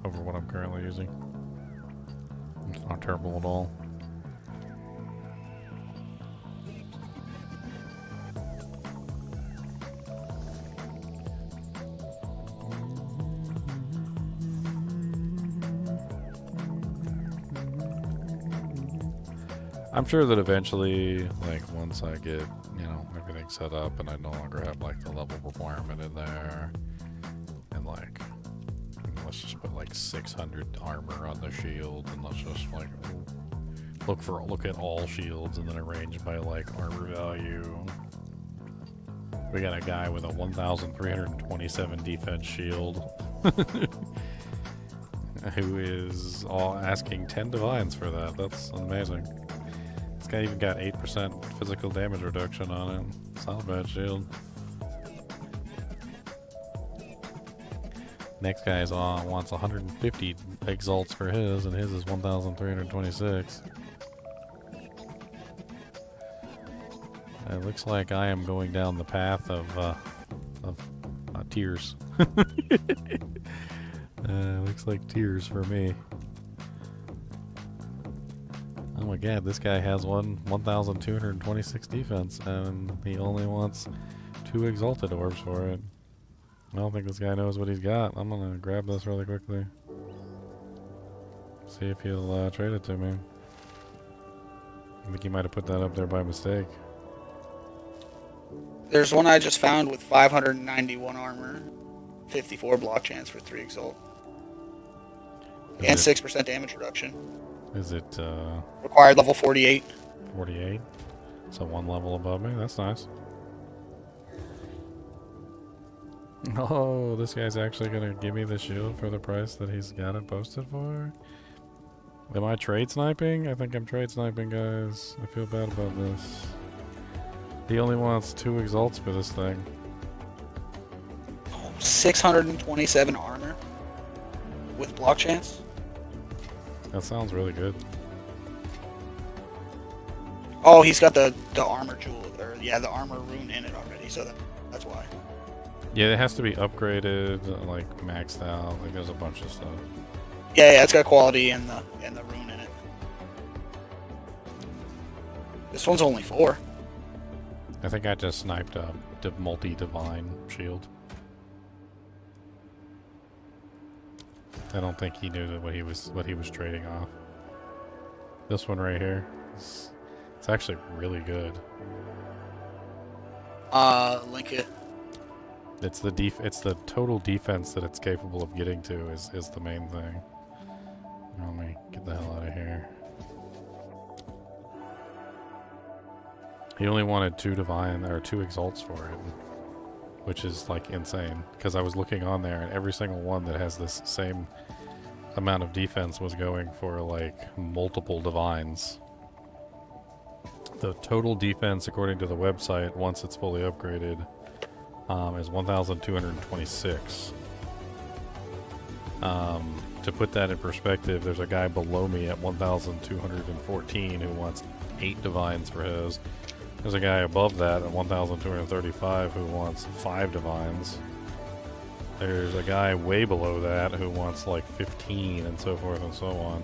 over what I'm currently using. It's not terrible at all. I'm sure that eventually, like, once I get, you know, everything set up and I no longer have, like, the level requirement in there, and, like, let's just put, like, 600 armor on the shield, and let's just, like, look at all shields and then arrange by, like, armor value. We got a guy with a 1,327 defense shield, who is asking 10 divines for that. That's amazing. This guy even got 8% physical damage reduction on it. It's not a bad shield. Next guy wants 150 exalts for his, and his is 1,326. It looks like I am going down the path of tears. Looks like tears for me. Oh my god, this guy has 1,226 defense, and he only wants 2 exalted orbs for it. I don't think this guy knows what he's got. I'm gonna grab this really quickly. See if he'll trade it to me. I think he might have put that up there by mistake. There's one I just found with 591 armor, 54 block chance for 3 exalt, and 6% damage reduction. Is it required level 48? 48? So 1 level above me? That's nice. Oh, this guy's actually gonna give me the shield for the price that he's got it posted for? Am I trade sniping? I think I'm trade sniping, guys. I feel bad about this. He only wants 2 exalts for this thing. 627 armor with block chance. That sounds really good. Oh, he's got the armor jewel, or yeah, the armor rune in it already, so that's why. Yeah, it has to be upgraded, like maxed out. Like there's a bunch of stuff. Yeah, it's got quality and the rune in it. This one's only 4. I think I just sniped a multi-divine shield. I don't think he knew what he was trading off. This one right here, it's actually really good. Link it. It's the total defense that it's capable of getting to is the main thing. Let me get the hell out of here. He only wanted 2 divine or 2 exalts for it, which is like insane. Because I was looking on there, and every single one that has this same amount of defense was going for like multiple divines. The total defense, according to the website, once it's fully upgraded, is 1,226. To put that in perspective, there's a guy below me at 1,214 who wants 8 divines for his. There's a guy above that at 1,235 who wants 5 divines. There's a guy way below that who wants like 15 and so forth and so on.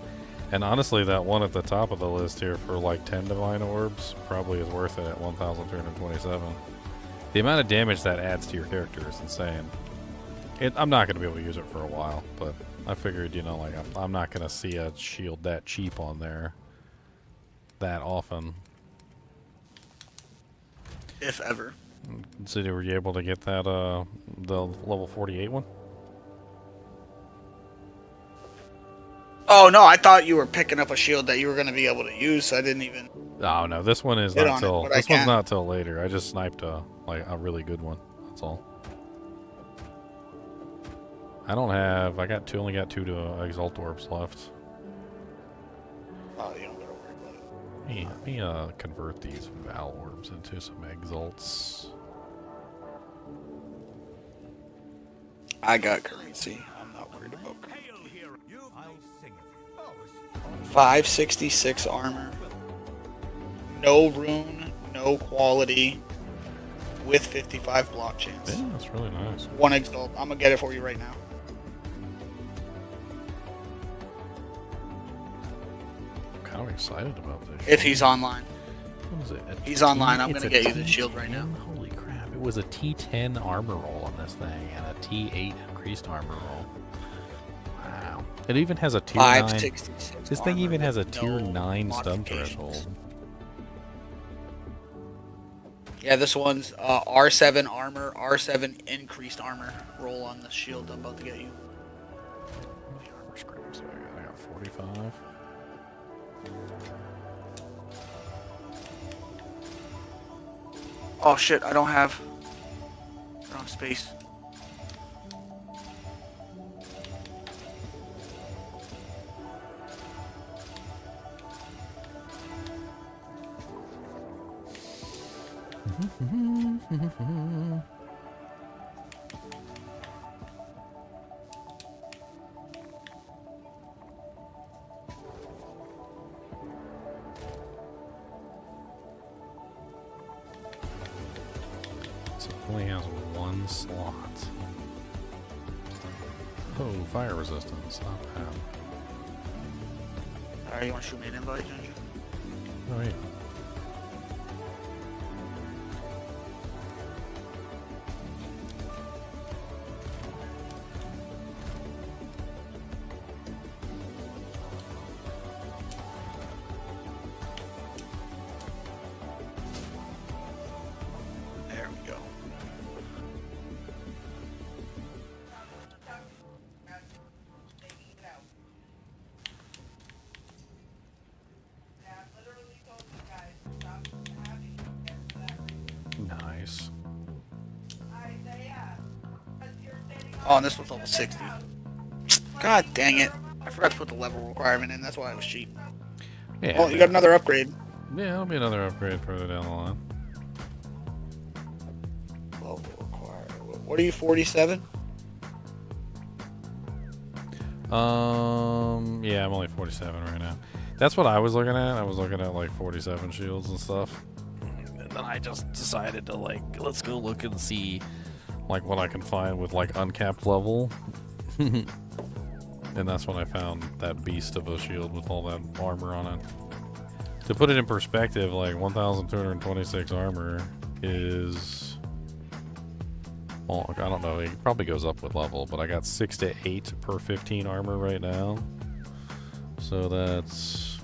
And honestly, that one at the top of the list here for like 10 divine orbs probably is worth it at 1,327. The amount of damage that adds to your character is insane. I'm not going to be able to use it for a while, but I figured, you know, like I'm not going to see a shield that cheap on there that often. If ever. So were you able to get that the level 48 one? Oh no, I thought you were picking up a shield that you were going to be able to use, so I didn't even. Oh no, this one is not till this one's not till later. I just sniped a really good one. That's all. I don't have. Only got 2 to exalt orbs left. Oh, you don't gotta worry about it. Let me convert these Val orbs into some exalts. I got currency. I'm not worried about currency. 566 armor. No rune, no quality, with 55 block chance. Yeah, that's really nice. 1 exalt. I'm gonna get it for you right now. I'm kind of excited about this. If he's online. What is it? He's online. I'm gonna get you the shield right now. Holy crap. It was a T10 armor roll on this thing and a T8 increased armor roll. Wow. It even has a tier 9. This thing even has a tier 9 stun threshold. Yeah, this one's R7 armor, R7 increased armor roll on the shield I'm about to get you. How many armor scrapes do I got 45. Oh shit, I don't have space. So it only has 1 slot. Oh, fire resistance, not bad. Alright, you want to shoot me an invite, Ginger? Oh yeah. There we go. Nice. Oh, and this was level 60. God dang it. I forgot to put the level requirement in, that's why it was cheap. Yeah. Oh, you got another upgrade. Yeah, it'll be another upgrade further down the line. What are you, 47? Yeah, I'm only 47 right now. That's what I was looking at. I was looking at like 47 shields and stuff. And then I just decided to like, let's go look and see like what I can find with like uncapped level. And that's when I found that beast of a shield with all that armor on it. To put it in perspective, like 1,226 armor is, well, I don't know, it probably goes up with level, but I got 6 to 8 per 15 armor right now. So that's,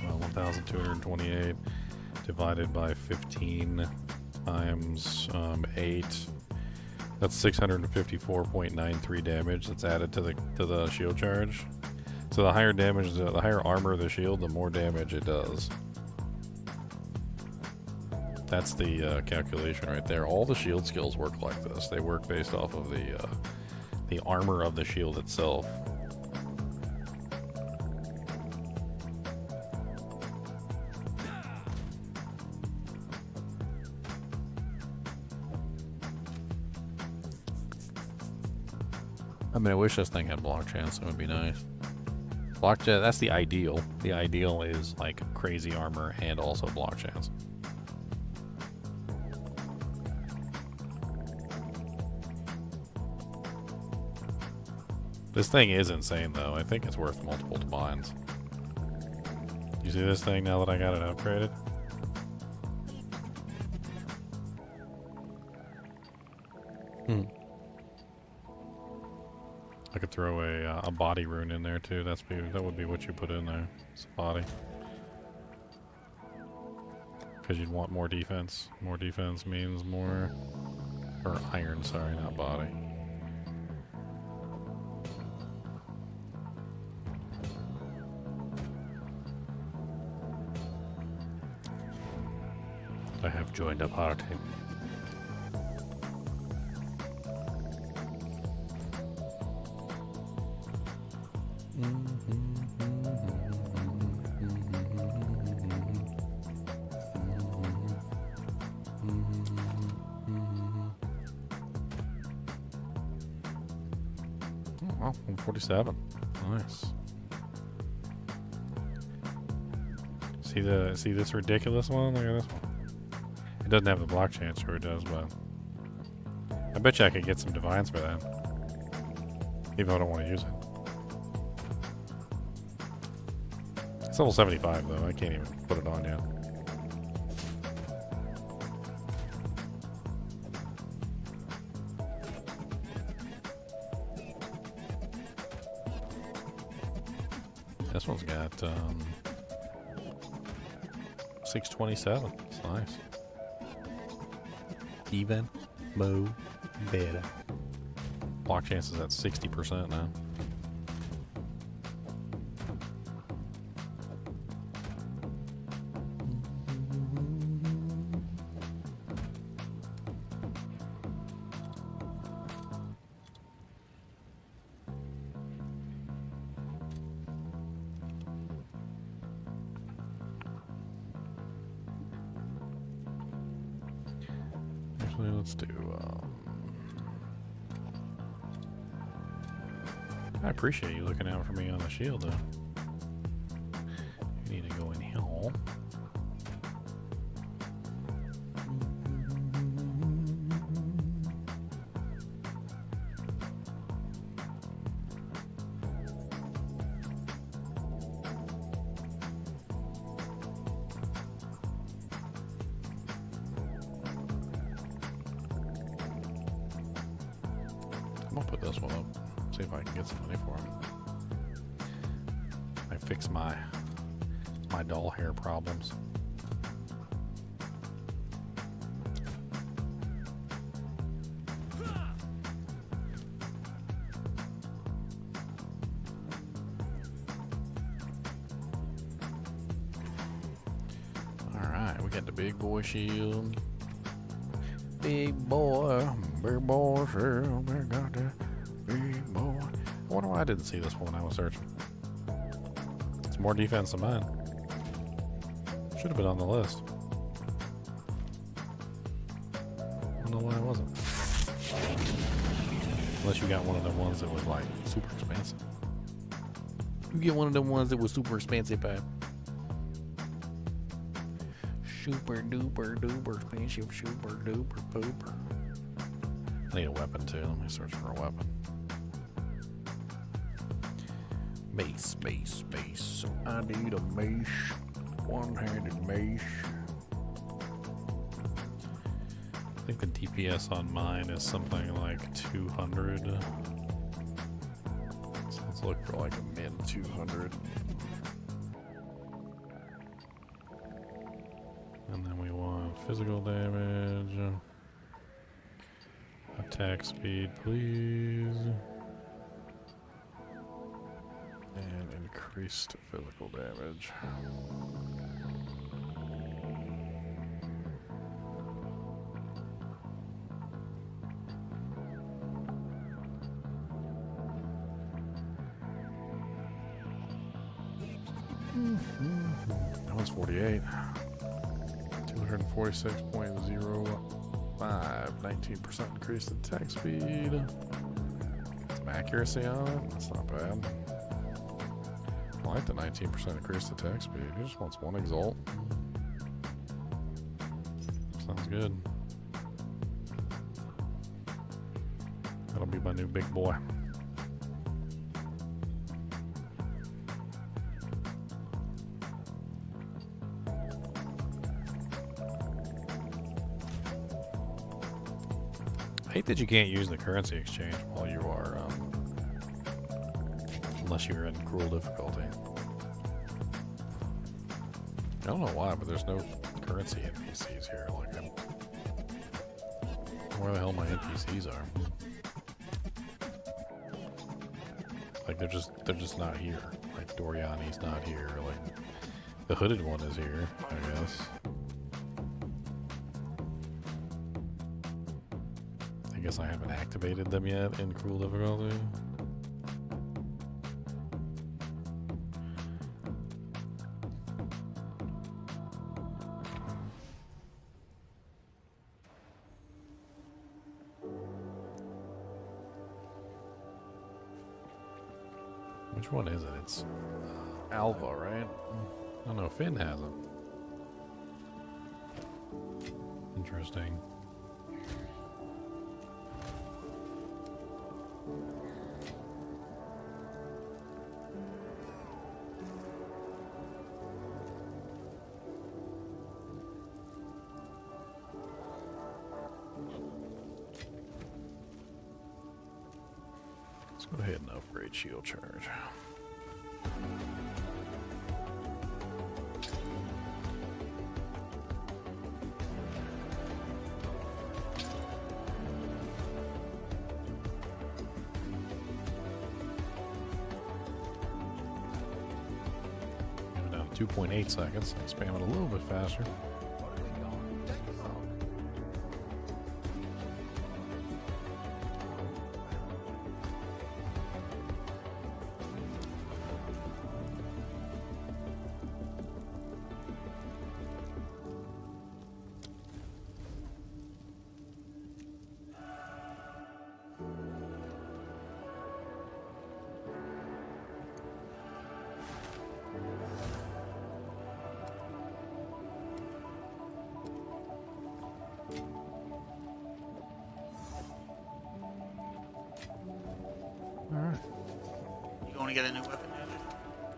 well, 1,228 divided by 15 times 8. That's 654.93 damage that's added to the shield charge. So the higher damage, the higher armor of the shield, the more damage it does. That's the calculation right there. All the shield skills work like this. They work based off of the armor of the shield itself. I mean, I wish this thing had block chance. That would be nice. Block chance, that's the ideal. The ideal is like crazy armor and also block chance. This thing is insane, though. I think it's worth multiple binds. You see this thing now that I got it upgraded? I could throw a body rune in there too. That would be what you put in there. It's a body. Because you'd want more defense. More defense means more, or iron. Sorry, not body. I have joined a party. Oh, 147. Nice. See this ridiculous one? Look at this one. It doesn't have the block chance, sure it does, but I bet you I could get some divines for that. Even though I don't want to use it. It's level 75 though, I can't even put it on yet. This one's got 627. It's nice. Even mo better. Block chance is at 60% now. Actually, let's do I appreciate you looking out for me on the shield, though. You need to go in here. I'm gonna put this one up. See if I can get some money for him. I fix my doll hair problems. All right, we got the big boy shield. Big boy shield. We got the big boy. I wonder why I didn't see this one when I was searching. It's more defense than mine. Should have been on the list. know why it wasn't. Unless you got one of the ones that was like super expensive. You get one of the ones that was super expensive, Pat. Super duper duper expensive, super duper pooper. I need a weapon too. Let me search for a weapon. Mace, mace, mace. So I need a mace. One-handed mace. I think the DPS on mine is something like 200. So let's look for like a mid 200. And then we want physical damage. Attack speed, please. And increased physical damage. That one's 48. 246.05. 19% increased attack speed. Some accuracy on it. That's not bad. I like the 19% increased attack speed. He just wants one exalt. Sounds good. That'll be my new big boy. I hate that you can't use the currency exchange while you are, unless you're in cruel difficulty. I don't know why, but there's no currency NPCs here. Like, where the hell my NPCs are? Like, they're just not here. Like, Doriani's not here. Like, the hooded one is here, I guess. I guess I haven't activated them yet in cruel difficulty. Which one is it? It's Alva, right? Oh no, Finn has it. Interesting. Let's go ahead and upgrade shield charge. Down 2.8 seconds. Spam it a little bit faster. Alright. You want to get a new weapon?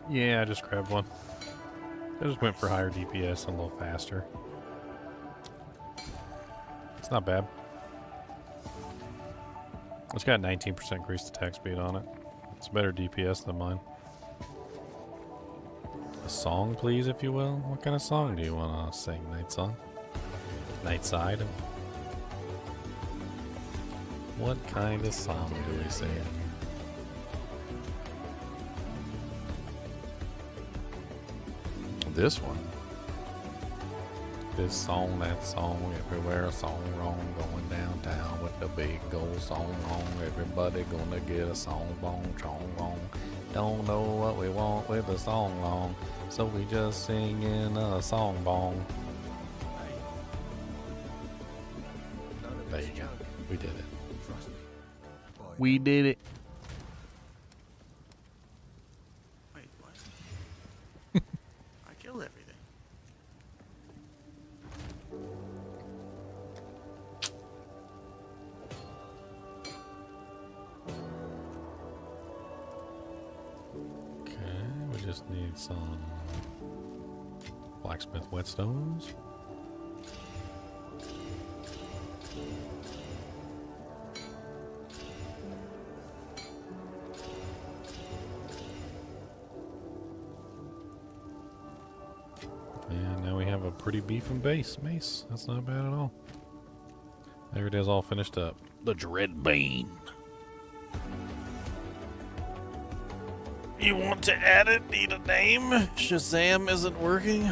Yeah, I just grabbed one. I just went for higher DPS and a little faster. It's not bad. It's got 19% increased attack speed on it. It's better DPS than mine. A song, please, if you will. What kind of song do you want to sing? Night song? Nightside? What kind of song do we sing? This one. This song, that song, everywhere a song wrong, going downtown with the big gold song on. Everybody gonna get a song bong, chong bong. Don't know what we want with a song long, so we just sing in a song bong. They We did it. We did it. Wait, what? I killed everything. Okay, we just need some blacksmith whetstones. And now we have a pretty beefing base mace. That's not bad at all. There it is, all finished up. The Dread Bane. You want to add it? Need a name? Shazam isn't working.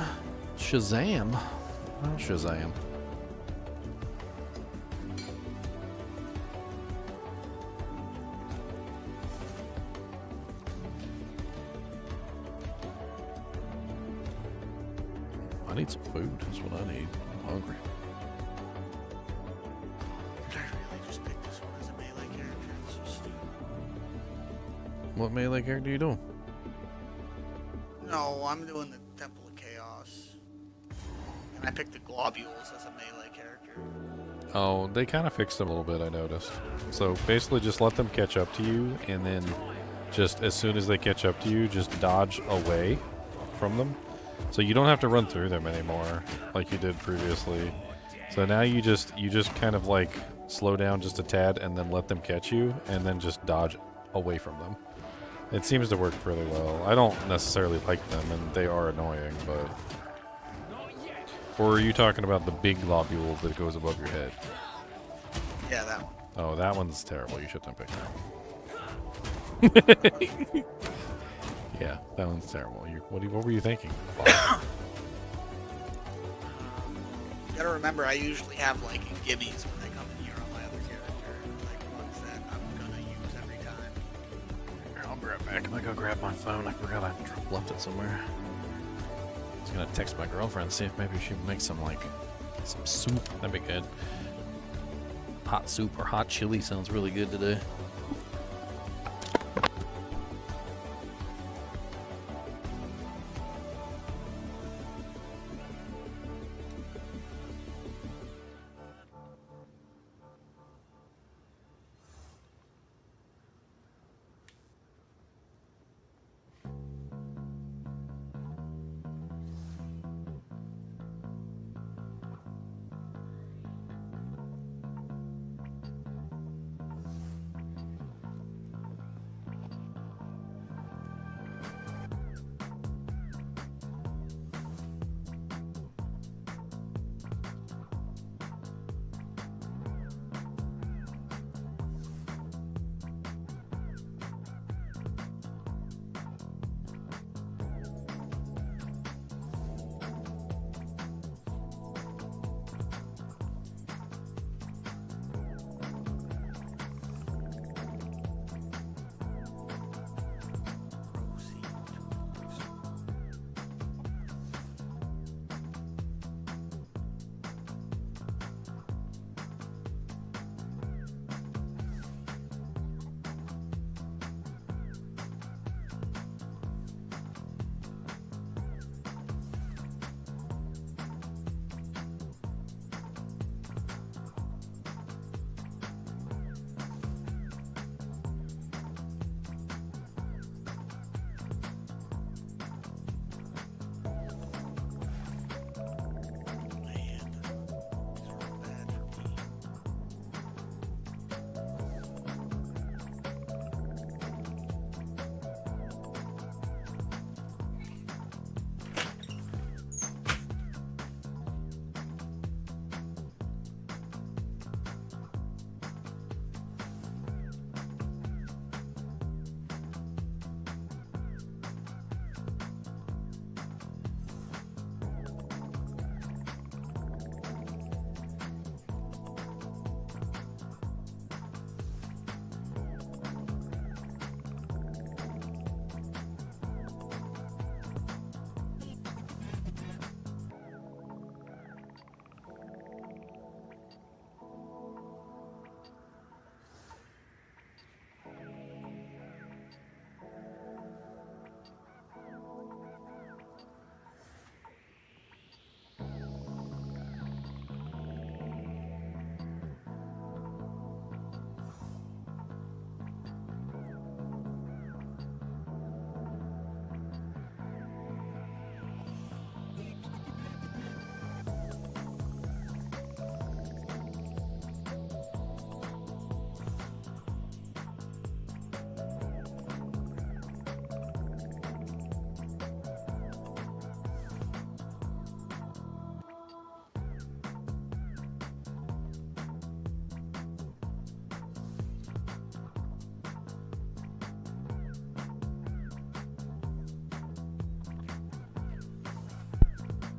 Shazam? Oh, Shazam. I need some food. That's what I need. I'm hungry. Did I really just pick this one as a melee character? This was stupid. What melee character are you doing? No, I'm doing the Temple of Chaos. And I picked the Globules as a melee character. Oh, they kind of fixed them a little bit, I noticed. So basically just let them catch up to you, and then just as soon as they catch up to you, just dodge away from them. So you don't have to run through them anymore like you did previously. So now you just kind of like slow down just a tad and then let them catch you, and then just dodge away from them. It seems to work really well. I don't necessarily like them, and they are annoying, but... Or are you talking about the big globule that goes above your head? Yeah, that one. Oh, that one's terrible. You shouldn't have picked that one. Yeah, that one's terrible. What were you thinking? Gotta remember, I usually have like gimmies when they come in here on my other character, like ones that I'm gonna use every time. Here, I'll be right back. I go grab my phone. I forgot I left it somewhere. I was gonna text my girlfriend, see if maybe she'd make some soup. That'd be good. Hot soup or hot chili sounds really good today.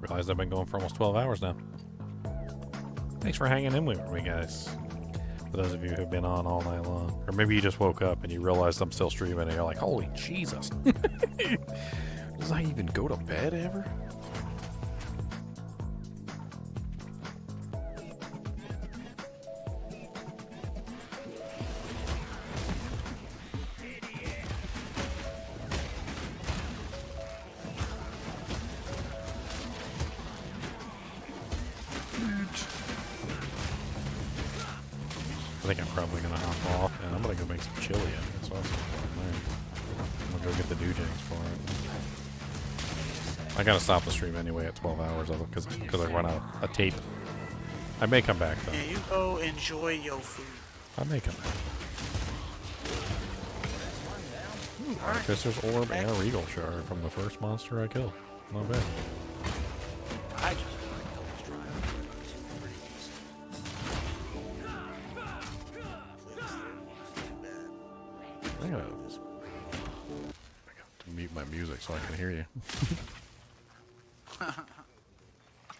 Realized I've been going for almost 12 hours now. Thanks for hanging in with me, guys. For those of you who've been on all night long. Or maybe you just woke up and you realized I'm still streaming and you're like, holy Jesus. Does I even go to bed ever? I think I'm probably gonna hop off and I'm gonna go make some chili. That's what I'm gonna go get the doojangs for it. I gotta stop the stream anyway at 12 hours of it because I run out of tape. I may come back though. Yeah, you go enjoy your food. I may come back. Artificer's Orb and a Regal Shard from the first monster I killed. Not bad. I just I got to mute my music so I can hear you.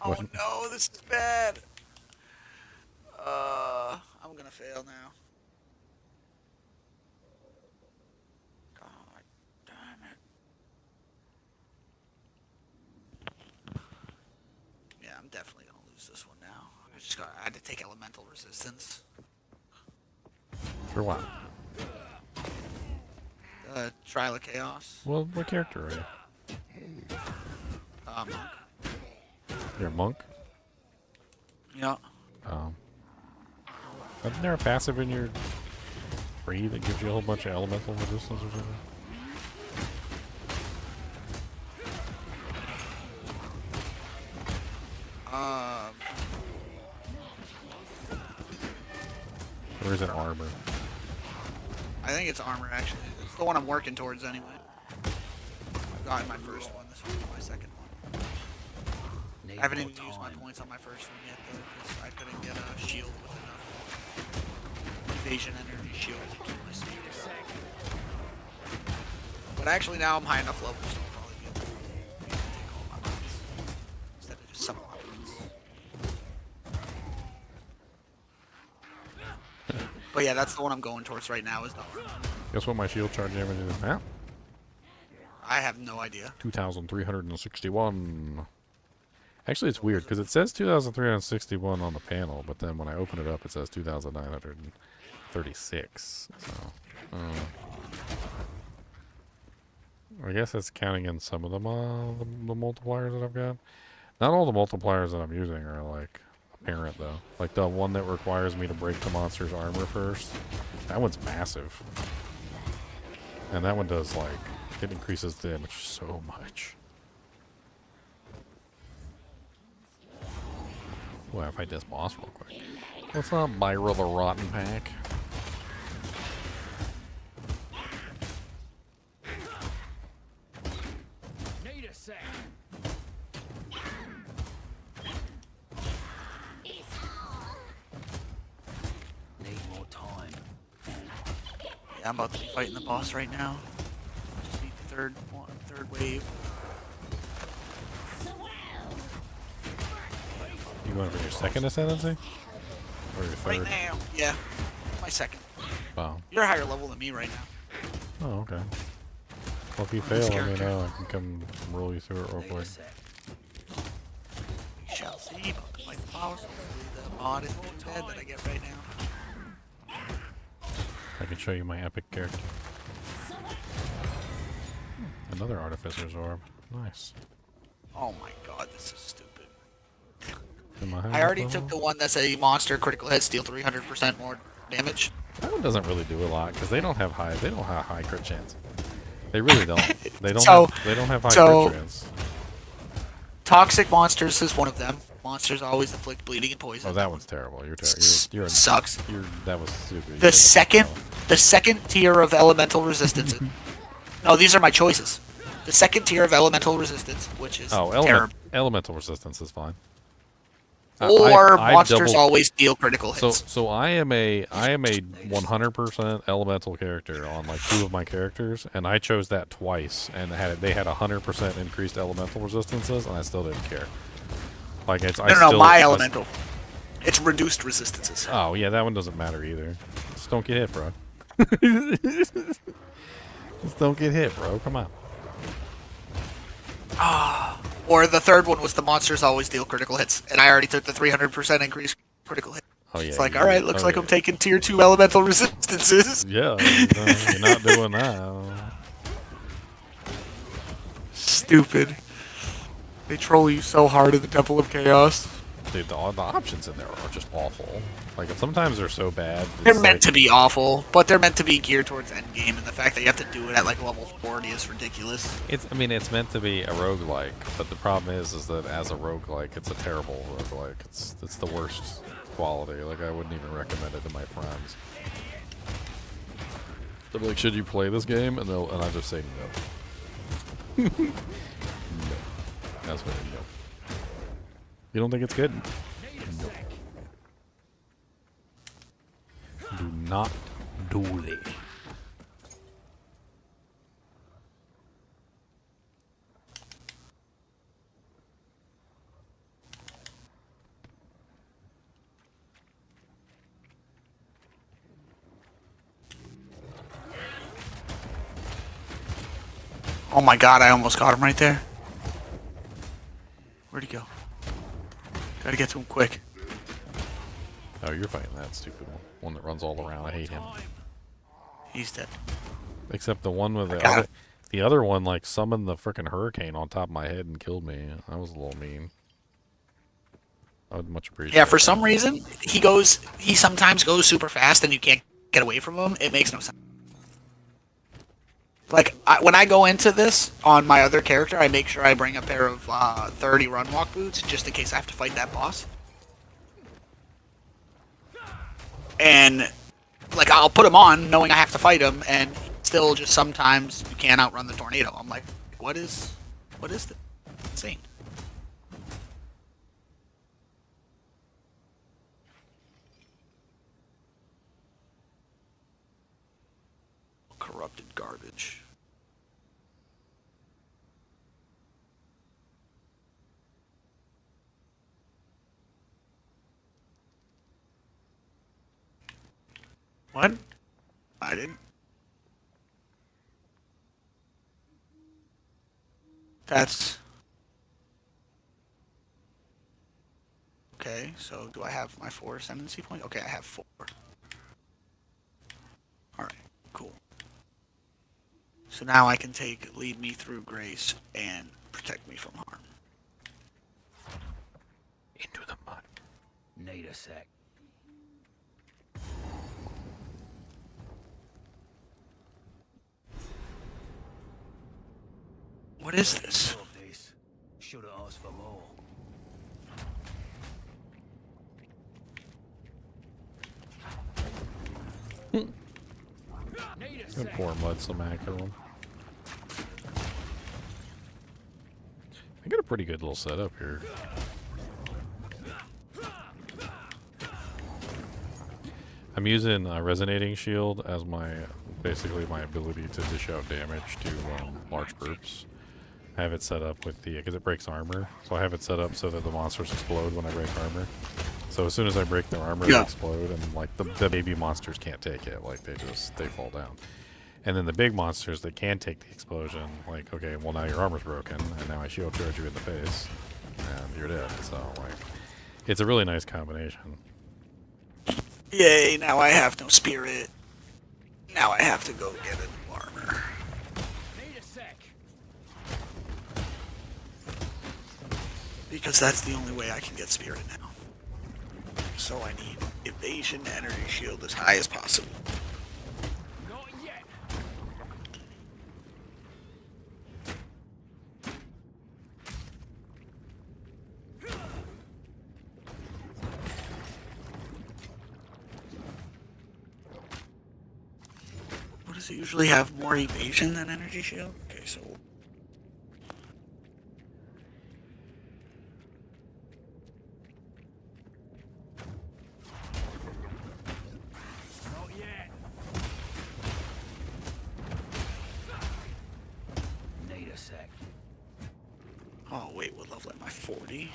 Oh no, this is bad. I'm gonna fail now. God damn it. Yeah, I'm definitely gonna lose this one now. I had to take elemental resistance. For what? Trial of Chaos. Well, what character are you? Monk. You're a monk? Yeah. Isn't there a passive in your free that gives you a whole bunch of elemental resistance or something? Or is it armor? I think it's armor, actually. It's the one I'm working towards, anyway. I've gotten my first one. This one's my second one. I haven't even used my points on my first one yet, though, because I couldn't get a shield with enough evasion energy shield to keep my speed. But actually, now I'm high enough level, so I'll probably be able to take all my points instead of just some of my points. But yeah, that's the one I'm going towards right now. Is the armor. Guess what my shield charge damage is now? I have no idea. 2,361. Actually, it's weird because it says 2,361 on the panel, but then when I open it up, it says 2,936. So, I guess that's counting in some of them, the multipliers that I've got. Not all the multipliers that I'm using are like apparent though. Like the one that requires me to break the monster's armor first. That one's massive. And that one does like, it increases the damage so much. Well, I'll fight this boss real quick. What's up, Myra the Rotten Pack? Need a sec. Need more time. Yeah, I'm about to be fighting the boss right now. Just need the third wave. You going for your second ascendancy? Or your third? Right now, yeah. My second. Wow. You're a higher level than me right now. Oh, okay. Well, if you fail, let me know. I can come roll you through it real quick. We shall see, but like the powers of the mod is too bad that I get right now. I can show you my epic character. Another Artificer's Orb. Nice. Oh my god, this is stupid. Am I already took the one that's a monster critical hit, steal 300% more damage. That one doesn't really do a lot because they don't have high crit chance. They really don't. They don't. They don't have high crit chance. Toxic monsters is one of them. Monsters always inflict bleeding and poison. Oh, that one's terrible. You're terrible. Sucks. That was stupid. The second tier of elemental resistance. No, these are my choices. The second tier of elemental resistance, which is terrible. Elemental resistance is fine. Or monsters always deal critical hits. So I am a 100% elemental character on like 2 of my characters, and I chose that twice, and they had 100% increased elemental resistances, and I still didn't care. Like it's No, my elemental. It's reduced resistances. Oh yeah, that one doesn't matter either. Just don't get hit, bro. Just don't get hit, bro. Come on. Or the third one was the monsters always deal critical hits, and I already took the 300% increase critical hit. Oh yeah. It's like, all right, looks like I'm taking tier 2 elemental resistances. Yeah, you're not doing that. Stupid. They troll you so hard in the Temple of Chaos. Dude, the options in there are just awful. Like sometimes they're so bad. They're meant to be awful, but they're meant to be geared towards endgame, and the fact that you have to do it at like level 40 is ridiculous. I mean, it's meant to be a roguelike, but the problem is that as a roguelike, it's a terrible roguelike. It's the worst quality. Like I wouldn't even recommend it to my friends. They're like, should you play this game? And I just say no. No. That's what I know. You don't think it's good? Nope. Do not do it. Oh my god, I almost got him right there. Where'd he go? Gotta get to him quick. Oh, you're fighting that stupid one. One that runs all around. I hate him. He's dead. Except the one with the other one, like, summoned the frickin' hurricane on top of my head and killed me. That was a little mean. I would much appreciate Yeah, for some reason, he sometimes goes super fast and you can't get away from him. It makes no sense. Like, when I go into this on my other character, I make sure I bring a pair of 30 run walk boots just in case I have to fight that boss. And, like, I'll put them on knowing I have to fight him, and still just sometimes you can't outrun the tornado. I'm like, what is this? Insane. Corrupted garbage. What? I didn't. That's... Okay, so do I have my 4 ascendancy points? Okay, I have 4. Alright, cool. So now I can take Lead Me Through Grace and Protect Me from Harm. Into the mud. Need a sec. What is this? Should have asked for more. Good poor mud smacker one. I got a pretty good little setup here. I'm using Resonating Shield as basically my ability to dish out damage to large groups. I have it set up with because it breaks armor, so I have it set up so that the monsters explode when I break armor. So as soon as I break their armor, they explode, and like the baby monsters can't take it, like they fall down. And then the big monsters that can take the explosion, like, okay, well now your armor's broken, and now I shield charge you in the face, and you're dead. So like, it's a really nice combination. Yay, now I have no spirit. Now I have to go get a new armor. Need a sec. Because that's the only way I can get spirit now. So I need evasion energy shield as high as possible. Not yet. What does it usually have? More evasion than energy shield? Okay, so... Not yet. Need a sec. Oh wait, what level am I? 40?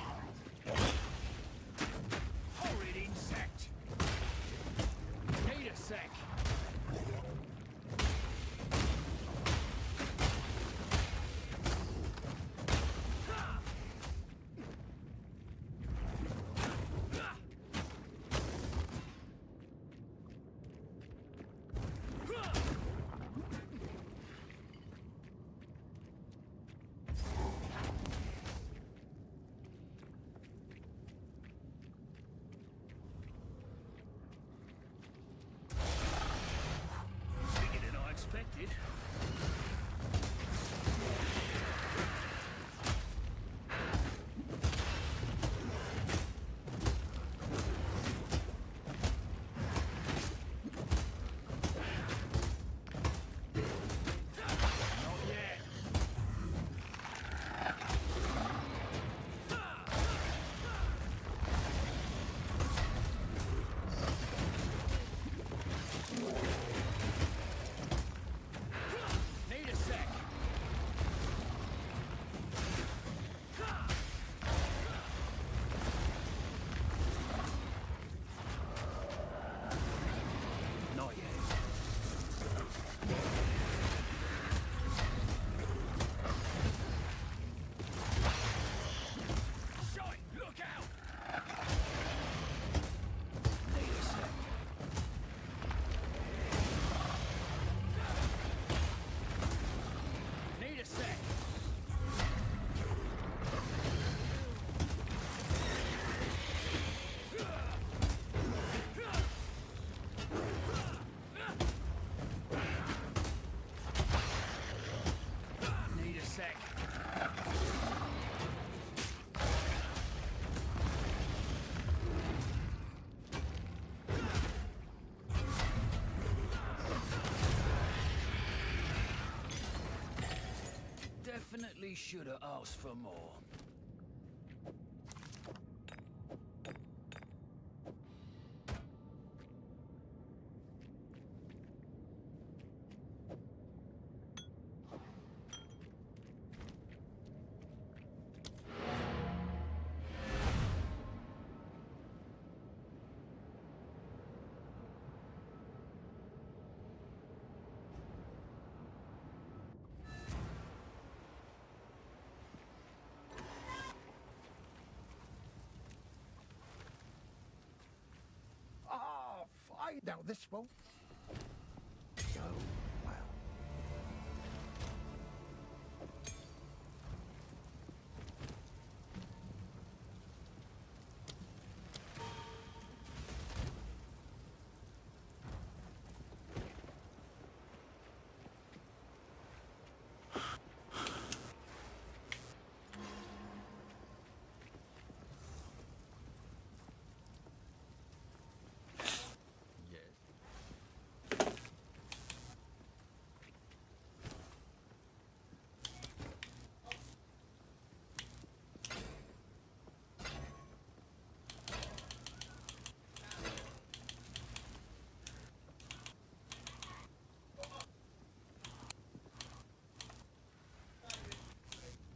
Maybe should have asked for more. Now this won't go well.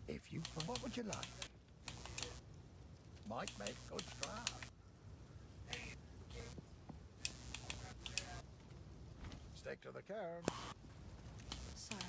If you find, what would you like? Might make good straw. Stick to the cairn. Sorry.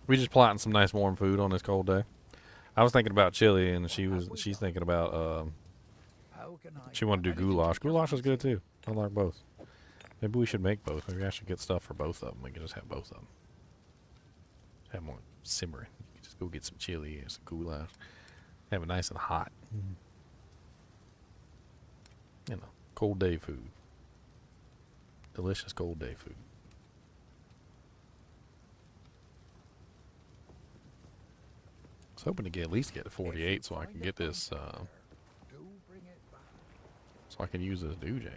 We just plotting some nice warm food on this cold day. I was thinking about chili, and she's thinking about she wanted to do goulash. Goulash is good too. I like both. Maybe we should make both. Maybe I should get stuff for both of them. We can just have both of them. Have more simmering. You can just go get some chili and some goulash. Have it nice and hot. You know, cold day food. Delicious cold day food. I was hoping to at least get to 48 so I can get this, so I can use this doojank.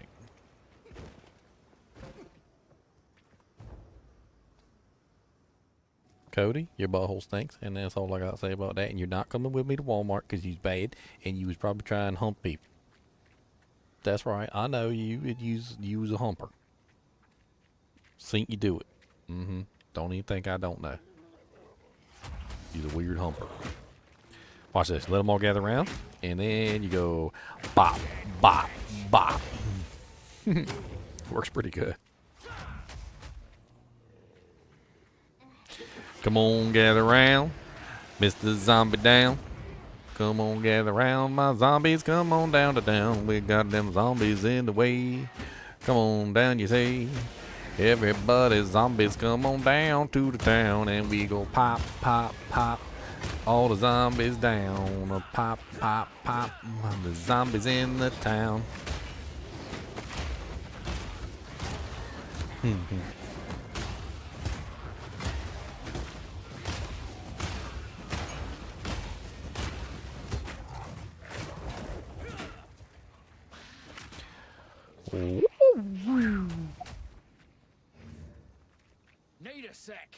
Cody, your butthole stinks, and that's all I got to say about that. And you're not coming with me to Walmart because you's bad, and you was probably trying to hump people. That's right. I know you. You was a humper. Seen you do it. Mm-hmm. Don't even think I don't know. You're a weird humper. Watch this. Let them all gather around, and then you go bop, bop, bop. Works pretty good. Come on, gather around. Mr. Zombie down. Come on, gather around, my zombies. Come on down to down. We got them zombies in the way. Come on down, you say. Everybody, zombies, come on down to the town. And we go pop, pop, pop. All the zombies down. Pop, pop, pop. The zombies in the town. Need a sec.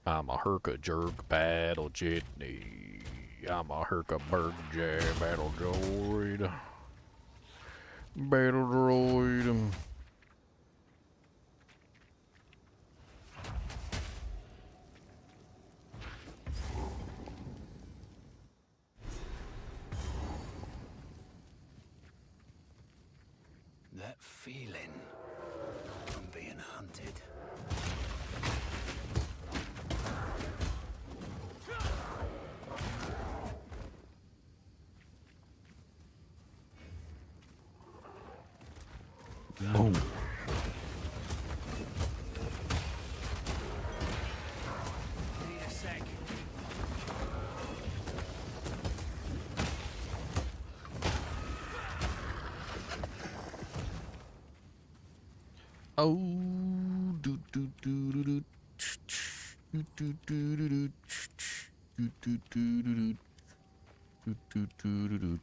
I'm a herka jerk battle jitney. I'm a herka berg jab battle droid. Battle droid. That feeling from being hunted. Boom. Need a sec. Oh, do do do do do, do do do do do, do do do do do, do do do do.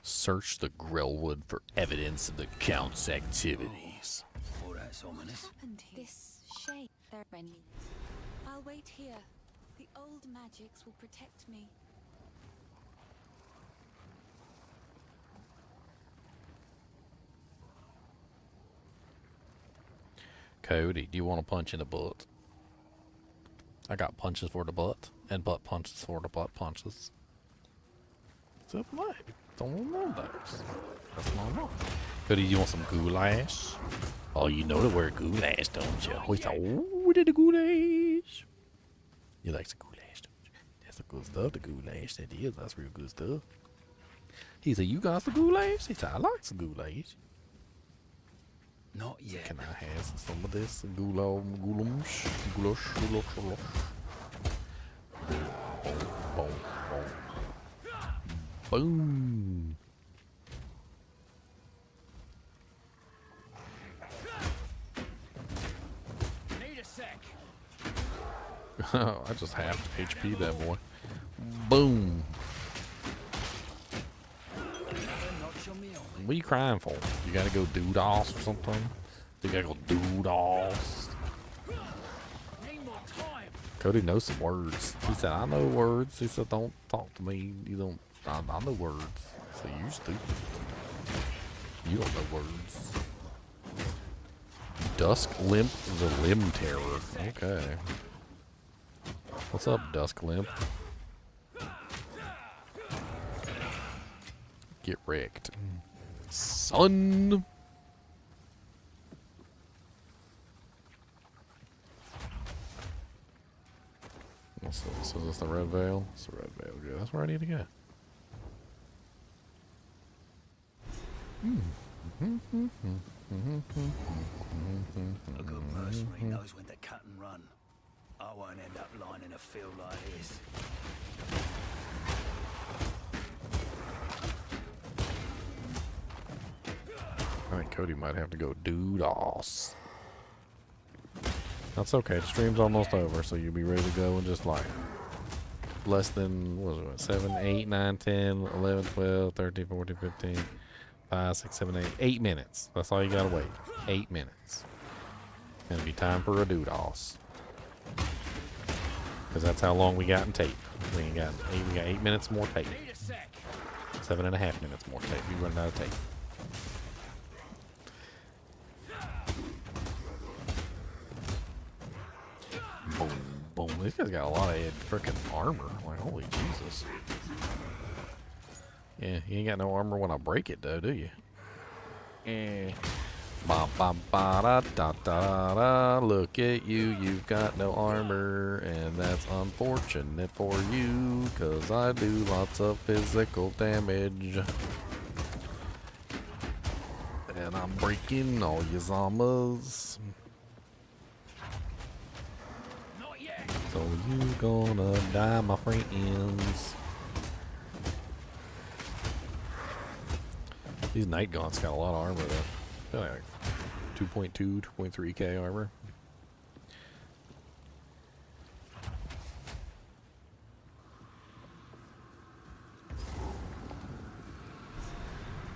Search the grillwood for evidence of the Count's activities. Oh, that's ominous. This shape, they're friendly. I'll wait here. The old magics will protect me. Cody, do you want to punch in the butt? I got punches for the butt and butt punches for the butt punches. It's up my. Don't know those. That's normal. Cody, do you want some goulash? Oh, you know the word goulash, don't you? We thought, oh, did the goulash. You like the goulash, don't you? That's the good stuff, the goulash. That is, that's real good stuff. He said, you got some goulash? He said, I like some goulash. Not yet. Can I have some of this goulash? Boom. Boom. Need a sec. I just have to HP that boy. Boom. What are you crying for? You gotta go do DOS or something? You gotta go do DOS. Cody knows some words. He said, I know words. He said, don't talk to me. You don't. I know words. So you're stupid. You don't know words. Dusk Limp the Limb Terror. Okay. What's up, Dusk Limp? Get wrecked. Son! So is this the red veil? It's the red veil. Good. That's where I need to go. A good mercenary knows when to cut and run. I won't end up lying in a field like this. I think Cody might have to go do DOS. That's okay. The stream's almost over, so you'll be ready to go in just like less than, what was it, 7, 8, 9, 10, 11, 12, 13, 14, 15, 5, 6, 7, 8. 8 minutes. That's all you gotta wait. 8 minutes. Gonna be time for a doodos. Because that's how long we got in tape. We got 8 minutes more tape. 7.5 minutes more tape. We running out of tape. Boom, boom. These guys got a lot of freaking armor. Like, holy Jesus. Yeah, you ain't got no armor when I break it, though, do you? Eh. Ba ba ba da da da da. Look at you, you've got no armor, and that's unfortunate for you, cause I do lots of physical damage. And I'm breaking all your zombies. So you gonna die, my friends. These Night Gaunts got a lot of armor though. Like 2.2, 2.3k armor.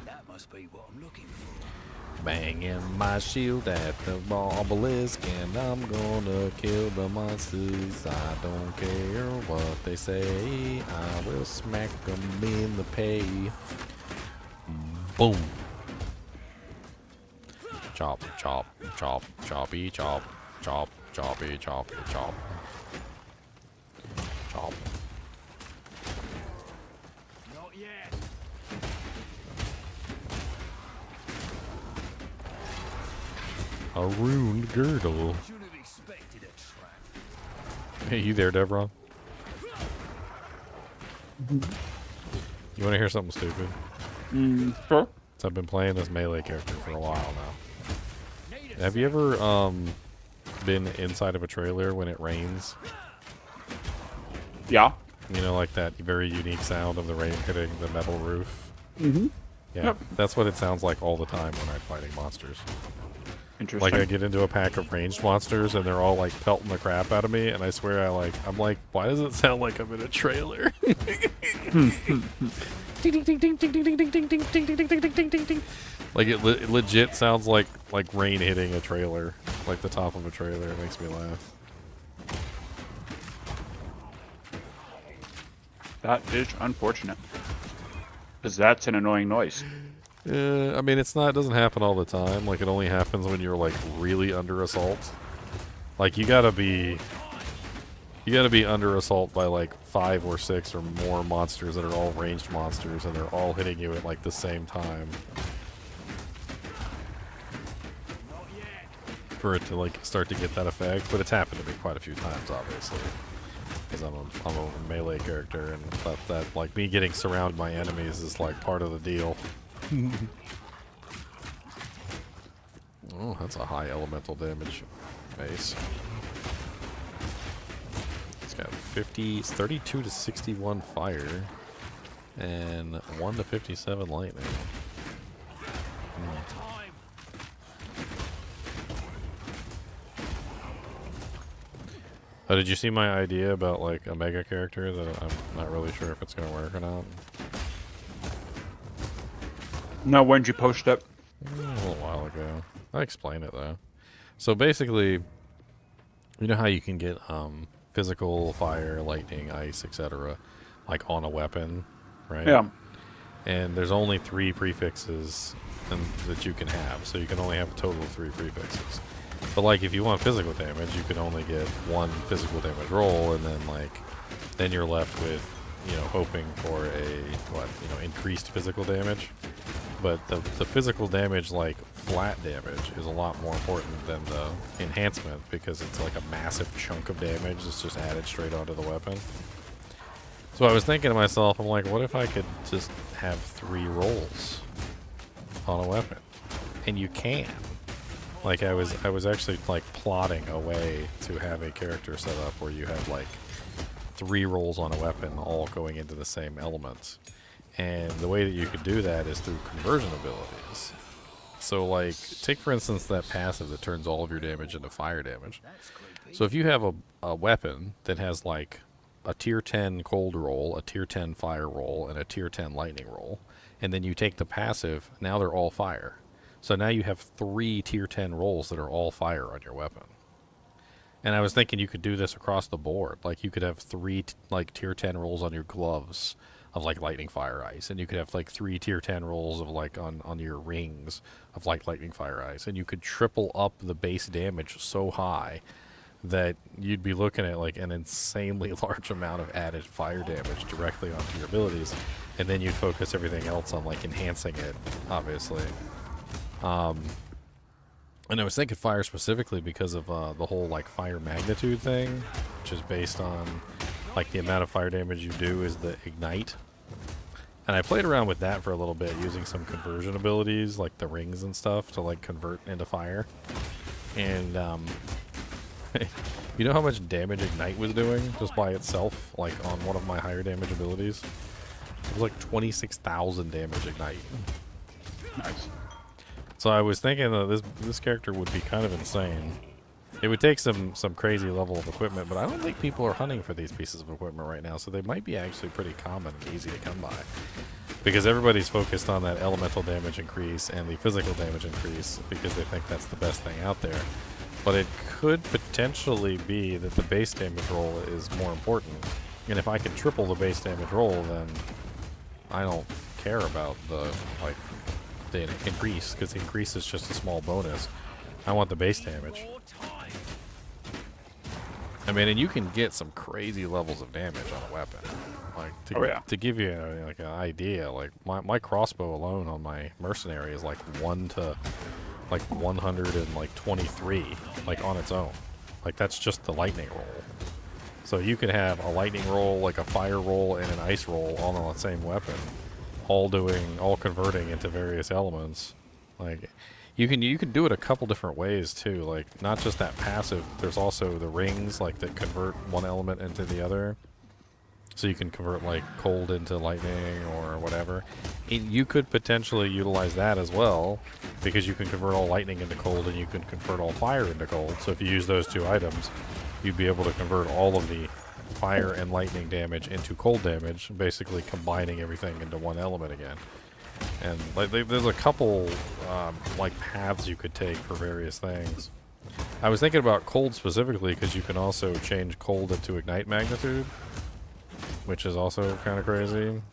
That must be what I'm looking for. Banging my shield at the obelisk, and I'm gonna kill the monsters. I don't care what they say. I will smack them in the pay. Boom. Chop, chop, chop, choppy, chop, chop, choppy, choppy, chop. Chop. Not yet. A ruined girdle. Should have expected a trap. Hey, you there, Devron? You want to hear something stupid? Sure. So I've been playing this melee character for a while now. Have you ever been inside of a trailer when it rains? Yeah. You know, like that very unique sound of the rain hitting the metal roof? Mm-hmm. Yeah, Yep. that's what it sounds like all the time when I'm fighting monsters. Interesting. Like I get into a pack of ranged monsters and they're all like pelting the crap out of me, and I swear I'm like, why does it sound like I'm in a trailer? Like it legit sounds like rain hitting a trailer, like the top of a trailer. It makes me laugh. That is unfortunate. Because that's an annoying noise. I mean, it doesn't happen all the time. Like, it only happens when you're, like, really under assault. Like, you gotta be under assault by, like, 5 or 6 or more monsters that are all ranged monsters, and they're all hitting you at, like, the same time. For it to, like, start to get that effect. But it's happened to me quite a few times, obviously. Because I'm a melee character, and that like, me getting surrounded by enemies is, like, part of the deal. Oh, that's a high elemental damage base. It's got 32 to 61 fire and 1 to 57 lightning. Oh, did you see my idea about, like, a mega character that I'm not really sure if it's going to work or not? No, when did you post it? A little while ago. I explained it though. So basically, you know how you can get physical, fire, lightning, ice, etc., like on a weapon, right? Yeah. And there's only 3 prefixes that you can have, so you can only have a total of 3 prefixes. But like, if you want physical damage, you can only get 1 physical damage roll, and then you're left with, you know, hoping for a increased physical damage. But the physical damage, like flat damage, is a lot more important than the enhancement, because it's like a massive chunk of damage that's just added straight onto the weapon. So I was thinking to myself, I'm like, what if I could just have 3 rolls on a weapon? And you can. Like, I was actually like plotting a way to have a character set up where you have like 3 rolls on a weapon all going into the same element. And the way that you could do that is through conversion abilities. So, like, take for instance that passive that turns all of your damage into fire damage. So if you have a weapon that has, like, a tier 10 cold roll, a tier 10 fire roll, and a tier 10 lightning roll. And then you take the passive, now they're all fire. So now you have 3 tier 10 rolls that are all fire on your weapon. And I was thinking you could do this across the board. Like you could have 3 like tier 10 rolls on your gloves of like lightning, fire, ice, and you could have like 3 tier 10 rolls of like on your rings of like lightning, fire, ice, and you could triple up the base damage so high that you'd be looking at like an insanely large amount of added fire damage directly onto your abilities, and then you'd focus everything else on like enhancing it, obviously. And I was thinking fire specifically because of the whole like fire magnitude thing, which is based on like the amount of fire damage you do is the ignite. And I played around with that for a little bit using some conversion abilities like the rings and stuff to like convert into fire. And you know how much damage ignite was doing just by itself, like on one of my higher damage abilities? It was like 26,000 damage ignite. Nice. So I was thinking that this character would be kind of insane. It would take some crazy level of equipment, but I don't think people are hunting for these pieces of equipment right now, so they might be actually pretty common and easy to come by. Because everybody's focused on that elemental damage increase and the physical damage increase because they think that's the best thing out there. But it could potentially be that the base damage roll is more important. And if I can triple the base damage roll, then I don't care about the increase, because the increase is just a small bonus. I want the base damage. I mean, and you can get some crazy levels of damage on a weapon. Like to give you like an idea, like my crossbow alone on my mercenary is like 1 to like 123, like on its own. Like that's just the lightning roll. So you can have a lightning roll, like a fire roll, and an ice roll all on the same weapon, all converting into various elements. Like you can do it a couple different ways too, like not just that passive, there's also the rings like that convert one element into the other. So you can convert like cold into lightning or whatever. You could potentially utilize that as well, because you can convert all lightning into cold and you can convert all fire into cold. So if you use those 2 items, you'd be able to convert all of the fire and lightning damage into cold damage, basically combining everything into one element again. And like there's a couple like paths you could take for various things. I was thinking about cold specifically because you can also change cold into ignite magnitude, which is also kind of crazy.